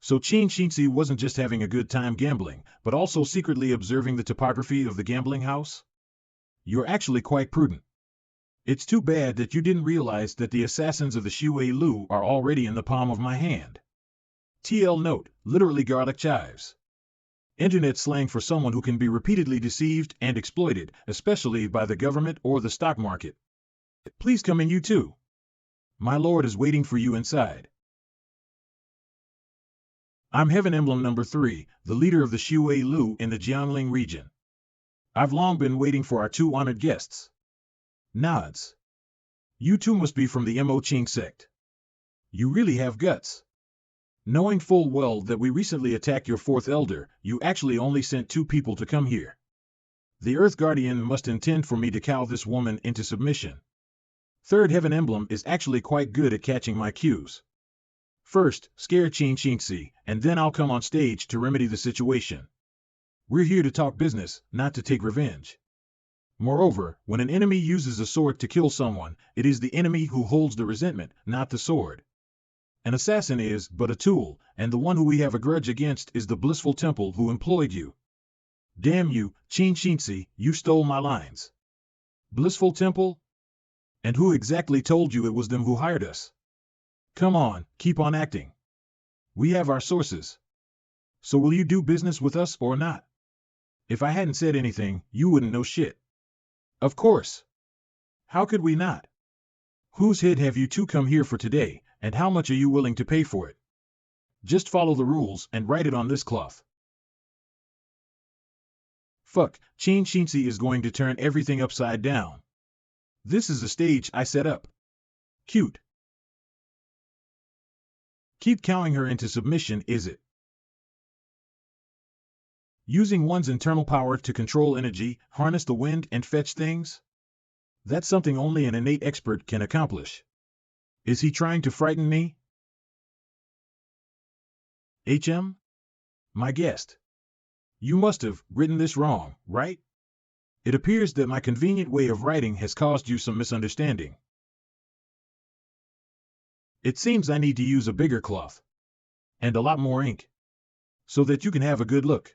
So Qin Shinzi wasn't just having a good time gambling, but also secretly observing the topography of the gambling house? You're actually quite prudent. It's too bad that you didn't realize that the assassins of the Xie Lu are already in the palm of my hand. TL note, literally garlic chives. Internet slang for someone who can be repeatedly deceived and exploited, especially by the government or the stock market. Please come in, you too. My lord is waiting for you inside. I'm Heaven Emblem number 3, the leader of the Xie Lu in the Jiangling region. I've long been waiting for our 2 honored guests. Nods. You two must be from the Mo Qing sect. You really have guts. Knowing full well that we recently attacked your 4th elder, you actually only sent 2 people to come here. The Earth Guardian must intend for me to cow this woman into submission. 3rd Heaven Emblem is actually quite good at catching my cues. First, scare Qin Shinzi, and then I'll come on stage to remedy the situation. We're here to talk business, not to take revenge. Moreover, when an enemy uses a sword to kill someone, it is the enemy who holds the resentment, not the sword. An assassin is but a tool, and the one who we have a grudge against is the blissful temple who employed you. Damn you, Qin Shinzi, you stole my lines. Blissful temple? And who exactly told you it was them who hired us? Come on, keep on acting. We have our sources. So will you do business with us or not? If I hadn't said anything, you wouldn't know shit. Of course. How could we not? Whose head have you two come here for today, and how much are you willing to pay for it? Just follow the rules and write it on this cloth. Fuck, Qin Shinzi is going to turn everything upside down. This is a stage I set up. Cute. Keep cowing her into submission, is it? Using one's internal power to control energy, harness the wind and fetch things? That's something only an innate expert can accomplish. Is he trying to frighten me? HM? My guest. You must have written this wrong, right? It appears that my convenient way of writing has caused you some misunderstanding. It seems I need to use a bigger cloth. and a lot more ink, so that you can have a good look.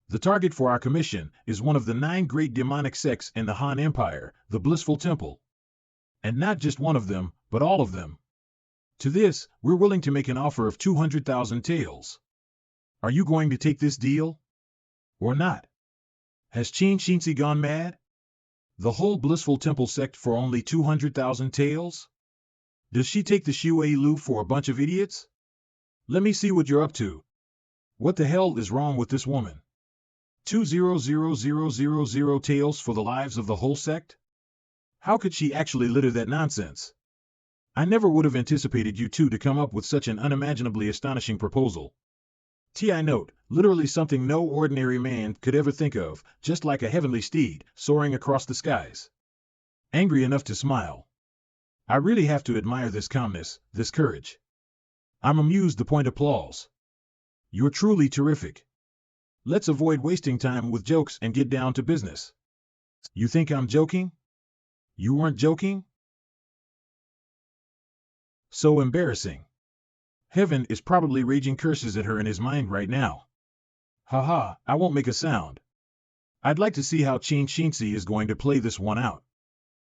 The target for our commission is one of the 9 great demonic sects in the Han Empire, the Blissful Temple. And not just one of them, but all of them. To this, we're willing to make an offer of 200,000 taels. Are you going to take this deal? Or not? Has Xie gone mad? The whole Blissful Temple sect for only 200,000 taels? Does she take the Xie Lu for a bunch of idiots? Let me see what you're up to. What the hell is wrong with this woman? 200,000 taels for the lives of the whole sect? How could she actually litter that nonsense? I never would have anticipated you two to come up with such an unimaginably astonishing proposal. Ti note, literally something no ordinary man could ever think of, just like a heavenly steed, soaring across the skies. Angry enough to smile. I really have to admire this calmness, this courage. I'm amused the point applause. You're truly terrific. Let's avoid wasting time with jokes and get down to business. You think I'm joking? You weren't joking? So embarrassing. Heaven is probably raging curses at her in his mind right now. Haha, I won't make a sound. I'd like to see how Xie is going to play this one out.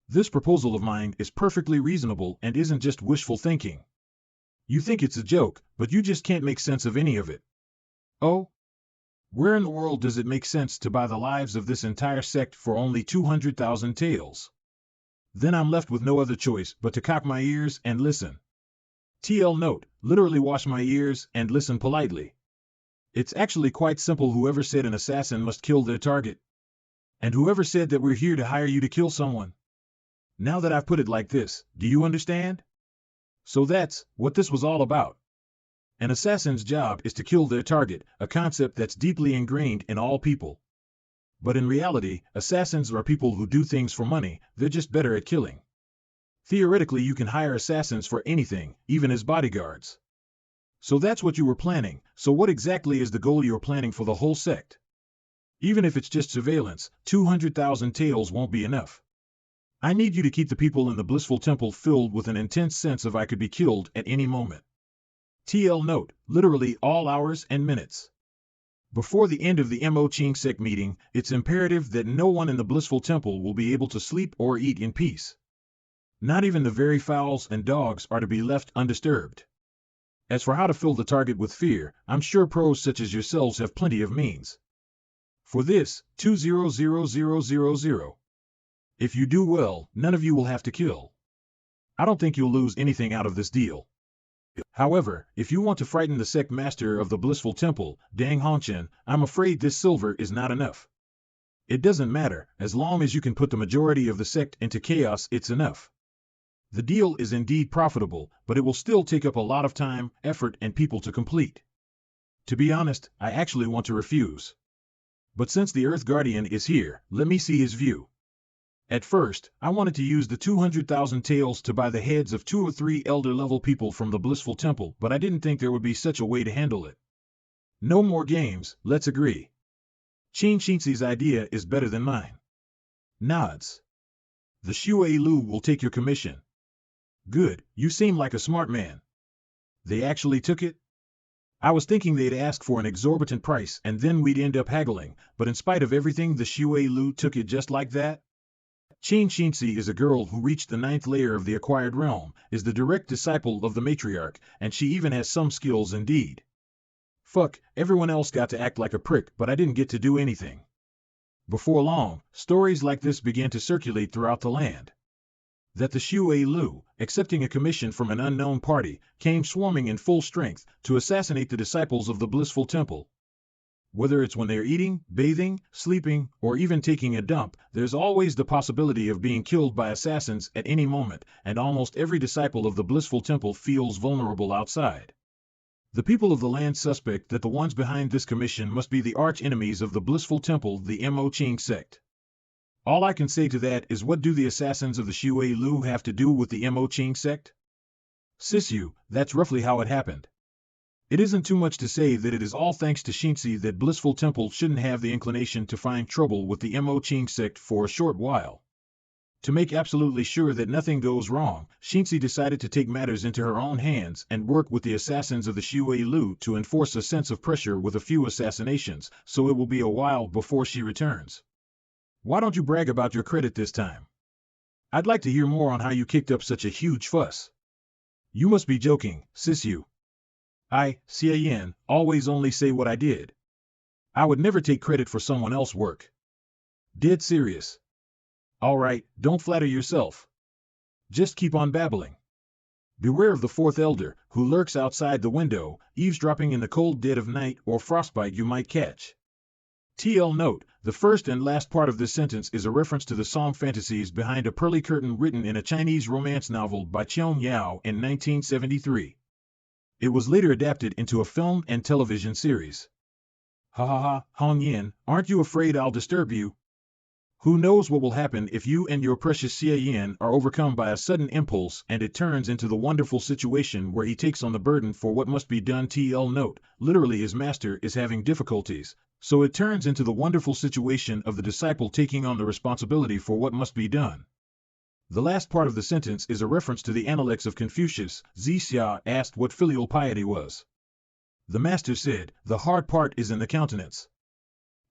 This proposal of mine is perfectly reasonable and isn't just wishful thinking. You think it's a joke, but you just can't make sense of any of it. Oh? Where in the world does it make sense to buy the lives of this entire sect for only 200,000 taels? Then I'm left with no other choice but to cock my ears and listen. TL note, literally wash my ears and listen politely. It's actually quite simple. Whoever said an assassin must kill their target? And whoever said that we're here to hire you to kill someone? Now that I've put it like this, do you understand? So that's what this was all about. An assassin's job is to kill their target, a concept that's deeply ingrained in all people. But in reality, assassins are people who do things for money, they're just better at killing. Theoretically, you can hire assassins for anything, even as bodyguards. So that's what you were planning. So what exactly is the goal you're planning for the whole sect? Even if it's just surveillance, 200,000 taels won't be enough. I need you to keep the people in the Blissful Temple filled with an intense sense of I could be killed at any moment. TL note, literally all hours and minutes. Before the end of the Mo Ching sect meeting, it's imperative that no one in the Blissful Temple will be able to sleep or eat in peace. Not even the very fowls and dogs are to be left undisturbed. As for how to fill the target with fear, I'm sure pros such as yourselves have plenty of means. For this, 200,000. If you do well, none of you will have to kill. I don't think you'll lose anything out of this deal. However, if you want to frighten the sect master of the Blissful Temple, Dang Hongchen, I'm afraid this silver is not enough. It doesn't matter, as long as you can put the majority of the sect into chaos, it's enough. The deal is indeed profitable, but it will still take up a lot of time, effort, and people to complete. To be honest, I actually want to refuse. But since the Earth Guardian is here, let me see his view. At first, I wanted to use the 200,000 taels to buy the heads of 2 or 3 elder-level people from the Blissful Temple, but I didn't think there would be such a way to handle it. No more games, let's agree. Xie's idea is better than mine. Nods. The Xue Lu will take your commission. Good, you seem like a smart man. They actually took it? I was thinking they'd ask for an exorbitant price and then we'd end up haggling, but in spite of everything the Xue Lu took it just like that? Xie is a girl who reached the 9th layer of the acquired realm, is the direct disciple of the matriarch, and she even has some skills indeed. Fuck, everyone else got to act like a prick, but I didn't get to do anything. Before long, stories like this began to circulate throughout the land. That the Xue Lu, accepting a commission from an unknown party, came swarming in full strength to assassinate the disciples of the Blissful Temple. Whether it's when they're eating, bathing, sleeping, or even taking a dump, there's always the possibility of being killed by assassins at any moment, and almost every disciple of the Blissful Temple feels vulnerable outside. The people of the land suspect that the ones behind this commission must be the arch-enemies of the Blissful Temple, the Mo Ching sect. All I can say to that is, what do the assassins of the Xue Lu have to do with the Mo Ching sect? Sisu, that's roughly how it happened. It isn't too much to say that it is all thanks to Xie that Blissful Temple shouldn't have the inclination to find trouble with the Mo Ching sect for a short while. To make absolutely sure that nothing goes wrong, Xinzi decided to take matters into her own hands and work with the assassins of the Xue Lu to enforce a sense of pressure with a few assassinations, so it will be a while before she returns. Why don't you brag about your credit this time? I'd like to hear more on how you kicked up such a huge fuss. You must be joking, sis you. I, Xie Yan, always only say what I did. I would never take credit for someone else's work. Dead serious. All right, don't flatter yourself. Just keep on babbling. Beware of the fourth elder, who lurks outside the window, eavesdropping in the cold dead of night or frostbite you might catch. TL note, the first and last part of this sentence is a reference to the song fantasies behind a pearly curtain written in a Chinese romance novel by Qiong Yao in 1973. It was later adapted into a film and television series. Ha ha ha, Hong Yin, aren't you afraid I'll disturb you? Who knows what will happen if you and your precious Xie Yan are overcome by a sudden impulse and it turns into the wonderful situation where he takes on the burden for what must be done. TL note, literally his master is having difficulties, so it turns into the wonderful situation of the disciple taking on the responsibility for what must be done. The last part of the sentence is a reference to the Analects of Confucius. Xie asked what filial piety was. The master said, the hard part is in the countenance.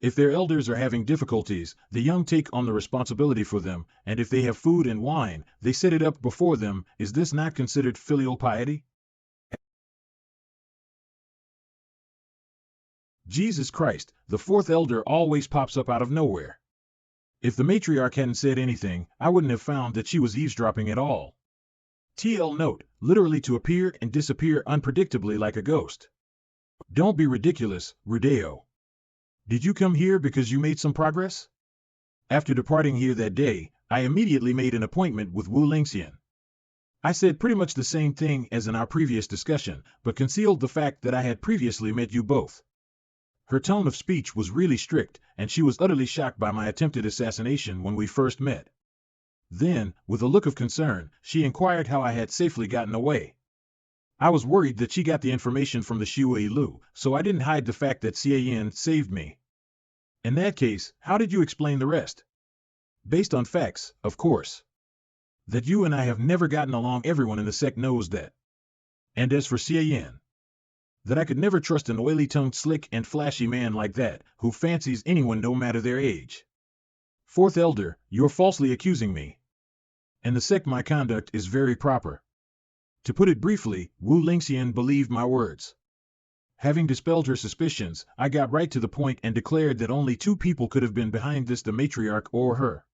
If their elders are having difficulties, the young take on the responsibility for them, and if they have food and wine, they set it up before them. Is this not considered filial piety? Jesus Christ, the fourth elder always pops up out of nowhere. If the matriarch hadn't said anything, I wouldn't have found that she was eavesdropping at all. TL note, literally to appear and disappear unpredictably like a ghost. Don't be ridiculous, Rudeo. Did you come here because you made some progress? After departing here that day, I immediately made an appointment with Wu Lingxian. I said pretty much the same thing as in our previous discussion, but concealed the fact that I had previously met you both. Her tone of speech was really strict, and she was utterly shocked by my attempted assassination when we first met. Then, with a look of concern, she inquired how I had safely gotten away. I was worried that she got the information from the Xue Lu, so I didn't hide the fact that Xie Yan saved me. In that case, how did you explain the rest? Based on facts, of course. That you and I have never gotten along, everyone in the sect knows that. And as for Xie Yan, that I could never trust an oily-tongued, slick and flashy man like that, who fancies anyone no matter their age. Fourth elder, you're falsely accusing me. In the sect my conduct is very proper. To put it briefly, Wu Lingxian believed my words. Having dispelled her suspicions, I got right to the point and declared that only two people could have been behind this, the matriarch or her.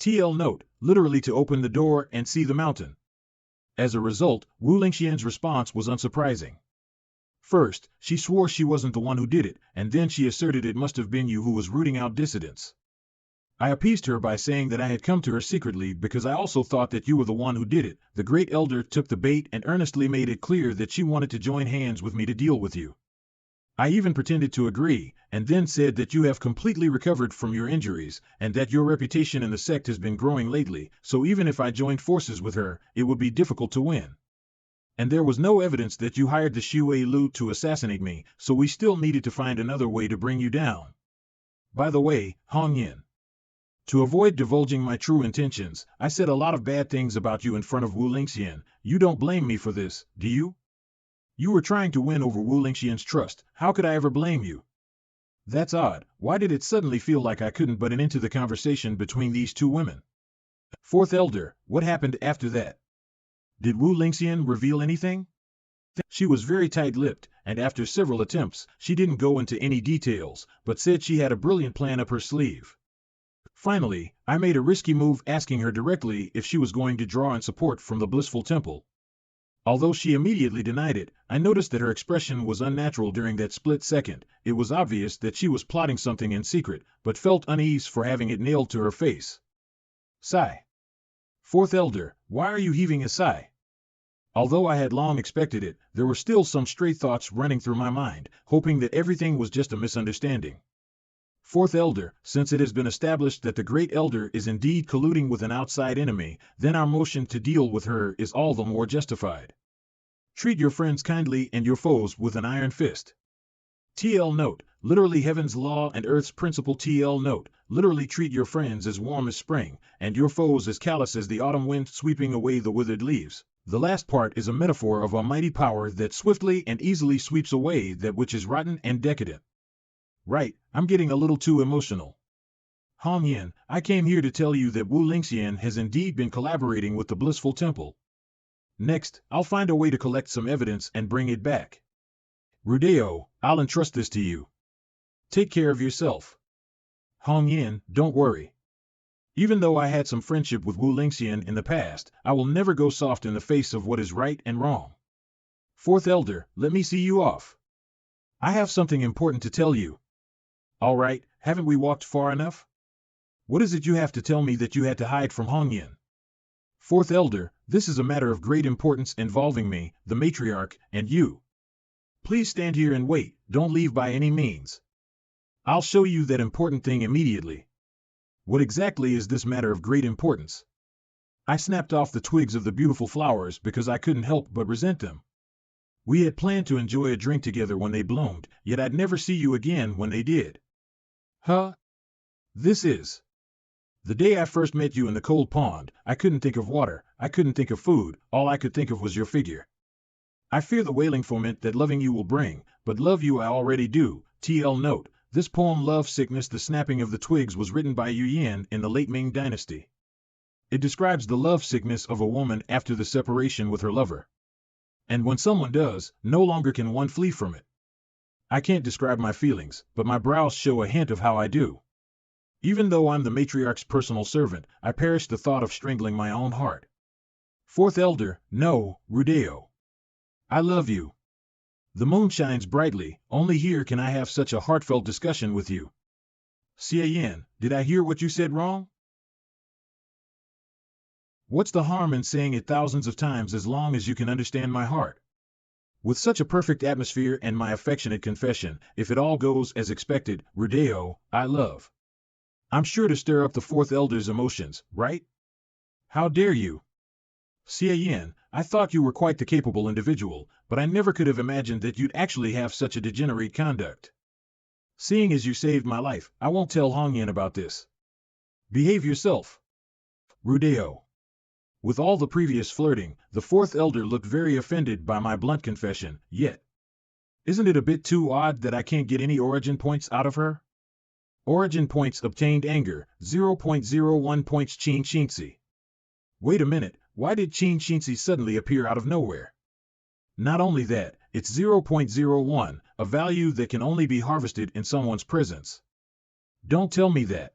TL note, literally to open the door and see the mountain. As a result, Wu Lingxian's response was unsurprising. First, she swore she wasn't the one who did it, and then she asserted it must have been you who was rooting out dissidents. I appeased her by saying that I had come to her secretly because I also thought that you were the one who did it. The great elder took the bait and earnestly made it clear that she wanted to join hands with me to deal with you. I even pretended to agree, and then said that you have completely recovered from your injuries, and that your reputation in the sect has been growing lately, so even if I joined forces with her, it would be difficult to win. And there was no evidence that you hired the Xue Lu to assassinate me, so we still needed to find another way to bring you down. By the way, Hong Yin, to avoid divulging my true intentions, I said a lot of bad things about you in front of Wu Lingxian. You don't blame me for this, do you? You were trying to win over Wu Lingxian's trust. How could I ever blame you? That's odd. Why did it suddenly feel like I couldn't butt into the conversation between these two women? Fourth elder, what happened after that? Did Wu Lingxian reveal anything? She was very tight-lipped, and after several attempts, she didn't go into any details, but said she had a brilliant plan up her sleeve. Finally, I made a risky move asking her directly if she was going to draw in support from the blissful temple. Although she immediately denied it, I noticed that her expression was unnatural during that split second. It was obvious that she was plotting something in secret, but felt unease for having it nailed to her face. Sigh. Fourth elder, why are you heaving a sigh? Although I had long expected it, there were still some stray thoughts running through my mind, hoping that everything was just a misunderstanding. Fourth elder, since it has been established that the great elder is indeed colluding with an outside enemy, then our motion to deal with her is all the more justified. Treat your friends kindly and your foes with an iron fist. TL note, Literally heaven's law and earth's principle. TL note, literally treat your friends as warm as spring, and your foes as callous as the autumn wind sweeping away the withered leaves. The last part is a metaphor of almighty power that swiftly and easily sweeps away that which is rotten and decadent. Right, I'm getting a little too emotional. Hong Yan, I came here to tell you that Wu Lingxian has indeed been collaborating with the blissful temple. Next, I'll find a way to collect some evidence and bring it back. Rudeo, I'll entrust this to you. Take care of yourself. Hong Yan, don't worry. Even though I had some friendship with Wu Lingxian in the past, I will never go soft in the face of what is right and wrong. Fourth Elder, let me see you off. I have something important to tell you. All right, haven't we walked far enough? What is it you have to tell me that you had to hide from Hong Yan? Fourth Elder, this is a matter of great importance involving me, the matriarch, and you. Please stand here and wait, don't leave by any means. I'll show you that important thing immediately. What exactly is this matter of great importance? I snapped off the twigs of the beautiful flowers because I couldn't help but resent them. We had planned to enjoy a drink together when they bloomed, yet I'd never see you again when they did. Huh? This is. The day I first met you in the cold pond, I couldn't think of water, I couldn't think of food, all I could think of was your figure. I fear the wailing foment that loving you will bring, but love you I already do. TL note, this poem Love Sickness The Snapping of the Twigs was written by Xie Yan in the late Ming Dynasty. It describes the love sickness of a woman after the separation with her lover. And when someone does, no longer can one flee from it. I can't describe my feelings, but my brows show a hint of how I do. Even though I'm the matriarch's personal servant, I perish the thought of strangling my own heart. Fourth Elder, no, Rudeo. I love you. The moon shines brightly, only here can I have such a heartfelt discussion with you. Xie Yan, did I hear what you said wrong? What's the harm in saying it thousands of times as long as you can understand my heart? With such a perfect atmosphere and my affectionate confession, if it all goes as expected, Rudeo, I love. I'm sure to stir up the Fourth Elder's emotions, right? How dare you? Xie Yan, I thought you were quite the capable individual, but I never could have imagined that you'd actually have such a degenerate conduct. Seeing as you saved my life, I won't tell Hong Yan about this. Behave yourself. Rudeo. With all the previous flirting, the Fourth Elder looked very offended by my blunt confession, yet. Isn't it a bit too odd that I can't get any origin points out of her? Origin points obtained anger, 0.01 points Qin Xinzi. Wait a minute, why did Qin Xinzi suddenly appear out of nowhere? Not only that, it's 0.01, a value that can only be harvested in someone's presence. Don't tell me that.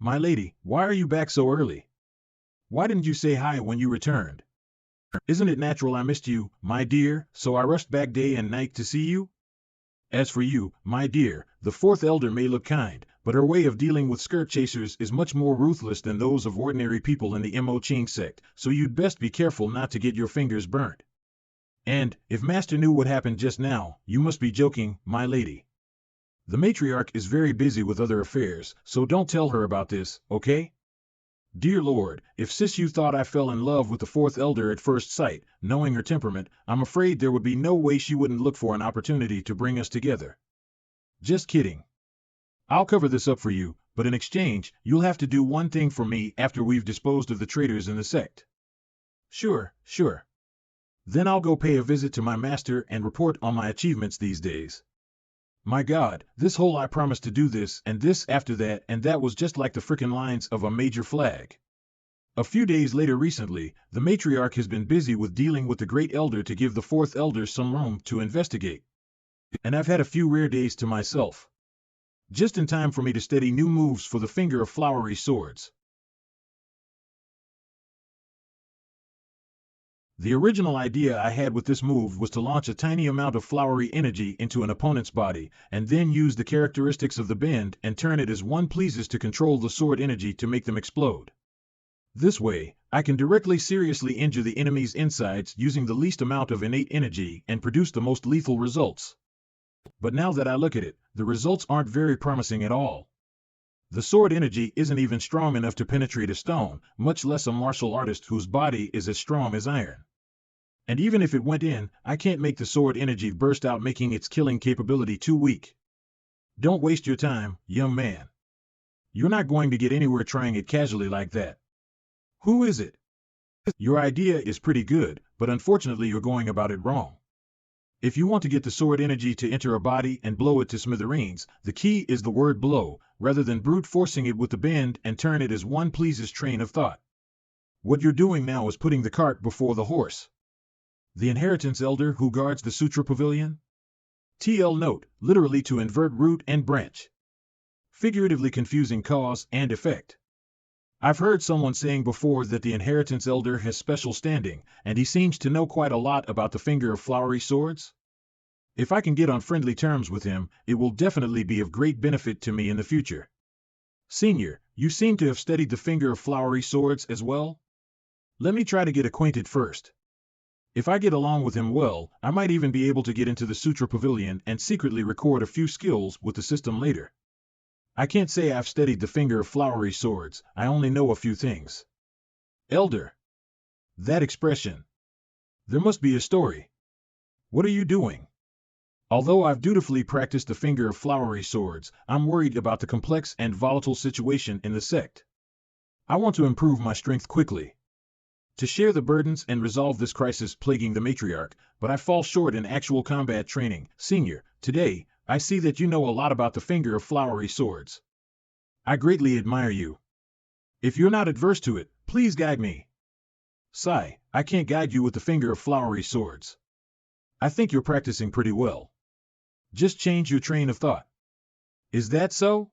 My lady, why are you back so early? Why didn't you say hi when you returned? Isn't it natural I missed you, my dear, so I rushed back day and night to see you? As for you, my dear, the Fourth Elder may look kind, but her way of dealing with skirt chasers is much more ruthless than those of ordinary people in the Mo Ching sect, so you'd best be careful not to get your fingers burnt. And, if Master knew what happened just now, you must be joking, my lady. The matriarch is very busy with other affairs, so don't tell her about this, okay? Dear Lord, if sis you thought I fell in love with the Fourth Elder at first sight, knowing her temperament, I'm afraid there would be no way she wouldn't look for an opportunity to bring us together. Just kidding. I'll cover this up for you, but in exchange, you'll have to do one thing for me after we've disposed of the traitors in the sect. Sure. Then I'll go pay a visit to my master and report on my achievements these days. My God, this whole I promised to do this and this after that and that was just like the frickin' lines of a major flag. A few days later recently, the matriarch has been busy with dealing with the Great Elder to give the Fourth Elder some room to investigate. And I've had a few rare days to myself. Just in time for me to study new moves for the finger of flowery swords. The original idea I had with this move was to launch a tiny amount of flowery energy into an opponent's body, and then use the characteristics of the bend and turn it as one pleases to control the sword energy to make them explode. This way, I can directly seriously injure the enemy's insides using the least amount of innate energy and produce the most lethal results. But now that I look at it, the results aren't very promising at all. The sword energy isn't even strong enough to penetrate a stone, much less a martial artist whose body is as strong as iron. And even if it went in, I can't make the sword energy burst out, making its killing capability too weak. Don't waste your time, young man. You're not going to get anywhere trying it casually like that. Who is it? Your idea is pretty good, but unfortunately you're going about it wrong. If you want to get the sword energy to enter a body and blow it to smithereens, the key is the word blow, rather than brute forcing it with the bend and turn it as one pleases train of thought. What you're doing now is putting the cart before the horse. The inheritance elder who guards the sutra pavilion? TL note, literally to invert root and branch. Figuratively confusing cause and effect. I've heard someone saying before that the inheritance elder has special standing, and he seems to know quite a lot about the finger of flowery swords. If I can get on friendly terms with him, it will definitely be of great benefit to me in the future. Senior, you seem to have studied the finger of flowery swords as well? Let me try to get acquainted first. If I get along with him well, I might even be able to get into the Sutra Pavilion and secretly record a few skills with the system later. I can't say I've studied the finger of flowery swords, I only know a few things. Elder. That expression. There must be a story. What are you doing? Although I've dutifully practiced the finger of flowery swords, I'm worried about the complex and volatile situation in the sect. I want to improve my strength quickly, to share the burdens and resolve this crisis plaguing the matriarch, but I fall short in actual combat training. Senior, today, I see that you know a lot about the finger of flowery swords. I greatly admire you. If you're not adverse to it, please guide me. Sigh, I can't guide you with the finger of flowery swords. I think you're practicing pretty well. Just change your train of thought. Is that so?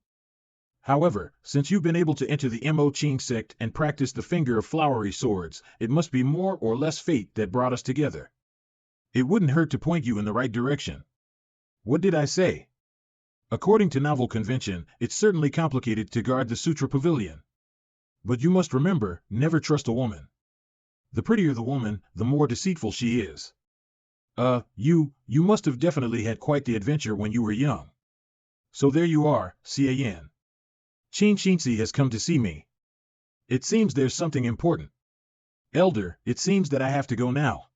However, since you've been able to enter the Mo Ching sect and practice the finger of flowery swords, it must be more or less fate that brought us together. It wouldn't hurt to point you in the right direction. What did I say? According to novel convention, it's certainly complicated to guard the Sutra Pavilion. But you must remember, never trust a woman. The prettier the woman, the more deceitful she is. You must have definitely had quite the adventure when you were young. So there you are, Xie Yan. Qin Xinzi has come to see me. It seems there's something important. Elder, it seems that I have to go now.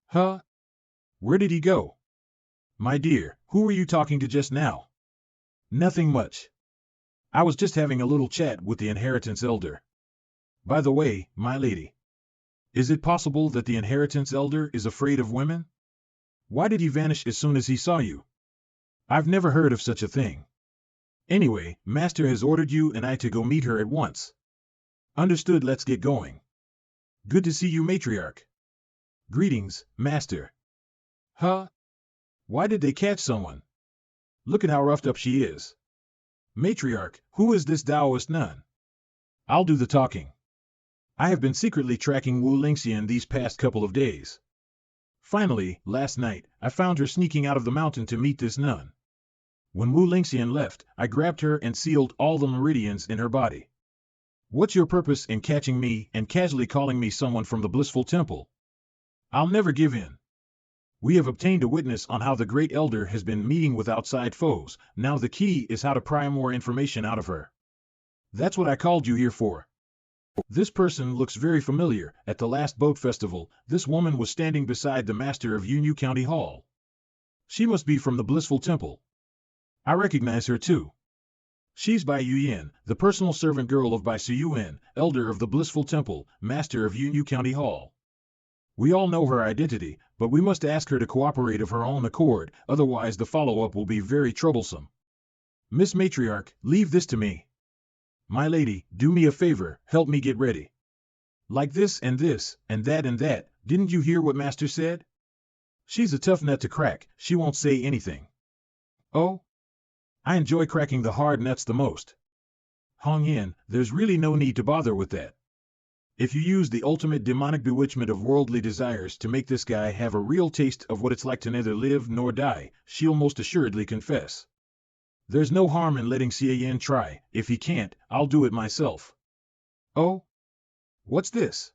Huh? Where did he go? My dear, who were you talking to just now? Nothing much. I was just having a little chat with the inheritance elder. By the way, my lady, is it possible that the inheritance elder is afraid of women? Why did he vanish as soon as he saw you? I've never heard of such a thing. Anyway, Master has ordered you and I to go meet her at once. Understood, let's get going. Good to see you, Matriarch. Greetings, Master. Huh? Why did they catch someone? Look at how roughed up she is. Matriarch, who is this Taoist nun? I'll do the talking. I have been secretly tracking Wu Lingxian these past couple of days. Finally, last night, I found her sneaking out of the mountain to meet this nun. When Wu Lingxian left, I grabbed her and sealed all the meridians in her body. What's your purpose in catching me and casually calling me someone from the blissful temple? I'll never give in. We have obtained a witness on how the Great Elder has been meeting with outside foes. Now the key is how to pry more information out of her. That's what I called you here for. This person looks very familiar. At the last boat festival, this woman was standing beside the master of Yunyu County Hall. She must be from the blissful temple. I recognize her too. She's Bai Yuyan, the personal servant girl of Bai Suyuan, elder of the blissful temple, master of Yunyu County Hall. We all know her identity, but we must ask her to cooperate of her own accord, otherwise the follow-up will be very troublesome. Miss Matriarch, leave this to me. My lady, do me a favor, help me get ready. Like this, and that, didn't you hear what Master said? She's a tough nut to crack, she won't say anything. Oh? I enjoy cracking the hard nuts the most. Hong Yin, there's really no need to bother with that. If you use the ultimate demonic bewitchment of worldly desires to make this guy have a real taste of what it's like to neither live nor die, she'll most assuredly confess. There's no harm in letting Xie Yan try. If he can't, I'll do it myself. Oh? What's this?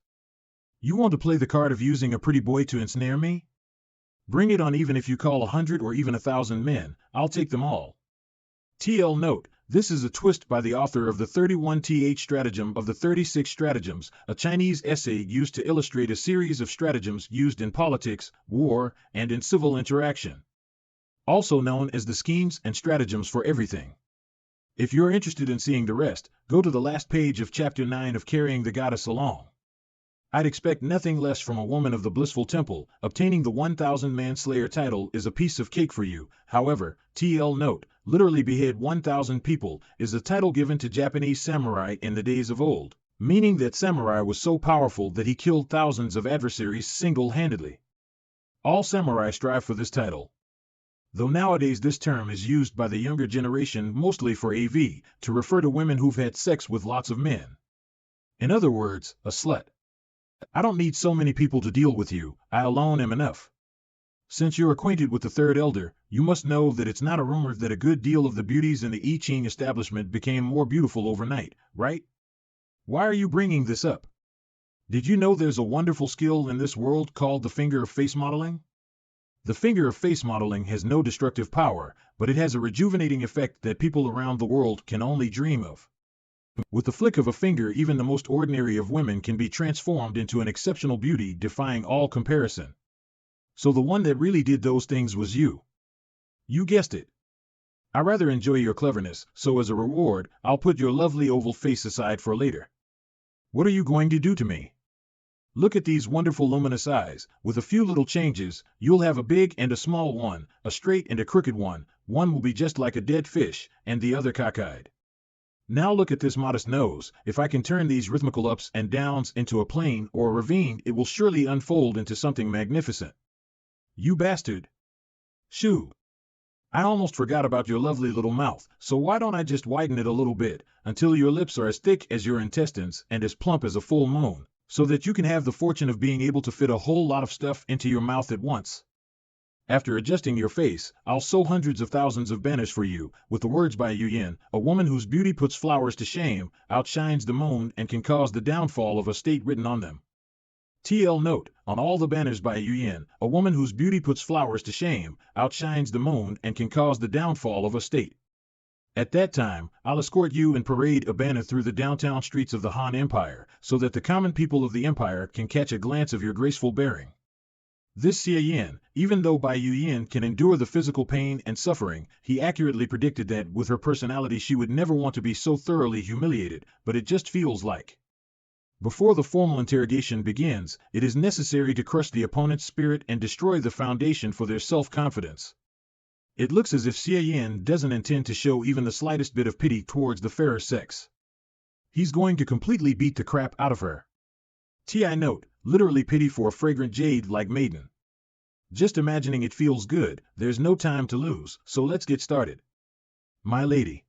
You want to play the card of using a pretty boy to ensnare me? Bring it on, even if you call 100 or even 1,000 men, I'll take them all. TL note, this is a twist by the author of the 31th Stratagem of the 36 Stratagems, a Chinese essay used to illustrate a series of stratagems used in politics, war, and in civil interaction. also known as the schemes and stratagems for everything. If you're interested in seeing the rest, go to the last page of Chapter 9 of Carrying the Goddess Along. I'd expect nothing less from a woman of the blissful temple. Obtaining the 1000 manslayer title is a piece of cake for you. However, TL note, literally behead 1000 people, is a title given to Japanese samurai in the days of old, meaning that samurai was so powerful that he killed thousands of adversaries single-handedly. All samurai strive for this title, though nowadays this term is used by the younger generation mostly for AV, to refer to women who've had sex with lots of men. In other words, a slut. I don't need so many people to deal with you, I alone am enough. Since you're acquainted with the third elder, you must know that it's not a rumor that a good deal of the beauties in the I Ching establishment became more beautiful overnight, right? Why are you bringing this up? Did you know there's a wonderful skill in this world called the finger of face modeling? The finger of face modeling has no destructive power, but it has a rejuvenating effect that people around the world can only dream of. With the flick of a finger, even the most ordinary of women can be transformed into an exceptional beauty defying all comparison. So the one that really did those things was you. You guessed it. I rather enjoy your cleverness, so as a reward, I'll put your lovely oval face aside for later. What are you going to do to me? Look at these wonderful luminous eyes. With a few little changes, you'll have a big and a small one, a straight and a crooked one. One will be just like a dead fish, and the other cockeyed. Now look at this modest nose. If I can turn these rhythmical ups and downs into a plain or a ravine, it will surely unfold into something magnificent. You bastard! Shoo! I almost forgot about your lovely little mouth, so why don't I just widen it a little bit, until your lips are as thick as your intestines and as plump as a full moon, so that you can have the fortune of being able to fit a whole lot of stuff into your mouth at once. After adjusting your face, I'll sew hundreds of thousands of banners for you, with the words by Xie Yan, a woman whose beauty puts flowers to shame, outshines the moon and can cause the downfall of a state written on them. TL note, on all the banners by Xie Yan, a woman whose beauty puts flowers to shame, outshines the moon and can cause the downfall of a state. At that time, I'll escort you and parade a banner through the downtown streets of the Han Empire, so that the common people of the empire can catch a glance of your graceful bearing. This Xie Yan, even though Bai Yuyan can endure the physical pain and suffering, he accurately predicted that with her personality she would never want to be so thoroughly humiliated, but it just feels like. Before the formal interrogation begins, it is necessary to crush the opponent's spirit and destroy the foundation for their self-confidence. It looks as if Xie Yan doesn't intend to show even the slightest bit of pity towards the fairer sex. He's going to completely beat the crap out of her. TI note, literally pity for a fragrant jade like maiden. Just imagining it feels good. There's no time to lose, so let's get started. My lady.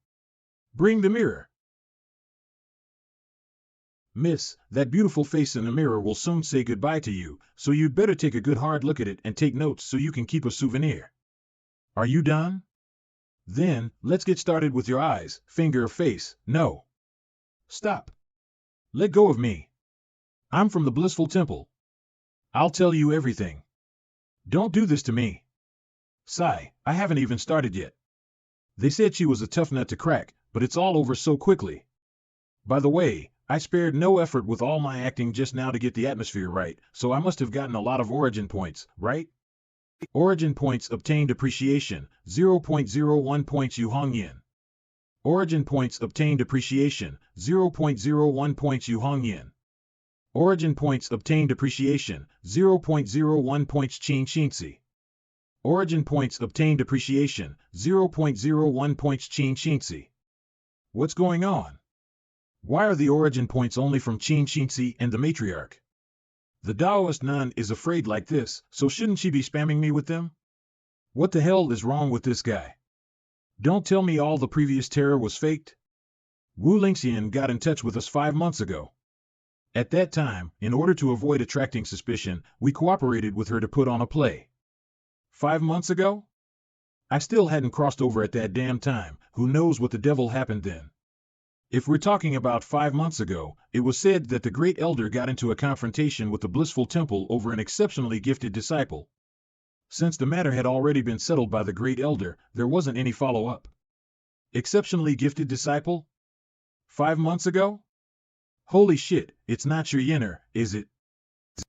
Bring the mirror. Miss, that beautiful face in the mirror will soon say goodbye to you, so you'd better take a good hard look at it and take notes so you can keep a souvenir. Are you done? Then, let's get started with your eyes, finger, face. No. Stop. Let go of me. I'm from the blissful temple. I'll tell you everything. Don't do this to me. Sigh, I haven't even started yet. They said she was a tough nut to crack, but it's all over so quickly. By the way, I spared no effort with all my acting just now to get the atmosphere right, so I must have gotten a lot of origin points, right? Origin points obtained appreciation, 0.01 points Yu Hong Yen. Origin points obtained appreciation, 0.01 points Yu Hong Yen. Origin points obtained appreciation, 0.01 points Qin Xinzi. Origin points obtained appreciation, 0.01 points Qin Xinzi. What's going on? Why are the origin points only from Qin Xinzi and the matriarch? The Taoist nun is afraid like this, so shouldn't she be spamming me with them? What the hell is wrong with this guy? Don't tell me all the previous terror was faked. Wu Lingxian got in touch with us 5 months ago. At that time, in order to avoid attracting suspicion, we cooperated with her to put on a play. 5 months ago? I still hadn't crossed over at that damn time. Who knows what the devil happened then? If we're talking about 5 months ago, it was said that the great elder got into a confrontation with the blissful temple over an exceptionally gifted disciple. Since the matter had already been settled by the great elder, there wasn't any follow-up. Exceptionally gifted disciple? 5 months ago? Holy shit, it's not your Yenner, is it?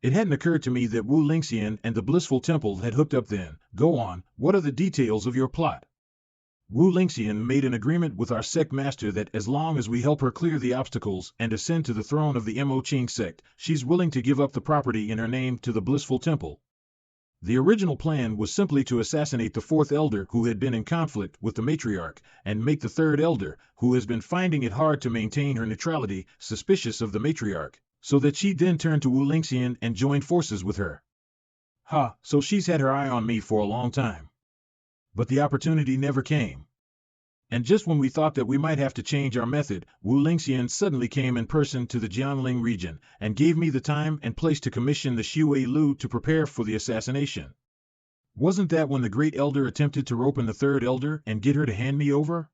It hadn't occurred to me that Wu Lingxian and the Blissful Temple had hooked up then. Go on, what are the details of your plot? Wu Lingxian made an agreement with our sect master that as long as we help her clear the obstacles and ascend to the throne of the Mo Qing sect, she's willing to give up the property in her name to the Blissful Temple. The original plan was simply to assassinate the fourth elder who had been in conflict with the matriarch, and make the third elder, who has been finding it hard to maintain her neutrality, suspicious of the matriarch, so that she'd then turn to Wu Lingxian and join forces with her. Ha, so she's had her eye on me for a long time. But the opportunity never came. And just when we thought that we might have to change our method, Wu Lingxian suddenly came in person to the Jiangling region, and gave me the time and place to commission the Xue Lu to prepare for the assassination. Wasn't that when the Great Elder attempted to rope in the Third Elder and get her to hand me over?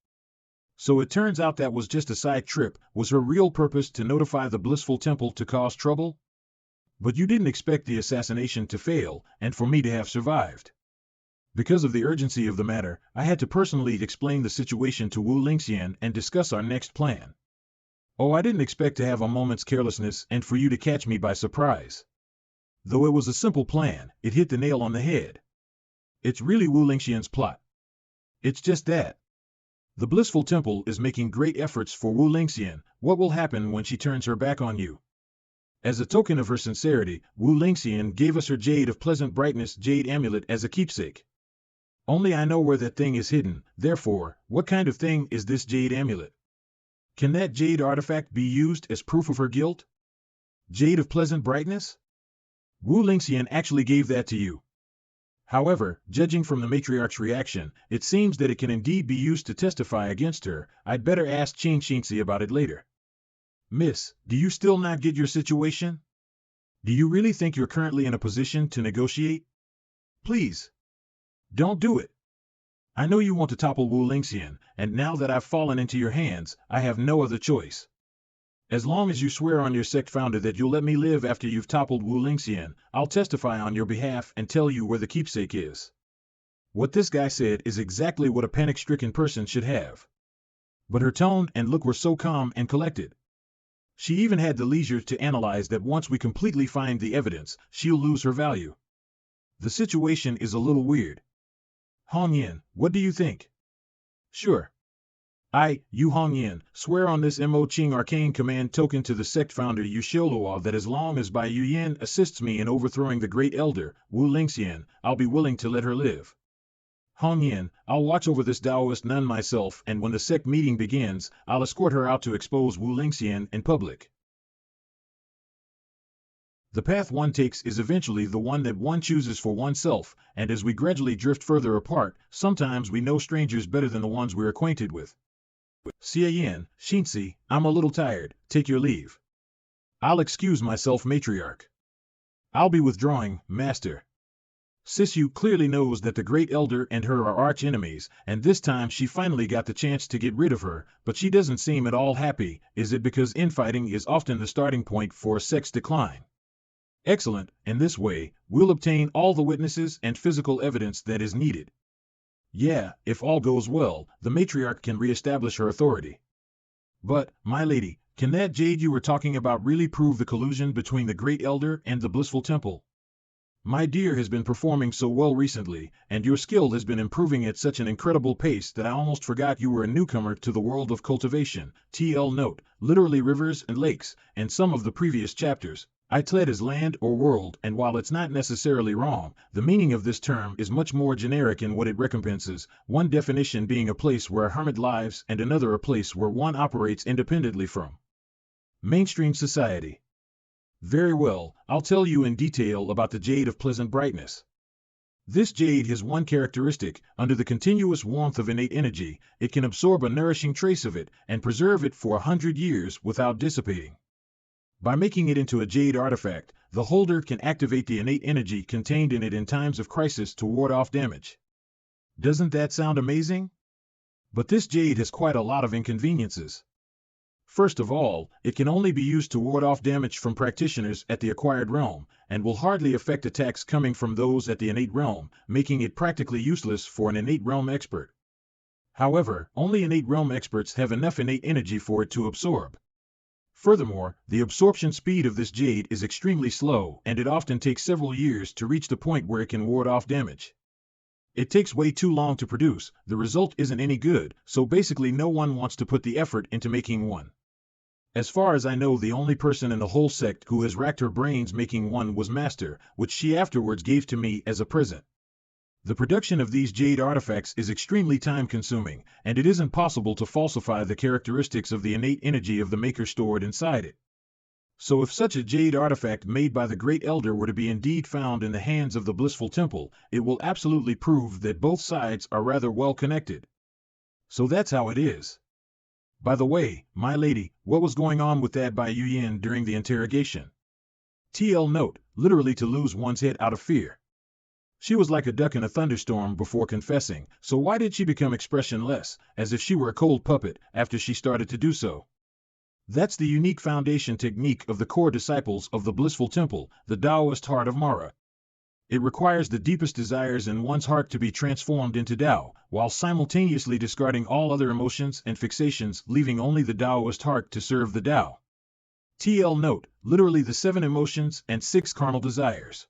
So it turns out that was just a side trip. Was her real purpose to notify the Blissful Temple to cause trouble? But you didn't expect the assassination to fail, and for me to have survived. Because of the urgency of the matter, I had to personally explain the situation to Wu Lingxian and discuss our next plan. Oh, I didn't expect to have a moment's carelessness and for you to catch me by surprise. Though it was a simple plan, it hit the nail on the head. It's really Wu Lingxian's plot. It's just that. The Blissful Temple is making great efforts for Wu Lingxian. What will happen when she turns her back on you? As a token of her sincerity, Wu Lingxian gave us her Jade of Pleasant Brightness jade amulet as a keepsake. Only I know where that thing is hidden. Therefore, what kind of thing is this jade amulet? Can that jade artifact be used as proof of her guilt? Jade of Pleasant Brightness? Wu Lingxian actually gave that to you. However, judging from the matriarch's reaction, it seems that it can indeed be used to testify against her. I'd better ask Qing Xinzi about it later. Miss, do you still not get your situation? Do you really think you're currently in a position to negotiate? Please. Don't do it. I know you want to topple Wu Lingxian, and now that I've fallen into your hands, I have no other choice. As long as you swear on your sect founder that you'll let me live after you've toppled Wu Lingxian, I'll testify on your behalf and tell you where the keepsake is. What this guy said is exactly what a panic-stricken person should have. But her tone and look were so calm and collected. She even had the leisure to analyze that once we completely find the evidence, she'll lose her value. The situation is a little weird. Hong Yin, what do you think? Sure. You Hong Yin, swear on this Mo Qing arcane command token to the sect founder Yu Xiaoluo that as long as Bai Yu Yin assists me in overthrowing the Great Elder, Wu Lingxian, I'll be willing to let her live. Hong Yin, I'll watch over this Taoist nun myself, and when the sect meeting begins, I'll escort her out to expose Wu Lingxian in public. The path one takes is eventually the one that one chooses for oneself, and as we gradually drift further apart, sometimes we know strangers better than the ones we're acquainted with. Xie Yan, Xinzi, I'm a little tired, take your leave. I'll excuse myself, matriarch. I'll be withdrawing, master. Sisu clearly knows that the Great Elder and her are arch-enemies, and this time she finally got the chance to get rid of her, but she doesn't seem at all happy. Is it because infighting is often the starting point for a sect's decline? Excellent, in this way, we'll obtain all the witnesses and physical evidence that is needed. Yeah, if all goes well, the matriarch can re-establish her authority. But, my lady, can that jade you were talking about really prove the collusion between the Great Elder and the Blissful Temple? My dear has been performing so well recently, and your skill has been improving at such an incredible pace that I almost forgot you were a newcomer to the world of cultivation. TL note, literally rivers and lakes, and some of the previous chapters. I tread as land or world, and while it's not necessarily wrong, the meaning of this term is much more generic in what it recompenses, one definition being a place where a hermit lives and another a place where one operates independently from mainstream society. Very well, I'll tell you in detail about the Jade of Pleasant Brightness. This jade has one characteristic: under the continuous warmth of innate energy, it can absorb a nourishing trace of it and preserve it for 100 years without dissipating. By making it into a jade artifact, the holder can activate the innate energy contained in it in times of crisis to ward off damage. Doesn't that sound amazing? But this jade has quite a lot of inconveniences. First of all, it can only be used to ward off damage from practitioners at the acquired realm, and will hardly affect attacks coming from those at the innate realm, making it practically useless for an innate realm expert. However, only innate realm experts have enough innate energy for it to absorb. Furthermore, the absorption speed of this jade is extremely slow, and it often takes several years to reach the point where it can ward off damage. It takes way too long to produce, the result isn't any good, so basically no one wants to put the effort into making one. As far as I know, the only person in the whole sect who has racked her brains making one was Master, which she afterwards gave to me as a present. The production of these jade artifacts is extremely time-consuming, and it isn't possible to falsify the characteristics of the innate energy of the maker stored inside it. So if such a jade artifact made by the Great Elder were to be indeed found in the hands of the Blissful Temple, it will absolutely prove that both sides are rather well connected. So that's how it is. By the way, my lady, what was going on with that by Xie Yan during the interrogation? TL note, literally to lose one's head out of fear. She was like a duck in a thunderstorm before confessing, so why did she become expressionless, as if she were a cold puppet, after she started to do so? That's the unique foundation technique of the core disciples of the Blissful Temple, the Taoist heart of Mara. It requires the deepest desires in one's heart to be transformed into Tao, while simultaneously discarding all other emotions and fixations, leaving only the Taoist heart to serve the Tao. TL note, literally the 7 emotions and 6 carnal desires.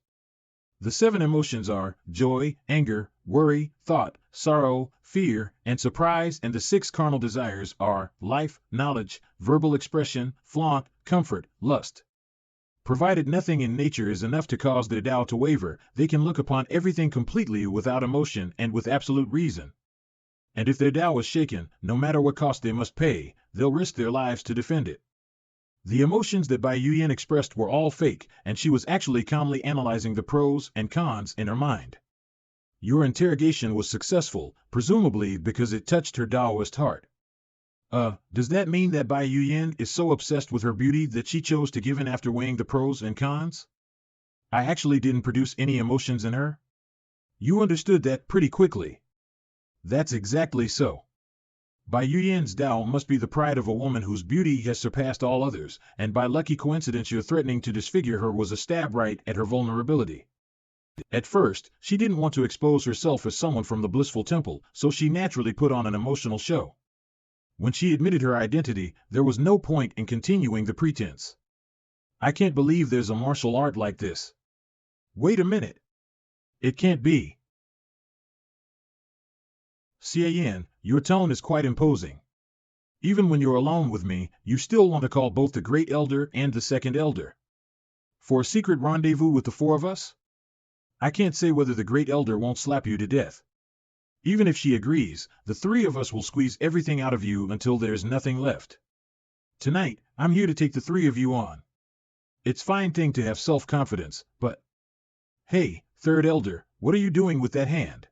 The 7 emotions are joy, anger, worry, thought, sorrow, fear, and surprise, and the 6 carnal desires are life, knowledge, verbal expression, flaunt, comfort, lust. Provided nothing in nature is enough to cause their Tao to waver, they can look upon everything completely without emotion and with absolute reason. And if their Tao is shaken, no matter what cost they must pay, they'll risk their lives to defend it. The emotions that Bai Yuyan expressed were all fake, and she was actually calmly analyzing the pros and cons in her mind. Your interrogation was successful, presumably because it touched her Taoist heart. Does that mean that Bai Yuyan is so obsessed with her beauty that she chose to give in after weighing the pros and cons? I actually didn't produce any emotions in her? You understood that pretty quickly. That's exactly so. Bai Yuyan's Tao must be the pride of a woman whose beauty has surpassed all others, and by lucky coincidence your threatening to disfigure her was a stab right at her vulnerability. At first, she didn't want to expose herself as someone from the Blissful Temple, so she naturally put on an emotional show. When she admitted her identity, there was no point in continuing the pretense. I can't believe there's a martial art like this. Wait a minute. It can't be. Xie Yan, your tone is quite imposing. Even when you're alone with me, you still want to call both the Great Elder and the Second Elder. For a secret rendezvous with the 4 of us? I can't say whether the Great Elder won't slap you to death. Even if she agrees, the 3 of us will squeeze everything out of you until there's nothing left. Tonight, I'm here to take the 3 of you on. It's a fine thing to have self-confidence, but... Hey, Third Elder, what are you doing with that hand?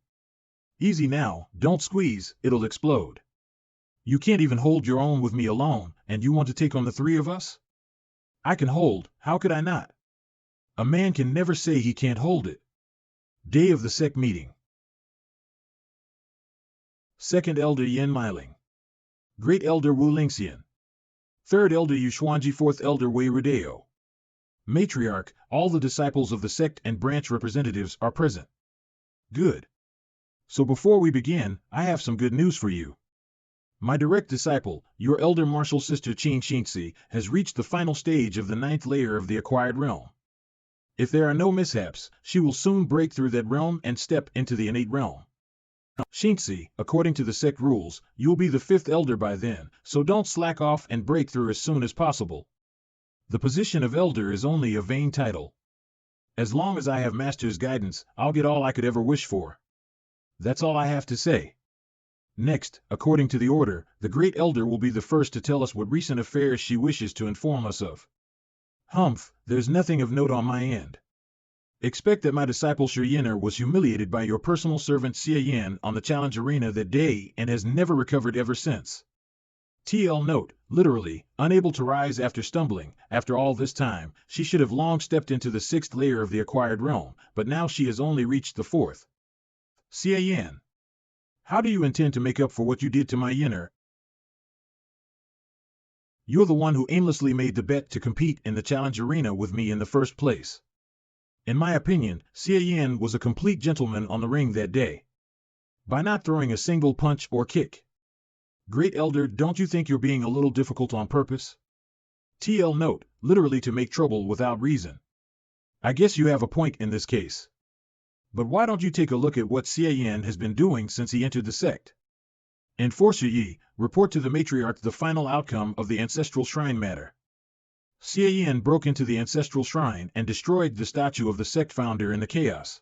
Easy now, don't squeeze, it'll explode. You can't even hold your own with me alone, and you want to take on the 3 of us? I can hold, how could I not? A man can never say he can't hold it. Day of the sect meeting. Second Elder Yan Miling. Great Elder Wu Lingxian. Third Elder Yu Xuanji. Fourth Elder Wei Rodeo. Matriarch, all the disciples of the sect and branch representatives are present. Good. So before we begin, I have some good news for you. My direct disciple, your elder martial sister Qing Xinzi, has reached the final stage of the 9th layer of the acquired realm. If there are no mishaps, she will soon break through that realm and step into the innate realm. Xinzi, according to the sect rules, you'll be the 5th elder by then, so don't slack off and break through as soon as possible. The position of elder is only a vain title. As long as I have master's guidance, I'll get all I could ever wish for. That's all I have to say. Next, according to the order, the Great Elder will be the first to tell us what recent affairs she wishes to inform us of. Humph, there's nothing of note on my end. Expect that my disciple Xie Yan was humiliated by your personal servant Xie Yan on the challenge arena that day and has never recovered ever since. TL note, literally, unable to rise after stumbling, after all this time, she should have long stepped into the 6th layer of the acquired realm, but now she has only reached the 4th. Xie Yan. How do you intend to make up for what you did to my Yinner? You're the one who aimlessly made the bet to compete in the challenge arena with me in the first place. In my opinion, Xie Yan was a complete gentleman on the ring that day. By not throwing a single punch or kick. Great Elder, don't you think you're being a little difficult on purpose? TL note, literally to make trouble without reason. I guess you have a point in this case. But why don't you take a look at what Xie Yan has been doing since he entered the sect? Enforcer Yi, report to the matriarch the final outcome of the ancestral shrine matter. Xie Yan broke into the ancestral shrine and destroyed the statue of the sect founder in the chaos.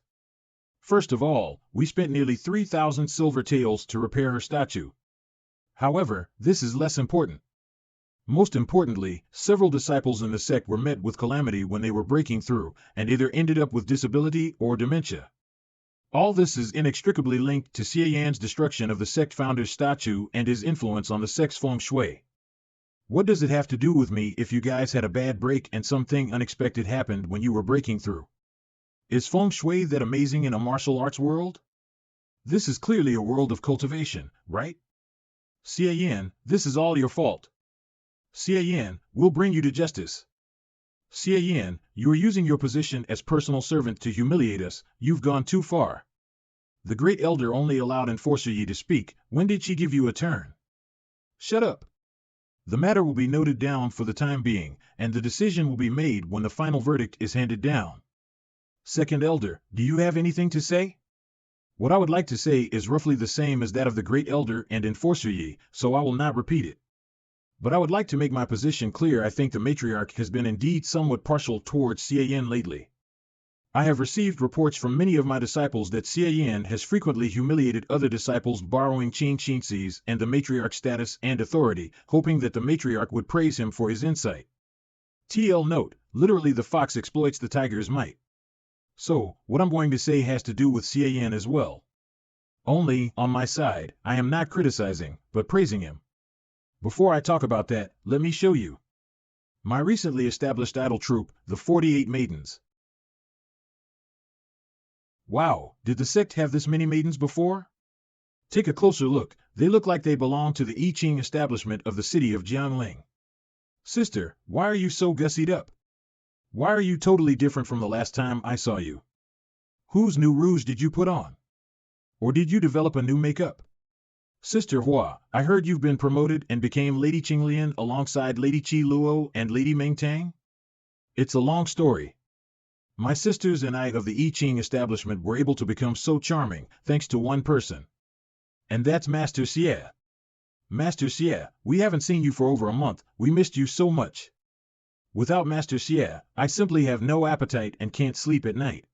First of all, we spent nearly 3,000 silver taels to repair her statue. However, this is less important. Most importantly, several disciples in the sect were met with calamity when they were breaking through, and either ended up with disability or dementia. All this is inextricably linked to Xie Yan's destruction of the sect founder's statue and his influence on the sect's feng shui. What does it have to do with me if you guys had a bad break and something unexpected happened when you were breaking through? Is feng shui that amazing in a martial arts world? This is clearly a world of cultivation, right? Xie Yan, this is all your fault. Xie Yan, we'll bring you to justice. Xie Yan, you are using your position as personal servant to humiliate us. You've gone too far. The Great Elder only allowed Enforcer Yi to speak. When did she give you a turn? Shut up. The matter will be noted down for the time being, and the decision will be made when the final verdict is handed down. Second Elder, do you have anything to say? What I would like to say is roughly the same as that of the Great Elder and Enforcer Yi, so I will not repeat it. But I would like to make my position clear. I think the matriarch has been indeed somewhat partial towards Xie Yan lately. I have received reports from many of my disciples that Xie Yan has frequently humiliated other disciples, borrowing Qing Xinxi's and the matriarch's status and authority, hoping that the matriarch would praise him for his insight. TL note, literally the fox exploits the tiger's might. So, what I'm going to say has to do with Xie Yan as well. Only, on my side, I am not criticizing, but praising him. Before I talk about that, let me show you my recently established idol troupe, the 48 Maidens. Wow, did the sect have this many maidens before? Take a closer look. They look like they belong to the I Ching establishment of the city of Jiangling. Sister, why are you so gussied up? Why are you totally different from the last time I saw you? Whose new rouge did you put on? Or did you develop a new makeup? Sister Hua, I heard you've been promoted and became Lady Qinglian alongside Lady Qi Luo and Lady Meng Tang? It's a long story. My sisters and I of the I Ching establishment were able to become so charming, thanks to one person. And that's Master Xie. Master Xie, we haven't seen you for over a month. We missed you so much. Without Master Xie, I simply have no appetite and can't sleep at night.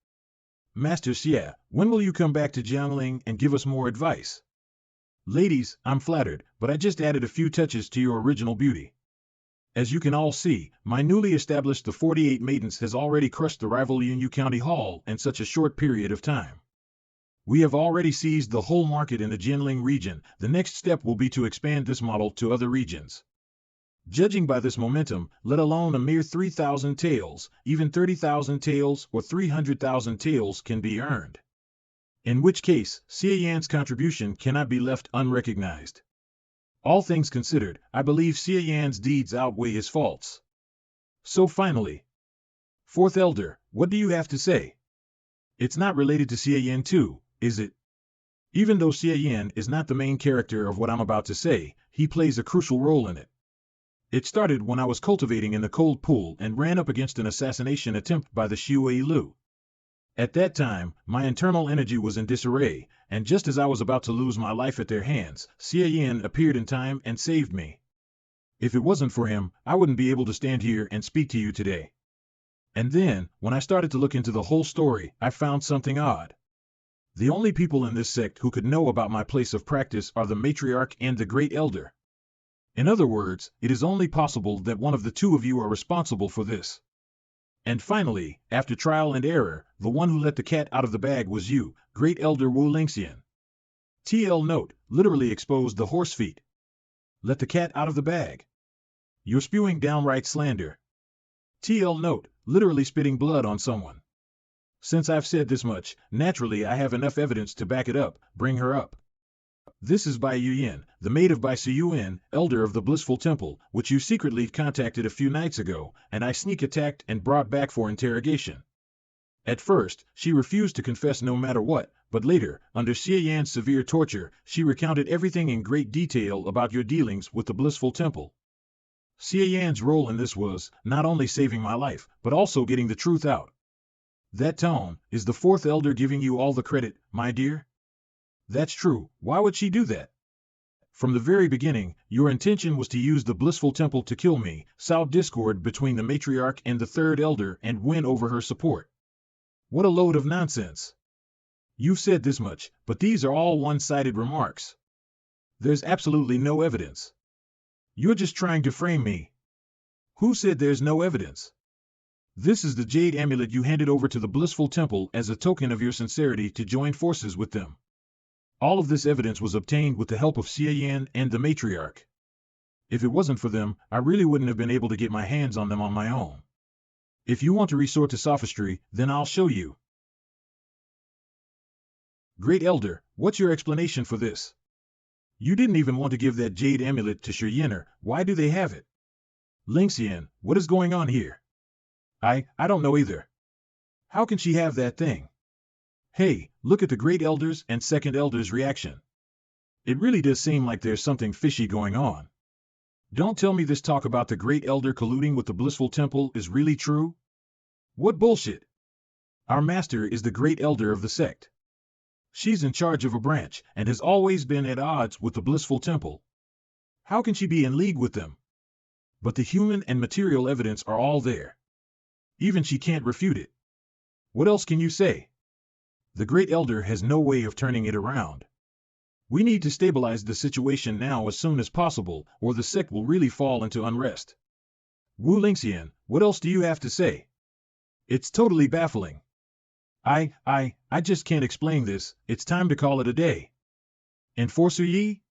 Master Xie, when will you come back to Jiangling and give us more advice? Ladies, I'm flattered, but I just added a few touches to your original beauty. As you can all see, my newly established the 48 Maidens has already crushed the rival Yunyu County Hall in such a short period of time. We have already seized the whole market in the Jianling region. The next step will be to expand this model to other regions. Judging by this momentum, let alone a mere 3,000 taels, even 30,000 taels or 300,000 taels can be earned. In which case, Xie Yan's contribution cannot be left unrecognized. All things considered, I believe Xie Yan's deeds outweigh his faults. So finally, Fourth Elder, what do you have to say? It's not related to Xie Yan too, is it? Even though Xie Yan is not the main character of what I'm about to say, he plays a crucial role in it. It started when I was cultivating in the cold pool and ran up against an assassination attempt by the Shui Lu. At that time, my internal energy was in disarray, and just as I was about to lose my life at their hands, Xie Yan appeared in time and saved me. If it wasn't for him, I wouldn't be able to stand here and speak to you today. And then, when I started to look into the whole story, I found something odd. The only people in this sect who could know about my place of practice are the matriarch and the Great Elder. In other words, it is only possible that one of the two of you are responsible for this. And finally, after trial and error, the one who let the cat out of the bag was you, Great Elder Wu Lingxian. TL note, literally exposed the horse feet. Let the cat out of the bag. You're spewing downright slander. TL note, literally spitting blood on someone. Since I've said this much, naturally I have enough evidence to back it up. Bring her up. This is Bai Yuyan, the maid of Bai Siyuan, elder of the Blissful Temple, which you secretly contacted a few nights ago, and I sneak attacked and brought back for interrogation. At first, she refused to confess no matter what, but later, under Xie Yan's severe torture, she recounted everything in great detail about your dealings with the Blissful Temple. Xie Yan's role in this was not only saving my life, but also getting the truth out. That tone, is the fourth elder giving you all the credit, my dear? That's true, why would she do that? From the very beginning, your intention was to use the blissful temple to kill me, sow discord between the matriarch and the third elder, and win over her support. What a load of nonsense. You've said this much, but these are all one-sided remarks. There's absolutely no evidence. You're just trying to frame me. Who said there's no evidence? This is the jade amulet you handed over to the blissful temple as a token of your sincerity to join forces with them. All of this evidence was obtained with the help of Xie Yan and the matriarch. If it wasn't for them, I really wouldn't have been able to get my hands on them on my own. If you want to resort to sophistry, then I'll show you. Great Elder, what's your explanation for this? You didn't even want to give that jade amulet to Xie Yan. Why do they have it? Xie Yan, what is going on here? I don't know either. How can she have that thing? Hey, look at the Great Elders and Second Elders' reaction. It really does seem like there's something fishy going on. Don't tell me this talk about the Great Elder colluding with the Blissful Temple is really true? What bullshit! Our master is the Great Elder of the sect. She's in charge of a branch, and has always been at odds with the Blissful Temple. How can she be in league with them? But the human and material evidence are all there. Even she can't refute it. What else can you say? The Great Elder has no way of turning it around. We need to stabilize the situation now as soon as possible, or the sect will really fall into unrest. Wu Lingxian, what else do you have to say? It's totally baffling. I just can't explain this, it's time to call it a day. Enforcer Yi?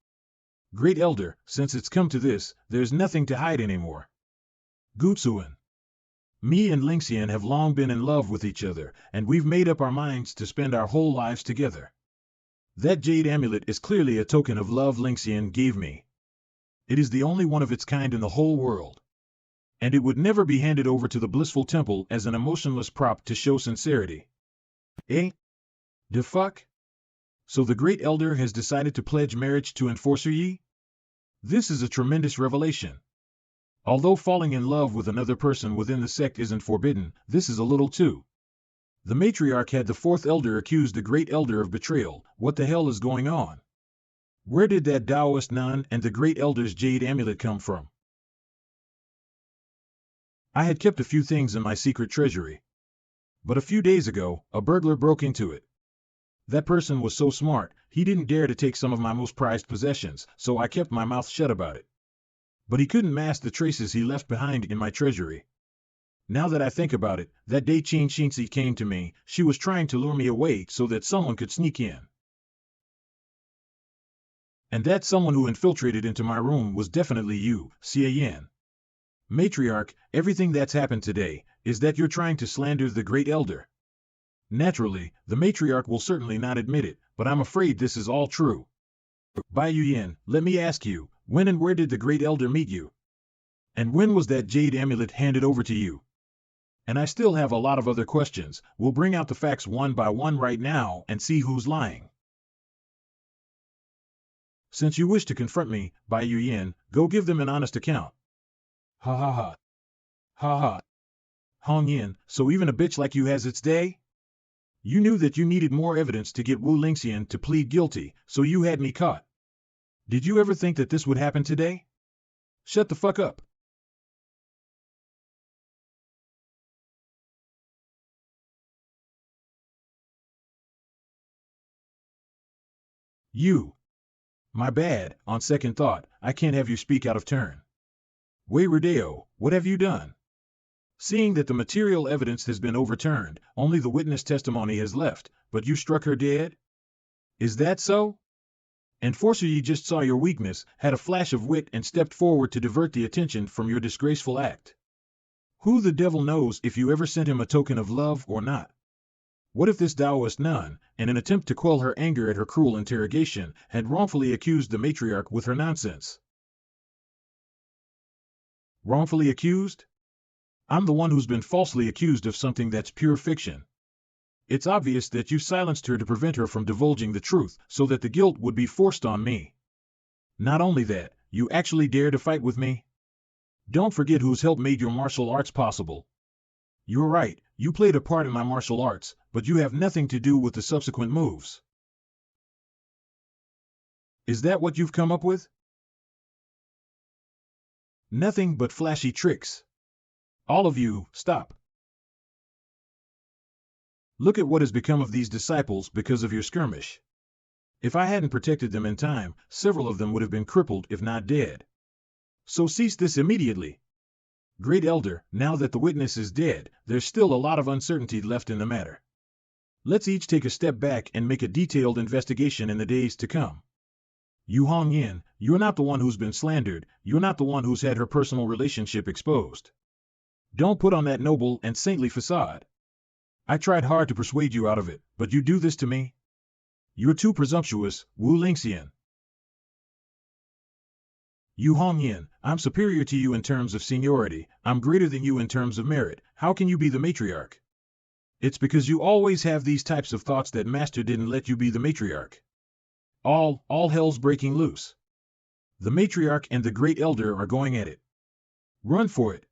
Great Elder, since it's come to this, there's nothing to hide anymore. Gutsuan. Me and Lingxian have long been in love with each other, and we've made up our minds to spend our whole lives together. That jade amulet is clearly a token of love Lingxian gave me. It is the only one of its kind in the whole world. And it would never be handed over to the Blissful Temple as an emotionless prop to show sincerity. Eh? The fuck? So the Great Elder has decided to pledge marriage to Enforcer Yi? This is a tremendous revelation. Although falling in love with another person within the sect isn't forbidden, this is a little too. The matriarch had the fourth elder accuse the Great Elder of betrayal. What the hell is going on? Where did that Taoist nun and the Great Elder's jade amulet come from? I had kept a few things in my secret treasury. But a few days ago, a burglar broke into it. That person was so smart, he didn't dare to take some of my most prized possessions, so I kept my mouth shut about it. But he couldn't mask the traces he left behind in my treasury. Now that I think about it, that day Qin Xinzi came to me, she was trying to lure me away so that someone could sneak in. And that someone who infiltrated into my room was definitely you, Xie Yan. Matriarch, everything that's happened today, is that you're trying to slander the Great Elder. Naturally, the matriarch will certainly not admit it, but I'm afraid this is all true. Bai Yuyan, let me ask you, when and where did the Great Elder meet you? And when was that jade amulet handed over to you? And I still have a lot of other questions. We'll bring out the facts one by one right now and see who's lying. Since you wish to confront me, Bai Yuyan, go give them an honest account. Ha ha ha. Ha ha. Hong Yin, so even a bitch like you has its day? You knew that you needed more evidence to get Wu Lingxian to plead guilty, so you had me caught. Did you ever think that this would happen today? Shut the fuck up. You. My bad, on second thought, I can't have you speak out of turn. Wei Rodeo, what have you done? Seeing that the material evidence has been overturned, only the witness testimony has left, but you struck her dead? Is that so? Enforcer Yi just saw your weakness, had a flash of wit and stepped forward to divert the attention from your disgraceful act. Who the devil knows if you ever sent him a token of love or not? What if this Taoist nun, in an attempt to quell her anger at her cruel interrogation, had wrongfully accused the matriarch with her nonsense? Wrongfully accused? I'm the one who's been falsely accused of something that's pure fiction. It's obvious that you silenced her to prevent her from divulging the truth, so that the guilt would be forced on me. Not only that, you actually dare to fight with me? Don't forget whose help made your martial arts possible. You're right, you played a part in my martial arts, but you have nothing to do with the subsequent moves. Is that what you've come up with? Nothing but flashy tricks. All of you, stop. Look at what has become of these disciples because of your skirmish. If I hadn't protected them in time, several of them would have been crippled if not dead. So cease this immediately. Great Elder, now that the witness is dead, there's still a lot of uncertainty left in the matter. Let's each take a step back and make a detailed investigation in the days to come. Yu Hongyan, you're not the one who's been slandered, you're not the one who's had her personal relationship exposed. Don't put on that noble and saintly facade. I tried hard to persuade you out of it, but you do this to me? You're too presumptuous, Wu Lingxian. Yu Hongyan, I'm superior to you in terms of seniority, I'm greater than you in terms of merit, how can you be the matriarch? It's because you always have these types of thoughts that Master didn't let you be the matriarch. All hell's breaking loose. The matriarch and the great elder are going at it. Run for it.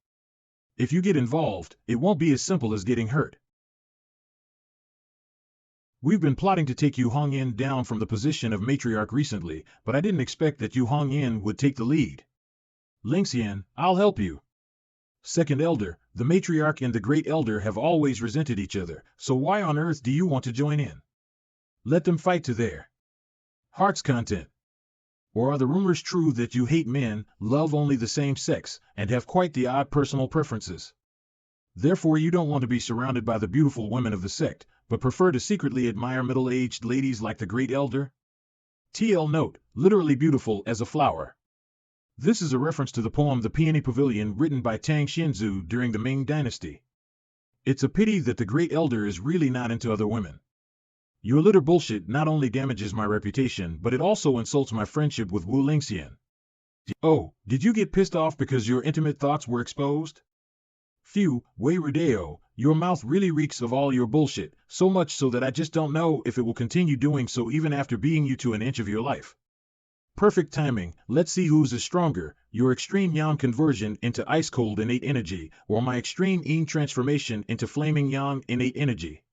If you get involved, it won't be as simple as getting hurt. We've been plotting to take Yu Hongyan down from the position of matriarch recently, but I didn't expect that Yu Hongyan would take the lead. Lingxian, I'll help you. Second elder, the matriarch and the great elder have always resented each other, so why on earth do you want to join in? Let them fight to their heart's content. Or are the rumors true that you hate men, love only the same sex, and have quite the odd personal preferences? Therefore you don't want to be surrounded by the beautiful women of the sect, but prefer to secretly admire middle-aged ladies like the great elder? TL note, literally beautiful as a flower. This is a reference to the poem The Peony Pavilion written by Tang Xinzu during the Ming Dynasty. It's a pity that the great elder is really not into other women. Your litter bullshit not only damages my reputation, but it also insults my friendship with Wu Lingxian. Oh, did you get pissed off because your intimate thoughts were exposed? Phew, Wei Rudeo, your mouth really reeks of all your bullshit, so much so that I just don't know if it will continue doing so even after being you to an inch of your life. Perfect timing, let's see whose is stronger, your extreme yang conversion into ice-cold innate energy, or my extreme yin transformation into flaming yang innate energy.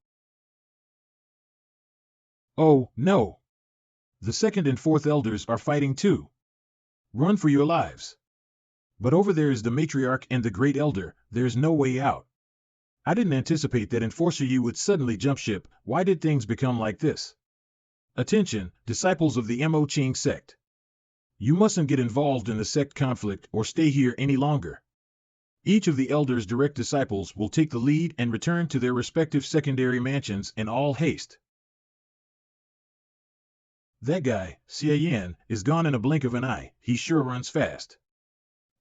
Oh, no! The second and fourth elders are fighting too. Run for your lives. But over there is the matriarch and the great elder, there's no way out. I didn't anticipate that Enforcer Yi would suddenly jump ship, why did things become like this? Attention, disciples of the Mo Qing sect. You mustn't get involved in the sect conflict or stay here any longer. Each of the elders' direct disciples will take the lead and return to their respective secondary mansions in all haste. That guy, Xie Yan, is gone in a blink of an eye, he sure runs fast.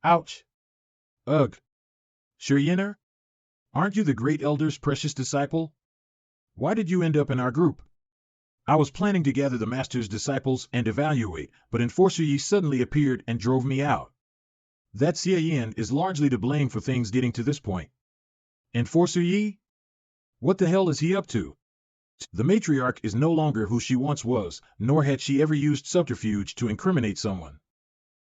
Ouch! Ugh! Shiryener? Aren't you the great elder's precious disciple? Why did you end up in our group? I was planning to gather the master's disciples and evaluate, but Enforcer Yi suddenly appeared and drove me out. That Xie Yan is largely to blame for things getting to this point. Enforcer Yi? What the hell is he up to? The matriarch is no longer who she once was, nor had she ever used subterfuge to incriminate someone.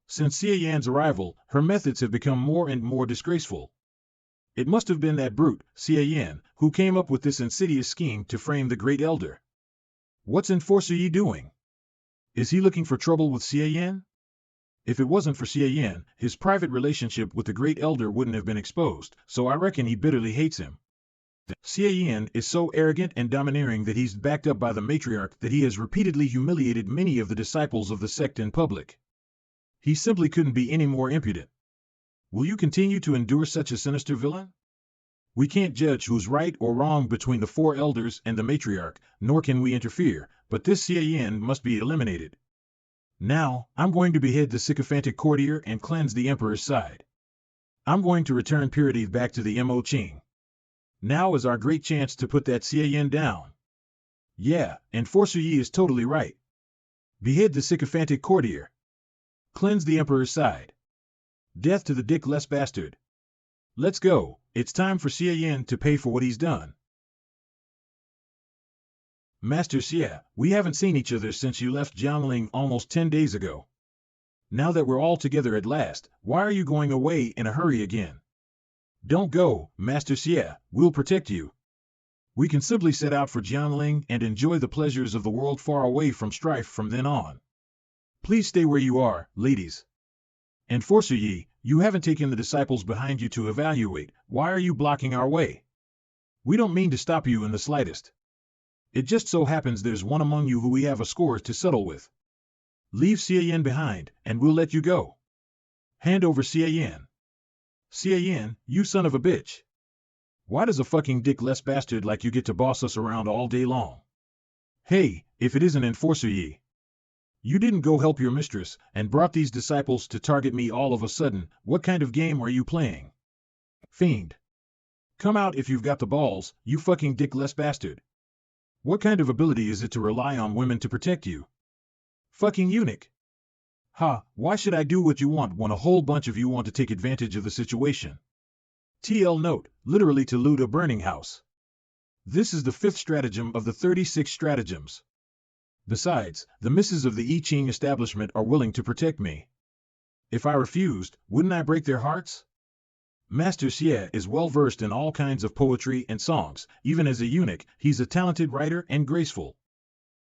Since Xie Yan's arrival, her methods have become more and more disgraceful. It must have been that brute, Xie Yan, who came up with this insidious scheme to frame the great elder. What's Enforcer Yi doing? Is he looking for trouble with Xie Yan? If it wasn't for Xie Yan, his private relationship with the great elder wouldn't have been exposed, so I reckon he bitterly hates him. Xie Yan is so arrogant and domineering that he's backed up by the matriarch that he has repeatedly humiliated many of the disciples of the sect in public. He simply couldn't be any more impudent. Will you continue to endure such a sinister villain? We can't judge who's right or wrong between the four elders and the matriarch, nor can we interfere, but this Xie Yan must be eliminated. Now, I'm going to behead the sycophantic courtier and cleanse the emperor's side. I'm going to return purity back to the Mo Qing. Now is our great chance to put that Xie Yan down. Yeah, Enforcer Yi is totally right. Behead the sycophantic courtier. Cleanse the emperor's side. Death to the dickless bastard. Let's go, it's time for Xie Yan to pay for what he's done. Master Xie, we haven't seen each other since you left Jiangling almost 10 days ago. Now that we're all together at last, why are you going away in a hurry again? Don't go, Master Xie, we'll protect you. We can simply set out for Jianling and enjoy the pleasures of the world far away from strife from then on. Please stay where you are, ladies. Enforcer Yi, you haven't taken the disciples behind you to evaluate. Why are you blocking our way? We don't mean to stop you in the slightest. It just so happens there's one among you who we have a score to settle with. Leave Xie Yan behind, and we'll let you go. Hand over Xie Yan. Xie Yan, you son of a bitch. Why does a fucking dickless bastard like you get to boss us around all day long? Hey, if it isn't Enforcer Yi. You didn't go help your mistress, and brought these disciples to target me all of a sudden. What kind of game are you playing? Fiend. Come out if you've got the balls, you fucking dickless bastard. What kind of ability is it to rely on women to protect you? Fucking eunuch. Ha, why should I do what you want when a whole bunch of you want to take advantage of the situation? TL note, literally to loot a burning house. This is the 5th stratagem of the 36 stratagems. Besides, the misses of the I Ching establishment are willing to protect me. If I refused, wouldn't I break their hearts? Master Xie is well versed in all kinds of poetry and songs. Even as a eunuch, he's a talented writer and graceful.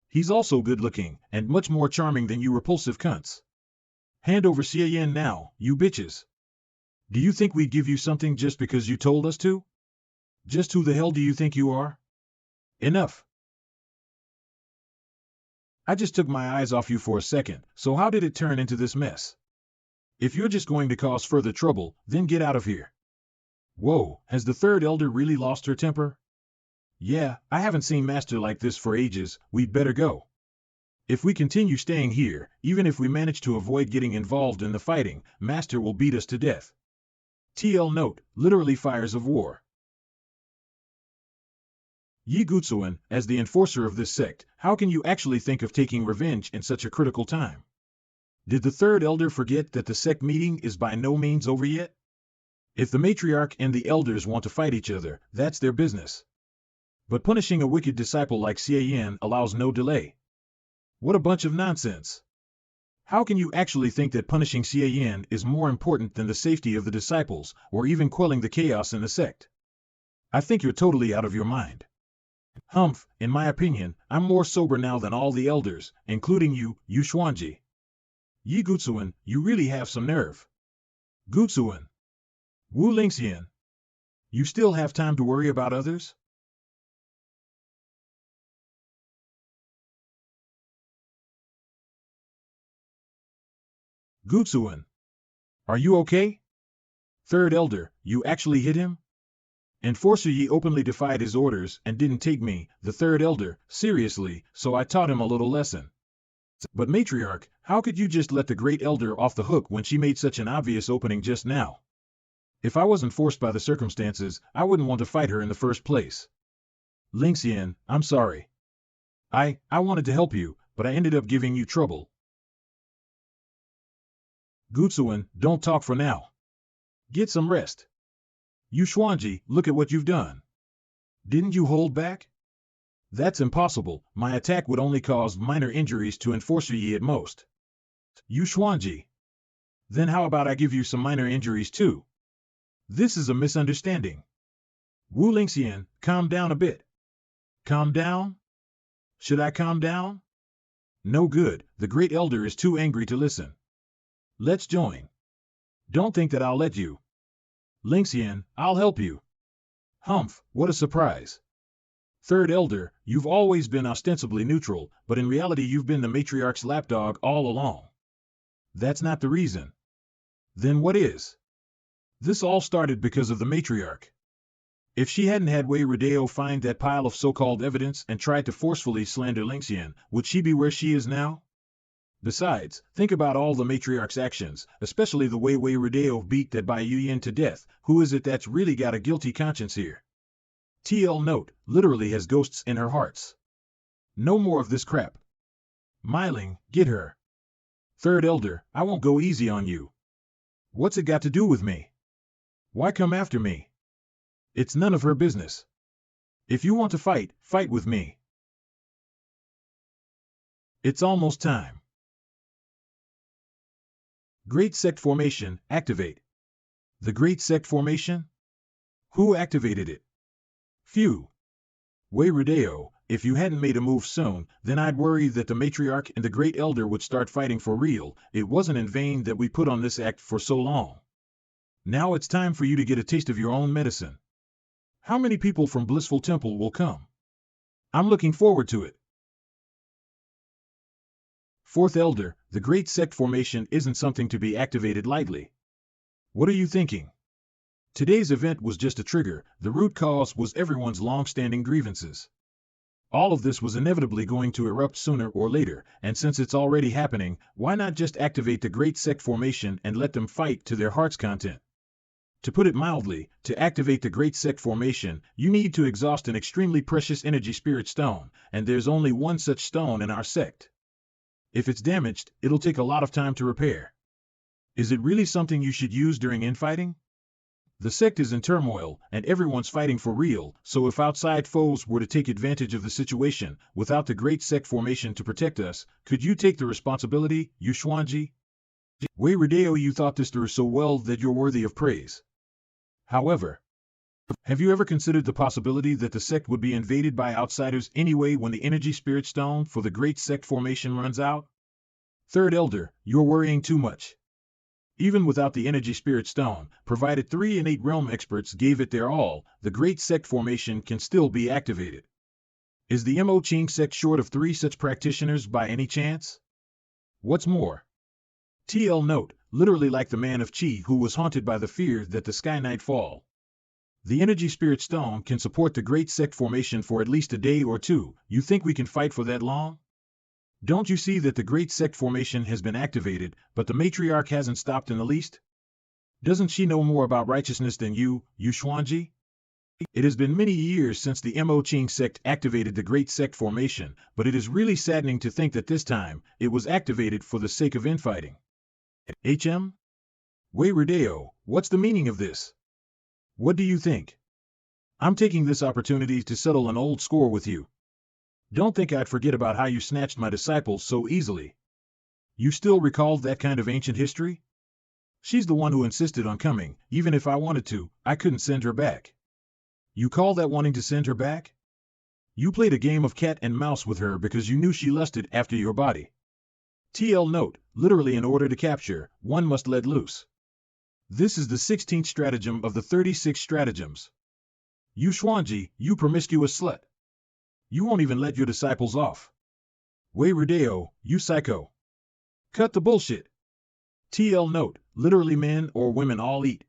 He's also good-looking, and much more charming than you repulsive cunts. Hand over Xie Yan now, you bitches. Do you think we'd give you something just because you told us to? Just who the hell do you think you are? Enough. I just took my eyes off you for a second, so how did it turn into this mess? If you're just going to cause further trouble, then get out of here. Whoa, has the third elder really lost her temper? Yeah, I haven't seen Master like this for ages. We'd better go. If we continue staying here, even if we manage to avoid getting involved in the fighting, Master will beat us to death. TL note, literally fires of war. Yi Gutsuan, as the enforcer of this sect, how can you actually think of taking revenge in such a critical time? Did the third elder forget that the sect meeting is by no means over yet? If the matriarch and the elders want to fight each other, that's their business. But punishing a wicked disciple like Xie Yan allows no delay. What a bunch of nonsense. How can you actually think that punishing Xie Yan is more important than the safety of the disciples, or even quelling the chaos in the sect? I think you're totally out of your mind. Humph, in my opinion, I'm more sober now than all the elders, including you, Yu Xuanji. Yi Gutsuan, you really have some nerve. Gutsuan. Wu Lingxian. You still have time to worry about others? Gutsuan. Are you okay? Third elder, you actually hit him? Enforcer Yi openly defied his orders and didn't take me, the third elder, seriously, so I taught him a little lesson. But matriarch, how could you just let the great elder off the hook when she made such an obvious opening just now? If I wasn't forced by the circumstances, I wouldn't want to fight her in the first place. Lingxian, I'm sorry. I wanted to help you, but I ended up giving you trouble. Gutsuan, don't talk for now. Get some rest. Yu Xuanji, look at what you've done. Didn't you hold back? That's impossible. My attack would only cause minor injuries to Enforcer Yi at most. Yu Xuanji. Then how about I give you some minor injuries too? This is a misunderstanding. Wu Lingxian, calm down a bit. Calm down? Should I calm down? No good, the great elder is too angry to listen. Let's join. Don't think that I'll let you. Lingxian, I'll help you. Humph, what a surprise. Third elder, you've always been ostensibly neutral, but in reality you've been the matriarch's lapdog all along. That's not the reason. Then what is? This all started because of the matriarch. If she hadn't had Wei Rodeo find that pile of so-called evidence and tried to forcefully slander Lingxian, would she be where she is now? Besides, think about all the matriarch's actions, especially the way Wei Rodeo beat that Bai Yuyan to death. Who is it that's really got a guilty conscience here? TL note, literally has ghosts in her hearts. No more of this crap. Myling, get her. Third elder, I won't go easy on you. What's it got to do with me? Why come after me? It's none of her business. If you want to fight, fight with me. It's almost time. Great Sect Formation, activate. The Great Sect Formation? Who activated it? Phew. Way Rodeo, if you hadn't made a move soon, then I'd worry that the matriarch and the great elder would start fighting for real. It wasn't in vain that we put on this act for so long. Now it's time for you to get a taste of your own medicine. How many people from Blissful Temple will come? I'm looking forward to it. Fourth Elder, the Great Sect Formation isn't something to be activated lightly. What are you thinking? Today's event was just a trigger. The root cause was everyone's long-standing grievances. All of this was inevitably going to erupt sooner or later, and since it's already happening, why not just activate the Great Sect Formation and let them fight to their heart's content? To put it mildly, to activate the Great Sect Formation, you need to exhaust an extremely precious energy spirit stone, and there's only one such stone in our sect. If it's damaged, it'll take a lot of time to repair. Is it really something you should use during infighting? The sect is in turmoil, and everyone's fighting for real, so if outside foes were to take advantage of the situation, without the Great Sect Formation to protect us, could you take the responsibility, Yu Xuanji? Wei Rodeo, you thought this through so well that you're worthy of praise. However, have you ever considered the possibility that the sect would be invaded by outsiders anyway when the energy spirit stone for the Great Sect Formation runs out? Third Elder, you're worrying too much. Even without the energy spirit stone, provided 3 and 8 realm experts gave it their all, the Great Sect Formation can still be activated. Is the Mo Ching sect short of 3 such practitioners by any chance? What's more, TL note, literally like the man of Qi who was haunted by the fear that the sky might fall. The energy spirit stone can support the Great Sect Formation for at least a day or two. You think we can fight for that long? Don't you see that the Great Sect Formation has been activated, but the matriarch hasn't stopped in the least? Doesn't she know more about righteousness than you, Yu Xuanji? It has been many years since the Mo Ching sect activated the Great Sect Formation, but it is really saddening to think that this time, it was activated for the sake of infighting. HM? Wei Rodeo, what's the meaning of this? What do you think? I'm taking this opportunity to settle an old score with you. Don't think I'd forget about how you snatched my disciples so easily. You still recall that kind of ancient history? She's the one who insisted on coming. Even if I wanted to, I couldn't send her back. You call that wanting to send her back? You played a game of cat and mouse with her because you knew she lusted after your body. TL note, literally in order to capture, one must let loose. This is the 16th stratagem of the 36 stratagems. Yu Xuanji, you promiscuous slut. You won't even let your disciples off. Wei Rodeo, you psycho. Cut the bullshit. TL note, literally men or women all eat.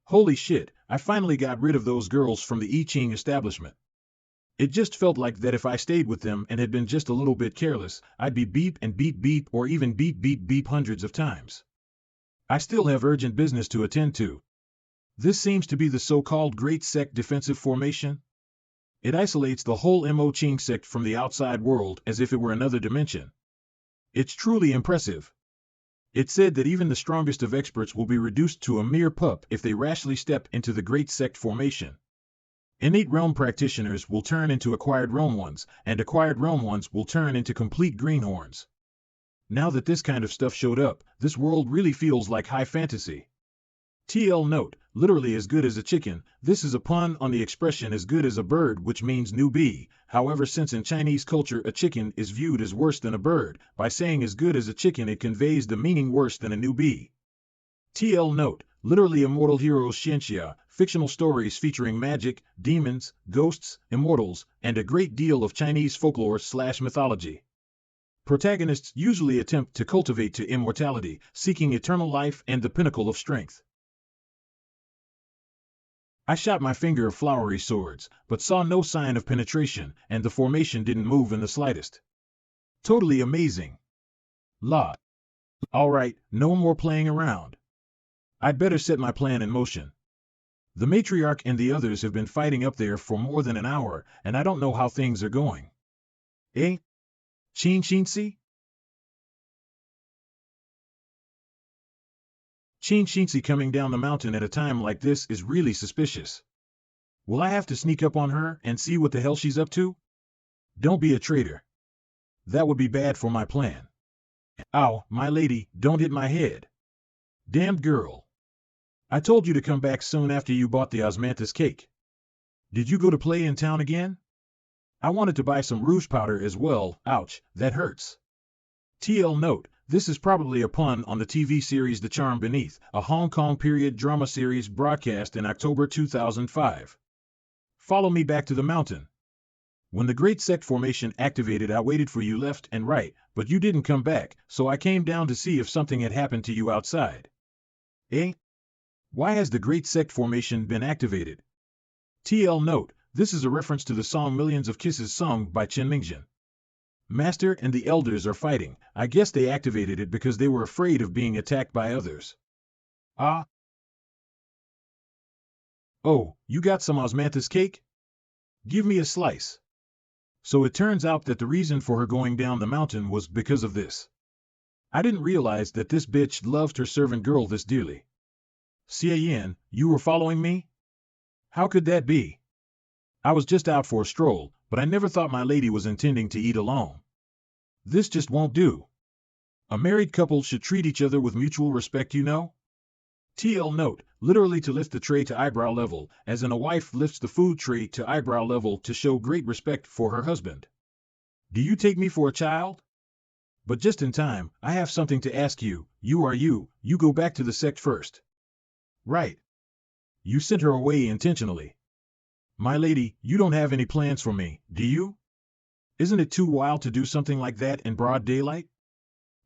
Holy shit, I finally got rid of those girls from the I Ching establishment. It just felt like that if I stayed with them and had been just a little bit careless, I'd be beep and beep beep or even beep beep beep hundreds of times. I still have urgent business to attend to. This seems to be the so-called Great Sect Defensive Formation. It isolates the whole Mo Ching sect from the outside world as if it were another dimension. It's truly impressive. It said that even the strongest of experts will be reduced to a mere pup if they rashly step into the Great Sect Formation. Innate realm practitioners will turn into acquired realm ones, and acquired realm ones will turn into complete greenhorns. Now that this kind of stuff showed up, this world really feels like high fantasy. TL note, literally as good as a chicken. This is a pun on the expression as good as a bird, which means newbie. However, since in Chinese culture a chicken is viewed as worse than a bird, by saying as good as a chicken it conveys the meaning worse than a newbie. TL note, literally immortal heroes Xianxia, fictional stories featuring magic, demons, ghosts, immortals, and a great deal of Chinese folklore/mythology. Protagonists usually attempt to cultivate to immortality, seeking eternal life and the pinnacle of strength. I shot my finger of flowery swords, but saw no sign of penetration, and the formation didn't move in the slightest. Totally amazing. La. Alright, no more playing around. I'd better set my plan in motion. The matriarch and the others have been fighting up there for more than an hour, and I don't know how things are going. Eh? Chin Shinsi? Chin Shinsi coming down the mountain at a time like this is really suspicious. Will I have to sneak up on her and see what the hell she's up to? Don't be a traitor. That would be bad for my plan. Ow, my lady, don't hit my head. Damned girl. I told you to come back soon after you bought the osmanthus cake. Did you go to play in town again? I wanted to buy some rouge powder as well. Ouch, that hurts. TL note, this is probably a pun on the TV series The Charm Beneath, a Hong Kong period drama series broadcast in October 2005. Follow me back to the mountain. When the Great Sect Formation activated, I waited for you left and right, but you didn't come back, so I came down to see if something had happened to you outside. Eh? Why has the Great Sect Formation been activated? TL note, this is a reference to the song Millions of Kisses sung by Chen Mingjin. Master and the elders are fighting. I guess they activated it because they were afraid of being attacked by others. Ah. Oh, you got some osmanthus cake? Give me a slice. So it turns out that the reason for her going down the mountain was because of this. I didn't realize that this bitch loved her servant girl this dearly. Xie Yan, you were following me? How could that be? I was just out for a stroll, but I never thought my lady was intending to eat alone. This just won't do. A married couple should treat each other with mutual respect, you know? TL note, literally to lift the tray to eyebrow level, as in a wife lifts the food tray to eyebrow level to show great respect for her husband. Do you take me for a child? But just in time, I have something to ask you. You go back to the sect first. Right. You sent her away intentionally. My lady, you don't have any plans for me, do you? Isn't it too wild to do something like that in broad daylight?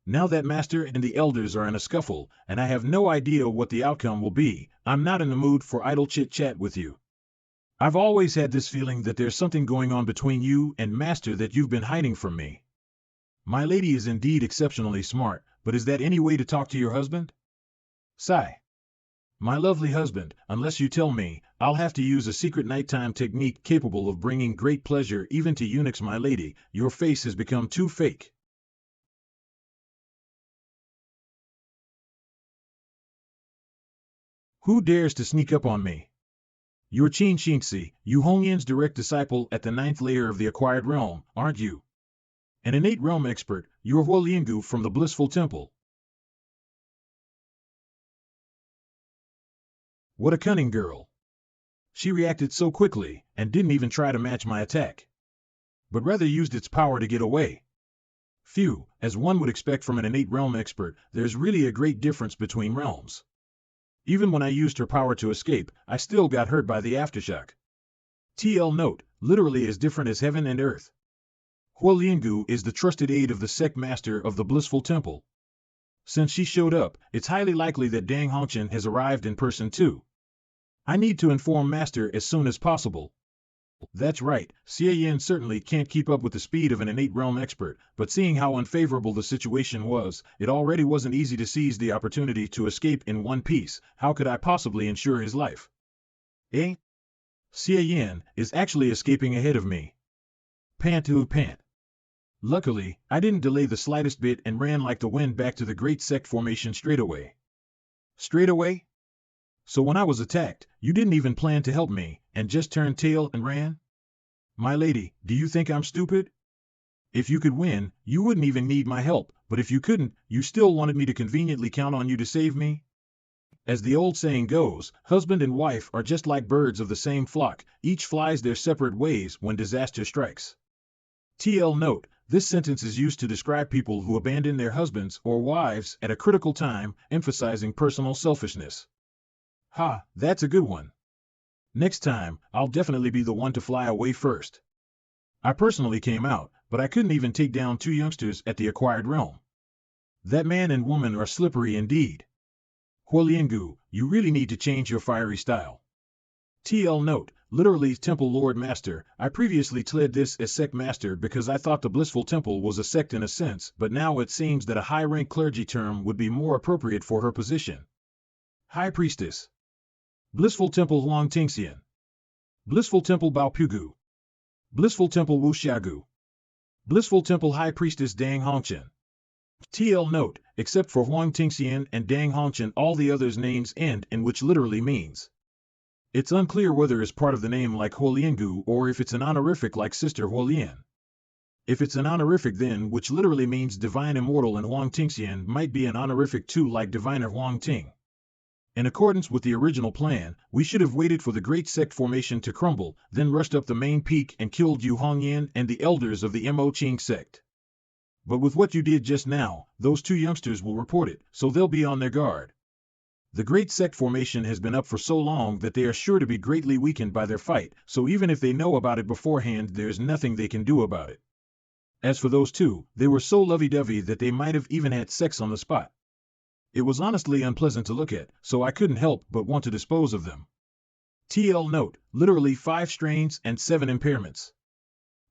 Now that Master and the elders are in a scuffle, and I have no idea what the outcome will be, I'm not in the mood for idle chit-chat with you. I've always had this feeling that there's something going on between you and Master that you've been hiding from me. My lady is indeed exceptionally smart, but is that any way to talk to your husband? Sigh. My lovely husband, unless you tell me, I'll have to use a secret nighttime technique capable of bringing great pleasure even to eunuchs. My lady, your face has become too fake. Who dares to sneak up on me? You're Qin Xinzi, Yu Hongyan's direct disciple at the 9th layer of the acquired realm, aren't you? An innate realm expert, you're Huoliangu from the Blissful Temple. What a cunning girl. She reacted so quickly, and didn't even try to match my attack, but rather used its power to get away. Phew, as one would expect from an innate realm expert, there's really a great difference between realms. Even when I used her power to escape, I still got hurt by the aftershock. TL note, literally as different as heaven and earth. Huoliangu is the trusted aide of the sect master of the Blissful Temple. Since she showed up, it's highly likely that Dang Hongqian has arrived in person too. I need to inform Master as soon as possible. That's right, Xie Yan certainly can't keep up with the speed of an innate realm expert, but seeing how unfavorable the situation was, it already wasn't easy to seize the opportunity to escape in one piece. How could I possibly ensure his life? Eh? Xie Yan is actually escaping ahead of me. Pant to pant. Luckily, I didn't delay the slightest bit and ran like the wind back to the Great Sect Formation straight away. Straight away? So when I was attacked, you didn't even plan to help me, and just turned tail and ran? My lady, do you think I'm stupid? If you could win, you wouldn't even need my help, but if you couldn't, you still wanted me to conveniently count on you to save me? As the old saying goes, husband and wife are just like birds of the same flock, each flies their separate ways when disaster strikes. TL note, this sentence is used to describe people who abandon their husbands or wives at a critical time, emphasizing personal selfishness. Ha, that's a good one. Next time, I'll definitely be the one to fly away first. I personally came out, but I couldn't even take down 2 youngsters at the acquired realm. That man and woman are slippery indeed. Huoliangu, you really need to change your fiery style. TL note, literally Temple Lord Master, I previously tled this as Sect Master because I thought the Blissful Temple was a sect in a sense, but now it seems that a high-rank clergy term would be more appropriate for her position. High Priestess. Blissful Temple Huang Tingxian. Blissful Temple Bao Pugu. Blissful Temple Wu Xiagu. Blissful Temple High Priestess Dang Hongqian. TL note, except for Huang Tingxian and Dang Hongqian, all the others' names end in which literally means. It's unclear whether it's part of the name like Huoliangu or if it's an honorific like Sister Huolian. If it's an honorific then, which literally means divine immortal in Huang Tingxian, might be an honorific too like diviner Huang Ting. In accordance with the original plan, we should have waited for the great sect formation to crumble, then rushed up the main peak and killed Yu Hongyan and the elders of the Mo Qing sect. But with what you did just now, those two youngsters will report it, so they'll be on their guard. The great sect formation has been up for so long that they are sure to be greatly weakened by their fight, so even if they know about it beforehand, there's nothing they can do about it. As for those two, they were so lovey-dovey that they might have even had sex on the spot. It was honestly unpleasant to look at, so I couldn't help but want to dispose of them. TL note, literally 5 strains and 7 impairments.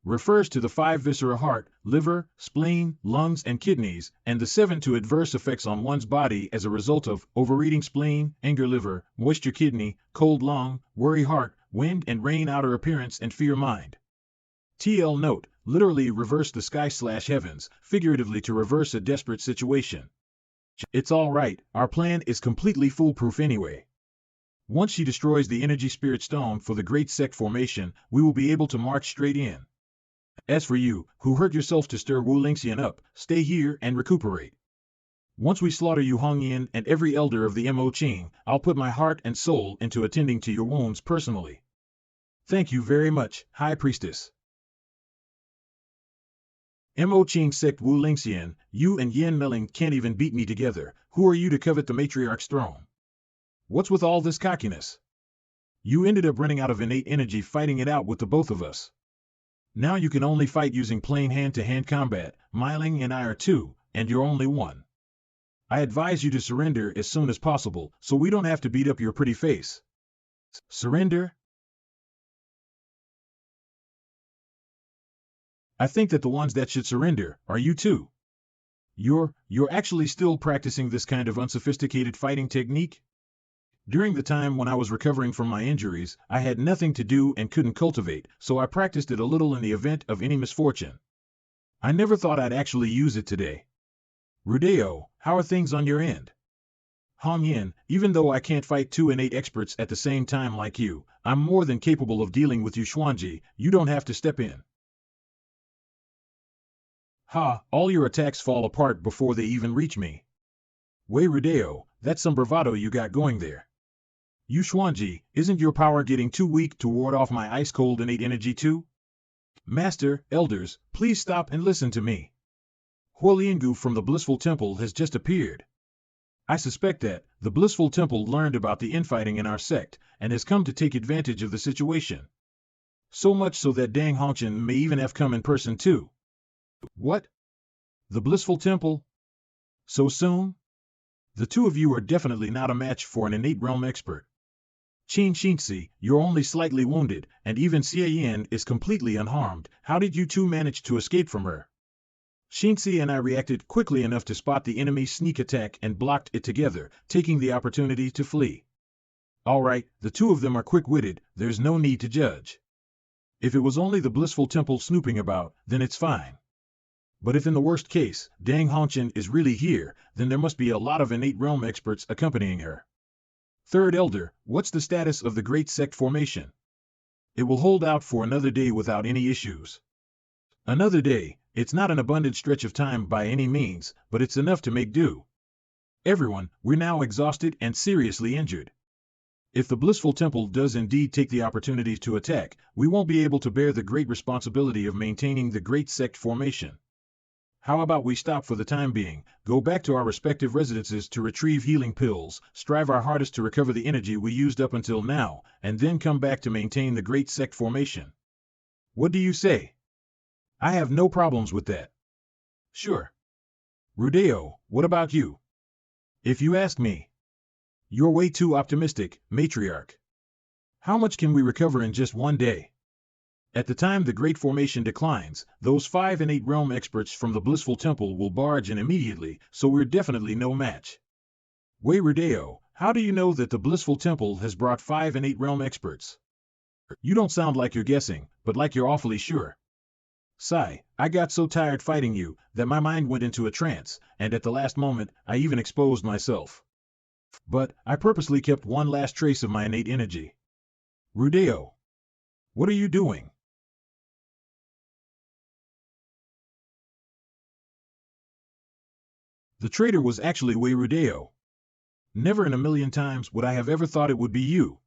Refers to the 5 viscera heart, liver, spleen, lungs and kidneys, and the 7 to adverse effects on one's body as a result of overeating spleen, anger liver, moisture kidney, cold lung, worry heart, wind and rain outer appearance and fear mind. TL note, literally reverse the sky/heavens, figuratively to reverse a desperate situation. It's alright, our plan is completely foolproof anyway. Once she destroys the energy spirit stone for the great sect formation, we will be able to march straight in. As for you, who hurt yourself to stir Wu Lingxian up, stay here and recuperate. Once we slaughter Yu Hongyan and every elder of the Mo Qing, I'll put my heart and soul into attending to your wounds personally. Thank you very much, High Priestess. Mo Qing sect Wu Lingxian, you and Yan Meling can't even beat me together. Who are you to covet the matriarch's throne? What's with all this cockiness? You ended up running out of innate energy fighting it out with the both of us. Now you can only fight using plain hand-to-hand combat. Meling and I are 2, and you're only 1. I advise you to surrender as soon as possible, so we don't have to beat up your pretty face. Surrender? I think that the ones that should surrender are you two. You're actually still practicing this kind of unsophisticated fighting technique? During the time when I was recovering from my injuries, I had nothing to do and couldn't cultivate, so I practiced it a little in the event of any misfortune. I never thought I'd actually use it today. Rudeo, how are things on your end? Hongyan, even though I can't fight 2 innate experts at the same time like you, I'm more than capable of dealing with you Xuanji. You don't have to step in. Ha, all your attacks fall apart before they even reach me. Wei Rudeo, that's some bravado you got going there. You Xuanji, isn't your power getting too weak to ward off my ice-cold innate energy too? Master, elders, please stop and listen to me. Huoliangu from the Blissful Temple has just appeared. I suspect that the Blissful Temple learned about the infighting in our sect and has come to take advantage of the situation. So much so that Dang Hongchen may even have come in person too. What? The Blissful Temple? So soon? The two of you are definitely not a match for an innate realm expert. Qin Xinzi, you're only slightly wounded, and even Xie Yan is completely unharmed. How did you two manage to escape from her? Xinzi and I reacted quickly enough to spot the enemy's sneak attack and blocked it together, taking the opportunity to flee. Alright, the two of them are quick-witted, there's no need to judge. If it was only the Blissful Temple snooping about, then it's fine. But if in the worst case, Dang Hongchen is really here, then there must be a lot of innate realm experts accompanying her. Third Elder, what's the status of the Great Sect formation? It will hold out for another day without any issues. Another day, it's not an abundant stretch of time by any means, but it's enough to make do. Everyone, we're now exhausted and seriously injured. If the Blissful Temple does indeed take the opportunity to attack, we won't be able to bear the great responsibility of maintaining the Great Sect formation. How about we stop for the time being, go back to our respective residences to retrieve healing pills, strive our hardest to recover the energy we used up until now, and then come back to maintain the Great Sect formation. What do you say? I have no problems with that. Sure. Rudeo, what about you? If you ask me. You're way too optimistic, matriarch. How much can we recover in just one day? At the time the Great Formation declines, those 5 innate realm experts from the Blissful Temple will barge in immediately, so we're definitely no match. Wei Rudeo, how do you know that the Blissful Temple has brought 5 innate realm experts? You don't sound like you're guessing, but like you're awfully sure. Sigh, I got so tired fighting you, that my mind went into a trance, and at the last moment, I even exposed myself. But, I purposely kept one last trace of my innate energy. Rudeo, what are you doing? The traitor was actually Wei Rudeo. Never in a million times would I have ever thought it would be you.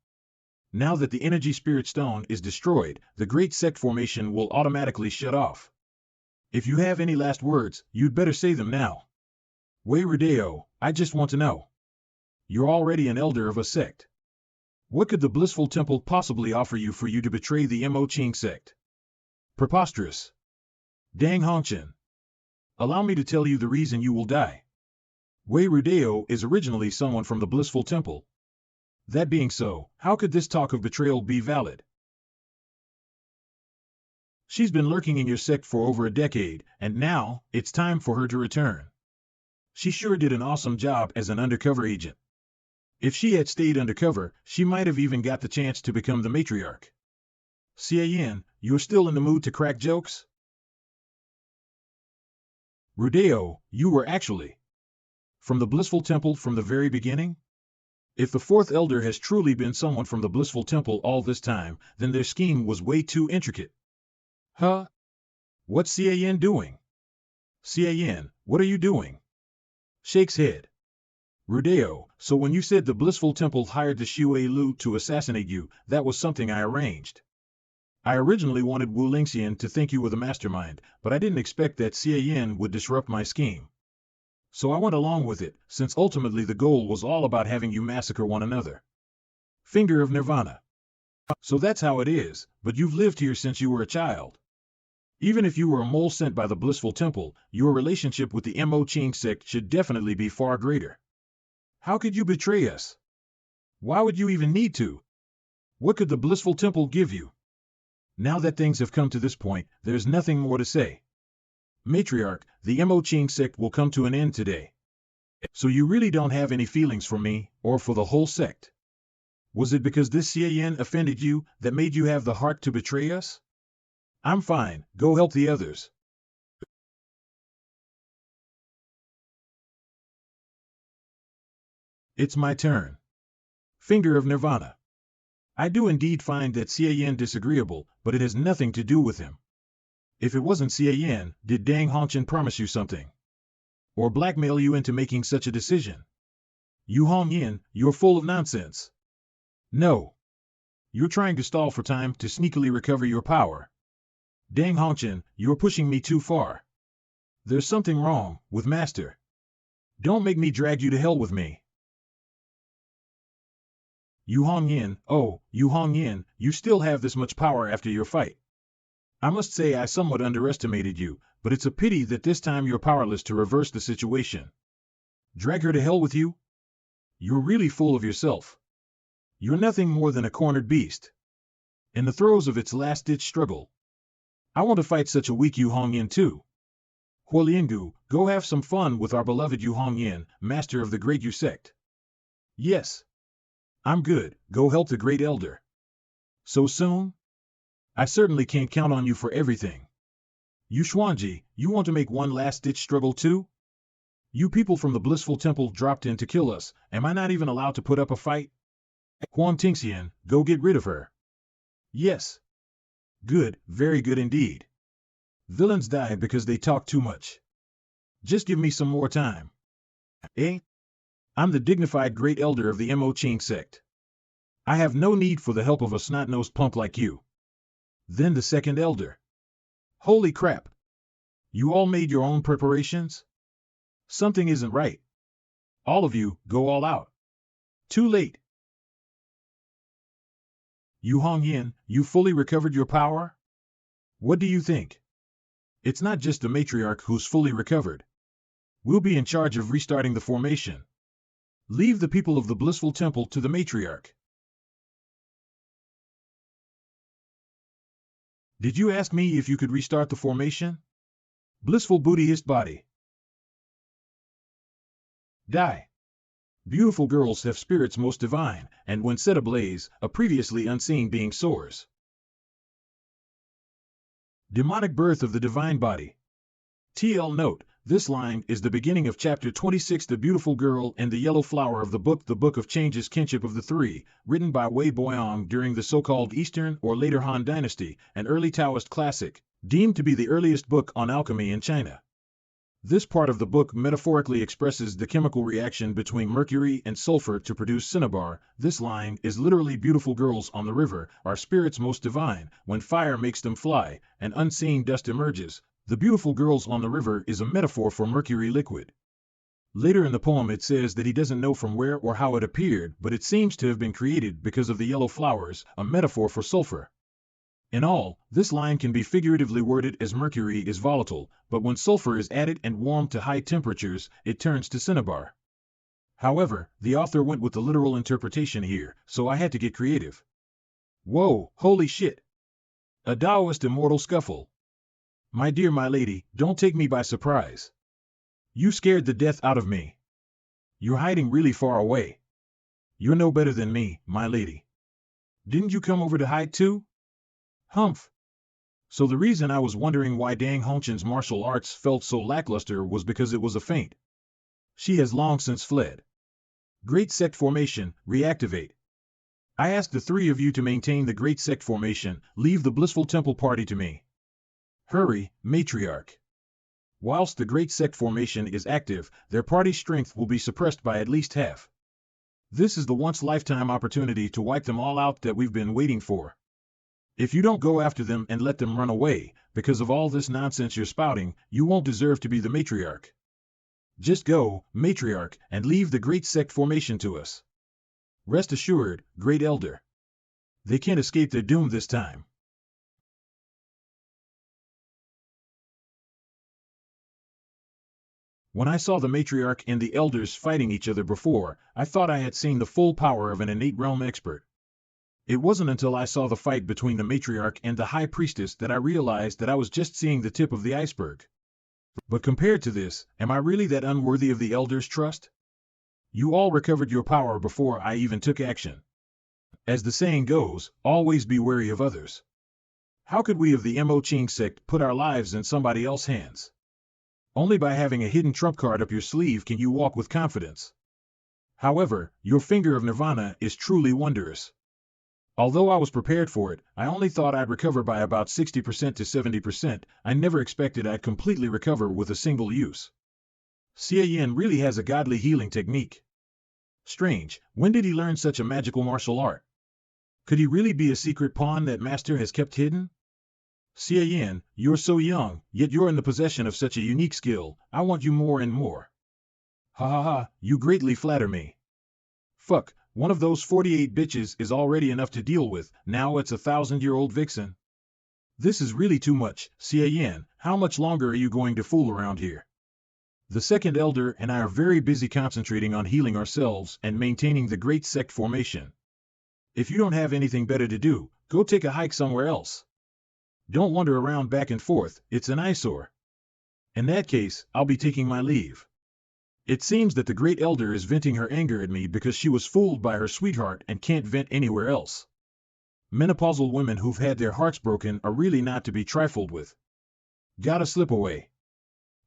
Now that the energy spirit stone is destroyed, the great sect formation will automatically shut off. If you have any last words, you'd better say them now. Wei Rudeo, I just want to know. You're already an elder of a sect. What could the blissful temple possibly offer you for you to betray the Mo Ching sect? Preposterous. Dang Hongchen. Allow me to tell you the reason you will die. Wei Rudeo is originally someone from the blissful temple. That being so, how could this talk of betrayal be valid? She's been lurking in your sect for over a decade, and now, it's time for her to return. She sure did an awesome job as an undercover agent. If she had stayed undercover, she might have even got the chance to become the matriarch. Xie Yan, you're still in the mood to crack jokes? Rudeo, you were actually from the blissful temple from the very beginning? If the fourth elder has truly been someone from the blissful temple all this time, then their scheme was way too intricate. Huh? What's Xie Yan doing? Xie Yan, what are you doing? Shakes head. Rudeo, so when you said the blissful temple hired the Xue Lu to assassinate you, that was something I arranged. I originally wanted Wu Lingxian to think you were the mastermind, but I didn't expect that Xie Yan would disrupt my scheme. So I went along with it, since ultimately the goal was all about having you massacre one another. Finger of Nirvana. So that's how it is, but you've lived here since you were a child. Even if you were a mole sent by the blissful temple, your relationship with the Mo Ching sect should definitely be far greater. How could you betray us? Why would you even need to? What could the blissful temple give you? Now that things have come to this point, there's nothing more to say. Matriarch, the Mo Ching sect will come to an end today. So you really don't have any feelings for me, or for the whole sect? Was it because this Xie Yan offended you that made you have the heart to betray us? I'm fine, go help the others. It's my turn. Finger of Nirvana. I do indeed find that Xie Yan disagreeable, but it has nothing to do with him. If it wasn't Xie Yan, did Dang Hongchen promise you something? Or blackmail you into making such a decision? Yu Hongyin, you're full of nonsense. No. You're trying to stall for time to sneakily recover your power. Dang Hongchen, you're pushing me too far. There's something wrong with Master. Don't make me drag you to hell with me. Yu Hongyin, oh, Yu Hongyin, you still have this much power after your fight. I must say I somewhat underestimated you, but it's a pity that this time you're powerless to reverse the situation. Drag her to hell with you? You're really full of yourself. You're nothing more than a cornered beast. In the throes of its last-ditch struggle. I want to fight such a weak Yu Hongyin too. Huoliangu, go have some fun with our beloved Yu Hongyin, master of the great Yu sect. Yes. I'm good, go help the great elder. So soon? I certainly can't count on you for everything. Yu Xuanji, you want to make one last-ditch struggle too? You people from the blissful temple dropped in to kill us, am I not even allowed to put up a fight? Huang Tingxian, go get rid of her. Yes. Good, very good indeed. Villains die because they talk too much. Just give me some more time. Eh? I'm the dignified great elder of the Mo Ching sect. I have no need for the help of a snot-nosed punk like you. Then the second elder. Holy crap! You all made your own preparations? Something isn't right. All of you, go all out. Too late. Yu Hongyin, you fully recovered your power? What do you think? It's not just the matriarch who's fully recovered. We'll be in charge of restarting the formation. Leave the people of the blissful temple to the matriarch. Did you ask me if you could restart the formation? Blissful Buddhist body. Die. Beautiful girls have spirits most divine, and when set ablaze, a previously unseen being soars. Demonic birth of the divine body. TL note, This line is the beginning of chapter 26, The Beautiful Girl and the Yellow Flower of the Book of Changes, Kinship of the Three, written by Wei Boyong during the so-called Eastern or later Han Dynasty, an early Taoist classic, deemed to be the earliest book on alchemy in China. This part of the book metaphorically expresses the chemical reaction between mercury and sulfur to produce cinnabar. This line is literally beautiful girls on the river, are spirits most divine, when fire makes them fly, and unseen dust emerges. The beautiful girls on the river is a metaphor for mercury liquid. Later in the poem it says that he doesn't know from where or how it appeared, but it seems to have been created because of the yellow flowers, a metaphor for sulfur. In all, this line can be figuratively worded as mercury is volatile, but when sulfur is added and warmed to high temperatures, it turns to cinnabar. However, the author went with the literal interpretation here, so I had to get creative. Whoa, holy shit! A Taoist immortal scuffle. My dear my lady, don't take me by surprise. You scared the death out of me. You're hiding really far away. You're no better than me, my lady. Didn't you come over to hide too? Humph. So the reason I was wondering why Dang Hongchen's martial arts felt so lackluster was because it was a feint. She has long since fled. Great sect formation, reactivate. I ask the three of you to maintain the great sect formation, leave the blissful temple party to me. Hurry, matriarch. Whilst the great sect formation is active, their party's strength will be suppressed by at least half. This is the once-lifetime opportunity to wipe them all out that we've been waiting for. If you don't go after them and let them run away, because of all this nonsense you're spouting, you won't deserve to be the matriarch. Just go, matriarch, and leave the great sect formation to us. Rest assured, great elder. They can't escape their doom this time. When I saw the matriarch and the elders fighting each other before, I thought I had seen the full power of an innate realm expert. It wasn't until I saw the fight between the matriarch and the high priestess that I realized that I was just seeing the tip of the iceberg. But compared to this, am I really that unworthy of the elders' trust? You all recovered your power before I even took action. As the saying goes, always be wary of others. How could we of the Mo Ching sect put our lives in somebody else's hands? Only by having a hidden trump card up your sleeve can you walk with confidence. However, your finger of nirvana is truly wondrous. Although I was prepared for it, I only thought I'd recover by about 60% to 70%, I never expected I'd completely recover with a single use. Xie Yan really has a godly healing technique. Strange, when did he learn such a magical martial art? Could he really be a secret pawn that master has kept hidden? Xie Yan, you're so young, yet you're in the possession of such a unique skill, I want you more and more. Ha ha ha, you greatly flatter me. Fuck, one of those 48 bitches is already enough to deal with, now it's a 1,000-year-old vixen. This is really too much, Xie Yan, how much longer are you going to fool around here? The second elder and I are very busy concentrating on healing ourselves and maintaining the great sect formation. If you don't have anything better to do, go take a hike somewhere else. Don't wander around back and forth, it's an eyesore. In that case, I'll be taking my leave. It seems that the great elder is venting her anger at me because she was fooled by her sweetheart and can't vent anywhere else. Menopausal women who've had their hearts broken are really not to be trifled with. Gotta slip away.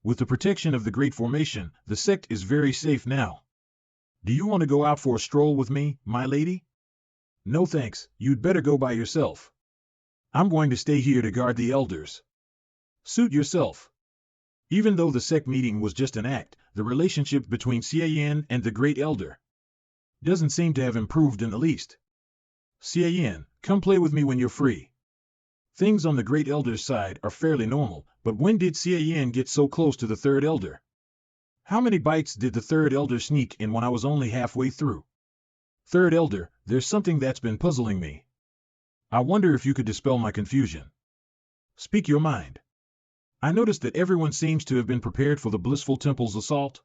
With the protection of the great formation, the sect is very safe now. Do you want to go out for a stroll with me, my lady? No thanks, you'd better go by yourself. I'm going to stay here to guard the elders. Suit yourself. Even though the sect meeting was just an act, the relationship between Xie Yan and the great elder doesn't seem to have improved in the least. Xie Yan, come play with me when you're free. Things on the great elder's side are fairly normal, but when did Xie Yan get so close to the third elder? How many bites did the third elder sneak in when I was only halfway through? Third elder, there's something that's been puzzling me. I wonder if you could dispel my confusion. Speak your mind. I noticed that everyone seems to have been prepared for the blissful temple's assault.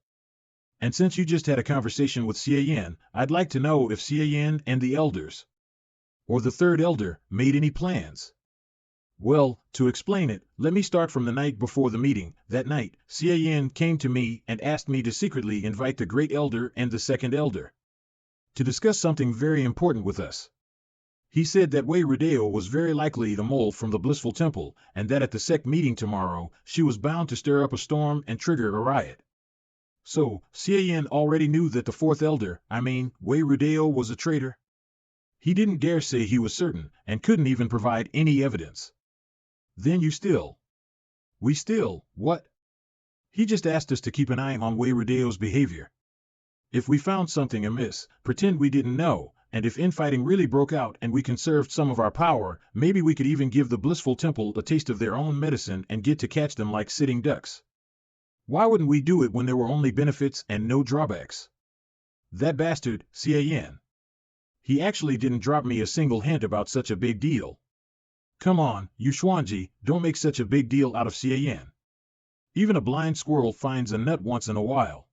And since you just had a conversation with Xie Yan, I'd like to know if Xie Yan and the elders, or the third elder, made any plans. Well, to explain it, let me start from the night before the meeting. That night, Xie Yan came to me and asked me to secretly invite the great elder and the second elder to discuss something very important with us. He said that Wei Rodeo was very likely the mole from the Blissful Temple, and that at the sect meeting tomorrow, she was bound to stir up a storm and trigger a riot. So, Xie Yan already knew that the fourth elder, Wei Rodeo, was a traitor? He didn't dare say he was certain, and couldn't even provide any evidence. Then what? He just asked us to keep an eye on Wei Rodeo's behavior. If we found something amiss, pretend we didn't know, and if infighting really broke out and we conserved some of our power, maybe we could even give the Blissful Temple a taste of their own medicine and get to catch them like sitting ducks. Why wouldn't we do it when there were only benefits and no drawbacks? That bastard, Xie Yan. He actually didn't drop me a single hint about such a big deal. Come on, you Xuanji, don't make such a big deal out of Xie Yan. Even a blind squirrel finds a nut once in a while.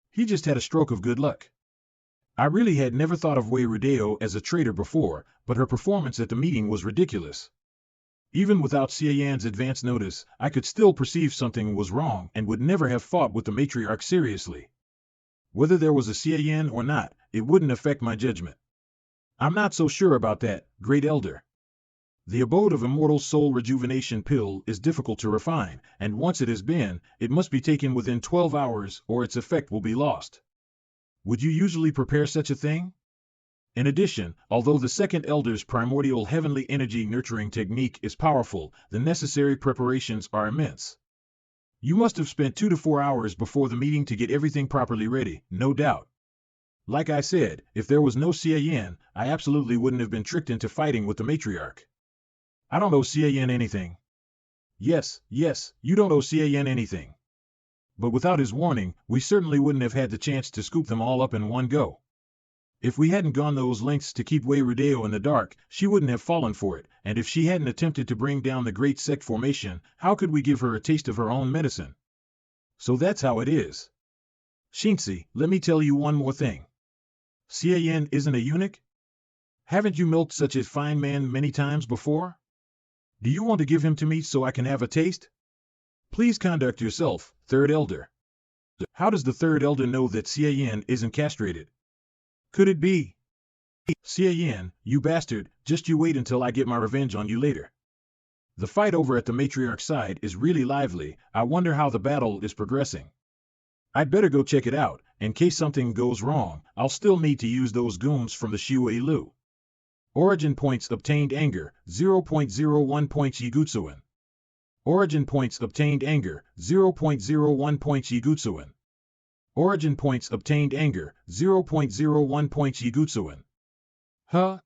He just had a stroke of good luck. I really had never thought of Wei Rodeo as a traitor before, but her performance at the meeting was ridiculous. Even without Xie Yan's advance notice, I could still perceive something was wrong and would never have fought with the matriarch seriously. Whether there was a Xie Yan or not, it wouldn't affect my judgment. I'm not so sure about that, Great Elder. The abode of immortal soul rejuvenation pill is difficult to refine, and once it has been, it must be taken within 12 hours or its effect will be lost. Would you usually prepare such a thing? In addition, although the second elder's primordial heavenly energy nurturing technique is powerful, the necessary preparations are immense. You must have spent 2 to 4 hours before the meeting to get everything properly ready, no doubt. Like I said, if there was no Xie Yan, I absolutely wouldn't have been tricked into fighting with the matriarch. I don't owe Xie Yan anything. Yes, you don't owe Xie Yan anything. But without his warning, we certainly wouldn't have had the chance to scoop them all up in one go. If we hadn't gone those lengths to keep Wei Rodeo in the dark, she wouldn't have fallen for it, and if she hadn't attempted to bring down the great sect formation, how could we give her a taste of her own medicine? So that's how it is. Xinzi, let me tell you one more thing. Xie Yan isn't a eunuch? Haven't you milked such a fine man many times before? Do you want to give him to me so I can have a taste? Please conduct yourself, third elder. How does the third elder know that Xie Yan isn't castrated? Could it be? Xie Yan, you bastard, just you wait until I get my revenge on you later. The fight over at the matriarch's side is really lively. I wonder how the battle is progressing. I'd better go check it out. In case something goes wrong, I'll still need to use those goons from the Shui Lu. Origin points obtained anger, 0.01 points Yigutsuin. Origin points obtained anger, 0.01 points Yigutsuin. Origin points obtained anger, 0.01 points Yigutsuin. Huh?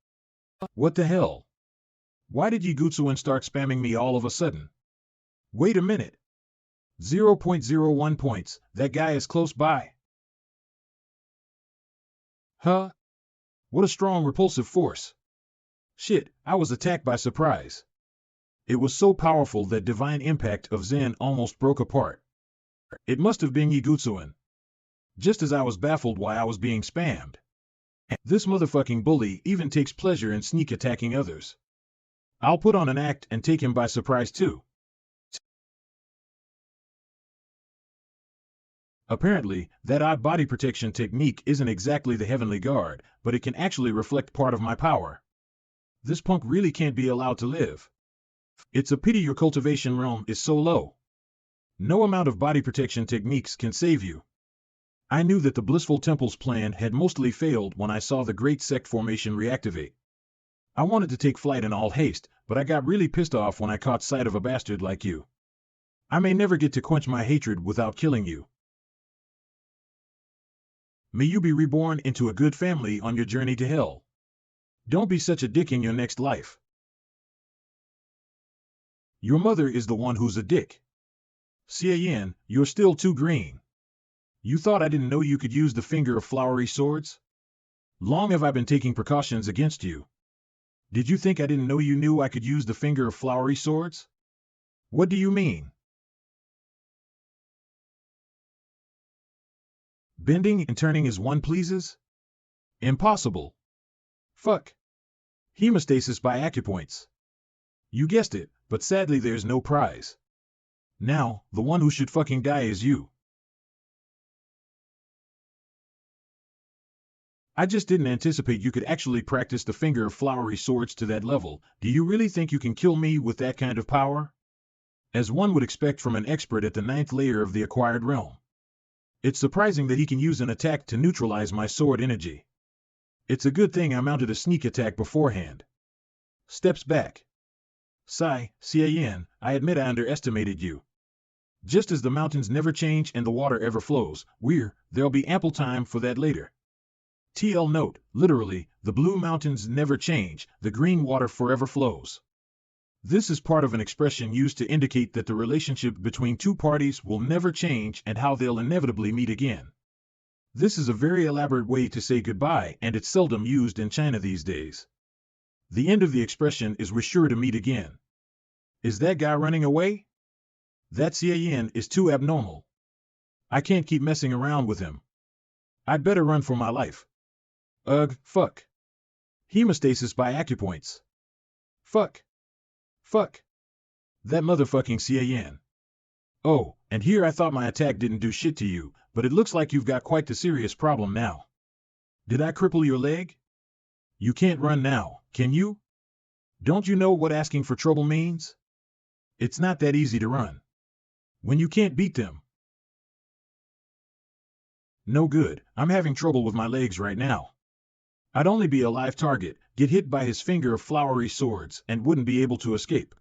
What the hell? Why did Yigutsuin start spamming me all of a sudden? Wait a minute. 0.01 points, that guy is close by. Huh? What a strong repulsive force. Shit, I was attacked by surprise. It was so powerful that divine impact of Zen almost broke apart. It must have been Yigutsuin. Just as I was baffled why I was being spammed. This motherfucking bully even takes pleasure in sneak attacking others. I'll put on an act and take him by surprise too. Apparently, that odd body protection technique isn't exactly the heavenly guard, but it can actually reflect part of my power. This punk really can't be allowed to live. It's a pity your cultivation realm is so low. No amount of body protection techniques can save you. I knew that the Blissful Temple's plan had mostly failed when I saw the Great Sect formation reactivate. I wanted to take flight in all haste, but I got really pissed off when I caught sight of a bastard like you. I may never get to quench my hatred without killing you. May you be reborn into a good family on your journey to hell. Don't be such a dick in your next life. Your mother is the one who's a dick. Xie Yan, you're still too green. You thought I didn't know you could use the finger of flowery swords? Long have I been taking precautions against you. Did you think I didn't know you knew I could use the finger of flowery swords? What do you mean? Bending and turning as one pleases? Impossible. Fuck. Hemostasis by acupoints. You guessed it, but sadly there's no prize. Now, the one who should fucking die is you. I just didn't anticipate you could actually practice the finger of flowery swords to that level. Do you really think you can kill me with that kind of power? As one would expect from an expert at the 9th layer of the acquired realm. It's surprising that he can use an attack to neutralize my sword energy. It's a good thing I mounted a sneak attack beforehand. Steps back. Xie Yan, I admit I underestimated you. Just as the mountains never change and the water ever flows, there'll be ample time for that later. TL note, literally, the blue mountains never change, the green water forever flows. This is part of an expression used to indicate that the relationship between two parties will never change and how they'll inevitably meet again. This is a very elaborate way to say goodbye, and it's seldom used in China these days. The end of the expression is we're sure to meet again. Is that guy running away? That Xie Yan is too abnormal. I can't keep messing around with him. I'd better run for my life. Ugh, fuck. Hemostasis by acupoints. Fuck. Fuck. That motherfucking Xie Yan. Oh, and here I thought my attack didn't do shit to you, but it looks like you've got quite the serious problem now. Did I cripple your leg? You can't run now, can you? Don't you know what asking for trouble means? It's not that easy to run. When you can't beat them. No good, I'm having trouble with my legs right now. I'd only be a live target, get hit by his finger of flowery swords, and wouldn't be able to escape.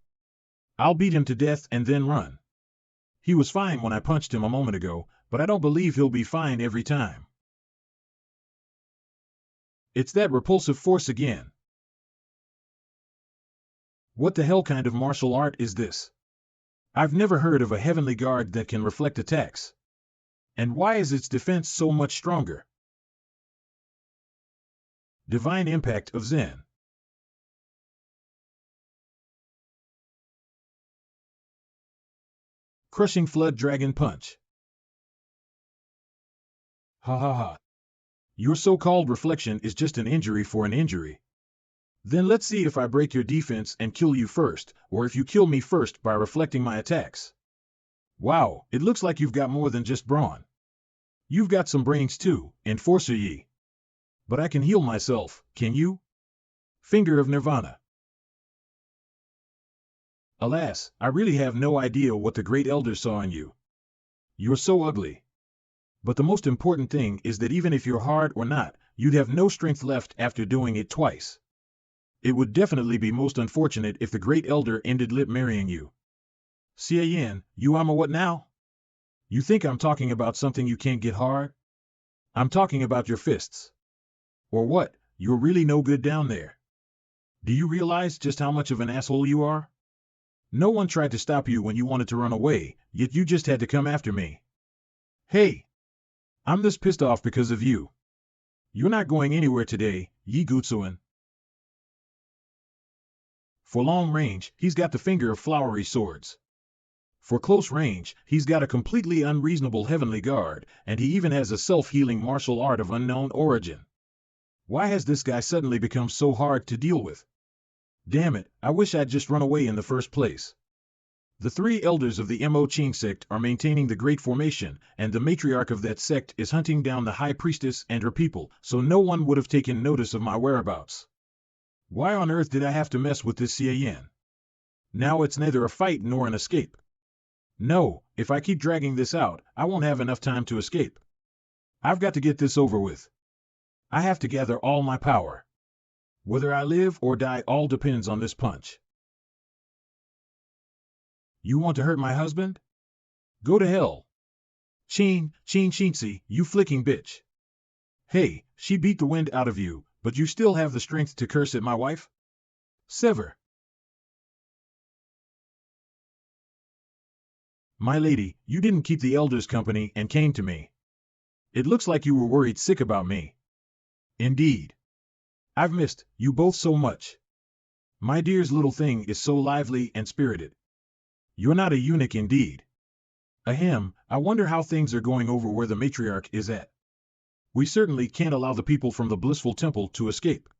I'll beat him to death and then run. He was fine when I punched him a moment ago, but I don't believe he'll be fine every time. It's that repulsive force again. What the hell kind of martial art is this? I've never heard of a heavenly guard that can reflect attacks. And why is its defense so much stronger? Divine impact of Zen. Crushing flood dragon punch. Ha ha ha. Your so-called reflection is just an injury for an injury. Then let's see if I break your defense and kill you first, or if you kill me first by reflecting my attacks. Wow, it looks like you've got more than just brawn. You've got some brains too, Enforcer Yi. But I can heal myself, can you? Finger of Nirvana. Alas, I really have no idea what the Great Elder saw in you. You're so ugly. But the most important thing is that even if you're hard or not, you'd have no strength left after doing it twice. It would definitely be most unfortunate if the Great Elder ended up marrying you. Xie Yan, you am a what now? You think I'm talking about something you can't get hard? I'm talking about your fists. Or what, you're really no good down there. Do you realize just how much of an asshole you are? No one tried to stop you when you wanted to run away, yet you just had to come after me. Hey! I'm this pissed off because of you. You're not going anywhere today, Yi Gutsuan. For long range, he's got the finger of flowery swords. For close range, he's got a completely unreasonable heavenly guard, and he even has a self-healing martial art of unknown origin. Why has this guy suddenly become so hard to deal with? Damn it, I wish I'd just run away in the first place. The three elders of the Mo Qing sect are maintaining the Great Formation, and the matriarch of that sect is hunting down the High Priestess and her people, so no one would have taken notice of my whereabouts. Why on earth did I have to mess with this Xie Yan? Now it's neither a fight nor an escape. No, if I keep dragging this out, I won't have enough time to escape. I've got to get this over with. I have to gather all my power. Whether I live or die all depends on this punch. You want to hurt my husband? Go to hell. Chin Shinzi, you flicking bitch. Hey, she beat the wind out of you, but you still have the strength to curse at my wife? Sever. My lady, you didn't keep the elders company and came to me. It looks like you were worried sick about me. Indeed. I've missed you both so much. My dear's little thing is so lively and spirited. You're not a eunuch indeed. Ahem, I wonder how things are going over where the matriarch is at. We certainly can't allow the people from the blissful temple to escape.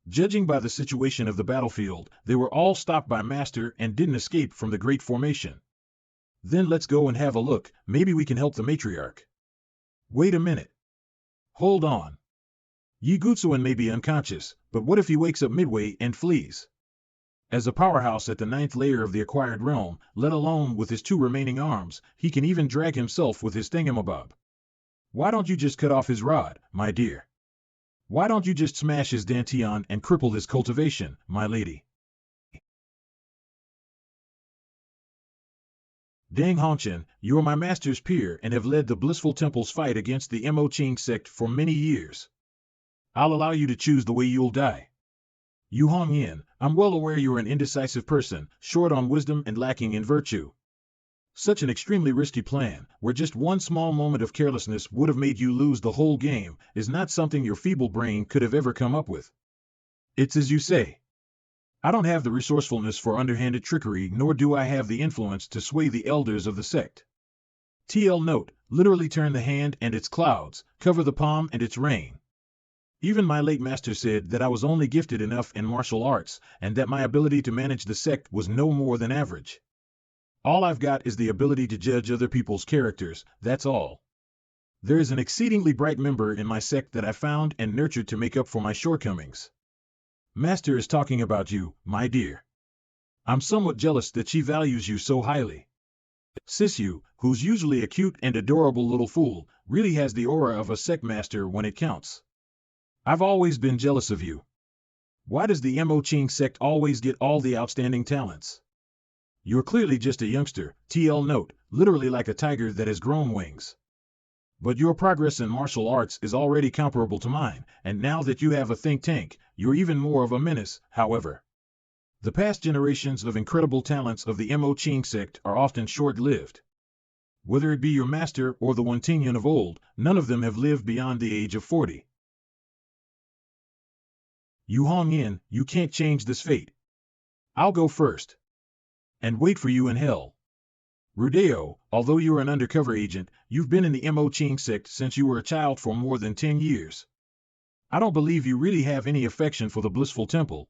Judging by the situation of the battlefield, they were all stopped by Master and didn't escape from the Great Formation. Then let's go and have a look, maybe we can help the matriarch. Wait a minute. Hold on. Yi Gutsuan may be unconscious, but what if he wakes up midway and flees? As a powerhouse at the ninth layer of the acquired realm, let alone with his 2 remaining arms, he can even drag himself with his thingamabob. Why don't you just cut off his rod, my dear? Why don't you just smash his dantian and cripple his cultivation, my lady? Dang Hongchen, you are my master's peer and have led the Blissful Temple's fight against the Mo Qing sect for many years. I'll allow you to choose the way you'll die. Yu Hong Yin, I'm well aware you're an indecisive person, short on wisdom and lacking in virtue. Such an extremely risky plan, where just one small moment of carelessness would have made you lose the whole game, is not something your feeble brain could have ever come up with. It's as you say. I don't have the resourcefulness for underhanded trickery, nor do I have the influence to sway the elders of the sect. TL note, literally turn the hand and its clouds, cover the palm and its rain. Even my late master said that I was only gifted enough in martial arts, and that my ability to manage the sect was no more than average. All I've got is the ability to judge other people's characters, that's all. There is an exceedingly bright member in my sect that I found and nurtured to make up for my shortcomings. Master is talking about you, my dear. I'm somewhat jealous that she values you so highly. Sisyu, who's usually a cute and adorable little fool, really has the aura of a sect master when it counts. I've always been jealous of you. Why does the Mo Qing sect always get all the outstanding talents? You're clearly just a youngster, TL note, literally like a tiger that has grown wings. But your progress in martial arts is already comparable to mine, and now that you have a think tank, you're even more of a menace, however. The past generations of incredible talents of the Mo Qing sect are often short-lived. Whether it be your master or the Wantinyan of old, none of them have lived beyond the age of 40. Yu Hong Yin, you can't change this fate. I'll go first. And wait for you in hell. Rudeo, although you're an undercover agent, you've been in the Mo Qing sect since you were a child for more than 10 years. I don't believe you really have any affection for the Blissful Temple.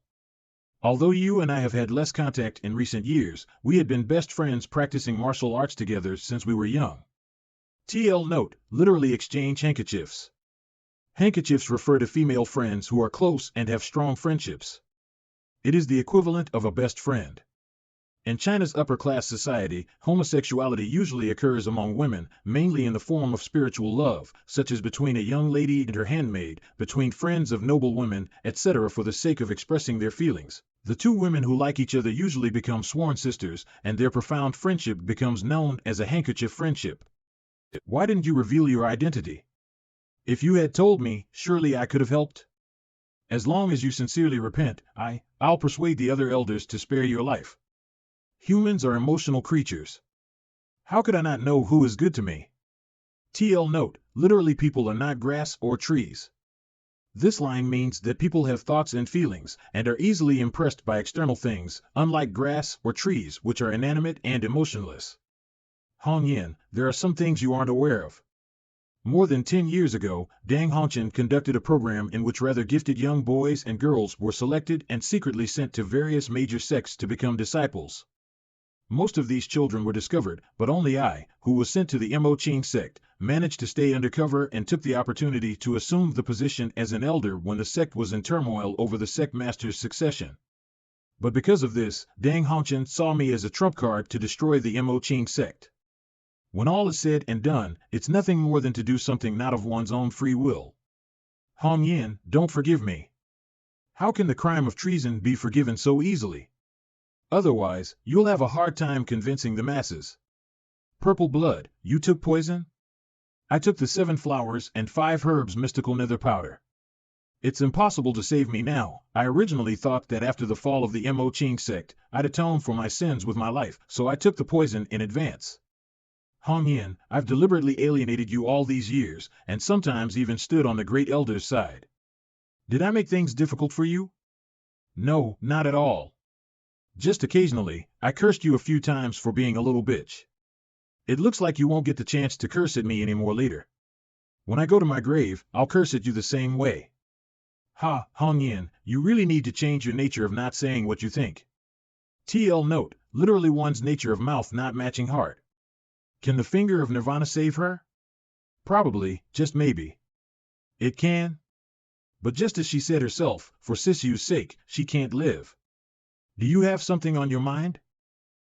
Although you and I have had less contact in recent years, we had been best friends practicing martial arts together since we were young. TL note, literally exchange handkerchiefs. Handkerchiefs refer to female friends who are close and have strong friendships. It is the equivalent of a best friend. In China's upper-class society, homosexuality usually occurs among women, mainly in the form of spiritual love, such as between a young lady and her handmaid, between friends of noble women, etc. For the sake of expressing their feelings. The 2 women who like each other usually become sworn sisters, and their profound friendship becomes known as a handkerchief friendship. Why didn't you reveal your identity? If you had told me, surely I could have helped. As long as you sincerely repent, I'll persuade the other elders to spare your life. Humans are emotional creatures. How could I not know who is good to me? TL note, literally people are not grass or trees. This line means that people have thoughts and feelings, and are easily impressed by external things, unlike grass or trees which are inanimate and emotionless. Hong Yin, there are some things you aren't aware of. More than 10 years ago, Dang Hongchen conducted a program in which rather gifted young boys and girls were selected and secretly sent to various major sects to become disciples. Most of these children were discovered, but only I, who was sent to the Mo Qing sect, managed to stay undercover and took the opportunity to assume the position as an elder when the sect was in turmoil over the sect master's succession. But because of this, Dang Hongchen saw me as a trump card to destroy the Mo Qing sect. When all is said and done, it's nothing more than to do something not of one's own free will. Hong Yin, don't forgive me. How can the crime of treason be forgiven so easily? Otherwise, you'll have a hard time convincing the masses. Purple blood, you took poison? I took the 7 flowers and 5 herbs mystical nether powder. It's impossible to save me now. I originally thought that after the fall of the Mo Qing sect, I'd atone for my sins with my life, so I took the poison in advance. Hong Yin, I've deliberately alienated you all these years, and sometimes even stood on the great elder's side. Did I make things difficult for you? No, not at all. Just occasionally, I cursed you a few times for being a little bitch. It looks like you won't get the chance to curse at me anymore later. When I go to my grave, I'll curse at you the same way. Ha, Hong Yin, you really need to change your nature of not saying what you think. TL note, literally one's nature of mouth not matching heart. Can the finger of Nirvana save her? Probably, just maybe. It can? But just as she said herself, for Sisu's sake, she can't live. Do you have something on your mind?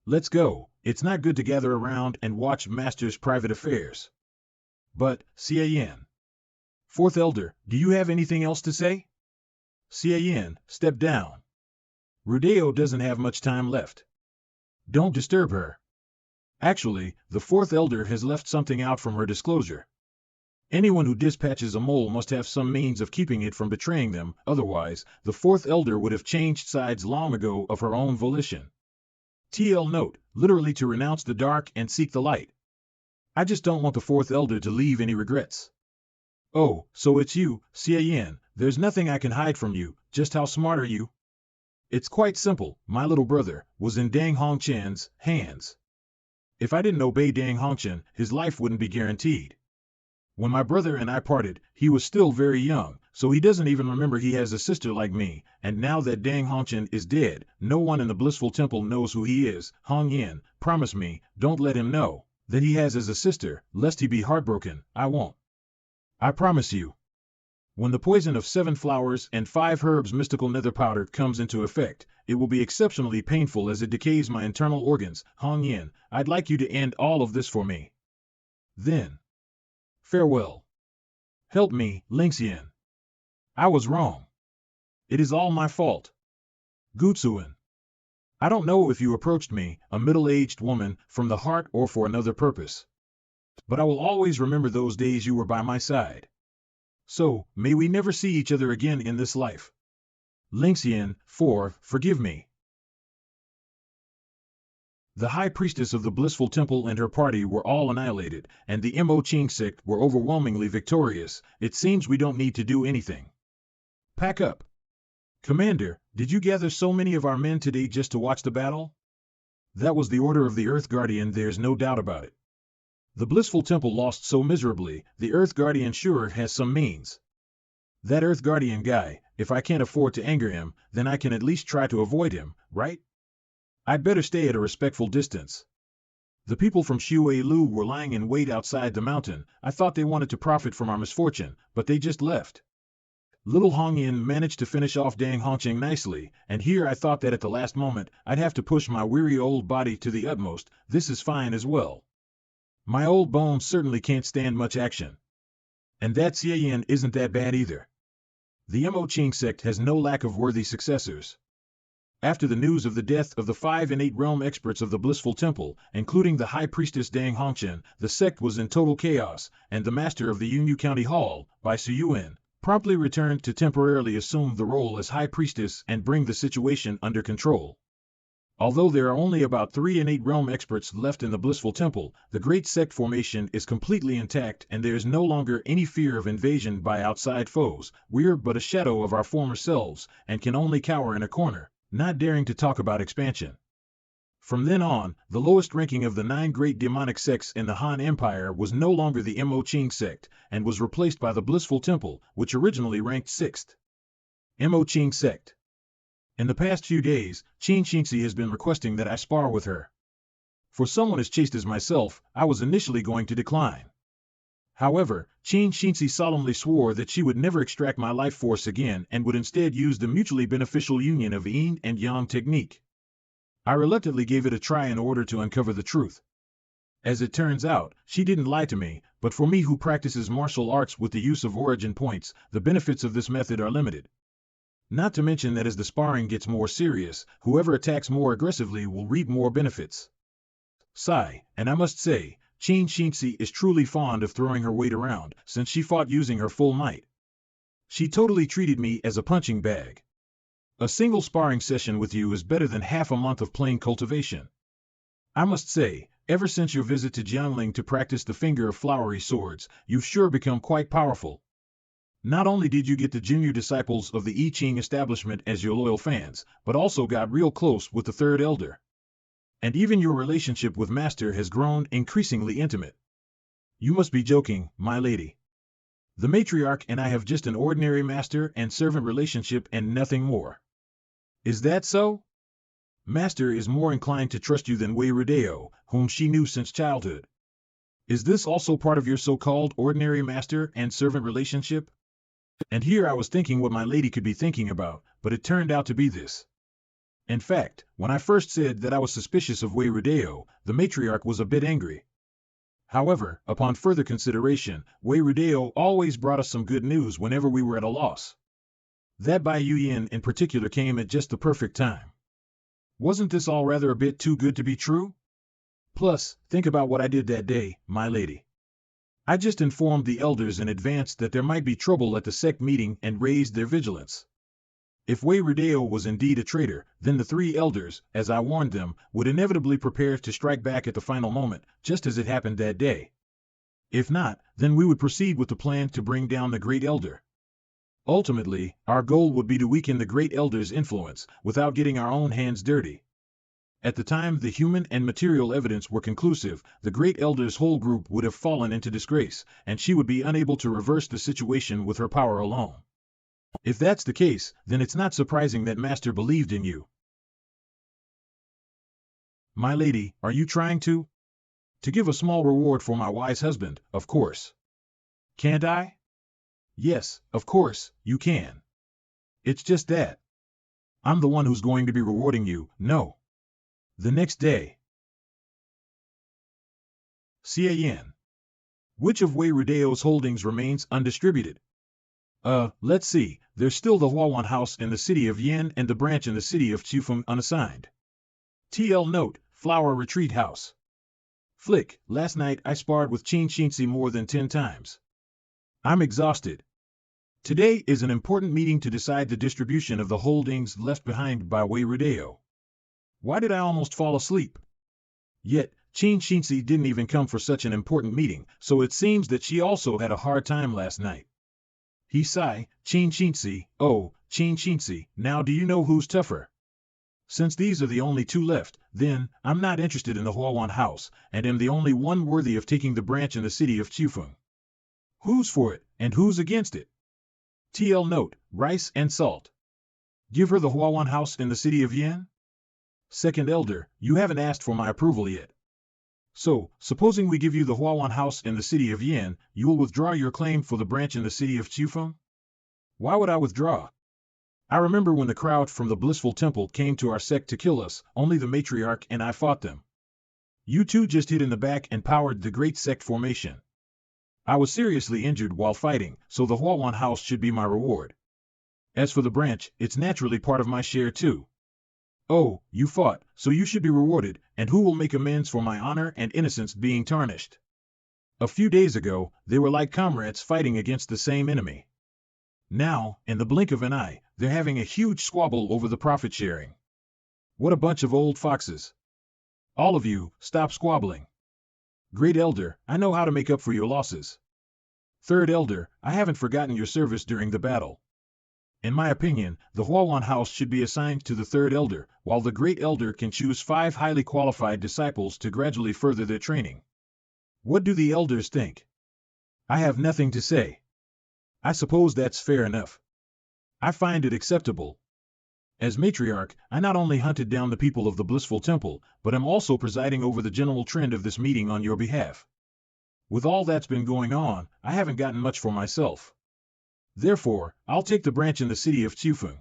Let's go. It's not good to gather around and watch Master's private affairs. But, Xie Yan. Fourth Elder, do you have anything else to say? Xie Yan, step down. Rudeo doesn't have much time left. Don't disturb her. Actually, the Fourth Elder has left something out from her disclosure. Anyone who dispatches a mole must have some means of keeping it from betraying them, otherwise, the Fourth Elder would have changed sides long ago of her own volition. TL note, literally to renounce the dark and seek the light. I just don't want the Fourth Elder to leave any regrets. Oh, so it's you, Xie Yan. There's nothing I can hide from you. Just how smart are you? It's quite simple. My little brother was in Dang Hongqian's hands. If I didn't obey Dang Hongqian, his life wouldn't be guaranteed. When my brother and I parted, he was still very young, so he doesn't even remember he has a sister like me, and now that Dang Hongqian is dead, no one in the Blissful Temple knows who he is. Hong Yin, promise me, don't let him know that he has as a sister, lest he be heartbroken. I won't. I promise you. When the poison of 7 flowers and 5 herbs mystical nether powder comes into effect, it will be exceptionally painful as it decays my internal organs. Hong Yin, I'd like you to end all of this for me. Then. Farewell. Help me, Lingxian. I was wrong. It is all my fault. Gutsuin. I don't know if you approached me, a middle-aged woman, from the heart or for another purpose. But I will always remember those days you were by my side. So, may we never see each other again in this life. Lingxian, forgive me. The High Priestess of the Blissful Temple and her party were all annihilated, and the Mo Qing sect were overwhelmingly victorious. It seems we don't need to do anything. Pack up. Commander, did you gather so many of our men today just to watch the battle? That was the order of the Earth Guardian, there's no doubt about it. The Blissful Temple lost so miserably, the Earth Guardian sure has some means. That Earth Guardian guy, if I can't afford to anger him, then I can at least try to avoid him, right? I'd better stay at a respectful distance. The people from Shui Lu were lying in wait outside the mountain. I thought they wanted to profit from our misfortune, but they just left. Little Hong Yin managed to finish off Dang Hongqiang nicely, and here I thought that at the last moment, I'd have to push my weary old body to the utmost. This is fine as well. My old bones certainly can't stand much action. And that Xie Yan isn't that bad either. The Mo Qing sect has no lack of worthy successors. After the news of the death of the 5 and 8 realm experts of the Blissful Temple, including the High Priestess Dang Hongqian, the sect was in total chaos, and the master of the Yunyu County Hall, Bai Suyuan, promptly returned to temporarily assume the role as High Priestess and bring the situation under control. Although there are only about 3 and 8 realm experts left in the Blissful Temple, the great sect formation is completely intact and there is no longer any fear of invasion by outside foes. We're but a shadow of our former selves, and can only cower in a corner, not daring to talk about expansion. From then on, the lowest ranking of the 9 great demonic sects in the Han Empire was no longer the Mo Qing sect, and was replaced by the Blissful Temple, which originally ranked 6th. Mo Qing sect. In the past few days, Qin Xinxi has been requesting that I spar with her. For someone as chaste as myself, I was initially going to decline. However, Qin Xinxi solemnly swore that she would never extract my life force again and would instead use the mutually beneficial union of yin and yang technique. I reluctantly gave it a try in order to uncover the truth. As it turns out, she didn't lie to me, but for me who practices martial arts with the use of origin points, the benefits of this method are limited. Not to mention that as the sparring gets more serious, whoever attacks more aggressively will reap more benefits. Sigh, and I must say, Qin Xinxi is truly fond of throwing her weight around, since she fought using her full might. She totally treated me as a punching bag. A single sparring session with you is better than half a month of plain cultivation. I must say, ever since your visit to Jiangling to practice the finger of flowery swords, you've sure become quite powerful. Not only did you get the junior disciples of the I Ching establishment as your loyal fans, but also got real close with the third elder. And even your relationship with Master has grown increasingly intimate. You must be joking, my lady. The matriarch and I have just an ordinary master and servant relationship and nothing more. Is that so? Master is more inclined to trust you than Wei Rudeo, whom she knew since childhood. Is this also part of your so-called ordinary master and servant relationship? And here I was thinking what my lady could be thinking about, but it turned out to be this. In fact, when I first said that I was suspicious of Wei Rudeo, the matriarch was a bit angry. However, upon further consideration, Wei Rudeo always brought us some good news whenever we were at a loss. That by Xie Yan in particular came at just the perfect time. Wasn't this all rather a bit too good to be true? Plus, think about what I did that day, my lady. I just informed the elders in advance that there might be trouble at the sect meeting and raised their vigilance. If Wei Rudeo was indeed a traitor, then the three elders, as I warned them, would inevitably prepare to strike back at the final moment, just as it happened that day. If not, then we would proceed with the plan to bring down the Great Elder. Ultimately, our goal would be to weaken the Great Elder's influence, without getting our own hands dirty. At the time the human and material evidence were conclusive, the Great Elder's whole group would have fallen into disgrace, and she would be unable to reverse the situation with her power alone. If that's the case, then it's not surprising that Master believed in you. My lady, are you trying to give a small reward for my wise husband, of course. Can't I? Yes, of course, you can. It's just that I'm the one who's going to be rewarding you, no. The next day. Xie Yan. Which of Wei Rudeo's holdings remains undistributed? Let's see, there's still the Huawan house in the city of Yan and the branch in the city of Chufeng unassigned. TL note, Flower Retreat House. Flick, last night I sparred with Qin Xinzi more than 10 times. I'm exhausted. Today is an important meeting to decide the distribution of the holdings left behind by Wei Rudeo. Why did I almost fall asleep? Yet, Qin Xinzi didn't even come for such an important meeting, so it seems that she also had a hard time last night. He sighed, Qin Xinzi, oh, Qin Xinzi, now do you know who's tougher? Since these are the only two left, then, I'm not interested in the Huawan house, and am the only one worthy of taking the branch in the city of Chufeng. Who's for it, and who's against it? TL note, rice and salt. Give her the Huawan house in the city of Yan? Second elder, you haven't asked for my approval yet. So, supposing we give you the Huawan house in the city of Yan, you will withdraw your claim for the branch in the city of Chufeng? Why would I withdraw? I remember when the crowd from the Blissful Temple came to our sect to kill us, only the matriarch and I fought them. You two just hid in the back and powered the great sect formation. I was seriously injured while fighting, so the Huawan house should be my reward. As for the branch, it's naturally part of my share too. Oh, you fought, so you should be rewarded, and who will make amends for my honor and innocence being tarnished? A few days ago, they were like comrades fighting against the same enemy. Now, in the blink of an eye, they're having a huge squabble over the profit sharing. What a bunch of old foxes. All of you, stop squabbling. Great Elder, I know how to make up for your losses. Third Elder, I haven't forgotten your service during the battle. In my opinion, the Huawan house should be assigned to the Third Elder, while the Great Elder can choose 5 highly qualified disciples to gradually further their training. What do the elders think? I have nothing to say. I suppose that's fair enough. I find it acceptable. As matriarch, I not only hunted down the people of the Blissful Temple, but am also presiding over the general trend of this meeting on your behalf. With all that's been going on, I haven't gotten much for myself. Therefore, I'll take the branch in the city of Chufeng.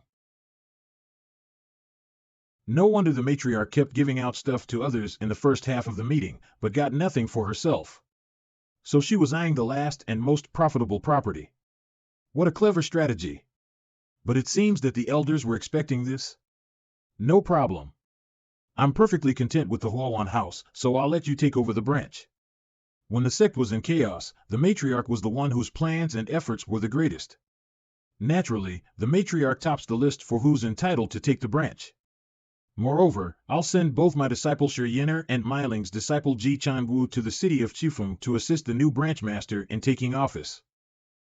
No wonder the matriarch kept giving out stuff to others in the first half of the meeting, but got nothing for herself. So she was eyeing the last and most profitable property. What a clever strategy. But it seems that the elders were expecting this. No problem. I'm perfectly content with the Huawan house, so I'll let you take over the branch. When the sect was in chaos, the matriarch was the one whose plans and efforts were the greatest. Naturally, the matriarch tops the list for who's entitled to take the branch. Moreover, I'll send both my disciple Xie Yan and Miling's disciple Ji Chanwu to the city of Chufeng to assist the new branch master in taking office.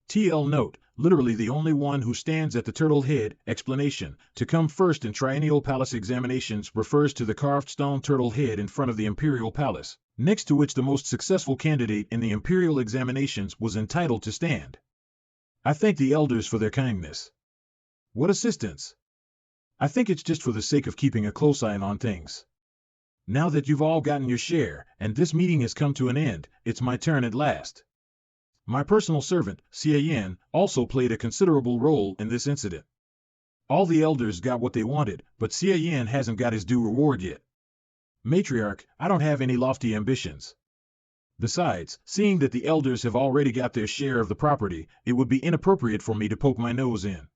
TL note, literally the only one who stands at the turtle head, explanation, to come first in triennial palace examinations refers to the carved stone turtle head in front of the imperial palace, next to which the most successful candidate in the imperial examinations was entitled to stand. I thank the elders for their kindness. What assistance? I think it's just for the sake of keeping a close eye on things. Now that you've all gotten your share, and this meeting has come to an end, it's my turn at last. My personal servant, Xie Yan, also played a considerable role in this incident. All the elders got what they wanted, but Xie Yan hasn't got his due reward yet. Matriarch, I don't have any lofty ambitions. Besides, seeing that the elders have already got their share of the property, it would be inappropriate for me to poke my nose in.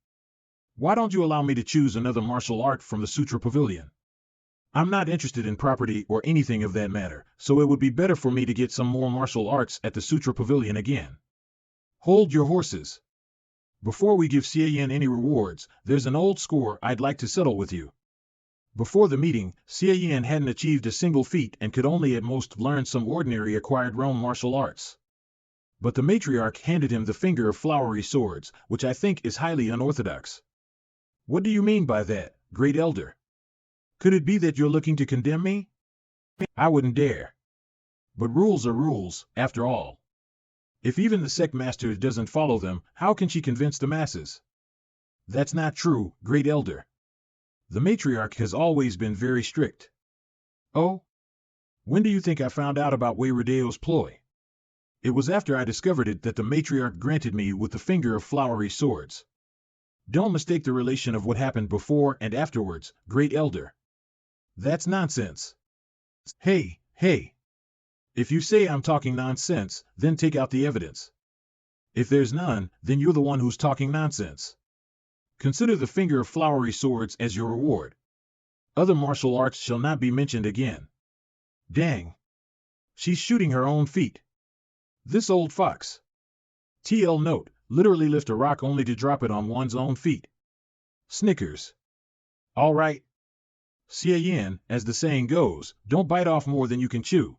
Why don't you allow me to choose another martial art from the Sutra Pavilion? I'm not interested in property or anything of that matter, so it would be better for me to get some more martial arts at the Sutra Pavilion again. Hold your horses. Before we give Xie Yan any rewards, there's an old score I'd like to settle with you. Before the meeting, Xie Yan hadn't achieved a single feat and could only at most learn some ordinary acquired realm martial arts. But the matriarch handed him the finger of flowery swords, which I think is highly unorthodox. What do you mean by that, great elder? Could it be that you're looking to condemn me? I wouldn't dare. But rules are rules, after all. If even the sect master doesn't follow them, how can she convince the masses? That's not true, great elder. The matriarch has always been very strict. Oh? When do you think I found out about Wei Rodeo's ploy? It was after I discovered it that the matriarch granted me with the finger of flowery swords. Don't mistake the relation of what happened before and afterwards, great elder. That's nonsense. Hey, hey. If you say I'm talking nonsense, then take out the evidence. If there's none, then you're the one who's talking nonsense. Consider the finger of flowery swords as your reward. Other martial arts shall not be mentioned again. Dang. She's shooting her own feet. This old fox. TL note, literally lift a rock only to drop it on one's own feet. Snickers. All right. Xie Yan, as the saying goes, don't bite off more than you can chew.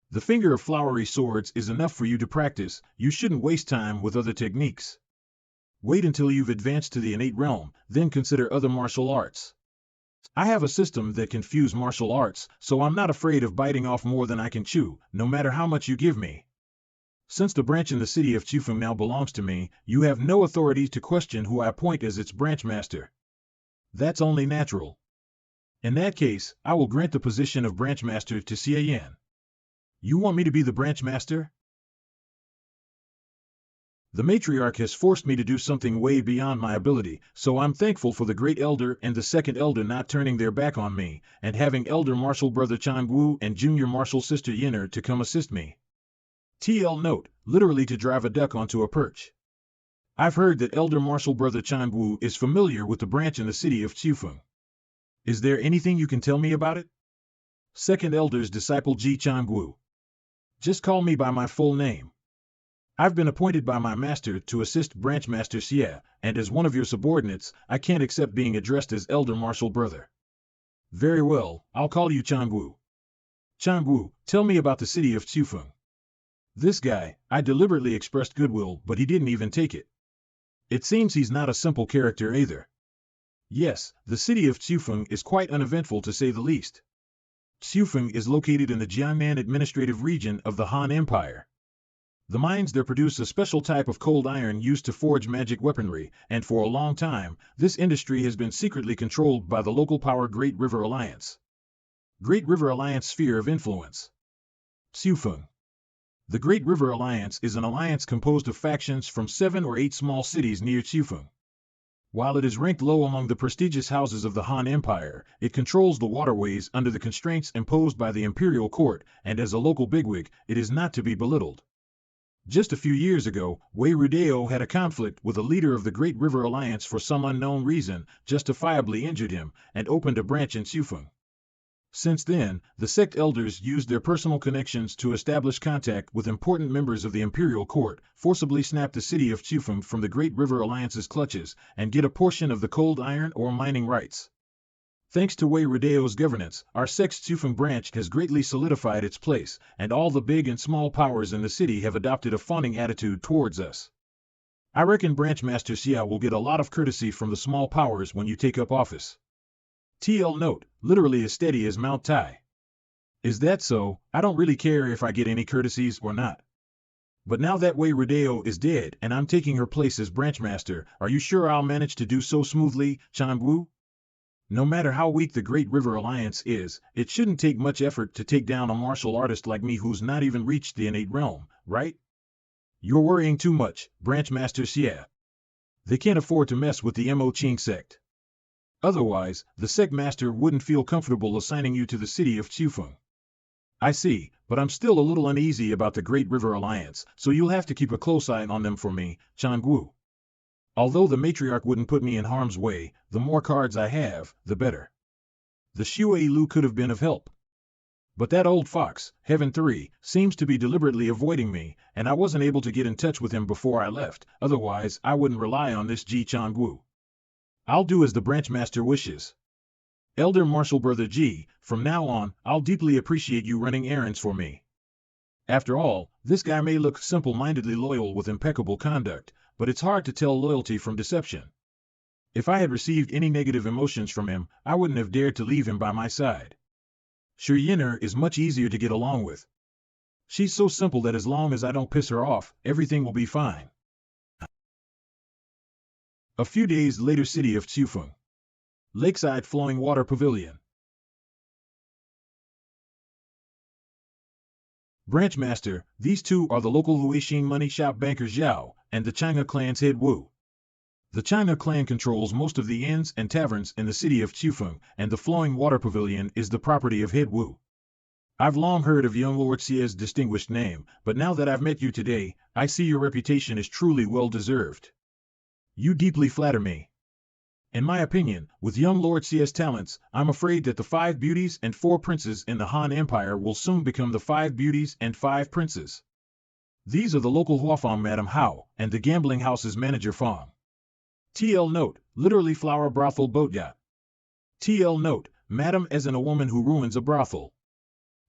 The finger of flowery swords is enough for you to practice, you shouldn't waste time with other techniques. Wait until you've advanced to the innate realm, then consider other martial arts. I have a system that can fuse martial arts, so I'm not afraid of biting off more than I can chew, no matter how much you give me. Since the branch in the city of Chufeng now belongs to me, you have no authority to question who I appoint as its branch master. That's only natural. In that case, I will grant the position of branch master to Xie Yan. You want me to be the branch master? The matriarch has forced me to do something way beyond my ability, so I'm thankful for the great elder and the second elder not turning their back on me, and having elder martial brother Changwu and junior martial sister Yinner to come assist me. TL note, literally to drive a duck onto a perch. I've heard that elder martial brother Changwu is familiar with the branch in the city of Chufeng. Is there anything you can tell me about it? Second elder's disciple Ji Changwu. Just call me by my full name. I've been appointed by my master to assist branch master Xie, and as one of your subordinates, I can't accept being addressed as elder martial brother. Very well, I'll call you Changwu. Changwu, tell me about the city of Chufeng. This guy, I deliberately expressed goodwill, but he didn't even take it. It seems he's not a simple character either. Yes, the city of Chufeng is quite uneventful to say the least. Chufeng is located in the Jiangnan administrative region of the Han Empire. The mines there produce a special type of cold iron used to forge magic weaponry, and for a long time, this industry has been secretly controlled by the local power Great River Alliance. Great River Alliance Sphere of Influence. Chufeng. The Great River Alliance is an alliance composed of factions from 7 or 8 small cities near Chufeng. While it is ranked low among the prestigious houses of the Han Empire, it controls the waterways under the constraints imposed by the imperial court, and as a local bigwig, it is not to be belittled. Just a few years ago, Wei Rodeo had a conflict with a leader of the Great River Alliance for some unknown reason, justifiably injured him, and opened a branch in Chufeng. Since then, the sect elders used their personal connections to establish contact with important members of the imperial court, forcibly snap the city of Chufeng from the Great River Alliance's clutches, and get a portion of the cold iron or mining rights. Thanks to Wei Rodeo's governance, our sect's Chufeng branch has greatly solidified its place, and all the big and small powers in the city have adopted a fawning attitude towards us. I reckon Branch Master Xia will get a lot of courtesy from the small powers when you take up office. TL note, literally as steady as Mount Tai. Is that so? I don't really care if I get any courtesies or not. But now that Wei Rodeo is dead and I'm taking her place as branch master, are you sure I'll manage to do so smoothly, Changwu? No matter how weak the Great River Alliance is, it shouldn't take much effort to take down a martial artist like me who's not even reached the innate realm, right? You're worrying too much, Branch Master Xie. They can't afford to mess with the Mo Qing sect. Otherwise, the sect master wouldn't feel comfortable assigning you to the city of Chufeng. I see, but I'm still a little uneasy about the Great River Alliance, so you'll have to keep a close eye on them for me, Changwu. Although the matriarch wouldn't put me in harm's way, the more cards I have, the better. The Shui Lu could have been of help. But that old fox, Heaven 3, seems to be deliberately avoiding me, and I wasn't able to get in touch with him before I left, otherwise I wouldn't rely on this Ji Changwu. I'll do as the branch master wishes. Elder Martial Brother Ji, from now on, I'll deeply appreciate you running errands for me. After all, this guy may look simple-mindedly loyal with impeccable conduct, but it's hard to tell loyalty from deception. If I had received any negative emotions from him, I wouldn't have dared to leave him by my side. Xie Yan is much easier to get along with. She's so simple that as long as I don't piss her off, everything will be fine. A few days later, city of Chufeng. Lakeside flowing water pavilion. Branch Master, these two are the local Huixing money shop bankers Zhao, and the China clan's head Wu. The China clan controls most of the inns and taverns in the city of Chufeng, and the flowing water pavilion is the property of head Wu. I've long heard of young Lord Xie's distinguished name, but now that I've met you today, I see your reputation is truly well-deserved. You deeply flatter me. In my opinion, with young Lord Xie's talents, I'm afraid that the 5 beauties and 4 princes in the Han Empire will soon become the 5 beauties and 5 princes. These are the local Huafang Madam Hao, and the gambling house's manager Fang. TL note, literally flower brothel boat yacht. TL note, madam as in a woman who ruins a brothel.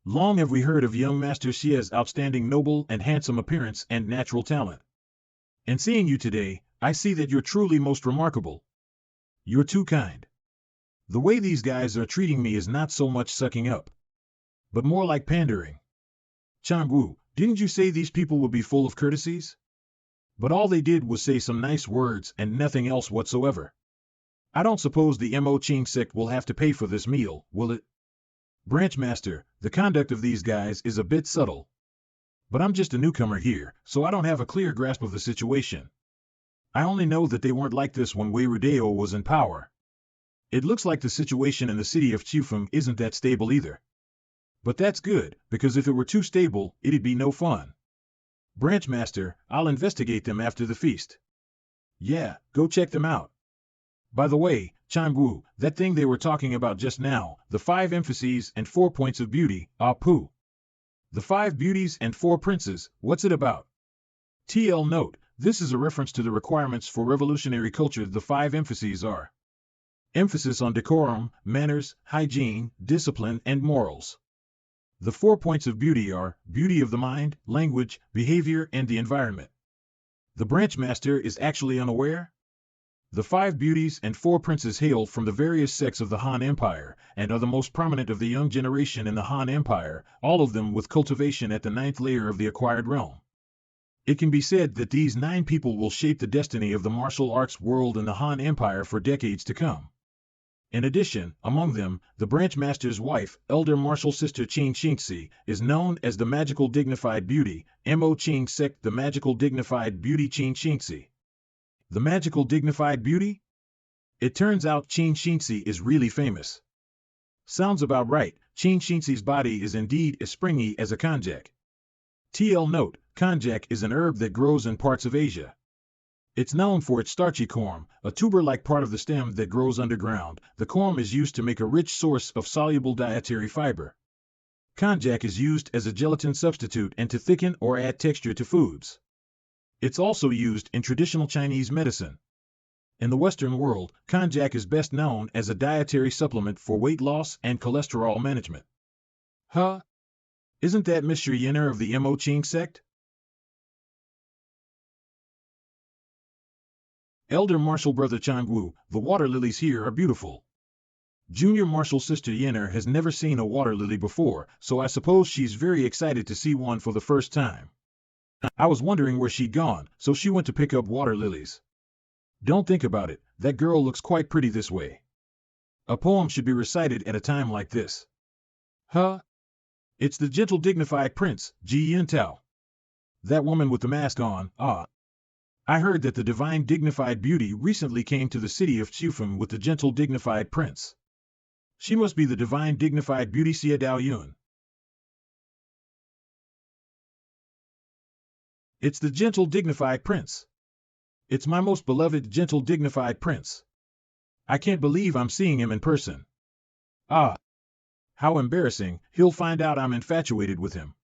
Long have we heard of young Master Xie's outstanding noble and handsome appearance and natural talent. And seeing you today, I see that you're truly most remarkable. You're too kind. The way these guys are treating me is not so much sucking up, but more like pandering. Changwu, didn't you say these people would be full of courtesies? But all they did was say some nice words and nothing else whatsoever. I don't suppose the Mo Qing sect will have to pay for this meal, will it? Branch Master, the conduct of these guys is a bit subtle. But I'm just a newcomer here, so I don't have a clear grasp of the situation. I only know that they weren't like this when Wei Rudeo was in power. It looks like the situation in the city of Chufeng isn't that stable either. But that's good, because if it were too stable, it'd be no fun. Branch Master, I'll investigate them after the feast. Yeah, go check them out. By the way, Changwu, that thing they were talking about just now, the 5 emphases and 4 points of beauty, ah poo. The 5 beauties and 4 princes, what's it about? TL note, this is a reference to the requirements for revolutionary culture. The 5 emphases are emphasis on decorum, manners, hygiene, discipline, and morals. The 4 points of beauty are beauty of the mind, language, behavior, and the environment. The branch master is actually unaware? The 5 beauties and 4 princes hail from the various sects of the Han Empire, and are the most prominent of the young generation in the Han Empire, all of them with cultivation at the 9th layer of the acquired realm. It can be said that these 9 people will shape the destiny of the martial arts world in the Han Empire for decades to come. In addition, among them, the branch master's wife, elder martial sister Qing Xingxi, is known as the magical dignified beauty, Mo Qing sect, the magical dignified beauty Qing Xingxi. The magical dignified beauty? It turns out Qing Xingxi is really famous. Sounds about right, Qing Xingxi's body is indeed as springy as a konjac. TL note, konjac is an herb that grows in parts of Asia. It's known for its starchy corm, a tuber-like part of the stem that grows underground. The corm is used to make a rich source of soluble dietary fiber. Konjac is used as a gelatin substitute and to thicken or add texture to foods. It's also used in traditional Chinese medicine. In the Western world, konjac is best known as a dietary supplement for weight loss and cholesterol management. Huh? Isn't that Miss Xie Yan of the Mo Qing sect? Elder Martial Brother Changwu, the water lilies here are beautiful. Junior Martial Sister Yenner has never seen a water lily before, so I suppose she's very excited to see one for the first time. I was wondering where she'd gone, so she went to pick up water lilies. Don't think about it, that girl looks quite pretty this way. A poem should be recited at a time like this. Huh? It's the gentle dignified prince, Xie Yan. That woman with the mask on, ah. I heard that the divine dignified beauty recently came to the city of Chufeng with the gentle dignified prince. She must be the divine dignified beauty Xie Yun. It's the gentle dignified prince. It's my most beloved gentle dignified prince. I can't believe I'm seeing him in person. Ah! How embarrassing, he'll find out I'm infatuated with him.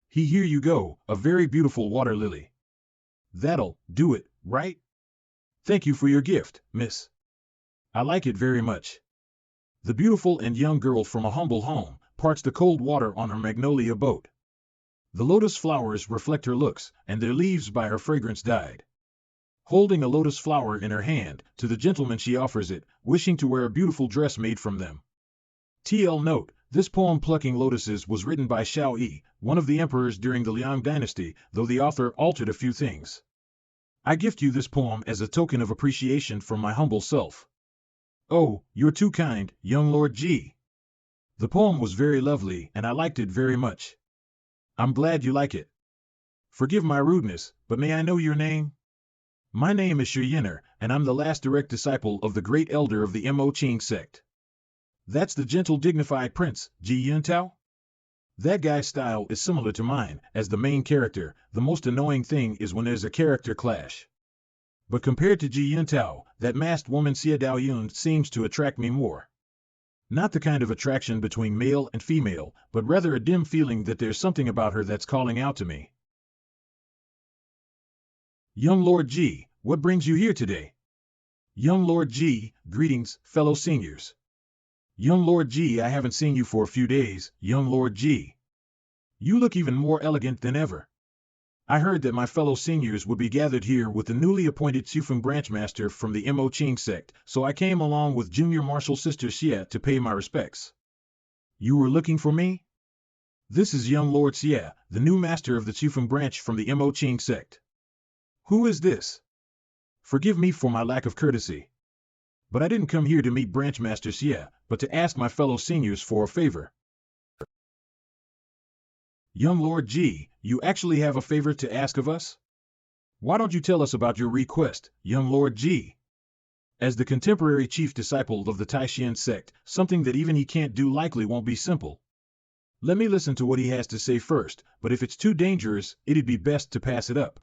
Here you go, a very beautiful water lily. That'll do it, right? Thank you for your gift, miss. I like it very much. The beautiful and young girl from a humble home parts the cold water on her magnolia boat. The lotus flowers reflect her looks, and their leaves by her fragrance dyed. Holding a lotus flower in her hand, to the gentleman she offers it, wishing to wear a beautiful dress made from them. TL note, this poem Plucking Lotuses was written by Xiao Yi, one of the emperors during the Liang dynasty, though the author altered a few things. I gift you this poem as a token of appreciation from my humble self. Oh, you're too kind, young Lord G. The poem was very lovely and I liked it very much. I'm glad you like it. Forgive my rudeness, but may I know your name? My name is Xie Yan, and I'm the last direct disciple of the great elder of the Mo Qing sect. That's the gentle dignified prince, Ji Yuntao? That guy's style is similar to mine, as the main character. The most annoying thing is when there's a character clash. But compared to Ji Yuntao, that masked woman Xie Yun seems to attract me more. Not the kind of attraction between male and female, but rather a dim feeling that there's something about her that's calling out to me. Young Lord G, what brings you here today? Young Lord G, greetings, fellow seniors. Young Lord G, I haven't seen you for a few days, young Lord G. You look even more elegant than ever. I heard that my fellow seniors would be gathered here with the newly appointed Xufeng branchmaster from the Mo Qing sect, so I came along with Junior Marshal Sister Xie to pay my respects. You were looking for me? This is young Lord Xie, the new master of the Xufeng branch from the Mo Qing sect. Who is this? Forgive me for my lack of courtesy. But I didn't come here to meet Branchmaster Xie, but to ask my fellow seniors for a favor. Young Lord G, you actually have a favor to ask of us? Why don't you tell us about your request, young Lord G? As the contemporary chief disciple of the Taishan sect, something that even he can't do likely won't be simple. Let me listen to what he has to say first, but if it's too dangerous, it'd be best to pass it up.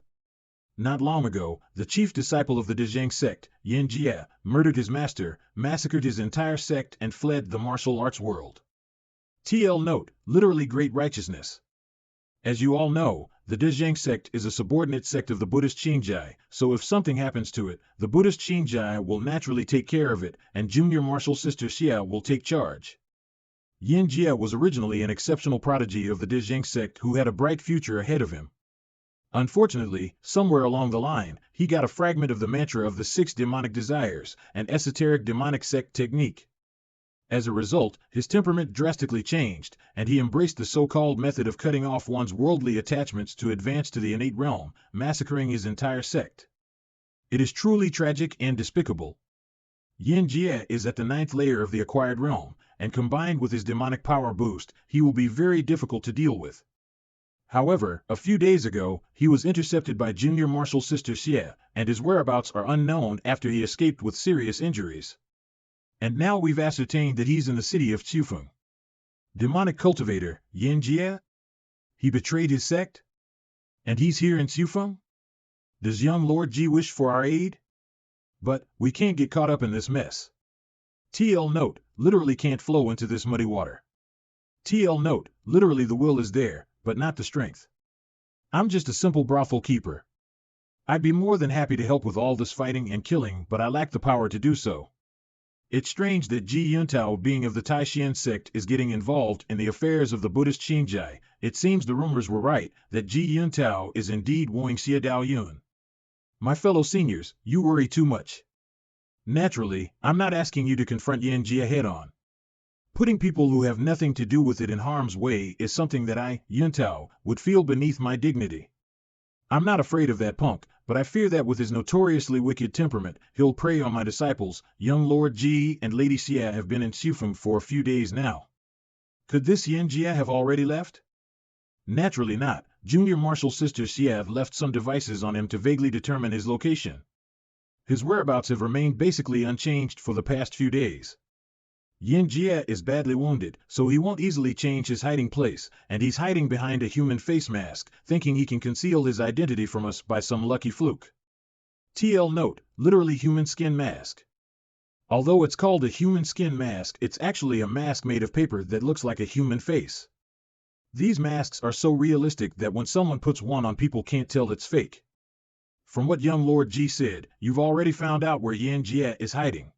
Not long ago, the chief disciple of the Dezheng sect, Yin Jie, murdered his master, massacred his entire sect and fled the martial arts world. TL note, literally great righteousness. As you all know, the Dezheng sect is a subordinate sect of the Buddhist Qingjai, so if something happens to it, the Buddhist Qingjai will naturally take care of it, and Junior Marshal Sister Xie will take charge. Yin Jie was originally an exceptional prodigy of the Dezheng sect who had a bright future ahead of him. Unfortunately, somewhere along the line, he got a fragment of the mantra of the 6 demonic desires, an esoteric demonic sect technique. As a result, his temperament drastically changed, and he embraced the so-called method of cutting off one's worldly attachments to advance to the innate realm, massacring his entire sect. It is truly tragic and despicable. Yin Jie is at the 9th layer of the acquired realm, and combined with his demonic power boost, he will be very difficult to deal with. However, a few days ago, he was intercepted by Junior Marshal Sister Xie, and his whereabouts are unknown after he escaped with serious injuries. And now we've ascertained that he's in the city of Xufeng. Demonic cultivator, Yin Jie? He betrayed his sect? And he's here in Xufeng? Does young Lord Ji wish for our aid? But, we can't get caught up in this mess. TL note, literally can't flow into this muddy water. TL note, literally the will is there, but not the strength. I'm just a simple brothel keeper. I'd be more than happy to help with all this fighting and killing, but I lack the power to do so. It's strange that Ji Yuntao, being of the Taishan sect, is getting involved in the affairs of the Buddhist Qingjai. It seems the rumors were right, that Ji Yuntao is indeed wooing Xie Yun. My fellow seniors, you worry too much. Naturally, I'm not asking you to confront Yin Jie head-on. Putting people who have nothing to do with it in harm's way is something that I, Yuntao, would feel beneath my dignity. I'm not afraid of that punk, but I fear that with his notoriously wicked temperament, he'll prey on my disciples. Young Lord Ji and Lady Xie have been in Xufeng for a few days now. Could this Yin Jie have already left? Naturally not. Junior Marshal Sister Xie left some devices on him to vaguely determine his location. His whereabouts have remained basically unchanged for the past few days. Yin Jie is badly wounded, so he won't easily change his hiding place, and he's hiding behind a human face mask, thinking he can conceal his identity from us by some lucky fluke. TL note, literally human skin mask. Although it's called a human skin mask, it's actually a mask made of paper that looks like a human face. These masks are so realistic that when someone puts one on, people can't tell it's fake. From what young Lord Ji said, you've already found out where Yin Jie is hiding.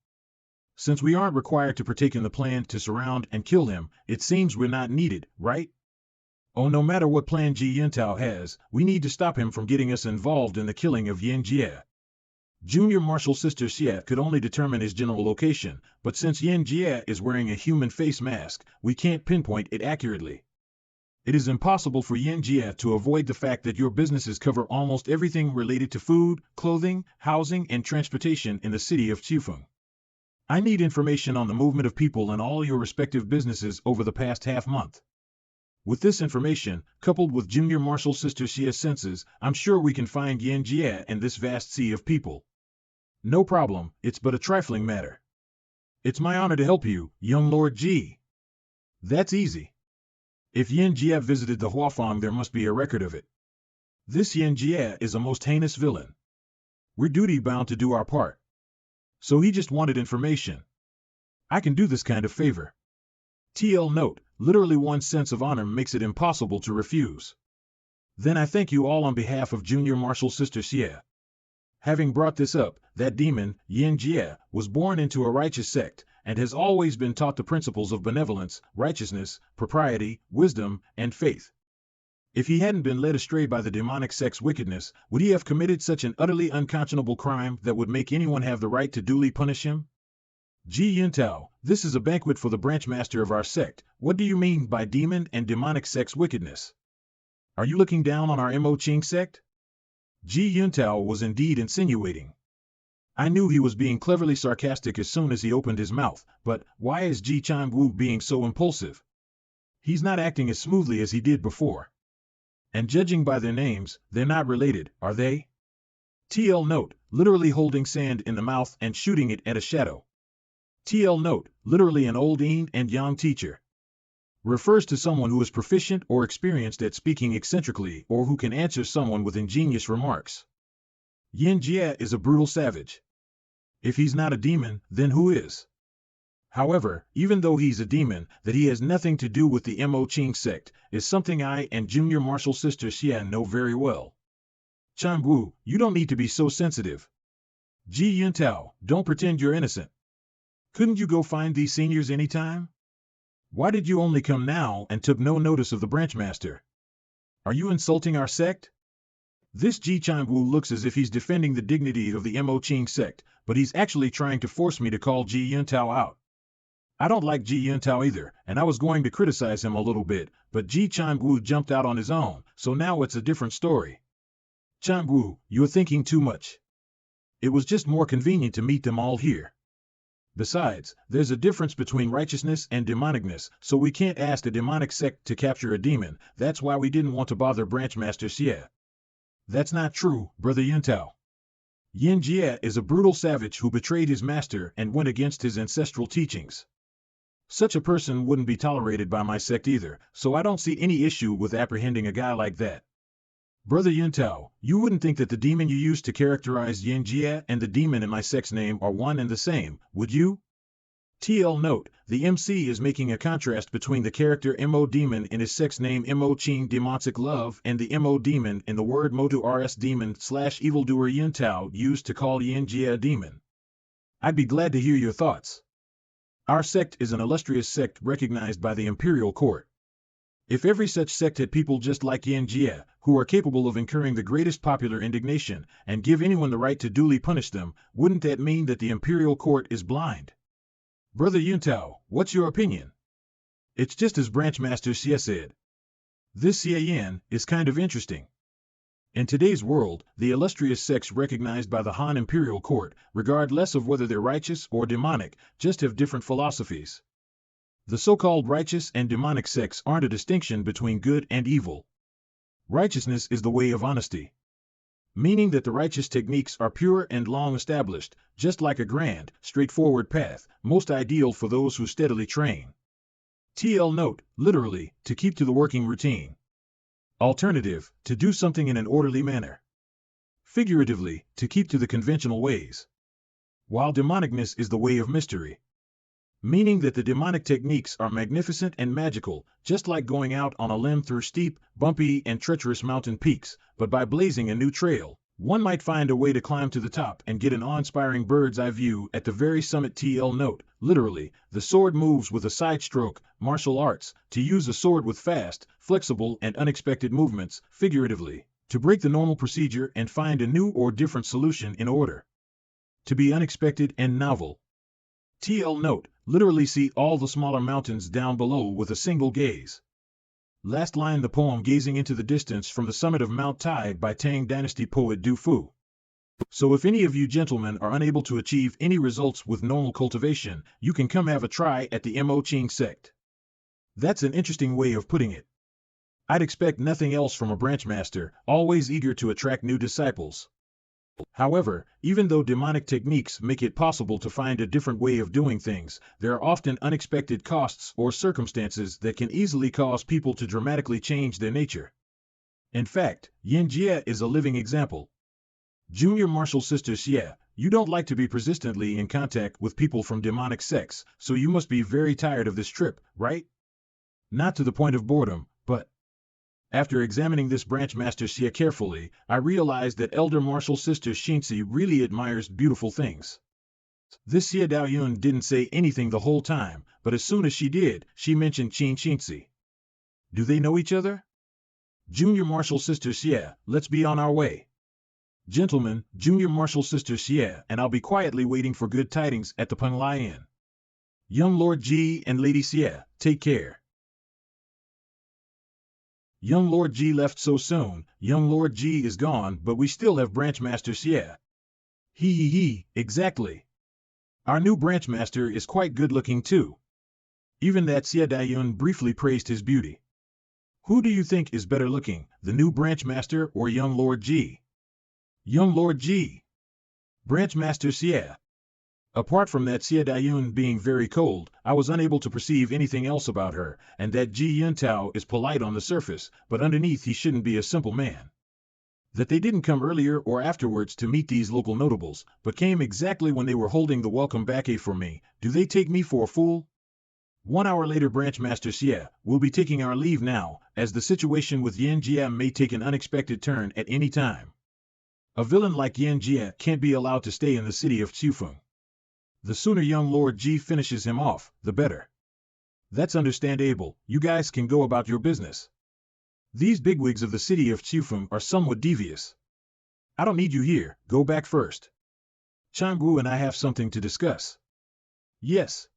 Since we aren't required to partake in the plan to surround and kill him, it seems we're not needed, right? Oh, no matter what plan Ji Yuntao has, we need to stop him from getting us involved in the killing of Yin Jie. Junior Marshal Sister Xie could only determine his general location, but since Yin Jie is wearing a human face mask, we can't pinpoint it accurately. It is impossible for Yin Jie to avoid the fact that your businesses cover almost everything related to food, clothing, housing, and transportation in the city of Qifeng. I need information on the movement of people in all your respective businesses over the past half-month. With this information, coupled with Junior Marshal Sister Xia's senses, I'm sure we can find Yin Jie in this vast sea of people. No problem, it's but a trifling matter. It's my honor to help you, young Lord Ji. That's easy. If Yin Jie visited the Huafang, there must be a record of it. This Yin Jie is a most heinous villain. We're duty-bound to do our part. So he just wanted information. I can do this kind of favor. TL note, literally one's sense of honor makes it impossible to refuse. Then I thank you all on behalf of Junior Marshal Sister Xie. Having brought this up, that demon, Yin Jie, was born into a righteous sect, and has always been taught the principles of benevolence, righteousness, propriety, wisdom, and faith. If he hadn't been led astray by the demonic sect's wickedness, would he have committed such an utterly unconscionable crime that would make anyone have the right to duly punish him? Ji Yuntao, this is a banquet for the branch master of our sect. What do you mean by demon and demonic sect's wickedness? Are you looking down on our Mo Qing sect? Ji Yuntao was indeed insinuating. I knew he was being cleverly sarcastic as soon as he opened his mouth, but why is Ji Changwu being so impulsive? He's not acting as smoothly as he did before. And judging by their names, they're not related, are they? TL note, literally holding sand in the mouth and shooting it at a shadow. TL note, literally an old yin and yang teacher. Refers to someone who is proficient or experienced at speaking eccentrically or who can answer someone with ingenious remarks. Yin Jie is a brutal savage. If he's not a demon, then who is? However, even though he's a demon, that he has nothing to do with the Mo Qing sect is something I and Junior Marshal Sister Xie know very well. Changwu, you don't need to be so sensitive. Ji Yuntao, don't pretend you're innocent. Couldn't you go find these seniors anytime? Why did you only come now and took no notice of the branch master? Are you insulting our sect? This Ji Changwu looks as if he's defending the dignity of the Mo Qing sect, but he's actually trying to force me to call Ji Yuntao out. I don't like Ji Yuntao either, and I was going to criticize him a little bit, but Ji Changwu jumped out on his own, so now it's a different story. Changwu, you're thinking too much. It was just more convenient to meet them all here. Besides, there's a difference between righteousness and demonicness, so we can't ask a demonic sect to capture a demon. That's why we didn't want to bother Branchmaster Xie. That's not true, Brother Yuntao. Yin Jie is a brutal savage who betrayed his master and went against his ancestral teachings. Such a person wouldn't be tolerated by my sect either, so I don't see any issue with apprehending a guy like that. Brother Yuntao, you wouldn't think that the demon you used to characterize Yin Jie and the demon in my sect's name are one and the same, would you? TL note, the MC is making a contrast between the character Mo demon in his sect's name Mo Qing demonic love and the Mo demon in the word Motu RS demon / evildoer Yuntao used to call Yin Jie a demon. I'd be glad to hear your thoughts. Our sect is an illustrious sect recognized by the imperial court. If every such sect had people just like Yin Jie, who are capable of incurring the greatest popular indignation, and give anyone the right to duly punish them, wouldn't that mean that the imperial court is blind? Brother Yuntao, what's your opinion? It's just as Branchmaster Xie said. This Xie Yan is kind of interesting. In today's world, the illustrious sects recognized by the Han imperial court regard less of whether they're righteous or demonic, just have different philosophies. The so-called righteous and demonic sects aren't a distinction between good and evil. Righteousness is the way of honesty, meaning that the righteous techniques are pure and long established, just like a grand, straightforward path, most ideal for those who steadily train. TL note, literally, to keep to the working routine. Alternative, to do something in an orderly manner. Figuratively, to keep to the conventional ways. While demonicness is the way of mystery, meaning that the demonic techniques are magnificent and magical, just like going out on a limb through steep, bumpy, and treacherous mountain peaks, but by blazing a new trail, one might find a way to climb to the top and get an awe-inspiring bird's-eye view at the very summit. TL note, literally, the sword moves with a side stroke, martial arts, to use a sword with fast, flexible, and unexpected movements, figuratively, to break the normal procedure and find a new or different solution in order to be unexpected and novel. TL note, literally see all the smaller mountains down below with a single gaze. Last line the poem Gazing into the Distance from the Summit of Mount Tai by Tang Dynasty poet Du Fu. So if any of you gentlemen are unable to achieve any results with normal cultivation, you can come have a try at the Mo Ching sect. That's an interesting way of putting it. I'd expect nothing else from a branch master, always eager to attract new disciples. However, even though demonic techniques make it possible to find a different way of doing things, there are often unexpected costs or circumstances that can easily cause people to dramatically change their nature. In fact, Xie is a living example. Junior Martial Sister Xie, you don't like to be persistently in contact with people from demonic sects, so you must be very tired of this trip, right? Not to the point of boredom, but after examining this branch master Xie carefully, I realized that elder martial sister Xinzi really admires beautiful things. This Xie Daoyun didn't say anything the whole time, but as soon as she did, she mentioned Xinzi. Do they know each other? Junior martial sister Xie, let's be on our way. Gentlemen, Junior martial sister Xie, and I'll be quietly waiting for good tidings at the Penglai Inn. Young Lord Ji and Lady Xie, take care. Young Lord Ji left so soon. Young Lord Ji is gone, but we still have Branch Master Xie. He, exactly. Our new Branch Master is quite good-looking too. Even that Xie Daoyun briefly praised his beauty. Who do you think is better looking, the new Branch Master or Young Lord Ji? Young Lord Ji. Branch Master Xie. Apart from that Xie Daoyun being very cold, I was unable to perceive anything else about her, and that Ji Yuntao is polite on the surface, but underneath he shouldn't be a simple man. That they didn't come earlier or afterwards to meet these local notables, but came exactly when they were holding the welcome bouquet for me, do they take me for a fool? 1 hour later Branch Master Xie, we'll be taking our leave now, as the situation with Yan Jia may take an unexpected turn at any time. A villain like Yan Jia can't be allowed to stay in the city of Chufeng. The sooner young Lord Ji finishes him off, the better. That's understandable, you guys can go about your business. These bigwigs of the city of Chufeng are somewhat devious. I don't need you here, go back first. Changgu and I have something to discuss. Yes.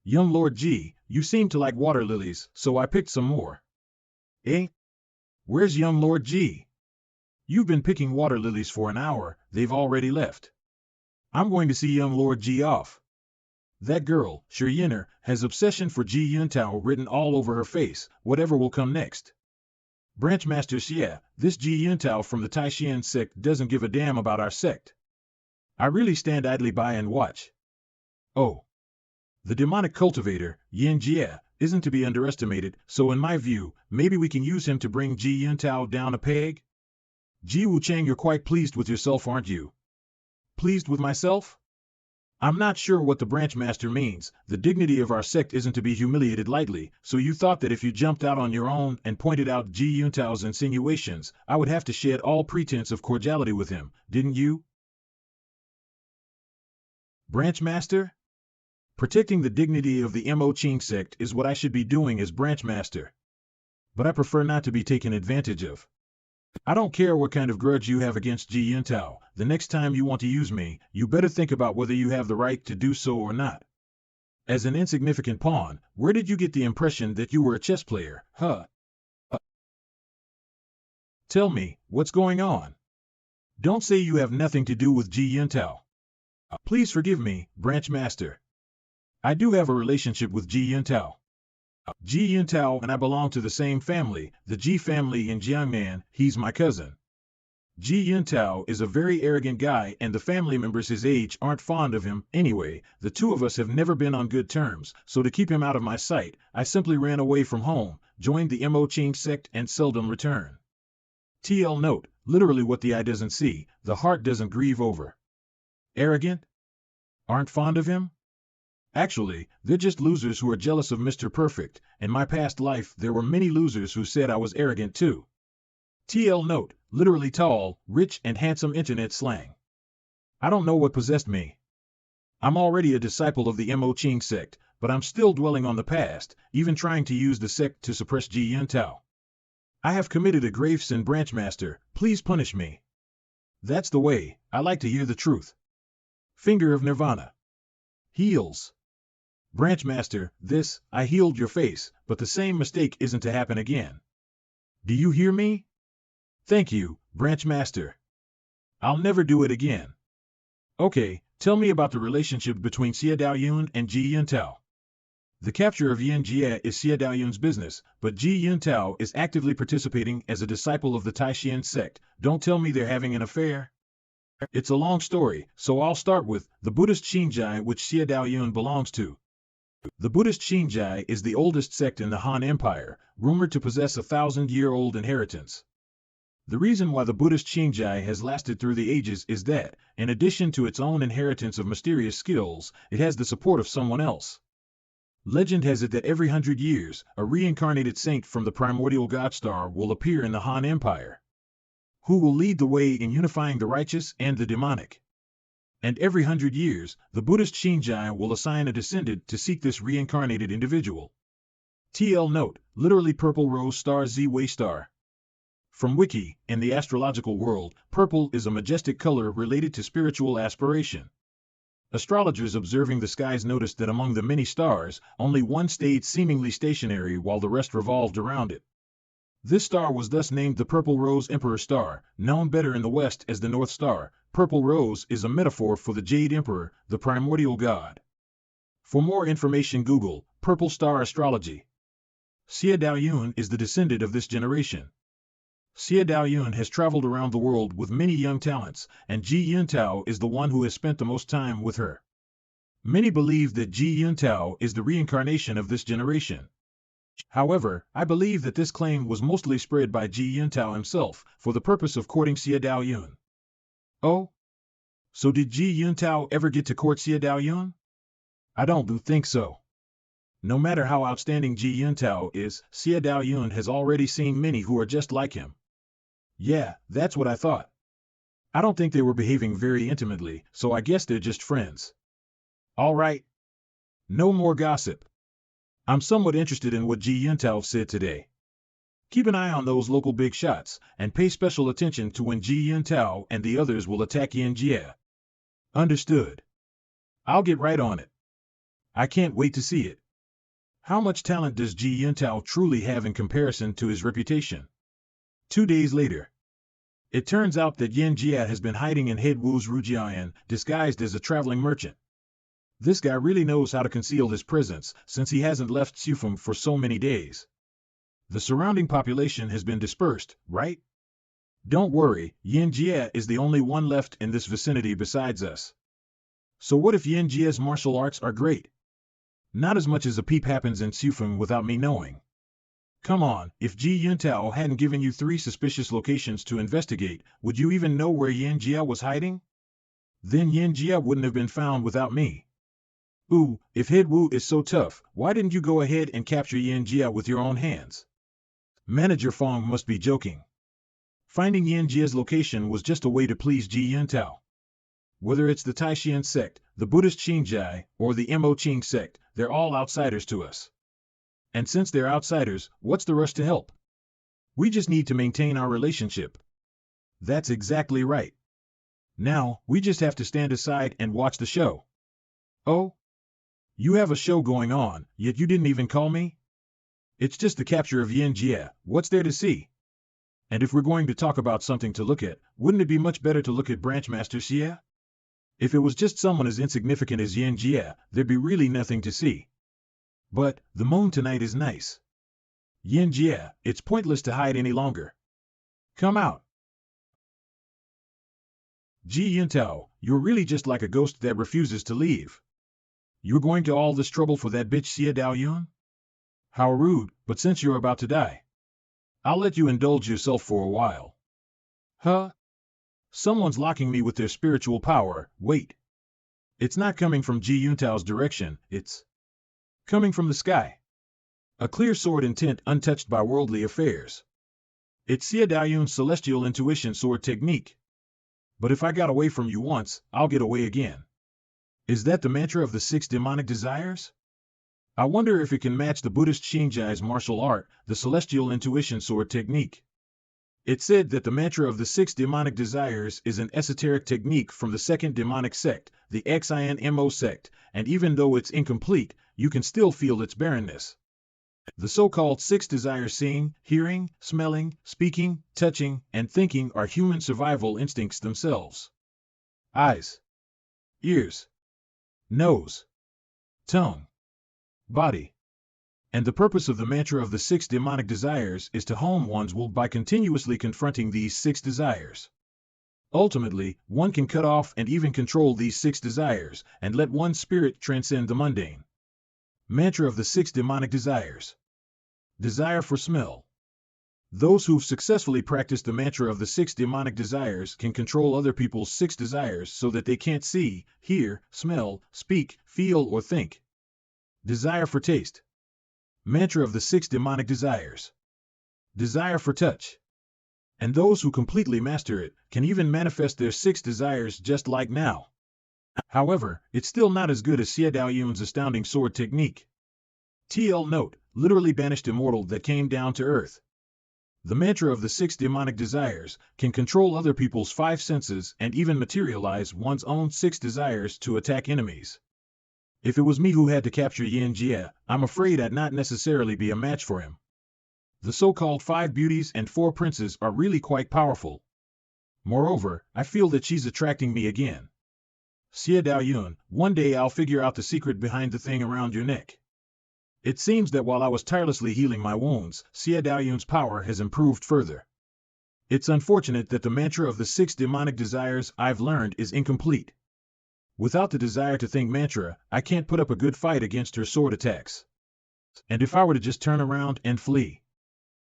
Young Lord Ji, you seem to like water lilies, so I picked some more. Eh? Where's young Lord Ji? You've been picking water lilies for an hour, they've already left. I'm going to see young Lord Ji off. That girl, Xie Yan, has obsession for Ji Yuntao written all over her face, whatever will come next. Branch Master Xie, this Ji Yuntao from the Taishan sect doesn't give a damn about our sect. I really stand idly by and watch. Oh. The demonic cultivator, Yan Jie, isn't to be underestimated, so in my view, maybe we can use him to bring Ji Yuntao down a peg? Ji Wuchang, you're quite pleased with yourself, aren't you? Pleased with myself? I'm not sure what the branch master means. The dignity of our sect isn't to be humiliated lightly, so you thought that if you jumped out on your own and pointed out Ji Yuntao's insinuations, I would have to shed all pretense of cordiality with him, didn't you? Branch master? Protecting the dignity of the Mo Ching sect is what I should be doing as branch master. But I prefer not to be taken advantage of. I don't care what kind of grudge you have against Ji Yuntao. The next time you want to use me, you better think about whether you have the right to do so or not. As an insignificant pawn, where did you get the impression that you were a chess player, huh? Tell me, what's going on? Don't say you have nothing to do with Ji Yuntao. Please forgive me, branch master. I do have a relationship with Ji Yuntao. Xie Yan and I belong to the same family, the Ji family in Jiangnan. He's my cousin. Xie Yan is a very arrogant guy and the family members his age aren't fond of him. Anyway, the two of us have never been on good terms, so to keep him out of my sight, I simply ran away from home, joined the Mo Ching sect and seldom return. TL note, literally what the eye doesn't see, the heart doesn't grieve over. Arrogant? Aren't fond of him? Actually, they're just losers who are jealous of Mr. Perfect. In my past life there were many losers who said I was arrogant too. TL note, literally tall, rich and handsome internet slang. I don't know what possessed me. I'm already a disciple of the Mo Ching sect, but I'm still dwelling on the past, even trying to use the sect to suppress Xie Yan. I have committed a grave sin, Branchmaster, please punish me. That's the way, I like to hear the truth. Finger of Nirvana. Heals. Branchmaster, I healed your face, but the same mistake isn't to happen again. Do you hear me? Thank you, Branchmaster. I'll never do it again. Okay, tell me about the relationship between Xie Daoyun and Xie Yan. The capture of Yan Jie is Xie Daoyun's business, but Xie Yan is actively participating as a disciple of the Taishan sect. Don't tell me they're having an affair. It's a long story, so I'll start with the Buddhist Xinjai, which Xie Daoyun belongs to. The Buddhist Xinjai is the oldest sect in the Han Empire, rumored to possess a 1,000-year-old inheritance. The reason why the Buddhist Xinjai has lasted through the ages is that, in addition to its own inheritance of mysterious skills, it has the support of someone else. Legend has it that every 100 years, a reincarnated saint from the primordial god star will appear in the Han Empire, who will lead the way in unifying the righteous and the demonic. And every 100 years, the Buddhist Xinjai will assign a descendant to seek this reincarnated individual. TL note, literally purple rose star Z way star. From Wiki, in the astrological world, purple is a majestic color related to spiritual aspiration. Astrologers observing the skies noticed that among the many stars, only one stayed seemingly stationary while the rest revolved around it. This star was thus named the Purple Rose Emperor Star, known better in the West as the North Star. Purple Rose is a metaphor for the Jade Emperor, the primordial god. For more information, Google Purple Star Astrology. Xie Daoyun is the descendant of this generation. Xie Daoyun has traveled around the world with many young talents, and Xie Yan is the one who has spent the most time with her. Many believe that Xie Yan is the reincarnation of this generation. However, I believe that this claim was mostly spread by Xie Yan himself, for the purpose of courting Xie Daoyun. Oh? So did Xie Yan ever get to court Xie Daoyun? I don't think so. No matter how outstanding Xie Yan is, Xie Daoyun has already seen many who are just like him. Yeah, that's what I thought. I don't think they were behaving very intimately, so I guess they're just friends. All right. No more gossip. I'm somewhat interested in what Xie Yan said today. Keep an eye on those local big shots, and pay special attention to when Xie Yan and the others will attack Yan Jie. Understood. I'll get right on it. I can't wait to see it. How much talent does Xie Yan truly have in comparison to his reputation? 2 days later. It turns out that Yan Jie has been hiding in Head Wu's Rujian, disguised as a traveling merchant. This guy really knows how to conceal his presence, since he hasn't left Xufeng for so many days. The surrounding population has been dispersed, right? Don't worry, Yan Jie is the only one left in this vicinity besides us. So what if Yan Jie's martial arts are great? Not as much as a peep happens in Xufeng without me knowing. Come on, if Xie Yan hadn't given you 3 suspicious locations to investigate, would you even know where Yan Jie was hiding? Then Yan Jie wouldn't have been found without me. Ooh, if Head Wu is so tough, why didn't you go ahead and capture Yan Jie with your own hands? Manager Fong must be joking. Finding Yan Jie's location was just a way to please Xie Yan. Whether it's the Taishan sect, the Buddhist Xinjai, or the Mo Ching sect, they're all outsiders to us. And since they're outsiders, what's the rush to help? We just need to maintain our relationship. That's exactly right. Now, we just have to stand aside and watch the show. Oh? You have a show going on, yet you didn't even call me? It's just the capture of Yan Jie. What's there to see? And if we're going to talk about something to look at, wouldn't it be much better to look at Branchmaster Xie? If it was just someone as insignificant as Yan Jie, there'd be really nothing to see. But the moon tonight is nice. Yin Jie, it's pointless to hide any longer. Come out. Ji Yintao, you're really just like a ghost that refuses to leave. You're going to all this trouble for that bitch Xie Daoyun? How rude, but since you're about to die, I'll let you indulge yourself for a while. Huh? Someone's locking me with their spiritual power. Wait. It's not coming from Ji Yuntao's direction, it's coming from the sky. A clear sword intent untouched by worldly affairs. It's Xie Daoyun's celestial intuition sword technique. But if I got away from you once, I'll get away again. Is that the mantra of the 6 demonic desires? I wonder if it can match the Buddhist Shinjai's martial art, the celestial intuition sword technique. It's said that the mantra of the 6 demonic desires is an esoteric technique from the second demonic sect, the Xinmo sect, and even though it's incomplete, you can still feel its barrenness. The so-called 6 desires seeing, hearing, smelling, speaking, touching, and thinking are human survival instincts themselves. Eyes, ears, nose, tongue, body. And the purpose of the mantra of the 6 demonic desires is to hone one's will by continuously confronting these 6 desires. Ultimately, one can cut off and even control these 6 desires, and let one's spirit transcend the mundane. Mantra of the 6 demonic desires. Desire for smell. Those who've successfully practiced the mantra of the 6 demonic desires can control other people's 6 desires so that they can't see, hear, smell, speak, feel, or think. Desire for taste. Mantra of the 6 demonic desires. Desire for touch. And those who completely master it can even manifest their 6 desires just like now. However, it's still not as good as Xie Daoyun's astounding sword technique. TL note, literally banished immortal that came down to earth. The mantra of the 6 demonic desires can control other people's 5 senses and even materialize one's own 6 desires to attack enemies. If it was me who had to capture Yin Jie, I'm afraid I'd not necessarily be a match for him. The so-called 5 beauties and 4 princes are really quite powerful. Moreover, I feel that she's attracting me again. Xie Daoyun, one day I'll figure out the secret behind the thing around your neck. It seems that while I was tirelessly healing my wounds, Xie Daoyun's power has improved further. It's unfortunate that the mantra of the 6 demonic desires I've learned is incomplete. Without the desire to think mantra, I can't put up a good fight against her sword attacks. And if I were to just turn around and flee?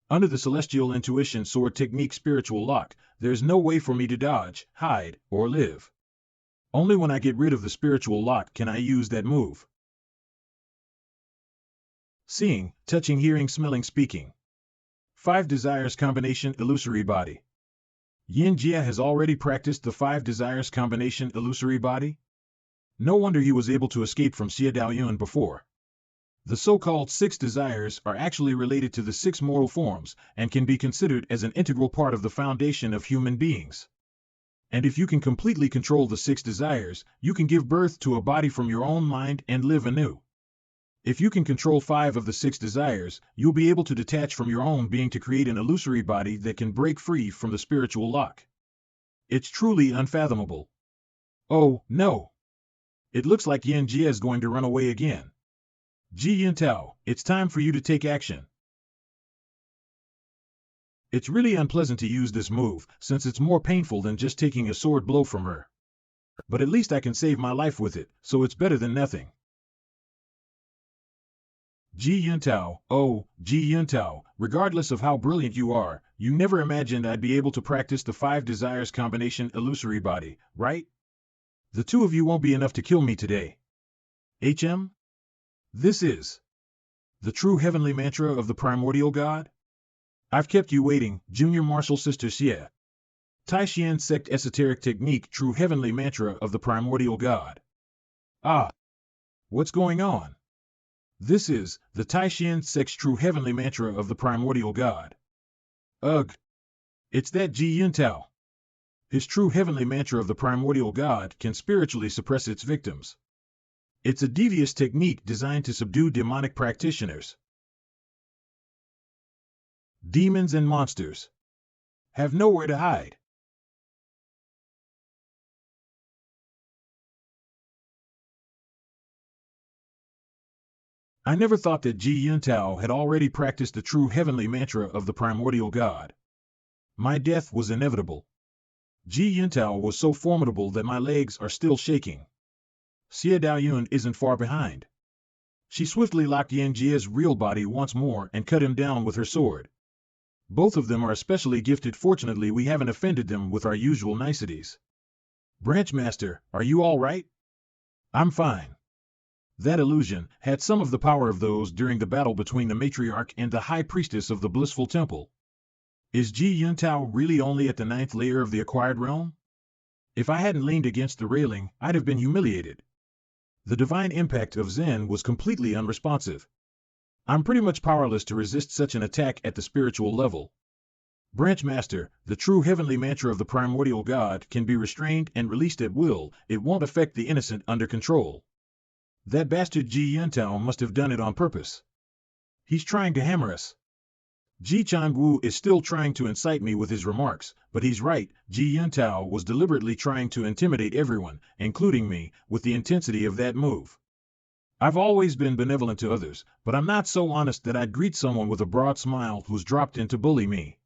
Under the celestial intuition sword technique spiritual lock, there's no way for me to dodge, hide, or live. Only when I get rid of the spiritual lock can I use that move. Seeing, touching, hearing, smelling, speaking. 5 desires combination illusory body. Yin Jie has already practiced the 5 desires combination illusory body. No wonder he was able to escape from Xie Daoyun before. The so-called 6 desires are actually related to the 6 moral forms and can be considered as an integral part of the foundation of human beings. And if you can completely control the 6 desires, you can give birth to a body from your own mind and live anew. If you can control 5 of the 6 desires, you'll be able to detach from your own being to create an illusory body that can break free from the spiritual lock. It's truly unfathomable. Oh, no! It looks like Yin Jie is going to run away again. Ji Yintao, it's time for you to take action. It's really unpleasant to use this move, since it's more painful than just taking a sword blow from her. But at least I can save my life with it, so it's better than nothing. Ji Yintao, oh, Ji Yintao, regardless of how brilliant you are, you never imagined I'd be able to practice the 5 desires combination illusory body, right? The 2 of you won't be enough to kill me today. HM? This is the true heavenly mantra of the primordial god? I've kept you waiting, junior martial sister Xie. Taishian sect esoteric technique true heavenly mantra of the primordial god. Ah! What's going on? This is the Taishian sect's true heavenly mantra of the primordial god. Ugh! It's that Ji Yintao. His true heavenly mantra of the primordial god can spiritually suppress its victims. It's a devious technique designed to subdue demonic practitioners. Demons and monsters have nowhere to hide. I never thought that Xie Yan had already practiced the true heavenly mantra of the primordial god. My death was inevitable. Xie Yan was so formidable that my legs are still shaking. Xie Yan isn't far behind. She swiftly locked Yan Jie's real body once more and cut him down with her sword. Both of them are especially gifted. Fortunately, we haven't offended them with our usual niceties. Branchmaster, are you all right? I'm fine. That illusion had some of the power of those during the battle between the matriarch and the high priestess of the blissful temple. Is Xie Yan really only at the 9th layer of the acquired realm? If I hadn't leaned against the railing, I'd have been humiliated. The divine impact of Zen was completely unresponsive. I'm pretty much powerless to resist such an attack at the spiritual level. Branchmaster, the true heavenly mantra of the primordial god can be restrained and released at will. It won't affect the innocent under control. That bastard Xie Yan must have done it on purpose. He's trying to hammer us. Ji Changwu is still trying to incite me with his remarks, but he's right. Xie Yan was deliberately trying to intimidate everyone, including me, with the intensity of that move. I've always been benevolent to others, but I'm not so honest that I'd greet someone with a broad smile who's dropped in to bully me.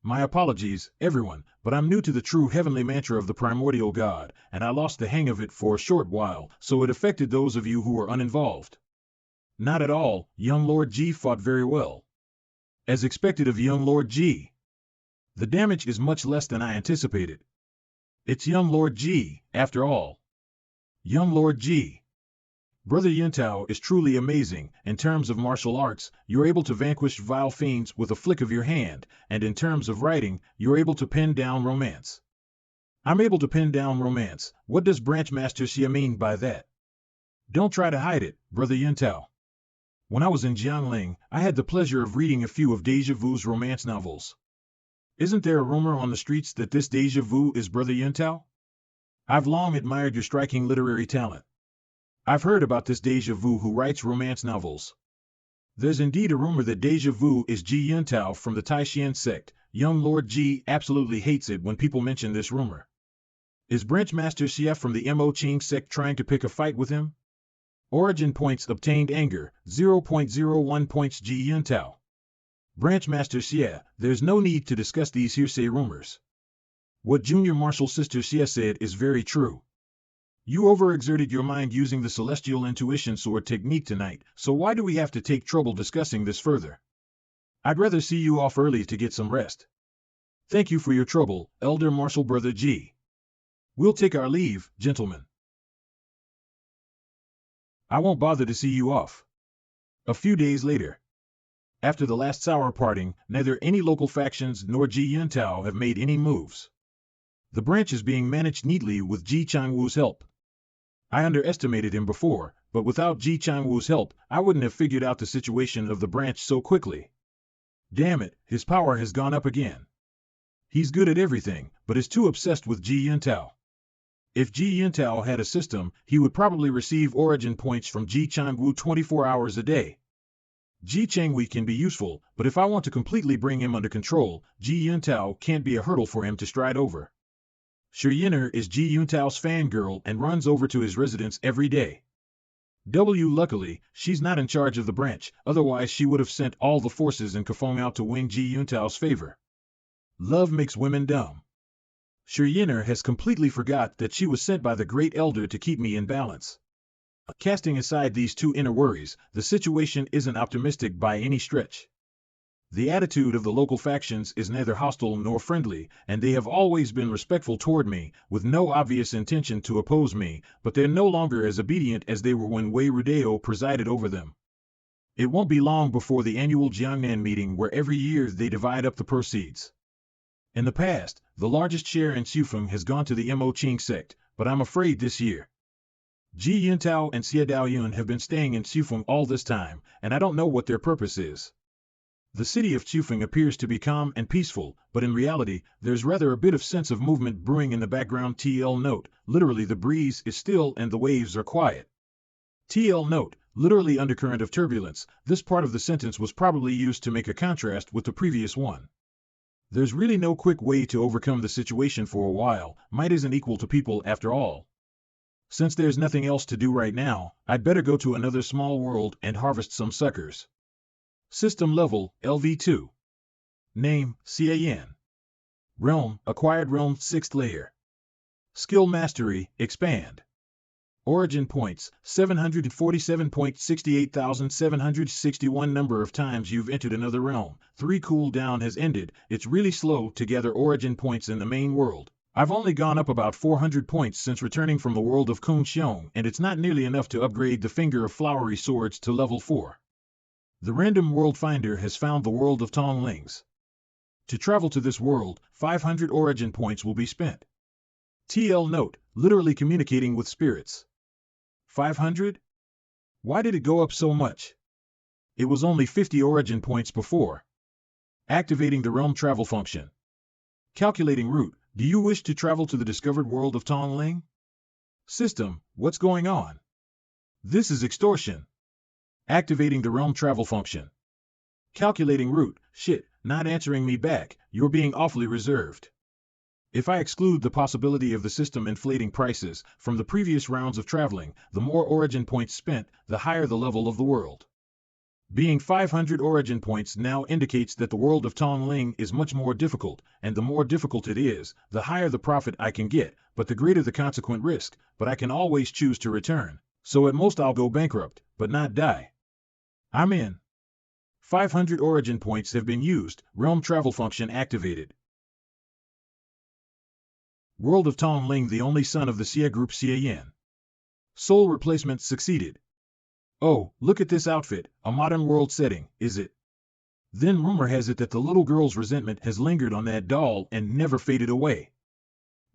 My apologies, everyone, but I'm new to the true heavenly mantra of the primordial god, and I lost the hang of it for a short while, so it affected those of you who were uninvolved. Not at all. Young Lord Ji fought very well. As expected of young Lord Ji. The damage is much less than I anticipated. It's young Lord Ji, after all. Young Lord Ji. Brother Yintao is truly amazing. In terms of martial arts, you're able to vanquish vile fiends with a flick of your hand, and in terms of writing, you're able to pin down romance. I'm able to pin down romance. What does Branchmaster Xie mean by that? Don't try to hide it, Brother Yintao. When I was in Jiangling, I had the pleasure of reading a few of Deja Vu's romance novels. Isn't there a rumor on the streets that this Deja Vu is Brother Yintao? I've long admired your striking literary talent. I've heard about this Deja Vu who writes romance novels. There's indeed a rumor that Deja Vu is Xie Yan from the Taishan sect. Young Lord Ji absolutely hates it when people mention this rumor. Is Branchmaster Xie from the Mo Qing sect trying to pick a fight with him? Origin points obtained anger, 0.01 points Xie Yan. Branchmaster Xie, there's no need to discuss these hearsay rumors. What Junior Martial Sister Xie said is very true. You overexerted your mind using the celestial intuition sword technique tonight, so why do we have to take trouble discussing this further? I'd rather see you off early to get some rest. Thank you for your trouble, Elder Martial Brother Ji. We'll take our leave, gentlemen. I won't bother to see you off. A few days later. After the last sour parting, neither any local factions nor Xie Yan have made any moves. The branch is being managed neatly with Ji Changwu's help. I underestimated him before, but without Ji Changwu's help, I wouldn't have figured out the situation of the branch so quickly. Damn it, his power has gone up again. He's good at everything, but is too obsessed with Xie Yan. If Xie Yan had a system, he would probably receive origin points from Ji Changwu 24 hours a day. Ji Changwei can be useful, but if I want to completely bring him under control, Xie Yan can't be a hurdle for him to stride over. Xie Yan is Ji Yuntao's fangirl and runs over to his residence every day. Luckily, she's not in charge of the branch, otherwise she would have sent all the forces in Kafong out to win Ji Yuntao's favor. Love makes women dumb. Xie Yan has completely forgot that she was sent by the Great Elder to keep me in balance. Casting aside these two inner worries, the situation isn't optimistic by any stretch. The attitude of the local factions is neither hostile nor friendly, and they have always been respectful toward me, with no obvious intention to oppose me, but they're no longer as obedient as they were when Wei Rudeo presided over them. It won't be long before the annual Jiangnan meeting where every year they divide up the proceeds. In the past, the largest share in Xufeng has gone to the Mo Qing sect, but I'm afraid this year. Ji Yintao and Xie Daoyun have been staying in Xufeng all this time, and I don't know what their purpose is. The city of Xufeng appears to be calm and peaceful, but in reality, there's rather a bit of sense of movement brewing in the background. TL note, literally the breeze is still and the waves are quiet. TL note, literally undercurrent of turbulence. This part of the sentence was probably used to make a contrast with the previous one. There's really no quick way to overcome the situation for a while. Might isn't equal to people after all. Since there's nothing else to do right now, I'd better go to another small world and harvest some suckers. System level, LV2. Name, Xie Yan. Realm, acquired realm 6th layer. Skill mastery, expand. Origin points, 747.68,761 number of times you've entered another realm. 3 cooldown has ended. It's really slow to gather origin points in the main world. I've only gone up about 400 points since returning from the world of Kunxiong, and it's not nearly enough to upgrade the Finger of Flowery Swords to level 4. The random world finder has found the world of Tonglings. To travel to this world, 500 origin points will be spent. TL note, literally communicating with spirits. 500? Why did it go up so much? It was only 50 origin points before. Activating the realm travel function. Calculating route. Do you wish to travel to the discovered world of Tongling? System, what's going on? This is extortion. Activating the realm travel function. Calculating route. Shit, not answering me back. You're being awfully reserved. If I exclude the possibility of the system inflating prices from the previous rounds of traveling, the more origin points spent, the higher the level of the world. Being 500 origin points now indicates that the world of Tongling is much more difficult, and the more difficult it is, the higher the profit I can get, but the greater the consequent risk, but I can always choose to return, so at most I'll go bankrupt, but not die. I'm in. 500 origin points have been used, realm travel function activated. World of Tongling, the only son of the Xie group Xie Yan. Soul replacement succeeded. Oh, look at this outfit, a modern world setting, is it? Then rumor has it that the little girl's resentment has lingered on that doll and never faded away.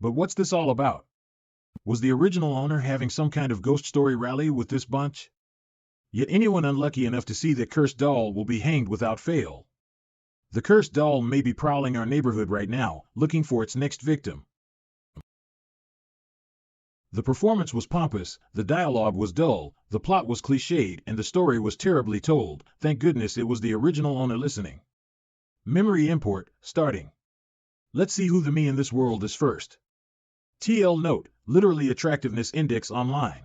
But what's this all about? Was the original owner having some kind of ghost story rally with this bunch? Yet anyone unlucky enough to see that cursed doll will be hanged without fail. The cursed doll may be prowling our neighborhood right now, looking for its next victim. The performance was pompous, the dialogue was dull, the plot was cliched, and the story was terribly told. Thank goodness it was the original owner listening. Memory import, starting. Let's see who the me in this world is first. TL note, literally attractiveness index online.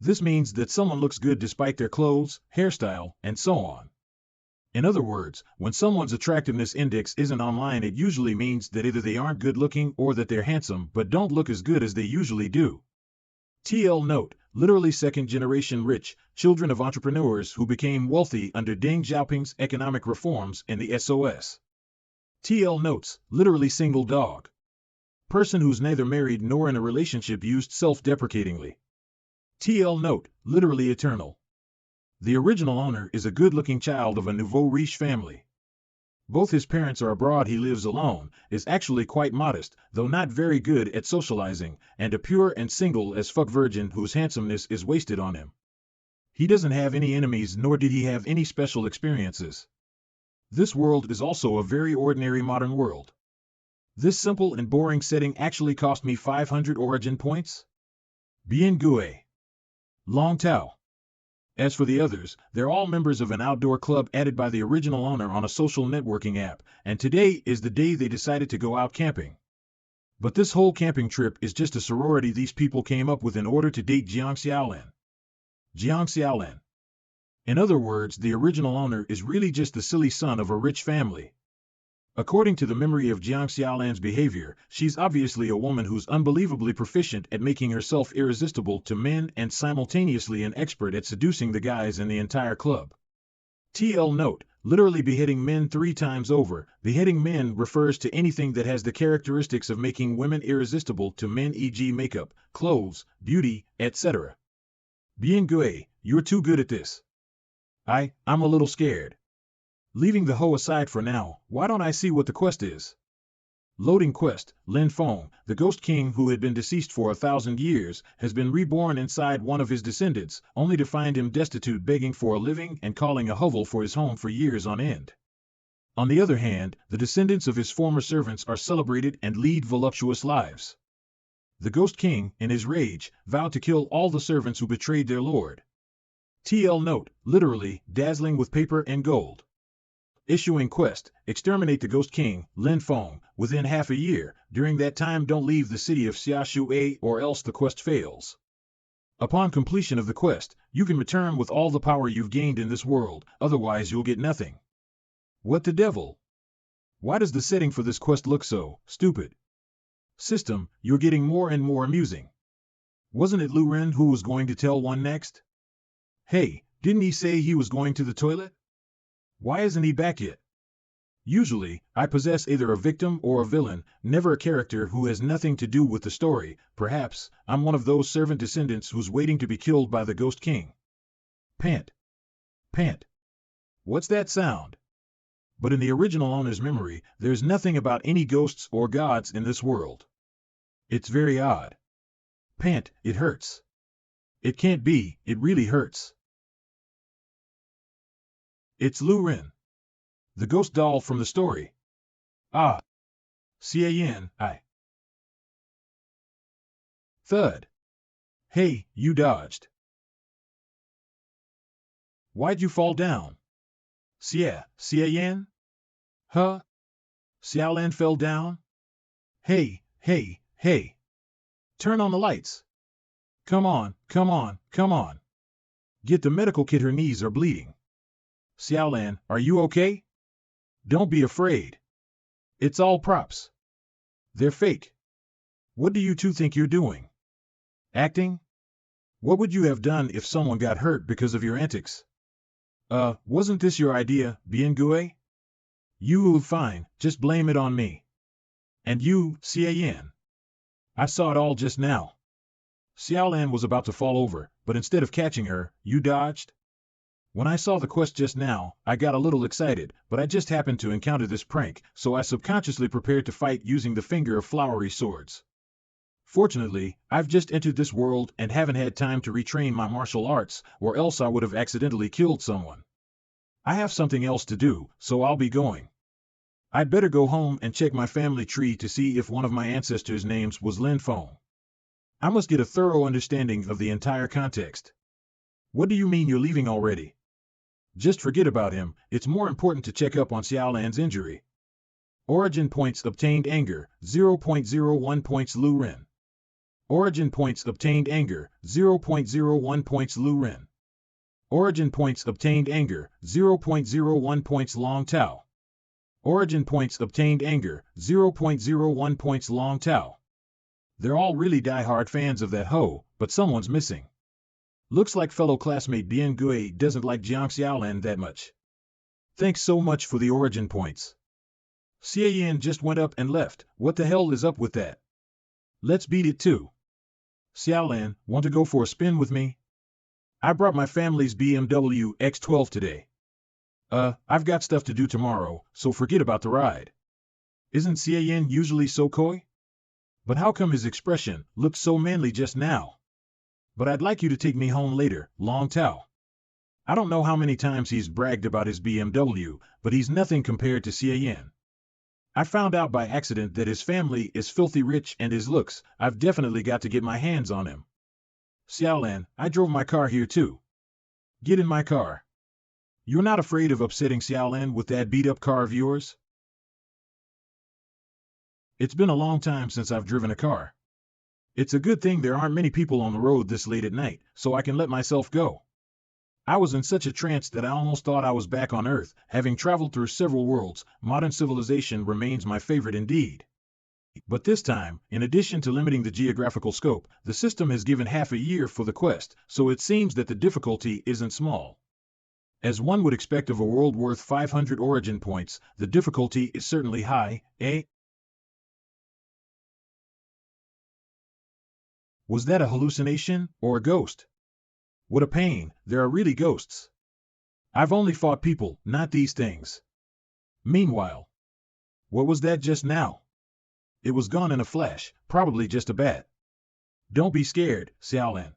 This means that someone looks good despite their clothes, hairstyle, and so on. In other words, when someone's attractiveness index isn't online, it usually means that either they aren't good looking or that they're handsome but don't look as good as they usually do. TL note, literally second generation rich, children of entrepreneurs who became wealthy under Deng Xiaoping's economic reforms in the SOS. TL notes, literally single dog. Person who's neither married nor in a relationship, used self-deprecatingly. TL note, literally eternal. The original owner is a good-looking child of a nouveau riche family. Both his parents are abroad. He lives alone, is actually quite modest, though not very good at socializing, and a pure and single as fuck virgin whose handsomeness is wasted on him. He doesn't have any enemies, nor did he have any special experiences. This world is also a very ordinary modern world. This simple and boring setting actually cost me 500 origin points? Bien Gue. Long Tao. As for the others, they're all members of an outdoor club added by the original owner on a social networking app, and today is the day they decided to go out camping. But this whole camping trip is just a sorority these people came up with in order to date Jiang Xiaolan. Jiang Xiaolan. In other words, the original owner is really just the silly son of a rich family. According to the memory of Jiang Xiaolan's behavior, she's obviously a woman who's unbelievably proficient at making herself irresistible to men and simultaneously an expert at seducing the guys in the entire club. TL note, literally beheading men 3 times over. Beheading men refers to anything that has the characteristics of making women irresistible to men, e.g. makeup, clothes, beauty, etc. Bien Gue, you're too good at this. I'm a little scared. Leaving the hoe aside for now, why don't I see what the quest is? Loading quest. Lin Feng, the ghost king who had been deceased for 1,000 years, has been reborn inside one of his descendants, only to find him destitute, begging for a living and calling a hovel for his home for years on end. On the other hand, the descendants of his former servants are celebrated and lead voluptuous lives. The ghost king, in his rage, vowed to kill all the servants who betrayed their lord. TL note, literally, dazzling with paper and gold. Issuing quest, exterminate the Ghost King, Lin Feng, within half a year. During that time don't leave the city of Xiaoshu or else the quest fails. Upon completion of the quest, you can return with all the power you've gained in this world, otherwise you'll get nothing. What the devil? Why does the setting for this quest look so stupid? System, you're getting more and more amusing. Wasn't it Lu Ren who was going to tell one next? Hey, didn't he say he was going to the toilet? Why isn't he back yet? Usually, I possess either a victim or a villain, never a character who has nothing to do with the story. Perhaps, I'm one of those servant descendants who's waiting to be killed by the Ghost King. Pant. Pant. What's that sound? But in the original owner's memory, there's nothing about any ghosts or gods in this world. It's very odd. Pant, it hurts. It can't be, it really hurts. It's Lu Ren, the ghost doll from the story. Ah. Xie Yan, Thud. Hey, you dodged. Why'd you fall down? Xie Yan? Huh? Xiaolan fell down? Hey. Turn on the lights. Come on. Get the medical kit, her knees are bleeding. Xiaolan, are you okay? Don't be afraid. It's all props. They're fake. What do you two think you're doing? Acting? What would you have done if someone got hurt because of your antics? Wasn't this your idea, Bien Gue? You fine, just blame it on me. And you, Xie Yan. I saw it all just now. Xiaolan was about to fall over, but instead of catching her, you dodged? When I saw the quest just now, I got a little excited, but I just happened to encounter this prank, so I subconsciously prepared to fight using the finger of flowery swords. Fortunately, I've just entered this world and haven't had time to retrain my martial arts, or else I would have accidentally killed someone. I have something else to do, so I'll be going. I'd better go home and check my family tree to see if one of my ancestors' names was Lin Feng. I must get a thorough understanding of the entire context. What do you mean you're leaving already? Just forget about him, it's more important to check up on Xiaolan's injury. Origin points obtained anger, 0.01 points Lu Ren. Origin points obtained anger, 0.01 points Lu Ren. Origin points obtained anger, 0.01 points Long Tao. Origin points obtained anger, 0.01 points Long Tao. They're all really die-hard fans of that hoe, but someone's missing. Looks like fellow classmate Bien Gue doesn't like Jiang Xiaolan that much. Thanks so much for the origin points. Xie Yan just went up and left, what the hell is up with that? Let's beat it too. Xiaolan, want to go for a spin with me? I brought my family's BMW X12 today. I've got stuff to do tomorrow, so forget about the ride. Isn't Xie Yan usually so coy? But how come his expression looked so manly just now? But I'd like you to take me home later, Long Tao. I don't know how many times he's bragged about his BMW, but he's nothing compared to Xie Yan. I found out by accident that his family is filthy rich and his looks, I've definitely got to get my hands on him. Xiaolan, I drove my car here too. Get in my car. You're not afraid of upsetting Xiaolan with that beat-up car of yours? It's been a long time since I've driven a car. It's a good thing there aren't many people on the road this late at night, so I can let myself go. I was in such a trance that I almost thought I was back on Earth. Having traveled through several worlds, modern civilization remains my favorite indeed. But this time, in addition to limiting the geographical scope, the system has given half a year for the quest, so it seems that the difficulty isn't small. As one would expect of a world worth 500 origin points, the difficulty is certainly high, eh? Was that a hallucination, or a ghost? What a pain, there are really ghosts. I've only fought people, not these things. Meanwhile, what was that just now? It was gone in a flash, probably just a bat. Don't be scared, Xiaolan.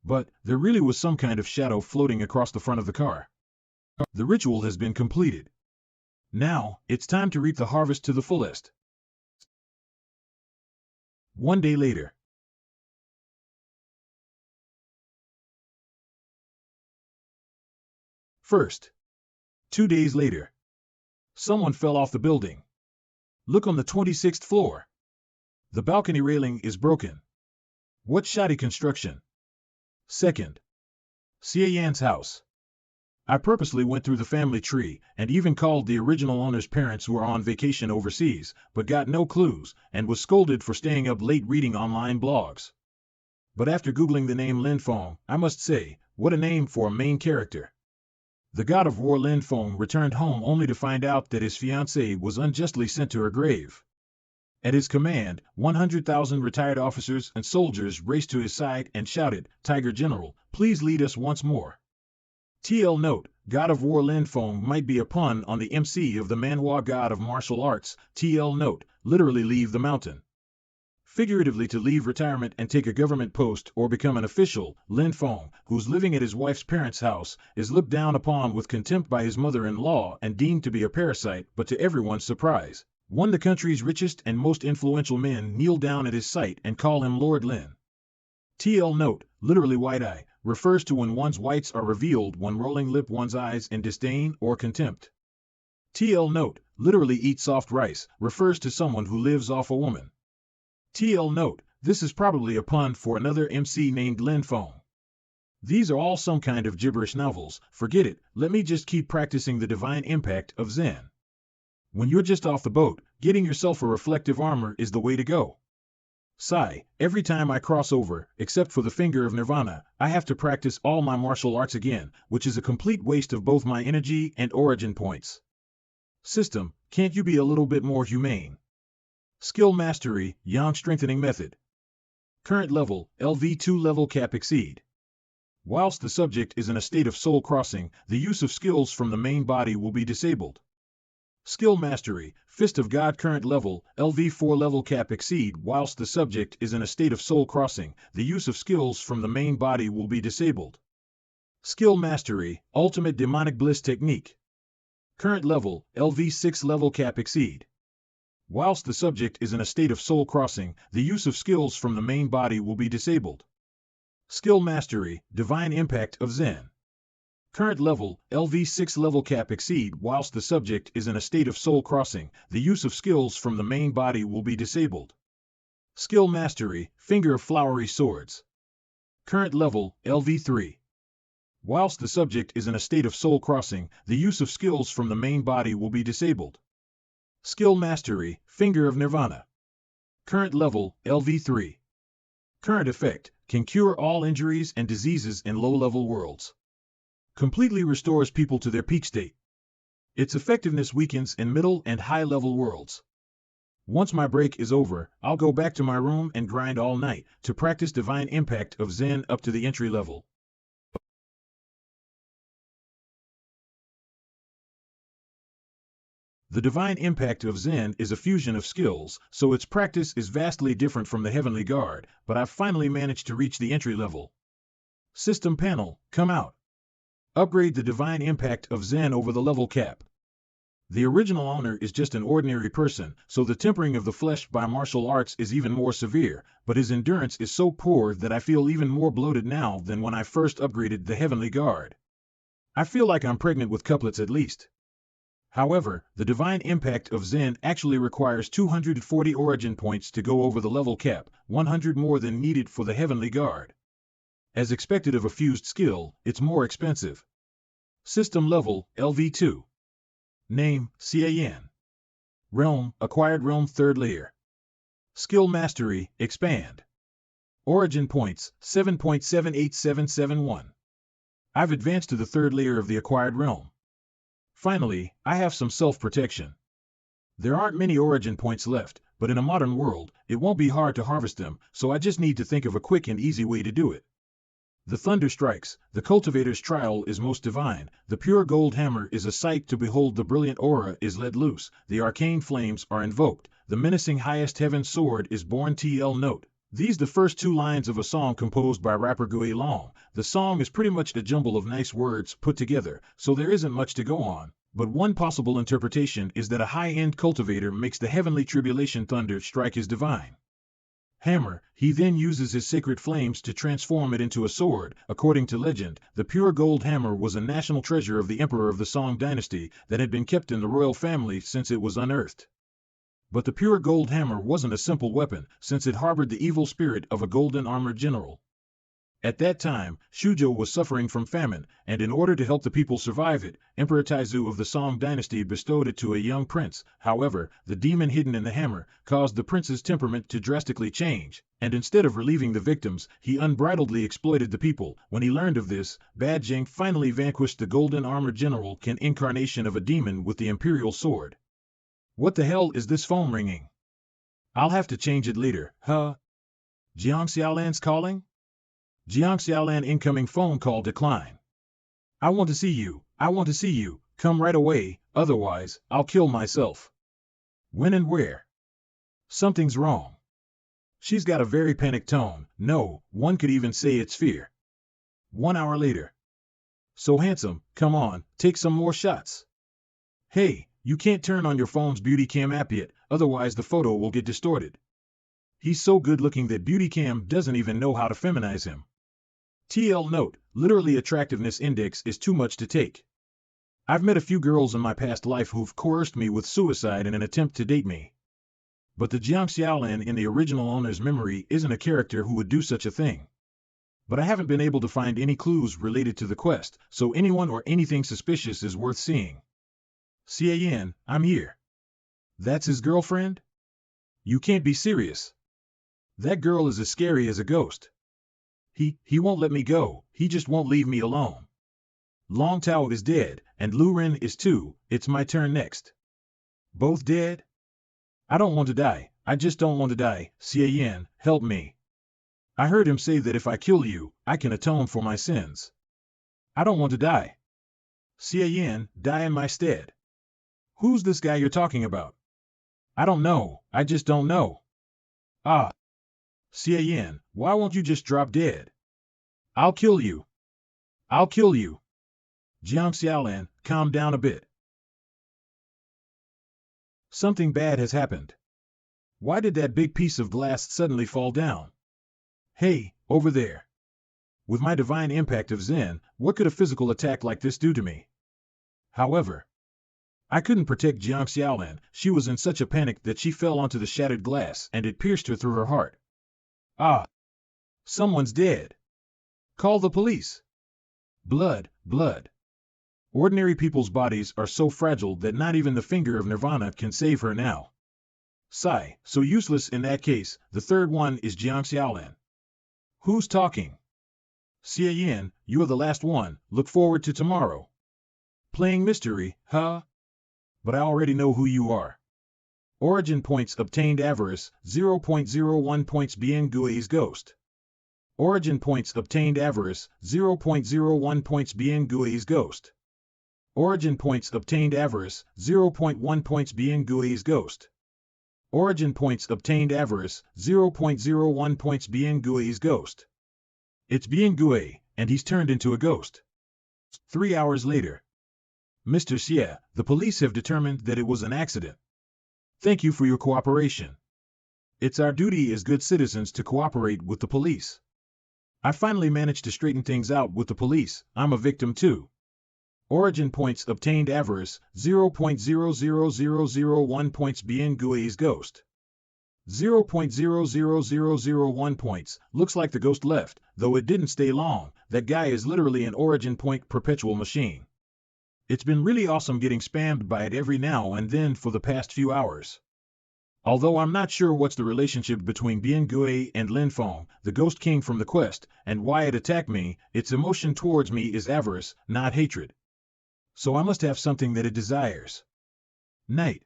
But there really was some kind of shadow floating across the front of the car. The ritual has been completed. Now, it's time to reap the harvest to the fullest. One day later. First. 2 days later. Someone fell off the building. Look on the 26th floor. The balcony railing is broken. What shoddy construction. Second, Xie Yan's house. I purposely went through the family tree and even called the original owner's parents who are on vacation overseas, but got no clues and was scolded for staying up late reading online blogs. But after Googling the name Lin Feng, I must say, what a name for a main character. The god of war Lin Feng returned home only to find out that his fiancée was unjustly sent to her grave. At his command, 100,000 retired officers and soldiers raced to his side and shouted, "Tiger General, please lead us once more." TL note, God of War Lin Feng might be a pun on the MC of the Manhua god of martial arts. TL note, literally leave the mountain. Figuratively to leave retirement and take a government post or become an official, Lin Feng, who's living at his wife's parents' house, is looked down upon with contempt by his mother-in-law and deemed to be a parasite, but to everyone's surprise, one of the country's richest and most influential men kneel down at his sight and call him Lord Lin. TL note, literally wide eye, refers to when one's whites are revealed when rolling lip one's eyes in disdain or contempt. TL note, literally eat soft rice, refers to someone who lives off a woman. TL note, this is probably a pun for another MC named Lin Feng. These are all some kind of gibberish novels, forget it, let me just keep practicing the divine impact of Zen. When you're just off the boat, getting yourself a reflective armor is the way to go. Sigh, every time I cross over, except for the finger of Nirvana, I have to practice all my martial arts again, which is a complete waste of both my energy and origin points. System, can't you be a little bit more humane? Skill Mastery, Yang Strengthening Method. Current level, LV2 level cap exceed. Whilst the subject is in a state of soul crossing, the use of skills from the main body will be disabled. Skill Mastery, Fist of God current level, LV4 level cap exceed. Whilst the subject is in a state of soul crossing, the use of skills from the main body will be disabled. Skill Mastery, Ultimate Demonic Bliss Technique. Current level, LV6 level cap exceed. Whilst the subject is in a state of soul crossing, the use of skills from the main body will be disabled. Skill Mastery, Divine Impact of Zen. Current level, LV6 level cap exceed. Whilst the subject is in a state of soul crossing, the use of skills from the main body will be disabled. Skill Mastery, Finger of Flowery Swords. Current level, LV3. Whilst the subject is in a state of soul crossing, the use of skills from the main body will be disabled. Skill Mastery, Finger of Nirvana. Current level, LV3. Current effect, can cure all injuries and diseases in low-level worlds. Completely restores people to their peak state. Its effectiveness weakens in middle and high-level worlds. Once my break is over, I'll go back to my room and grind all night to practice Divine Impact of Zen up to the entry level. The Divine Impact of Zen is a fusion of skills, so its practice is vastly different from the Heavenly Guard, but I've finally managed to reach the entry level. System panel, come out. Upgrade the Divine Impact of Zen over the level cap. The original owner is just an ordinary person, so the tempering of the flesh by martial arts is even more severe, but his endurance is so poor that I feel even more bloated now than when I first upgraded the Heavenly Guard. I feel like I'm pregnant with couplets at least. However, the Divine Impact of Zen actually requires 240 origin points to go over the level cap, 100 more than needed for the Heavenly Guard. As expected of a fused skill, it's more expensive. System level, LV2. Name, Xie Yan. Realm, Acquired Realm 3rd Layer. Skill Mastery, Expand. Origin points, 7.78771. I've advanced to the 3rd layer of the Acquired Realm. Finally, I have some self-protection. There aren't many origin points left, but in a modern world, it won't be hard to harvest them, so I just need to think of a quick and easy way to do it. The thunder strikes, the cultivator's trial is most divine, the pure gold hammer is a sight to behold, the brilliant aura is let loose, the arcane flames are invoked, the menacing highest heaven sword is born. TL note. These the first 2 lines of a song composed by rapper Gui Long. The song is pretty much a jumble of nice words put together, so there isn't much to go on, but one possible interpretation is that a high-end cultivator makes the heavenly tribulation thunder strike his divine hammer. He then uses his sacred flames to transform it into a sword. According to legend, the pure gold hammer was a national treasure of the emperor of the Song dynasty that had been kept in the royal family since it was unearthed. But the pure gold hammer wasn't a simple weapon, since it harbored the evil spirit of a golden armored general. At that time, Suzhou was suffering from famine, and in order to help the people survive it, Emperor Taizu of the Song dynasty bestowed it to a young prince. However, the demon hidden in the hammer caused the prince's temperament to drastically change, and instead of relieving the victims, he unbridledly exploited the people. When he learned of this, Bad Jing finally vanquished the golden armored general Qin, incarnation of a demon with the imperial sword. What the hell is this phone ringing? I'll have to change it later, huh? Jiang Xiaolan's calling? Jiang Xiaolan incoming phone call decline. I want to see you, I want to see you, come right away, otherwise, I'll kill myself. When and where? Something's wrong. She's got a very panicked tone, no, one could even say it's fear. 1 hour later. So handsome, come on, take some more shots. Hey, you can't turn on your phone's beauty cam app yet, otherwise the photo will get distorted. He's so good looking that beauty cam doesn't even know how to feminize him. TL note, literally attractiveness index is too much to take. I've met a few girls in my past life who've coerced me with suicide in an attempt to date me. But the Jiang Xiaolan in the original owner's memory isn't a character who would do such a thing. But I haven't been able to find any clues related to the quest, so anyone or anything suspicious is worth seeing. Xie Yan, I'm here. That's his girlfriend? You can't be serious. That girl is as scary as a ghost. He won't let me go, he just won't leave me alone. Long Tao is dead, and Lu Ren is too, it's my turn next. Both dead? I don't want to die, I just don't want to die, Xie Yan, help me. I heard him say that if I kill you, I can atone for my sins. I don't want to die. Xie Yan, die in my stead. Who's this guy you're talking about? I don't know, I just don't know. Ah. Xie Yan, why won't you just drop dead? I'll kill you. I'll kill you. Jiang Xiaolan, calm down a bit. Something bad has happened. Why did that big piece of glass suddenly fall down? Hey, over there. With my divine impact of Zen, what could a physical attack like this do to me? However, I couldn't protect Jiang Xiaolan. She was in such a panic that she fell onto the shattered glass and it pierced her through her heart. Ah! Someone's dead. Call the police. Blood, blood. Ordinary people's bodies are so fragile that not even the finger of Nirvana can save her now. Sigh, so useless in that case, the third one is Jiang Xiaolan. Who's talking? Xie Yan, you're the last one, look forward to tomorrow. Playing mystery, huh? But I already know who you are. Origin points obtained avarice, 0.01 points Bien Gui's ghost. Origin points obtained avarice, 0.01 points Bien Gui's ghost. Origin points obtained avarice, 0.1 points Bien Gui's ghost. Origin points obtained avarice, 0.01 points Bien Gui's ghost. It's Bien Gui, and he's turned into a ghost. 3 hours later. Mr. Xie, the police have determined that it was an accident. Thank you for your cooperation. It's our duty as good citizens to cooperate with the police. I finally managed to straighten things out with the police, I'm a victim too. Origin points obtained avarice, 0.00001 points Bien Gui's ghost. 0.00001 points, looks like the ghost left, though it didn't stay long, that guy is literally an origin point perpetual machine. It's been really awesome getting spammed by it every now and then for the past few hours. Although I'm not sure what's the relationship between Bien Gui and Lin Feng, the Ghost King from the quest, and why it attacked me, its emotion towards me is avarice, not hatred. So I must have something that it desires. Night.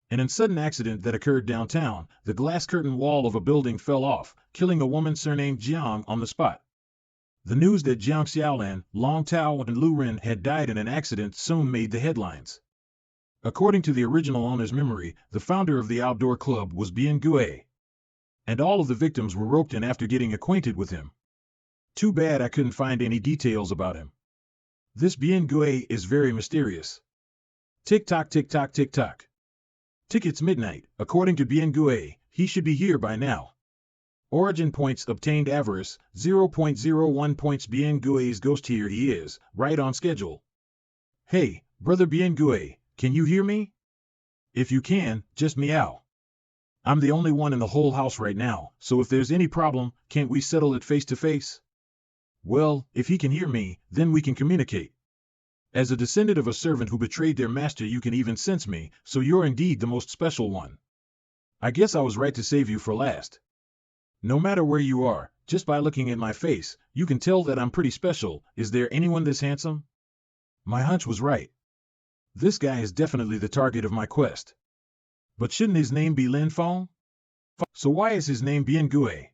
In a sudden accident that occurred downtown, the glass curtain wall of a building fell off, killing a woman surnamed Jiang on the spot. The news that Jiang Xiaolan, Long Tao and Lu Ren had died in an accident soon made the headlines. According to the original owner's memory, the founder of the outdoor club was Bien Gui. And all of the victims were roped in after getting acquainted with him. Too bad I couldn't find any details about him. This Bien Gui is very mysterious. Tick-tock, tick-tock, tick-tock. Tick, it's midnight. According to Bien Gui, he should be here by now. Origin points obtained avarice, 0.01 points Bien Gui's ghost, here he is, right on schedule. Hey, brother Bien Gui, can you hear me? If you can, just meow. I'm the only one in the whole house right now, so if there's any problem, can't we settle it face to face? Well, if he can hear me, then we can communicate. As a descendant of a servant who betrayed their master, you can even sense me, so you're indeed the most special one. I guess I was right to save you for last. No matter where you are, just by looking at my face, you can tell that I'm pretty special. Is there anyone this handsome? My hunch was right. This guy is definitely the target of my quest. But shouldn't his name be Lin Feng? So why is his name Bien Gue?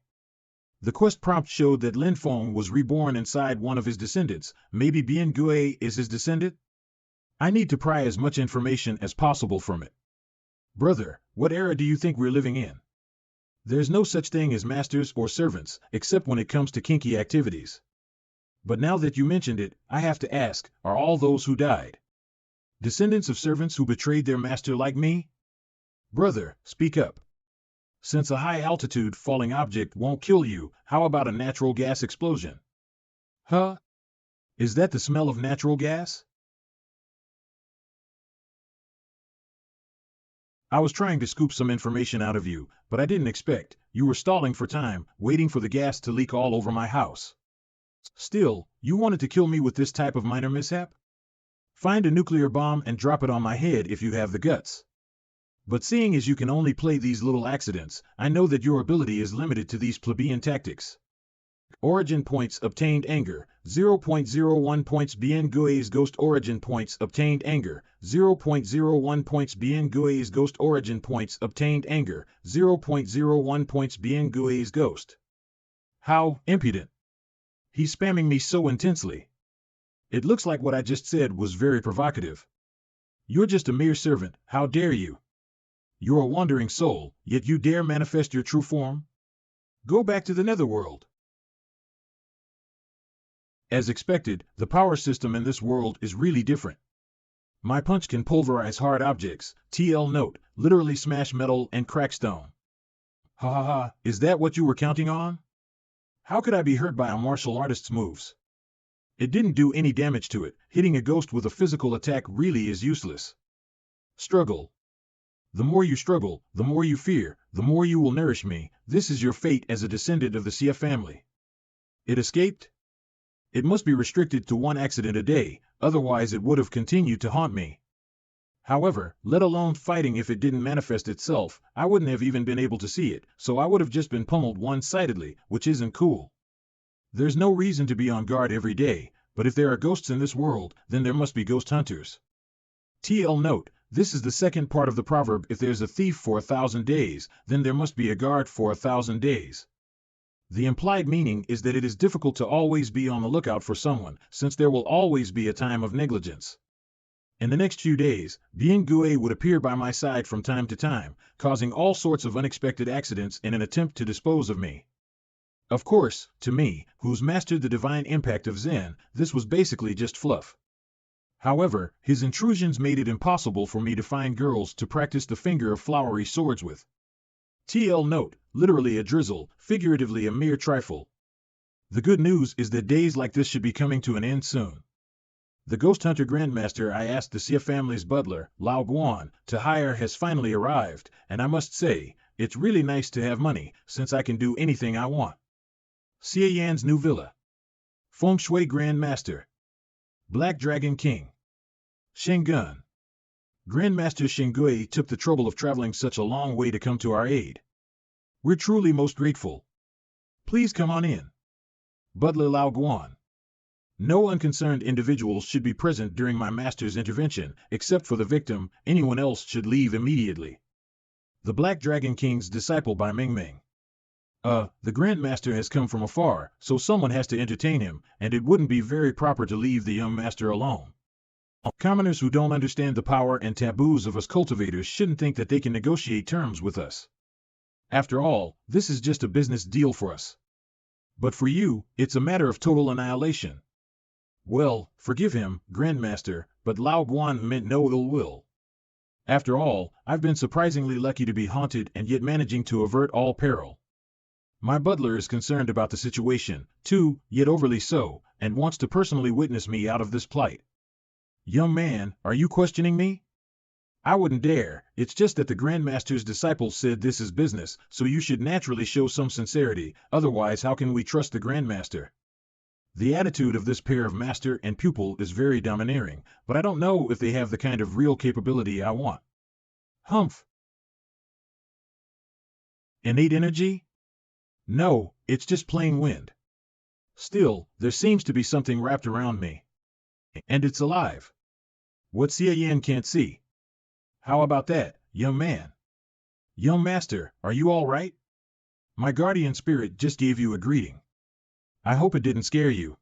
The quest prompt showed that Lin Feng was reborn inside one of his descendants. Maybe Bien Gue is his descendant? I need to pry as much information as possible from it. Brother, what era do you think we're living in? There's no such thing as masters or servants, except when it comes to kinky activities. But now that you mentioned it, I have to ask, are all those who died descendants of servants who betrayed their master like me? Brother, speak up. Since a high-altitude falling object won't kill you, how about a natural gas explosion? Huh? Is that the smell of natural gas? I was trying to scoop some information out of you, but I didn't expect you were stalling for time, waiting for the gas to leak all over my house. Still, you wanted to kill me with this type of minor mishap? Find a nuclear bomb and drop it on my head if you have the guts. But seeing as you can only play these little accidents, I know that your ability is limited to these plebeian tactics. Origin points obtained anger, 0.01 points. Bien Gue's ghost origin points obtained anger, 0.01 points. Bien Gue's ghost origin points obtained anger, 0.01 points. Bien Gue's ghost. How impudent. He's spamming me so intensely. It looks like what I just said was very provocative. You're just a mere servant, how dare you? You're a wandering soul, yet you dare manifest your true form? Go back to the netherworld. As expected, the power system in this world is really different. My punch can pulverize hard objects, TL note, literally smash metal and crack stone. Ha ha ha, is that what you were counting on? How could I be hurt by a martial artist's moves? It didn't do any damage to it. Hitting a ghost with a physical attack really is useless. Struggle. The more you struggle, the more you fear, the more you will nourish me. This is your fate as a descendant of the Xie family. It escaped? It must be restricted to one accident a day, otherwise it would have continued to haunt me. However, let alone fighting, if it didn't manifest itself, I wouldn't have even been able to see it, so I would have just been pummeled one-sidedly, which isn't cool. There's no reason to be on guard every day, but if there are ghosts in this world, then there must be ghost hunters. TL note, this is the second part of the proverb: if there's a thief for 1,000 days, then there must be a guard for 1,000 days. The implied meaning is that it is difficult to always be on the lookout for someone, since there will always be a time of negligence. In the next few days, Bien Gue would appear by my side from time to time, causing all sorts of unexpected accidents in an attempt to dispose of me. Of course, to me, who's mastered the divine impact of Zen, this was basically just fluff. However, his intrusions made it impossible for me to find girls to practice the finger of flowery swords with. TL note, literally a drizzle, figuratively a mere trifle. The good news is that days like this should be coming to an end soon. The Ghost Hunter Grandmaster I asked the Xie family's butler, Lao Guan, to hire has finally arrived, and I must say, it's really nice to have money, since I can do anything I want. Xie Yan's new villa. Feng Shui Grandmaster. Black Dragon King. Shengun. Grandmaster Shengui took the trouble of traveling such a long way to come to our aid. We're truly most grateful. Please come on in. Butler Lao Guan. No unconcerned individuals should be present during my master's intervention, except for the victim. Anyone else should leave immediately. The Black Dragon King's disciple by Ming Ming. The Grandmaster has come from afar, so someone has to entertain him, and it wouldn't be very proper to leave the young master alone. Commoners who don't understand the power and taboos of us cultivators shouldn't think that they can negotiate terms with us. After all, this is just a business deal for us. But for you, it's a matter of total annihilation. Well, forgive him, Grandmaster, but Lao Guan meant no ill will. After all, I've been surprisingly lucky to be haunted and yet managing to avert all peril. My butler is concerned about the situation, too, yet overly so, and wants to personally witness me out of this plight. Young man, are you questioning me? I wouldn't dare. It's just that the Grandmaster's disciples said this is business, so you should naturally show some sincerity, otherwise how can we trust the Grandmaster? The attitude of this pair of master and pupil is very domineering, but I don't know if they have the kind of real capability I want. Humph. Innate energy? No, it's just plain wind. Still, there seems to be something wrapped around me. And it's alive. What Xie Yan can't see. How about that, young man? Young master, are you all right? My guardian spirit just gave you a greeting. I hope it didn't scare you.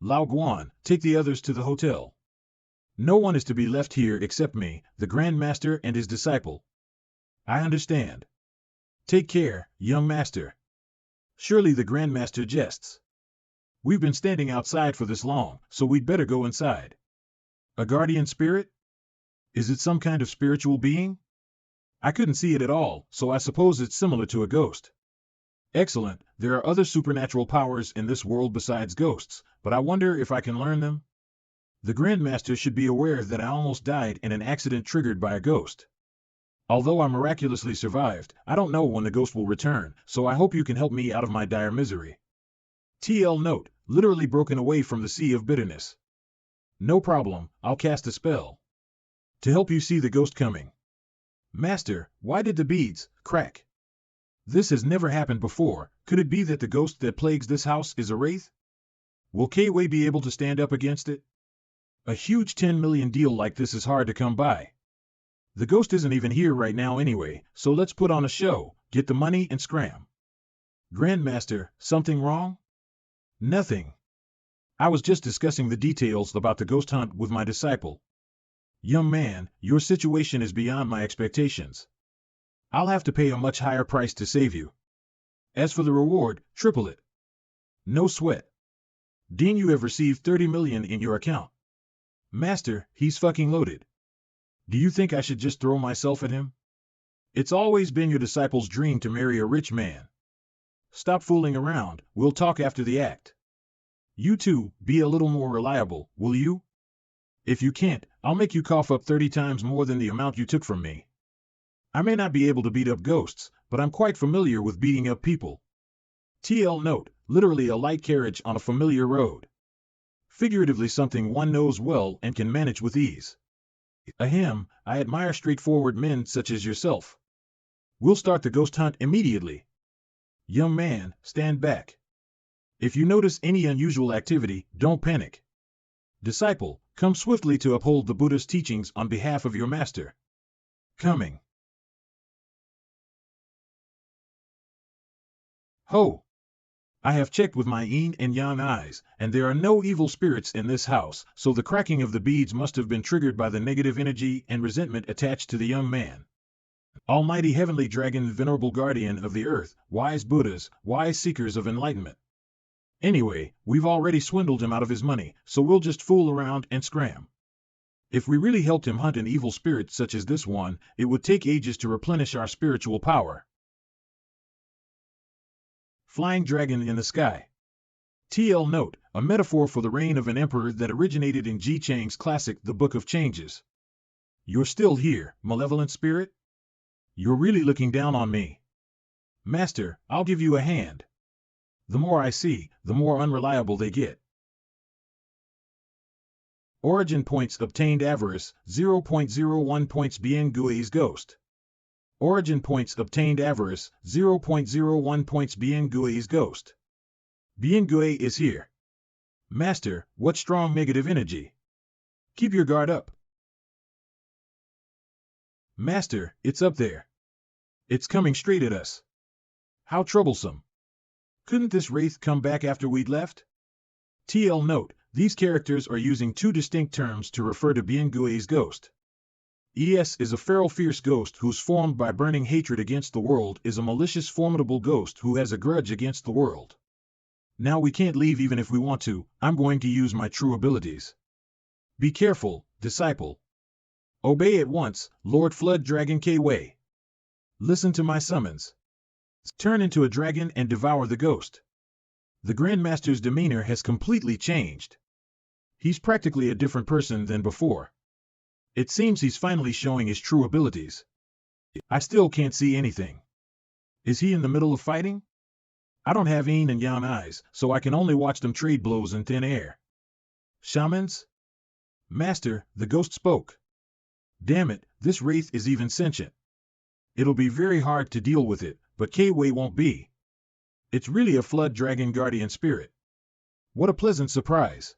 Lao Guan, take the others to the hotel. No one is to be left here except me, the Grand Master and his disciple. I understand. Take care, young master. Surely the Grand Master jests. We've been standing outside for this long, so we'd better go inside. A guardian spirit? Is it some kind of spiritual being? I couldn't see it at all, so I suppose it's similar to a ghost. Excellent, there are other supernatural powers in this world besides ghosts, but I wonder if I can learn them? The Grand Master should be aware that I almost died in an accident triggered by a ghost. Although I miraculously survived, I don't know when the ghost will return, so I hope you can help me out of my dire misery. TL note, literally broken away from the sea of bitterness. No problem, I'll cast a spell. To help you see the ghost coming. Master, why did the beads crack? This has never happened before. Could it be that the ghost that plagues this house is a wraith? Will K-Way be able to stand up against it? A huge 10 million deal like this is hard to come by. The ghost isn't even here right now anyway, so let's put on a show, get the money and scram. Grandmaster, something wrong? Nothing. I was just discussing the details about the ghost hunt with my disciple. Young man, your situation is beyond my expectations. I'll have to pay a much higher price to save you. As for the reward, triple it. No sweat. Dean, you have received 30 million in your account. Master, he's fucking loaded. Do you think I should just throw myself at him? It's always been your disciple's dream to marry a rich man. Stop fooling around, we'll talk after the act. You two, be a little more reliable, will you? If you can't, I'll make you cough up 30 times more than the amount you took from me. I may not be able to beat up ghosts, but I'm quite familiar with beating up people. TL note, literally a light carriage on a familiar road. Figuratively something one knows well and can manage with ease. Ahem, I admire straightforward men such as yourself. We'll start the ghost hunt immediately. Young man, stand back. If you notice any unusual activity, don't panic. Disciple, come swiftly to uphold the Buddha's teachings on behalf of your master. Coming. Ho! I have checked with my yin and yang eyes, and there are no evil spirits in this house, so the cracking of the beads must have been triggered by the negative energy and resentment attached to the young man. Almighty Heavenly Dragon, venerable guardian of the earth, wise Buddhas, wise seekers of enlightenment. Anyway, we've already swindled him out of his money, so we'll just fool around and scram. If we really helped him hunt an evil spirit such as this one, it would take ages to replenish our spiritual power. Flying dragon in the sky. TL note, a metaphor for the reign of an emperor that originated in Ji Chang's classic The Book of Changes. You're still here, malevolent spirit? You're really looking down on me. Master, I'll give you a hand. The more I see, the more unreliable they get. Origin points obtained avarice, 0.01 points Bien Gui's ghost. Origin points obtained avarice, 0.01 points Bien Gui's ghost. Bien Gui is here. Master, what strong negative energy. Keep your guard up. Master, it's up there. It's coming straight at us. How troublesome. Couldn't this wraith come back after we'd left? TL note, these characters are using two distinct terms to refer to Bien Gui's ghost. ES is a feral fierce ghost whose formed by burning hatred against the world is a malicious formidable ghost who has a grudge against the world. Now we can't leave even if we want to, I'm going to use my true abilities. Be careful, disciple. Obey at once, Lord Flood Dragon K-Way. Listen to my summons. Turn into a dragon and devour the ghost. The Grandmaster's demeanor has completely changed. He's practically a different person than before. It seems he's finally showing his true abilities. I still can't see anything. Is he in the middle of fighting? I don't have yin and yang eyes, so I can only watch them trade blows in thin air. Shamans? Master, the ghost spoke. Damn it, this wraith is even sentient. It'll be very hard to deal with it, but Kwei won't be. It's really a flood dragon guardian spirit. What a pleasant surprise.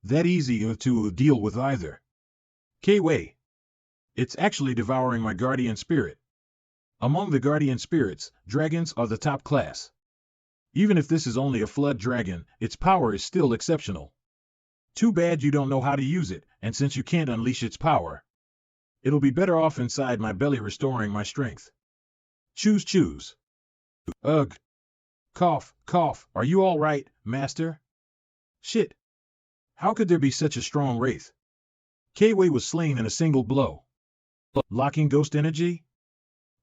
That easy to deal with either. Kwei. It's actually devouring my guardian spirit. Among the guardian spirits, dragons are the top class. Even if this is only a flood dragon, its power is still exceptional. Too bad you don't know how to use it, and since you can't unleash its power, it'll be better off inside my belly restoring my strength. Choose. Ugh. Cough, cough, are you all right, master? Shit. How could there be such a strong wraith? Kwei was slain in a single blow. Locking ghost energy?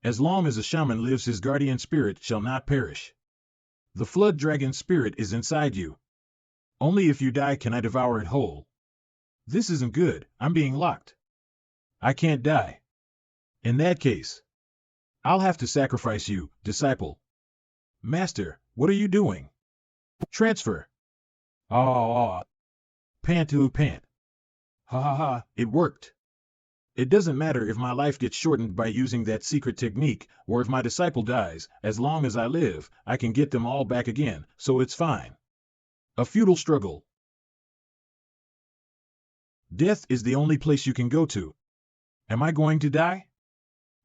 As long as a shaman lives, his guardian spirit shall not perish. The flood dragon spirit is inside you. Only if you die can I devour it whole. This isn't good, I'm being locked. I can't die. In that case, I'll have to sacrifice you, disciple. Master, what are you doing? Transfer. Ah, pant to pant. Ha ha ha, it worked. It doesn't matter if my life gets shortened by using that secret technique, or if my disciple dies, as long as I live, I can get them all back again, so it's fine. A futile struggle. Death is the only place you can go to. Am I going to die?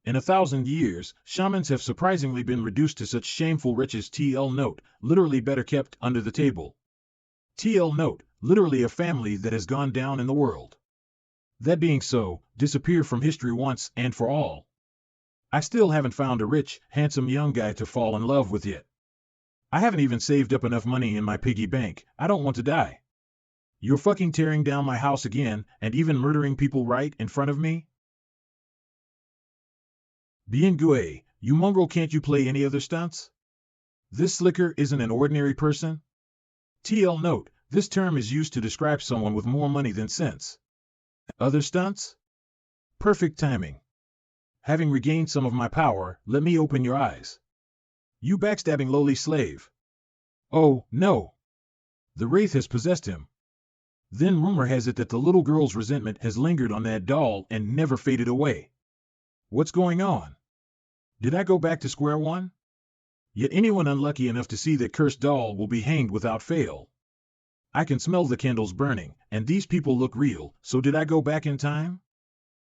In 1,000 years, shamans have surprisingly been reduced to such shameful riches. TL note, literally better kept under the table. TL note, literally a family that has gone down in the world. That being so, disappear from history once and for all. I still haven't found a rich, handsome young guy to fall in love with yet. I haven't even saved up enough money in my piggy bank. I don't want to die. You're fucking tearing down my house again, and even murdering people right in front of me? Bien Gue, you mongrel, can't you play any other stunts? This slicker isn't an ordinary person? TL note, this term is used to describe someone with more money than sense. Other stunts? Perfect timing. Having regained some of my power, let me open your eyes. You backstabbing lowly slave. Oh, no. The wraith has possessed him. Then rumor has it that the little girl's resentment has lingered on that doll and never faded away. What's going on? Did I go back to square one? Yet anyone unlucky enough to see that cursed doll will be hanged without fail. I can smell the candles burning, and these people look real, so did I go back in time?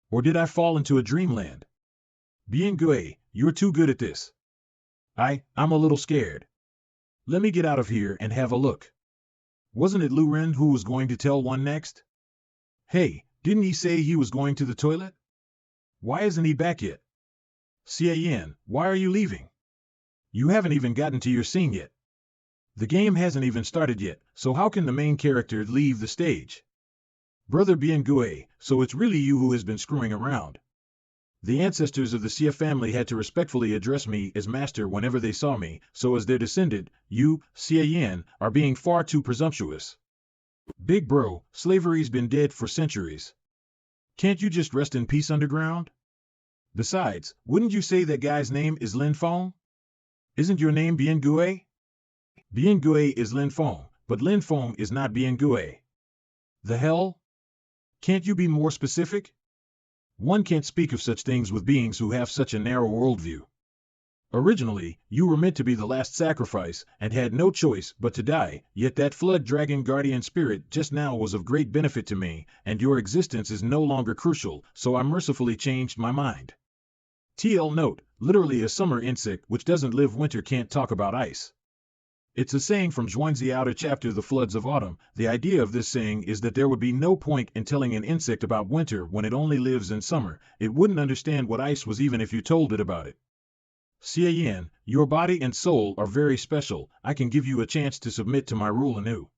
Or did I fall into a dreamland? Bien Gue, you're too good at this. I'm a little scared. Let me get out of here and have a look. Wasn't it Lu Ren who was going to tell one next? Hey, didn't he say he was going to the toilet? Why isn't he back yet? Xie Yan, why are you leaving? You haven't even gotten to your scene yet. The game hasn't even started yet, so how can the main character leave the stage? Brother Bien Gue, so it's really you who has been screwing around. The ancestors of the Xie family had to respectfully address me as master whenever they saw me, so as their descendant, you, Xie Yan, are being far too presumptuous. Big bro, slavery's been dead for centuries. Can't you just rest in peace underground? Besides, wouldn't you say that guy's name is Lin Feng? Isn't your name Bien Gue? Bien Gue is Lin Feng, but Lin Feng is not Bien Gue. The hell? Can't you be more specific? One can't speak of such things with beings who have such a narrow worldview. Originally, you were meant to be the last sacrifice, and had no choice but to die, yet that flood dragon guardian spirit just now was of great benefit to me, and your existence is no longer crucial, so I mercifully changed my mind. TL note, literally a summer insect which doesn't live winter can't talk about ice. It's a saying from Zhuangzi outer chapter The Floods of Autumn. The idea of this saying is that there would be no point in telling an insect about winter when it only lives in summer. It wouldn't understand what ice was even if you told it about it. Xie Yan, your body and soul are very special. I can give you a chance to submit to my rule anew.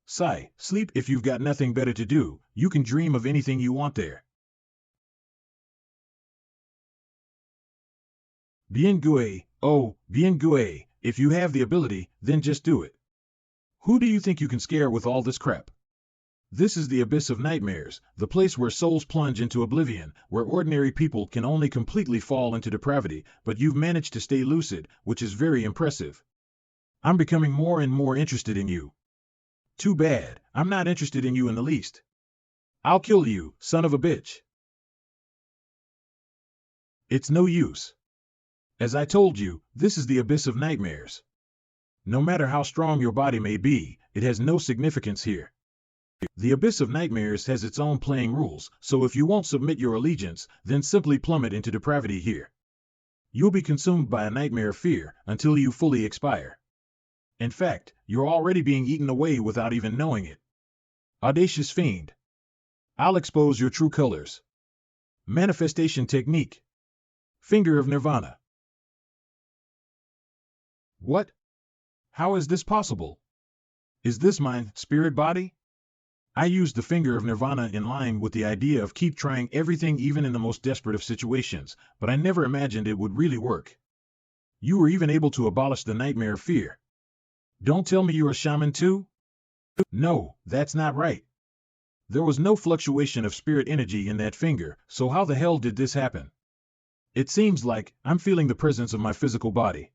Sigh, sleep if you've got nothing better to do. You can dream of anything you want there. Bien Gue, oh, Bien Gue, if you have the ability, then just do it. Who do you think you can scare with all this crap? This is the abyss of nightmares, the place where souls plunge into oblivion, where ordinary people can only completely fall into depravity, but you've managed to stay lucid, which is very impressive. I'm becoming more and more interested in you. Too bad, I'm not interested in you in the least. I'll kill you, son of a bitch. It's no use. As I told you, this is the abyss of nightmares. No matter how strong your body may be, it has no significance here. The abyss of nightmares has its own playing rules, so if you won't submit your allegiance, then simply plummet into depravity here. You'll be consumed by a nightmare of fear until you fully expire. In fact, you're already being eaten away without even knowing it. Audacious fiend. I'll expose your true colors. Manifestation technique. Finger of Nirvana. What? How is this possible? Is this my spirit body? I used the finger of Nirvana in line with the idea of keep trying everything even in the most desperate of situations, but I never imagined it would really work. You were even able to abolish the nightmare of fear. Don't tell me you're a shaman too? No, that's not right. There was no fluctuation of spirit energy in that finger, so how the hell did this happen? It seems like I'm feeling the presence of my physical body.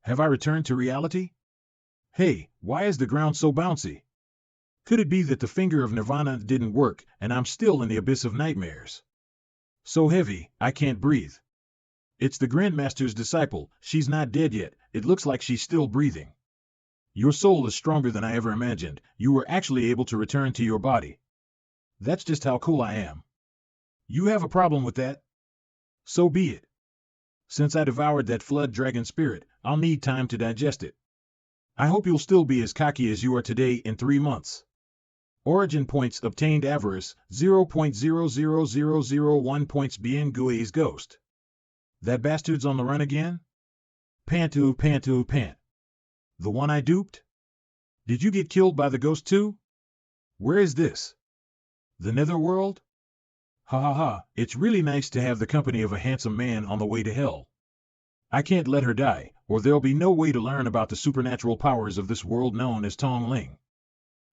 Have I returned to reality? Hey, why is the ground so bouncy? Could it be that the finger of Nirvana didn't work, and I'm still in the abyss of nightmares? So heavy, I can't breathe. It's the Grandmaster's disciple, she's not dead yet, it looks like she's still breathing. Your soul is stronger than I ever imagined, you were actually able to return to your body. That's just how cool I am. You have a problem with that? So be it. Since I devoured that flood dragon spirit, I'll need time to digest it. I hope you'll still be as cocky as you are today in 3 months. Origin points obtained avarice, 0.00001 points Bien Gui's ghost. That bastard's on the run again? Pant. The one I duped? Did you get killed by the ghost too? Where is this? The netherworld? Ha ha ha, it's really nice to have the company of a handsome man on the way to hell. I can't let her die, or there'll be no way to learn about the supernatural powers of this world known as Tong Ling.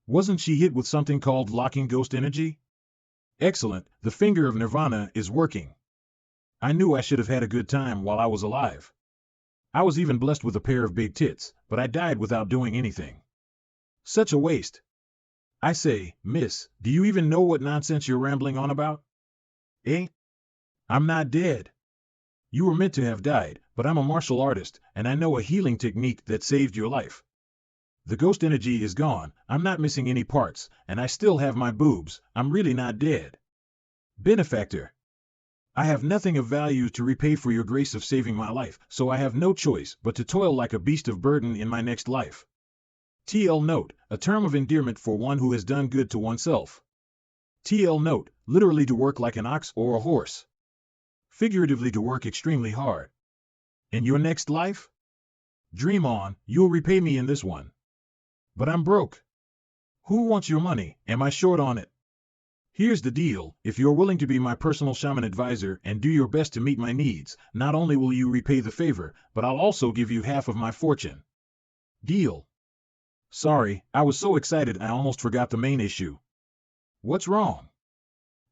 Wasn't she hit with something called locking ghost energy? Excellent, the finger of Nirvana is working. I knew I should have had a good time while I was alive. I was even blessed with a pair of big tits, but I died without doing anything. Such a waste. I say, miss, do you even know what nonsense you're rambling on about? Eh? I'm not dead. You were meant to have died, but I'm a martial artist, and I know a healing technique that saved your life. The ghost energy is gone, I'm not missing any parts, and I still have my boobs, I'm really not dead. Benefactor. I have nothing of value to repay for your grace of saving my life, so I have no choice but to toil like a beast of burden in my next life. TL note, a term of endearment for one who has done good to oneself. TL note, literally to work like an ox or a horse. Figuratively to work extremely hard. In your next life? Dream on, you'll repay me in this one. But I'm broke. Who wants your money? Am I short on it? Here's the deal, if you're willing to be my personal shaman advisor and do your best to meet my needs, not only will you repay the favor, but I'll also give you half of my fortune. Deal. Sorry, I was so excited I almost forgot the main issue. What's wrong?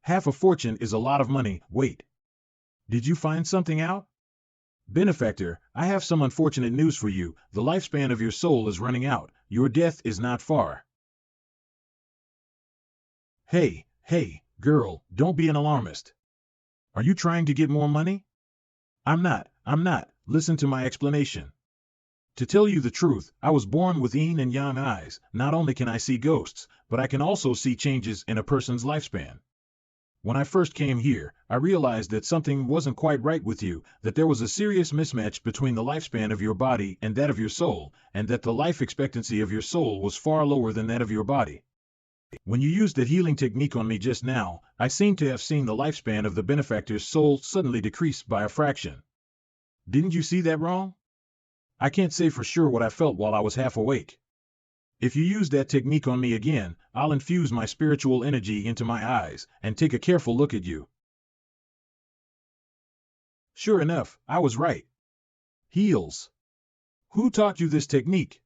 Half a fortune is a lot of money, wait. Did you find something out? Benefactor, I have some unfortunate news for you, the lifespan of your soul is running out, your death is not far. Hey, girl, don't be an alarmist. Are you trying to get more money? I'm not, listen to my explanation. To tell you the truth, I was born with yin and yang eyes, not only can I see ghosts, but I can also see changes in a person's lifespan. When I first came here, I realized that something wasn't quite right with you, that there was a serious mismatch between the lifespan of your body and that of your soul, and that the life expectancy of your soul was far lower than that of your body. When you used that healing technique on me just now, I seem to have seen the lifespan of the benefactor's soul suddenly decrease by a fraction. Didn't you see that wrong? I can't say for sure what I felt while I was half awake. If you use that technique on me again, I'll infuse my spiritual energy into my eyes and take a careful look at you. Sure enough, I was right. Heals. Who taught you this technique?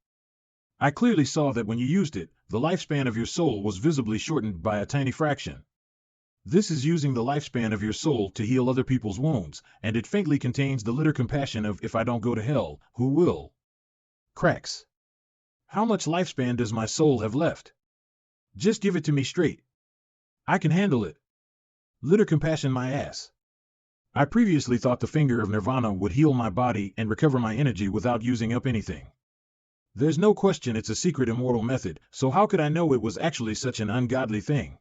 I clearly saw that when you used it, the lifespan of your soul was visibly shortened by a tiny fraction. This is using the lifespan of your soul to heal other people's wounds, and it faintly contains the litter compassion of if I don't go to hell, who will? Cracks. How much lifespan does my soul have left? Just give it to me straight. I can handle it. Litter compassion my ass. I previously thought the finger of nirvana would heal my body and recover my energy without using up anything. There's no question it's a secret immortal method, so how could I know it was actually such an ungodly thing?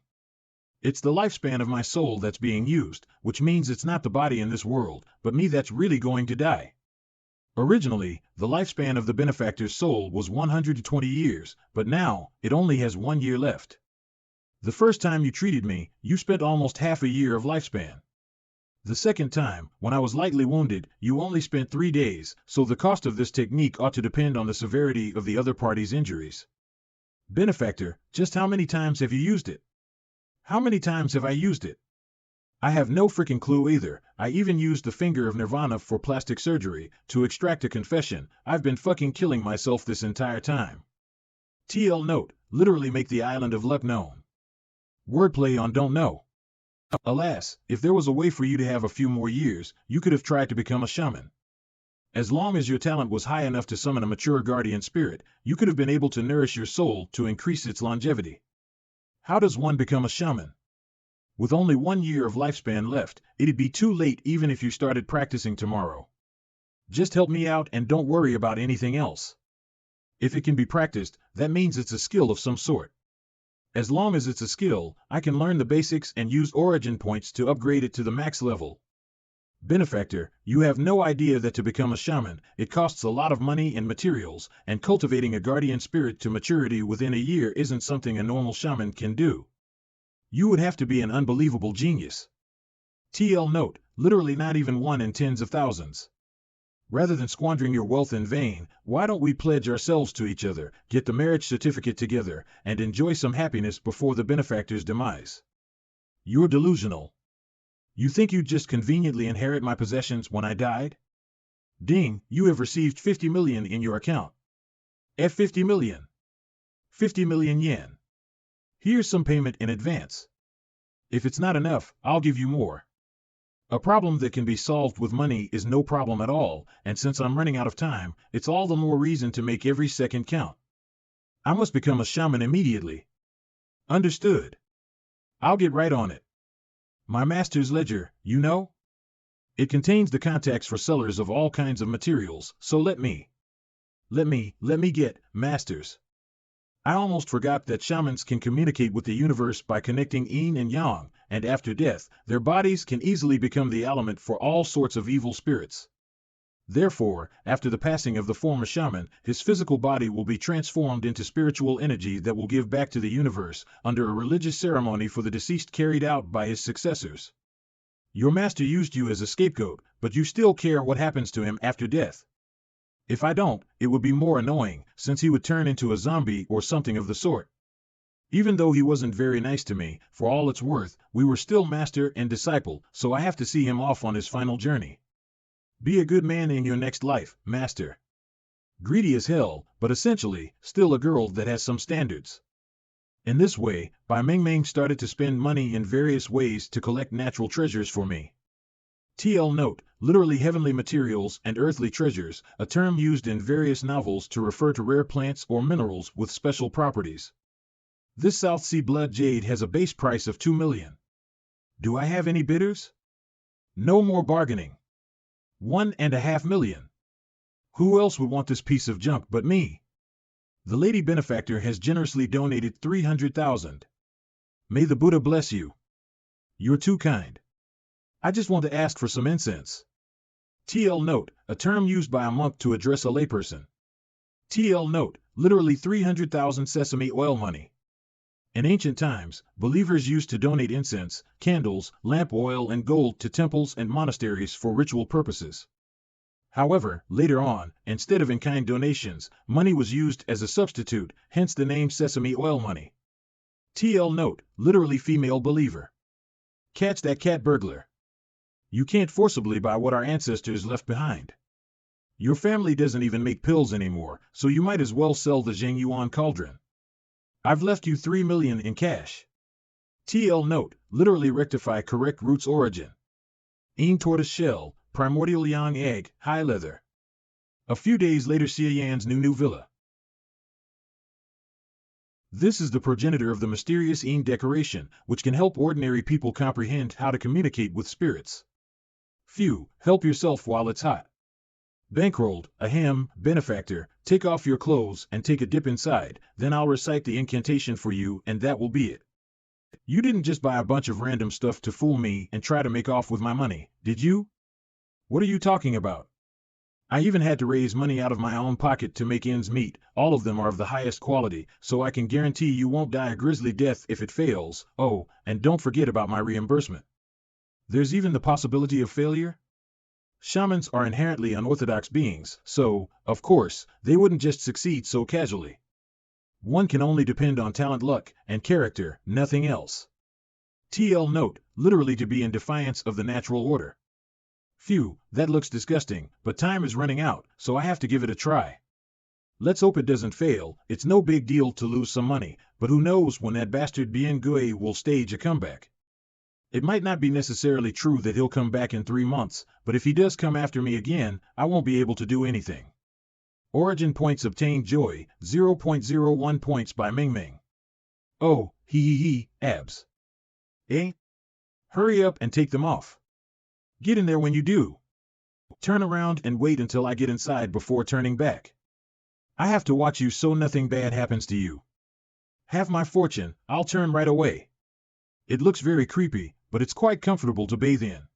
It's the lifespan of my soul that's being used, which means it's not the body in this world, but me that's really going to die. Originally, the lifespan of the benefactor's soul was 120 years, but now, it only has 1 year left. The first time you treated me, you spent almost half a year of lifespan. The second time, when I was lightly wounded, you only spent 3 days, so the cost of this technique ought to depend on the severity of the other party's injuries. Benefactor, just how many times have you used it? How many times have I used it? I have no freaking clue either. I even used the finger of nirvana for plastic surgery, to extract a confession. I've been fucking killing myself this entire time. TL note, literally make the island of luck known. Wordplay on don't know. Alas, if there was a way for you to have a few more years, you could have tried to become a shaman. As long as your talent was high enough to summon a mature guardian spirit, you could have been able to nourish your soul to increase its longevity. How does one become a shaman? With only 1 year of lifespan left, it'd be too late even if you started practicing tomorrow. Just help me out and don't worry about anything else. If it can be practiced, that means it's a skill of some sort. As long as it's a skill, I can learn the basics and use origin points to upgrade it to the max level. Benefactor, you have no idea that to become a shaman, it costs a lot of money and materials, and cultivating a guardian spirit to maturity within a year isn't something a normal shaman can do. You would have to be an unbelievable genius. TL note, literally not even one in tens of thousands. Rather than squandering your wealth in vain, why don't we pledge ourselves to each other, get the marriage certificate together, and enjoy some happiness before the benefactor's demise? You're delusional. You think you'd just conveniently inherit my possessions when I died? Ding, you have received 50 million in your account. At 50 million. 50 million yen. Here's some payment in advance. If it's not enough, I'll give you more. A problem that can be solved with money is no problem at all, and since I'm running out of time, it's all the more reason to make every second count. I must become a shaman immediately. Understood. I'll get right on it. My master's ledger, you know? It contains the contacts for sellers of all kinds of materials, so let me get masters. I almost forgot that shamans can communicate with the universe by connecting yin and yang, and after death, their bodies can easily become the element for all sorts of evil spirits. Therefore, after the passing of the former shaman, his physical body will be transformed into spiritual energy that will give back to the universe, under a religious ceremony for the deceased carried out by his successors. Your master used you as a scapegoat, but you still care what happens to him after death. If I don't, it would be more annoying, since he would turn into a zombie or something of the sort. Even though he wasn't very nice to me, for all it's worth, we were still master and disciple, so I have to see him off on his final journey. Be a good man in your next life, master. Greedy as hell, but essentially, still a girl that has some standards. In this way, Bai Ming started to spend money in various ways to collect natural treasures for me. TL note, literally heavenly materials and earthly treasures, a term used in various novels to refer to rare plants or minerals with special properties. This South Sea blood jade has a base price of 2 million. Do I have any bidders? No more bargaining. 1.5 million. Who else would want this piece of junk but me? The lady benefactor has generously donated 300,000. May the Buddha bless you. You're too kind. I just want to ask for some incense. TL note, a term used by a monk to address a layperson. TL note, literally 300,000 sesame oil money. In ancient times, believers used to donate incense, candles, lamp oil and gold to temples and monasteries for ritual purposes. However, later on, instead of in-kind donations, money was used as a substitute, hence the name sesame oil money. TL note, literally female believer. Catch that cat burglar. You can't forcibly buy what our ancestors left behind. Your family doesn't even make pills anymore, so you might as well sell the Xie Yan cauldron. I've left you 3 million in cash. TL note, literally rectify correct roots origin. Yin tortoise shell, primordial yang egg, high leather. A few days later, Xie Yan's new villa. This is the progenitor of the mysterious Yin decoration, which can help ordinary people comprehend how to communicate with spirits. Phew, help yourself while it's hot. Bankrolled, ahem, benefactor, take off your clothes and take a dip inside, then I'll recite the incantation for you and that will be it. You didn't just buy a bunch of random stuff to fool me and try to make off with my money, did you? What are you talking about? I even had to raise money out of my own pocket to make ends meet. All of them are of the highest quality, so I can guarantee you won't die a grisly death if it fails. Oh, and don't forget about my reimbursement. There's even the possibility of failure? Shamans are inherently unorthodox beings, so, of course, they wouldn't just succeed so casually. One can only depend on talent, luck, and character, nothing else. TL note, literally to be in defiance of the natural order. Phew, that looks disgusting, but time is running out, so I have to give it a try. Let's hope it doesn't fail. It's no big deal to lose some money, but who knows when that bastard Bien Gue will stage a comeback. It might not be necessarily true that he'll come back in 3 months, but if he does come after me again, I won't be able to do anything. Origin points obtained joy, 0.01 points by Ming Ming. Oh, abs. Eh? Hurry up and take them off. Get in there when you do. Turn around and wait until I get inside before turning back. I have to watch you so nothing bad happens to you. Have my fortune, I'll turn right away. It looks very creepy, but it's quite comfortable to bathe in.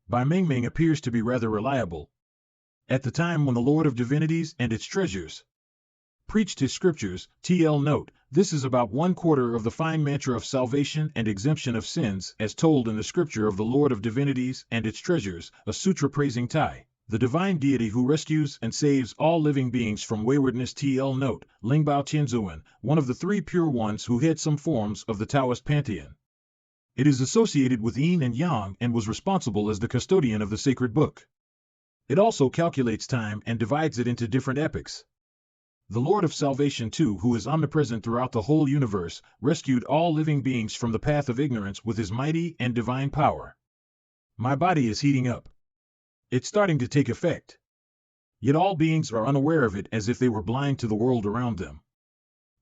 Bai Ming Ming appears to be rather reliable. At the time when the Lord of Divinities and its treasures preached his scriptures, TL note, this is about 1/4 of the fine mantra of salvation and exemption of sins as told in the scripture of the Lord of Divinities and its treasures, a sutra praising Tai, the divine deity who rescues and saves all living beings from waywardness. TL note, Lingbao Tianzuan, one of the 3 pure ones who had some forms of the Taoist pantheon. It is associated with Yin and Yang and was responsible as the custodian of the sacred book. It also calculates time and divides it into different epochs. The Lord of Salvation too, who is omnipresent throughout the whole universe, rescued all living beings from the path of ignorance with his mighty and divine power. My body is heating up. It's starting to take effect. Yet all beings are unaware of it as if they were blind to the world around them.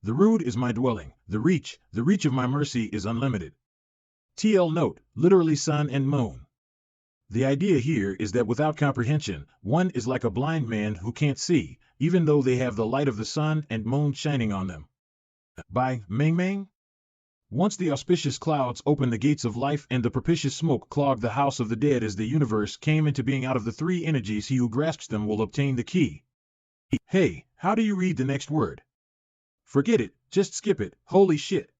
The rood is my dwelling, the reach of my mercy is unlimited. TL note, literally sun and moon. The idea here is that without comprehension, one is like a blind man who can't see, even though they have the light of the sun and moon shining on them. By Ming Ming? Once the auspicious clouds opened the gates of life and the propitious smoke clogged the house of the dead as the universe came into being out of the 3 energies, he who grasps them will obtain the key. Hey, how do you read the next word? Forget it, just skip it, holy shit.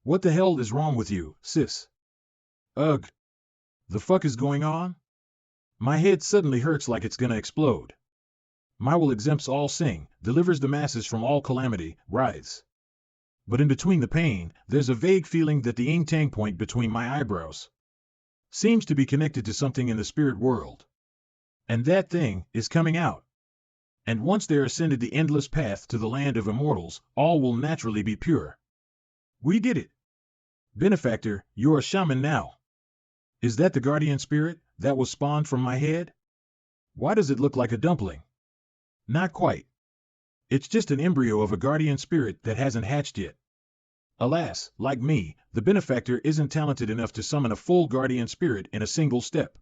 What the hell is wrong with you, sis? Ugh. The fuck is going on? My head suddenly hurts like it's gonna explode. My will exempts all sing, delivers the masses from all calamity, writhes. But in between the pain, there's a vague feeling that the yin tang point between my eyebrows seems to be connected to something in the spirit world. And that thing is coming out. And once they're ascended the endless path to the land of immortals, all will naturally be pure. We did it. Benefactor, you're a shaman now. Is that the guardian spirit that was spawned from my head? Why does it look like a dumpling? Not quite. It's just an embryo of a guardian spirit that hasn't hatched yet. Alas, like me, the benefactor isn't talented enough to summon a full guardian spirit in a single step.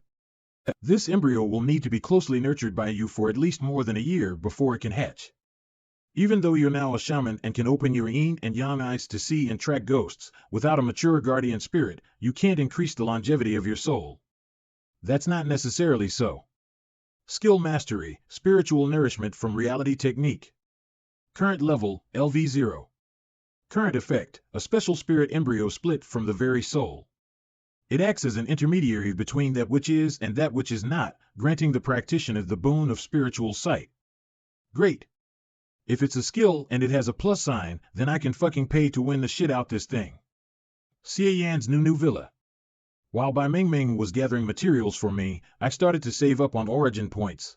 This embryo will need to be closely nurtured by you for at least more than a year before it can hatch. Even though you're now a shaman and can open your yin and yang eyes to see and track ghosts, without a mature guardian spirit, you can't increase the longevity of your soul. That's not necessarily so. Skill mastery, spiritual nourishment from reality technique. Current level, LV0. Current effect, a special spirit embryo split from the very soul. It acts as an intermediary between that which is and that which is not, granting the practitioner the boon of spiritual sight. Great. If it's a skill and it has a plus sign, then I can fucking pay to win the shit out this thing. Xie Yan's new villa. While Bai Ming Ming was gathering materials for me, I started to save up on origin points.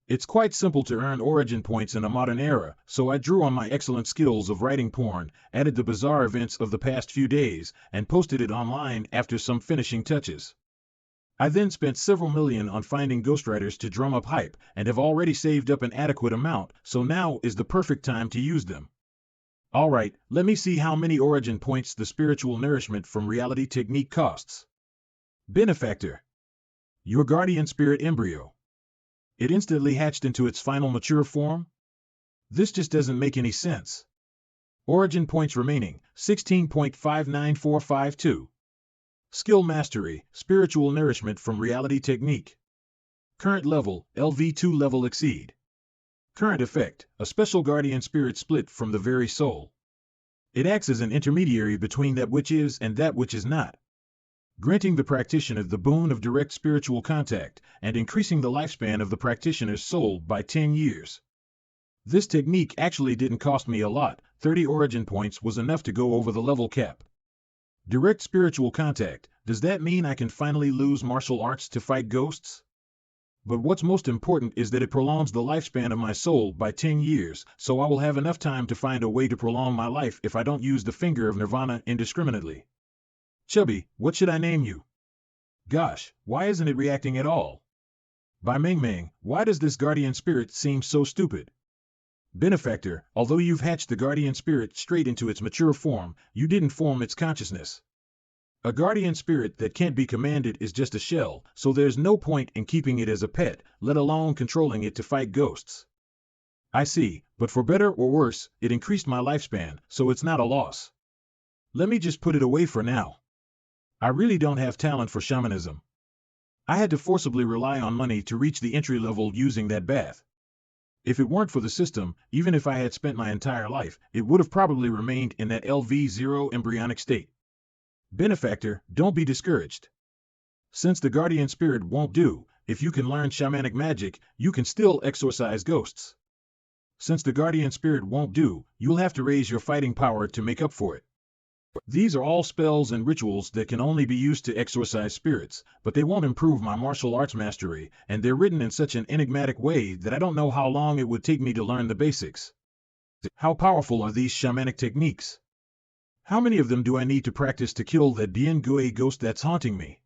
It's quite simple to earn origin points in a modern era, so I drew on my excellent skills of writing porn, added the bizarre events of the past few days, and posted it online after some finishing touches. I then spent several million on finding ghostwriters to drum up hype, and have already saved up an adequate amount, so now is the perfect time to use them. Alright, let me see how many origin points the spiritual nourishment from reality technique costs. Benefactor. Your guardian spirit embryo. It instantly hatched into its final mature form? This just doesn't make any sense. Origin points remaining, 16.59452. Skill mastery, spiritual nourishment from reality technique. Current level, LV2 level exceed. Current effect, a special guardian spirit split from the very soul. It acts as an intermediary between that which is and that which is not, granting the practitioner the boon of direct spiritual contact, and increasing the lifespan of the practitioner's soul by 10 years. This technique actually didn't cost me a lot, 30 origin points was enough to go over the level cap. Direct spiritual contact, does that mean I can finally lose martial arts to fight ghosts? But what's most important is that it prolongs the lifespan of my soul by 10 years, so I will have enough time to find a way to prolong my life if I don't use the finger of nirvana indiscriminately. Chubby, what should I name you? Gosh, why isn't it reacting at all? By Meng Meng, why does this guardian spirit seem so stupid? Benefactor, although you've hatched the guardian spirit straight into its mature form, you didn't form its consciousness. A guardian spirit that can't be commanded is just a shell, so there's no point in keeping it as a pet, let alone controlling it to fight ghosts. I see, but for better or worse, it increased my lifespan, so it's not a loss. Let me just put it away for now. I really don't have talent for shamanism. I had to forcibly rely on money to reach the entry level using that bath. If it weren't for the system, even if I had spent my entire life, it would have probably remained in that LV0 embryonic state. Benefactor, don't be discouraged. Since the guardian spirit won't do, if you can learn shamanic magic, you can still exorcise ghosts. Since the guardian spirit won't do, you'll have to raise your fighting power to make up for it. These are all spells and rituals that can only be used to exorcise spirits, but they won't improve my martial arts mastery, and they're written in such an enigmatic way that I don't know how long it would take me to learn the basics. How powerful are these shamanic techniques? How many of them do I need to practice to kill that Bien Gue ghost that's haunting me?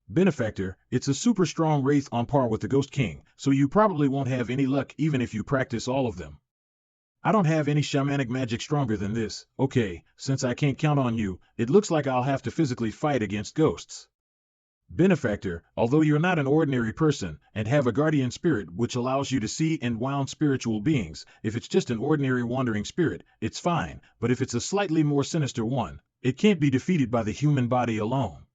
Benefactor, it's a super strong wraith on par with the Ghost King, so you probably won't have any luck even if you practice all of them. I don't have any shamanic magic stronger than this. Okay, since I can't count on you, it looks like I'll have to physically fight against ghosts. Benefactor, although you're not an ordinary person, and have a guardian spirit which allows you to see and wound spiritual beings, if it's just an ordinary wandering spirit, it's fine, but if it's a slightly more sinister one, it can't be defeated by the human body alone.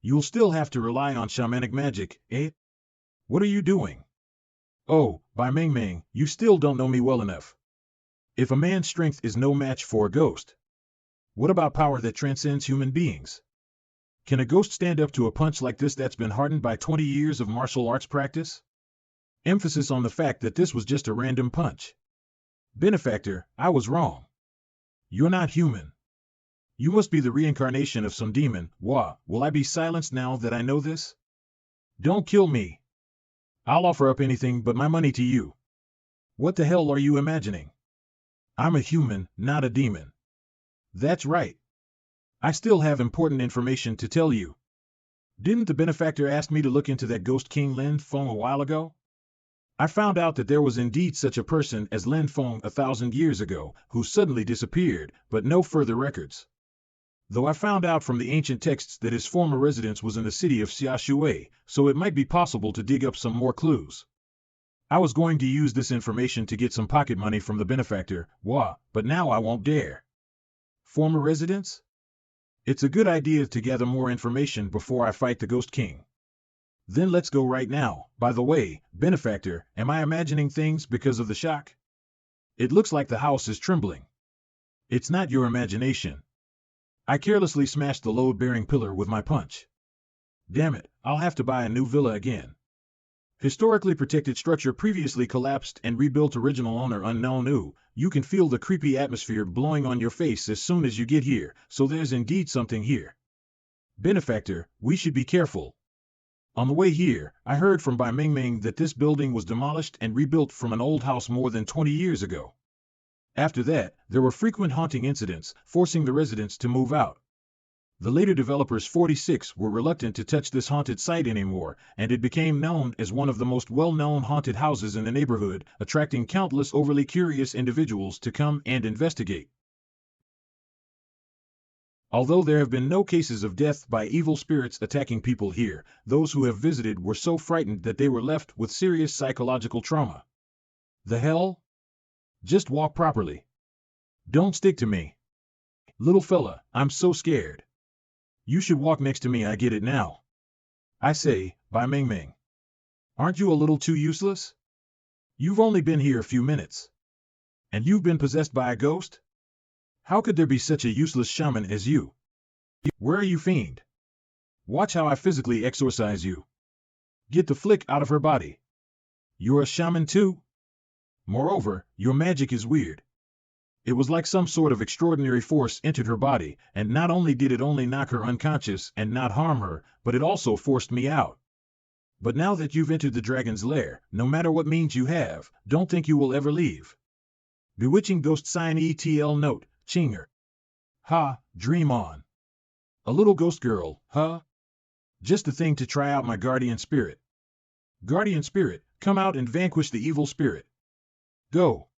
You'll still have to rely on shamanic magic, eh? What are you doing? Oh, by Meng Meng, you still don't know me well enough. If a man's strength is no match for a ghost, what about power that transcends human beings? Can a ghost stand up to a punch like this that's been hardened by 20 years of martial arts practice? Emphasis on the fact that this was just a random punch. Benefactor, I was wrong. You're not human. You must be the reincarnation of some demon. Wah, will I be silenced now that I know this? Don't kill me. I'll offer up anything but my money to you. What the hell are you imagining? I'm a human, not a demon. That's right. I still have important information to tell you. Didn't the benefactor ask me to look into that ghost King Lin Feng a while ago? I found out that there was indeed such a person as Lin Feng 1,000 years ago, who suddenly disappeared, but no further records. Though I found out from the ancient texts that his former residence was in the city of Xiaoshui, so it might be possible to dig up some more clues. I was going to use this information to get some pocket money from the benefactor, Wah, but now I won't dare. Former residence? It's a good idea to gather more information before I fight the Ghost King. Then let's go right now. By the way, benefactor, am I imagining things because of the shock? It looks like the house is trembling. It's not your imagination. I carelessly smashed the load-bearing pillar with my punch. Damn it, I'll have to buy a new villa again. Historically protected structure previously collapsed and rebuilt, original owner unknown. Ooh, you can feel the creepy atmosphere blowing on your face as soon as you get here, so there's indeed something here. Benefactor, we should be careful. On the way here, I heard from Bai Mingming that this building was demolished and rebuilt from an old house more than 20 years ago. After that, there were frequent haunting incidents, forcing the residents to move out. The later developers 46 were reluctant to touch this haunted site anymore, and it became known as one of the most well-known haunted houses in the neighborhood, attracting countless overly curious individuals to come and investigate. Although there have been no cases of death by evil spirits attacking people here, those who have visited were so frightened that they were left with serious psychological trauma. The hell? Just walk properly. Don't stick to me. Little fella, I'm so scared. You should walk next to me, I get it now. I say, Bai Mingming. Aren't you a little too useless? You've only been here a few minutes. And you've been possessed by a ghost? How could there be such a useless shaman as you? Where are you, fiend? Watch how I physically exorcise you. Get the flick out of her body. You're a shaman too? Moreover, your magic is weird. It was like some sort of extraordinary force entered her body, and not only did it only knock her unconscious and not harm her, but it also forced me out. But now that you've entered the dragon's lair, no matter what means you have, don't think you will ever leave. Bewitching ghost sign ETL note, Chinger. Ha, dream on. A little ghost girl, huh? Just the thing to try out my guardian spirit. Guardian spirit, come out and vanquish the evil spirit. Go.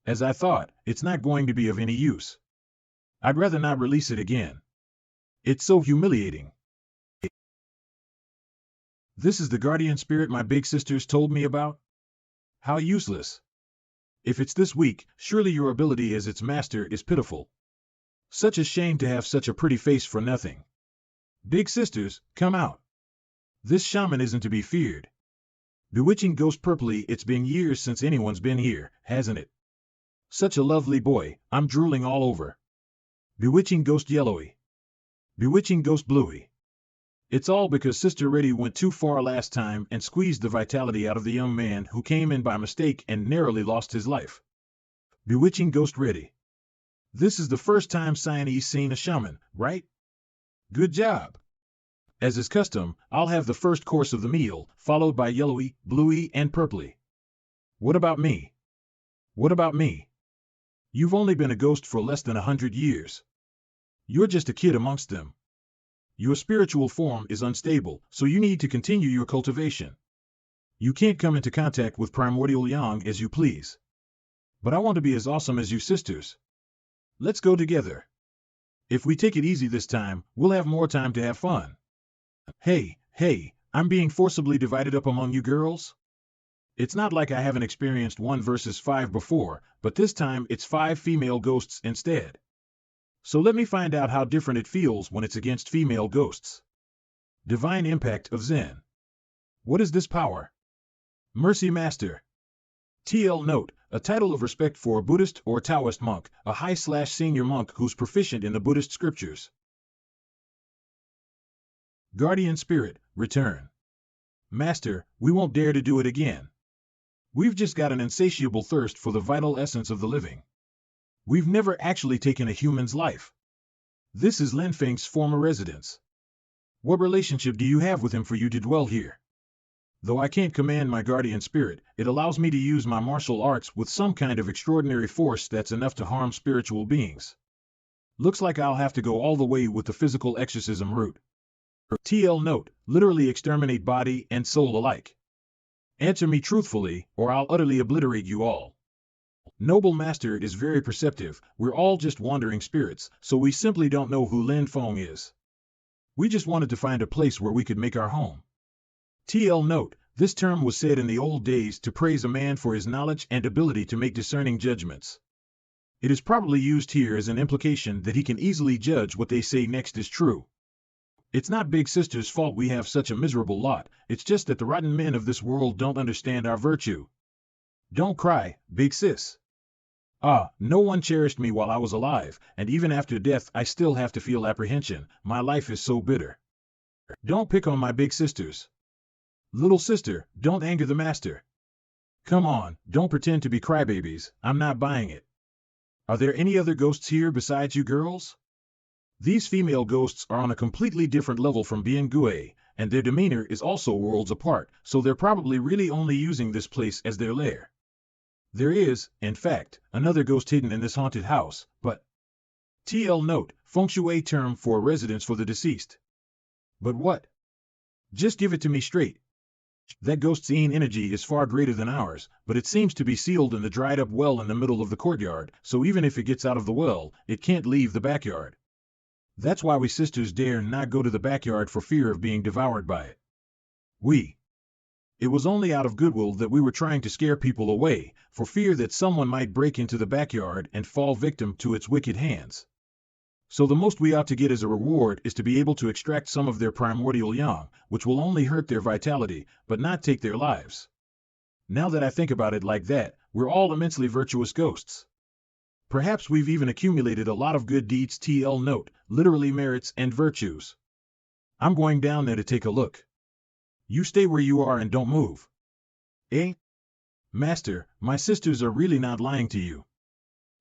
As I thought, it's not going to be of any use. I'd rather not release it again. It's so humiliating. This is the guardian spirit my big sisters told me about? How useless. If it's this weak, surely your ability as its master is pitiful. Such a shame to have such a pretty face for nothing. Big sisters, come out. This shaman isn't to be feared. Bewitching ghost purpley, it's been years since anyone's been here, hasn't it? Such a lovely boy, I'm drooling all over. Bewitching ghost yellowy. Bewitching ghost bluey. It's all because Sister Reddy went too far last time and squeezed the vitality out of the young man who came in by mistake and narrowly lost his life. Bewitching ghost Reddy. This is the first time Cyane's seen a shaman, right? Good job. As is custom, I'll have the first course of the meal, followed by yellowy, bluey, and purpley. What about me? What about me? You've only been a ghost for less than 100 years. You're just a kid amongst them. Your spiritual form is unstable, so you need to continue your cultivation. You can't come into contact with primordial yang as you please. But I want to be as awesome as you sisters. Let's go together. If we take it easy this time, we'll have more time to have fun. Hey, I'm being forcibly divided up among you girls? It's not like I haven't experienced 1 versus 5 before, but this time it's 5 female ghosts instead. So let me find out how different it feels when it's against female ghosts. Divine impact of Zen. What is this power? Mercy Master. TL note, a title of respect for a Buddhist or Taoist monk, a high/senior monk who's proficient in the Buddhist scriptures. Guardian Spirit, return. Master, we won't dare to do it again. We've just got an insatiable thirst for the vital essence of the living. We've never actually taken a human's life. This is Lin Feng's former residence. What relationship do you have with him for you to dwell here? Though I can't command my guardian spirit, it allows me to use my martial arts with some kind of extraordinary force that's enough to harm spiritual beings. Looks like I'll have to go all the way with the physical exorcism route. TL note, literally exterminate body and soul alike. Answer me truthfully, or I'll utterly obliterate you all. Noble Master is very perceptive, we're all just wandering spirits, so we simply don't know who Lin Feng is. We just wanted to find a place where we could make our home. TL note, this term was said in the old days to praise a man for his knowledge and ability to make discerning judgments. It is probably used here as an implication that he can easily judge what they say next is true. It's not Big Sister's fault we have such a miserable lot, it's just that the rotten men of this world don't understand our virtue. Don't cry, Big Sis. No one cherished me while I was alive, and even after death I still have to feel apprehension, my life is so bitter. Don't pick on my big sisters. Little sister, don't anger the master. Come on, don't pretend to be crybabies, I'm not buying it. Are there any other ghosts here besides you girls? These female ghosts are on a completely different level from Biengue, and their demeanor is also worlds apart, so they're probably really only using this place as their lair. There is, in fact, another ghost hidden in this haunted house, but TL note, feng shui term for a residence for the deceased. But what? Just give it to me straight. That ghost's energy is far greater than ours, but it seems to be sealed in the dried-up well in the middle of the courtyard, so even if it gets out of the well, it can't leave the backyard. That's why we sisters dare not go to the backyard for fear of being devoured by it. It was only out of goodwill that we were trying to scare people away, for fear that someone might break into the backyard and fall victim to its wicked hands. So the most we ought to get as a reward is to be able to extract some of their primordial yang, which will only hurt their vitality, but not take their lives. Now that I think about it like that, we're all immensely virtuous ghosts. Perhaps we've even accumulated a lot of good deeds. TL note, literally merits and virtues. I'm going down there to take a look. You stay where you are and don't move. Master, my sisters are really not lying to you.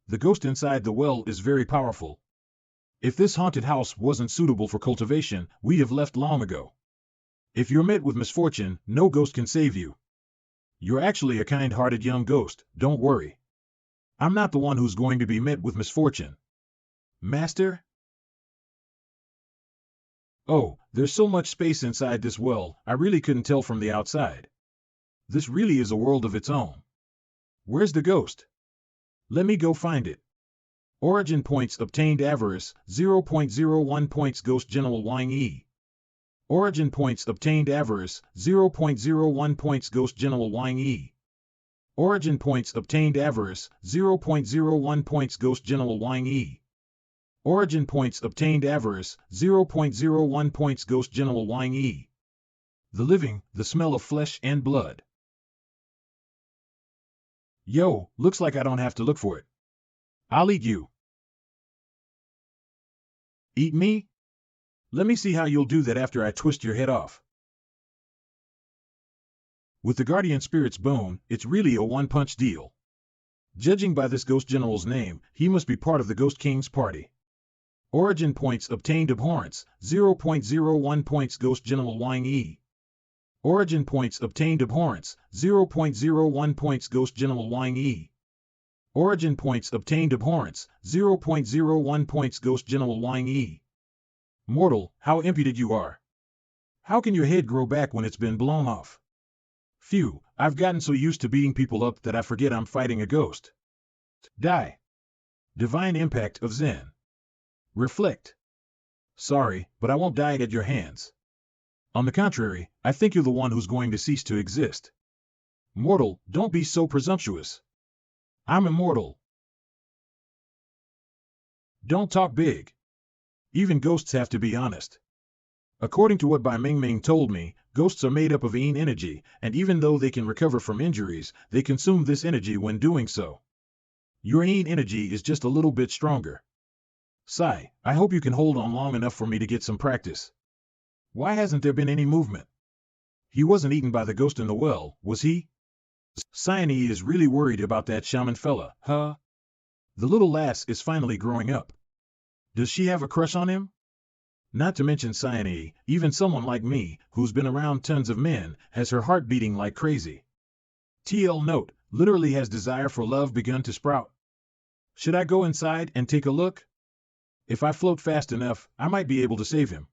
The ghost inside the well is very powerful. If this haunted house wasn't suitable for cultivation, we'd have left long ago. If you're met with misfortune, no ghost can save you. You're actually a kind-hearted young ghost, don't worry. I'm not the one who's going to be met with misfortune. Master? Oh, there's so much space inside this well, I really couldn't tell from the outside. This really is a world of its own. Where's the ghost? Let me go find it. Origin points obtained avarice, 0.01 points Ghost General Wang Yi. Origin points obtained avarice, 0.01 points Ghost General Wang Yi. Origin points obtained avarice, 0.01 points Ghost General Wang Yi. Origin points obtained avarice, 0.01 points Ghost General Wang Yi. The living, the smell of flesh and blood. Yo, looks like I don't have to look for it. I'll eat you. Eat me? Let me see how you'll do that after I twist your head off. With the Guardian Spirit's bone, it's really a one-punch deal. Judging by this Ghost General's name, he must be part of the Ghost King's party. Origin points obtained abhorrence, 0.01 points Ghost General Wang Yi. Origin points obtained abhorrence, 0.01 points Ghost General Wang Yi. Origin points obtained abhorrence, 0.01 points Ghost General Wang Yi. Mortal, how impudent you are. How can your head grow back when it's been blown off? Phew, I've gotten so used to beating people up that I forget I'm fighting a ghost. Die. Divine impact of Zen. Reflect. Sorry, but I won't die at your hands. On the contrary, I think you're the one who's going to cease to exist. Mortal, don't be so presumptuous. I'm immortal. Don't talk big. Even ghosts have to be honest. According to what Bai Mingming told me, ghosts are made up of yin energy, and even though they can recover from injuries, they consume this energy when doing so. Your yin energy is just a little bit stronger. Sai, I hope you can hold on long enough for me to get some practice. Why hasn't there been any movement? He wasn't eaten by the ghost in the well, was he? Cyane is really worried about that shaman fella, huh? The little lass is finally growing up. Does she have a crush on him? Not to mention Cyane, even someone like me, who's been around tons of men, has her heart beating like crazy. TL note, literally has desire for love begun to sprout. Should I go inside and take a look? If I float fast enough, I might be able to save him.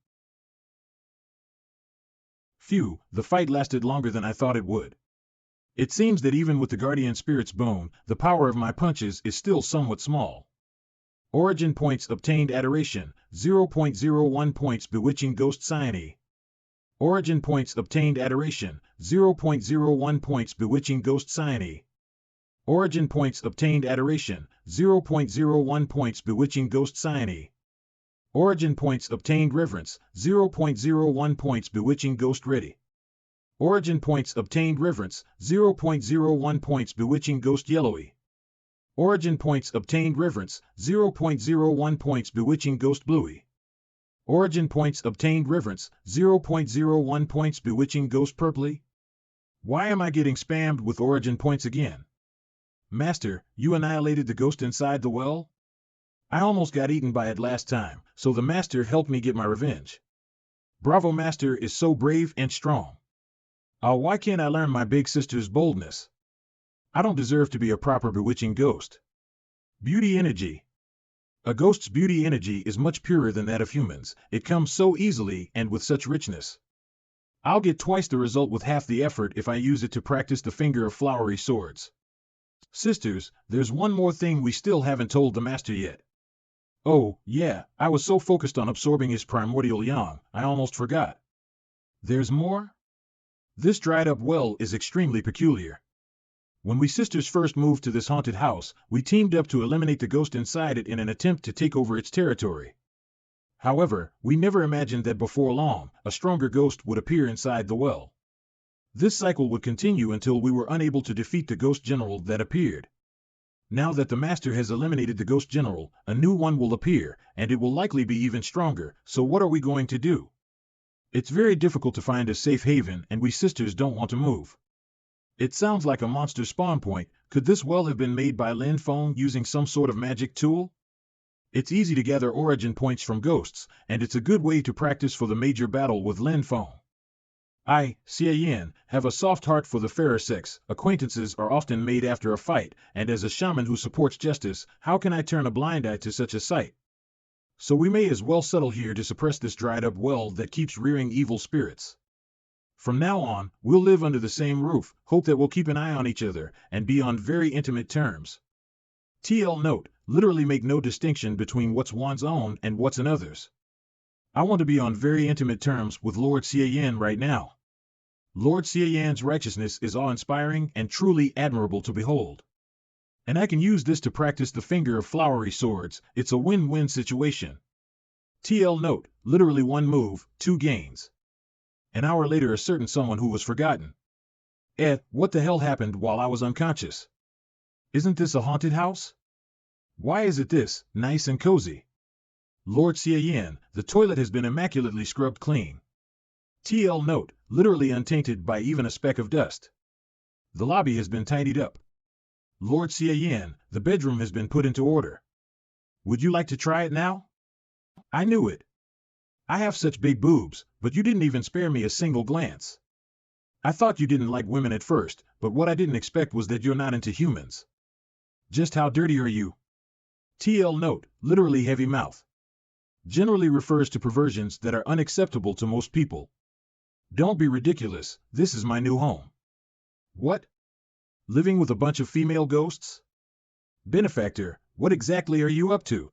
Phew, the fight lasted longer than I thought it would. It seems that even with the Guardian Spirit's bone, the power of my punches is still somewhat small. Origin points obtained adoration, 0.01 points Bewitching Ghost Cyane. Origin points obtained adoration, 0.01 points Bewitching Ghost Cyane. Origin points obtained adoration, 0.01 points Bewitching Ghost Cyane. Origin points obtained reverence, 0.01 points Bewitching Ghost Ready. Origin points obtained reverence, 0.01 points Bewitching Ghost Yellowy. Origin points obtained reverence, 0.01 points Bewitching Ghost Bluey. Origin points obtained reverence, 0.01 points Bewitching Ghost Purpley. Why am I getting spammed with origin points again? Master, you annihilated the ghost inside the well? I almost got eaten by it last time, so the master helped me get my revenge. Bravo, master is so brave and strong. Oh, why can't I learn my big sister's boldness? I don't deserve to be a proper bewitching ghost. Beauty energy. A ghost's beauty energy is much purer than that of humans. It comes so easily and with such richness. I'll get twice the result with half the effort if I use it to practice the finger of flowery swords. Sisters, there's one more thing we still haven't told the master yet. Oh, yeah, I was so focused on absorbing his primordial yang, I almost forgot. There's more? This dried-up well is extremely peculiar. When we sisters first moved to this haunted house, we teamed up to eliminate the ghost inside it in an attempt to take over its territory. However, we never imagined that before long, a stronger ghost would appear inside the well. This cycle would continue until we were unable to defeat the ghost general that appeared. Now that the master has eliminated the ghost general, a new one will appear, and it will likely be even stronger, so what are we going to do? It's very difficult to find a safe haven, and we sisters don't want to move. It sounds like a monster spawn point. Could this well have been made by Lin Feng using some sort of magic tool? It's easy to gather origin points from ghosts, and it's a good way to practice for the major battle with Lin Feng. I, Xie Yan, have a soft heart for the fairer sex. Acquaintances are often made after a fight, and as a shaman who supports justice, how can I turn a blind eye to such a sight? So we may as well settle here to suppress this dried-up well that keeps rearing evil spirits. From now on, we'll live under the same roof, hope that we'll keep an eye on each other, and be on very intimate terms. TL note, literally make no distinction between what's one's own and what's another's. I want to be on very intimate terms with Lord Xie Yan right now. Lord Xie Yan's righteousness is awe-inspiring and truly admirable to behold. And I can use this to practice the finger of flowery swords. It's a win-win situation. TL note, literally one move, two gains. An hour later, a certain someone who was forgotten. What the hell happened while I was unconscious? Isn't this a haunted house? Why is it this, nice and cozy? Lord Xie Yan, the toilet has been immaculately scrubbed clean. TL note, literally untainted by even a speck of dust. The lobby has been tidied up. Lord Xie Yan, the bedroom has been put into order. Would you like to try it now? I knew it. I have such big boobs, but you didn't even spare me a single glance. I thought you didn't like women at first, but what I didn't expect was that you're not into humans. Just how dirty are you? TL note, literally heavy mouth. Generally refers to perversions that are unacceptable to most people. Don't be ridiculous, this is my new home. What? Living with a bunch of female ghosts? Benefactor, what exactly are you up to?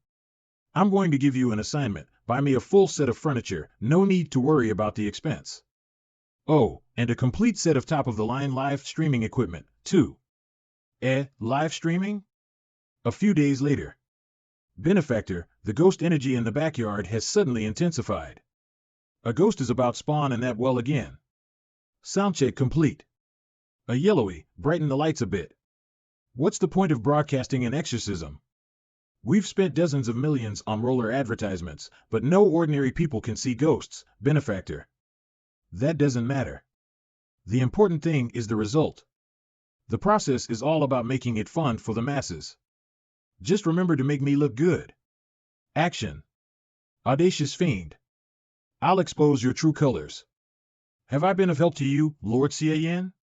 I'm going to give you an assignment. Buy me a full set of furniture, no need to worry about the expense. Oh, and a complete set of top-of-the-line live streaming equipment, too. Live streaming? A few days later. Benefactor, the ghost energy in the backyard has suddenly intensified. A ghost is about spawn in that well again. Soundcheck complete. A yellowy, brighten the lights a bit. What's the point of broadcasting an exorcism? We've spent dozens of millions on roller advertisements, but no ordinary people can see ghosts, Benefactor. That doesn't matter. The important thing is the result. The process is all about making it fun for the masses. Just remember to make me look good. Action. Audacious fiend. I'll expose your true colors. Have I been of help to you, Lord Xie Yan?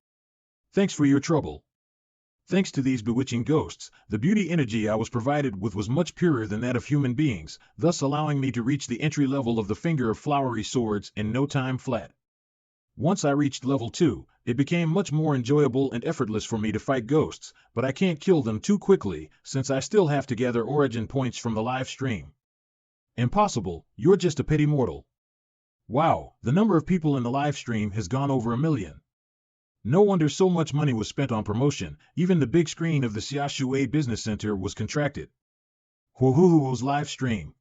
Thanks for your trouble. Thanks to these bewitching ghosts, the beauty energy I was provided with was much purer than that of human beings, thus allowing me to reach the entry level of the finger of flowery swords in no time flat. Once I reached level 2, it became much more enjoyable and effortless for me to fight ghosts, but I can't kill them too quickly, since I still have to gather origin points from the live stream. Impossible, you're just a petty mortal. Wow, the number of people in the live stream has gone over 1 million. No wonder so much money was spent on promotion, even the big screen of the Xiaoshui Business Center was contracted. Huohuo's live stream.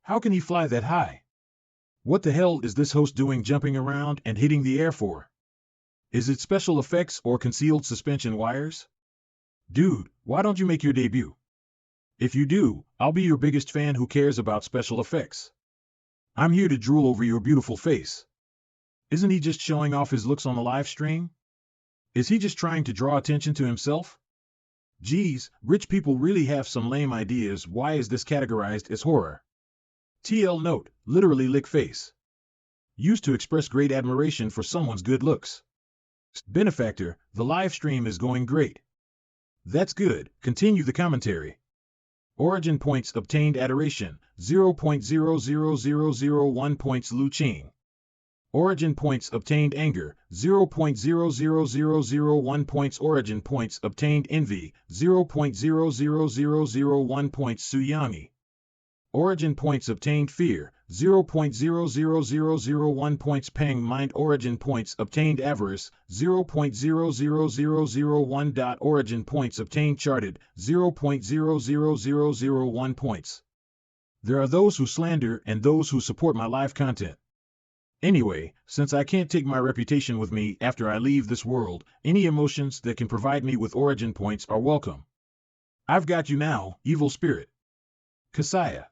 How can he fly that high? What the hell is this host doing jumping around and hitting the air for? Is it special effects or concealed suspension wires? Dude, why don't you make your debut? If you do, I'll be your biggest fan who cares about special effects. I'm here to drool over your beautiful face. Isn't he just showing off his looks on the live stream? Is he just trying to draw attention to himself? Geez, rich people really have some lame ideas. Why is this categorized as horror? TL note, literally lick face. Used to express great admiration for someone's good looks. Benefactor, the live stream is going great. That's good, continue the commentary. Origin points obtained adoration, 0.00001 points Lu Qing. Origin points obtained anger, 0.00001 points. Origin points obtained envy, 0.00001 points Su Yangi. Origin points obtained fear, 0.00001 points Peng Mind. Origin points obtained avarice, 0.00001. Origin points obtained charted, 0.00001 points. There are those who slander and those who support my live content. Anyway, since I can't take my reputation with me after I leave this world, any emotions that can provide me with origin points are welcome. I've got you now, evil spirit. Kasaya.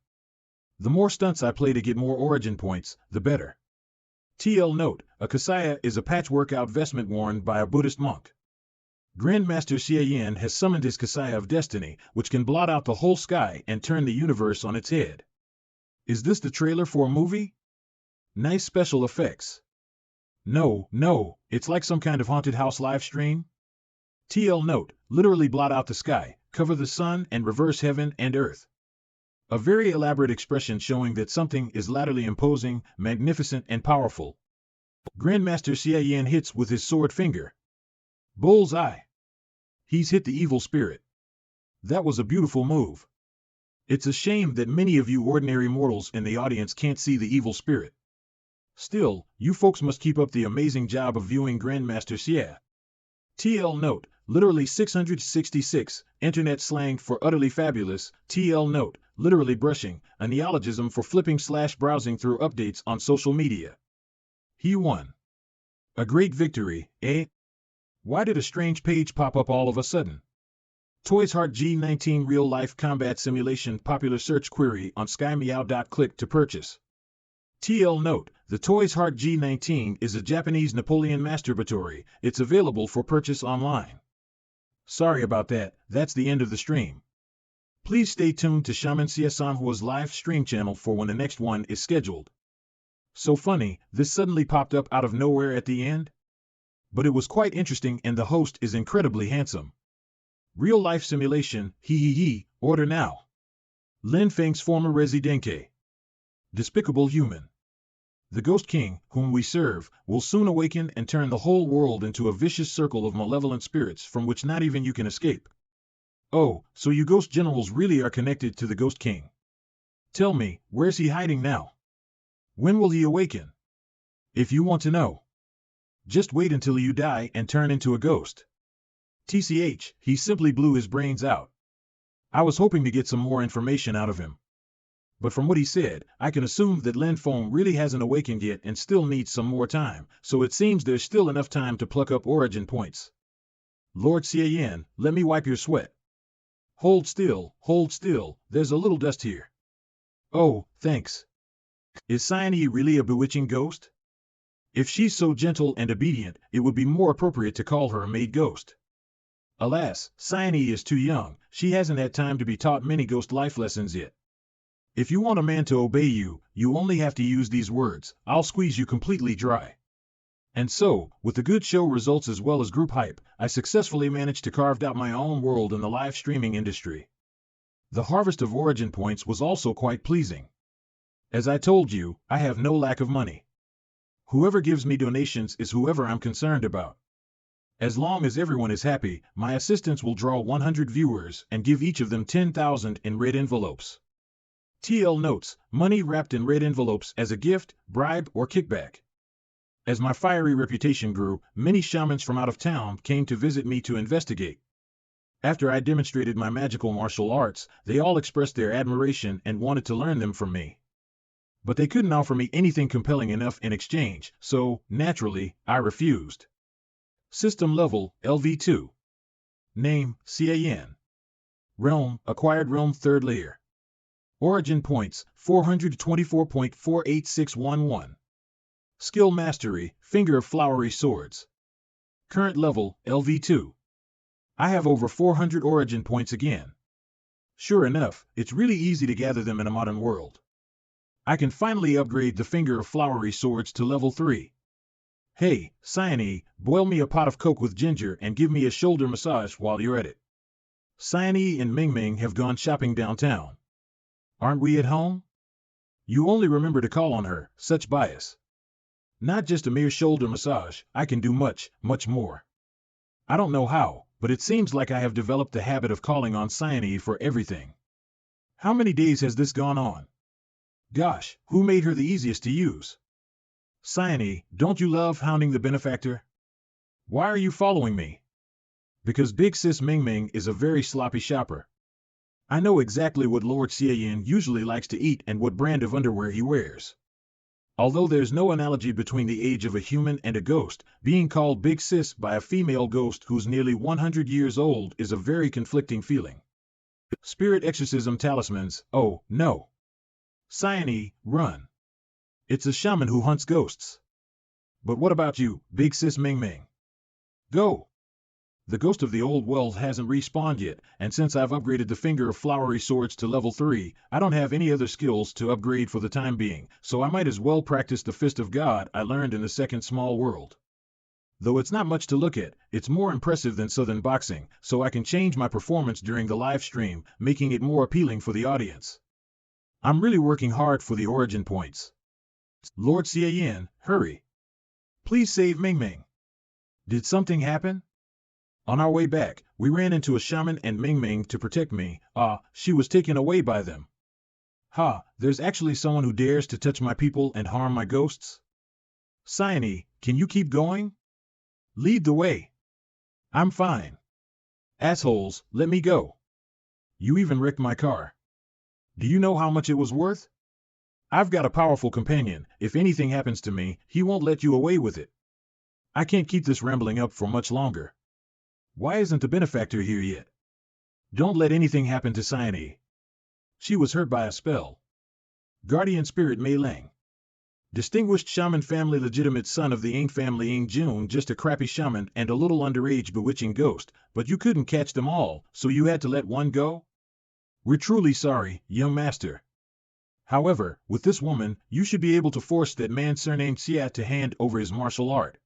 The more stunts I play to get more origin points, the better. TL note, a kasaya is a patchwork-out vestment worn by a Buddhist monk. Grandmaster Xie Yan has summoned his kasaya of destiny, which can blot out the whole sky and turn the universe on its head. Is this the trailer for a movie? Nice special effects. No, it's like some kind of haunted house live stream. TL note, literally blot out the sky, cover the sun and reverse heaven and earth. A very elaborate expression showing that something is latterly imposing, magnificent and powerful. Grandmaster Xie Yan hits with his sword finger. Bull's eye. He's hit the evil spirit. That was a beautiful move. It's a shame that many of you ordinary mortals in the audience can't see the evil spirit. Still, you folks must keep up the amazing job of viewing Grandmaster Xie. TL note, literally 666, internet slang for utterly fabulous. TL note, literally brushing, a neologism for flipping/browsing through updates on social media. He won. A great victory, eh? Why did a strange page pop up all of a sudden? Toys Heart G19 real-life combat simulation popular search query on SkyMeow. Click to purchase. TL note, the Toys Heart G19 is a Japanese Napoleon masturbatory. It's available for purchase online. Sorry about that, that's the end of the stream. Please stay tuned to Shaman Xie Sanhua's live stream channel for when the next one is scheduled. So funny, this suddenly popped up out of nowhere at the end? But it was quite interesting and the host is incredibly handsome. Real life simulation, order now. Lin Feng's former Residenke. Despicable human. The Ghost King, whom we serve, will soon awaken and turn the whole world into a vicious circle of malevolent spirits from which not even you can escape. Oh, so you ghost generals really are connected to the Ghost King. Tell me, where's he hiding now? When will he awaken? If you want to know. Just wait until you die and turn into a ghost. TCH, he simply blew his brains out. I was hoping to get some more information out of him. But from what he said, I can assume that Lin Feng really hasn't awakened yet and still needs some more time, so it seems there's still enough time to pluck up origin points. Lord Xie Yan, let me wipe your sweat. Hold still, there's a little dust here. Oh, thanks. Is Cyane really a bewitching ghost? If she's so gentle and obedient, it would be more appropriate to call her a maid ghost. Alas, Cyane is too young, she hasn't had time to be taught many ghost life lessons yet. If you want a man to obey you, you only have to use these words, I'll squeeze you completely dry. And so, with the good show results as well as group hype, I successfully managed to carve out my own world in the live streaming industry. The harvest of origin points was also quite pleasing. As I told you, I have no lack of money. Whoever gives me donations is whoever I'm concerned about. As long as everyone is happy, my assistants will draw 100 viewers and give each of them 10,000 in red envelopes. TL notes, money wrapped in red envelopes as a gift, bribe, or kickback. As my fiery reputation grew, many shamans from out of town came to visit me to investigate. After I demonstrated my magical martial arts, they all expressed their admiration and wanted to learn them from me. But they couldn't offer me anything compelling enough in exchange, so, naturally, I refused. System level, LV2. Name, Xie Yan. Realm, acquired realm 3rd layer. Origin points, 424.48611. Skill mastery, finger of flowery swords. Current level, LV2. I have over 400 origin points again. Sure enough, it's really easy to gather them in a modern world. I can finally upgrade the finger of flowery swords to level 3. Hey, Cyane, boil me a pot of coke with ginger and give me a shoulder massage while you're at it. Cyane and Ming have gone shopping downtown. Aren't we at home? You only remember to call on her, such bias. Not just a mere shoulder massage, I can do much, much more. I don't know how, but it seems like I have developed the habit of calling on Cyane for everything. How many days has this gone on? Gosh, who made her the easiest to use? Cyane, don't you love hounding the benefactor? Why are you following me? Because Big Sis Ming is a very sloppy shopper. I know exactly what Lord Xie Yan usually likes to eat and what brand of underwear he wears. Although there's no analogy between the age of a human and a ghost, being called Big Sis by a female ghost who's nearly 100 years old is a very conflicting feeling. Spirit exorcism talismans, oh, no. Cyane, run. It's a shaman who hunts ghosts. But what about you, Big Sis Ming? Go. The ghost of the old world hasn't respawned yet, and since I've upgraded the finger of flowery swords to level 3, I don't have any other skills to upgrade for the time being, so I might as well practice the fist of God I learned in the second small world. Though it's not much to look at, it's more impressive than Southern boxing, so I can change my performance during the live stream, making it more appealing for the audience. I'm really working hard for the origin points. Lord Xie Yan, hurry. Please save Ming. Did something happen? On our way back, we ran into a shaman and Ming to protect me. She was taken away by them. There's actually someone who dares to touch my people and harm my ghosts? Cyane, can you keep going? Lead the way. I'm fine. Assholes, let me go. You even wrecked my car. Do you know how much it was worth? I've got a powerful companion. If anything happens to me, he won't let you away with it. I can't keep this rambling up for much longer. Why isn't the benefactor here yet? Don't let anything happen to Cyane. She was hurt by a spell. Guardian Spirit Mei Lang. Distinguished shaman family, legitimate son of the Ing family, Ing Jun, just a crappy shaman and a little underage bewitching ghost, but you couldn't catch them all, so you had to let one go? We're truly sorry, young master. However, with this woman, you should be able to force that man surnamed Xie to hand over his martial art.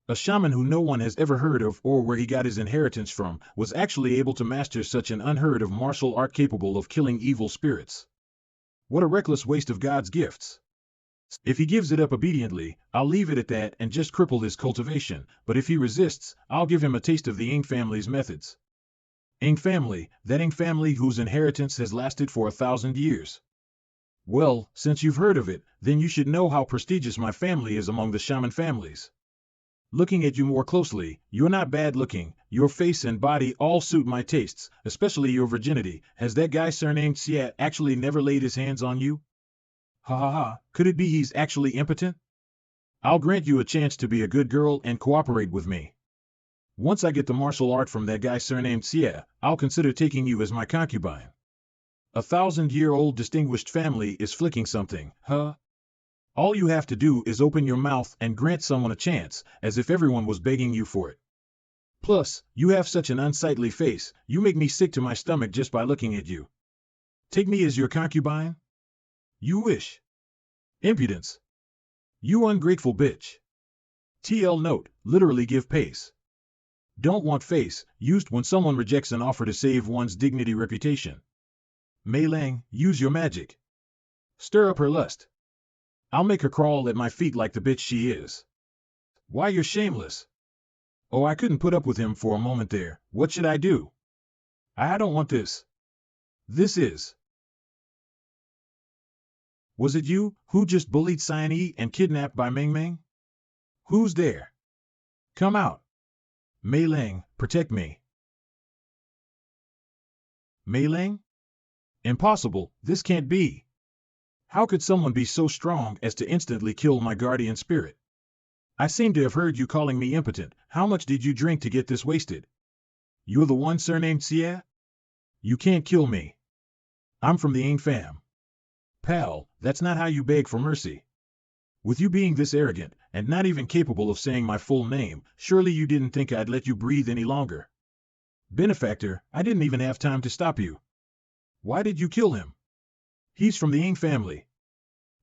A shaman who no one has ever heard of or where he got his inheritance from was actually able to master such an unheard of martial art capable of killing evil spirits. What a reckless waste of God's gifts. If he gives it up obediently, I'll leave it at that and just cripple his cultivation, but if he resists, I'll give him a taste of the Ing family's methods. Ing family, that Ing family whose inheritance has lasted for 1,000 years. Well, since you've heard of it, then you should know how prestigious my family is among the shaman families. Looking at you more closely, you're not bad looking, your face and body all suit my tastes, especially your virginity. Has that guy surnamed Xie actually never laid his hands on you? Could it be he's actually impotent? I'll grant you a chance to be a good girl and cooperate with me. Once I get the martial art from that guy surnamed Xie, I'll consider taking you as my concubine. 1,000-year-old distinguished family is flicking something, huh? All you have to do is open your mouth and grant someone a chance, as if everyone was begging you for it. Plus, you have such an unsightly face, you make me sick to my stomach just by looking at you. Take me as your concubine? You wish. Impudence. You ungrateful bitch. TL note, literally give pace. Don't want face, used when someone rejects an offer to save one's dignity reputation. Mei Lang, use your magic. Stir up her lust. I'll make her crawl at my feet like the bitch she is. Why, you're shameless. Oh, I couldn't put up with him for a moment there. What should I do? I don't want this. This is. Was it you who just bullied Cyane and kidnapped by Ming? Who's there? Come out. Mei Lang, protect me. Mei Lang? Impossible, this can't be. How could someone be so strong as to instantly kill my guardian spirit? I seem to have heard you calling me impotent. How much did you drink to get this wasted? You're the one surnamed Xie? You can't kill me. I'm from the Ing fam. Pal, that's not how you beg for mercy. With you being this arrogant, and not even capable of saying my full name, surely you didn't think I'd let you breathe any longer. Benefactor, I didn't even have time to stop you. Why did you kill him? He's from the Ying family.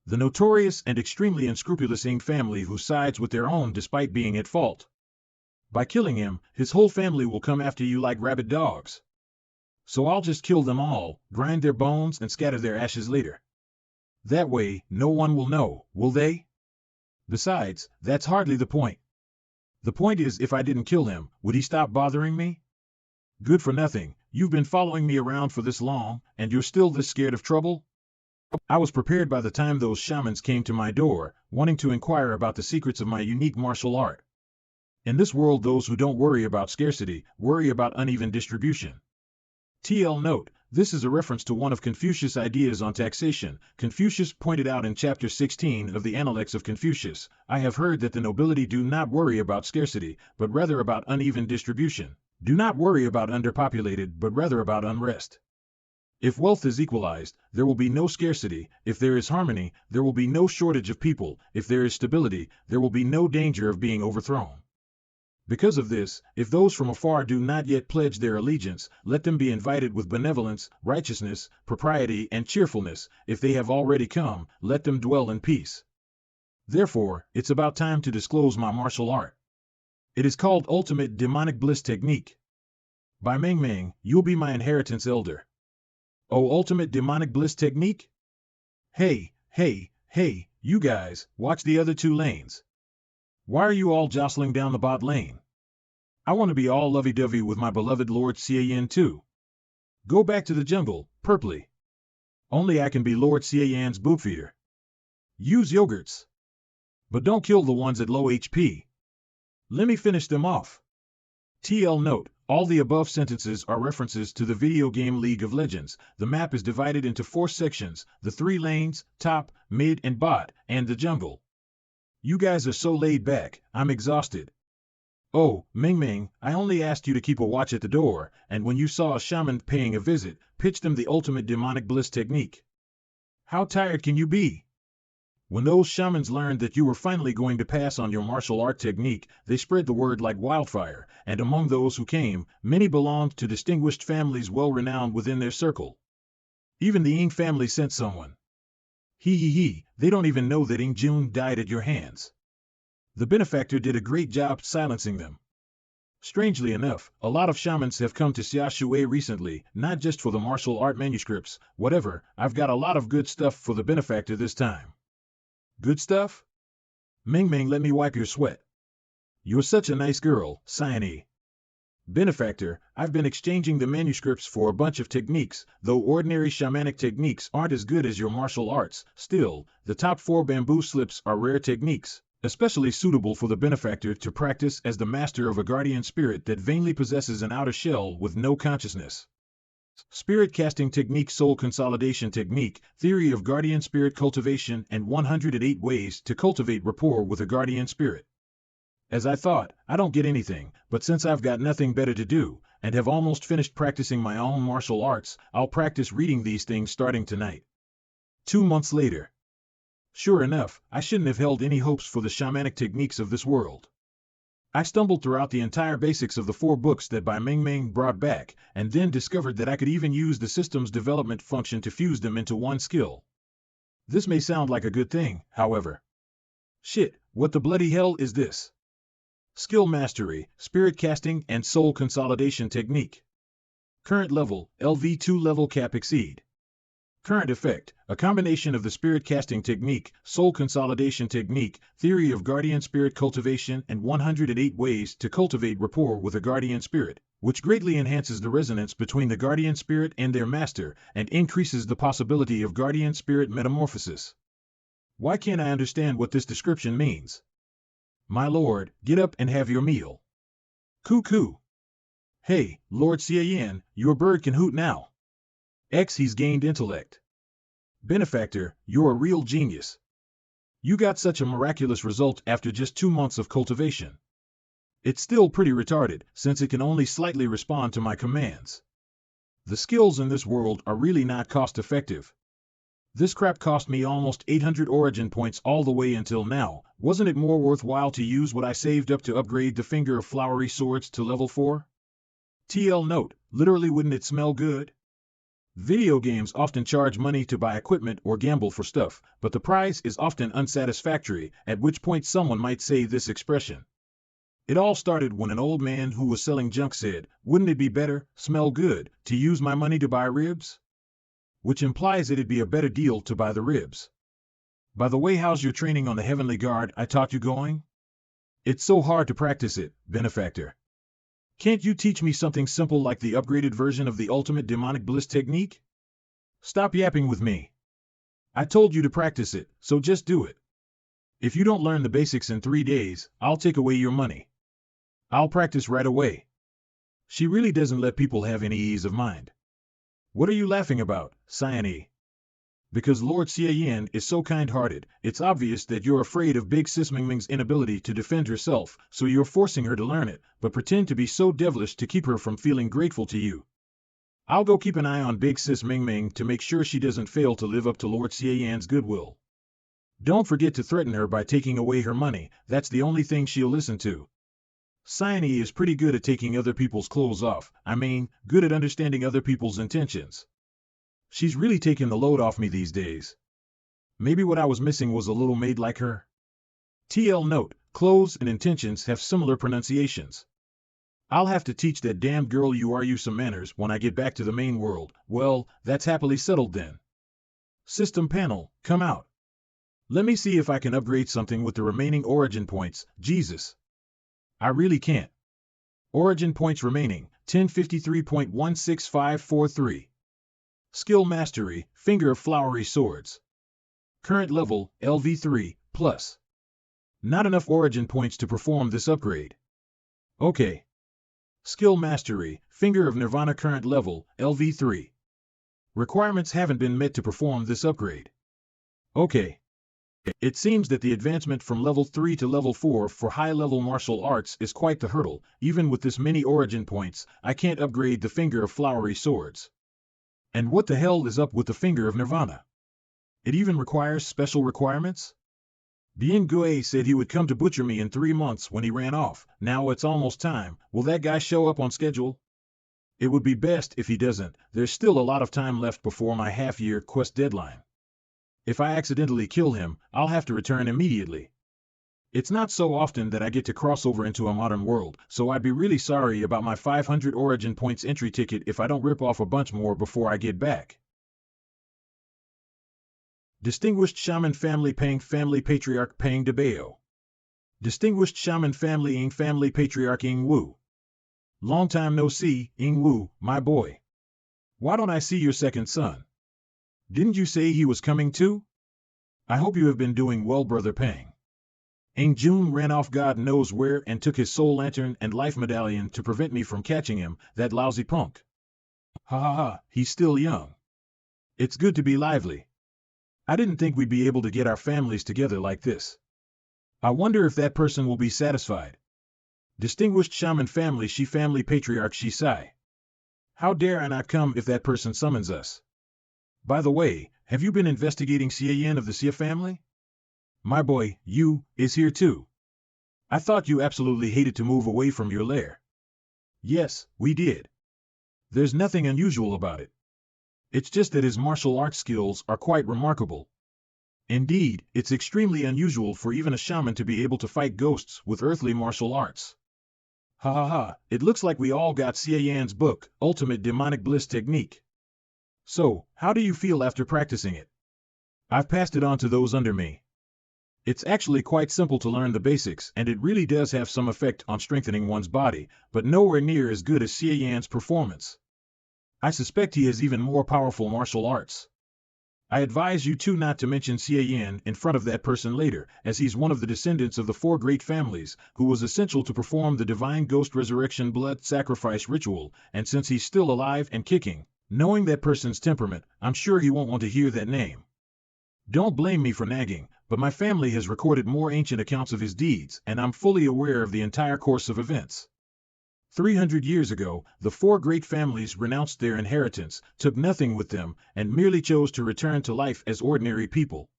The notorious and extremely unscrupulous Ying family who sides with their own despite being at fault. By killing him, his whole family will come after you like rabid dogs. So I'll just kill them all, grind their bones and scatter their ashes later. That way, no one will know, will they? Besides, that's hardly the point. The point is, if I didn't kill him, would he stop bothering me? Good for nothing, you've been following me around for this long, and you're still this scared of trouble? I was prepared by the time those shamans came to my door, wanting to inquire about the secrets of my unique martial art. In this world, those who don't worry about scarcity, worry about uneven distribution. TL note, this is a reference to one of Confucius' ideas on taxation. Confucius pointed out in chapter 16 of the Analects of Confucius, I have heard that the nobility do not worry about scarcity, but rather about uneven distribution. Do not worry about underpopulated, but rather about unrest. If wealth is equalized, there will be no scarcity. If there is harmony, there will be no shortage of people. If there is stability, there will be no danger of being overthrown. Because of this, if those from afar do not yet pledge their allegiance, let them be invited with benevolence, righteousness, propriety, and cheerfulness. If they have already come, let them dwell in peace. Therefore, it's about time to disclose my martial art. It is called Ultimate Demonic Bliss Technique. By Meng Meng, you'll be my inheritance elder. Oh, Ultimate Demonic Bliss Technique? Hey, you guys, watch the other two lanes. Why are you all jostling down the bot lane? I want to be all lovey-dovey with my beloved Lord Xie Yan too. Go back to the jungle, Purpley. Only I can be Lord Xie Yan's boob feeder. Use yogurts. But don't kill the ones at low HP. Let me finish them off. TL note, all the above sentences are references to the video game League of Legends. The map is divided into 4 sections, the 3 lanes, top, mid and bot, and the jungle. You guys are so laid back, I'm exhausted. Oh, Meng Meng, I only asked you to keep a watch at the door, and when you saw a shaman paying a visit, pitch them the ultimate demonic bliss technique. How tired can you be? When those shamans learned that you were finally going to pass on your martial art technique, they spread the word like wildfire, and among those who came, many belonged to distinguished families well renowned within their circle. Even the Ying family sent someone. They don't even know that Ying Jun died at your hands. The benefactor did a great job silencing them. Strangely enough, a lot of shamans have come to Xia Shui recently, not just for the martial art manuscripts, whatever, I've got a lot of good stuff for the benefactor this time. Good stuff? Meng Meng, let me wipe your sweat. You're such a nice girl, Cyane. Benefactor, I've been exchanging the manuscripts for a bunch of techniques. Though ordinary shamanic techniques aren't as good as your martial arts, still, the top 4 bamboo slips are rare techniques, especially suitable for the benefactor to practice as the master of a guardian spirit that vainly possesses an outer shell with no consciousness. Spirit casting technique, soul consolidation technique, theory of guardian spirit cultivation, and 108 ways to cultivate rapport with a guardian spirit. As I thought, I don't get anything, but since I've got nothing better to do, and have almost finished practicing my own martial arts, I'll practice reading these things starting tonight. 2 months later. Sure enough, I shouldn't have held any hopes for the shamanic techniques of this world. I stumbled throughout the entire basics of the 4 books that Bai Meng Meng brought back, and then discovered that I could even use the system's development function to fuse them into one skill. This may sound like a good thing, however. Shit, what the bloody hell is this? Skill Mastery, Spirit Casting, and Soul Consolidation Technique. Current level, LV2 level cap exceed. Current effect, a combination of the Spirit Casting Technique, Soul Consolidation Technique, Theory of Guardian Spirit Cultivation, and 108 ways to cultivate rapport with a guardian spirit, which greatly enhances the resonance between the guardian spirit and their master, and increases the possibility of guardian spirit metamorphosis. Why can't I understand what this description means? My lord, get up and have your meal. Cuckoo. Hey, Lord Xie Yan, your bird can hoot now. He's gained intellect. Benefactor, you're a real genius. You got such a miraculous result after just 2 months of cultivation. It's still pretty retarded, since it can only slightly respond to my commands. The skills in this world are really not cost-effective. This crap cost me almost 800 origin points all the way until now. Wasn't it more worthwhile to use what I saved up to upgrade the Finger of Flowery Swords to level 4? TL note, literally wouldn't it smell good? Video games often charge money to buy equipment or gamble for stuff, but the price is often unsatisfactory, at which point someone might say this expression. It all started when an old man who was selling junk said, "Wouldn't it be better, smell good, to use my money to buy ribs?" Which implies it'd be a better deal to buy the ribs. By the way, how's your training on the Heavenly Guard I taught you going? It's so hard to practice it, benefactor. Can't you teach me something simple like the upgraded version of the ultimate demonic bliss technique? Stop yapping with me. I told you to practice it, so just do it. If you don't learn the basics in 3 days, I'll take away your money. I'll practice right away. She really doesn't let people have any ease of mind. What are you laughing about, Xie Yan? Because Lord Xie Yan is so kind-hearted, it's obvious that you're afraid of Big Sis Mingming's inability to defend herself, so you're forcing her to learn it, but pretend to be so devilish to keep her from feeling grateful to you. I'll go keep an eye on Big Sis Mingming to make sure she doesn't fail to live up to Lord Xie Yan's goodwill. Don't forget to threaten her by taking away her money, that's the only thing she'll listen to. Xie Yan is pretty good at taking other people's clothes off, good at understanding other people's intentions. She's really taken the load off me these days. Maybe what I was missing was a little maid like her. TL note, clothes and intentions have similar pronunciations. I'll have to teach that damned girl you some manners when I get back to the main world. Well, that's happily settled then. System panel, come out. Let me see if I can upgrade something with the remaining origin points. Jesus. I really can't. Origin points remaining, 1053.16543. Skill Mastery, Finger of Flowery Swords. Current level, LV3, plus. Not enough origin points to perform this upgrade. Okay. Skill Mastery, Finger of Nirvana, current level, LV3. Requirements haven't been met to perform this upgrade. Okay. It seems that the advancement from level 3 to level 4 for high-level martial arts is quite the hurdle. Even with this many origin points, I can't upgrade the Finger of Flowery Swords. And what the hell is up with the Finger of Nirvana? It even requires special requirements? Bien Gue said he would come to butcher me in 3 months when he ran off. Now it's almost time. Will that guy show up on schedule? It would be best if he doesn't. There's still a lot of time left before my half-year quest deadline. If I accidentally kill him, I'll have to return immediately. It's not so often that I get to cross over into a modern world, so I'd be really sorry about my 500 origin points entry ticket if I don't rip off a bunch more before I get back. Distinguished Shaman Family Pang Family Patriarch Pang de Bayo. Distinguished Shaman Family Ing Family Patriarch Ing Wu. Long time no see, Ing Wu, my boy. Why don't I see your second son? Didn't you say he was coming too? I hope you have been doing well, Brother Pang. Ing Jun ran off God knows where and took his soul lantern and life medallion to prevent me from catching him, that lousy punk. Ha ha ha, he's still young. It's good to be lively. I didn't think we'd be able to get our families together like this. I wonder if that person will be satisfied. Distinguished Shaman Family She Family Patriarch Shi Sai. How dare I not come if that person summons us? By the way, have you been investigating Xie Yan of the Xie family? My boy, you, is here too. I thought you absolutely hated to move away from your lair. Yes, we did. There's nothing unusual about it. It's just that his martial arts skills are quite remarkable. Indeed, it's extremely unusual for even a shaman to be able to fight ghosts with earthly martial arts. Ha ha ha, it looks like we all got Xie Yan's book, Ultimate Demonic Bliss Technique. So, how do you feel after practicing it? I've passed it on to those under me. It's actually quite simple to learn the basics, and it really does have some effect on strengthening one's body, but nowhere near as good as Xie Yan's performance. I suspect he has even more powerful martial arts. I advise you too not to mention Xie Yan in front of that person later, as he's one of the descendants of the 4 great families, who was essential to perform the divine ghost resurrection blood sacrifice ritual, and since he's still alive and kicking, knowing that person's temperament, I'm sure he won't want to hear that name. Don't blame me for nagging, but my family has recorded more ancient accounts of his deeds, and I'm fully aware of the entire course of events. 300 years ago, the 4 great families renounced their inheritance, took nothing with them, and merely chose to return to life as ordinary people.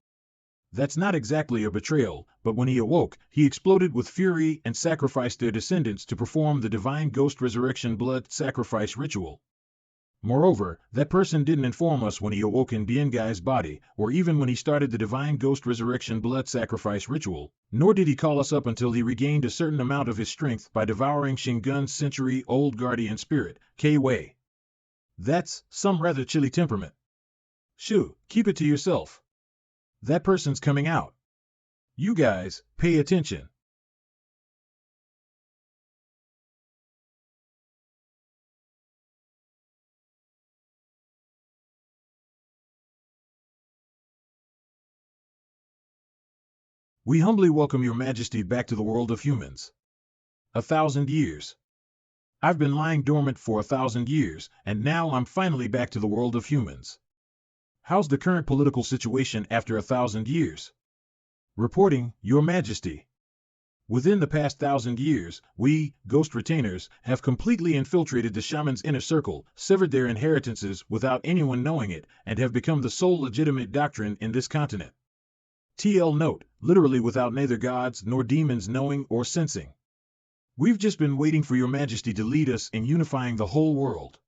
That's not exactly a betrayal, but when he awoke, he exploded with fury and sacrificed their descendants to perform the divine ghost resurrection blood sacrifice ritual. Moreover, that person didn't inform us when he awoke in Biengai's body, or even when he started the divine ghost resurrection blood sacrifice ritual, nor did he call us up until he regained a certain amount of his strength by devouring Shingun's century-old guardian spirit, K-Wei. That's some rather chilly temperament. Shoo, keep it to yourself. That person's coming out. You guys, pay attention. We humbly welcome your majesty back to the world of humans. 1,000 years. I've been lying dormant for 1,000 years, and now I'm finally back to the world of humans. How's the current political situation after 1,000 years? Reporting, Your Majesty. Within the past 1,000 years, we, ghost retainers, have completely infiltrated the shaman's inner circle, severed their inheritances without anyone knowing it, and have become the sole legitimate doctrine in this continent. TL note, literally without neither gods nor demons knowing or sensing. We've just been waiting for your majesty to lead us in unifying the whole world.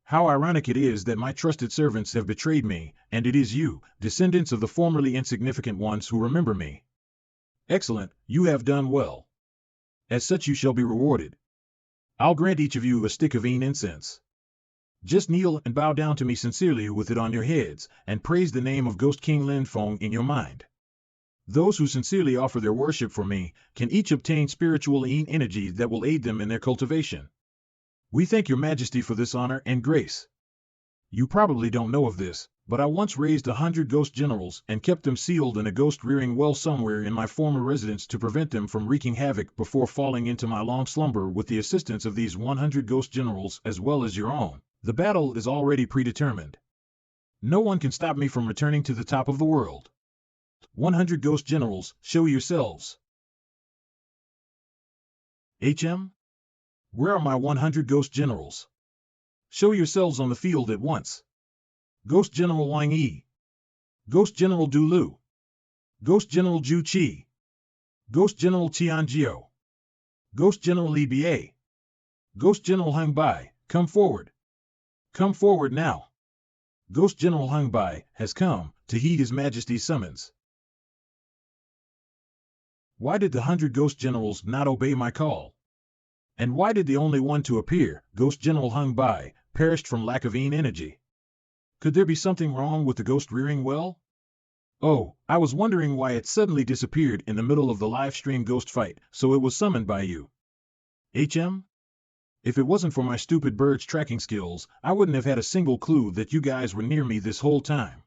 How ironic it is that my trusted servants have betrayed me, and it is you, descendants of the formerly insignificant ones, who remember me. Excellent, you have done well. As such you shall be rewarded. I'll grant each of you a stick of incense. Just kneel and bow down to me sincerely with it on your heads, and praise the name of Ghost King Lin Feng in your mind. Those who sincerely offer their worship for me can each obtain spiritual energy that will aid them in their cultivation. We thank your majesty for this honor and grace. You probably don't know of this, but I once raised 100 ghost generals and kept them sealed in a ghost-rearing well somewhere in my former residence to prevent them from wreaking havoc before falling into my long slumber with the assistance of these 100 ghost generals as well as your own. The battle is already predetermined. No one can stop me from returning to the top of the world. 100 ghost generals, show yourselves. HM? Where are my 100 ghost generals? Show yourselves on the field at once. Ghost General Wang Yi. Ghost General Du Lu. Ghost General Zhu Qi. Ghost General Tian Jiao. Ghost General Li Bie. Ghost General Hung Bai, come forward. Come forward now. Ghost General Hung Bai has come to heed His Majesty's summons. Why did the 100 ghost generals not obey my call? And why did the only one to appear, Ghost General Hung Bai, perished from lack of energy? Could there be something wrong with the ghost rearing well? Oh, I was wondering why it suddenly disappeared in the middle of the live stream ghost fight, so it was summoned by you. HM? If it wasn't for my stupid bird's tracking skills, I wouldn't have had a single clue that you guys were near me this whole time.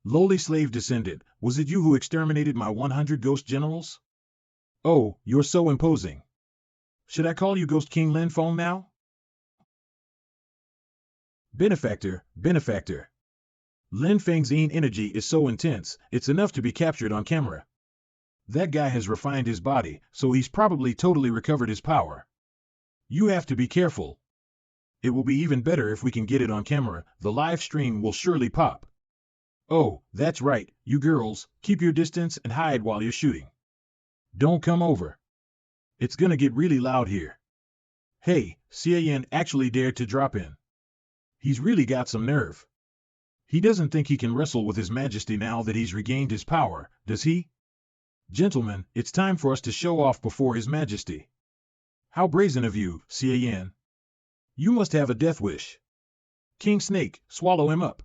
Lowly slave descendant, was it you who exterminated my 100 ghost generals? Oh, you're so imposing. Should I call you Ghost King Lin Feng now? Benefactor, benefactor. Lin Feng's energy is so intense, it's enough to be captured on camera. That guy has refined his body, so he's probably totally recovered his power. You have to be careful. It will be even better if we can get it on camera, the live stream will surely pop. Oh, that's right, you girls, keep your distance and hide while you're shooting. Don't come over. It's gonna get really loud here. Hey, Xie Yan actually dared to drop in. He's really got some nerve. He doesn't think he can wrestle with His Majesty now that he's regained his power, does he? Gentlemen, it's time for us to show off before His Majesty. How brazen of you, Xie Yan. You must have a death wish. King Snake, swallow him up.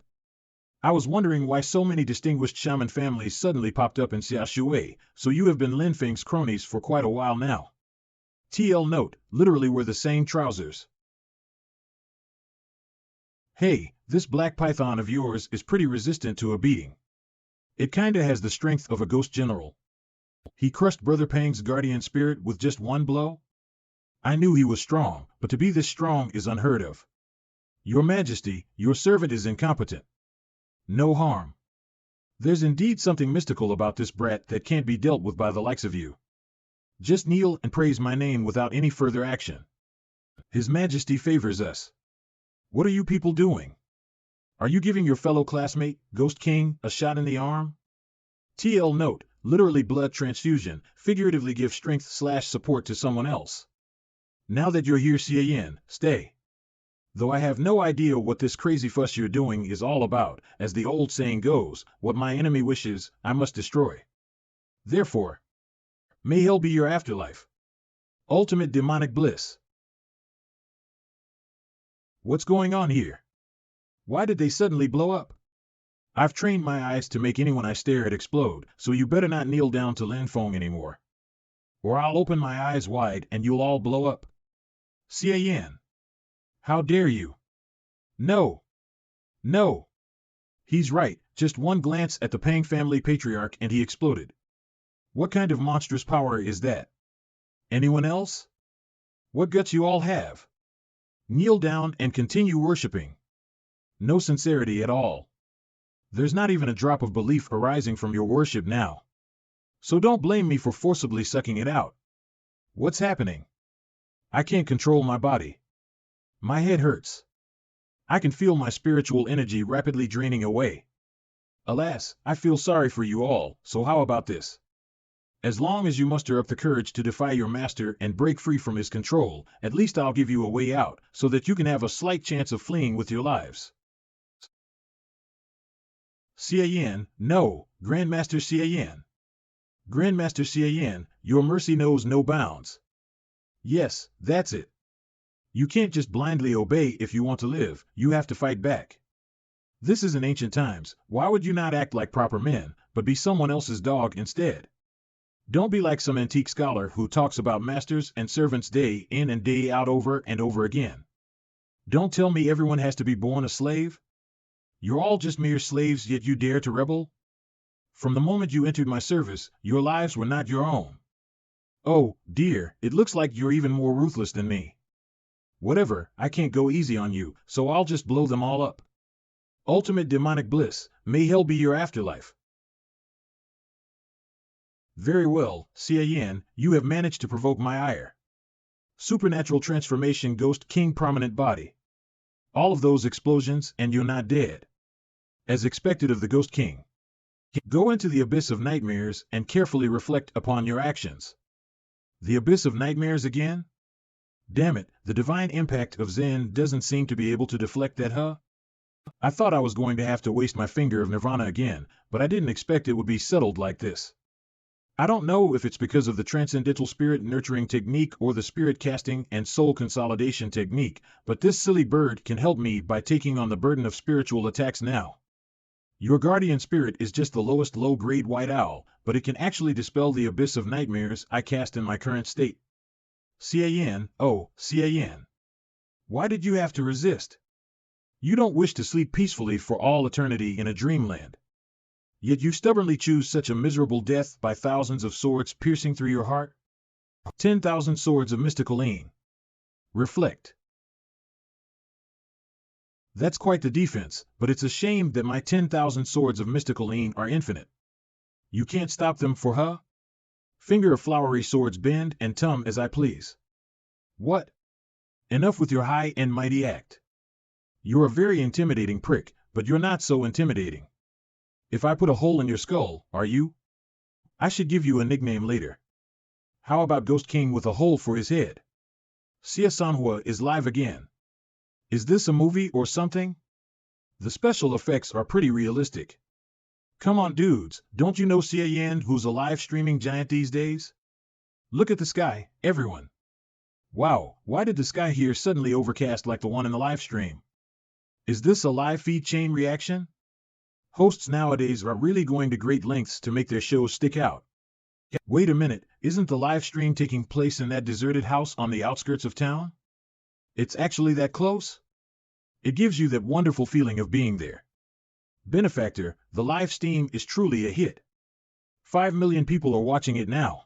I was wondering why so many distinguished shaman families suddenly popped up in Xiaoshui, so you have been Lin Feng's cronies for quite a while now. TL note, literally we're the same trousers. Hey, this black python of yours is pretty resistant to a beating. It kinda has the strength of a ghost general. He crushed Brother Pang's guardian spirit with just one blow? I knew he was strong, but to be this strong is unheard of. Your Majesty, your servant is incompetent. No harm. There's indeed something mystical about this brat that can't be dealt with by the likes of you. Just kneel and praise my name without any further action. His Majesty favors us. What are you people doing? Are you giving your fellow classmate, Ghost King, a shot in the arm? TL note, literally blood transfusion, figuratively give strength/support to someone else. Now that you're here, Xie Yan, stay. Though I have no idea what this crazy fuss you're doing is all about, as the old saying goes, what my enemy wishes, I must destroy. Therefore, may hell be your afterlife. Ultimate demonic bliss. What's going on here? Why did they suddenly blow up? I've trained my eyes to make anyone I stare at explode, so you better not kneel down to Linfeng anymore. Or I'll open my eyes wide and you'll all blow up. Xie Yan. How dare you? No. No. He's right, just one glance at the Pang family patriarch and he exploded. What kind of monstrous power is that? Anyone else? What guts you all have? Kneel down and continue worshipping. No sincerity at all. There's not even a drop of belief arising from your worship now. So don't blame me for forcibly sucking it out. What's happening? I can't control my body. My head hurts. I can feel my spiritual energy rapidly draining away. Alas, I feel sorry for you all, so how about this? As long as you muster up the courage to defy your master and break free from his control, at least I'll give you a way out, so that you can have a slight chance of fleeing with your lives. Xie Yan, no, Grandmaster Xie Yan. Grandmaster Xie Yan, your mercy knows no bounds. Yes, that's it. You can't just blindly obey if you want to live, you have to fight back. This is in ancient times, why would you not act like proper men, but be someone else's dog instead? Don't be like some antique scholar who talks about masters and servants day in and day out over and over again. Don't tell me everyone has to be born a slave. You're all just mere slaves, yet you dare to rebel? From the moment you entered my service, your lives were not your own. Oh, dear, it looks like you're even more ruthless than me. Whatever, I can't go easy on you, so I'll just blow them all up. Ultimate demonic bliss, may hell be your afterlife. Very well, Xie Yan, you have managed to provoke my ire. Supernatural transformation, Ghost King prominent body. All of those explosions and you're not dead. As expected of the Ghost King. Go into the abyss of nightmares and carefully reflect upon your actions. The abyss of nightmares again? Damn it, the divine impact of Zen doesn't seem to be able to deflect that, huh? I thought I was going to have to waste my finger of nirvana again, but I didn't expect it would be settled like this. I don't know if it's because of the transcendental spirit nurturing technique or the spirit casting and soul consolidation technique, but this silly bird can help me by taking on the burden of spiritual attacks now. Your guardian spirit is just the lowest low-grade white owl, but it can actually dispel the abyss of nightmares I cast in my current state. Xie Yan, oh, Xie Yan. Why did you have to resist? You don't wish to sleep peacefully for all eternity in a dreamland. Yet you stubbornly choose such a miserable death by thousands of swords piercing through your heart? 10,000 swords of mystical aim. Reflect. That's quite the defense, but it's a shame that my 10,000 swords of mystical aim are infinite. You can't stop them for huh? Finger of flowery swords bend and tum as I please. What? Enough with your high and mighty act. You're a very intimidating prick, but you're not so intimidating. If I put a hole in your skull, are you? I should give you a nickname later. How about Ghost King with a hole for his head? Manhua is live again. Is this a movie or something? The special effects are pretty realistic. Come on dudes, don't you know Xie Yan who's a live streaming giant these days? Look at the sky, everyone. Wow, why did the sky here suddenly overcast like the one in the live stream? Is this a live feed chain reaction? Hosts nowadays are really going to great lengths to make their shows stick out. Wait a minute, isn't the live stream taking place in that deserted house on the outskirts of town? It's actually that close? It gives you that wonderful feeling of being there. Benefactor, the live stream is truly a hit. 5 million people are watching it now.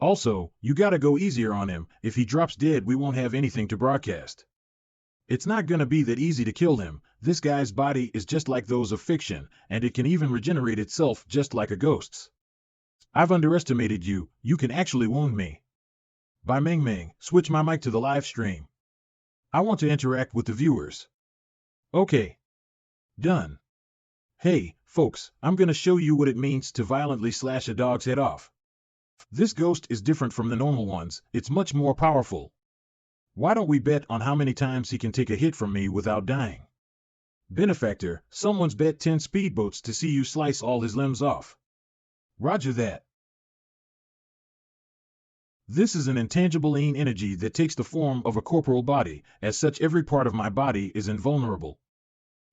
Also, you gotta go easier on him, if he drops dead we won't have anything to broadcast. It's not gonna be that easy to kill him, this guy's body is just like those of fiction, and it can even regenerate itself just like a ghost's. I've underestimated you, you can actually wound me. By Meng Meng, switch my mic to the live stream. I want to interact with the viewers. Okay. Done. Hey, Folks, I'm gonna show you what it means to violently slash a dog's head off. This ghost is different from the normal ones, it's much more powerful. Why don't we bet on how many times he can take a hit from me without dying? Benefactor, someone's bet 10 speedboats to see you slice all his limbs off. Roger that. This is an intangible energy that takes the form of a corporal body, as such every part of my body is invulnerable.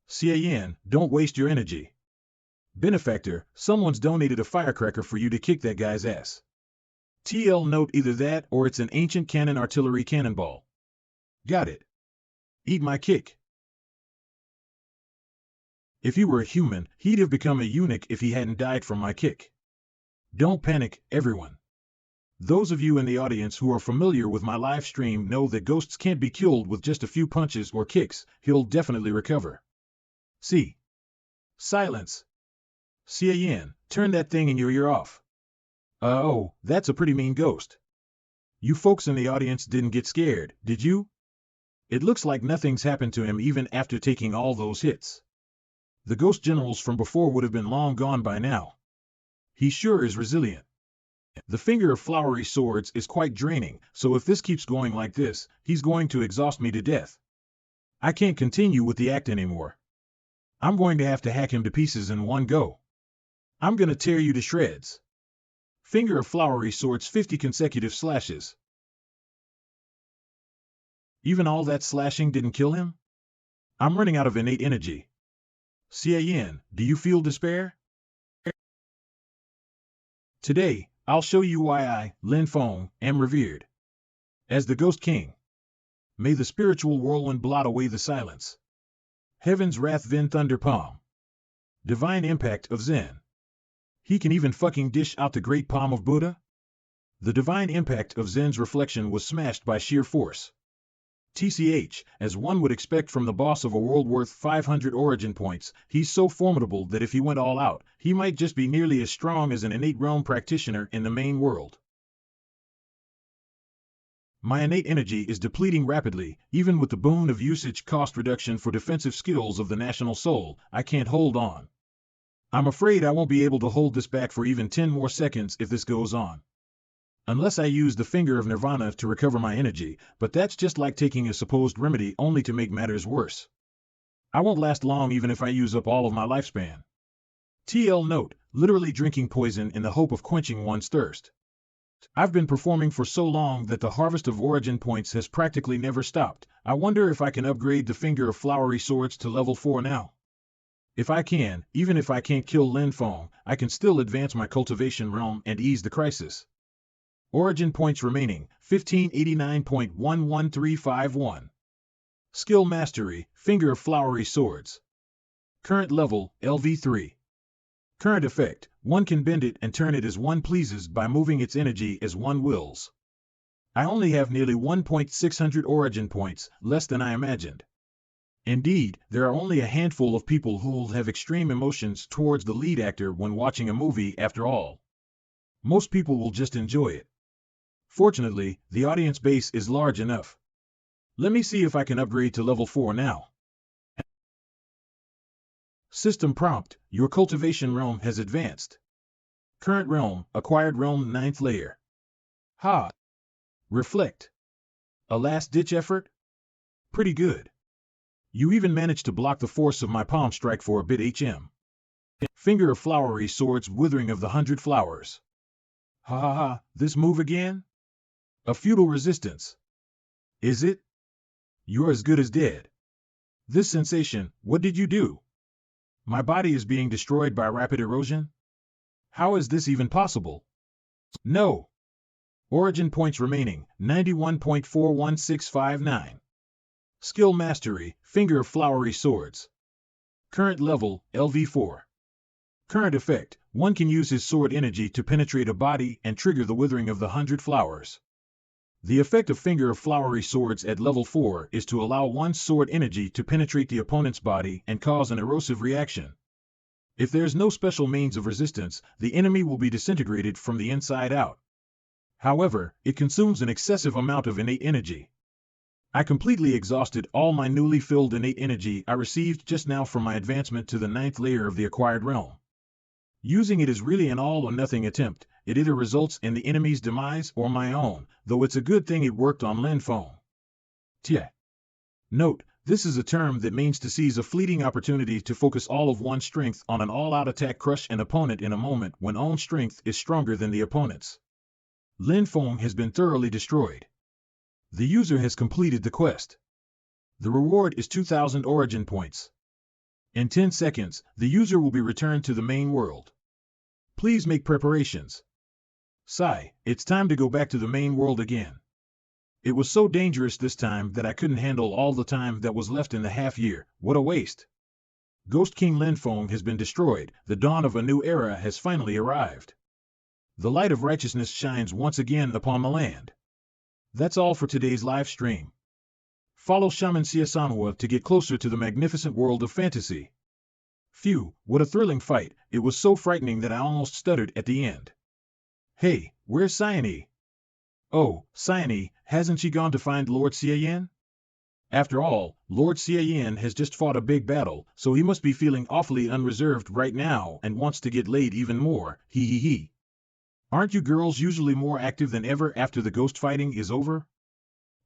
Xie Yan, don't waste your energy. Benefactor, someone's donated a firecracker for you to kick that guy's ass. TL note either that or it's an ancient cannon artillery cannonball. Got it. Eat my kick. If he were a human, he'd have become a eunuch if he hadn't died from my kick. Don't panic, everyone. Those of you in the audience who are familiar with my live stream know that ghosts can't be killed with just a few punches or kicks, he'll definitely recover. See? Silence. Xie Yan, turn that thing in your ear off. Oh, that's a pretty mean ghost. You folks in the audience didn't get scared, did you? It looks like nothing's happened to him even after taking all those hits. The ghost generals from before would have been long gone by now. He sure is resilient. The finger of flowery swords is quite draining, so if this keeps going like this, he's going to exhaust me to death. I can't continue with the act anymore. I'm going to have to hack him to pieces in one go. I'm gonna tear you to shreds. Finger of flowery swords 50 consecutive slashes. Even all that slashing didn't kill him? I'm running out of innate energy. Xie Yan, do you feel despair? Today, I'll show you why I, Lin Feng, am revered. As the Ghost King. May the spiritual whirlwind blot away the silence. Heaven's wrath Vin Thunder Palm. Divine impact of Zen. He can even fucking dish out the great palm of Buddha? The divine impact of Zen's reflection was smashed by sheer force. TCH, as one would expect from the boss of a world worth 500 origin points, he's so formidable that if he went all out, he might just be nearly as strong as an innate realm practitioner in the main world. My innate energy is depleting rapidly, even with the boon of usage cost reduction for defensive skills of the national soul, I can't hold on. I'm afraid I won't be able to hold this back for even 10 more seconds if this goes on. Unless I use the finger of nirvana to recover my energy, but that's just like taking a supposed remedy only to make matters worse. I won't last long even if I use up all of my lifespan. TL note, literally drinking poison in the hope of quenching one's thirst. I've been performing for so long that the harvest of origin points has practically never stopped. I wonder if I can upgrade the finger of flowery swords to level 4 now. If I can, even if I can't kill Lin Feng, I can still advance my cultivation realm and ease the crisis. Origin points remaining, 1589.11351. Skill Mastery, Finger of Flowery Swords. Current level, LV3. Current effect, one can bend it and turn it as one pleases by moving its energy as one wills. I only have nearly 1,600 origin points, less than I imagined. Indeed, there are only a handful of people who'll have extreme emotions towards the lead actor when watching a movie after all. Most people will just enjoy it. Fortunately, the audience base is large enough. Let me see if I can upgrade to level 4 now. System prompt, your cultivation realm has advanced. Current realm, acquired realm 9th layer. Ha! Reflect. A last-ditch effort? Pretty good. You even managed to block the force of my palm strike for a bit HM. Finger of flowery swords withering of the 100 flowers. Ha ha ha, this move again? A futile resistance. Is it? You're as good as dead. This sensation, what did you do? My body is being destroyed by rapid erosion? How is this even possible? No. Origin points remaining, 91.41659. Skill Mastery, Finger of Flowery Swords. Current level, LV4. Current effect, one can use his sword energy to penetrate a body and trigger the withering of the 100 flowers. The effect of Finger of Flowery Swords at level 4 is to allow one's sword energy to penetrate the opponent's body and cause an erosive reaction. If there's no special means of resistance, the enemy will be disintegrated from the inside out. However, it consumes an excessive amount of innate energy. I completely exhausted all my newly filled innate energy I received just now from my advancement to the 9th layer of the acquired realm. Using it is really an all-or-nothing attempt. It either results in the enemy's demise or my own, though it's a good thing it worked on Linfeng. Tie. Note, this is a term that means to seize a fleeting opportunity to focus all of one's strength on an all-out attack, crush an opponent in a moment when own strength is stronger than the opponent's. Linfeng has been thoroughly destroyed. The user has completed the quest. The reward is 2,000 origin points. In 10 seconds, the user will be returned to the main world. Please make preparations. Sigh, it's time to go back to the main world again. It was so dangerous this time that I couldn't handle all the time that was left in the half-year. What a waste. Ghost King Linfeng has been destroyed. The dawn of a new era has finally arrived. The light of righteousness shines once again upon the land. That's all for today's live stream. Follow Shaman Xie Yan to get closer to the magnificent world of fantasy. Phew, what a thrilling fight. It was so frightening that I almost stuttered at the end. Hey, where's Xie? Oh, Xie, hasn't she gone to find Lord Xie Yan? After all, Lord Xie Yan has just fought a big battle, so he must be feeling awfully unreserved right now and wants to get laid even more, hee hee hee. Aren't you girls usually more active than ever after the ghost fighting is over?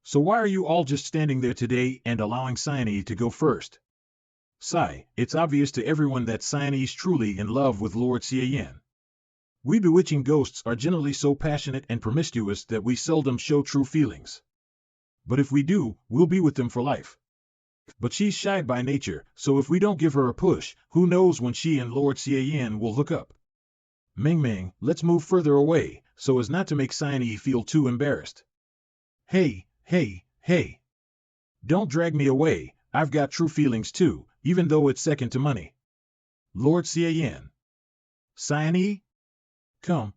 So why are you all just standing there today and allowing Xie to go first? Sigh, it's obvious to everyone that Xie's truly in love with Lord Xie Yan. We bewitching ghosts are generally so passionate and promiscuous that we seldom show true feelings. But if we do, we'll be with them for life. But she's shy by nature, so if we don't give her a push, who knows when she and Lord Xie Yan will hook up. Ming, let's move further away, so as not to make Xie feel too embarrassed. Hey. Don't drag me away, I've got true feelings too, even though it's second to money. Lord Xie Yan. Xie? Come,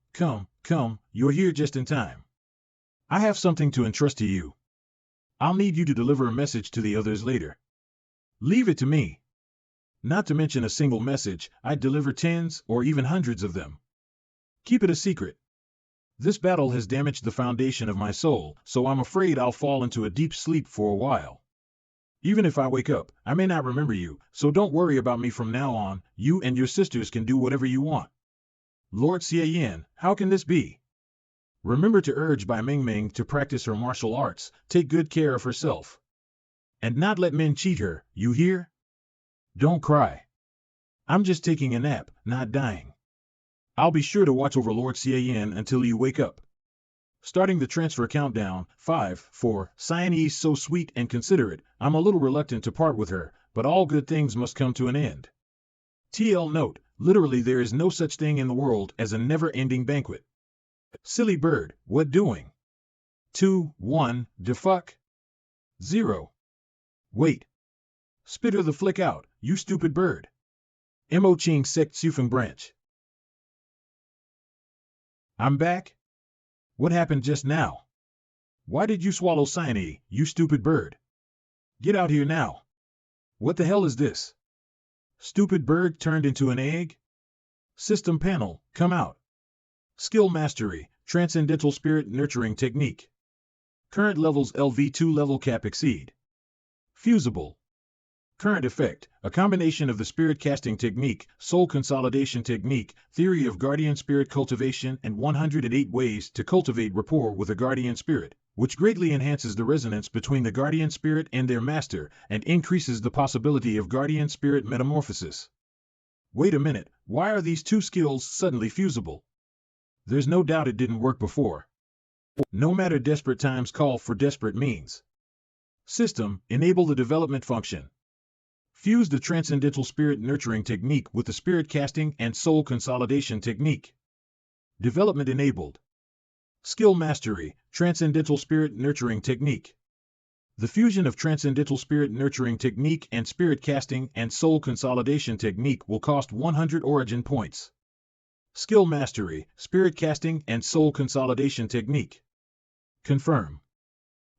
you're here just in time. I have something to entrust to you. I'll need you to deliver a message to the others later. Leave it to me. Not to mention a single message, I'd deliver tens or even hundreds of them. Keep it a secret. This battle has damaged the foundation of my soul, so I'm afraid I'll fall into a deep sleep for a while. Even if I wake up, I may not remember you, so don't worry about me from now on. You and your sisters can do whatever you want. Lord Xie Yan, how can this be? Remember to urge Bai Ming to practice her martial arts, take good care of herself. And not let men cheat her, you hear? Don't cry. I'm just taking a nap, not dying. I'll be sure to watch over Lord Xie Yan until you wake up. Starting the transfer countdown, 5, 4, Xie's so sweet and considerate, I'm a little reluctant to part with her, but all good things must come to an end. TL note, literally there is no such thing in the world as a never-ending banquet. Silly bird, what doing? 2, 1, defuck? 0. Wait. Spit her the flick out, you stupid bird. Mo Ching Sect Sufeng Branch. I'm back? What happened just now? Why did you swallow Xie, you stupid bird? Get out here now. What the hell is this? Stupid bird turned into an egg? System panel, come out. Skill Mastery, Transcendental Spirit Nurturing Technique. Current levels LV2 level cap exceed. Fusible. Current effect, a combination of the spirit casting technique, soul consolidation technique, theory of guardian spirit cultivation and 108 ways to cultivate rapport with a guardian spirit, which greatly enhances the resonance between the guardian spirit and their master and increases the possibility of guardian spirit metamorphosis. Wait a minute, why are these two skills suddenly fusible? There's no doubt it didn't work before. No matter, desperate times call for desperate means. System, enable the development function. Fuse the Transcendental Spirit Nurturing Technique with the Spirit Casting and Soul Consolidation Technique. Development enabled. Skill Mastery, Transcendental Spirit Nurturing Technique. The fusion of Transcendental Spirit Nurturing Technique and Spirit Casting and Soul Consolidation Technique will cost 100 origin points. Skill Mastery, Spirit Casting and Soul Consolidation Technique. Confirm.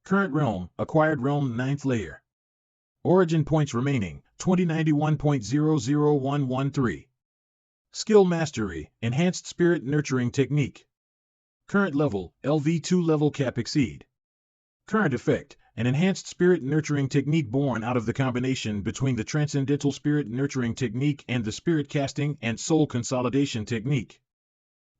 Current realm, acquired realm 9th layer. Origin points remaining, 2091.00113. Skill Mastery, Enhanced Spirit Nurturing Technique. Current level, LV2 level cap exceed. Current effect, an enhanced spirit nurturing technique born out of the combination between the transcendental spirit nurturing technique and the spirit casting and soul consolidation technique.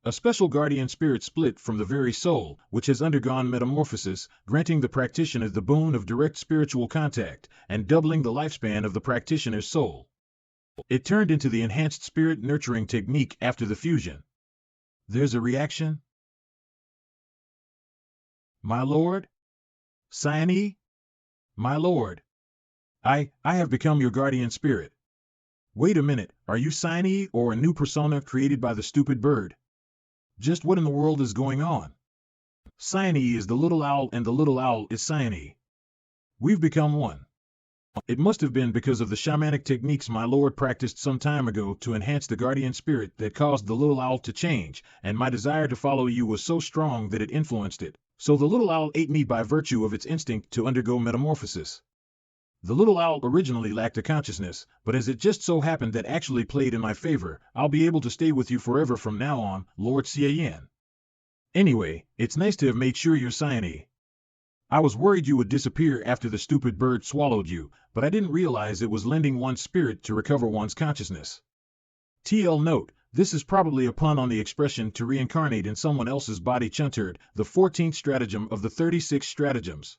A special guardian spirit split from the very soul, which has undergone metamorphosis, granting the practitioner the boon of direct spiritual contact, and doubling the lifespan of the practitioner's soul. It turned into the enhanced spirit nurturing technique after the fusion. There's a reaction? My lord? Xie Yan? My lord. I have become your guardian spirit. Wait a minute, are you Xie Yan or a new persona created by the stupid bird? Just what in the world is going on? Xie Yan is the little owl and the little owl is Xie Yan. We've become one. It must have been because of the shamanic techniques my lord practiced some time ago to enhance the guardian spirit that caused the little owl to change, and my desire to follow you was so strong that it influenced it. So the little owl ate me by virtue of its instinct to undergo metamorphosis. The little owl originally lacked a consciousness, but as it just so happened that actually played in my favor, I'll be able to stay with you forever from now on, Lord Xie Yan. Anyway, it's nice to have made sure you're Xie Yan. I was worried you would disappear after the stupid bird swallowed you, but I didn't realize it was lending one's spirit to recover one's consciousness. TL note, this is probably a pun on the expression to reincarnate in someone else's body chuntered, the 14th stratagem of the 36 stratagems.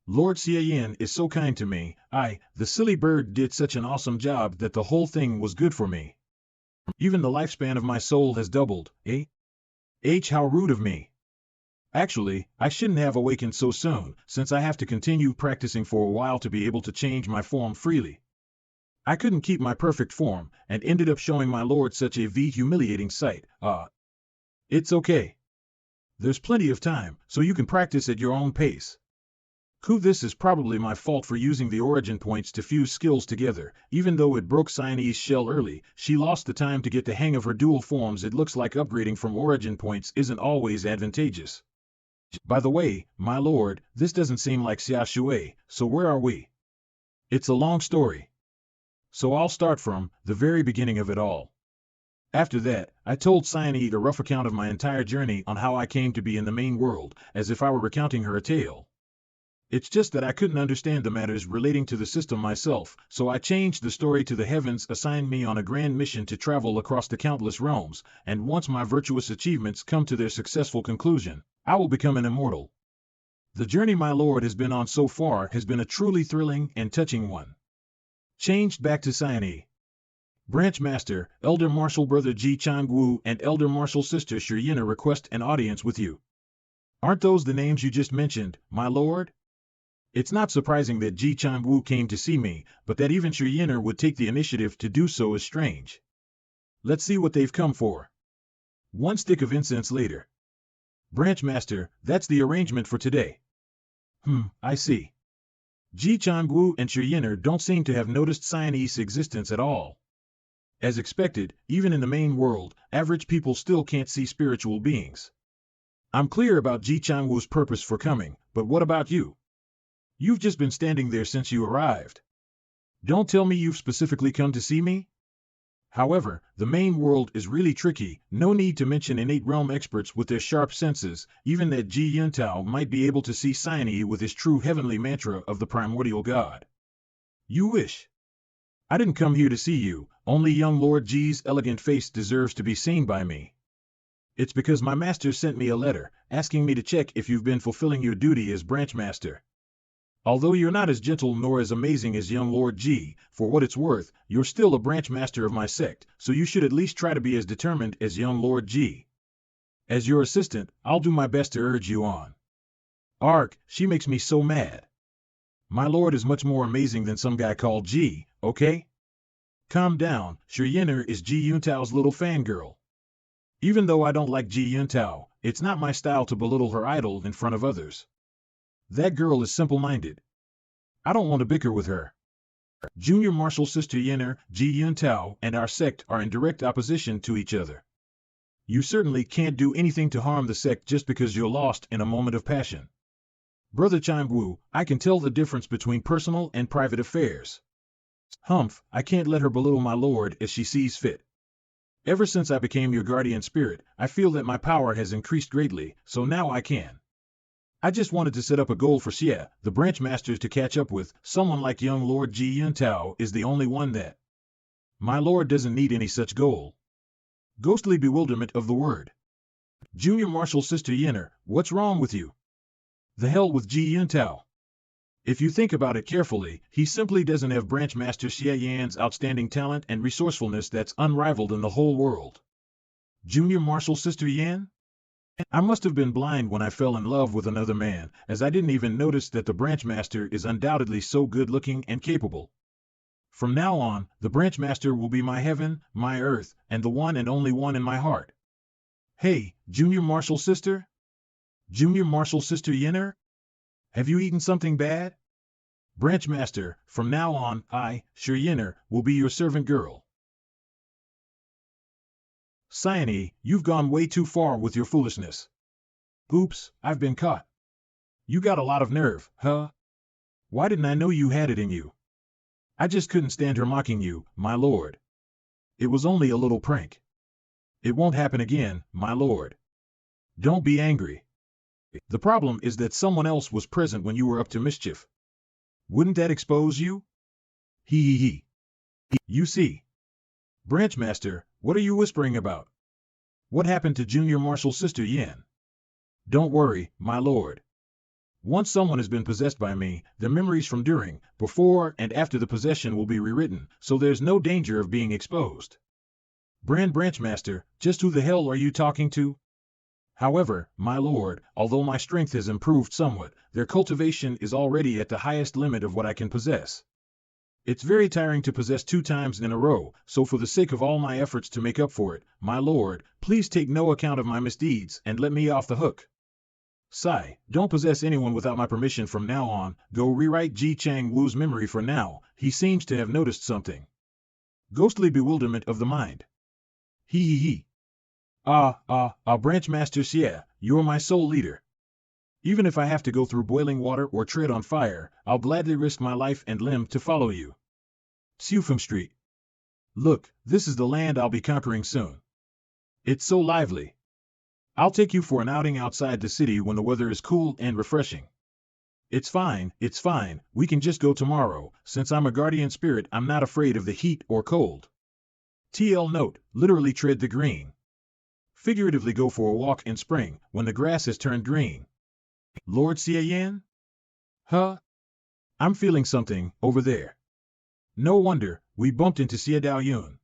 Lord Xie Yan is so kind to me, the silly bird did such an awesome job that the whole thing was good for me. Even the lifespan of my soul has doubled, eh? How rude of me. Actually, I shouldn't have awakened so soon, since I have to continue practicing for a while to be able to change my form freely. I couldn't keep my perfect form, and ended up showing my lord such a humiliating sight. It's okay. There's plenty of time, so you can practice at your own pace. This is probably my fault for using the origin points to fuse skills together. Even though it broke Xie Yan's shell early, she lost the time to get the hang of her dual forms. It looks like upgrading from origin points isn't always advantageous. By the way, my lord, this doesn't seem like Xia Shui, so where are we? It's a long story. So I'll start from the very beginning of it all. After that, I told Xie Yan a rough account of my entire journey on how I came to be in the main world, as if I were recounting her a tale. It's just that I couldn't understand the matters relating to the system myself, so I changed the story to the heavens assigned me on a grand mission to travel across the countless realms, and once my virtuous achievements come to their successful conclusion, I will become an immortal. The journey my lord has been on so far has been a truly thrilling and touching one. Changed back to Xie Yan. Branch Master, Elder Martial Brother Ji Changwu and Elder Martial Sister Xie Yan request an audience with you. Aren't those the names you just mentioned, my lord? It's not surprising that Ji Changwu came to see me, but that even Xie Yan would take the initiative to do so is strange. Let's see what they've come for. 1 stick of incense later. Branch Master, that's the arrangement for today. I see. Ji Changwu and Xie Yan don't seem to have noticed Xie Yan's existence at all. As expected, even in the main world, average people still can't see spiritual beings. I'm clear about Ji Changwu's purpose for coming, but what about you? You've just been standing there since you arrived. Don't tell me you've specifically come to see me? However, the main world is really tricky, no need to mention innate realm experts with their sharp senses, even that Ji Yuntao might be able to see Xie Yan with his true heavenly mantra of the primordial god. You wish. I didn't come here to see you, only young Lord Ji's elegant face deserves to be seen by me. It's because my master sent me a letter, asking me to check if you've been fulfilling your duty as branch master. Although you're not as gentle nor as amazing as young Lord Ji, for what it's worth, you're still a branch master of my sect, so you should at least try to be as determined as young Lord Ji. As your assistant, I'll do my best to urge you on. Ark, she makes me so mad. My lord is much more amazing than some guy called Ji, okay? Calm down, Xie Yan is Ji Yuntao's little fangirl. Even though I don't like Ji Yuntao, it's not my style to belittle her idol in front of others. That girl is simple-minded. I don't want to bicker with her. Junior Martial Sister Yan, Ji Yuntao, and our sect are in direct opposition to each other. You certainly can't do anything to harm the sect just because you're lost in a moment of passion. Brother Changwu, I can tell the difference between personal and private affairs. I can't let her belittle my lord as she sees fit. Ever since I became your guardian spirit, I feel that my power has increased greatly, so now I can. I just wanted to set up a goal for Xie, the branch masters to catch up with. Someone like young Lord Xie Yan is the only one that. My lord doesn't need any such goal. Ghostly bewilderment of the word. Junior Marshal Sister Yenner, what's wrong with you? The hell with Xie Yan. If you think about it carefully, he simply doesn't have Branch Master Xie Yan's outstanding talent and resourcefulness that's unrivaled in the whole world. Junior Marshal Sister Yan? I must have been blind when I fell in love with another man, as I didn't even notice that the Branch Master is undoubtedly so good-looking and capable. From now on, the Branch Master will be my heaven, my earth, and the one and only one in my heart. Hey, Junior Marshal Sister? Junior Marshal Sister Yenner? Have you eaten something bad? Branch Master, from now on, I, Xie Yan, will be your servant girl. Cyane, you've gone way too far with your foolishness. Oops, I've been caught. You got a lot of nerve, huh? Why didn't I know you had it in you? I just couldn't stand her mocking you, my lord. It was only a little prank. It won't happen again, my lord. Don't be angry. The problem is that someone else was present when you were up to mischief. Wouldn't that expose you? He. You see. Branch Master, what are you whispering about? What happened to Junior Marshal Sister Yan? Don't worry, my lord. Once someone has been possessed by me, the memories from during, before, and after the possession will be rewritten, so there's no danger of being exposed. Branch Master, just who the hell are you talking to? However, my lord, although my strength has improved somewhat, their cultivation is already at the highest limit of what I can possess. It's very tiring to possess 2 times in a row, so for the sake of all my efforts to make up for it, my lord, please take no account of my misdeeds and let me off the hook. Sigh, don't possess anyone without my permission from now on. Go rewrite Ji Chang Wu's memory for now. He seems to have noticed something. Ghostly bewilderment of the mind. He. Branch Master Xie, you're my sole leader. Even if I have to go through boiling water or tread on fire, I'll gladly risk my life and limb to follow you. Sufum Street. Look, this is the land I'll be conquering soon. It's so lively. I'll take you for an outing outside the city when the weather is cool and refreshing. It's fine, we can just go tomorrow. Since I'm a guardian spirit, I'm not afraid of the heat or cold. TL note, literally tread the green. Figuratively go for a walk in spring, when the grass has turned green. Lord Xie Yan? Huh? I'm feeling something, over there. No wonder, we bumped into Xie Daoyun.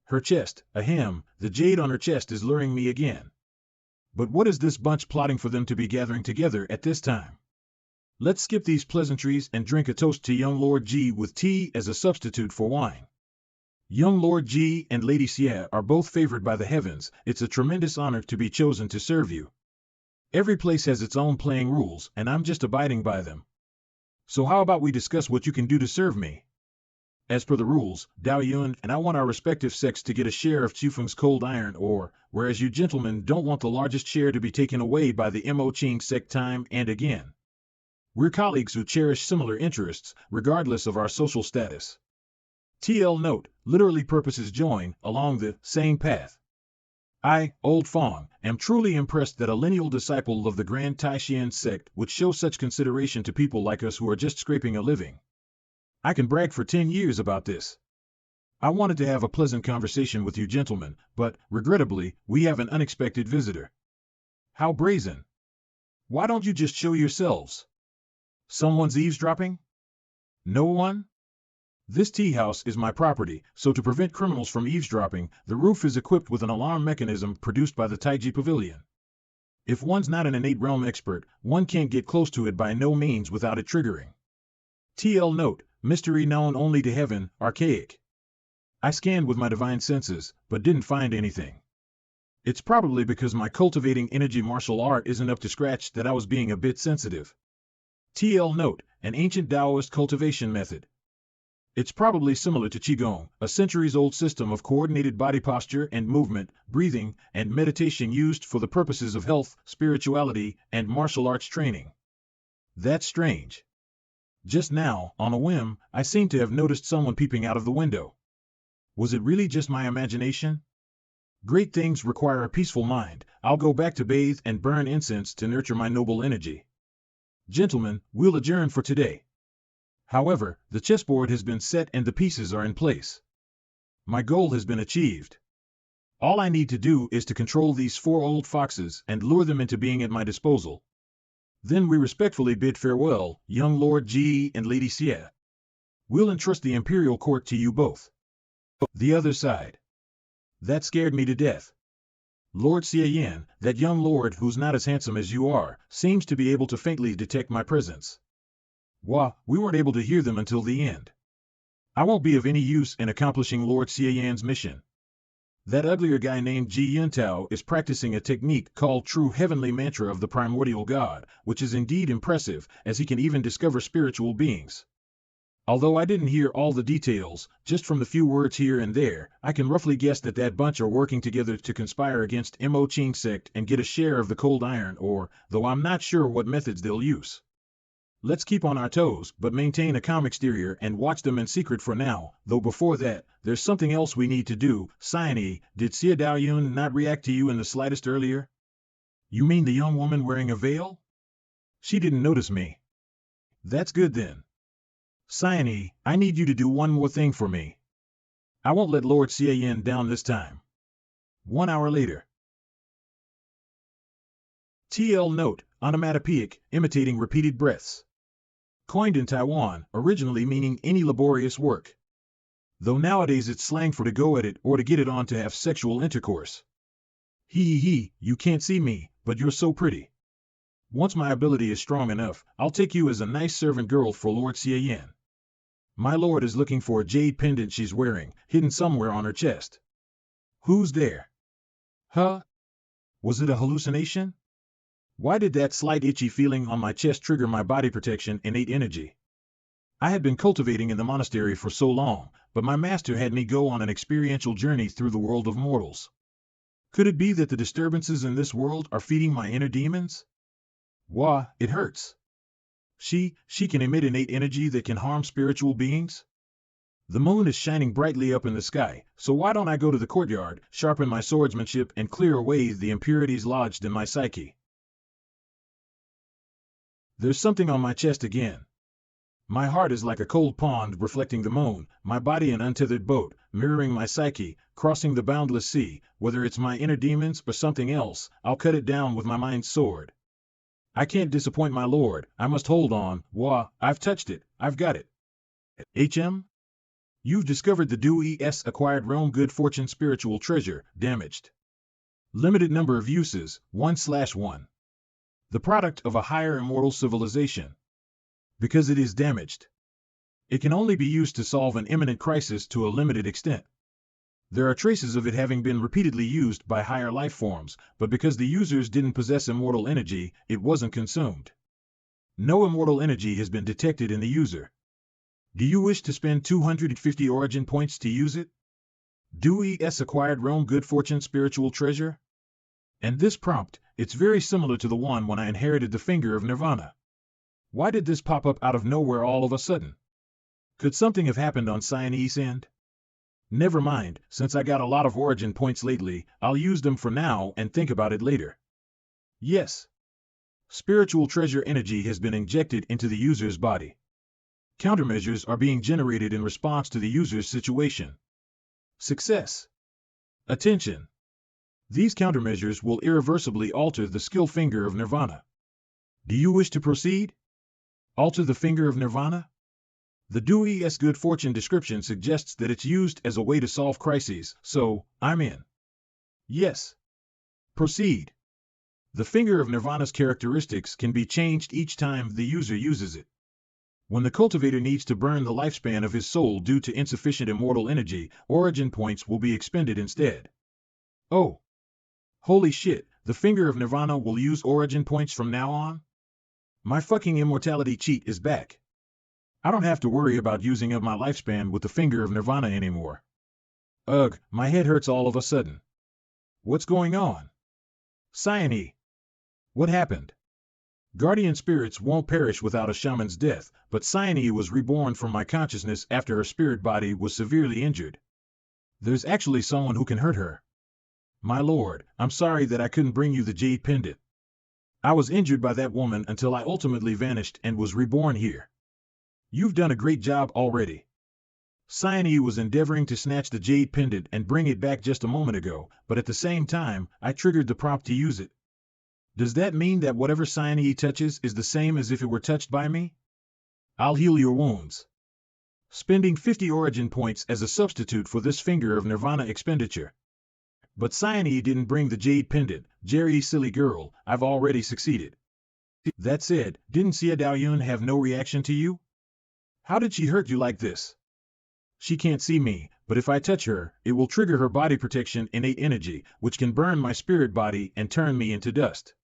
Her chest, ahem, the jade on her chest is luring me again. But what is this bunch plotting for them to be gathering together at this time? Let's skip these pleasantries and drink a toast to young Lord Ji with tea as a substitute for wine. Young Lord Ji and Lady Xie are both favored by the heavens. It's a tremendous honor to be chosen to serve you. Every place has its own playing rules, and I'm just abiding by them. So how about we discuss what you can do to serve me? As per the rules, Daoyun and I want our respective sects to get a share of Chufeng's cold iron ore, whereas you gentlemen don't want the largest share to be taken away by the Mo Qing sect time and again. We're colleagues who cherish similar interests, regardless of our social status. TL note, literally purposes join, along the same path. I, Old Fong, am truly impressed that a lineal disciple of the Grand Taishan sect would show such consideration to people like us who are just scraping a living. I can brag for 10 years about this. I wanted to have a pleasant conversation with you gentlemen, but, regrettably, we have an unexpected visitor. How brazen. Why don't you just show yourselves? Someone's eavesdropping? No one? This tea house is my property, so to prevent criminals from eavesdropping, the roof is equipped with an alarm mechanism produced by the Taiji Pavilion. If one's not an innate realm expert, one can't get close to it by no means without it triggering. TL note, mystery known only to heaven, archaic. I scanned with my divine senses, but didn't find anything. It's probably because my cultivating energy martial art isn't up to scratch that I was being a bit sensitive. TL note, an ancient Taoist cultivation method. It's probably similar to Qigong, a centuries-old system of coordinated body posture and movement, breathing, and meditation used for the purposes of health, spirituality, and martial arts training. That's strange. Just now, on a whim, I seem to have noticed someone peeping out of the window. Was it really just my imagination? Great things require a peaceful mind. I'll go back to bathe and burn incense to nurture my noble energy. Gentlemen, we'll adjourn for today. However, the chessboard has been set and the pieces are in place. My goal has been achieved. All I need to do is to control these 4 old foxes and lure them into being at my disposal. Then we respectfully bid farewell, young Lord Xie and Lady Xie. We'll entrust the imperial court to you both. The other side. That scared me to death. Lord Xie Yan, that young lord who's not as handsome as you are, seems to be able to faintly detect my presence. Wah, we weren't able to hear them until the end. I won't be of any use in accomplishing Lord Xie Yan's mission. That uglier guy named Xie Yan is practicing a technique called True Heavenly Mantra of the Primordial God, which is indeed impressive, as he can even discover spiritual beings. Although I didn't hear all the details, just from the few words here and there, I can roughly guess that bunch are working together to conspire against Mo Qing sect and get a share of the cold iron ore, though I'm not sure what methods they'll use. Let's keep on our toes, but maintain a calm exterior and watch them in secret for now, though before that, there's something else we need to do. Xie, did Xie Daoyun not react to you in the slightest earlier? You mean the young woman wearing a veil? She didn't notice me. That's good then. Xie, I need you to do one more thing for me. I won't let Lord Xie Yan down this time. 1 hour later. TL note, onomatopoeic, imitating repeated breaths. Coined in Taiwan, originally meaning any laborious work. Though nowadays it's slang for to go at it or to get it on to have sexual intercourse. Hee, you can't see me, but you're so pretty. Once my ability is strong enough, I'll take you as a nice servant girl for Lord Xie Yan. My lord is looking for a jade pendant she's wearing, hidden somewhere on her chest. Who's there? Huh? Was it a hallucination? Why did that slight itchy feeling on my chest trigger my body protection innate energy? I had been cultivating in the monastery for so long, but my master had me go on an experiential journey through the world of mortals. Could it be that the disturbances in this world are feeding my inner demons? Wah, it hurts. She can emit innate energy that can harm spiritual beings? The moon is shining brightly up in the sky, so why don't I go to the courtyard, sharpen my swordsmanship and clear away the impurities lodged in my psyche? There's something on my chest again. My heart is like a cold pond reflecting the moon, my body an untethered boat, mirroring my psyche, crossing the boundless sea. Whether it's my inner demons or something else, I'll cut it down with my mind's sword. I can't disappoint my lord, I must hold on. Wah, I've touched it, I've got it. HM? You've discovered the DUE's acquired realm good fortune spiritual treasure, damaged. Limited number of uses, 1/1. The product of a higher immortal civilization. Because it is damaged. It can only be used to solve an imminent crisis to a limited extent. There are traces of it having been repeatedly used by higher life forms, but because the users didn't possess immortal energy, it wasn't consumed. No immortal energy has been detected in the user. Do you wish to spend 250 origin points to use it? DUE's acquired realm good fortune spiritual treasure? And this prompt, it's very similar to the one when I inherited the finger of Nirvana. Why did this pop up out of nowhere all of a sudden? Could something have happened on Cyanese end? Never mind, since I got a lot of origin points lately, I'll use them for now and think about it later. Yes. Spiritual treasure energy has been injected into the user's body. Countermeasures are being generated in response to the user's situation. Success. Attention. These countermeasures will irreversibly alter the skill finger of Nirvana. Do you wish to proceed? Alter the finger of Nirvana? The DUE's good fortune description suggests that it's used as a way to solve crises, so, I'm in. Yes. Proceed. The finger of Nirvana's characteristics can be changed each time the user uses it. When the cultivator needs to burn the lifespan of his soul due to insufficient immortal energy, origin points will be expended instead. Oh. Holy shit, the finger of Nirvana will use origin points from now on? My fucking immortality cheat is back. I don't have to worry about using up my lifespan with the finger of Nirvana anymore. Ugh, my head hurts all of a sudden. What's going on? Xie. What happened? Guardian spirits won't perish without a shaman's death, but Xie was reborn from my consciousness after her spirit body was severely injured. There's actually someone who can hurt her. My lord, I'm sorry that I couldn't bring you the jade pendant. I was injured by that woman until I ultimately vanished and was reborn here. You've done a great job already. Xie Yan was endeavoring to snatch the jade pendant and bring it back just a moment ago, but at the same time, I triggered the prompt to use it. Does that mean that whatever Xie Yan touches is the same as if it were touched by me? I'll heal your wounds. Spending 50 origin points as a substitute for this finger of nirvana expenditure. But Xie Yan didn't bring the jade pendant. Jerry, silly girl, I've already succeeded. That said, didn't Xie Yan have no reaction to you? How did she hurt you like this? She can't see me, but if I touch her, it will trigger her body protection innate energy, which can burn my spirit body and turn me into dust.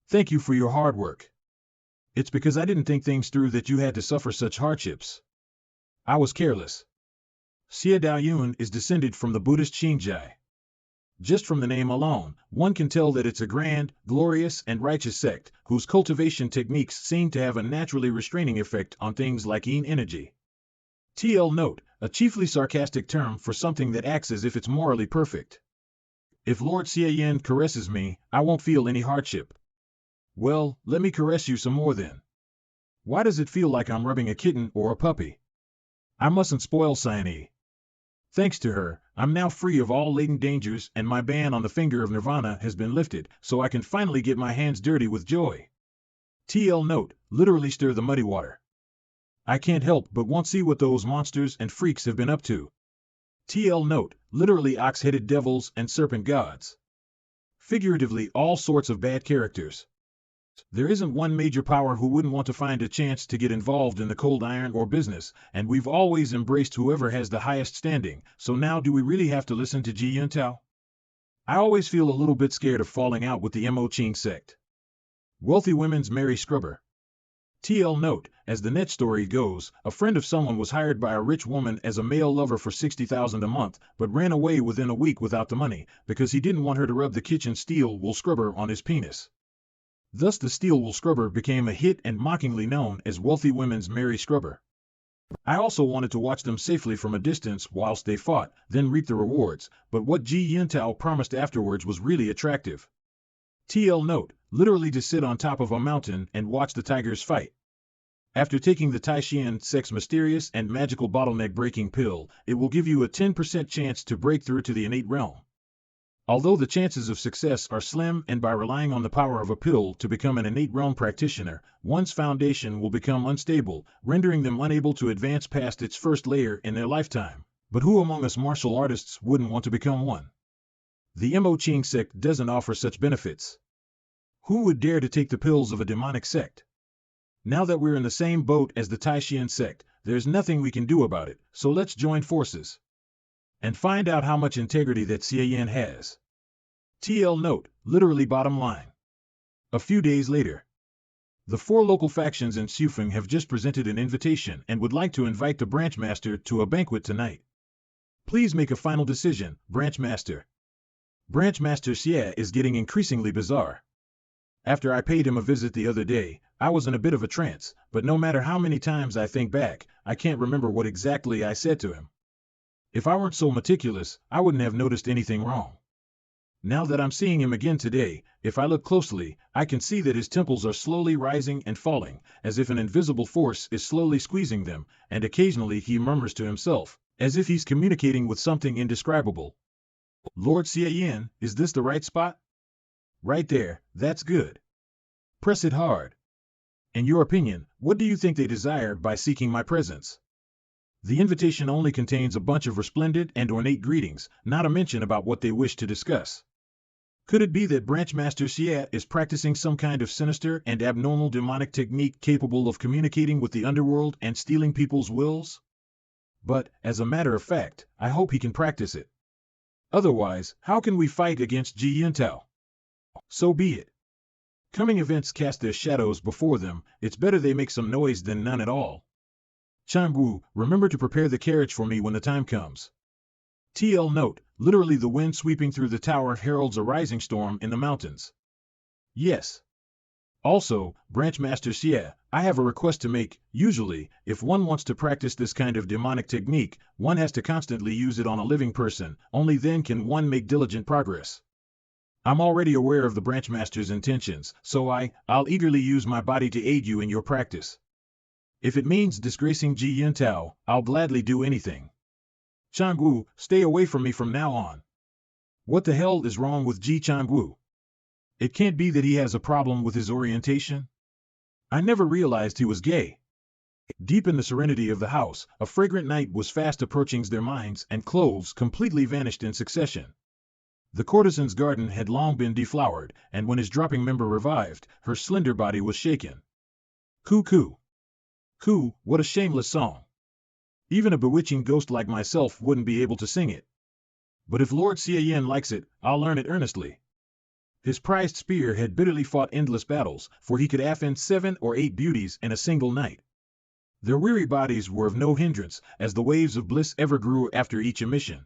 Thank you for your hard work. It's because I didn't think things through that you had to suffer such hardships. I was careless. Xie Yan is descended from the Buddhist Xinjai. Just from the name alone, one can tell that it's a grand, glorious, and righteous sect, whose cultivation techniques seem to have a naturally restraining effect on things like yin energy. TL note, a chiefly sarcastic term for something that acts as if it's morally perfect. If Lord Xie Yan caresses me, I won't feel any hardship. Well, let me caress you some more then. Why does it feel like I'm rubbing a kitten or a puppy? I mustn't spoil Xie Yan. Thanks to her, I'm now free of all latent dangers and my ban on the finger of nirvana has been lifted, so I can finally get my hands dirty with joy. TL note, literally stir the muddy water. I can't help but want to see what those monsters and freaks have been up to. TL note, literally ox-headed devils and serpent gods. Figuratively, all sorts of bad characters. There isn't one major power who wouldn't want to find a chance to get involved in the cold iron or business, and we've always embraced whoever has the highest standing, so now do we really have to listen to Xie Yan? I always feel a little bit scared of falling out with the Mo Qing sect. Wealthy women's merry scrubber. TL note, as the net story goes, a friend of someone was hired by a rich woman as a male lover for $60,000 a month, but ran away within a week without the money, because he didn't want her to rub the kitchen steel wool scrubber on his penis. Thus the steel wool scrubber became a hit and mockingly known as wealthy women's merry scrubber. I also wanted to watch them safely from a distance whilst they fought, then reap the rewards, but what Xie Yan promised afterwards was really attractive. TL note, literally to sit on top of a mountain and watch the tigers fight. After taking the Taishian Sex mysterious and magical bottleneck breaking pill, it will give you a 10% chance to break through to the innate realm. Although the chances of success are slim, and by relying on the power of a pill to become an innate realm practitioner, one's foundation will become unstable, rendering them unable to advance past its first layer in their lifetime. But who among us martial artists wouldn't want to become one? The Mo Qing sect doesn't offer such benefits. Who would dare to take the pills of a demonic sect? Now that we're in the same boat as the Taishian sect, there's nothing we can do about it, so let's join forces and find out how much integrity that Xie Yan has. TL note, literally bottom line. A few days later. The 4 local factions in Xufeng have just presented an invitation and would like to invite the branch master to a banquet tonight. Please make a final decision, branch master. Branch master Xie is getting increasingly bizarre. After I paid him a visit the other day, I was in a bit of a trance, but no matter how many times I think back, I can't remember what exactly I said to him. If I weren't so meticulous, I wouldn't have noticed anything wrong. Now that I'm seeing him again today, if I look closely, I can see that his temples are slowly rising and falling, as if an invisible force is slowly squeezing them, and occasionally he murmurs to himself, as if he's communicating with something indescribable. Lord Xie Yan, is this the right spot? Right there, that's good. Press it hard. In your opinion, what do you think they desire by seeking my presence? The invitation only contains a bunch of resplendent and ornate greetings, not a mention about what they wish to discuss. Could it be that Branch Master Xie is practicing some kind of sinister and abnormal demonic technique capable of communicating with the underworld and stealing people's wills? But, as a matter of fact, I hope he can practice it. Otherwise, how can we fight against Xie Yan? So be it. Coming events cast their shadows before them, it's better they make some noise than none at all. Changwu, remember to prepare the carriage for me when the time comes. TL note, literally the wind sweeping through the tower heralds a rising storm in the mountains. Yes. Also, Branch Master Xie, I have a request to make. Usually, if one wants to practice this kind of demonic technique, one has to constantly use it on a living person, only then can one make diligent progress. I'm already aware of the branchmaster's intentions, so I'll eagerly use my body to aid you in your practice. If it means disgracing Xie Yan, I'll gladly do anything. Changwu, stay away from me from now on. What the hell is wrong with Ji Changwu? It can't be that he has a problem with his orientation? I never realized he was gay. Deep in the serenity of the house, a fragrant night was fast approaching. Their minds and clothes completely vanished in succession. The courtesan's garden had long been deflowered, and when his dropping member revived, her slender body was shaken. Coo coo. Coo, what a shameless song. Even a bewitching ghost like myself wouldn't be able to sing it. But if Lord Xie Yan likes it, I'll learn it earnestly. His prized spear had bitterly fought endless battles, for he could offend 7 or 8 beauties in a single night. Their weary bodies were of no hindrance, as the waves of bliss ever grew after each emission.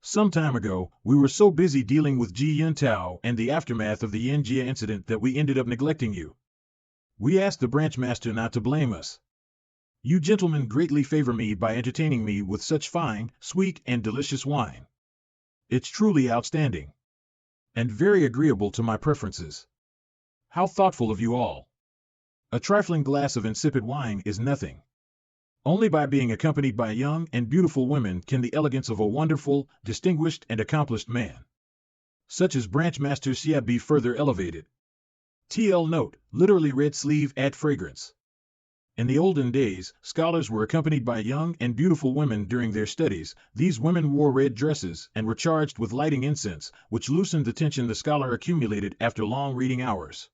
Some time ago, we were so busy dealing with Ji Yan and the aftermath of the Yanjia incident that we ended up neglecting you. We asked the branchmaster not to blame us. You gentlemen greatly favor me by entertaining me with such fine, sweet, and delicious wine. It's truly outstanding. And very agreeable to my preferences. How thoughtful of you all. A trifling glass of insipid wine is nothing. Only by being accompanied by young and beautiful women can the elegance of a wonderful, distinguished, and accomplished man, such as Branchmaster Xie, be further elevated. TL note, literally red sleeve add fragrance. In the olden days, scholars were accompanied by young and beautiful women during their studies. These women wore red dresses and were charged with lighting incense, which loosened the tension the scholar accumulated after long reading hours.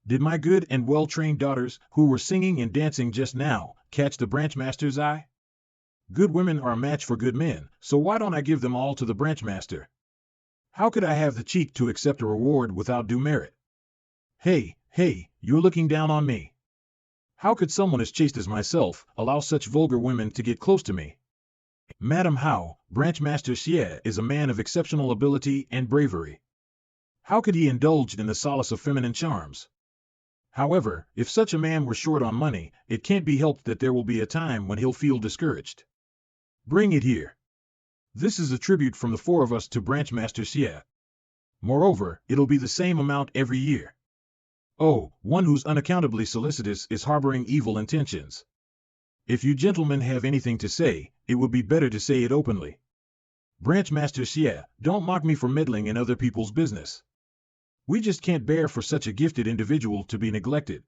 Did my good and well-trained daughters, who were singing and dancing just now, catch the branchmaster's eye? Good women are a match for good men, so why don't I give them all to the branchmaster? How could I have the cheek to accept a reward without due merit? Hey, you're looking down on me. How could someone as chaste as myself allow such vulgar women to get close to me? Madam How, Branchmaster Xie is a man of exceptional ability and bravery. How could he indulge in the solace of feminine charms? However, if such a man were short on money, it can't be helped that there will be a time when he'll feel discouraged. Bring it here. This is a tribute from the 4 of us to Branchmaster Xie. Moreover, it'll be the same amount every year. Oh, one who's unaccountably solicitous is harboring evil intentions. If you gentlemen have anything to say, it would be better to say it openly. Branchmaster Xie, don't mock me for meddling in other people's business. We just can't bear for such a gifted individual to be neglected.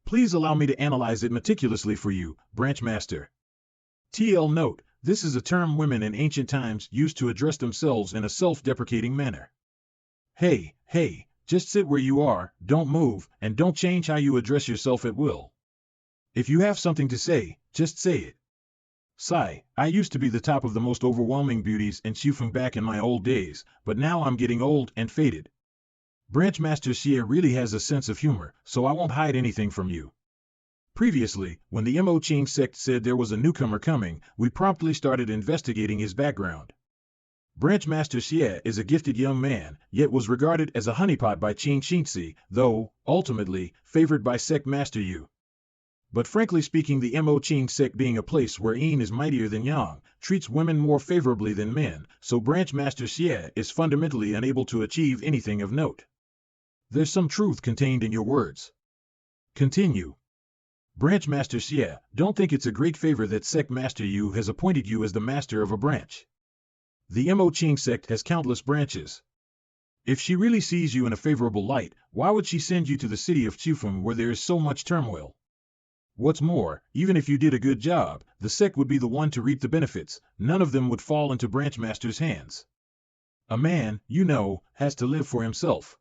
Please allow me to analyze it meticulously for you, Branchmaster. TL note, this is a term women in ancient times used to address themselves in a self-deprecating manner. Hey, just sit where you are, don't move, and don't change how you address yourself at will. If you have something to say, just say it. Sigh, I used to be the top of the most overwhelming beauties in Xifeng back in my old days, but now I'm getting old and faded. Branchmaster Xie really has a sense of humor, so I won't hide anything from you. Previously, when the Mo Qing sect said there was a newcomer coming, we promptly started investigating his background. Branchmaster Xie is a gifted young man, yet was regarded as a honeypot by Qing Xinzi, though, ultimately, favored by Sect Master Yu. But frankly speaking, the Mo Qing sect being a place where Yin is mightier than Yang, treats women more favorably than men, so Branchmaster Xie is fundamentally unable to achieve anything of note. There's some truth contained in your words. Continue. Branchmaster Xie, don't think it's a great favor that Sect Master Yu has appointed you as the master of a branch. The Mo Qing sect has countless branches. If she really sees you in a favorable light, why would she send you to the city of Xifeng where there is so much turmoil? What's more, even if you did a good job, the sect would be the one to reap the benefits. None of them would fall into Branchmaster's hands. A man, you know, has to live for himself.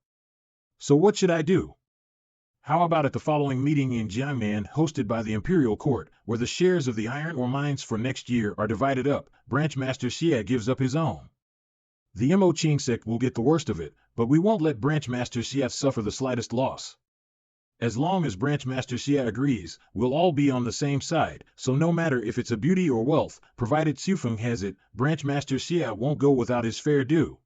So what should I do? How about at the following meeting in Jiangnan hosted by the Imperial Court, where the shares of the iron ore mines for next year are divided up, Branchmaster Xie gives up his own. The Mo Qing sect will get the worst of it, but we won't let Branchmaster Xie suffer the slightest loss. As long as Branchmaster Xie agrees, we'll all be on the same side, so no matter if it's a beauty or wealth, provided Xifeng has it, Branchmaster Xie won't go without his fair due.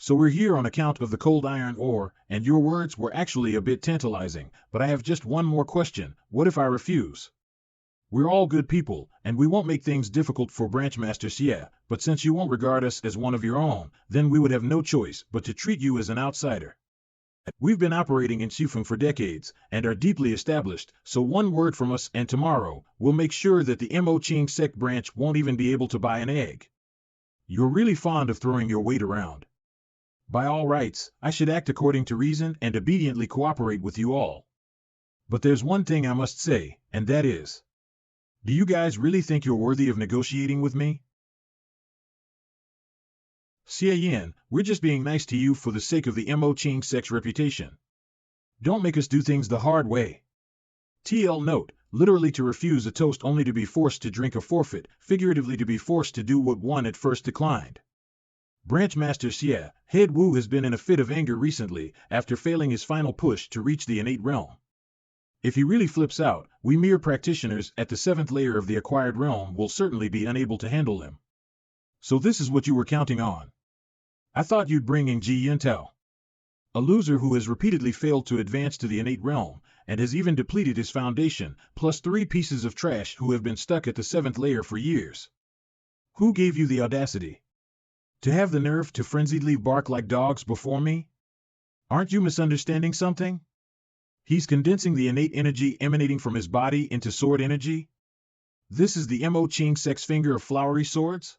So we're here on account of the cold iron ore, and your words were actually a bit tantalizing, but I have just one more question. What if I refuse? We're all good people, and we won't make things difficult for Branchmaster Xie, but since you won't regard us as one of your own, then we would have no choice but to treat you as an outsider. We've been operating in Xifeng for decades, and are deeply established, so one word from us and tomorrow, we'll make sure that the Mo Qing sect branch won't even be able to buy an egg. You're really fond of throwing your weight around. By all rights, I should act according to reason and obediently cooperate with you all. But there's one thing I must say, and that is, do you guys really think you're worthy of negotiating with me? Xie Yan, we're just being nice to you for the sake of the Mo Qing sect's reputation. Don't make us do things the hard way. TL note, literally to refuse a toast only to be forced to drink a forfeit, figuratively to be forced to do what one at first declined. Branchmaster Xie, Head Wu has been in a fit of anger recently after failing his final push to reach the innate realm. If he really flips out, we mere practitioners at the 7th layer of the acquired realm will certainly be unable to handle him. So this is what you were counting on. I thought you'd bring in Xie Yan, a loser who has repeatedly failed to advance to the innate realm, and has even depleted his foundation, plus 3 pieces of trash who have been stuck at the 7th layer for years. Who gave you the audacity to have the nerve to frenziedly bark like dogs before me? Aren't you misunderstanding something? He's condensing the innate energy emanating from his body into sword energy? This is the Mo Qing sect's finger of flowery swords?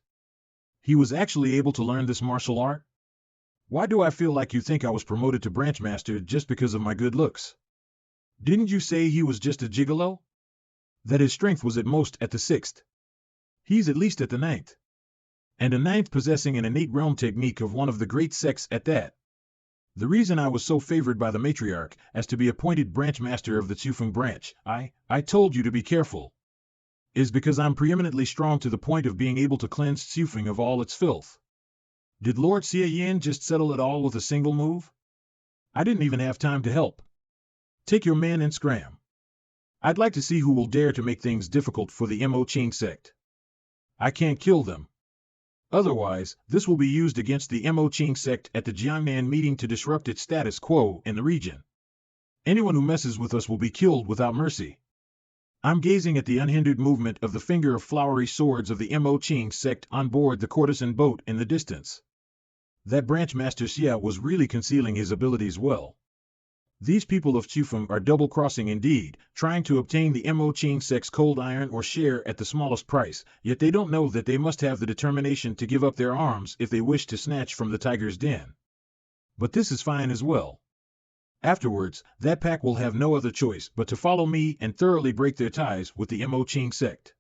He was actually able to learn this martial art? Why do I feel like you think I was promoted to Branchmaster just because of my good looks? Didn't you say he was just a gigolo? That his strength was at most at the 6th. He's at least at the 9th. And a 9th possessing an innate realm technique of one of the great sects at that. The reason I was so favored by the matriarch as to be appointed branchmaster of the Xifeng branch, I told you to be careful, is because I'm preeminently strong to the point of being able to cleanse Xifeng of all its filth. Did Lord Xie Yan just settle it all with a single move? I didn't even have time to help. Take your men and scram. I'd like to see who will dare to make things difficult for the Mo Qing sect. I can't kill them. Otherwise, this will be used against the Mo Qing sect at the Jiangnan meeting to disrupt its status quo in the region. Anyone who messes with us will be killed without mercy. I'm gazing at the unhindered movement of the finger of flowery swords of the Mo Qing sect on board the courtesan boat in the distance. That Branchmaster Xie was really concealing his abilities well. These people of Xifeng are double-crossing indeed, trying to obtain the Mo Qing sect's cold iron or share at the smallest price, yet they don't know that they must have the determination to give up their arms if they wish to snatch from the tiger's den. But this is fine as well. Afterwards, that pack will have no other choice but to follow me and thoroughly break their ties with the Mo Qing sect.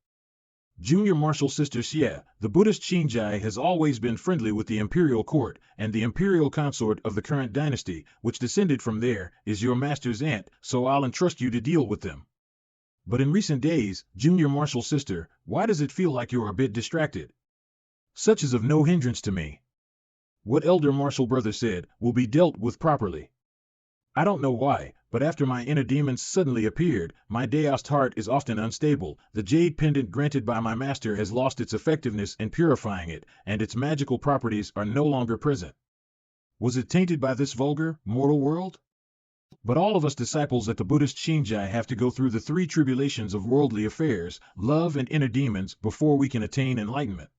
Junior Martial Sister Xie, the Buddhist Xinjai has always been friendly with the imperial court, and the imperial consort of the current dynasty, which descended from there, is your master's aunt, so I'll entrust you to deal with them. But in recent days, Junior Martial Sister, why does it feel like you're a bit distracted? Such is of no hindrance to me. What Elder Martial Brother said will be dealt with properly. I don't know why, but after my inner demons suddenly appeared, my Daoist heart is often unstable, the jade pendant granted by my master has lost its effectiveness in purifying it, and its magical properties are no longer present. Was it tainted by this vulgar, mortal world? But all of us disciples at the Buddhist Xinjai have to go through the 3 tribulations of worldly affairs, love and inner demons, before we can attain enlightenment.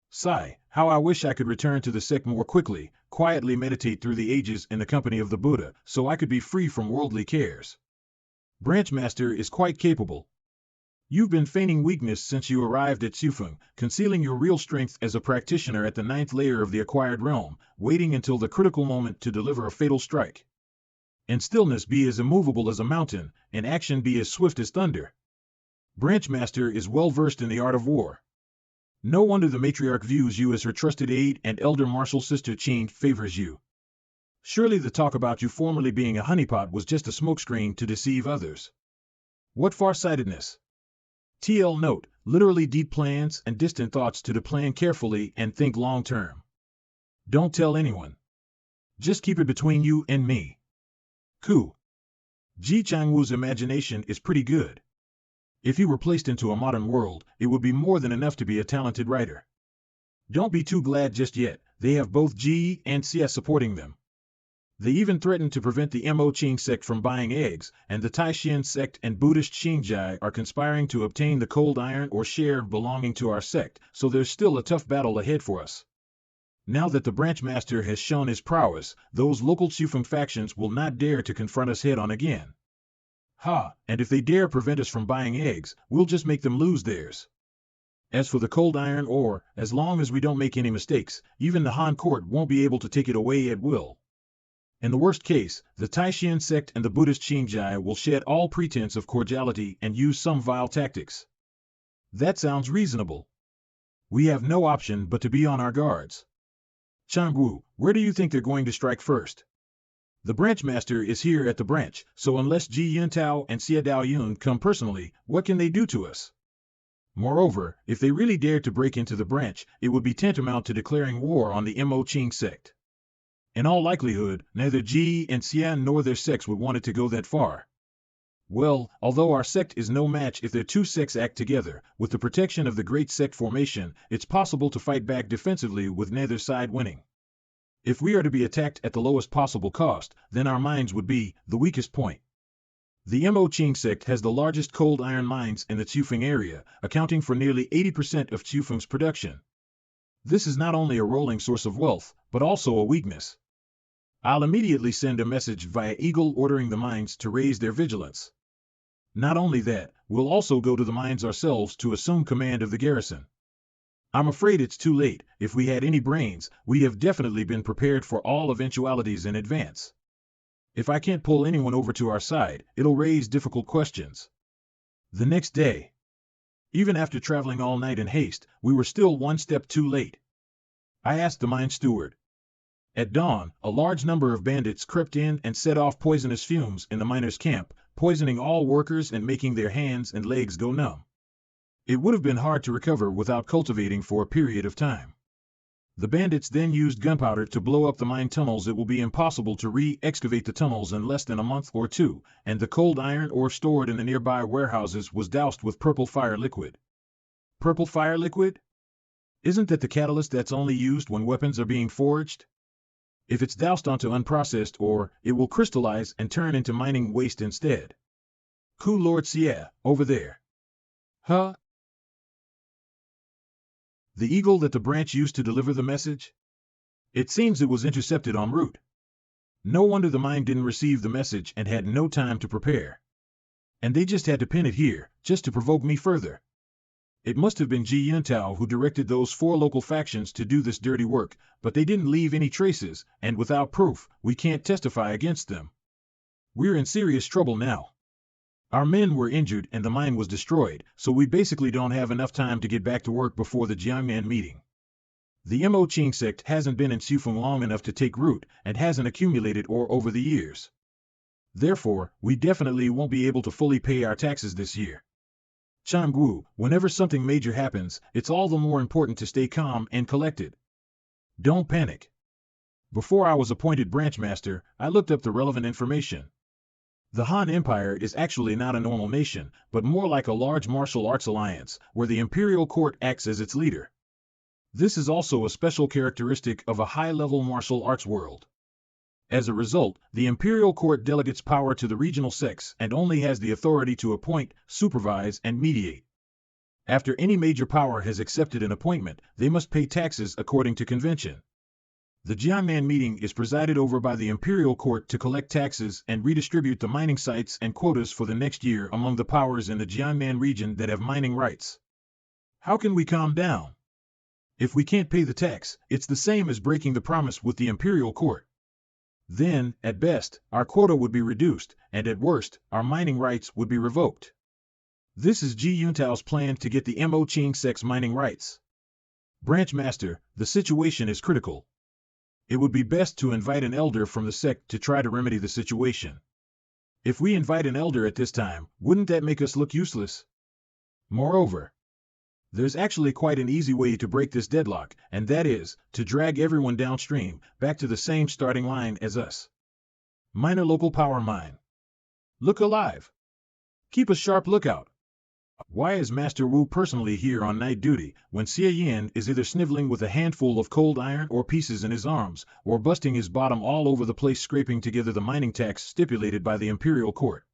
Sigh, how I wish I could return to the sect more quickly, quietly meditate through the ages in the company of the Buddha, so I could be free from worldly cares. Branchmaster is quite capable. You've been feigning weakness since you arrived at Xifeng, concealing your real strength as a practitioner at the 9th layer of the acquired realm, waiting until the critical moment to deliver a fatal strike. In stillness be as immovable as a mountain, in action be as swift as thunder. Branchmaster is well versed in the art of war. No wonder the matriarch views you as her trusted aide and Elder Martial Sister Qing favors you. Surely the talk about you formerly being a honeypot was just a smokescreen to deceive others. What farsightedness! TL note, literally deep plans and distant thoughts to plan carefully and think long term. Don't tell anyone. Just keep it between you and me. Ku. Ji Changwu's imagination is pretty good. If he were placed into a modern world, it would be more than enough to be a talented writer. Don't be too glad just yet, they have both Ji and Xie supporting them. They even threatened to prevent the Mo Qing sect from buying eggs, and the Taishan sect and Buddhist Xinjiang are conspiring to obtain the cold iron or share belonging to our sect, so there's still a tough battle ahead for us. Now that the branch master has shown his prowess, those local Xufeng factions will not dare to confront us head on again. Ha, and if they dare prevent us from buying eggs, we'll just make them lose theirs. As for the cold iron ore, as long as we don't make any mistakes, even the Han court won't be able to take it away at will. In the worst case, the Taishan sect and the Buddhist Xinjiang will shed all pretense of cordiality and use some vile tactics. That sounds reasonable. We have no option but to be on our guards. Changwu, where do you think they're going to strike first? The branch master is here at the branch, so unless Ji Yuntao and Xie Daoyun come personally, what can they do to us? Moreover, if they really dared to break into the branch, it would be tantamount to declaring war on the Mo Qing sect. In all likelihood, neither Ji and Xian nor their sects would want it to go that far. Well, although our sect is no match if their two sects act together, with the protection of the great sect formation, it's possible to fight back defensively with neither side winning. If we are to be attacked at the lowest possible cost, then our mines would be the weakest point. The Mo Qing sect has the largest cold iron mines in the Xufeng area, accounting for nearly 80% of Xufeng's production. This is not only a rolling source of wealth, but also a weakness. I'll immediately send a message via Eagle ordering the mines to raise their vigilance. Not only that, we'll also go to the mines ourselves to assume command of the garrison. I'm afraid it's too late. If we had any brains, we'd have definitely been prepared for all eventualities in advance. If I can't pull anyone over to our side, it'll raise difficult questions. The next day, even after traveling all night in haste, we were still one step too late. I asked the mine steward. At dawn, a large number of bandits crept in and set off poisonous fumes in the miners' camp, poisoning all workers and making their hands and legs go numb. It would have been hard to recover without cultivating for a period of time. The bandits then used gunpowder to blow up the mine tunnels. It will be impossible to re-excavate the tunnels in less than a month or two, and the cold iron ore stored in the nearby warehouses was doused with purple fire liquid. Purple fire liquid? Isn't that the catalyst that's only used when weapons are being forged? If it's doused onto unprocessed ore, it will crystallize and turn into mining waste instead. Ku Lord Xie, over there. Huh? The eagle that the branch used to deliver the message? It seems it was intercepted en route. No wonder the mine didn't receive the message and had no time to prepare. And they just had to pin it here, just to provoke me further. It must have been Ji Yuntao who directed those 4 local factions to do this dirty work, but they didn't leave any traces, and without proof, we can't testify against them. We're in serious trouble now. Our men were injured and the mine was destroyed, so we basically don't have enough time to get back to work before the Jiangnan meeting. The Mo Qing sect hasn't been in Xufeng long enough to take root and hasn't accumulated ore over the years. Therefore, we definitely won't be able to fully pay our taxes this year. Changwu, whenever something major happens, it's all the more important to stay calm and collected. Don't panic. Before I was appointed branch master, I looked up the relevant information. The Han Empire is actually not a normal nation, but more like a large martial arts alliance, where the imperial court acts as its leader. This is also a special characteristic of a high-level martial arts world. As a result, the imperial court delegates power to the regional sects and only has the authority to appoint, supervise, and mediate. After any major power has accepted an appointment, they must pay taxes according to convention. The Jiangnan meeting is presided over by the imperial court to collect taxes and redistribute the mining sites and quotas for the next year among the powers in the Jiangnan region that have mining rights. How can we calm down? If we can't pay the tax, it's the same as breaking the promise with the imperial court. Then, at best, our quota would be reduced, and at worst, our mining rights would be revoked. This is Ji Yuntao's plan to get the Mo Qing sect's mining rights. Branch Master, the situation is critical. It would be best to invite an elder from the sect to try to remedy the situation. If we invite an elder at this time, wouldn't that make us look useless? Moreover, there's actually quite an easy way to break this deadlock, and that is, to drag everyone downstream, back to the same starting line as us. Minor local power mine. Look alive. Keep a sharp lookout. Why is Master Wu personally here on night duty, when Xie Yan is either sniveling with a handful of cold iron or pieces in his arms, or busting his bottom all over the place scraping together the mining tax stipulated by the imperial court?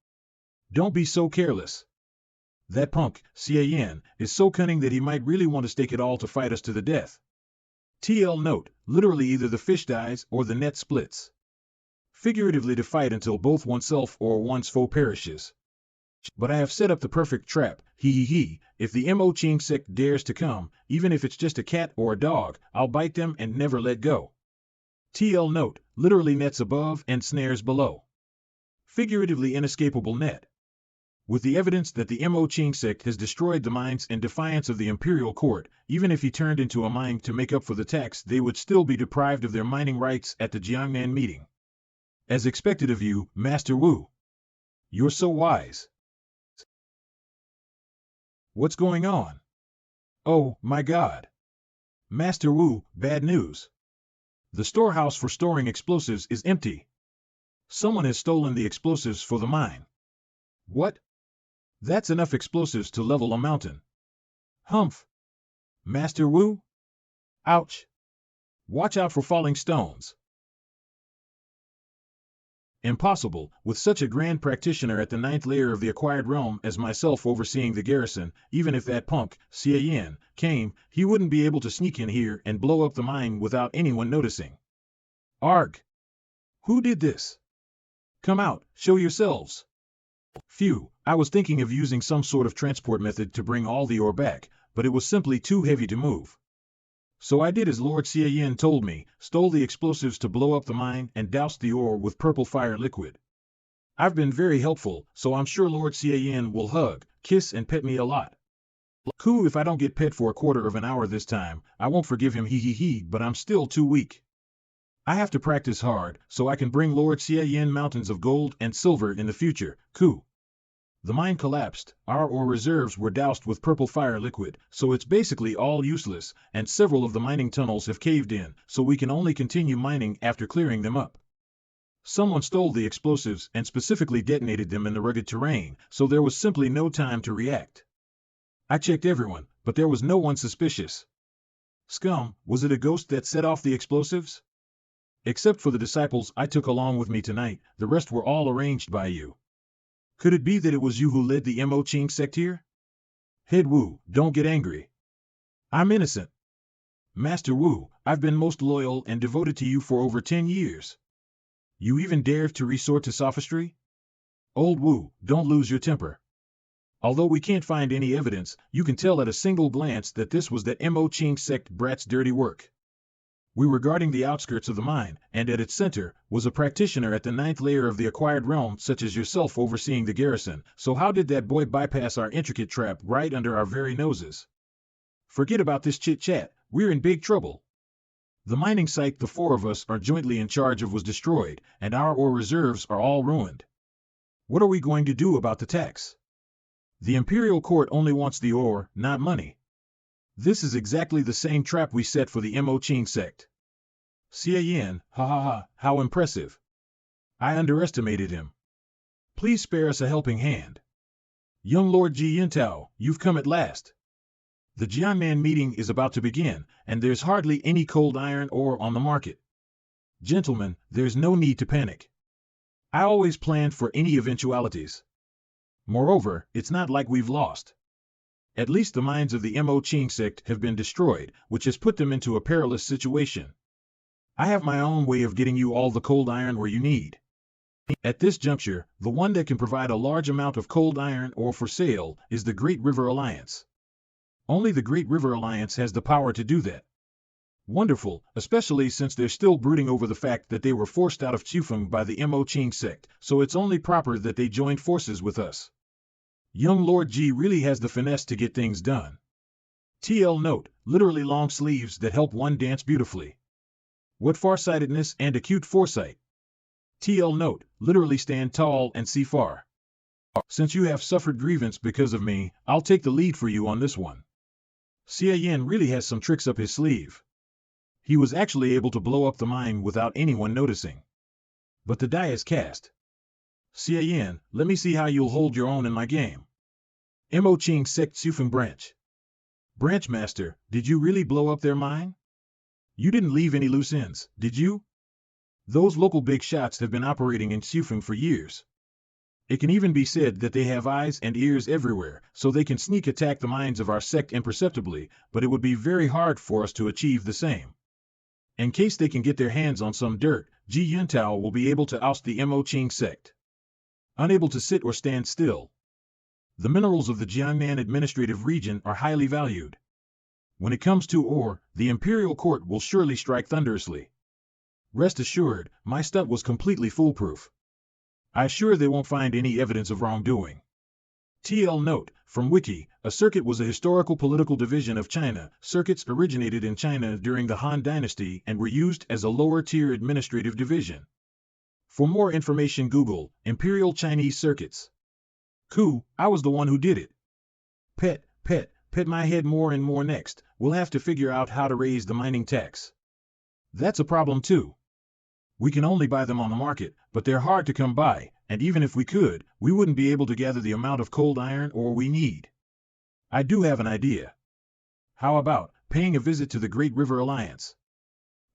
Don't be so careless. That punk, Xie Yan, is so cunning that he might really want to stake it all to fight us to the death. TL note, literally either the fish dies or the net splits. Figuratively to fight until both oneself or one's foe perishes. But I have set up the perfect trap, if the Mo Ching sect dares to come, even if it's just a cat or a dog, I'll bite them and never let go. TL note, literally nets above and snares below. Figuratively inescapable net. With the evidence that the Mo Ching sect has destroyed the mines in defiance of the imperial court, even if he turned into a mine to make up for the tax, they would still be deprived of their mining rights at the Jiangnan meeting. As expected of you, Master Wu. You're so wise. What's going on? Oh, my God. Master Wu, bad news. The storehouse for storing explosives is empty. Someone has stolen the explosives for the mine. What? That's enough explosives to level a mountain. Humph. Master Wu? Ouch. Watch out for falling stones. Impossible, with such a grand practitioner at the 9th layer of the acquired realm as myself overseeing the garrison. Even if that punk, Xie Yan, came, he wouldn't be able to sneak in here and blow up the mine without anyone noticing. Arg! Who did this? Come out, show yourselves. Phew, I was thinking of using some sort of transport method to bring all the ore back, but it was simply too heavy to move. So I did as Lord Xie Yan told me, stole the explosives to blow up the mine and doused the ore with purple fire liquid. I've been very helpful, so I'm sure Lord Xie Yan will hug, kiss and pet me a lot. Cool, if I don't get pet for a quarter of an hour this time, I won't forgive him, but I'm still too weak. I have to practice hard, so I can bring Lord Xie Yan mountains of gold and silver in the future. The mine collapsed, our ore reserves were doused with purple fire liquid, so it's basically all useless, and several of the mining tunnels have caved in, so we can only continue mining after clearing them up. Someone stole the explosives and specifically detonated them in the rugged terrain, so there was simply no time to react. I checked everyone, but there was no one suspicious. Scum, was it a ghost that set off the explosives? Except for the disciples I took along with me tonight, the rest were all arranged by you. Could it be that it was you who led the Mo Ching sect here? Head Wu, don't get angry. I'm innocent. Master Wu, I've been most loyal and devoted to you for over 10 years. You even dared to resort to sophistry? Old Wu, don't lose your temper. Although we can't find any evidence, you can tell at a single glance that this was that Mo Ching sect brat's dirty work. We were guarding the outskirts of the mine, and at its center was a practitioner at the 9th layer of the acquired realm such as yourself overseeing the garrison, so how did that boy bypass our intricate trap right under our very noses? Forget about this chit-chat, we're in big trouble. The mining site the four of us are jointly in charge of was destroyed, and our ore reserves are all ruined. What are we going to do about the tax? The imperial court only wants the ore, not money. This is exactly the same trap we set for the Mo Ching sect. Xie Yan, how impressive. I underestimated him. Please spare us a helping hand. Young Lord Xie Yintao, you've come at last. The Jiangnan meeting is about to begin, and there's hardly any cold iron ore on the market. Gentlemen, there's no need to panic. I always planned for any eventualities. Moreover, it's not like we've lost. At least the mines of the Mo Ching sect have been destroyed, which has put them into a perilous situation. I have my own way of getting you all the cold iron ore you need. At this juncture, the one that can provide a large amount of cold iron ore for sale is the Great River Alliance. Only the Great River Alliance has the power to do that. Wonderful, especially since they're still brooding over the fact that they were forced out of Chufeng by the Mo Ching sect, so it's only proper that they join forces with us. Young Lord G really has the finesse to get things done. TL note, literally long sleeves that help one dance beautifully. What farsightedness and acute foresight. TL note, literally stand tall and see far. Since you have suffered grievance because of me, I'll take the lead for you on this one. Xie Yan really has some tricks up his sleeve. He was actually able to blow up the mine without anyone noticing. But the die is cast. Xie Yan, let me see how you'll hold your own in my game. Mo Ching Sect Sufeng Branch. Branch Master, did you really blow up their mine? You didn't leave any loose ends, did you? Those local big shots have been operating in Sufeng for years. It can even be said that they have eyes and ears everywhere, so they can sneak attack the minds of our sect imperceptibly, but it would be very hard for us to achieve the same. In case they can get their hands on some dirt, Xie Yan will be able to oust the Mo Ching sect. Unable to sit or stand still. The minerals of the Jiangnan administrative region are highly valued. When it comes to ore, the imperial court will surely strike thunderously. Rest assured, my stunt was completely foolproof. I assure they won't find any evidence of wrongdoing. TL note, from Wiki, a circuit was a historical political division of China. Circuits originated in China during the Han Dynasty and were used as a lower-tier administrative division. For more information Google, Imperial Chinese Circuits. Cool, I was the one who did it. Pet my head more and more next. We'll have to figure out how to raise the mining tax. That's a problem too. We can only buy them on the market, but they're hard to come by, and even if we could, we wouldn't be able to gather the amount of cold iron ore we need. I do have an idea. How about paying a visit to the Great River Alliance?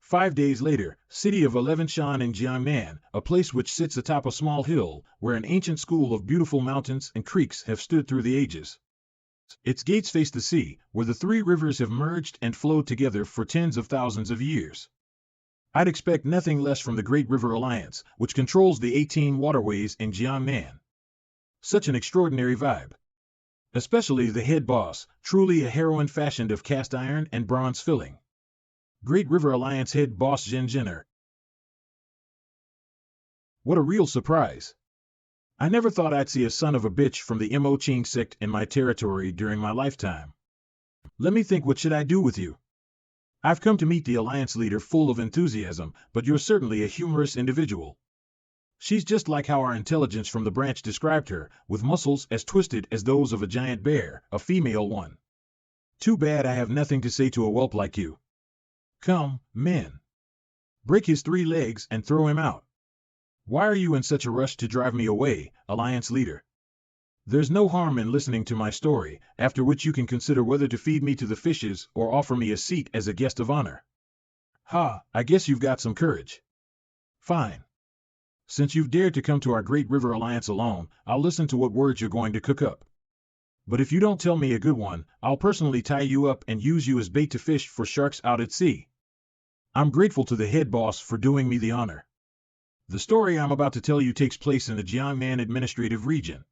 5 days later, city of 11 Shan in Jiangnan, a place which sits atop a small hill, where an ancient school of beautiful mountains and creeks have stood through the ages. Its gates face the sea, where the 3 rivers have merged and flowed together for tens of thousands of years. I'd expect nothing less from the Great River Alliance, which controls the 18 waterways in Jiangnan. Such an extraordinary vibe. Especially the head boss, truly a heroine fashioned of cast iron and bronze filling. Great River Alliance head boss Zhen Zhenner. What a real surprise. I never thought I'd see a son of a bitch from the Mo Ching sect in my territory during my lifetime. Let me think, what should I do with you? I've come to meet the Alliance leader full of enthusiasm, but you're certainly a humorous individual. She's just like how our intelligence from the branch described her, with muscles as twisted as those of a giant bear, a female one. Too bad I have nothing to say to a whelp like you. Come, men. Break his 3 legs and throw him out. Why are you in such a rush to drive me away, Alliance leader? There's no harm in listening to my story, after which you can consider whether to feed me to the fishes or offer me a seat as a guest of honor. Ha, I guess you've got some courage. Fine. Since you've dared to come to our Great River Alliance alone, I'll listen to what words you're going to cook up. But if you don't tell me a good one, I'll personally tie you up and use you as bait to fish for sharks out at sea. I'm grateful to the head boss for doing me the honor. The story I'm about to tell you takes place in the Jiangnan Administrative Region.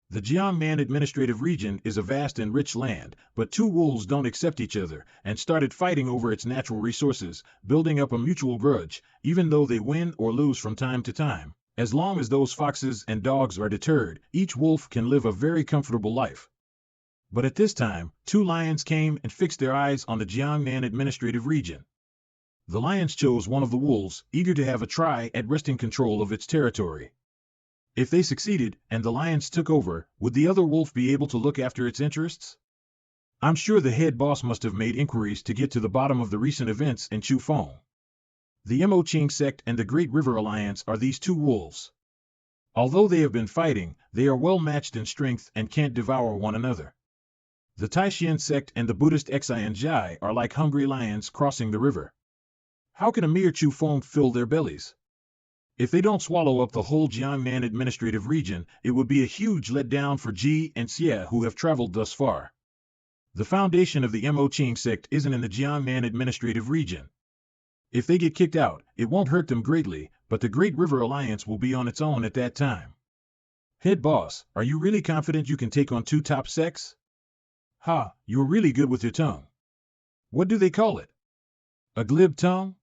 The Jiangnan Administrative Region is a vast and rich land, but 2 wolves don't accept each other, and started fighting over its natural resources, building up a mutual grudge, even though they win or lose from time to time. As long as those foxes and dogs are deterred, each wolf can live a very comfortable life. But at this time, 2 lions came and fixed their eyes on the Jiangnan Administrative Region. The lions chose one of the wolves, eager to have a try at wresting control of its territory. If they succeeded, and the lions took over, would the other wolf be able to look after its interests? I'm sure the head boss must have made inquiries to get to the bottom of the recent events in Chufeng. The Mo Ching sect and the Great River Alliance are these 2 wolves. Although they have been fighting, they are well matched in strength and can't devour one another. The Taishan sect and the Buddhist Xie Yan are like hungry lions crossing the river. How can a mere Chufeng fill their bellies? If they don't swallow up the whole Jiangnan Administrative Region, it would be a huge letdown for Ji and Xie who have traveled thus far. The foundation of the Mo Ching sect isn't in the Jiangnan Administrative Region. If they get kicked out, it won't hurt them greatly, but the Great River Alliance will be on its own at that time. Head boss, are you really confident you can take on 2 top sects? Ha, you're really good with your tongue. What do they call it? A glib tongue?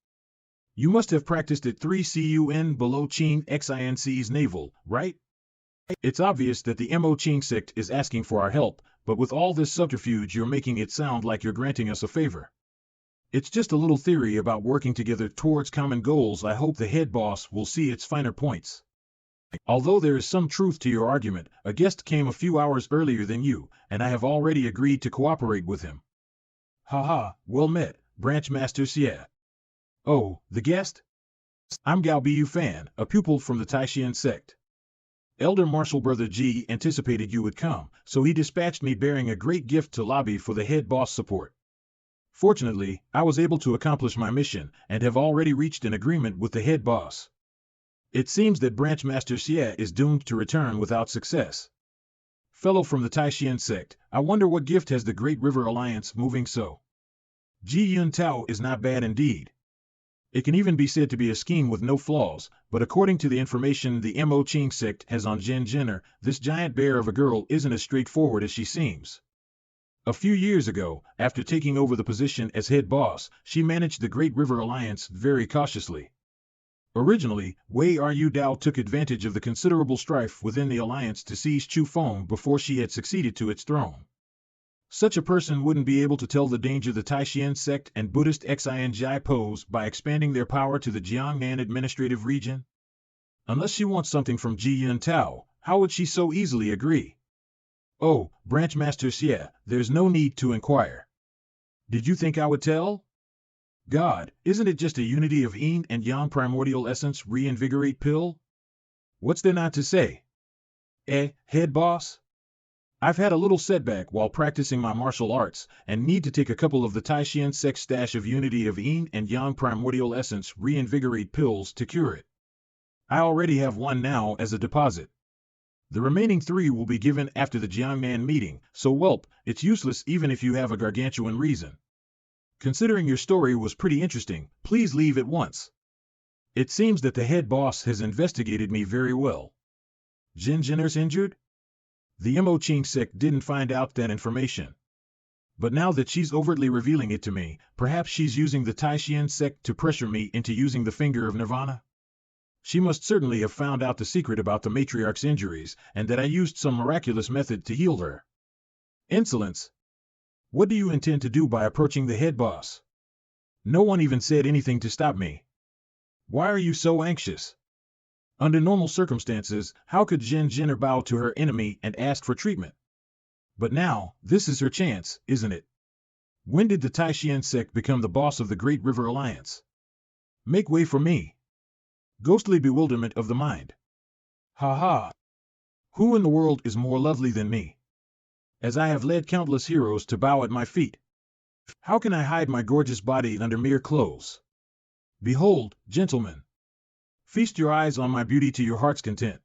You must have practiced at 3 CUN below Qing XINC's navel, right? It's obvious that the Mo Ching sect is asking for our help, but with all this subterfuge you're making it sound like you're granting us a favor. It's just a little theory about working together towards common goals. I hope the head boss will see its finer points. Although there is some truth to your argument, a guest came a few hours earlier than you, and I have already agreed to cooperate with him. Haha, well met, Branch Master Xie. Oh, the guest? I'm Gao Bu Fan, a pupil from the Taishan sect. Elder Marshal Brother G anticipated you would come, so he dispatched me bearing a great gift to lobby for the head boss support. Fortunately, I was able to accomplish my mission, and have already reached an agreement with the head boss. It seems that Branch Master Xie is doomed to return without success. Fellow from the Xie Yan sect, I wonder what gift has the Great River Alliance moving so. Xie Yan Tao is not bad indeed. It can even be said to be a scheme with no flaws, but according to the information the Mo Qing sect has on Zhen Jinner, this giant bear of a girl isn't as straightforward as she seems. A few years ago, after taking over the position as head boss, she managed the Great River Alliance very cautiously. Originally, Wei Ru Dao took advantage of the considerable strife within the alliance to seize Chu Feng before she had succeeded to its throne. Such a person wouldn't be able to tell the danger the Taishan sect and Buddhist Xianzhai pose by expanding their power to the Jiangnan administrative region. Unless she wants something from Xie Yan Tao, how would she so easily agree? Oh, Branch Master Xie, there's no need to inquire. Did you think I would tell? God, isn't it just a unity of yin and yang primordial essence reinvigorate pill? What's there not to say? Head boss? I've had a little setback while practicing my martial arts, and need to take a couple of the Taishan sect stash of unity of yin and yang primordial essence reinvigorate pills to cure it. I already have one now as a deposit. The remaining 3 will be given after the Jiangnan meeting, so whelp, it's useless even if you have a gargantuan reason. Considering your story was pretty interesting, please leave at once. It seems that the head boss has investigated me very well. Zhen Jinner's injured? The Mo Qing sect didn't find out that information. But now that she's overtly revealing it to me, perhaps she's using the Taishan sect to pressure me into using the finger of Nirvana? She must certainly have found out the secret about the matriarch's injuries, and that I used some miraculous method to heal her. Insolence! What do you intend to do by approaching the head boss? No one even said anything to stop me. Why are you so anxious? Under normal circumstances, how could Zhen Jinner bow to her enemy and ask for treatment? But now, this is her chance, isn't it? When did the Taishan sect become the boss of the Great River Alliance? Make way for me. Ghostly bewilderment of the mind. Ha ha! Who in the world is more lovely than me? As I have led countless heroes to bow at my feet. How can I hide my gorgeous body under mere clothes? Behold, gentlemen. Feast your eyes on my beauty to your heart's content.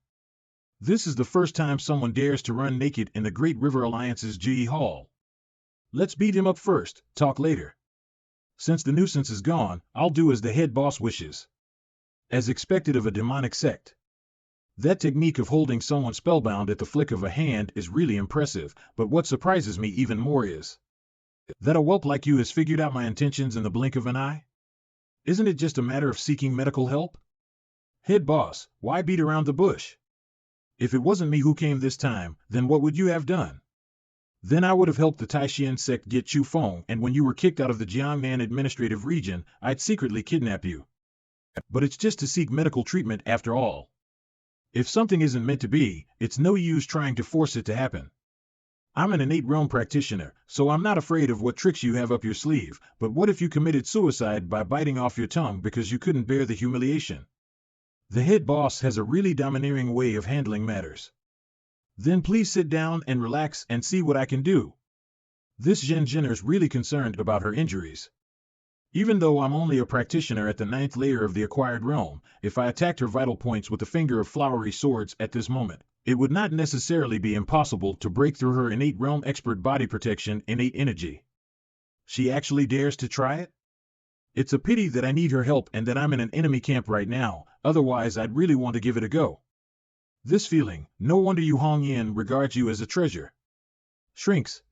This is the first time someone dares to run naked in the Great River Alliance's Ji Hall. Let's beat him up first, talk later. Since the nuisance is gone, I'll do as the head boss wishes. As expected of a demonic sect. That technique of holding someone spellbound at the flick of a hand is really impressive, but what surprises me even more is that a whelp like you has figured out my intentions in the blink of an eye? Isn't it just a matter of seeking medical help? Head boss, why beat around the bush? If it wasn't me who came this time, then what would you have done? Then I would have helped the Taishan sect get Chu Feng, and when you were kicked out of the Jiangnan administrative region, I'd secretly kidnap you. But it's just to seek medical treatment after all. If something isn't meant to be, it's no use trying to force it to happen. I'm an innate realm practitioner, so I'm not afraid of what tricks you have up your sleeve, but what if you committed suicide by biting off your tongue because you couldn't bear the humiliation? The head boss has a really domineering way of handling matters. Then please sit down and relax and see what I can do. This Zhen Jinner's really concerned about her injuries. Even though I'm only a practitioner at the 9th layer of the acquired realm, if I attacked her vital points with the finger of flowery swords at this moment, it would not necessarily be impossible to break through her innate realm expert body protection innate energy. She actually dares to try it? It's a pity that I need her help and that I'm in an enemy camp right now, otherwise I'd really want to give it a go. This feeling, no wonder Yu Hongyan regards you as a treasure. Shrinks.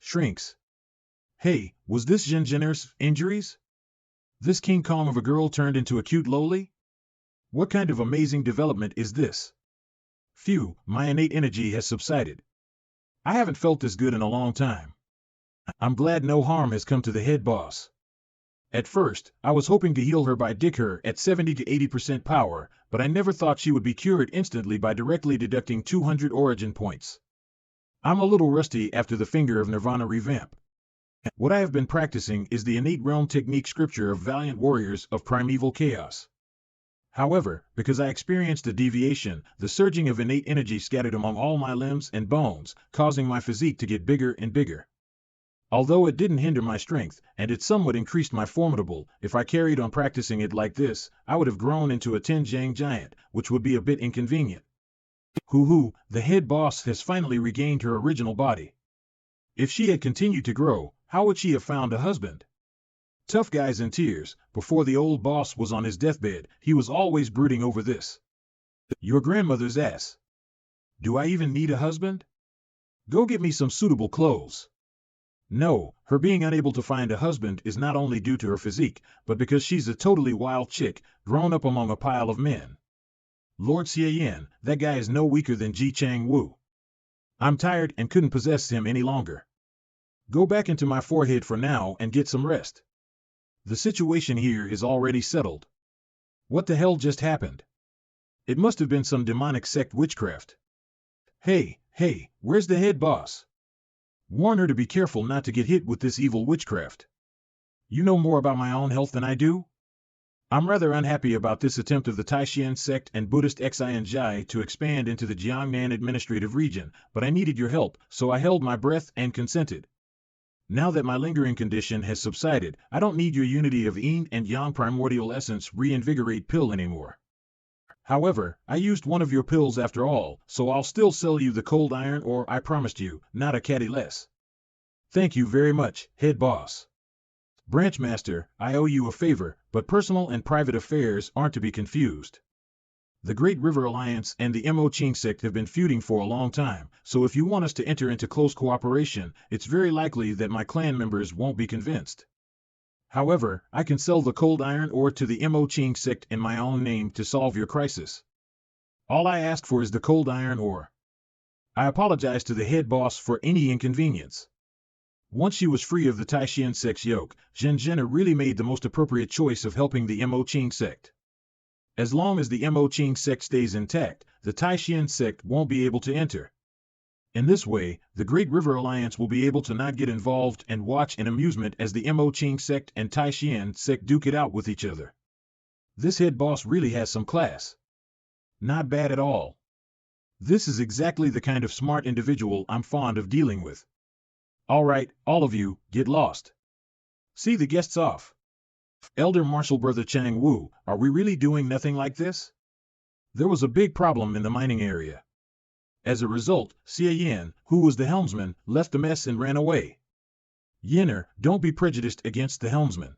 Hey, was this Zhen Jinner's injuries? This King Kong of a girl turned into a cute lowly? What kind of amazing development is this? Phew, my innate energy has subsided. I haven't felt this good in a long time. I'm glad no harm has come to the head boss. At first, I was hoping to heal her by dick her at 70 to 80% power, but I never thought she would be cured instantly by directly deducting 200 origin points. I'm a little rusty after the Finger of Nirvana revamp. What I have been practicing is the innate realm technique scripture of valiant warriors of primeval chaos. However, because I experienced a deviation, the surging of innate energy scattered among all my limbs and bones, causing my physique to get bigger and bigger. Although it didn't hinder my strength, and it somewhat increased my formidable, if I carried on practicing it like this, I would have grown into a Tenjiang giant, which would be a bit inconvenient. Hoo-hoo, the head boss has finally regained her original body. If she had continued to grow, how would she have found a husband? Tough guys in tears, before the old boss was on his deathbed, he was always brooding over this. Your grandmother's ass. Do I even need a husband? Go get me some suitable clothes. No, her being unable to find a husband is not only due to her physique, but because she's a totally wild chick, grown up among a pile of men. Lord Xie Yan, that guy is no weaker than Ji Chang Wu. I'm tired and couldn't possess him any longer. Go back into my forehead for now and get some rest. The situation here is already settled. What the hell just happened? It must have been some demonic sect witchcraft. Hey, where's the head boss? Warn her to be careful not to get hit with this evil witchcraft. You know more about my own health than I do? I'm rather unhappy about this attempt of the Taishan sect and Buddhist Xianzhai to expand into the Jiangnan administrative region, but I needed your help, so I held my breath and consented. Now that my lingering condition has subsided, I don't need your unity of yin and yang primordial essence reinvigorate pill anymore. However, I used one of your pills after all, so I'll still sell you the cold iron ore I promised you, not a caddy less. Thank you very much, head boss. Branch master, I owe you a favor, but personal and private affairs aren't to be confused. The Great River Alliance and the Mo Qing sect have been feuding for a long time, so if you want us to enter into close cooperation, it's very likely that my clan members won't be convinced. However, I can sell the cold iron ore to the Mo Qing sect in my own name to solve your crisis. All I ask for is the cold iron ore. I apologize to the head boss for any inconvenience. Once she was free of the Taishan sect's yoke, Zhenzhen really made the most appropriate choice of helping the Mo Qing sect. As long as the Mo Qing sect stays intact, the Taishan sect won't be able to enter. In this way, the Great River Alliance will be able to not get involved and watch in amusement as the Mo Qing sect and Taishan sect duke it out with each other. This head boss really has some class. Not bad at all. This is exactly the kind of smart individual I'm fond of dealing with. All right, all of you, get lost. See the guests off. Elder Martial Brother Chang Wu, are we really doing nothing like this? There was a big problem in the mining area. As a result, Xie Yan, who was the helmsman, left the mess and ran away. Yenner, don't be prejudiced against the helmsman.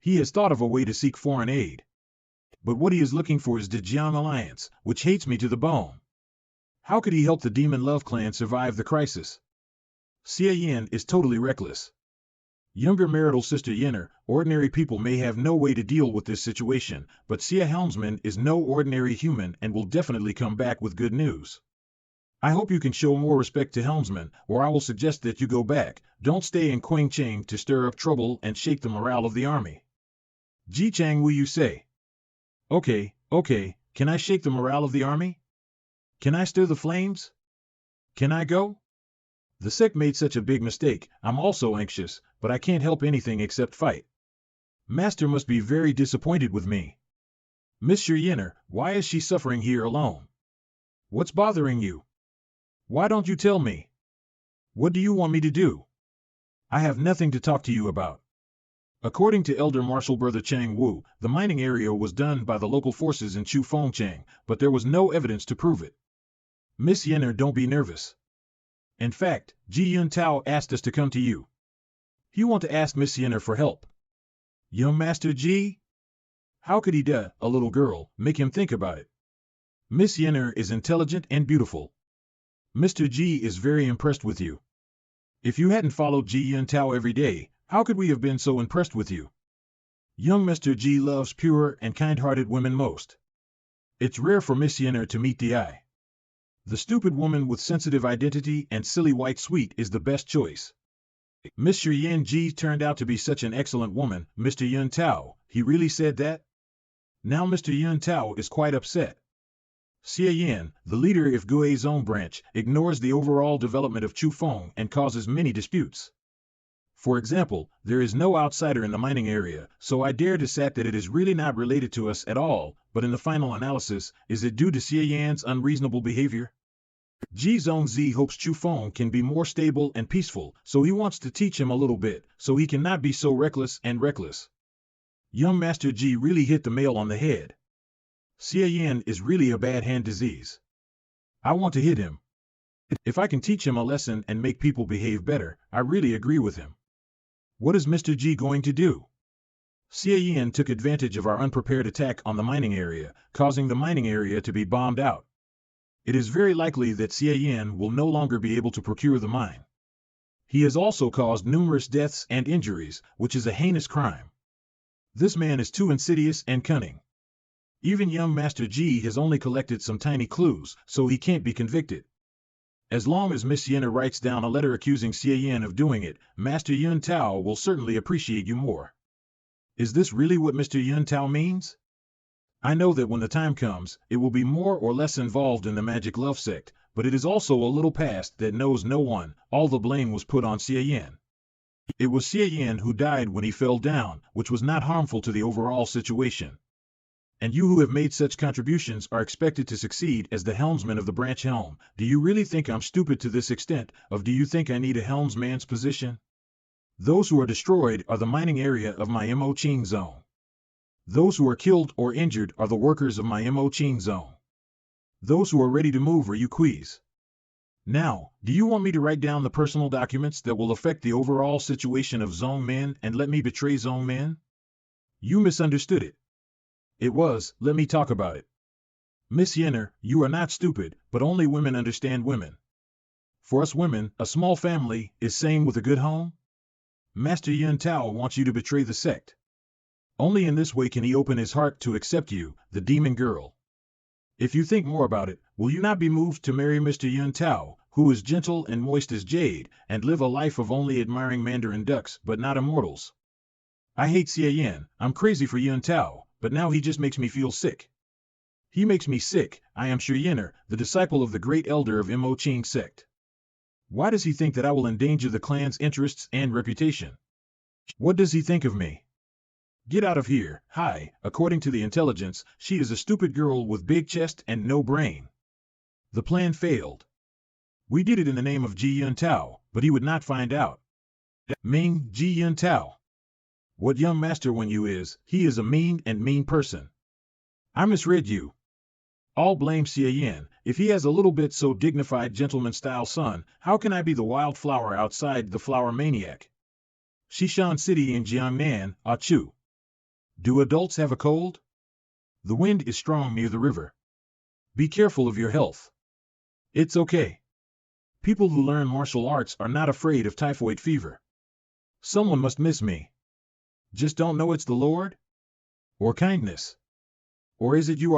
He has thought of a way to seek foreign aid. But what he is looking for is the Jiang Alliance, which hates me to the bone. How could he help the Demon Love clan survive the crisis? Xie Yan is totally reckless. Younger marital sister Yenner, ordinary people may have no way to deal with this situation, but Xie Helmsman is no ordinary human and will definitely come back with good news. I hope you can show more respect to Helmsman, or I will suggest that you go back. Don't stay in Qingcheng to stir up trouble and shake the morale of the army. Ji Chang will you say? Okay, can I shake the morale of the army? Can I stir the flames? Can I go? The sect made such a big mistake, I'm also anxious, but I can't help anything except fight. Master must be very disappointed with me. Monsieur Yenner, why is she suffering here alone? What's bothering you? Why don't you tell me? What do you want me to do? I have nothing to talk to you about. According to Elder Martial Brother Chang Wu, the mining area was done by the local forces in Chufengchang, but there was no evidence to prove it. Miss Yenner, don't be nervous. In fact, Ji Yun Tao asked us to come to you. You want to ask Miss Yenner for help. Young Master Ji? How could he a little girl, make him think about it? Miss Yenner is intelligent and beautiful. Mr. Ji is very impressed with you. If you hadn't followed Ji Yun Tao every day, how could we have been so impressed with you? Young Mr. Ji loves pure and kind-hearted women most. It's rare for Miss Yenner to meet the eye. The stupid woman with sensitive identity and silly white sweet is the best choice. Mr. Yan Ji turned out to be such an excellent woman, Mr. Yun Tao, he really said that? Now Mr. Yun Tao is quite upset. Xie Yan, the leader of Gui's own branch, ignores the overall development of Chufeng and causes many disputes. For example, there is no outsider in the mining area, so I dare to say that it is really not related to us at all, but in the final analysis, is it due to Xie Yan's unreasonable behavior? Ji Zhongzi hopes Chu Feng can be more stable and peaceful, so he wants to teach him a little bit, so he cannot be so reckless and reckless. Young Master Ji really hit the nail on the head. Xie Yan is really a bad hand disease. I want to hit him. If I can teach him a lesson and make people behave better, I really agree with him. What is Mr. Ji going to do? Xie Yan took advantage of our unprepared attack on the mining area, causing the mining area to be bombed out. It is very likely that Xie Yan will no longer be able to procure the mine. He has also caused numerous deaths and injuries, which is a heinous crime. This man is too insidious and cunning. Even young Master Ji has only collected some tiny clues, so he can't be convicted. As long as Miss Yenna writes down a letter accusing Xie Yan of doing it, Master Yun Tao will certainly appreciate you more. Is this really what Mr. Yun Tao means? I know that when the time comes, it will be more or less involved in the magic love sect, but it is also a little past that knows no one. All the blame was put on Xie Yan. It was Xie Yan who died when he fell down, which was not harmful to the overall situation. And you who have made such contributions are expected to succeed as the helmsman of the branch helm. Do you really think I'm stupid to this extent, or do you think I need a helmsman's position? Those who are destroyed are the mining area of my Mo Qing zone. Those who are killed or injured are the workers of my Mo Qing zone. Those who are ready to move are Yuquis. Now, do you want me to write down the personal documents that will affect the overall situation of Zone Men and let me betray Zone Men? You misunderstood it. It was, let me talk about it. Miss Yenner, you are not stupid, but only women understand women. For us women, a small family is same with a good home. Master Yun Tao wants you to betray the sect. Only in this way can he open his heart to accept you, the demon girl. If you think more about it, will you not be moved to marry Mr. Yun Tao, who is gentle and moist as jade, and live a life of only admiring mandarin ducks but not immortals? I hate Xie Yan, I'm crazy for Yun Tao, but now he just makes me feel sick. He makes me sick. I am Xie Yanner, the disciple of the great elder of Mo Qing sect. Why does he think that I will endanger the clan's interests and reputation? What does he think of me? Get out of here. Hi, according to the intelligence, she is a stupid girl with big chest and no brain. The plan failed. We did it in the name of Ji Yun Tao, but he would not find out. Ming Ji Yun Tao. What young master when you is, he is a mean person. I misread you. All blame Xie Yan. If he has a little bit so dignified gentleman-style son, how can I be the wildflower outside the flower maniac? Xishan City in Jiangnan, Chu. Do adults have a cold? The wind is strong near the river. Be careful of your health. It's okay. People who learn martial arts are not afraid of typhoid fever. Someone must miss me. Just don't know it's the Lord? Or kindness? Or is it you,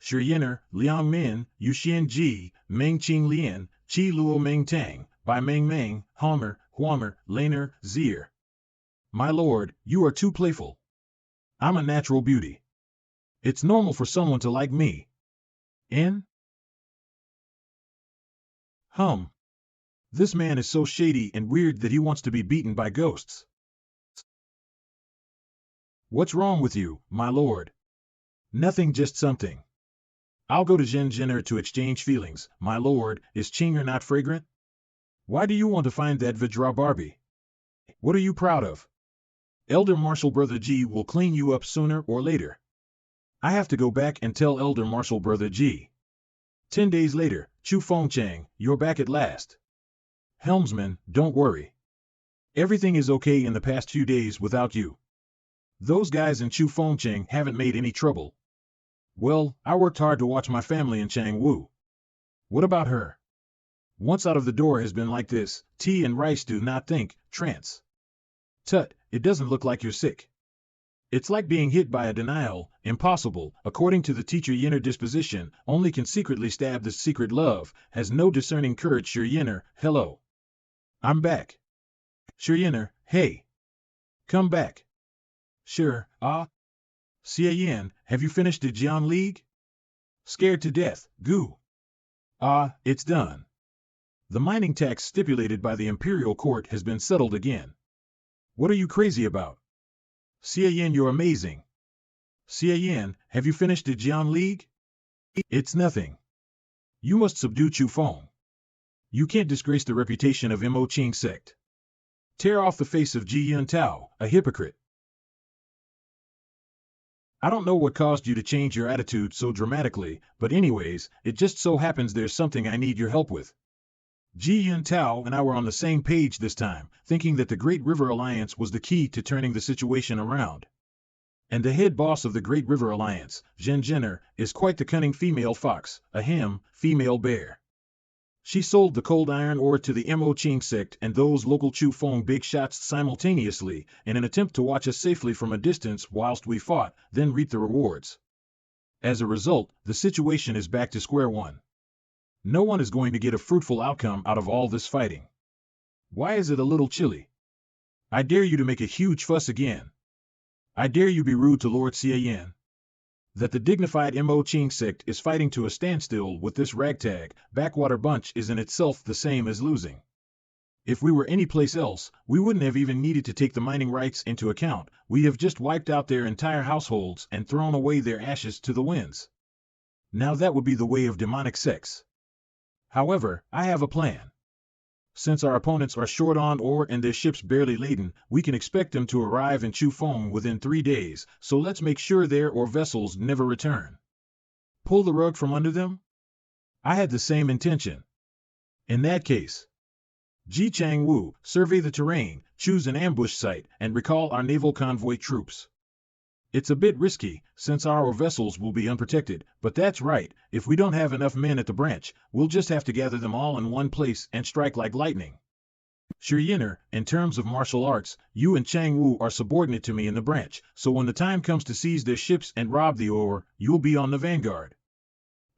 Xie Yanner, Liang Min, Yuxian Ji, Meng Qing Lian, Qi Luo Meng Tang, Bai Meng Meng, Homer, Huamer, Laner, Zier? My lord, you are too playful. I'm a natural beauty. It's normal for someone to like me. This man is so shady and weird that he wants to be beaten by ghosts. What's wrong with you, my lord? Nothing, just something. I'll go to Zhen to exchange feelings. My lord, is Chinger not fragrant? Why do you want to find that Vajra Barbie? What are you proud of? Elder Marshal Brother G will clean you up sooner or later. I have to go back and tell Elder Marshal Brother G. 10 days later, Chu Fengchang, you're back at last. Helmsman, don't worry. Everything is okay in the past few days without you. Those guys in Chu Fengchang haven't made any trouble. Well, I worked hard to watch my family in Changwu. What about her? Once out of the door has been like this, tea and rice do not think, trance. Tut, it doesn't look like you're sick. It's like being hit by a denial, impossible, according to the teacher Yenner disposition, only can secretly stab the secret love, has no discerning courage. Xie Yanner, hello. I'm back. Xie Yanner, hey. Come back. Sure, Xie Yan, have you finished the Jiang League? Scared to death, goo. It's done. The mining tax stipulated by the imperial court has been settled again. What are you crazy about? Xie Yan, you're amazing. Xie Yan, have you finished the Jian League? It's nothing. You must subdue Chu Feng. You can't disgrace the reputation of Mo Qing sect. Tear off the face of Ji Yun Tao, a hypocrite. I don't know what caused you to change your attitude so dramatically, but anyways, it just so happens there's something I need your help with. Ji Yun Tao and I were on the same page this time, thinking that the Great River Alliance was the key to turning the situation around. And the head boss of the Great River Alliance, Zhen Zhenner, is quite the cunning female fox, female bear. She sold the cold iron ore to the Mo Qing sect and those local Chu Feng big shots simultaneously in an attempt to watch us safely from a distance whilst we fought, then reap the rewards. As a result, the situation is back to square one. No one is going to get a fruitful outcome out of all this fighting. Why is it a little chilly? I dare you to make a huge fuss again. I dare you be rude to Lord Xie Yan. That the dignified Mo Qing sect is fighting to a standstill with this ragtag, backwater bunch is in itself the same as losing. If we were any place else, we wouldn't have even needed to take the mining rights into account, we have just wiped out their entire households and thrown away their ashes to the winds. Now that would be the way of demonic sex. However, I have a plan. Since our opponents are short on ore and their ships barely laden, we can expect them to arrive in Chu Feng within 3 days, so let's make sure their ore vessels never return. Pull the rug from under them? I had the same intention. In that case, Ji Changwu, survey the terrain, choose an ambush site, and recall our naval convoy troops. It's a bit risky, since our vessels will be unprotected, but that's right, if we don't have enough men at the branch, we'll just have to gather them all in one place and strike like lightning. Xie Yan, in terms of martial arts, you and Chang Wu are subordinate to me in the branch, so when the time comes to seize their ships and rob the ore, you'll be on the vanguard.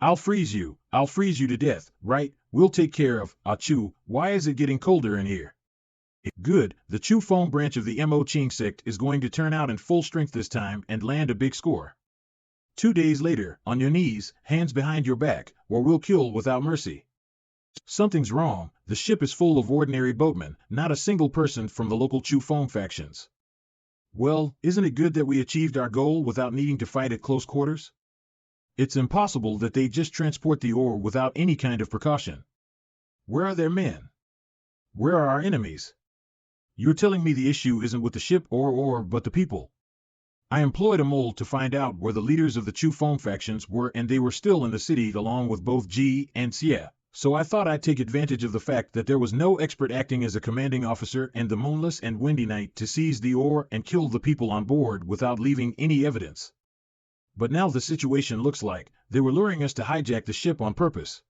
I'll freeze you to death, right? We'll take care of, Chu, why is it getting colder in here? Good, the Chu Feng branch of the Mo Qing sect is going to turn out in full strength this time and land a big score. 2 days later, on your knees, hands behind your back, or we'll kill without mercy. Something's wrong, the ship is full of ordinary boatmen, not a single person from the local Chu Feng factions. Well, isn't it good that we achieved our goal without needing to fight at close quarters? It's impossible that they just transport the ore without any kind of precaution. Where are their men? Where are our enemies? You're telling me the issue isn't with the ship or ore but the people. I employed a mole to find out where the leaders of the Chu Feng factions were and they were still in the city along with both Ji and Xie, so I thought I'd take advantage of the fact that there was no expert acting as a commanding officer and the moonless and windy night to seize the ore and kill the people on board without leaving any evidence. But now the situation looks like they were luring us to hijack the ship on purpose.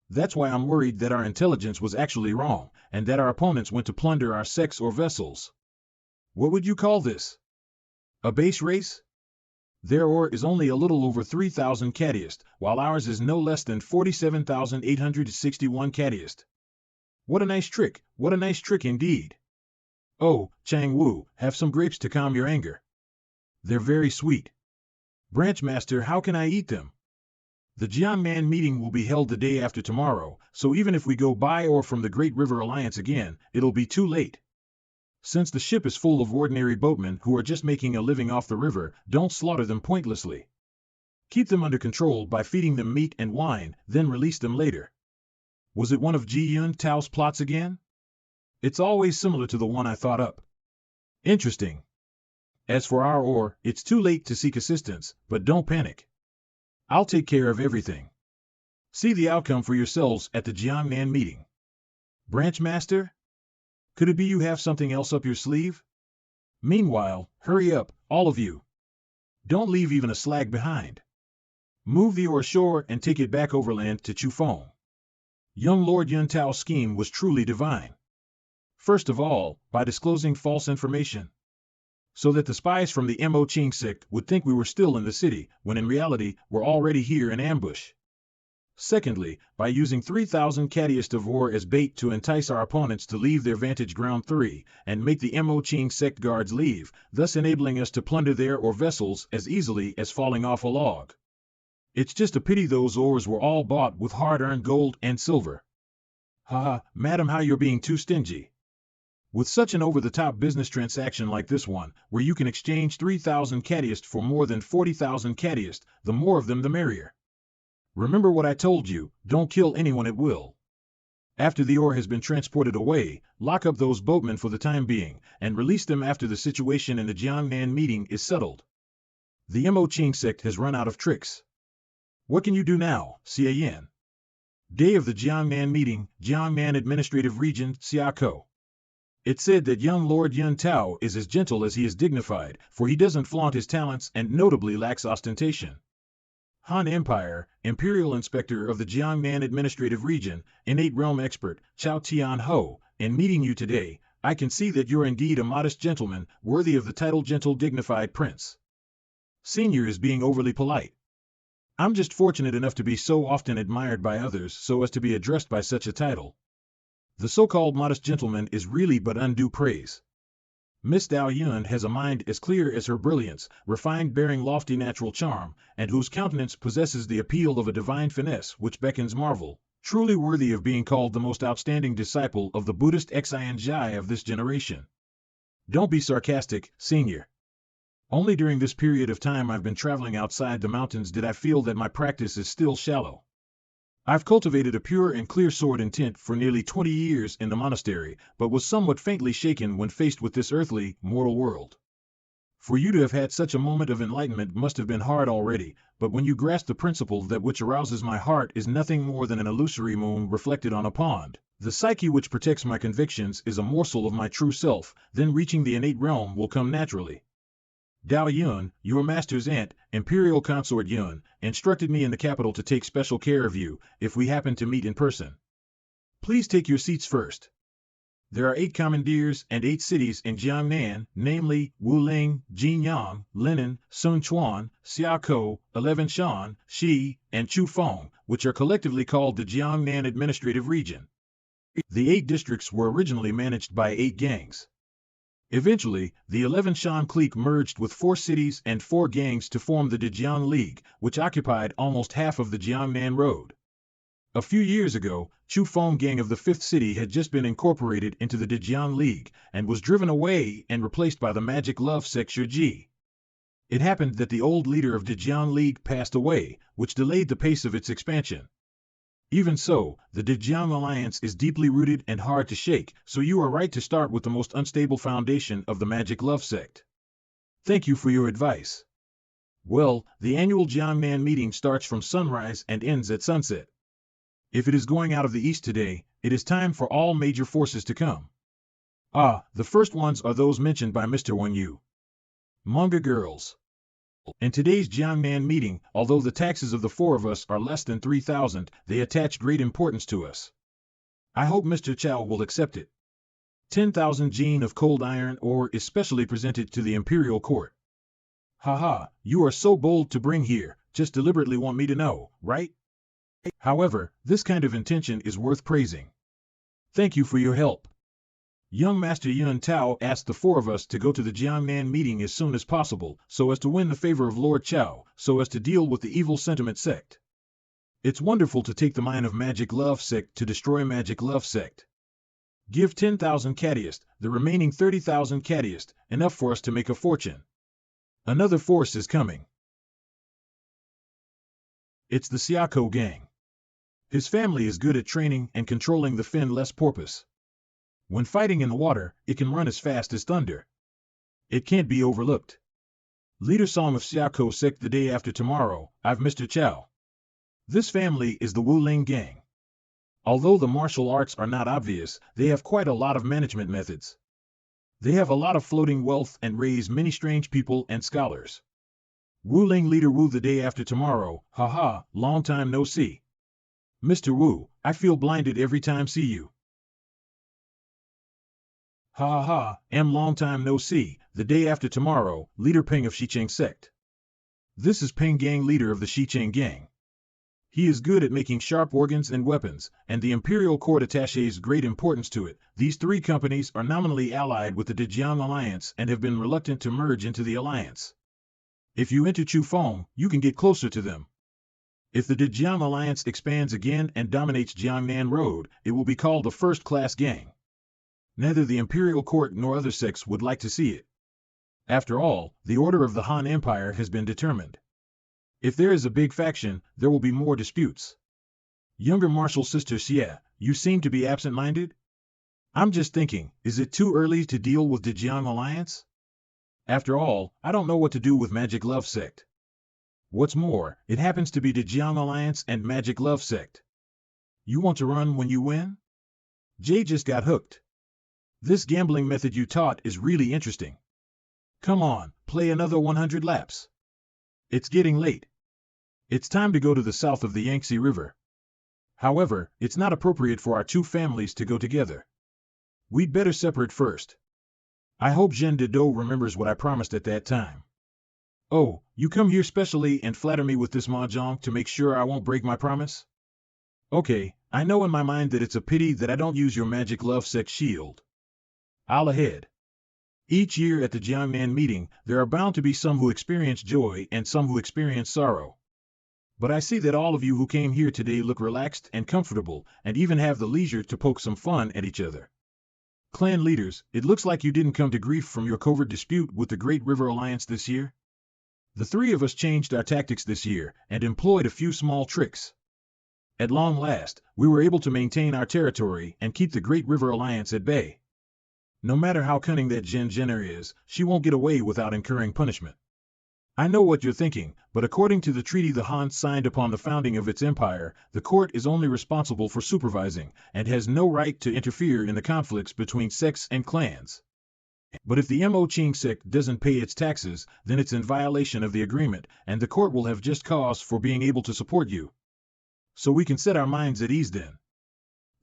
That's why I'm worried that our intelligence was actually wrong, and that our opponents went to plunder our sects or vessels. What would you call this? A base race? Their ore is only a little over 3,000 catist, while ours is no less than 47,861 catist. What a nice trick indeed. Oh, Chang Wu, have some grapes to calm your anger. They're very sweet. Branch Master, how can I eat them? The Jiangnan meeting will be held the day after tomorrow, so even if we go buy ore from the Great River Alliance again, it'll be too late. Since the ship is full of ordinary boatmen who are just making a living off the river, don't slaughter them pointlessly. Keep them under control by feeding them meat and wine, then release them later. Was it one of Ji Yun Tao's plots again? It's always similar to the one I thought up. Interesting. As for our ore, it's too late to seek assistance, but don't panic. I'll take care of everything. See the outcome for yourselves at the Jiangnan meeting. Branch Master? Could it be you have something else up your sleeve? Meanwhile, hurry up, all of you. Don't leave even a slag behind. Move the ore ashore and take it back overland to Chu Feng. Young Lord Yun Tao's scheme was truly divine. First of all, by disclosing false information, so that the spies from the Mo Qing sect would think we were still in the city, when in reality we're already here in ambush. Secondly, by using 3,000 catist of ore as bait to entice our opponents to leave their vantage ground 3, and make the Mo Qing sect guards leave, thus enabling us to plunder their ore vessels as easily as falling off a log. It's just a pity those ores were all bought with hard-earned gold and silver. Haha, madam, how you're being too stingy. With such an over-the-top business transaction like this one, where you can exchange 3,000 cattiest for more than 40,000 cattiest, the more of them the merrier. Remember what I told you, don't kill anyone at will. After the ore has been transported away, lock up those boatmen for the time being, and release them after the situation in the Jiangnan meeting is settled. The Mo Qing sect has run out of tricks. What can you do now, Xie Yan? Day of the Jiangnan meeting, Jiangnan Administrative Region, Xiakou. It said that young Lord Yun Tao is as gentle as he is dignified, for he doesn't flaunt his talents and notably lacks ostentation. Han Empire, Imperial Inspector of the Jiangnan Administrative Region, innate realm expert, Chao Tian Ho, in meeting you today, I can see that you're indeed a modest gentleman, worthy of the title gentle dignified prince. Senior is being overly polite. I'm just fortunate enough to be so often admired by others so as to be addressed by such a title. The so-called modest gentleman is really but undue praise. Miss Dao Yun has a mind as clear as her brilliance, refined bearing lofty natural charm, and whose countenance possesses the appeal of a divine finesse which beckons marvel, truly worthy of being called the most outstanding disciple of the Buddhist Xianzhai of this generation. Don't be sarcastic, senior. Only during this period of time I've been traveling outside the mountains did I feel that my practice is still shallow. I've cultivated a pure and clear sword intent for nearly 20 years in the monastery, but was somewhat faintly shaken when faced with this earthly, mortal world. For you to have had such a moment of enlightenment must have been hard already, but when you grasp the principle that which arouses my heart is nothing more than an illusory moon reflected on a pond, the psyche which protects my convictions is a morsel of my true self, then reaching the innate realm will come naturally. Dao Yun, your master's aunt, Imperial Consort Yun, instructed me in the capital to take special care of you, if we happen to meet in person. Please take your seats first. There are 8 commandeers and 8 cities in Jiangnan, namely, Wuling, Jinyang, Linan, Sunchuan, Xiakou, 11 Shan, Shi, and Chufeng, which are collectively called the Jiangnan Administrative Region. The 8 districts were originally managed by 8 gangs. Eventually, the 11 Shan clique merged with 4 cities and 4 gangs to form the Dejiang League, which occupied almost half of the Jiangnan road. A few years ago, Chufeng gang of the 5th city had just been incorporated into the Dejiang League, and was driven away and replaced by the magic love sect Ji. It happened that the old leader of Dejiang League passed away, which delayed the pace of its expansion. Even so, the Dejiang alliance is deeply rooted and hard to shake, so you are right to start with the most unstable foundation of the magic love sect. Thank you for your advice. Well, the annual Jiangnan meeting starts from sunrise and ends at sunset. If it is going out of the east today, it is time for all major forces to come. The first ones are those mentioned by Mr. Wen Yu. Manga girls. In today's Jiangnan meeting, although the taxes of the 4 of us are less than 3,000, they attach great importance to us. I hope Mr. Chao will accept it. 10,000 gene of cold iron ore is specially presented to the imperial court. Haha, you are so bold to bring here, just deliberately want me to know, right? However, this kind of intention is worth praising. Thank you for your help. Young Master Yun Tao asked the 4 of us to go to the Jiangnan meeting as soon as possible, so as to win the favor of Lord Chao, so as to deal with the evil sentiment sect. It's wonderful to take the mine of magic love sect to destroy magic love sect. Give 10,000 cattiest, the remaining 30,000 cattiest, enough for us to make a fortune. Another force is coming. It's the Xiakou gang. His family is good at training and controlling the finless porpoise. When fighting in the water, it can run as fast as thunder. It can't be overlooked. Leader Song of Xiakou sect the day after tomorrow, I've Mr. Chao. This family is the Wuling gang. Although the martial arts are not obvious, they have quite a lot of management methods. They have a lot of floating wealth and raise many strange people and scholars. Wuling leader Wu the day after tomorrow, haha, long time no see. Mr. Wu, I feel blinded every time see you. Ha ha ha, long time no see, the day after tomorrow, leader Peng of Xicheng sect. This is Peng gang leader of the Xicheng gang. He is good at making sharp organs and weapons, and the imperial court attaches great importance to it. These 3 companies are nominally allied with the Dejiang alliance and have been reluctant to merge into the alliance. If you enter Chufeng, you can get closer to them. If the Dejiang alliance expands again and dominates Jiangnan Road, it will be called the first-class gang. Neither the imperial court nor other sects would like to see it. After all, the order of the Han Empire has been determined. If there is a big faction, there will be more disputes. Younger martial sister Xie, you seem to be absent-minded? I'm just thinking, is it too early to deal with the Jiang Alliance? After all, I don't know what to do with Magic Love Sect. What's more, it happens to be the Jiang Alliance and Magic Love Sect. You want to run when you win? Jay just got hooked. This gambling method you taught is really interesting. Come on, play another 100 laps. It's getting late. It's time to go to the south of the Yangtze River. However, it's not appropriate for our two families to go together. We'd better separate first. I hope Zhen Dido remembers what I promised at that time. Oh, you come here specially and flatter me with this mahjong to make sure I won't break my promise? Okay, I know in my mind that it's a pity that I don't use your Magic Love Sect shield. I'll ahead. Each year at the Jiangnan meeting, there are bound to be some who experience joy and some who experience sorrow. But I see that all of you who came here today look relaxed and comfortable, and even have the leisure to poke some fun at each other. Clan leaders, it looks like you didn't come to grief from your covert dispute with the Great River Alliance this year. The three of us changed our tactics this year, and employed a few small tricks. At long last, we were able to maintain our territory and keep the Great River Alliance at bay. No matter how cunning that Zhen Jenner is, she won't get away without incurring punishment. I know what you're thinking, but according to the treaty the Han signed upon the founding of its empire, the court is only responsible for supervising, and has no right to interfere in the conflicts between sects and clans. But if the Mo Qing sect doesn't pay its taxes, then it's in violation of the agreement, and the court will have just cause for being able to support you. So we can set our minds at ease then.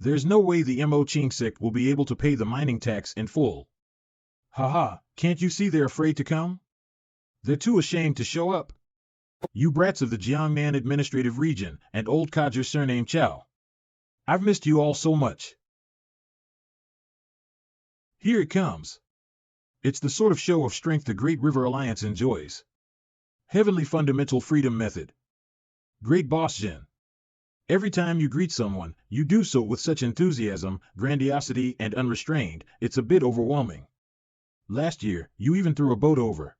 There's no way the Mo Qing sect will be able to pay the mining tax in full. Haha, can't you see they're afraid to come? They're too ashamed to show up. You brats of the Jiangnan administrative region and old codger surnamed Chow. I've missed you all so much. Here it comes. It's the sort of show of strength the Great River Alliance enjoys. Heavenly Fundamental Freedom Method. Great Boss Zhen. Every time you greet someone, you do so with such enthusiasm, grandiosity, and unrestrained, it's a bit overwhelming. Last year, you even threw a boat over.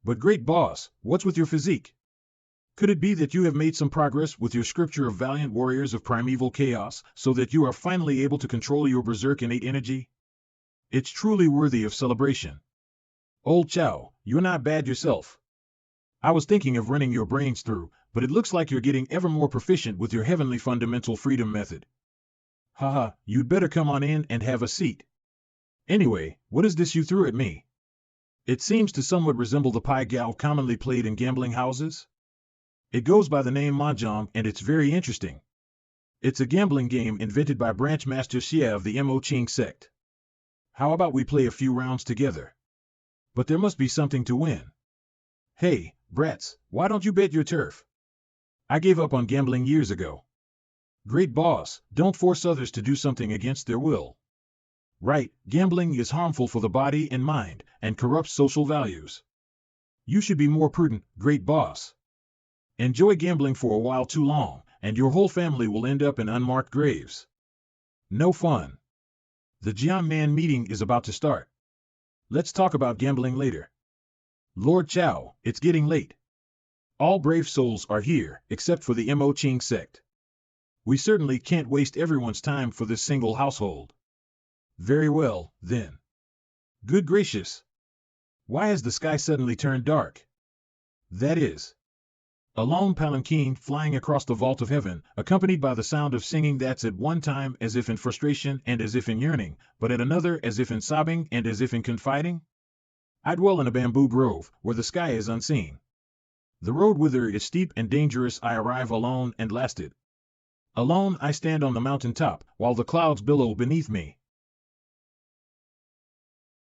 But great boss, what's with your physique? Could it be that you have made some progress with your scripture of valiant warriors of primeval chaos, so that you are finally able to control your berserk innate energy? It's truly worthy of celebration. Old Chow, you're not bad yourself. I was thinking of running your brains through, but it looks like you're getting ever more proficient with your heavenly fundamental freedom method. Haha, you'd better come on in and have a seat. Anyway, what is this you threw at me? It seems to somewhat resemble the pai gow commonly played in gambling houses. It goes by the name mahjong, and it's very interesting. It's a gambling game invented by Branch Master Xie of the Mo Qing sect. How about we play a few rounds together? But there must be something to win. Hey, brats, why don't you bet your turf? I gave up on gambling years ago. Great boss, don't force others to do something against their will. Right, gambling is harmful for the body and mind, and corrupts social values. You should be more prudent, great boss. Enjoy gambling for a while too long, and your whole family will end up in unmarked graves. No fun. The Jiangnan meeting is about to start. Let's talk about gambling later. Lord Chow, it's getting late. All brave souls are here, except for the Mo Qing sect. We certainly can't waste everyone's time for this single household. Very well, then. Good gracious. Why has the sky suddenly turned dark? That is. A lone palanquin flying across the vault of heaven, accompanied by the sound of singing that's at one time as if in frustration and as if in yearning, but at another as if in sobbing and as if in confiding? I dwell in a bamboo grove, where the sky is unseen. The road whither is steep and dangerous. I arrive alone and lasted. Alone I stand on the mountain top, while the clouds billow beneath me.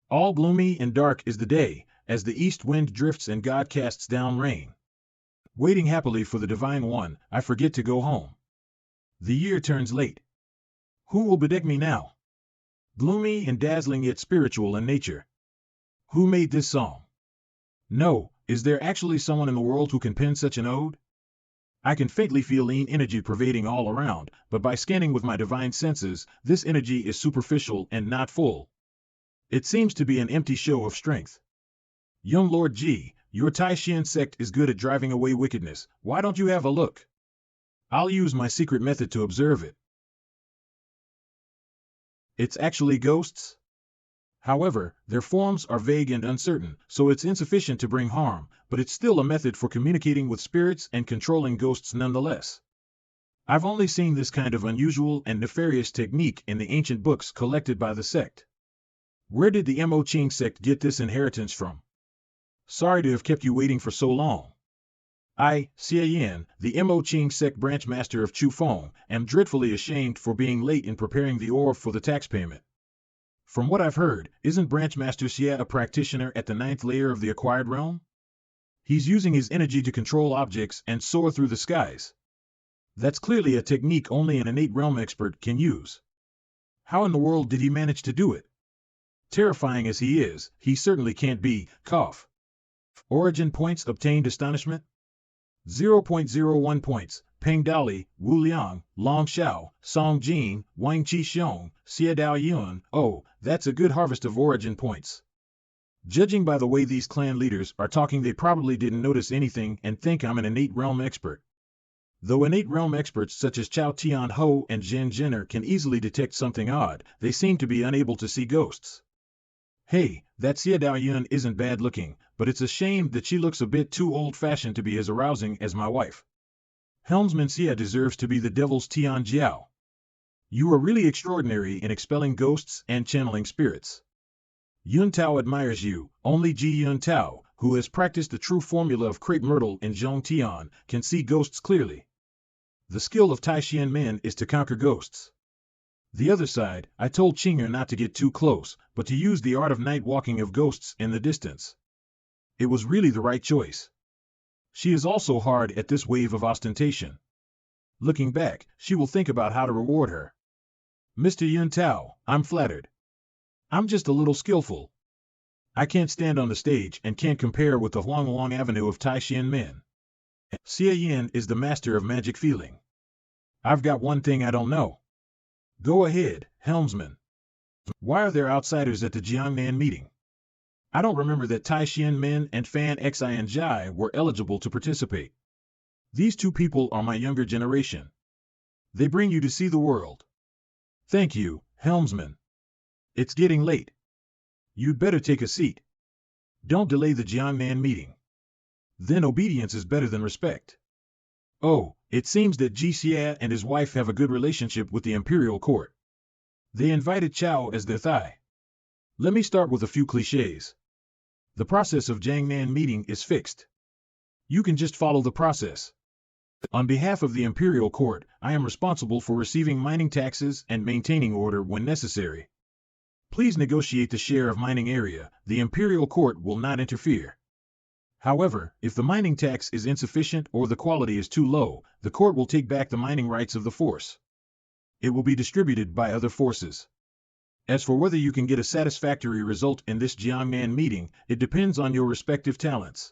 All gloomy and dark is the day, as the east wind drifts and God casts down rain. Waiting happily for the Divine One, I forget to go home. The year turns late. Who will bedeck me now? Gloomy and dazzling yet spiritual in nature. Who made this song? No, is there actually someone in the world who can pen such an ode? I can faintly feel lean energy pervading all around, but by scanning with my divine senses, this energy is superficial and not full. It seems to be an empty show of strength. Young Lord Ji, your Taishan sect is good at driving away wickedness. Why don't you have a look? I'll use my secret method to observe it. It's actually ghosts? However, their forms are vague and uncertain, so it's insufficient to bring harm, but it's still a method for communicating with spirits and controlling ghosts nonetheless. I've only seen this kind of unusual and nefarious technique in the ancient books collected by the sect. Where did the Mo Ching sect get this inheritance from? Sorry to have kept you waiting for so long. I, Xie Yan, the Mo Ching sect branch master of Chu Feng, am dreadfully ashamed for being late in preparing the orb for the tax payment. From what I've heard, isn't Branchmaster Xie a practitioner at the 9th layer of the acquired realm? He's using his energy to control objects and soar through the skies. That's clearly a technique only an innate realm expert can use. How in the world did he manage to do it? Terrifying as he is, he certainly can't be, cough. Origin points obtained astonishment? 0.01 points. Peng Dali, Wu Liang, Long Xiao, Song Jin, Wang Qi Xiong, Xie Dao Yun. Oh, that's a good harvest of origin points. Judging by the way these clan leaders are talking, they probably didn't notice anything and think I'm an innate realm expert. Though innate realm experts such as Chao Tian Ho and Zhen Jenner can easily detect something odd, they seem to be unable to see ghosts. Hey, that Xie Dao Yun isn't bad looking, but it's a shame that she looks a bit too old-fashioned to be as arousing as my wife. Helmsman Xie deserves to be the devil's Tian Jiao. You are really extraordinary in expelling ghosts and channeling spirits. Yun Tao admires you. Only Ji Yun Tao, who has practiced the true formula of crepe myrtle in Zhongtian, can see ghosts clearly. The skill of Taishan men is to conquer ghosts. The other side, I told Qing'er not to get too close, but to use the art of night walking of ghosts in the distance. It was really the right choice. She is also hard at this wave of ostentation. Looking back, she will think about how to reward her. Mr. Yun Tao, I'm flattered. I'm just a little skillful. I can't stand on the stage and can't compare with the Huanglong Avenue of Taishan men. Xie Yan is the master of magic feeling. I've got one thing I don't know. Go ahead, helmsman. Why are there outsiders at the Jiangnan meeting? I don't remember that Taishan men and Fan Xi and Jai were eligible to participate. These two people are my younger generation. They bring you to see the world. Thank you, helmsman. It's getting late. You'd better take a seat. Don't delay the Jiangnan meeting. Then obedience is better than respect. Oh, it seems that Ji Xie and his wife have a good relationship with the imperial court. They invited Chao as their thigh. Let me start with a few cliches. The process of Jiangnan meeting is fixed. You can just follow the process. On behalf of the imperial court, I am responsible for receiving mining taxes and maintaining order when necessary. Please negotiate the share of mining area. The imperial court will not interfere. However, if the mining tax is insufficient or the quality is too low, the court will take back the mining rights of the force. It will be distributed by other forces. As for whether you can get a satisfactory result in this Jiangnan meeting, it depends on your respective talents.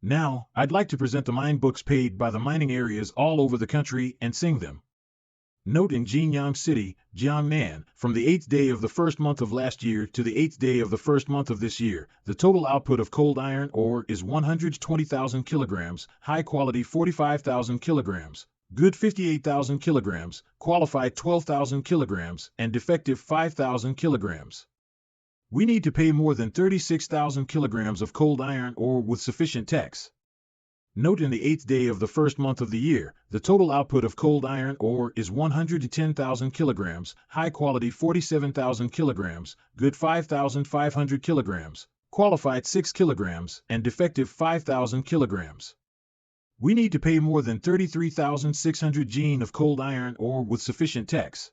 Now, I'd like to present the mine books paid by the mining areas all over the country and sing them. Note: in Jinyang City, Jiangnan, from the 8th day of the first month of last year to the 8th day of the first month of this year, the total output of cold iron ore is 120,000 kilograms, high quality 45,000 kilograms, good 58,000 kilograms, qualified 12,000 kilograms, and defective 5,000 kilograms. We need to pay more than 36,000 kilograms of cold iron ore with sufficient tax. Note: in the 8th day of the first month of the year, the total output of cold iron ore is 110,000 kilograms, high quality 47,000 kilograms, good 5,500 kilograms, qualified 6 kilograms, and defective 5,000 kilograms. We need to pay more than 33,600 jin of cold iron ore with sufficient tax.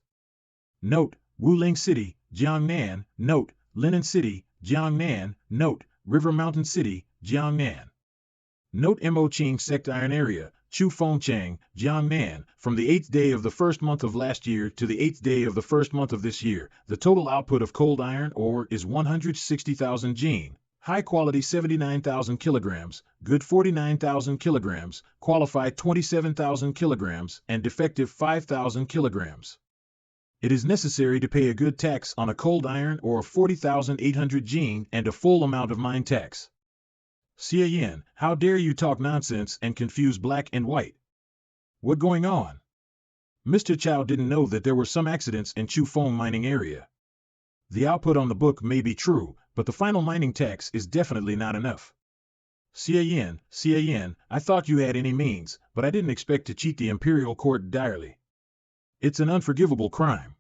Note: Wuling City, Jiangnan. Note: Linen City, Jiangnan. Note: River Mountain City, Jiangnan. Note: Mo Ching Sect Iron Area, Chu Fengchang, Jiangnan, from the 8th day of the first month of last year to the 8th day of the first month of this year, the total output of cold iron ore is 160,000 jin, High quality 79,000 kilograms, good 49,000 kilograms, qualified 27,000 kilograms, and defective 5,000 kilograms. It is necessary to pay a good tax on a cold iron or 40,800 gene and a full amount of mine tax. Xie Yan, how dare you talk nonsense and confuse black and white? What going on? Mr. Chow didn't know that there were some accidents in Chufeng mining area. The output on the book may be true, but the final mining tax is definitely not enough. Xie Yan, I thought you had any means, but I didn't expect to cheat the imperial court direly. It's an unforgivable crime.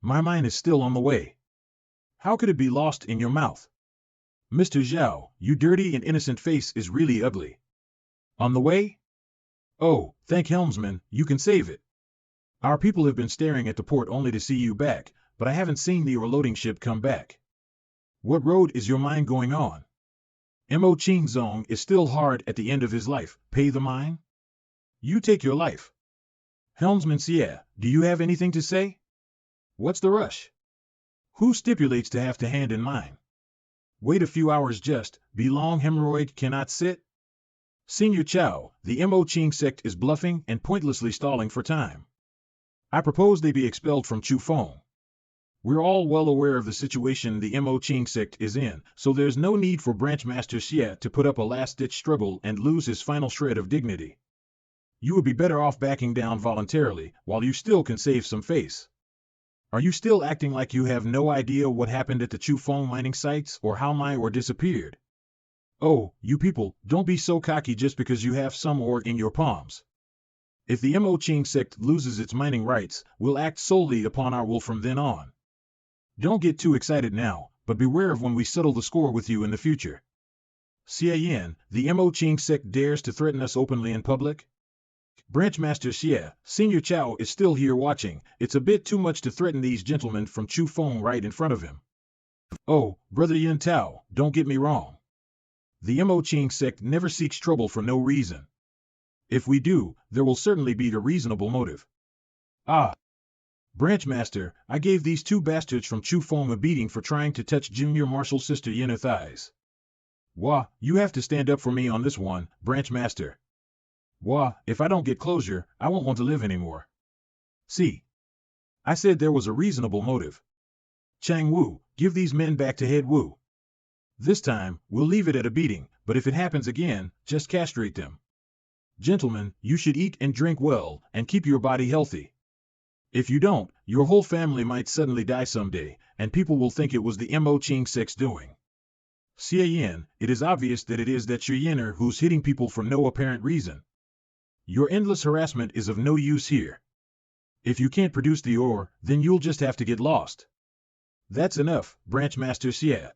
My mine is still on the way. How could it be lost in your mouth? Mr. Zhao, your dirty and innocent face is really ugly. On the way? Oh, thank helmsman, you can save it. Our people have been staring at the port only to see you back, but I haven't seen the overloading ship come back. What road is your mine going on? Mo Qingzong is still hard at the end of his life. Pay the mine? You take your life. Helmsman Xie, do you have anything to say? What's the rush? Who stipulates to have to hand in mine? Wait a few hours just, be long hemorrhoid cannot sit? Senior Chow, the Mo Qing sect is bluffing and pointlessly stalling for time. I propose they be expelled from Chufeng. We're all well aware of the situation the Mo Qing sect is in, so there's no need for Branch Master Xie to put up a last-ditch struggle and lose his final shred of dignity. You would be better off backing down voluntarily, while you still can save some face. Are you still acting like you have no idea what happened at the Chufeng mining sites or how my ore disappeared? Oh, you people, don't be so cocky just because you have some ore in your palms. If the Mo Qing sect loses its mining rights, we'll act solely upon our will from then on. Don't get too excited now, but beware of when we settle the score with you in the future. Xie Yan, the Mo Qing sect dares to threaten us openly in public? Branch Master Xie, Senior Chow is still here watching. It's a bit too much to threaten these gentlemen from Chufeng right in front of him. Oh, Brother Yin Tao, don't get me wrong. The Mo Qing sect never seeks trouble for no reason. If we do, there will certainly be a reasonable motive. Ah! Branch Master, I gave these two bastards from Chufeng a beating for trying to touch Junior Marshal Sister Yin thighs. Wah, you have to stand up for me on this one, Branch Master. Wah, if I don't get closure, I won't want to live anymore. See? I said there was a reasonable motive. Chang Wu, give these men back to Head Wu. This time, we'll leave it at a beating, but if it happens again, just castrate them. Gentlemen, you should eat and drink well, and keep your body healthy. If you don't, your whole family might suddenly die someday, and people will think it was the Mo Qing sect's doing. Xie Yan, it is obvious that it is that Xie Yaner who's hitting people for no apparent reason. Your endless harassment is of no use here. If you can't produce the ore, then you'll just have to get lost. That's enough, Branch Master Xie.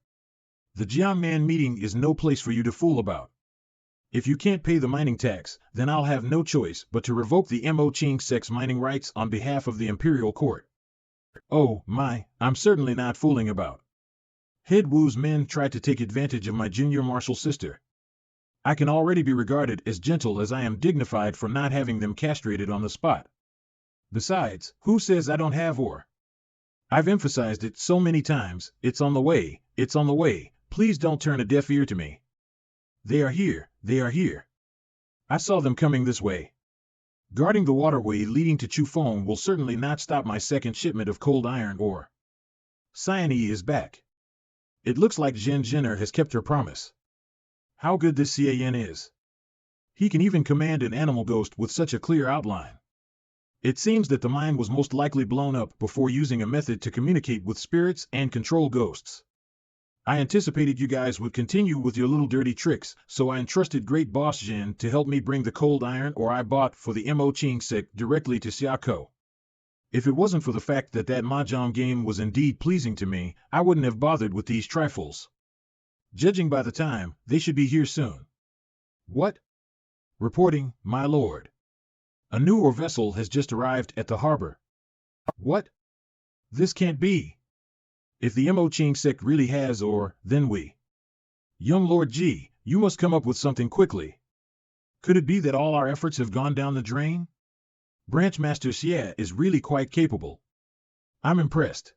The Jiangnan meeting is no place for you to fool about. If you can't pay the mining tax, then I'll have no choice but to revoke the Mo Qing sect's mining rights on behalf of the Imperial Court. Oh, my, I'm certainly not fooling about. Head Wu's men tried to take advantage of my junior marshal sister. I can already be regarded as gentle as I am dignified for not having them castrated on the spot. Besides, who says I don't have ore? I've emphasized it so many times, it's on the way, please don't turn a deaf ear to me. They are here, I saw them coming this way. Guarding the waterway leading to Chufeng will certainly not stop my second shipment of cold iron ore. Cyane is back. It looks like Zhen Zhenner has kept her promise. How good this Xie Yan is. He can even command an animal ghost with such a clear outline. It seems that the mine was most likely blown up before using a method to communicate with spirits and control ghosts. I anticipated you guys would continue with your little dirty tricks, so I entrusted Great Boss Zhen to help me bring the cold iron ore I bought for the Mo Qing sect directly to Xiakou. If it wasn't for the fact that mahjong game was indeed pleasing to me, I wouldn't have bothered with these trifles. Judging by the time, they should be here soon. What? Reporting, my lord. A new ore vessel has just arrived at the harbor. What? This can't be. If the Mo Qing sect really has ore, then we. Young Lord Ji, you must come up with something quickly. Could it be that all our efforts have gone down the drain? Branch Master Xie is really quite capable. I'm impressed.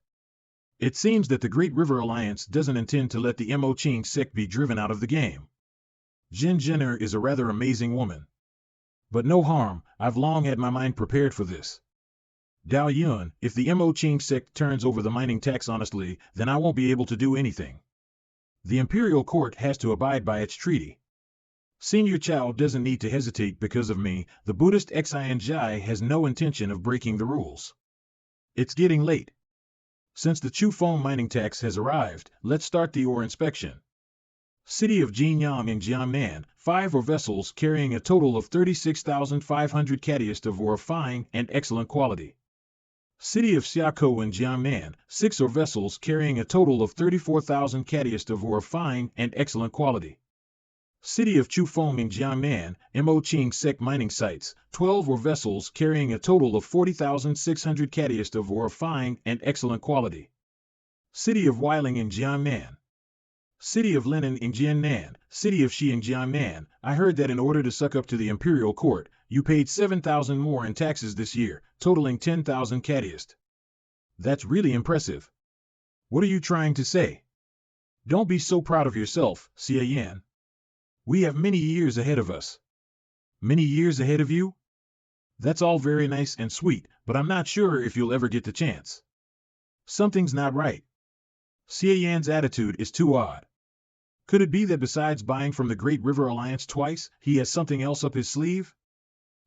It seems that the Great River Alliance doesn't intend to let the Mo Ching sect be driven out of the game. Jin Jenner is a rather amazing woman. But no harm, I've long had my mind prepared for this. Dao Yun, if the Mo Ching sect turns over the mining tax honestly, then I won't be able to do anything. The imperial court has to abide by its treaty. Senior Chao doesn't need to hesitate because of me. The Buddhist Xie Yan has no intention of breaking the rules. It's getting late. Since the Chu Feng mining tax has arrived, let's start the ore inspection. City of Jinyang in Jiangnan, 5 ore vessels carrying a total of 36,500 catiest of ore of fine and excellent quality. City of Xiakou in Jiangnan, 6 ore vessels carrying a total of 34,000 catiest of ore of fine and excellent quality. City of Chufeng in Jiangnan, Mo Ching sect mining sites, 12 ore vessels carrying a total of 40,600 catiest of ore of fine and excellent quality. City of Weiling in Jiangnan. City of Lenin in Jiannan, City of Xi in Jiangnan. I heard that in order to suck up to the imperial court, you paid 7,000 more in taxes this year, totaling 10,000 catiest. That's really impressive. What are you trying to say? Don't be so proud of yourself, Xie Yan. We have many years ahead of us. Many years ahead of you? That's all very nice and sweet, but I'm not sure if you'll ever get the chance. Something's not right. Xie Yan's attitude is too odd. Could it be that besides buying from the Great River Alliance twice, he has something else up his sleeve?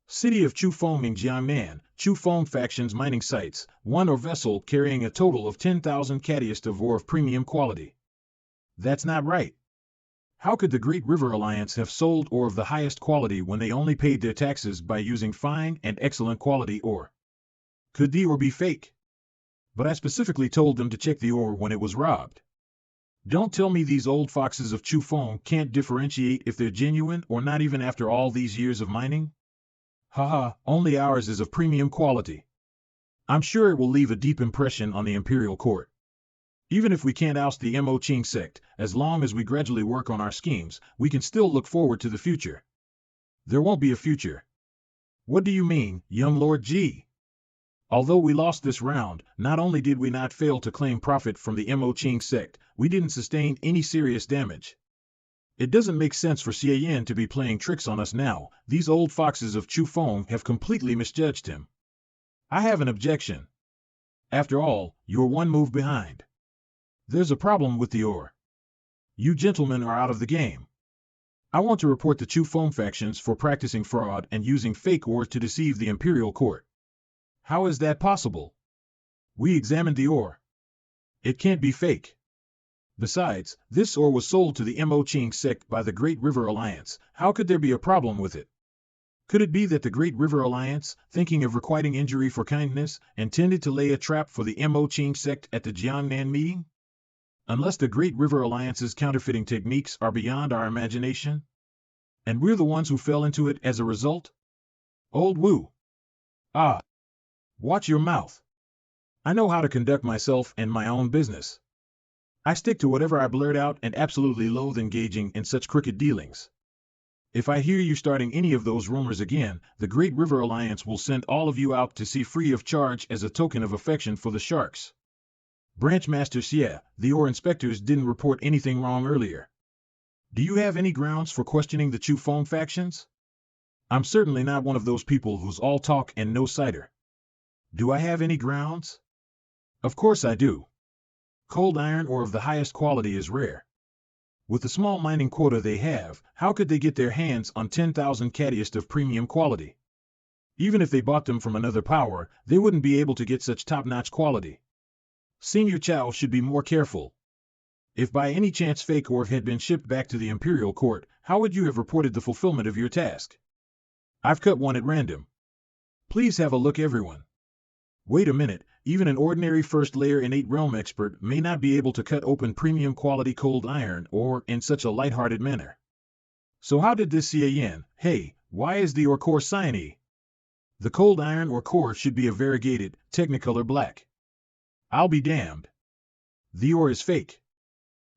City of Chufeng in Jiangnan, Chufeng factions mining sites, 1 ore vessel carrying a total of 10,000 catiest of ore of premium quality. That's not right. How could the Great River Alliance have sold ore of the highest quality when they only paid their taxes by using fine and excellent quality ore? Could the ore be fake? But I specifically told them to check the ore when it was robbed. Don't tell me these old foxes of Chufeng can't differentiate if they're genuine or not even after all these years of mining? Haha, only ours is of premium quality. I'm sure it will leave a deep impression on the imperial court. Even if we can't oust the Mo Ching sect, as long as we gradually work on our schemes, we can still look forward to the future. There won't be a future. What do you mean, young Lord G? Although we lost this round, not only did we not fail to claim profit from the Mo Ching sect, we didn't sustain any serious damage. It doesn't make sense for Xie Yan to be playing tricks on us now. These old foxes of Chufeng have completely misjudged him. I have an objection. After all, you're one move behind. There's a problem with the ore. You gentlemen are out of the game. I want to report the Chufeng factions for practicing fraud and using fake ore to deceive the imperial court. How is that possible? We examined the ore. It can't be fake. Besides, this ore was sold to the Mo Ching sect by the Great River Alliance. How could there be a problem with it? Could it be that the Great River Alliance, thinking of requiting injury for kindness, intended to lay a trap for the Mo Ching sect at the Jiangnan meeting? Unless the Great River Alliance's counterfeiting techniques are beyond our imagination? And we're the ones who fell into it as a result? Old Wu. Ah. Watch your mouth. I know how to conduct myself and my own business. I stick to whatever I blurt out and absolutely loathe engaging in such crooked dealings. If I hear you starting any of those rumors again, the Great River Alliance will send all of you out to sea free of charge as a token of affection for the sharks. Branch Master Xie, the ore inspectors didn't report anything wrong earlier. Do you have any grounds for questioning the Chufeng factions? I'm certainly not one of those people who's all talk and no cider. Do I have any grounds? Of course I do. Cold iron ore of the highest quality is rare. With the small mining quota they have, how could they get their hands on 10,000 catiest of premium quality? Even if they bought them from another power, they wouldn't be able to get such top-notch quality. Senior Chao should be more careful. If by any chance fake ore had been shipped back to the imperial court, how would you have reported the fulfillment of your task? I've cut one at random. Please have a look, everyone. Wait a minute, even an ordinary first layer innate realm expert may not be able to cut open premium quality cold iron ore in such a light-hearted manner. So how did this Xie Yan? Hey, why is the ore core cyanide? The cold iron ore core should be a variegated, technicolor black. I'll be damned. The ore is fake.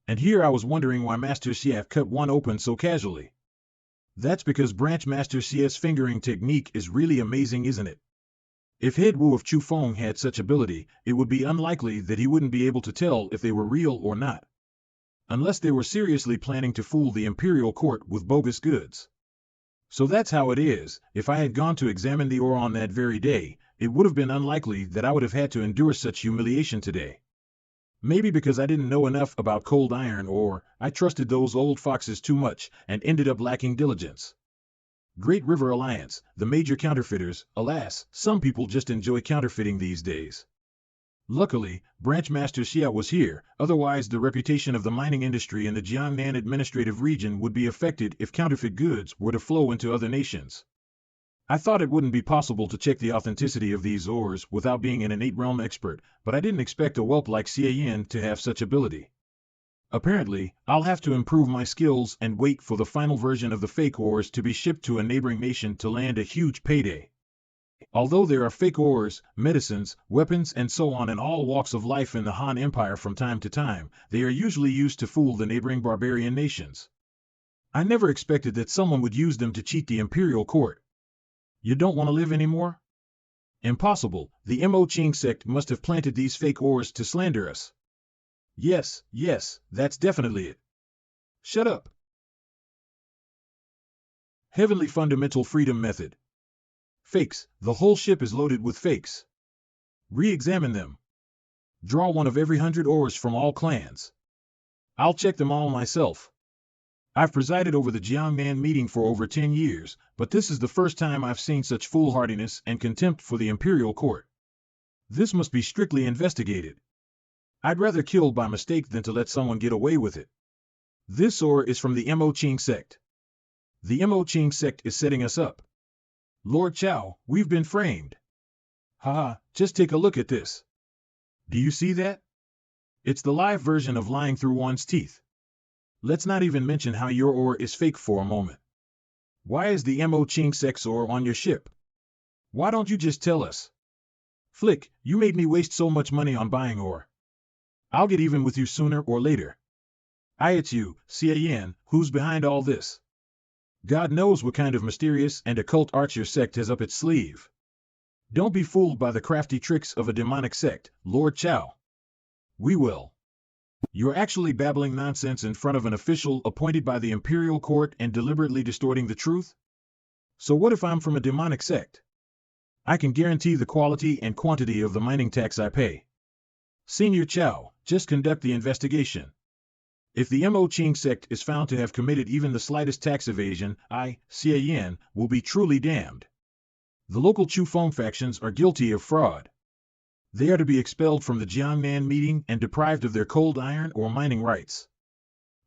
And here I was wondering why Master Xie cut one open so casually. That's because Branch Master Xie's fingering technique is really amazing, isn't it? If Head Wu of Chu Feng had such ability, it would be unlikely that he wouldn't be able to tell if they were real or not. Unless they were seriously planning to fool the imperial court with bogus goods. So that's how it is. If I had gone to examine the ore on that very day, it would have been unlikely that I would have had to endure such humiliation today. Maybe because I didn't know enough about cold iron, or I trusted those old foxes too much and ended up lacking diligence. Great River Alliance, the major counterfeiters. Alas, some people just enjoy counterfeiting these days. Luckily, Branch Master Xie was here, otherwise the reputation of the mining industry in the Jiangnan administrative region would be affected if counterfeit goods were to flow into other nations. I thought it wouldn't be possible to check the authenticity of these ores without being an innate realm expert, but I didn't expect a whelp like Xie Yan to have such ability. Apparently, I'll have to improve my skills and wait for the final version of the fake ores to be shipped to a neighboring nation to land a huge payday. Although there are fake ores, medicines, weapons, and so on in all walks of life in the Han Empire from time to time, they are usually used to fool the neighboring barbarian nations. I never expected that someone would use them to cheat the imperial court. You don't want to live anymore? Impossible. The Mo Qing sect must have planted these fake ores to slander us. Yes, that's definitely it. Shut up. Heavenly Fundamental Freedom Method. Fakes. The whole ship is loaded with fakes. Re-examine them. Draw one of every 100 ores from all clans. I'll check them all myself. I've presided over the Jiangnan meeting for over 10 years, but this is the first time I've seen such foolhardiness and contempt for the imperial court. This must be strictly investigated. I'd rather kill by mistake than to let someone get away with it. This ore is from the Mo Qing sect. The Mo Qing sect is setting us up. Lord Chao, we've been framed. Haha, just take a look at this. Do you see that? It's the live version of lying through one's teeth. Let's not even mention how your ore is fake for a moment. Why is the Mo Qing sect's ore on your ship? Why don't you just tell us? Flick, you made me waste so much money on buying ore. I'll get even with you sooner or later. It's you, Xie Yan, who's behind all this. God knows what kind of mysterious and occult art your sect has up its sleeve. Don't be fooled by the crafty tricks of a demonic sect, Lord Chao. We will. You're actually babbling nonsense in front of an official appointed by the imperial court and deliberately distorting the truth? So what if I'm from a demonic sect? I can guarantee the quality and quantity of the mining tax I pay. Senior Chao, just conduct the investigation. If the Mo Qing sect is found to have committed even the slightest tax evasion, I, Xie Yan, will be truly damned. The local Chu Feng factions are guilty of fraud. They are to be expelled from the Jiangnan meeting and deprived of their cold iron or mining rights.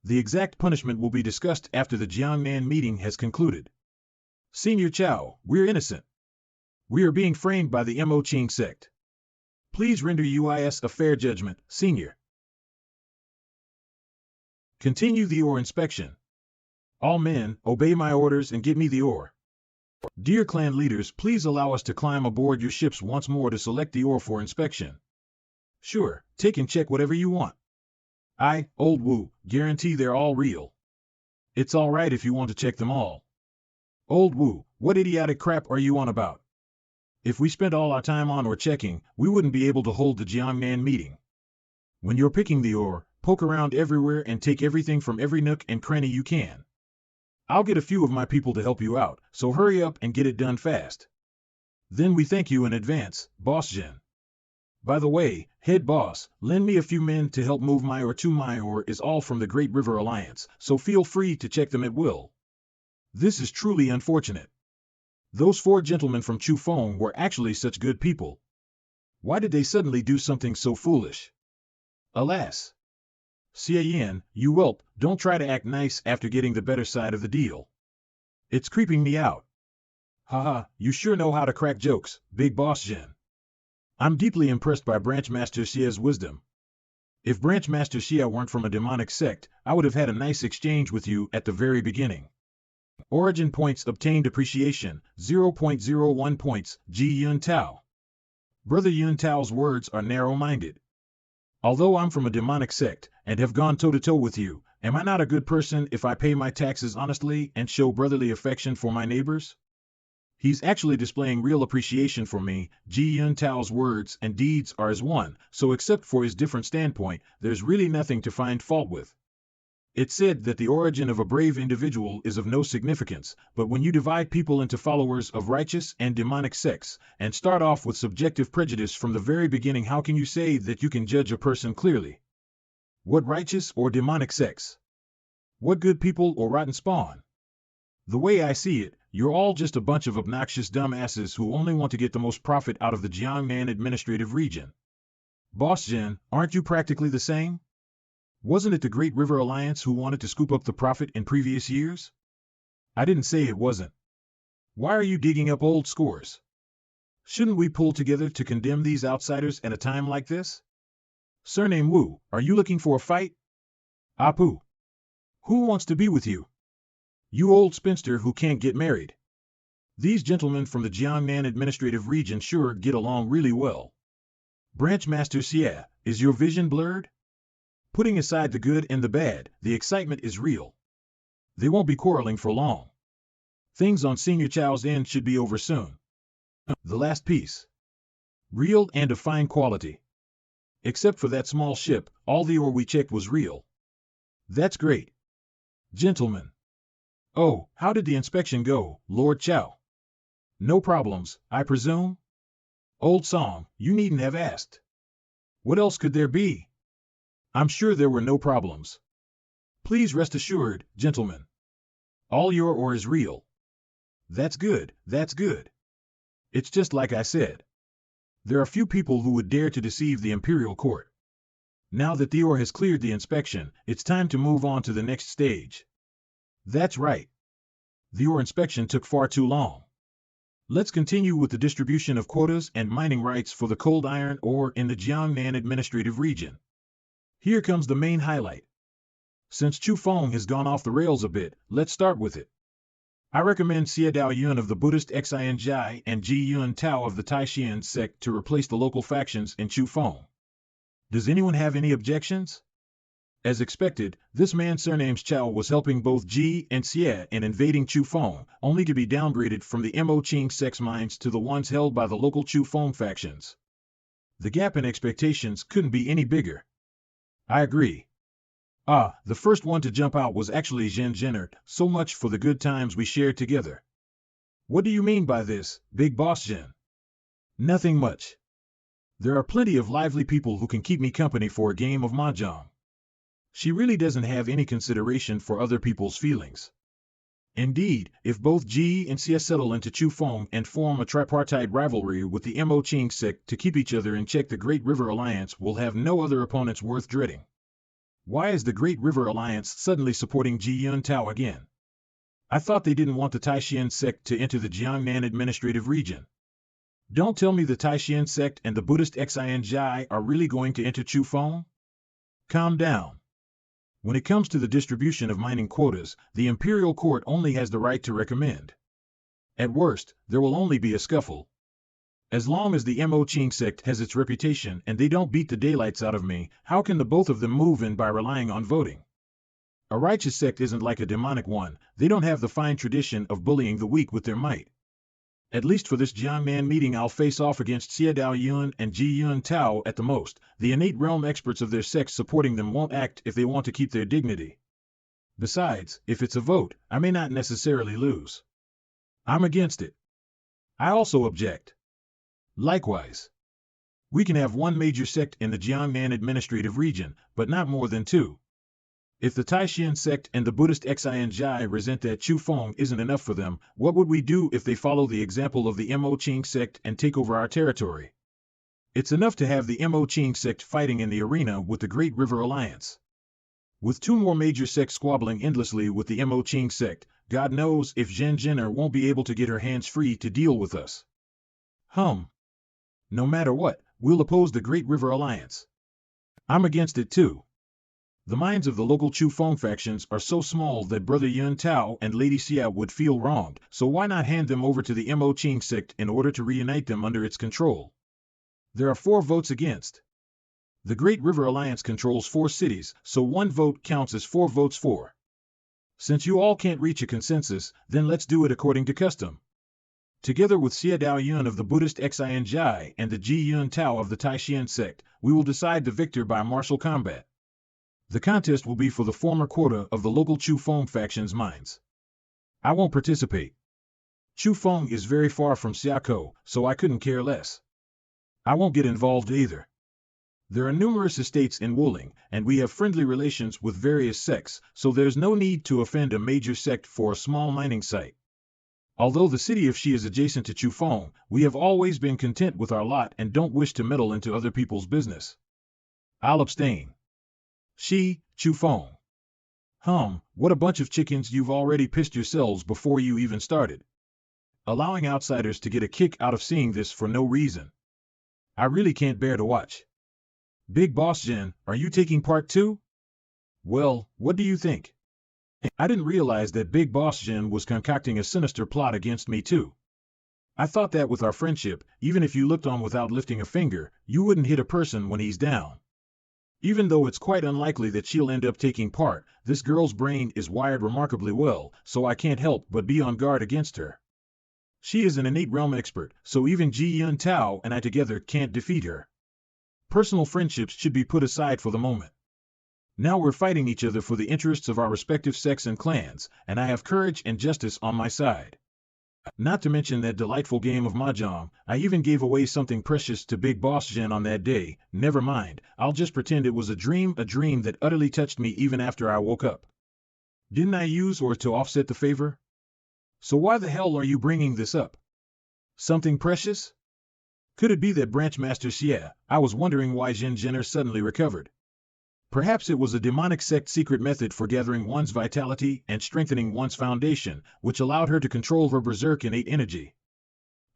The exact punishment will be discussed after the Jiangnan meeting has concluded. Senior Chao, we're innocent. We are being framed by the Mo Qing sect. Please render us a fair judgment, Senior. Continue the ore inspection. All men, obey my orders and get me the ore. Dear clan leaders, please allow us to climb aboard your ships once more to select the ore for inspection. Sure, take and check whatever you want. I, Old Wu, guarantee they're all real. It's all right if you want to check them all. Old Wu, what idiotic crap are you on about? If we spent all our time on ore checking, we wouldn't be able to hold the Jiangnan meeting. When you're picking the ore, poke around everywhere and take everything from every nook and cranny you can. I'll get a few of my people to help you out, so hurry up and get it done fast. Then we thank you in advance, Boss Jin. By the way, head boss, lend me a few men to help move my ore to my ore is all from the Great River Alliance, so feel free to check them at will. This is truly unfortunate. Those 4 gentlemen from Chu Feng were actually such good people. Why did they suddenly do something so foolish? Alas. Xie Yan, you whelp, don't try to act nice after getting the better side of the deal. It's creeping me out. Haha, you sure know how to crack jokes, Big Boss Jin. I'm deeply impressed by Branch Master Xie's wisdom. If Branch Master Xie weren't from a demonic sect, I would have had a nice exchange with you at the very beginning. Origin points obtained appreciation, 0.01 points, Ji Yun Tao. Brother Yun Tao's words are narrow-minded. Although I'm from a demonic sect, and have gone toe-to-toe with you, am I not a good person if I pay my taxes honestly and show brotherly affection for my neighbors? He's actually displaying real appreciation for me. Xie Yan Tao's words and deeds are as one, so except for his different standpoint, there's really nothing to find fault with. It's said that the origin of a brave individual is of no significance, but when you divide people into followers of righteous and demonic sects, and start off with subjective prejudice from the very beginning, how can you say that you can judge a person clearly? What righteous or demonic sects? What good people or rotten spawn? The way I see it, you're all just a bunch of obnoxious dumbasses who only want to get the most profit out of the Jiangnan administrative region. Boss Jin, aren't you practically the same? Wasn't it the Great River Alliance who wanted to scoop up the profit in previous years? I didn't say it wasn't. Why are you digging up old scores? Shouldn't we pull together to condemn these outsiders at a time like this? Surname Wu, are you looking for a fight? Apu. Who wants to be with you? You old spinster who can't get married. These gentlemen from the Jiangnan administrative region sure get along really well. Branch Master Xie, is your vision blurred? Putting aside the good and the bad, the excitement is real. They won't be quarreling for long. Things on Senior Chao's end should be over soon. The last piece. Real and of fine quality. Except for that small ship, all the ore we checked was real. That's great. Gentlemen. Oh, how did the inspection go, Lord Chao? No problems, I presume? Old song, you needn't have asked. What else could there be? I'm sure there were no problems. Please rest assured, gentlemen. All your ore is real. That's good, that's good. It's just like I said. There are few people who would dare to deceive the imperial court. Now that the ore has cleared the inspection, it's time to move on to the next stage. That's right. The ore inspection took far too long. Let's continue with the distribution of quotas and mining rights for the cold iron ore in the Jiangnan administrative region. Here comes the main highlight. Since Chu Feng has gone off the rails a bit, let's start with it. I recommend Xie Yun of the Buddhist Xian Jai and Xie Yan Tao of the Taishan sect to replace the local factions in Chu Feng. Does anyone have any objections? As expected, this man surnamed Chao was helping both Ji and Xie in invading Chu Feng, only to be downgraded from the Mo Qing sect's mines to the ones held by the local Chu Feng factions. The gap in expectations couldn't be any bigger. I agree. The first one to jump out was actually Zhen Zhenert, so much for the good times we shared together. What do you mean by this, Big Boss Zhen? Nothing much. There are plenty of lively people who can keep me company for a game of mahjong. She really doesn't have any consideration for other people's feelings. Indeed, if both Ji and Xie settle into Chu Feng and form a tripartite rivalry with the Mo Qing sect to keep each other in check, the Great River Alliance will have no other opponents worth dreading. Why is the Great River Alliance suddenly supporting Xie Yan Tao again? I thought they didn't want the Taishan sect to enter the Jiangnan administrative region. Don't tell me the Taishan sect and the Buddhist Xian Jai are really going to enter Chu Feng? Calm down. When it comes to the distribution of mining quotas, the imperial court only has the right to recommend. At worst, there will only be a scuffle. As long as the Mo Qing sect has its reputation and they don't beat the daylights out of me, how can the both of them move in by relying on voting? A righteous sect isn't like a demonic one, they don't have the fine tradition of bullying the weak with their might. At least for this Jiangnan meeting I'll face off against Xie Yun and Xie Yan Tao at the most. The innate realm experts of their sects supporting them won't act if they want to keep their dignity. Besides, if it's a vote, I may not necessarily lose. I'm against it. I also object. Likewise. We can have one major sect in the Jiangnan administrative region, but not more than two. If the Taishan sect and the Buddhist Xian Jai resent that Chu Feng isn't enough for them, what would we do if they follow the example of the Mo Qing sect and take over our territory? It's enough to have the Mo Qing sect fighting in the arena with the Great River Alliance. With two more major sects squabbling endlessly with the Mo Qing sect, God knows if Zhen Zhen'er won't be able to get her hands free to deal with us. No matter what, we'll oppose the Great River Alliance. I'm against it too. The minds of the local Chu Feng factions are so small that Brother Yun Tao and Lady Xia would feel wronged, so why not hand them over to the Mo Qing sect in order to reunite them under its control? There are 4 votes against. The Great River Alliance controls 4 cities, so 1 vote counts as 4 votes for. Since you all can't reach a consensus, then let's do it according to custom. Together with Xie Yan of the Buddhist Xie Yan and the Xie Yan Tao of the Taishan sect, we will decide the victor by martial combat. The contest will be for the former quota of the local Chu Feng faction's minds. I won't participate. Chu Feng is very far from Xiakou, so I couldn't care less. I won't get involved either. There are numerous estates in Wuling, and we have friendly relations with various sects, so there's no need to offend a major sect for a small mining site. Although the city of Xi is adjacent to Chu Feng, we have always been content with our lot and don't wish to meddle into other people's business. I'll abstain. Xi, Chu Feng. What a bunch of chickens, you've already pissed yourselves before you even started. Allowing outsiders to get a kick out of seeing this for no reason. I really can't bear to watch. Big Boss Jin, are you taking part too? Well, what do you think? I didn't realize that Big Boss Jin was concocting a sinister plot against me too. I thought that with our friendship, even if you looked on without lifting a finger, you wouldn't hit a person when he's down. Even though it's quite unlikely that she'll end up taking part, this girl's brain is wired remarkably well, so I can't help but be on guard against her. She is an innate realm expert, so even Xie Yan Tao and I together can't defeat her. Personal friendships should be put aside for the moment. Now we're fighting each other for the interests of our respective sects and clans, and I have courage and justice on my side. Not to mention that delightful game of mahjong. I even gave away something precious to Big Boss Jin on that day. Never mind, I'll just pretend it was a dream that utterly touched me even after I woke up. Didn't I use or to offset the favor? So why the hell are you bringing this up? Something precious? Could it be that Branch Master Xie? I was wondering why Jin Jenner suddenly recovered. Perhaps it was a demonic sect secret method for gathering one's vitality and strengthening one's foundation, which allowed her to control her berserk innate energy.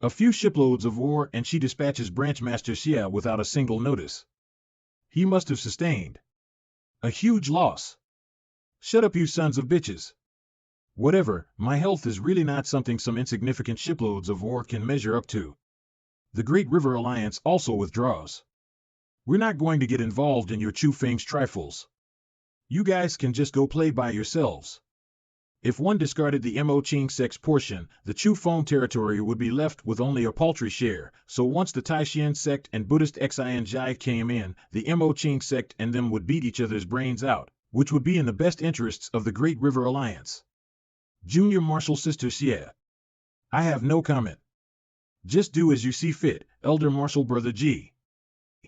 A few shiploads of ore and she dispatches Branch Master Xie without a single notice. He must have sustained a huge loss. Shut up, you sons of bitches. Whatever, my health is really not something some insignificant shiploads of ore can measure up to. The Great River Alliance also withdraws. We're not going to get involved in your Chu Feng's trifles. You guys can just go play by yourselves. If one discarded the Mo Qing sect's portion, the Chu Feng territory would be left with only a paltry share, so once the Taishan sect and Buddhist Xianjia came in, the Mo Qing sect and them would beat each other's brains out, which would be in the best interests of the Great River Alliance. Junior Martial Sister Xie. I have no comment. Just do as you see fit, Elder Martial Brother G.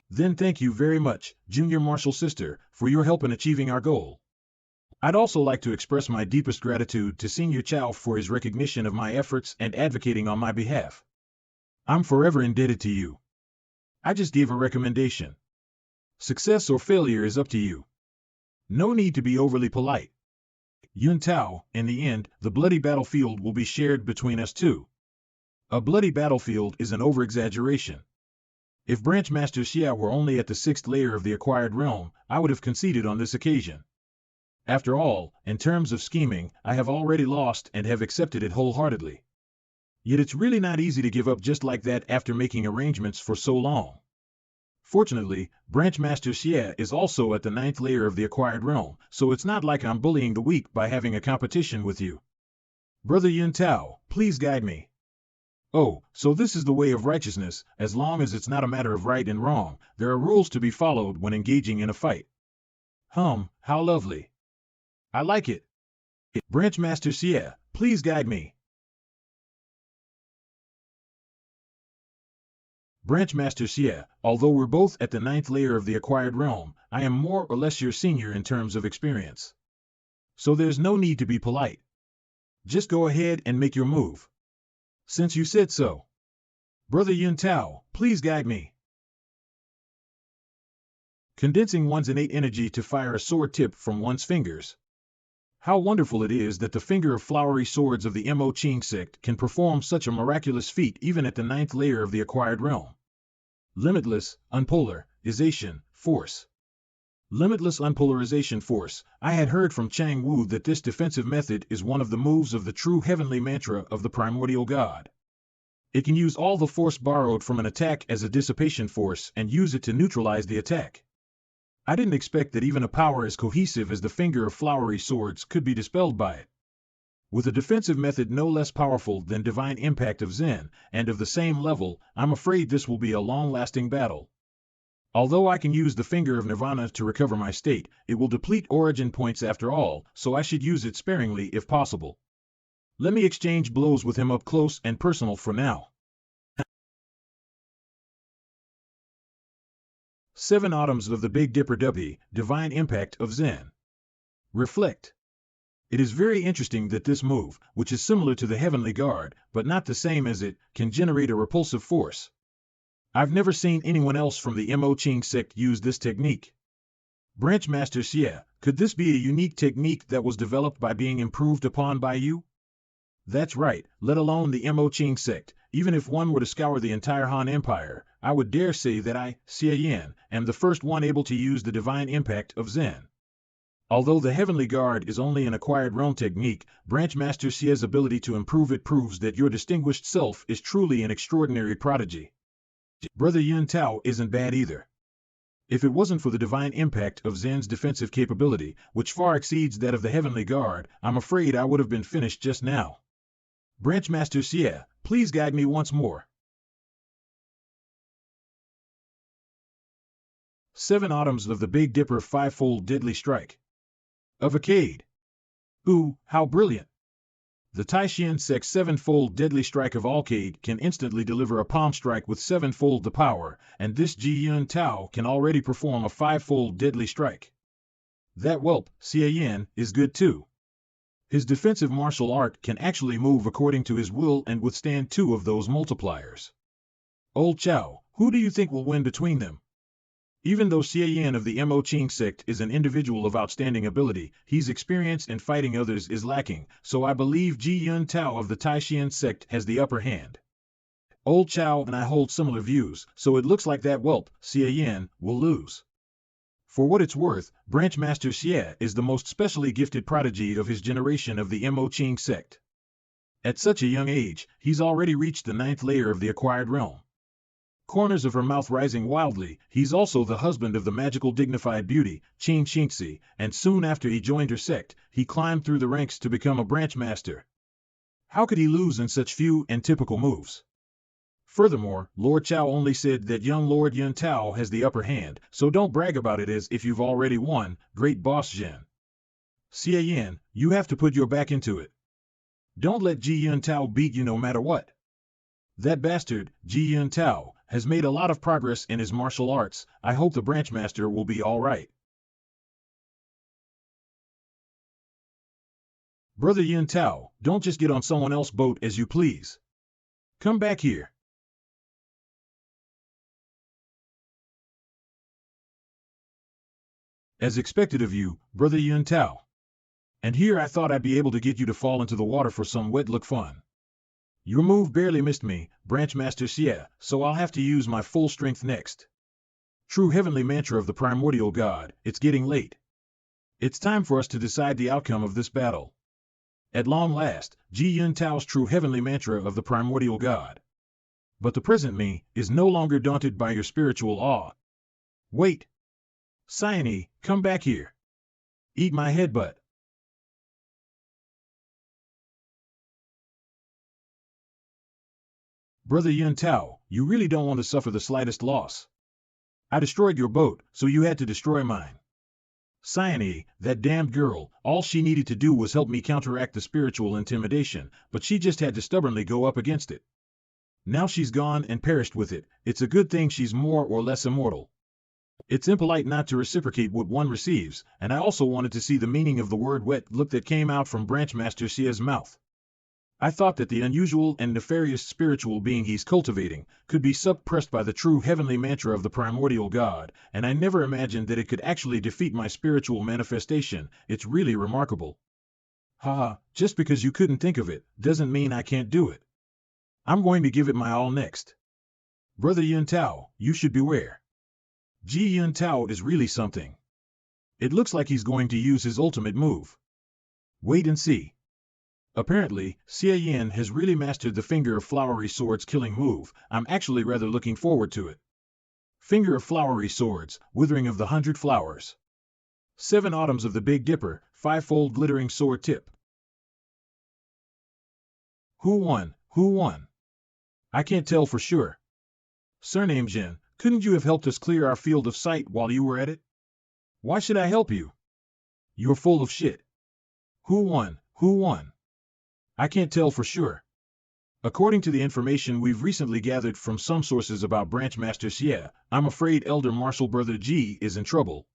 Then thank you very much, Junior Martial Sister, for your help in achieving our goal. I'd also like to express my deepest gratitude to Senior Chow for his recognition of my efforts and advocating on my behalf. I'm forever indebted to you. I just gave a recommendation. Success or failure is up to you. No need to be overly polite. Yun Tao, in the end, the bloody battlefield will be shared between us two. A bloody battlefield is an over-exaggeration. If Branch Master Xie were only at the 6th layer of the acquired realm, I would have conceded on this occasion. After all, in terms of scheming, I have already lost and have accepted it wholeheartedly. Yet it's really not easy to give up just like that after making arrangements for so long. Fortunately, Branch Master Xie is also at the 9th layer of the acquired realm, so it's not like I'm bullying the weak by having a competition with you. Brother Yun Tao, please guide me. Oh, so this is the way of righteousness. As long as it's not a matter of right and wrong, there are rules to be followed when engaging in a fight. How lovely. I like it. Branch Master Xie, please guide me. Branch Master Xie, although we're both at the 9th layer of the acquired realm, I am more or less your senior in terms of experience. So there's no need to be polite. Just go ahead and make your move. Since you said so. Brother Yun Tao, please guide me. Condensing one's innate energy to fire a sword tip from one's fingers. How wonderful it is that the finger of flowery swords of the Mo Qing sect can perform such a miraculous feat even at the 9th layer of the acquired realm. Limitless, unpolarization, force. Limitless unpolarization force. I had heard from Chang Wu that this defensive method is one of the moves of the true heavenly mantra of the primordial god. It can use all the force borrowed from an attack as a dissipation force and use it to neutralize the attack. I didn't expect that even a power as cohesive as the finger of flowery swords could be dispelled by it. with a defensive method no less powerful than divine impact of Zen, and of the same level, I'm afraid this will be a long-lasting battle. Although I can use the finger of nirvana to recover my state, it will deplete origin points after all, so I should use it sparingly if possible. Let me exchange blows with him up close and personal for now. 7 Autumns of the Big Dipper W, Divine Impact of Zen. Reflect. It is very interesting that this move, which is similar to the Heavenly Guard, but not the same as it, can generate a repulsive force. I've never seen anyone else from the Mo Ching sect use this technique. Branch Master Xie, could this be a unique technique that was developed by being improved upon by you? That's right, let alone the Mo Ching sect. Even if one were to scour the entire Han Empire, I would dare say that I, Xie Yan, am the first one able to use the divine impact of Zen. Although the Heavenly Guard is only an acquired realm technique, Branch Master Xie's ability to improve it proves that your distinguished self is truly an extraordinary prodigy. Brother Yun Tao isn't bad either. If it wasn't for the divine impact of Zen's defensive capability, which far exceeds that of the Heavenly Guard, I'm afraid I would have been finished just now. Branch Master Xie, please guide me once more. 7 Autumns of the Big Dipper Fivefold Deadly Strike. Avocade. Ooh, how brilliant! The Taishan Sect's 7-fold Deadly Strike of Alcade can instantly deliver a palm strike with 7-fold the power, and this Xie Yan Tao can already perform a 5-fold Deadly Strike. That whelp, Xie Yan, is good too. His defensive martial art can actually move according to his will and withstand 2 of those multipliers. Old Chow, who do you think will win between them? Even though Xie Yan of the Mo Ching sect is an individual of outstanding ability, his experience in fighting others is lacking, so I believe Xie Yan Tao of the Taishan sect has the upper hand. Old Chow and I hold similar views, so it looks like that whelp, Xie Yan, will lose. For what it's worth, Branch Master Xie is the most specially gifted prodigy of his generation of the Mo Ching sect. At such a young age, he's already reached the 9th layer of the acquired realm. Corners of her mouth rising wildly, he's also the husband of the magical dignified beauty, Qing Xingxi, and soon after he joined her sect, he climbed through the ranks to become a branch master. How could he lose in such few and typical moves? Furthermore, Lord Chow only said that young Lord Yun Tao has the upper hand, so don't brag about it as if you've already won, great boss Zhen. Xie Yan, you have to put your back into it. Don't let Xie Yun Tao beat you no matter what. That bastard, Xie Yun Tao, has made a lot of progress in his martial arts. I hope the branch master will be all right. Brother Yun Tao, don't just get on someone else's boat as you please. Come back here. As expected of you, Brother Yun Tao. And here I thought I'd be able to get you to fall into the water for some wet look fun. Your move barely missed me, Branch Master Xie, so I'll have to use my full strength next. True heavenly mantra of the primordial god, it's getting late. It's time for us to decide the outcome of this battle. At long last, Xie Yun Tao's true heavenly mantra of the primordial god. But the present me is no longer daunted by your spiritual awe. Wait! Cyane, come back here. Eat my headbutt. Brother Yun Tao, you really don't want to suffer the slightest loss. I destroyed your boat, so you had to destroy mine. Cyane, that damned girl, all she needed to do was help me counteract the spiritual intimidation, but she just had to stubbornly go up against it. Now she's gone and perished with it. It's a good thing she's more or less immortal. It's impolite not to reciprocate what one receives, and I also wanted to see the meaning of the word wet look that came out from Branch Master Xie's mouth. I thought that the unusual and nefarious spiritual being he's cultivating could be suppressed by the true heavenly mantra of the primordial god, and I never imagined that it could actually defeat my spiritual manifestation. It's really remarkable. Haha, just because you couldn't think of it, doesn't mean I can't do it. I'm going to give it my all next. Brother Yun Tao, you should beware. Xie Yun Tao is really something. It looks like he's going to use his ultimate move. Wait and see. Apparently, Xie Yan has really mastered the Finger of Flowery Swords killing move. I'm actually rather looking forward to it. Finger of Flowery Swords, Withering of the 100 Flowers. 7 Autumns of the Big Dipper, 5-fold glittering sword tip. Who won? Who won? I can't tell for sure. Surname Jin, couldn't you have helped us clear our field of sight while you were at it? Why should I help you? You're full of shit. Who won? Who won? I can't tell for sure. According to the information we've recently gathered from some sources about Branch Master Xie, I'm afraid Elder Martial Brother Ji is in trouble.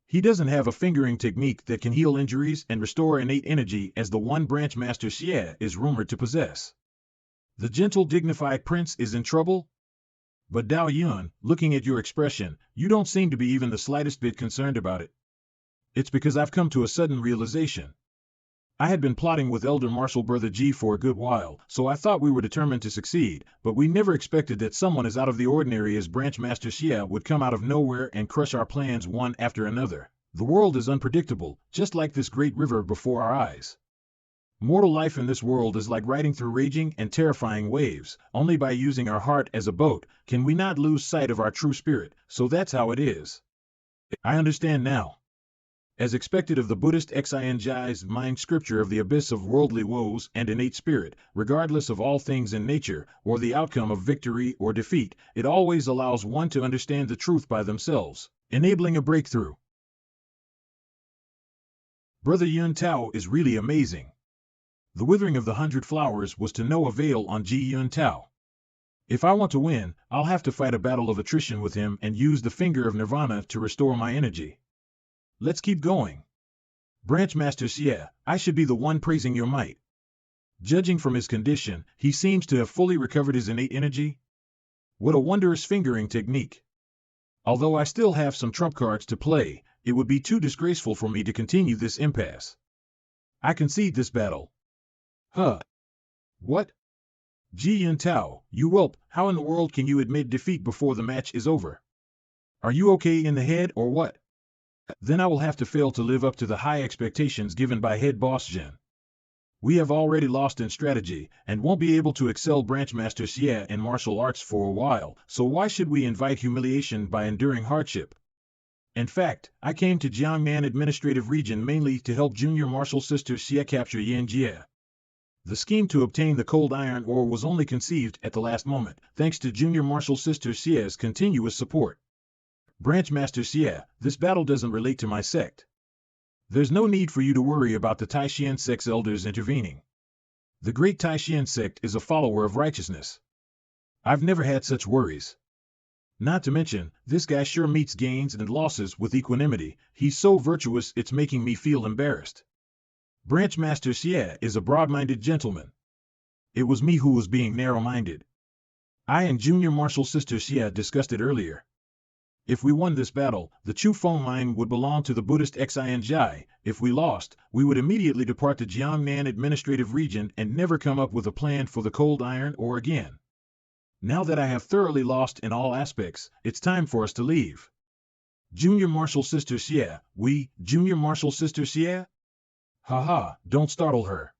He doesn't have a fingering technique that can heal injuries and restore innate energy as the one Branch Master Xie is rumored to possess. The gentle, dignified prince is in trouble? But Dao Yun, looking at your expression, you don't seem to be even the slightest bit concerned about it. It's because I've come to a sudden realization. I had been plotting with Elder Martial Brother Ji for a good while, so I thought we were determined to succeed, but we never expected that someone as out of the ordinary as Branch Master Xie would come out of nowhere and crush our plans one after another. The world is unpredictable, just like this great river before our eyes. Mortal life in this world is like riding through raging and terrifying waves. Only by using our heart as a boat can we not lose sight of our true spirit, so that's how it is. I understand now. As expected of the Buddhist Xie Yan's mind scripture of the abyss of worldly woes and innate spirit, regardless of all things in nature, or the outcome of victory or defeat, it always allows one to understand the truth by themselves, enabling a breakthrough. Brother Yun Tao is really amazing. The withering of the 100 flowers was to no avail on Ji Yun Tao. If I want to win, I'll have to fight a battle of attrition with him and use the finger of nirvana to restore my energy. Let's keep going. Branch Master Xie, I should be the one praising your might. Judging from his condition, he seems to have fully recovered his innate energy. What a wondrous fingering technique. Although I still have some trump cards to play, it would be too disgraceful for me to continue this impasse. I concede this battle. Huh. What? Ji Yun Tao, you whelp, how in the world can you admit defeat before the match is over? Are you okay in the head or what? Then I will have to fail to live up to the high expectations given by head boss Jin. We have already lost in strategy, and won't be able to excel Branch Master Xie in martial arts for a while, so why should we invite humiliation by enduring hardship? In fact, I came to Jiangnan Administrative Region mainly to help Junior Martial Sister Xie capture Yan Jie. The scheme to obtain the cold iron ore was only conceived at the last moment, thanks to Junior Martial Sister Xie's continuous support. Branch Master Xie, this battle doesn't relate to my sect. There's no need for you to worry about the Taishan sect's elders intervening. The great Taishan sect is a follower of righteousness. I've never had such worries. Not to mention, this guy sure meets gains and losses with equanimity. He's so virtuous it's making me feel embarrassed. Branch Master Xie is a broad-minded gentleman. It was me who was being narrow-minded. I and Junior Martial Sister Xie discussed it earlier. If we won this battle, the Chu Feng mine would belong to the Buddhist Xie Yan. If we lost, we would immediately depart the Jiangnan Administrative Region and never come up with a plan for the cold iron ore again. Now that I have thoroughly lost in all aspects, it's time for us to leave. Junior Martial Sister Xie, Junior Martial Sister Xie? Haha, don't startle her.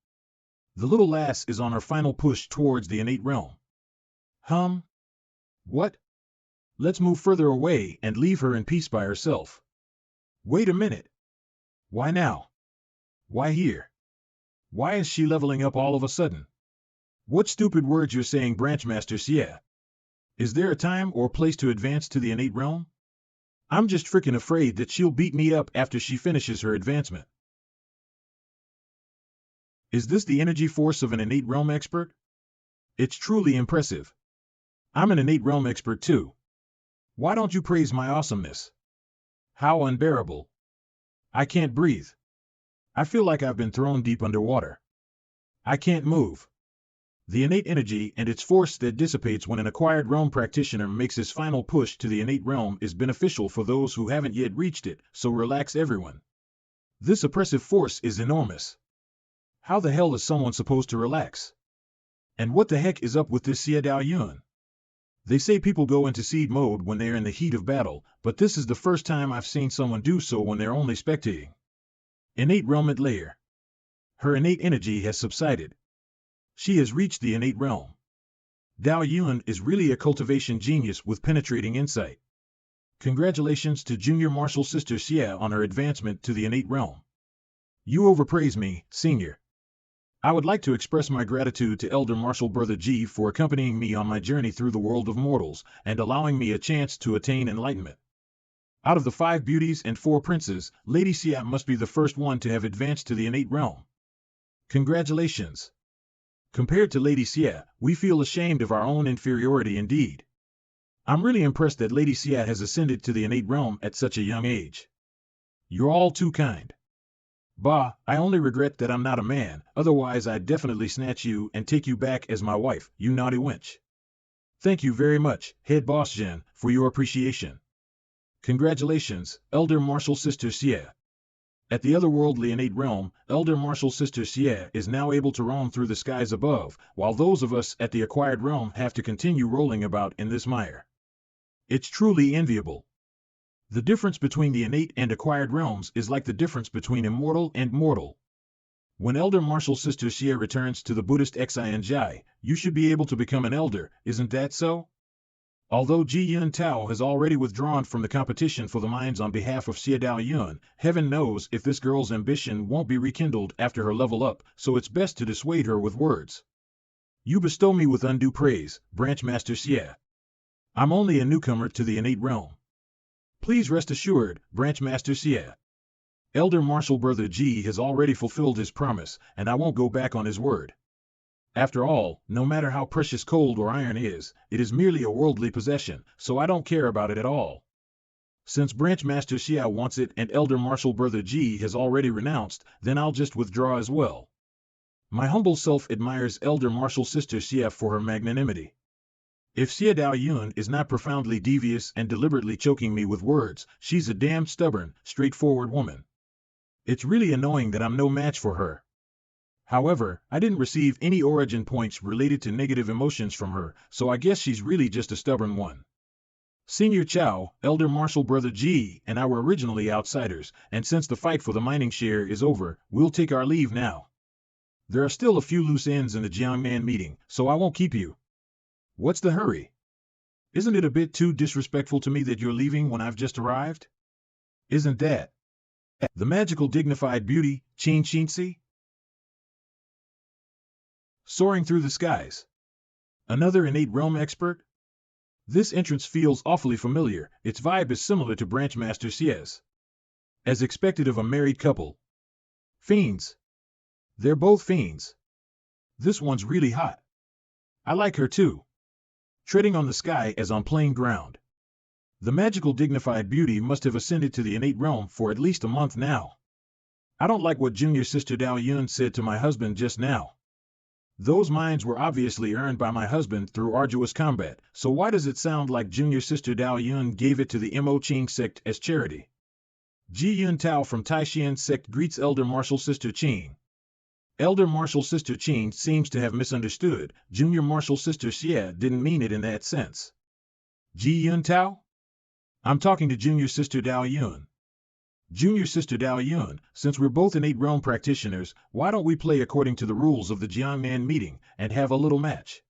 The little lass is on her final push towards the innate realm. What? Let's move further away and leave her in peace by herself. Wait a minute. Why now? Why here? Why is she leveling up all of a sudden? What stupid words you're saying, Branch Master Xie? Is there a time or place to advance to the innate realm? I'm just frickin' afraid that she'll beat me up after she finishes her advancement. Is this the energy force of an innate realm expert? It's truly impressive. I'm an innate realm expert too. Why don't you praise my awesomeness? How unbearable. I can't breathe. I feel like I've been thrown deep underwater. I can't move. The innate energy and its force that dissipates when an acquired realm practitioner makes his final push to the innate realm is beneficial for those who haven't yet reached it, so relax everyone. This oppressive force is enormous. How the hell is someone supposed to relax? And what the heck is up with this Xie Dao Yun? They say people go into seed mode when they're in the heat of battle, but this is the first time I've seen someone do so when they're only spectating. Innate realm at lair. Her innate energy has subsided. She has reached the innate realm. Dao Yun is really a cultivation genius with penetrating insight. Congratulations to Junior Martial Sister Xie on her advancement to the innate realm. You overpraise me, Senior. I would like to express my gratitude to Elder Marshal Brother G for accompanying me on my journey through the world of mortals and allowing me a chance to attain enlightenment. Out of the 5 beauties and 4 princes, Lady Xie Yan must be the first one to have advanced to the innate realm. Congratulations! Compared to Lady Xie Yan, we feel ashamed of our own inferiority indeed. I'm really impressed that Lady Xie Yan has ascended to the innate realm at such a young age. You're all too kind. Bah, I only regret that I'm not a man, otherwise I'd definitely snatch you and take you back as my wife, you naughty wench. Thank you very much, Head Boss Jin, for your appreciation. Congratulations, Elder Martial Sister Xie. At the otherworldly innate realm, Elder Martial Sister Xie is now able to roam through the skies above, while those of us at the acquired realm have to continue rolling about in this mire. It's truly enviable. The difference between the innate and acquired realms is like the difference between immortal and mortal. When Elder Martial Sister Xie returns to the Buddhist Xie Yan, you should be able to become an elder, isn't that so? Although Ji Yun Tao has already withdrawn from the competition for the mines on behalf of Xie Dao Yun, heaven knows if this girl's ambition won't be rekindled after her level up, so it's best to dissuade her with words. You bestow me with undue praise, Branch Master Xie. I'm only a newcomer to the innate realm. Please rest assured, Branch Master Xie. Elder Martial Brother G has already fulfilled his promise, and I won't go back on his word. After all, no matter how precious gold or iron is, it is merely a worldly possession, so I don't care about it at all. Since Branch Master Xie wants it and Elder Martial Brother G has already renounced, then I'll just withdraw as well. My humble self admires Elder Martial Sister Xie for her magnanimity. If Xie Dao Yun is not profoundly devious and deliberately choking me with words, she's a damn stubborn, straightforward woman. It's really annoying that I'm no match for her. However, I didn't receive any origin points related to negative emotions from her, so I guess she's really just a stubborn one. Senior Chow, Elder Martial Brother G, and I were originally outsiders, and since the fight for the mining share is over, we'll take our leave now. There are still a few loose ends in the Jiangnan meeting, so I won't keep you. What's the hurry? Isn't it a bit too disrespectful to me that you're leaving when I've just arrived? Isn't that the magical dignified beauty, Qin Xinzi? Soaring through the skies. Another innate realm expert? This entrance feels awfully familiar, its vibe is similar to Branch Master Xie's. As expected of a married couple. Fiends. They're both fiends. This one's really hot. I like her too. Treading on the sky as on plain ground. The magical dignified beauty must have ascended to the innate realm for at least a month now. I don't like what Junior Sister Dao Yun said to my husband just now. Those mines were obviously earned by my husband through arduous combat, so why does it sound like Junior Sister Dao Yun gave it to the Mo Qing sect as charity? Ji Yun Tao from Taishan sect greets Elder Martial Sister Qing. Elder Martial Sister Qing seems to have misunderstood. Junior Martial Sister Xie didn't mean it in that sense. Ji Yun Tao? I'm talking to Junior Sister Dao Yun. Junior Sister Dao Yun, since we're both innate realm practitioners, why don't we play according to the rules of the Jiangnan meeting and have a little match?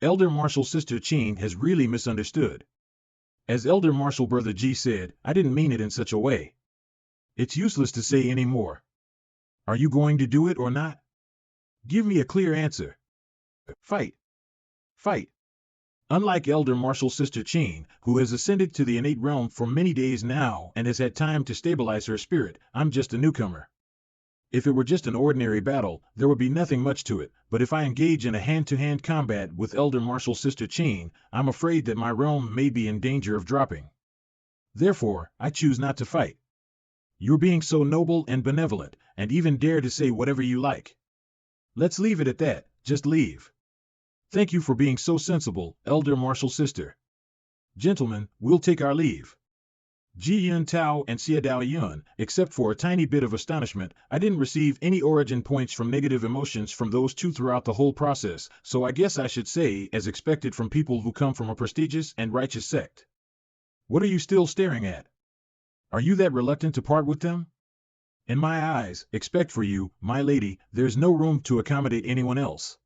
Elder Martial Sister Qing has really misunderstood. As Elder Martial Brother G said, I didn't mean it in such a way. It's useless to say any more. Are you going to do it or not? Give me a clear answer. Fight. Fight. Unlike Elder Martial Sister Qing, who has ascended to the innate realm for many days now and has had time to stabilize her spirit, I'm just a newcomer. If it were just an ordinary battle, there would be nothing much to it, but if I engage in a hand-to-hand combat with Elder Martial Sister Qing, I'm afraid that my realm may be in danger of dropping. Therefore, I choose not to fight. You're being so noble and benevolent, and even dare to say whatever you like. Let's leave it at that, just leave. Thank you for being so sensible, Elder Martial Sister. Gentlemen, we'll take our leave. Ji Yun Tao and Xie Dao Yun, except for a tiny bit of astonishment, I didn't receive any origin points from negative emotions from those two throughout the whole process, so I guess I should say as expected from people who come from a prestigious and righteous sect. What are you still staring at? Are you that reluctant to part with them? In my eyes, except for you, my lady, there's no room to accommodate anyone else.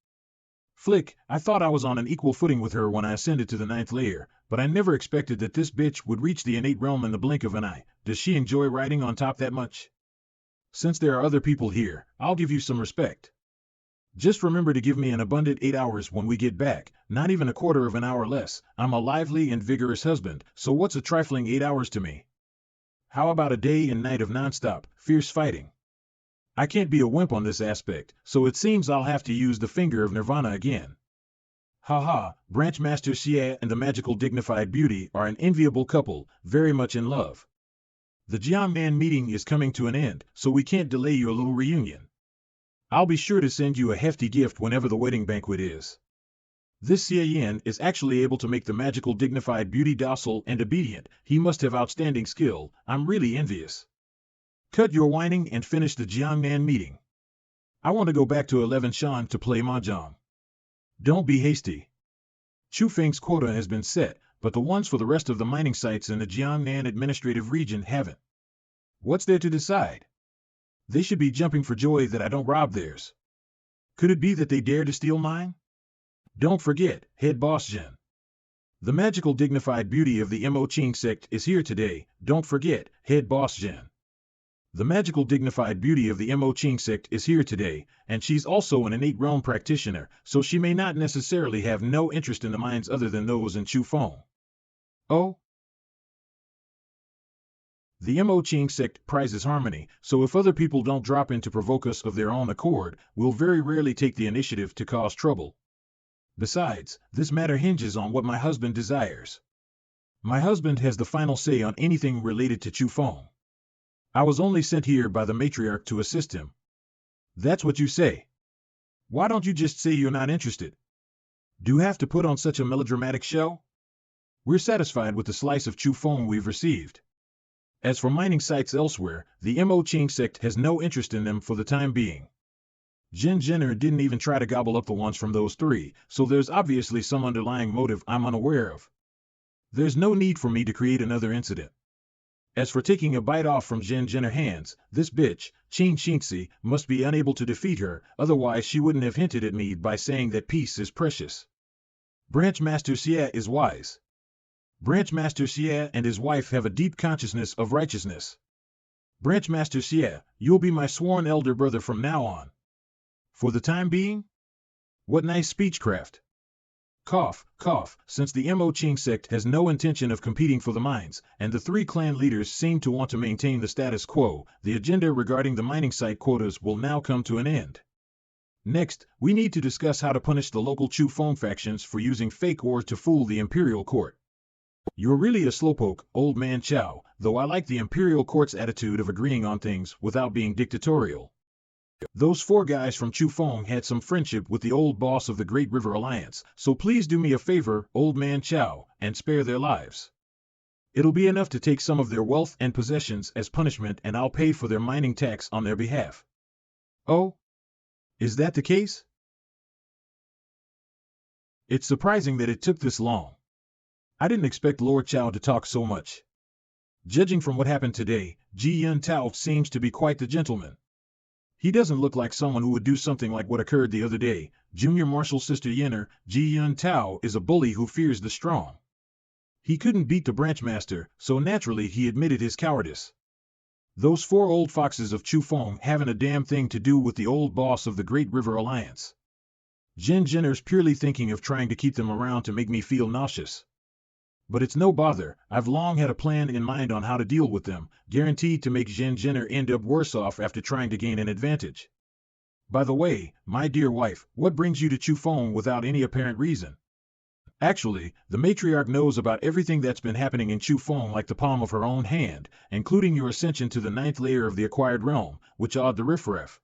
Flick, I thought I was on an equal footing with her when I ascended to the 9th layer, but I never expected that this bitch would reach the innate realm in the blink of an eye. Does she enjoy riding on top that much? Since there are other people here, I'll give you some respect. Just remember to give me an abundant 8 hours when we get back, not even a quarter of an hour less. I'm a lively and vigorous husband, so what's a trifling 8 hours to me? How about a day and night of nonstop, fierce fighting? I can't be a wimp on this aspect, so it seems I'll have to use the finger of Nirvana again. Haha, Branch Master Xie and the magical dignified beauty are an enviable couple, very much in love. The Jiangnan meeting is coming to an end, so we can't delay your little reunion. I'll be sure to send you a hefty gift whenever the wedding banquet is. This Xie Yan is actually able to make the magical dignified beauty docile and obedient. He must have outstanding skill. I'm really envious. Cut your whining and finish the Jiangnan meeting. I want to go back to 11 Shan to play mahjong. Don't be hasty. Chu Feng's quota has been set, but the ones for the rest of the mining sites in the Jiangnan administrative region haven't. What's there to decide? They should be jumping for joy that I don't rob theirs. Could it be that they dare to steal mine? Don't forget, head boss Jin. The magical dignified beauty of the Mo Qing sect is here today. Don't forget, head boss Jin. The magical dignified beauty of the Mo Qing sect is here today, and she's also an innate realm practitioner, so she may not necessarily have no interest in the mines other than those in Chu Feng. Oh? The Mo Qing sect prizes harmony, so if other people don't drop in to provoke us of their own accord, we'll very rarely take the initiative to cause trouble. Besides, this matter hinges on what my husband desires. My husband has the final say on anything related to Chu Feng. I was only sent here by the matriarch to assist him. That's what you say. Why don't you just say you're not interested? Do you have to put on such a melodramatic show? We're satisfied with the slice of Chu Feng we've received. As for mining sites elsewhere, the Mo Qing sect has no interest in them for the time being. Jin Jenner didn't even try to gobble up the ones from those three, so there's obviously some underlying motive I'm unaware of. There's no need for me to create another incident. As for taking a bite off from Jin Jenner's hands, this bitch, Qin Xinxi, must be unable to defeat her, otherwise she wouldn't have hinted at me by saying that peace is precious. Branch Master Xie is wise. Branch Master Xie and his wife have a deep consciousness of righteousness. Branch Master Xie, you'll be my sworn elder brother from now on. For the time being? What nice speechcraft. Cough, cough, since the Mo Qing sect has no intention of competing for the mines, and the three clan leaders seem to want to maintain the status quo, the agenda regarding the mining site quotas will now come to an end. Next, we need to discuss how to punish the local Chu Feng factions for using fake ore to fool the imperial court. You're really a slowpoke, old man Chow, though I like the imperial court's attitude of agreeing on things without being dictatorial. Those four guys from Chu Feng had some friendship with the old boss of the Great River Alliance, so please do me a favor, old man Chow, and spare their lives. It'll be enough to take some of their wealth and possessions as punishment, and I'll pay for their mining tax on their behalf. Oh? Is that the case? It's surprising that it took this long. I didn't expect Lord Chow to talk so much. Judging from what happened today, Xie Yan Tao seems to be quite the gentleman. He doesn't look like someone who would do something like what occurred the other day. Junior Marshal Sister Yenner, Xie Yan Tao is a bully who fears the strong. He couldn't beat the branch master, so naturally he admitted his cowardice. Those four old foxes of Chu Feng haven't a damn thing to do with the old boss of the Great River Alliance. Jin Jenner's purely thinking of trying to keep them around to make me feel nauseous. But it's no bother, I've long had a plan in mind on how to deal with them, guaranteed to make Jin Jenner end up worse off after trying to gain an advantage. By the way, my dear wife, what brings you to Chu Feng without any apparent reason? Actually, the matriarch knows about everything that's been happening in Chu Feng like the palm of her own hand, including your ascension to the 9th layer of the acquired realm, which awed the riffraff.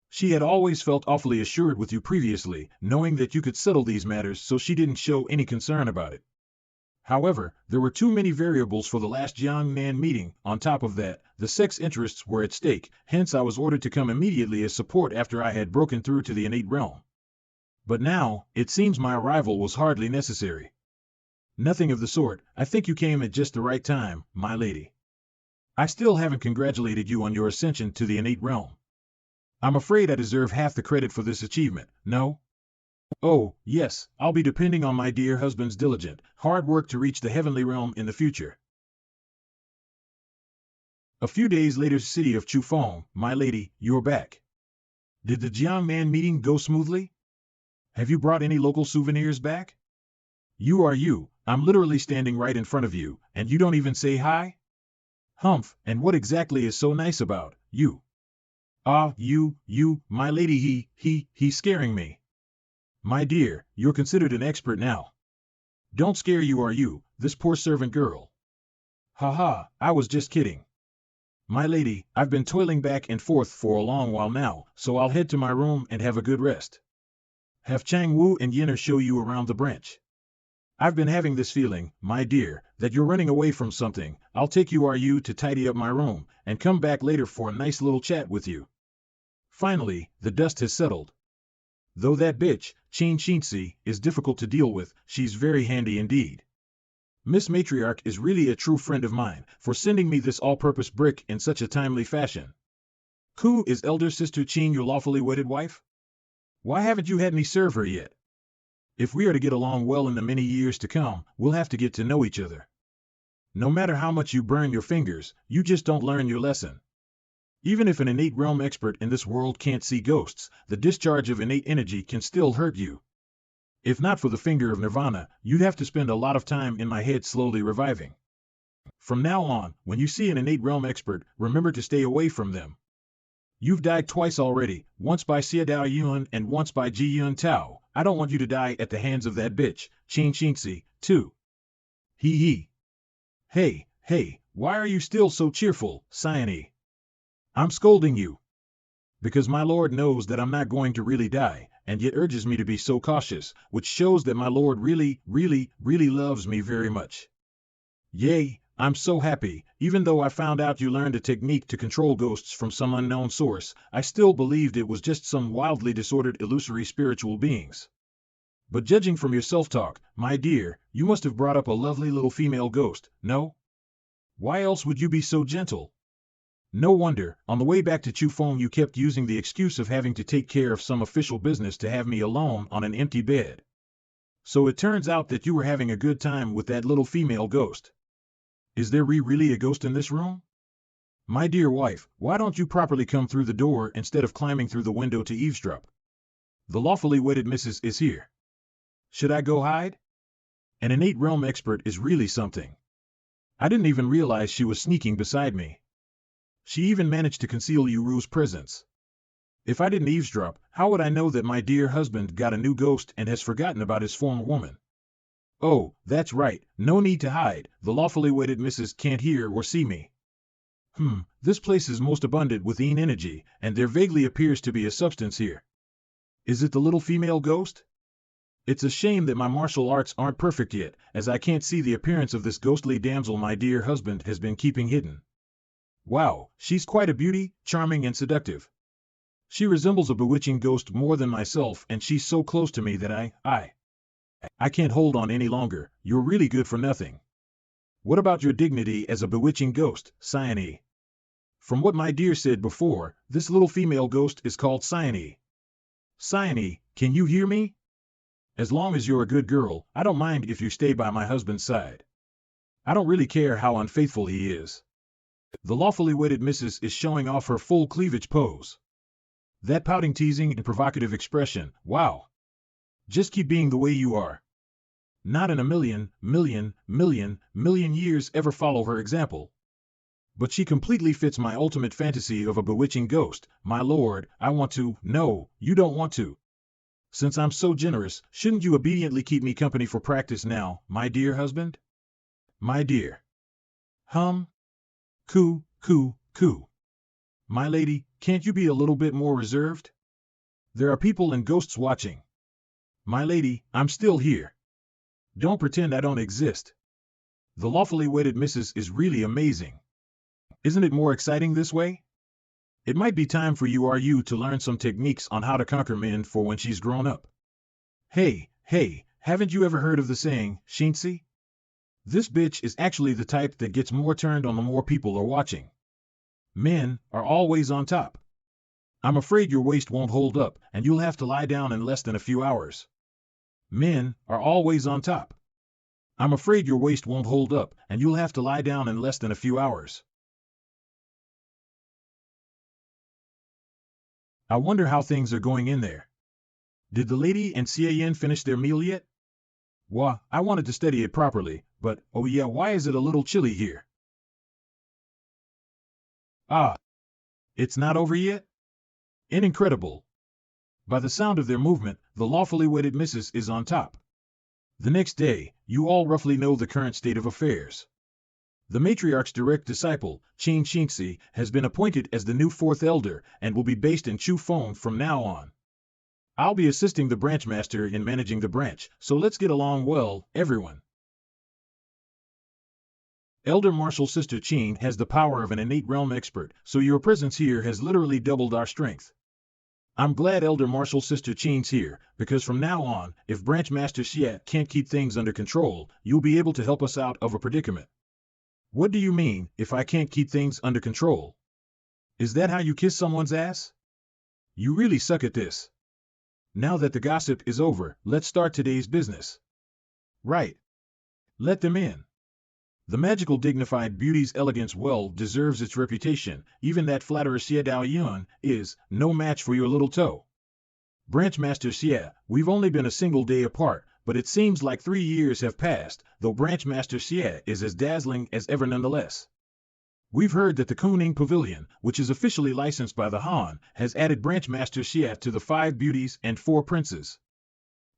She had always felt awfully assured with you previously, knowing that you could settle these matters, so she didn't show any concern about it. However, there were too many variables for the last Jiangnan meeting. On top of that, the sect's interests were at stake, hence I was ordered to come immediately as support after I had broken through to the innate realm. But now, it seems my arrival was hardly necessary. Nothing of the sort, I think you came at just the right time, my lady. I still haven't congratulated you on your ascension to the innate realm. I'm afraid I deserve half the credit for this achievement, no? Oh, yes, I'll be depending on my dear husband's diligent, hard work to reach the heavenly realm in the future. A few days later, city of Chu Feng, my lady, you're back. Did the Jiang Man meeting go smoothly? Have you brought any local souvenirs back? You are you, I'm literally standing right in front of you, and you don't even say hi? Humph, and what exactly is so nice about you? Ah, you, my lady, he's scaring me. My dear, you're considered an expert now. Don't scare you, this poor servant girl. Ha ha, I was just kidding. My lady, I've been toiling back and forth for a long while now, so I'll head to my room and have a good rest. Have Chang Wu and Yinner show you around the branch. I've been having this feeling, my dear, that you're running away from something. I'll take you to tidy up my room, and come back later for a nice little chat with you. Finally, the dust has settled. Though that bitch, Qin Xinzi, is difficult to deal with, she's very handy indeed. Miss Matriarch is really a true friend of mine, for sending me this all-purpose brick in such a timely fashion. Ku, is elder sister Qin your lawfully wedded wife? Why haven't you had me serve her yet? If we are to get along well in the many years to come, we'll have to get to know each other. No matter how much you burn your fingers, you just don't learn your lesson. Even if an innate realm expert in this world can't see ghosts, the discharge of innate energy can still hurt you. If not for the finger of Nirvana, you'd have to spend a lot of time in my head slowly reviving. From now on, when you see an innate realm expert, remember to stay away from them. You've died twice already, once by Xie Yuan and once by Ji Yun Tao. I don't want you to die at the hands of that bitch, Qin Xinzi, too. Hee. Hey, why are you still so cheerful, Cyane? I'm scolding you. Because my lord knows that I'm not going to really die, and yet urges me to be so cautious, which shows that my lord really loves me very much. Yay, I'm so happy. Even though I found out you learned a technique to control ghosts from some unknown source, I still believed it was just some wildly disordered illusory spiritual beings. But judging from your self-talk, my dear, you must have brought up a lovely little female ghost, no? Why else would you be so gentle? No wonder, on the way back to Chufeng you kept using the excuse of having to take care of some official business to have me alone on an empty bed. So it turns out that you were having a good time with that little female ghost. Is there really a ghost in this room? My dear wife, why don't you properly come through the door instead of climbing through the window to eavesdrop? The lawfully wedded missus is here. Should I go hide? An innate realm expert is really something. I didn't even realize she was sneaking beside me. She even managed to conceal Yuru's presence. If I didn't eavesdrop, how would I know that my dear husband got a new ghost and has forgotten about his former woman? Oh, that's right, no need to hide, the lawfully wedded missus can't hear or see me. This place is most abundant with Yin energy, and there vaguely appears to be a substance here. Is it the little female ghost? It's a shame that my martial arts aren't perfect yet, as I can't see the appearance of this ghostly damsel my dear husband has been keeping hidden. Wow, she's quite a beauty, charming and seductive. She resembles a bewitching ghost more than myself, and she's so close to me that I can't hold on any longer. You're really good for nothing. What about your dignity as a bewitching ghost, Cyane? From what my dear said before, this little female ghost is called Cyane. Cyane, can you hear me? As long as you're a good girl, I don't mind if you stay by my husband's side. I don't really care how unfaithful he is. The lawfully wedded missus is showing off her full cleavage pose. That pouting, teasing, and provocative expression, wow. Just keep being the way you are. Not in a million years ever follow her example. But she completely fits my ultimate fantasy of a bewitching ghost. My lord, I want to. No, you don't want to. Since I'm so generous, shouldn't you obediently keep me company for practice now, my dear husband? My dear. Coo. My lady, can't you be a little bit more reserved? There are people and ghosts watching. My lady, I'm still here. Don't pretend I don't exist. The lawfully wedded missus is really amazing. Isn't it more exciting this way? It might be time for you to learn some techniques on how to conquer men for when she's grown up. Hey, haven't you ever heard of the saying, Xinzi? This bitch is actually the type that gets more turned on the more people are watching. Men are always on top. I'm afraid your waist won't hold up, and you'll have to lie down in less than a few hours. Men are always on top. I'm afraid your waist won't hold up, and you'll have to lie down in less than a few hours. I wonder how things are going in there. Did the lady and Xie Yan finish their meal yet? Wah, I wanted to study it properly, but, oh yeah, why is it a little chilly here? Ah, it's not over yet? Incredible. By the sound of their movement, the lawfully wedded missus is on top. The next day, you all roughly know the current state of affairs. The matriarch's direct disciple, Qin Xinxi, has been appointed as the new fourth elder and will be based in Chu Feng from now on. I'll be assisting the branch master in managing the branch, so let's get along well, everyone. Elder Martial Sister Qin has the power of an innate realm expert, so your presence here has literally doubled our strength. I'm glad Elder Martial Sister Qin's here, because from now on, if Branch Master Xie can't keep things under control, you'll be able to help us out of a predicament. What do you mean, if I can't keep things under control? Is that how you kiss someone's ass? You really suck at this. Now that the gossip is over, let's start today's business. Right. Let them in. The magical dignified beauty's elegance well deserves its reputation. Even that flatterer Xie Yan is no match for your little toe. Branch Master Xie, we've only been a single day apart, but it seems like 3 years have passed, though Branch Master Xie is as dazzling as ever nonetheless. We've heard that the Kuning Pavilion, which is officially licensed by the Han, has added Branch Master Xie to the 5 beauties and 4 princes.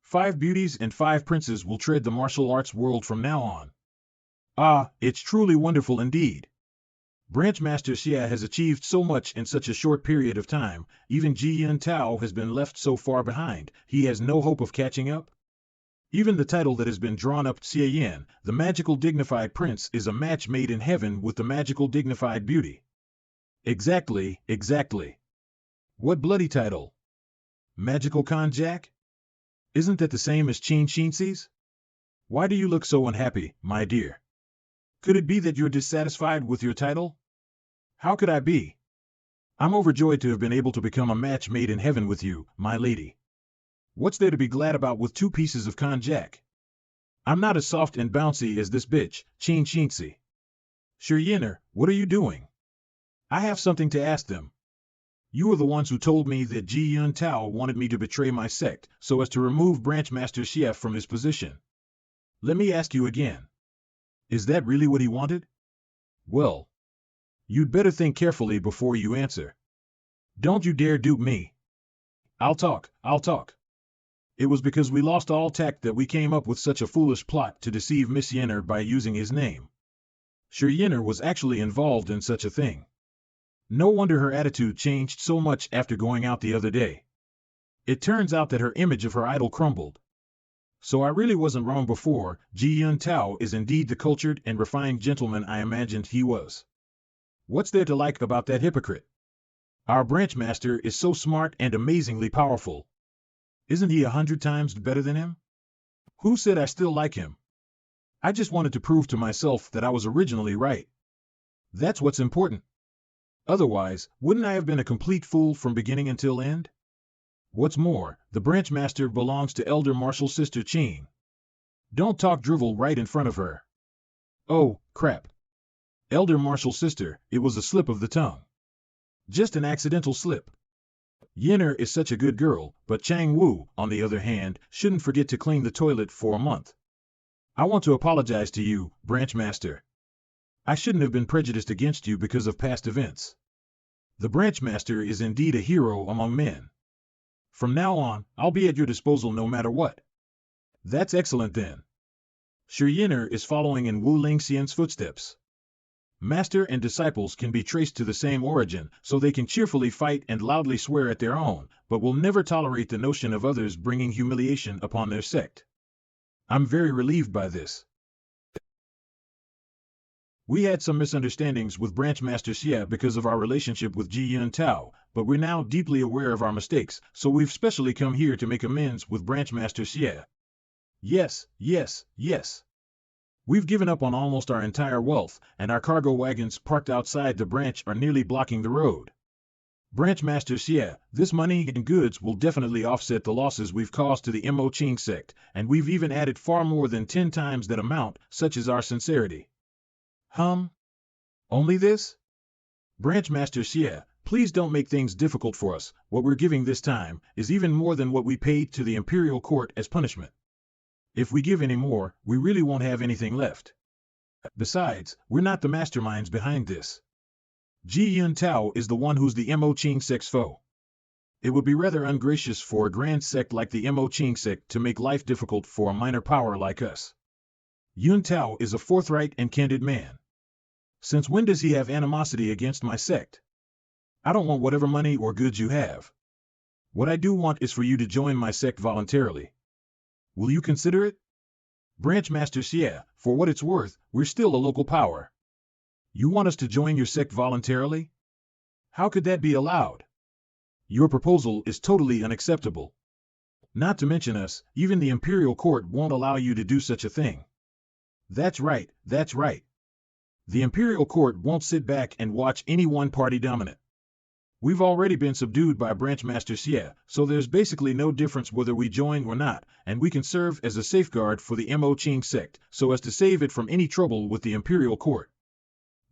5 beauties and 5 princes will tread the martial arts world from now on. Ah, it's truly wonderful indeed. Branch Master Xie has achieved so much in such a short period of time, even Xie Yan has been left so far behind, he has no hope of catching up. Even the title that has been drawn up, Xie Yan, the magical dignified prince, is a match made in heaven with the magical dignified beauty. Exactly, exactly. What bloody title? Magical Konjac? Isn't that the same as Qin Xinxi's? Why do you look so unhappy, my dear? Could it be that you're dissatisfied with your title? How could I be? I'm overjoyed to have been able to become a match made in heaven with you, my lady. What's there to be glad about with 2 pieces of konjac? I'm not as soft and bouncy as this bitch, Qin Xinxi. Xie Yan, what are you doing? I have something to ask them. You were the ones who told me that Xie Yan wanted me to betray my sect, so as to remove Branch Master Xie from his position. Let me ask you again. Is that really what he wanted? Well, you'd better think carefully before you answer. Don't you dare dupe me. I'll talk. It was because we lost all tact that we came up with such a foolish plot to deceive Miss Yenner by using his name. Xie Yan was actually involved in such a thing. No wonder her attitude changed so much after going out the other day. It turns out that her image of her idol crumbled. So I really wasn't wrong before. Xie Yan is indeed the cultured and refined gentleman I imagined he was. What's there to like about that hypocrite? Our branch master is so smart and amazingly powerful. Isn't he 100 times better than him? Who said I still like him? I just wanted to prove to myself that I was originally right. That's what's important. Otherwise, wouldn't I have been a complete fool from beginning until end? What's more, the branch master belongs to Elder Martial Sister Qin. Don't talk drivel right in front of her. Oh, crap. Elder Martial Sister, it was a slip of the tongue. Just an accidental slip. Yenner is such a good girl, but Chang Wu, on the other hand, shouldn't forget to clean the toilet for a month. I want to apologize to you, Branch Master. I shouldn't have been prejudiced against you because of past events. The Branch Master is indeed a hero among men. From now on, I'll be at your disposal no matter what. That's excellent then. Xie Yan is following in Wu Lingxian's footsteps. Master and disciples can be traced to the same origin, so they can cheerfully fight and loudly swear at their own, but will never tolerate the notion of others bringing humiliation upon their sect. I'm very relieved by this. We had some misunderstandings with Branch Master Xie because of our relationship with Xie Yan, but we're now deeply aware of our mistakes, so we've specially come here to make amends with Branch Master Xie. Yes. We've given up on almost our entire wealth, and our cargo wagons parked outside the branch are nearly blocking the road. Branch Master Xie, this money and goods will definitely offset the losses we've caused to the Mo Qing sect, and we've even added far more than 10 times that amount, such is our sincerity. Only this? Branch Master Xie, Please don't make things difficult for us. What we're giving this time is even more than what we paid to the imperial court as punishment. If we give any more, we really won't have anything left. Besides, we're not the masterminds behind this. Xie Yan is the one who's the Mo Qing sect's foe. It would be rather ungracious for a grand sect like the Mo Qing sect to make life difficult for a minor power like us. Yun Tao is a forthright and candid man. Since when does he have animosity against my sect? I don't want whatever money or goods you have. What I do want is for you to join my sect voluntarily. Will you consider it? Branch Master Xie, for what it's worth, we're still a local power. You want us to join your sect voluntarily? How could that be allowed? Your proposal is totally unacceptable. Not to mention us, even the imperial court won't allow you to do such a thing. That's right, that's right. The imperial court won't sit back and watch any one party dominant. We've already been subdued by Branch Master Xie, so there's basically no difference whether we join or not, and we can serve as a safeguard for the Mo Qing sect, so as to save it from any trouble with the imperial court.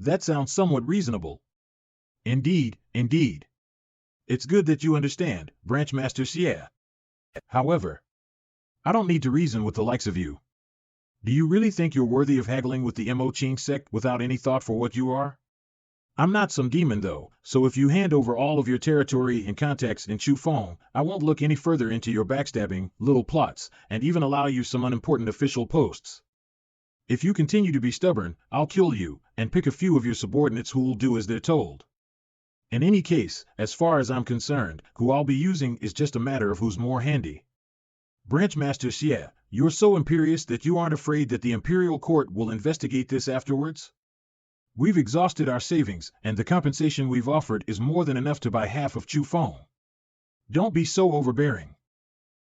That sounds somewhat reasonable. Indeed, indeed. It's good that you understand, Branch Master Xie. However, I don't need to reason with the likes of you. Do you really think you're worthy of haggling with the Mo Qing sect without any thought for what you are? I'm not some demon though, so if you hand over all of your territory and contacts in Chufeng, I won't look any further into your backstabbing, little plots, and even allow you some unimportant official posts. If you continue to be stubborn, I'll kill you, and pick a few of your subordinates who'll do as they're told. In any case, as far as I'm concerned, who I'll be using is just a matter of who's more handy. Branch Master Xie, you're so imperious that you aren't afraid that the imperial court will investigate this afterwards? We've exhausted our savings, and the compensation we've offered is more than enough to buy half of Chufeng. Don't be so overbearing.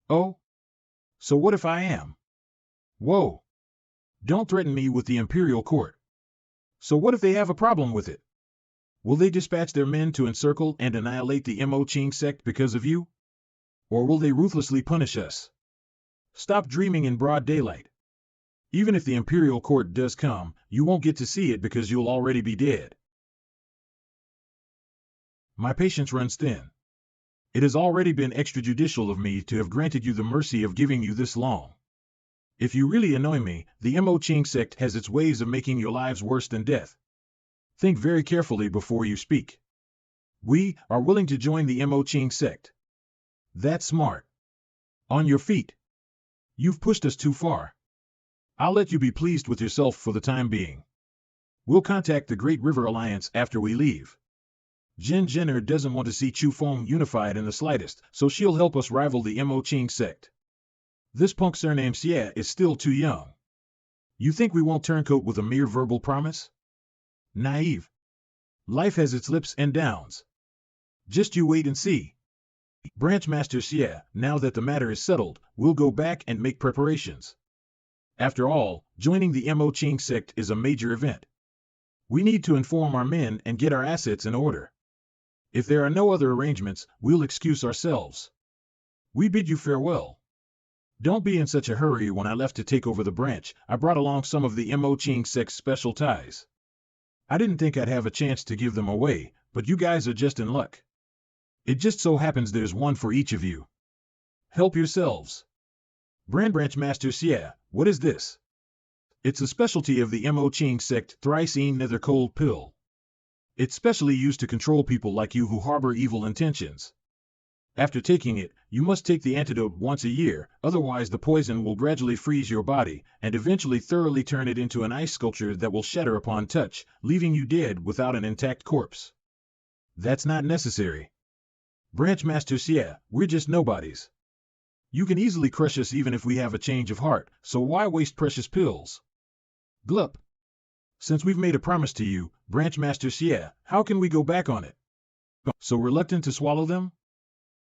Oh? So what if I am? Whoa! Don't threaten me with the imperial court. So what if they have a problem with it? Will they dispatch their men to encircle and annihilate the Mo Qing sect because of you? Or will they ruthlessly punish us? Stop dreaming in broad daylight. Even if the imperial court does come, you won't get to see it because you'll already be dead. My patience runs thin. It has already been extrajudicial of me to have granted you the mercy of giving you this long. If you really annoy me, the Mo Qing sect has its ways of making your lives worse than death. Think very carefully before you speak. We are willing to join the Mo Qing sect. That's smart. On your feet. You've pushed us too far. I'll let you be pleased with yourself for the time being. We'll contact the Great River Alliance after we leave. Zhen Zhen'er doesn't want to see Chufeng unified in the slightest, so she'll help us rival the Mo Qing sect. This punk surnamed Xie is still too young. You think we won't turncoat with a mere verbal promise? Naive. Life has its ups and downs. Just you wait and see. Branch Master Xie, now that the matter is settled, we'll go back and make preparations. After all, joining the Mo Qing sect is a major event. We need to inform our men and get our assets in order. If there are no other arrangements, we'll excuse ourselves. We bid you farewell. Don't be in such a hurry. When I left to take over the branch, I brought along some of the Mo Qing sect's special ties. I didn't think I'd have a chance to give them away, but you guys are just in luck. It just so happens there's one for each of you. Help yourselves. Branch Master Xie, what is this? It's a specialty of the Mo Qing sect, Thrice-Ean Nether Cold Pill. It's specially used to control people like you who harbor evil intentions. After taking it, you must take the antidote once a year, otherwise the poison will gradually freeze your body, and eventually thoroughly turn it into an ice sculpture that will shatter upon touch, leaving you dead without an intact corpse. That's not necessary. Branch Master Xie, we're just nobodies. You can easily crush us even if we have a change of heart, so why waste precious pills? Glup. Since we've made a promise to you, Branch Master Xie, how can we go back on it? So reluctant to swallow them?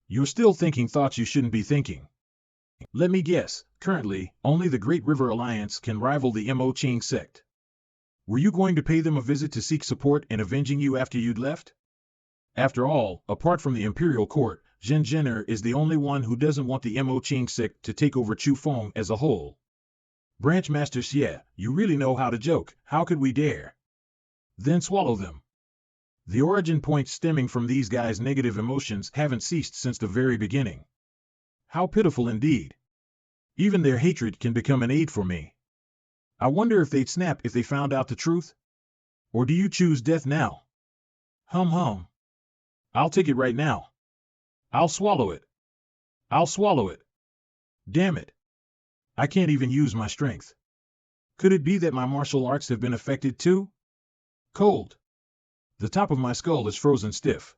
You're still thinking thoughts you shouldn't be thinking. Let me guess, currently, only the Great River Alliance can rival the Mo Qing sect. Were you going to pay them a visit to seek support in avenging you after you'd left? After all, apart from the Imperial Court, Zhen Zhen'er is the only one who doesn't want the Mo Qing sect to take over Chufeng as a whole. Branch Master Xie, you really know how to joke. How could we dare? Then swallow them. The origin points stemming from these guys' negative emotions haven't ceased since the very beginning. How pitiful indeed. Even their hatred can become an aid for me. I wonder if they'd snap if they found out the truth? Or do you choose death now? Hum hum. I'll take it right now. I'll swallow it. I'll swallow it. Damn it. I can't even use my strength. Could it be that my martial arts have been affected too? Cold. The top of my skull is frozen stiff.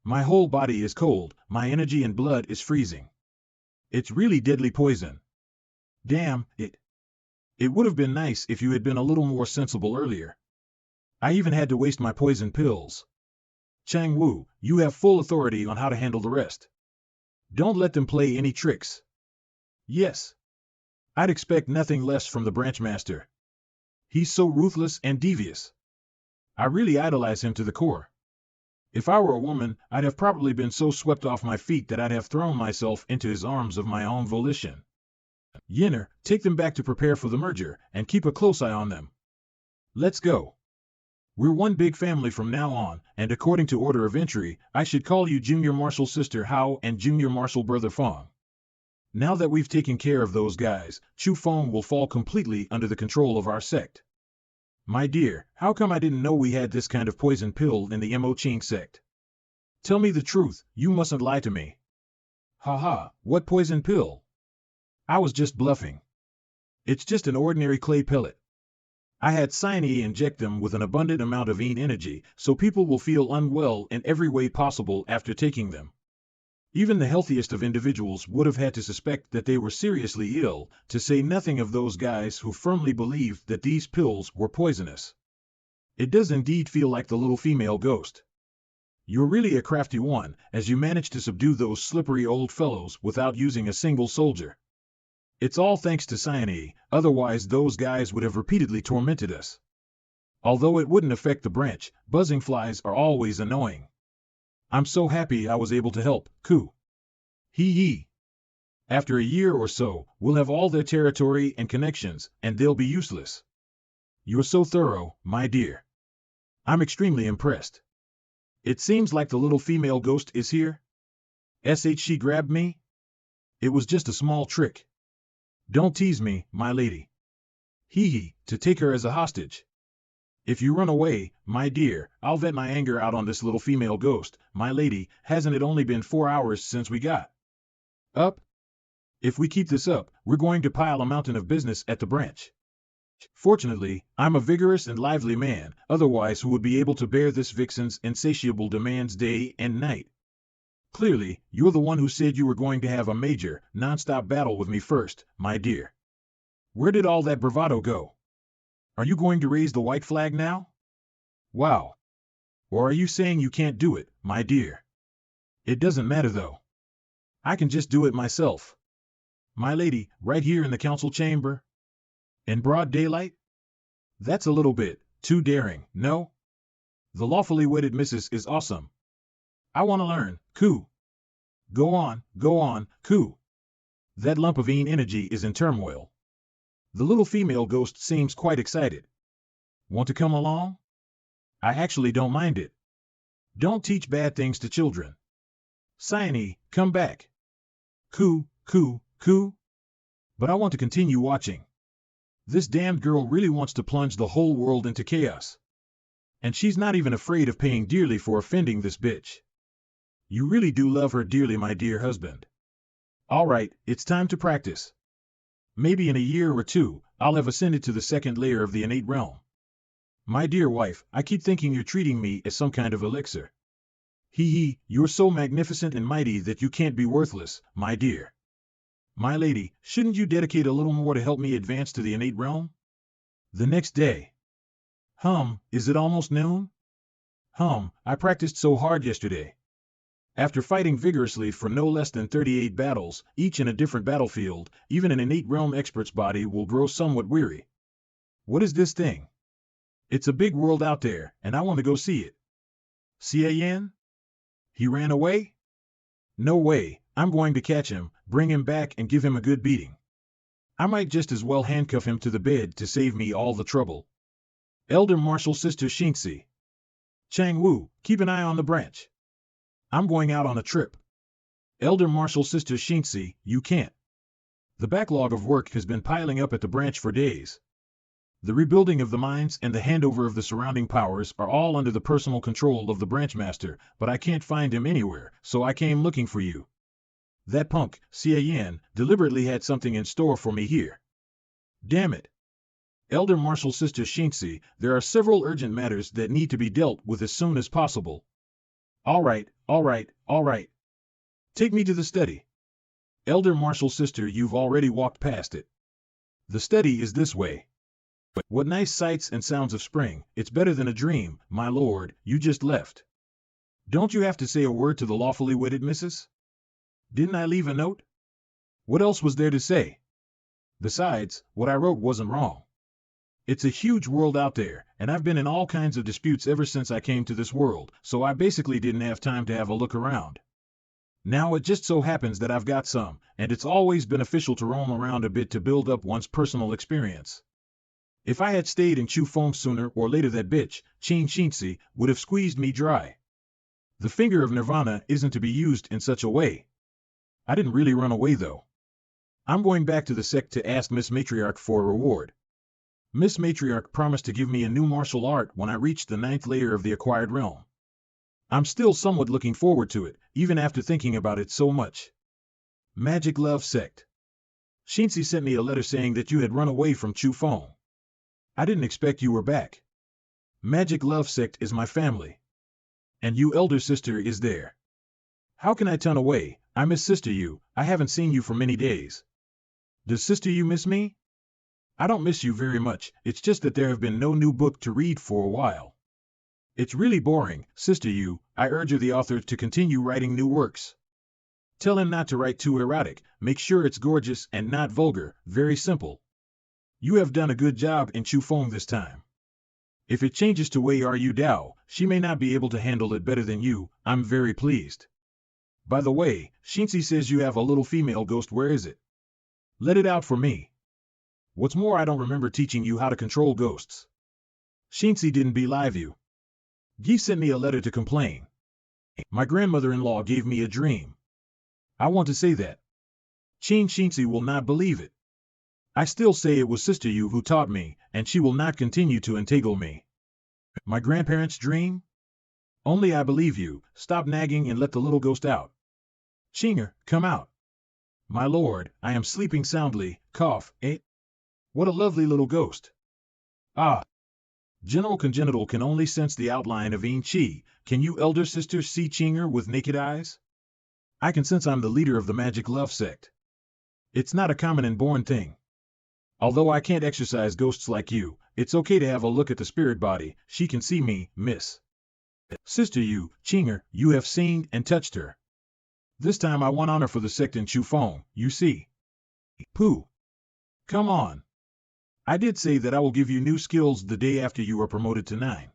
My whole body is cold, my energy and blood is freezing. It's really deadly poison. Damn it. It would have been nice if you had been a little more sensible earlier. I even had to waste my poison pills. Chang Wu, you have full authority on how to handle the rest. Don't let them play any tricks. Yes. I'd expect nothing less from the branch master. He's so ruthless and devious. I really idolize him to the core. If I were a woman, I'd have probably been so swept off my feet that I'd have thrown myself into his arms of my own volition. Yenner, take them back to prepare for the merger, and keep a close eye on them. Let's go. We're one big family from now on, and according to order of entry, I should call you Junior Marshal Sister Hao and Junior Marshal Brother Fong. Now that we've taken care of those guys, Chu Feng will fall completely under the control of our sect. My dear, how come I didn't know we had this kind of poison pill in the Mo Ching sect? Tell me the truth, you mustn't lie to me. Ha, what poison pill? I was just bluffing. It's just an ordinary clay pellet. I had Xie inject them with an abundant amount of yin energy, so people will feel unwell in every way possible after taking them. Even the healthiest of individuals would have had to suspect that they were seriously ill, to say nothing of those guys who firmly believed that these pills were poisonous. It does indeed feel like the little female ghost. You're really a crafty one, as you managed to subdue those slippery old fellows without using a single soldier. It's all thanks to Xie, otherwise those guys would have repeatedly tormented us. Although it wouldn't affect the branch, buzzing flies are always annoying. I'm so happy I was able to help, Ku. Hee. After a year or so, we'll have all their territory and connections, and they'll be useless. You're so thorough, my dear. I'm extremely impressed. It seems like the little female ghost is here. She grabbed me? It was just a small trick. Don't tease me, my lady. To take her as a hostage. If you run away, my dear, I'll vent my anger out on this little female ghost. My lady, hasn't it only been 4 hours since we got up? If we keep this up, we're going to pile a mountain of business at the branch. Fortunately, I'm a vigorous and lively man, otherwise who would be able to bear this vixen's insatiable demands day and night? Clearly, you're the one who said you were going to have a major, non-stop battle with me first, my dear. Where did all that bravado go? Are you going to raise the white flag now? Wow. Or are you saying you can't do it, my dear? It doesn't matter though. I can just do it myself. My lady, right here in the council chamber? In broad daylight? That's a little bit too daring, no? The lawfully wedded missus is awesome. I want to learn, Ku. Go on, Ku. That lump of yin energy is in turmoil. The little female ghost seems quite excited. Want to come along? I actually don't mind it. Don't teach bad things to children. Xie, come back. Ku. But I want to continue watching. This damned girl really wants to plunge the whole world into chaos. And she's not even afraid of paying dearly for offending this bitch. You really do love her dearly, my dear husband. All right, it's time to practice. Maybe in a year or two, I'll have ascended to the second layer of the innate realm. My dear wife, I keep thinking you're treating me as some kind of elixir. You're so magnificent and mighty that you can't be worthless, my dear. My lady, shouldn't you dedicate a little more to help me advance to the innate realm? The next day. Is it almost noon? I practiced so hard yesterday. After fighting vigorously for no less than 38 battles, each in a different battlefield, even an innate realm expert's body will grow somewhat weary. What is this thing? It's a big world out there, and I want to go see it. Xie Yan? He ran away? No way, I'm going to catch him, bring him back and give him a good beating. I might just as well handcuff him to the bed to save me all the trouble. Elder Marshal Sister Xingxi. Chang Wu, keep an eye on the branch. I'm going out on a trip. Elder Martial Sister Xinzi, you can't. The backlog of work has been piling up at the branch for days. The rebuilding of the mines and the handover of the surrounding powers are all under the personal control of the branch master, but I can't find him anywhere, so I came looking for you. That punk, Xie Yan, deliberately had something in store for me here. Damn it. Elder Martial Sister Xinzi, there are several urgent matters that need to be dealt with as soon as possible. All right, all right, all right. Take me to the study. Elder Martial Sister, you've already walked past it. The study is this way. What nice sights and sounds of spring, it's better than a dream, my lord, you just left. Don't you have to say a word to the lawfully wedded missus? Didn't I leave a note? What else was there to say? Besides, what I wrote wasn't wrong. It's a huge world out there, and I've been in all kinds of disputes ever since I came to this world, so I basically didn't have time to have a look around. Now it just so happens that I've got some, and it's always beneficial to roam around a bit to build up one's personal experience. If I had stayed in Chu Feng sooner or later, that bitch, Qin Xinzi, would have squeezed me dry. The finger of nirvana isn't to be used in such a way. I didn't really run away though. I'm going back to the sect to ask Miss Matriarch for a reward. Miss Matriarch promised to give me a new martial art when I reached the 9th layer of the acquired realm. I'm still somewhat looking forward to it, even after thinking about it so much. Magic Love Sect. Xinzi sent me a letter saying that you had run away from Chu Feng. I didn't expect you were back. Magic Love Sect is my family. And you elder sister is there. How can I turn away? I miss Sister You, I haven't seen you for many days. Does Sister You miss me? I don't miss you very much, it's just that there have been no new book to read for a while. It's really boring, Sister You, I urge the author to continue writing new works. Tell him not to write too erotic, make sure it's gorgeous and not vulgar, very simple. You have done a good job in Chu Feng this time. If it changes to Wei Ru Dao, she may not be able to handle it better than you, I'm very pleased. By the way, Xinzi says you have a little female ghost, where is it? Let it out for me. What's more, I don't remember teaching you how to control ghosts. Xinzi didn't believe you. Guy sent me a letter to complain. My grandmother-in-law gave me a dream. I want to say that. Qin Xinzi will not believe it. I still say it was Sister You who taught me, and she will not continue to entangle me. My grandparents' dream? Only I believe you, stop nagging and let the little ghost out. Qinger, come out. My lord, I am sleeping soundly, cough, eh? What a lovely little ghost. Ah. General Congenital can only sense the outline of Yin Qi. Can you elder sister see Qinger with naked eyes? I can sense I'm the leader of the Magic Love Sect. It's not a common and born thing. Although I can't exorcise ghosts like you, it's okay to have a look at the spirit body. She can see me, miss. Sister You, Qinger, you have seen and touched her. This time I want honor for the sect in Chu Feng, you see. Pooh. Come on. I did say that I will give you new skills the day after you are promoted to 9.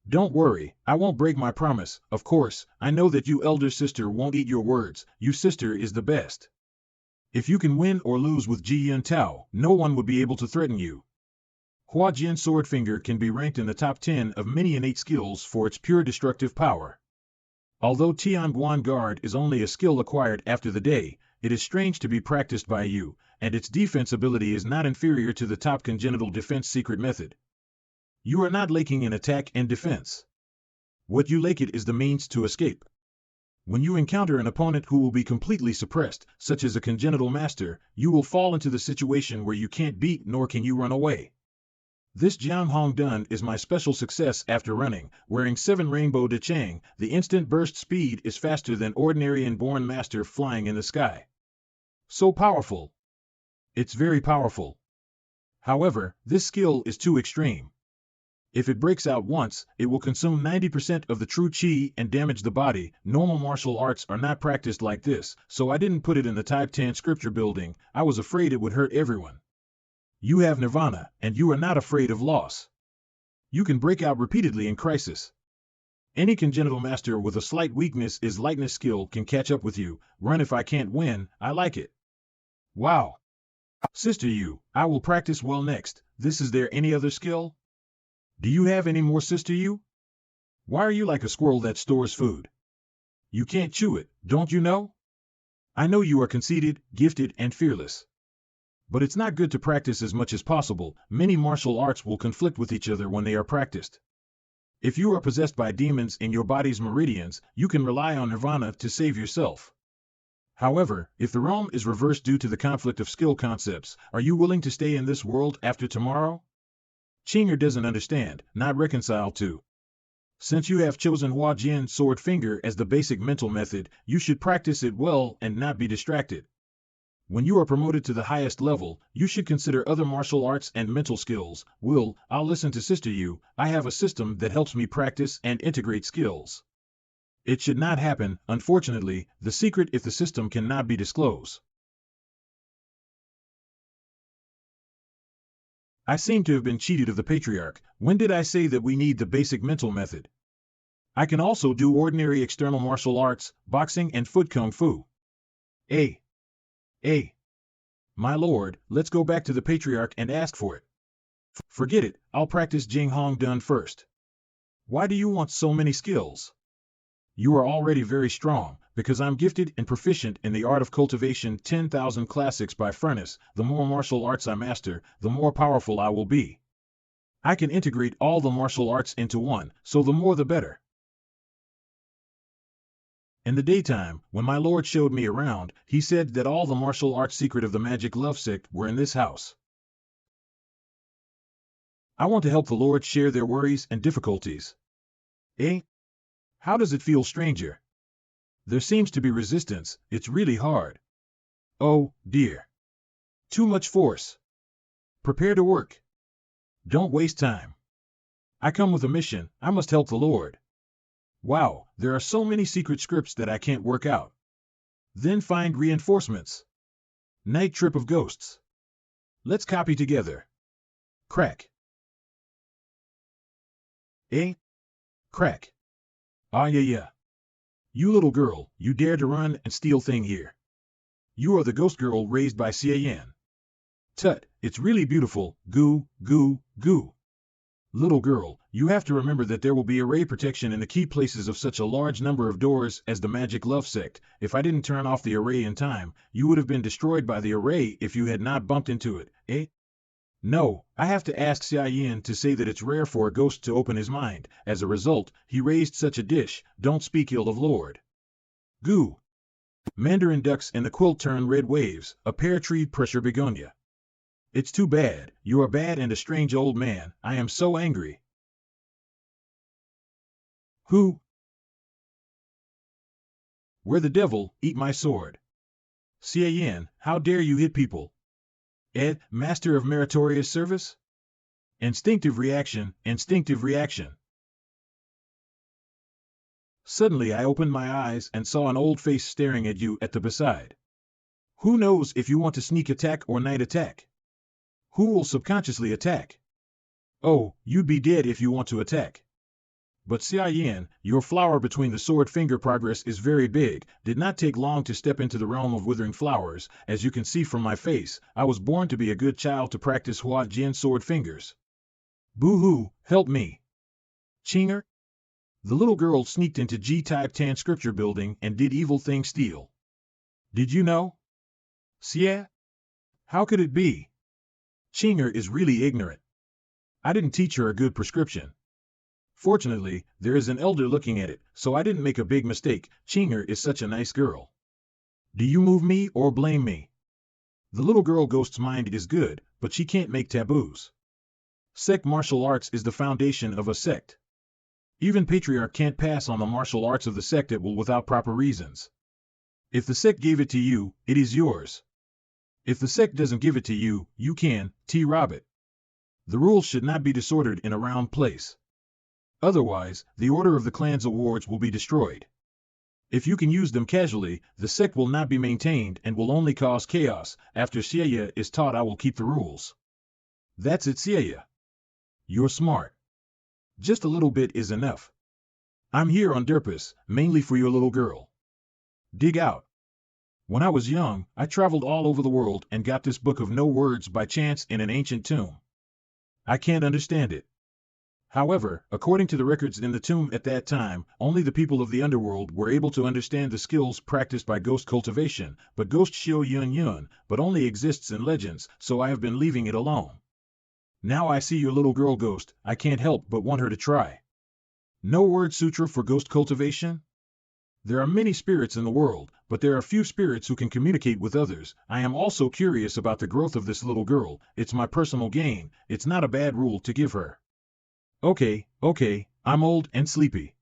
Don't worry, I won't break my promise. Of course, I know that you elder sister won't eat your words. You sister is the best. If you can win or lose with Xie Yan Tao, no one would be able to threaten you. Hua Jian Swordfinger can be ranked in the top 10 of many innate skills for its pure destructive power. Although Tianguan Guard is only a skill acquired after the day, it is strange to be practiced by you, and its defense ability is not inferior to the top congenital defense secret method. You are not lacking in attack and defense. What you lack it is the means to escape. When you encounter an opponent who will be completely suppressed, such as a congenital master, you will fall into the situation where you can't beat nor can you run away. This Jiang Hong Dun is my special success after running, wearing 7 Rainbow De Chang. The instant burst speed is faster than ordinary inborn master flying in the sky. So powerful. It's very powerful. However, this skill is too extreme. If it breaks out once, it will consume 90% of the true Qi and damage the body. Normal martial arts are not practiced like this, so I didn't put it in the Type 10 scripture building. I was afraid it would hurt everyone. You have nirvana, and you are not afraid of loss. You can break out repeatedly in crisis. Any congenital master with a slight weakness is lightness skill can catch up with you. Run if I can't win, I like it. Wow. Sister You, I will practice well next. Is there any other skill? Do you have any more, Sister You? Why are you like a squirrel that stores food? You can't chew it, don't you know? I know you are conceited, gifted, and fearless. But it's not good to practice as much as possible. Many martial arts will conflict with each other when they are practiced. If you are possessed by demons in your body's meridians, you can rely on nirvana to save yourself. However, if the realm is reversed due to the conflict of skill concepts, are you willing to stay in this world after tomorrow? Chinger doesn't understand, not reconciled to. Since you have chosen Hua Jian sword finger as the basic mental method, you should practice it well and not be distracted. When you are promoted to the highest level, you should consider other martial arts and mental skills. I'll listen to Sister Yu. I have a system that helps me practice and integrate skills. It should not happen, unfortunately, the secret if the system cannot be disclosed. I seem to have been cheated of the patriarch. When did I say that we need the basic mental method? I can also do ordinary external martial arts, boxing and foot kung fu. My lord, let's go back to the patriarch and ask for it. Forget it, I'll practice Jing Hong Dun first. Why do you want so many skills? You are already very strong, because I'm gifted and proficient in the art of cultivation. 10,000 classics by Furnace. The more martial arts I master, the more powerful I will be. I can integrate all the martial arts into one, so the more the better. In the daytime, when my lord showed me around, he said that all the martial arts secret of the magic love sect were in this house. I want to help the lord share their worries and difficulties. How does it feel, stranger? There seems to be resistance. It's really hard. Oh, dear. Too much force. Prepare to work. Don't waste time. I come with a mission. I must help the Lord. Wow, there are so many secret scripts that I can't work out. Then find reinforcements. Night trip of ghosts. Let's copy together. Crack. Crack. Ah, yeah. You little girl, you dare to run and steal thing here. You are the ghost girl raised by Xie Yan. Tut, it's really beautiful. Goo. Little girl, you have to remember that there will be array protection in the key places of such a large number of doors as the magic love sect. If I didn't turn off the array in time, you would have been destroyed by the array if you had not bumped into it, No, I have to ask Xie Yan to say that it's rare for a ghost to open his mind. As a result, he raised such a dish. Don't speak ill of Lord. Goo. Mandarin ducks in the quilt turn red waves, a pear tree pressure begonia. It's too bad, you are bad and a strange old man. I am so angry. Who? Where the devil, eat my sword. Xie Yan, how dare you hit people? Master of meritorious service? Instinctive reaction. Suddenly I opened my eyes and saw an old face staring at you at the beside. Who knows if you want to sneak attack or night attack? Who will subconsciously attack? Oh, you'd be dead if you want to attack. But Xie Yan, your flower between the sword finger progress is very big. Did not take long to step into the realm of withering flowers. As you can see from my face, I was born to be a good child to practice Hua Jian sword fingers. Boo-hoo, help me. Chinger? The little girl sneaked into G-type Tan scripture building and did evil things steal. Did you know? Xie? How could it be? Chinger is really ignorant. I didn't teach her a good prescription. Fortunately, there is an elder looking at it, so I didn't make a big mistake. Chinger is such a nice girl. Do you move me or blame me? The little girl ghost's mind is good, but she can't make taboos. Sect martial arts is the foundation of a sect. Even patriarch can't pass on the martial arts of the sect without proper reasons. If the sect gave it to you, it is yours. If the sect doesn't give it to you, you can rob it. The rules should not be disordered in a round place. Otherwise, the Order of the Clan's awards will be destroyed. If you can use them casually, the sect will not be maintained and will only cause chaos. After Xie is taught, I will keep the rules. That's it, Xie. You're smart. Just a little bit is enough. I'm here on purpose, mainly for your little girl. Dig out. When I was young, I traveled all over the world and got this book of no words by chance in an ancient tomb. I can't understand it. However, according to the records in the tomb at that time, only the people of the underworld were able to understand the skills practiced by ghost cultivation, but ghost Xie Yan but only exists in legends, so I have been leaving it alone. Now I see your little girl ghost, I can't help but want her to try. No word sutra for ghost cultivation? There are many spirits in the world, but there are few spirits who can communicate with others. I am also curious about the growth of this little girl. It's my personal gain. It's not a bad rule to give her. Okay, I'm old and sleepy.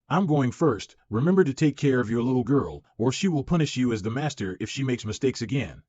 I'm going first. Remember to take care of your little girl, or she will punish you as the master if she makes mistakes again.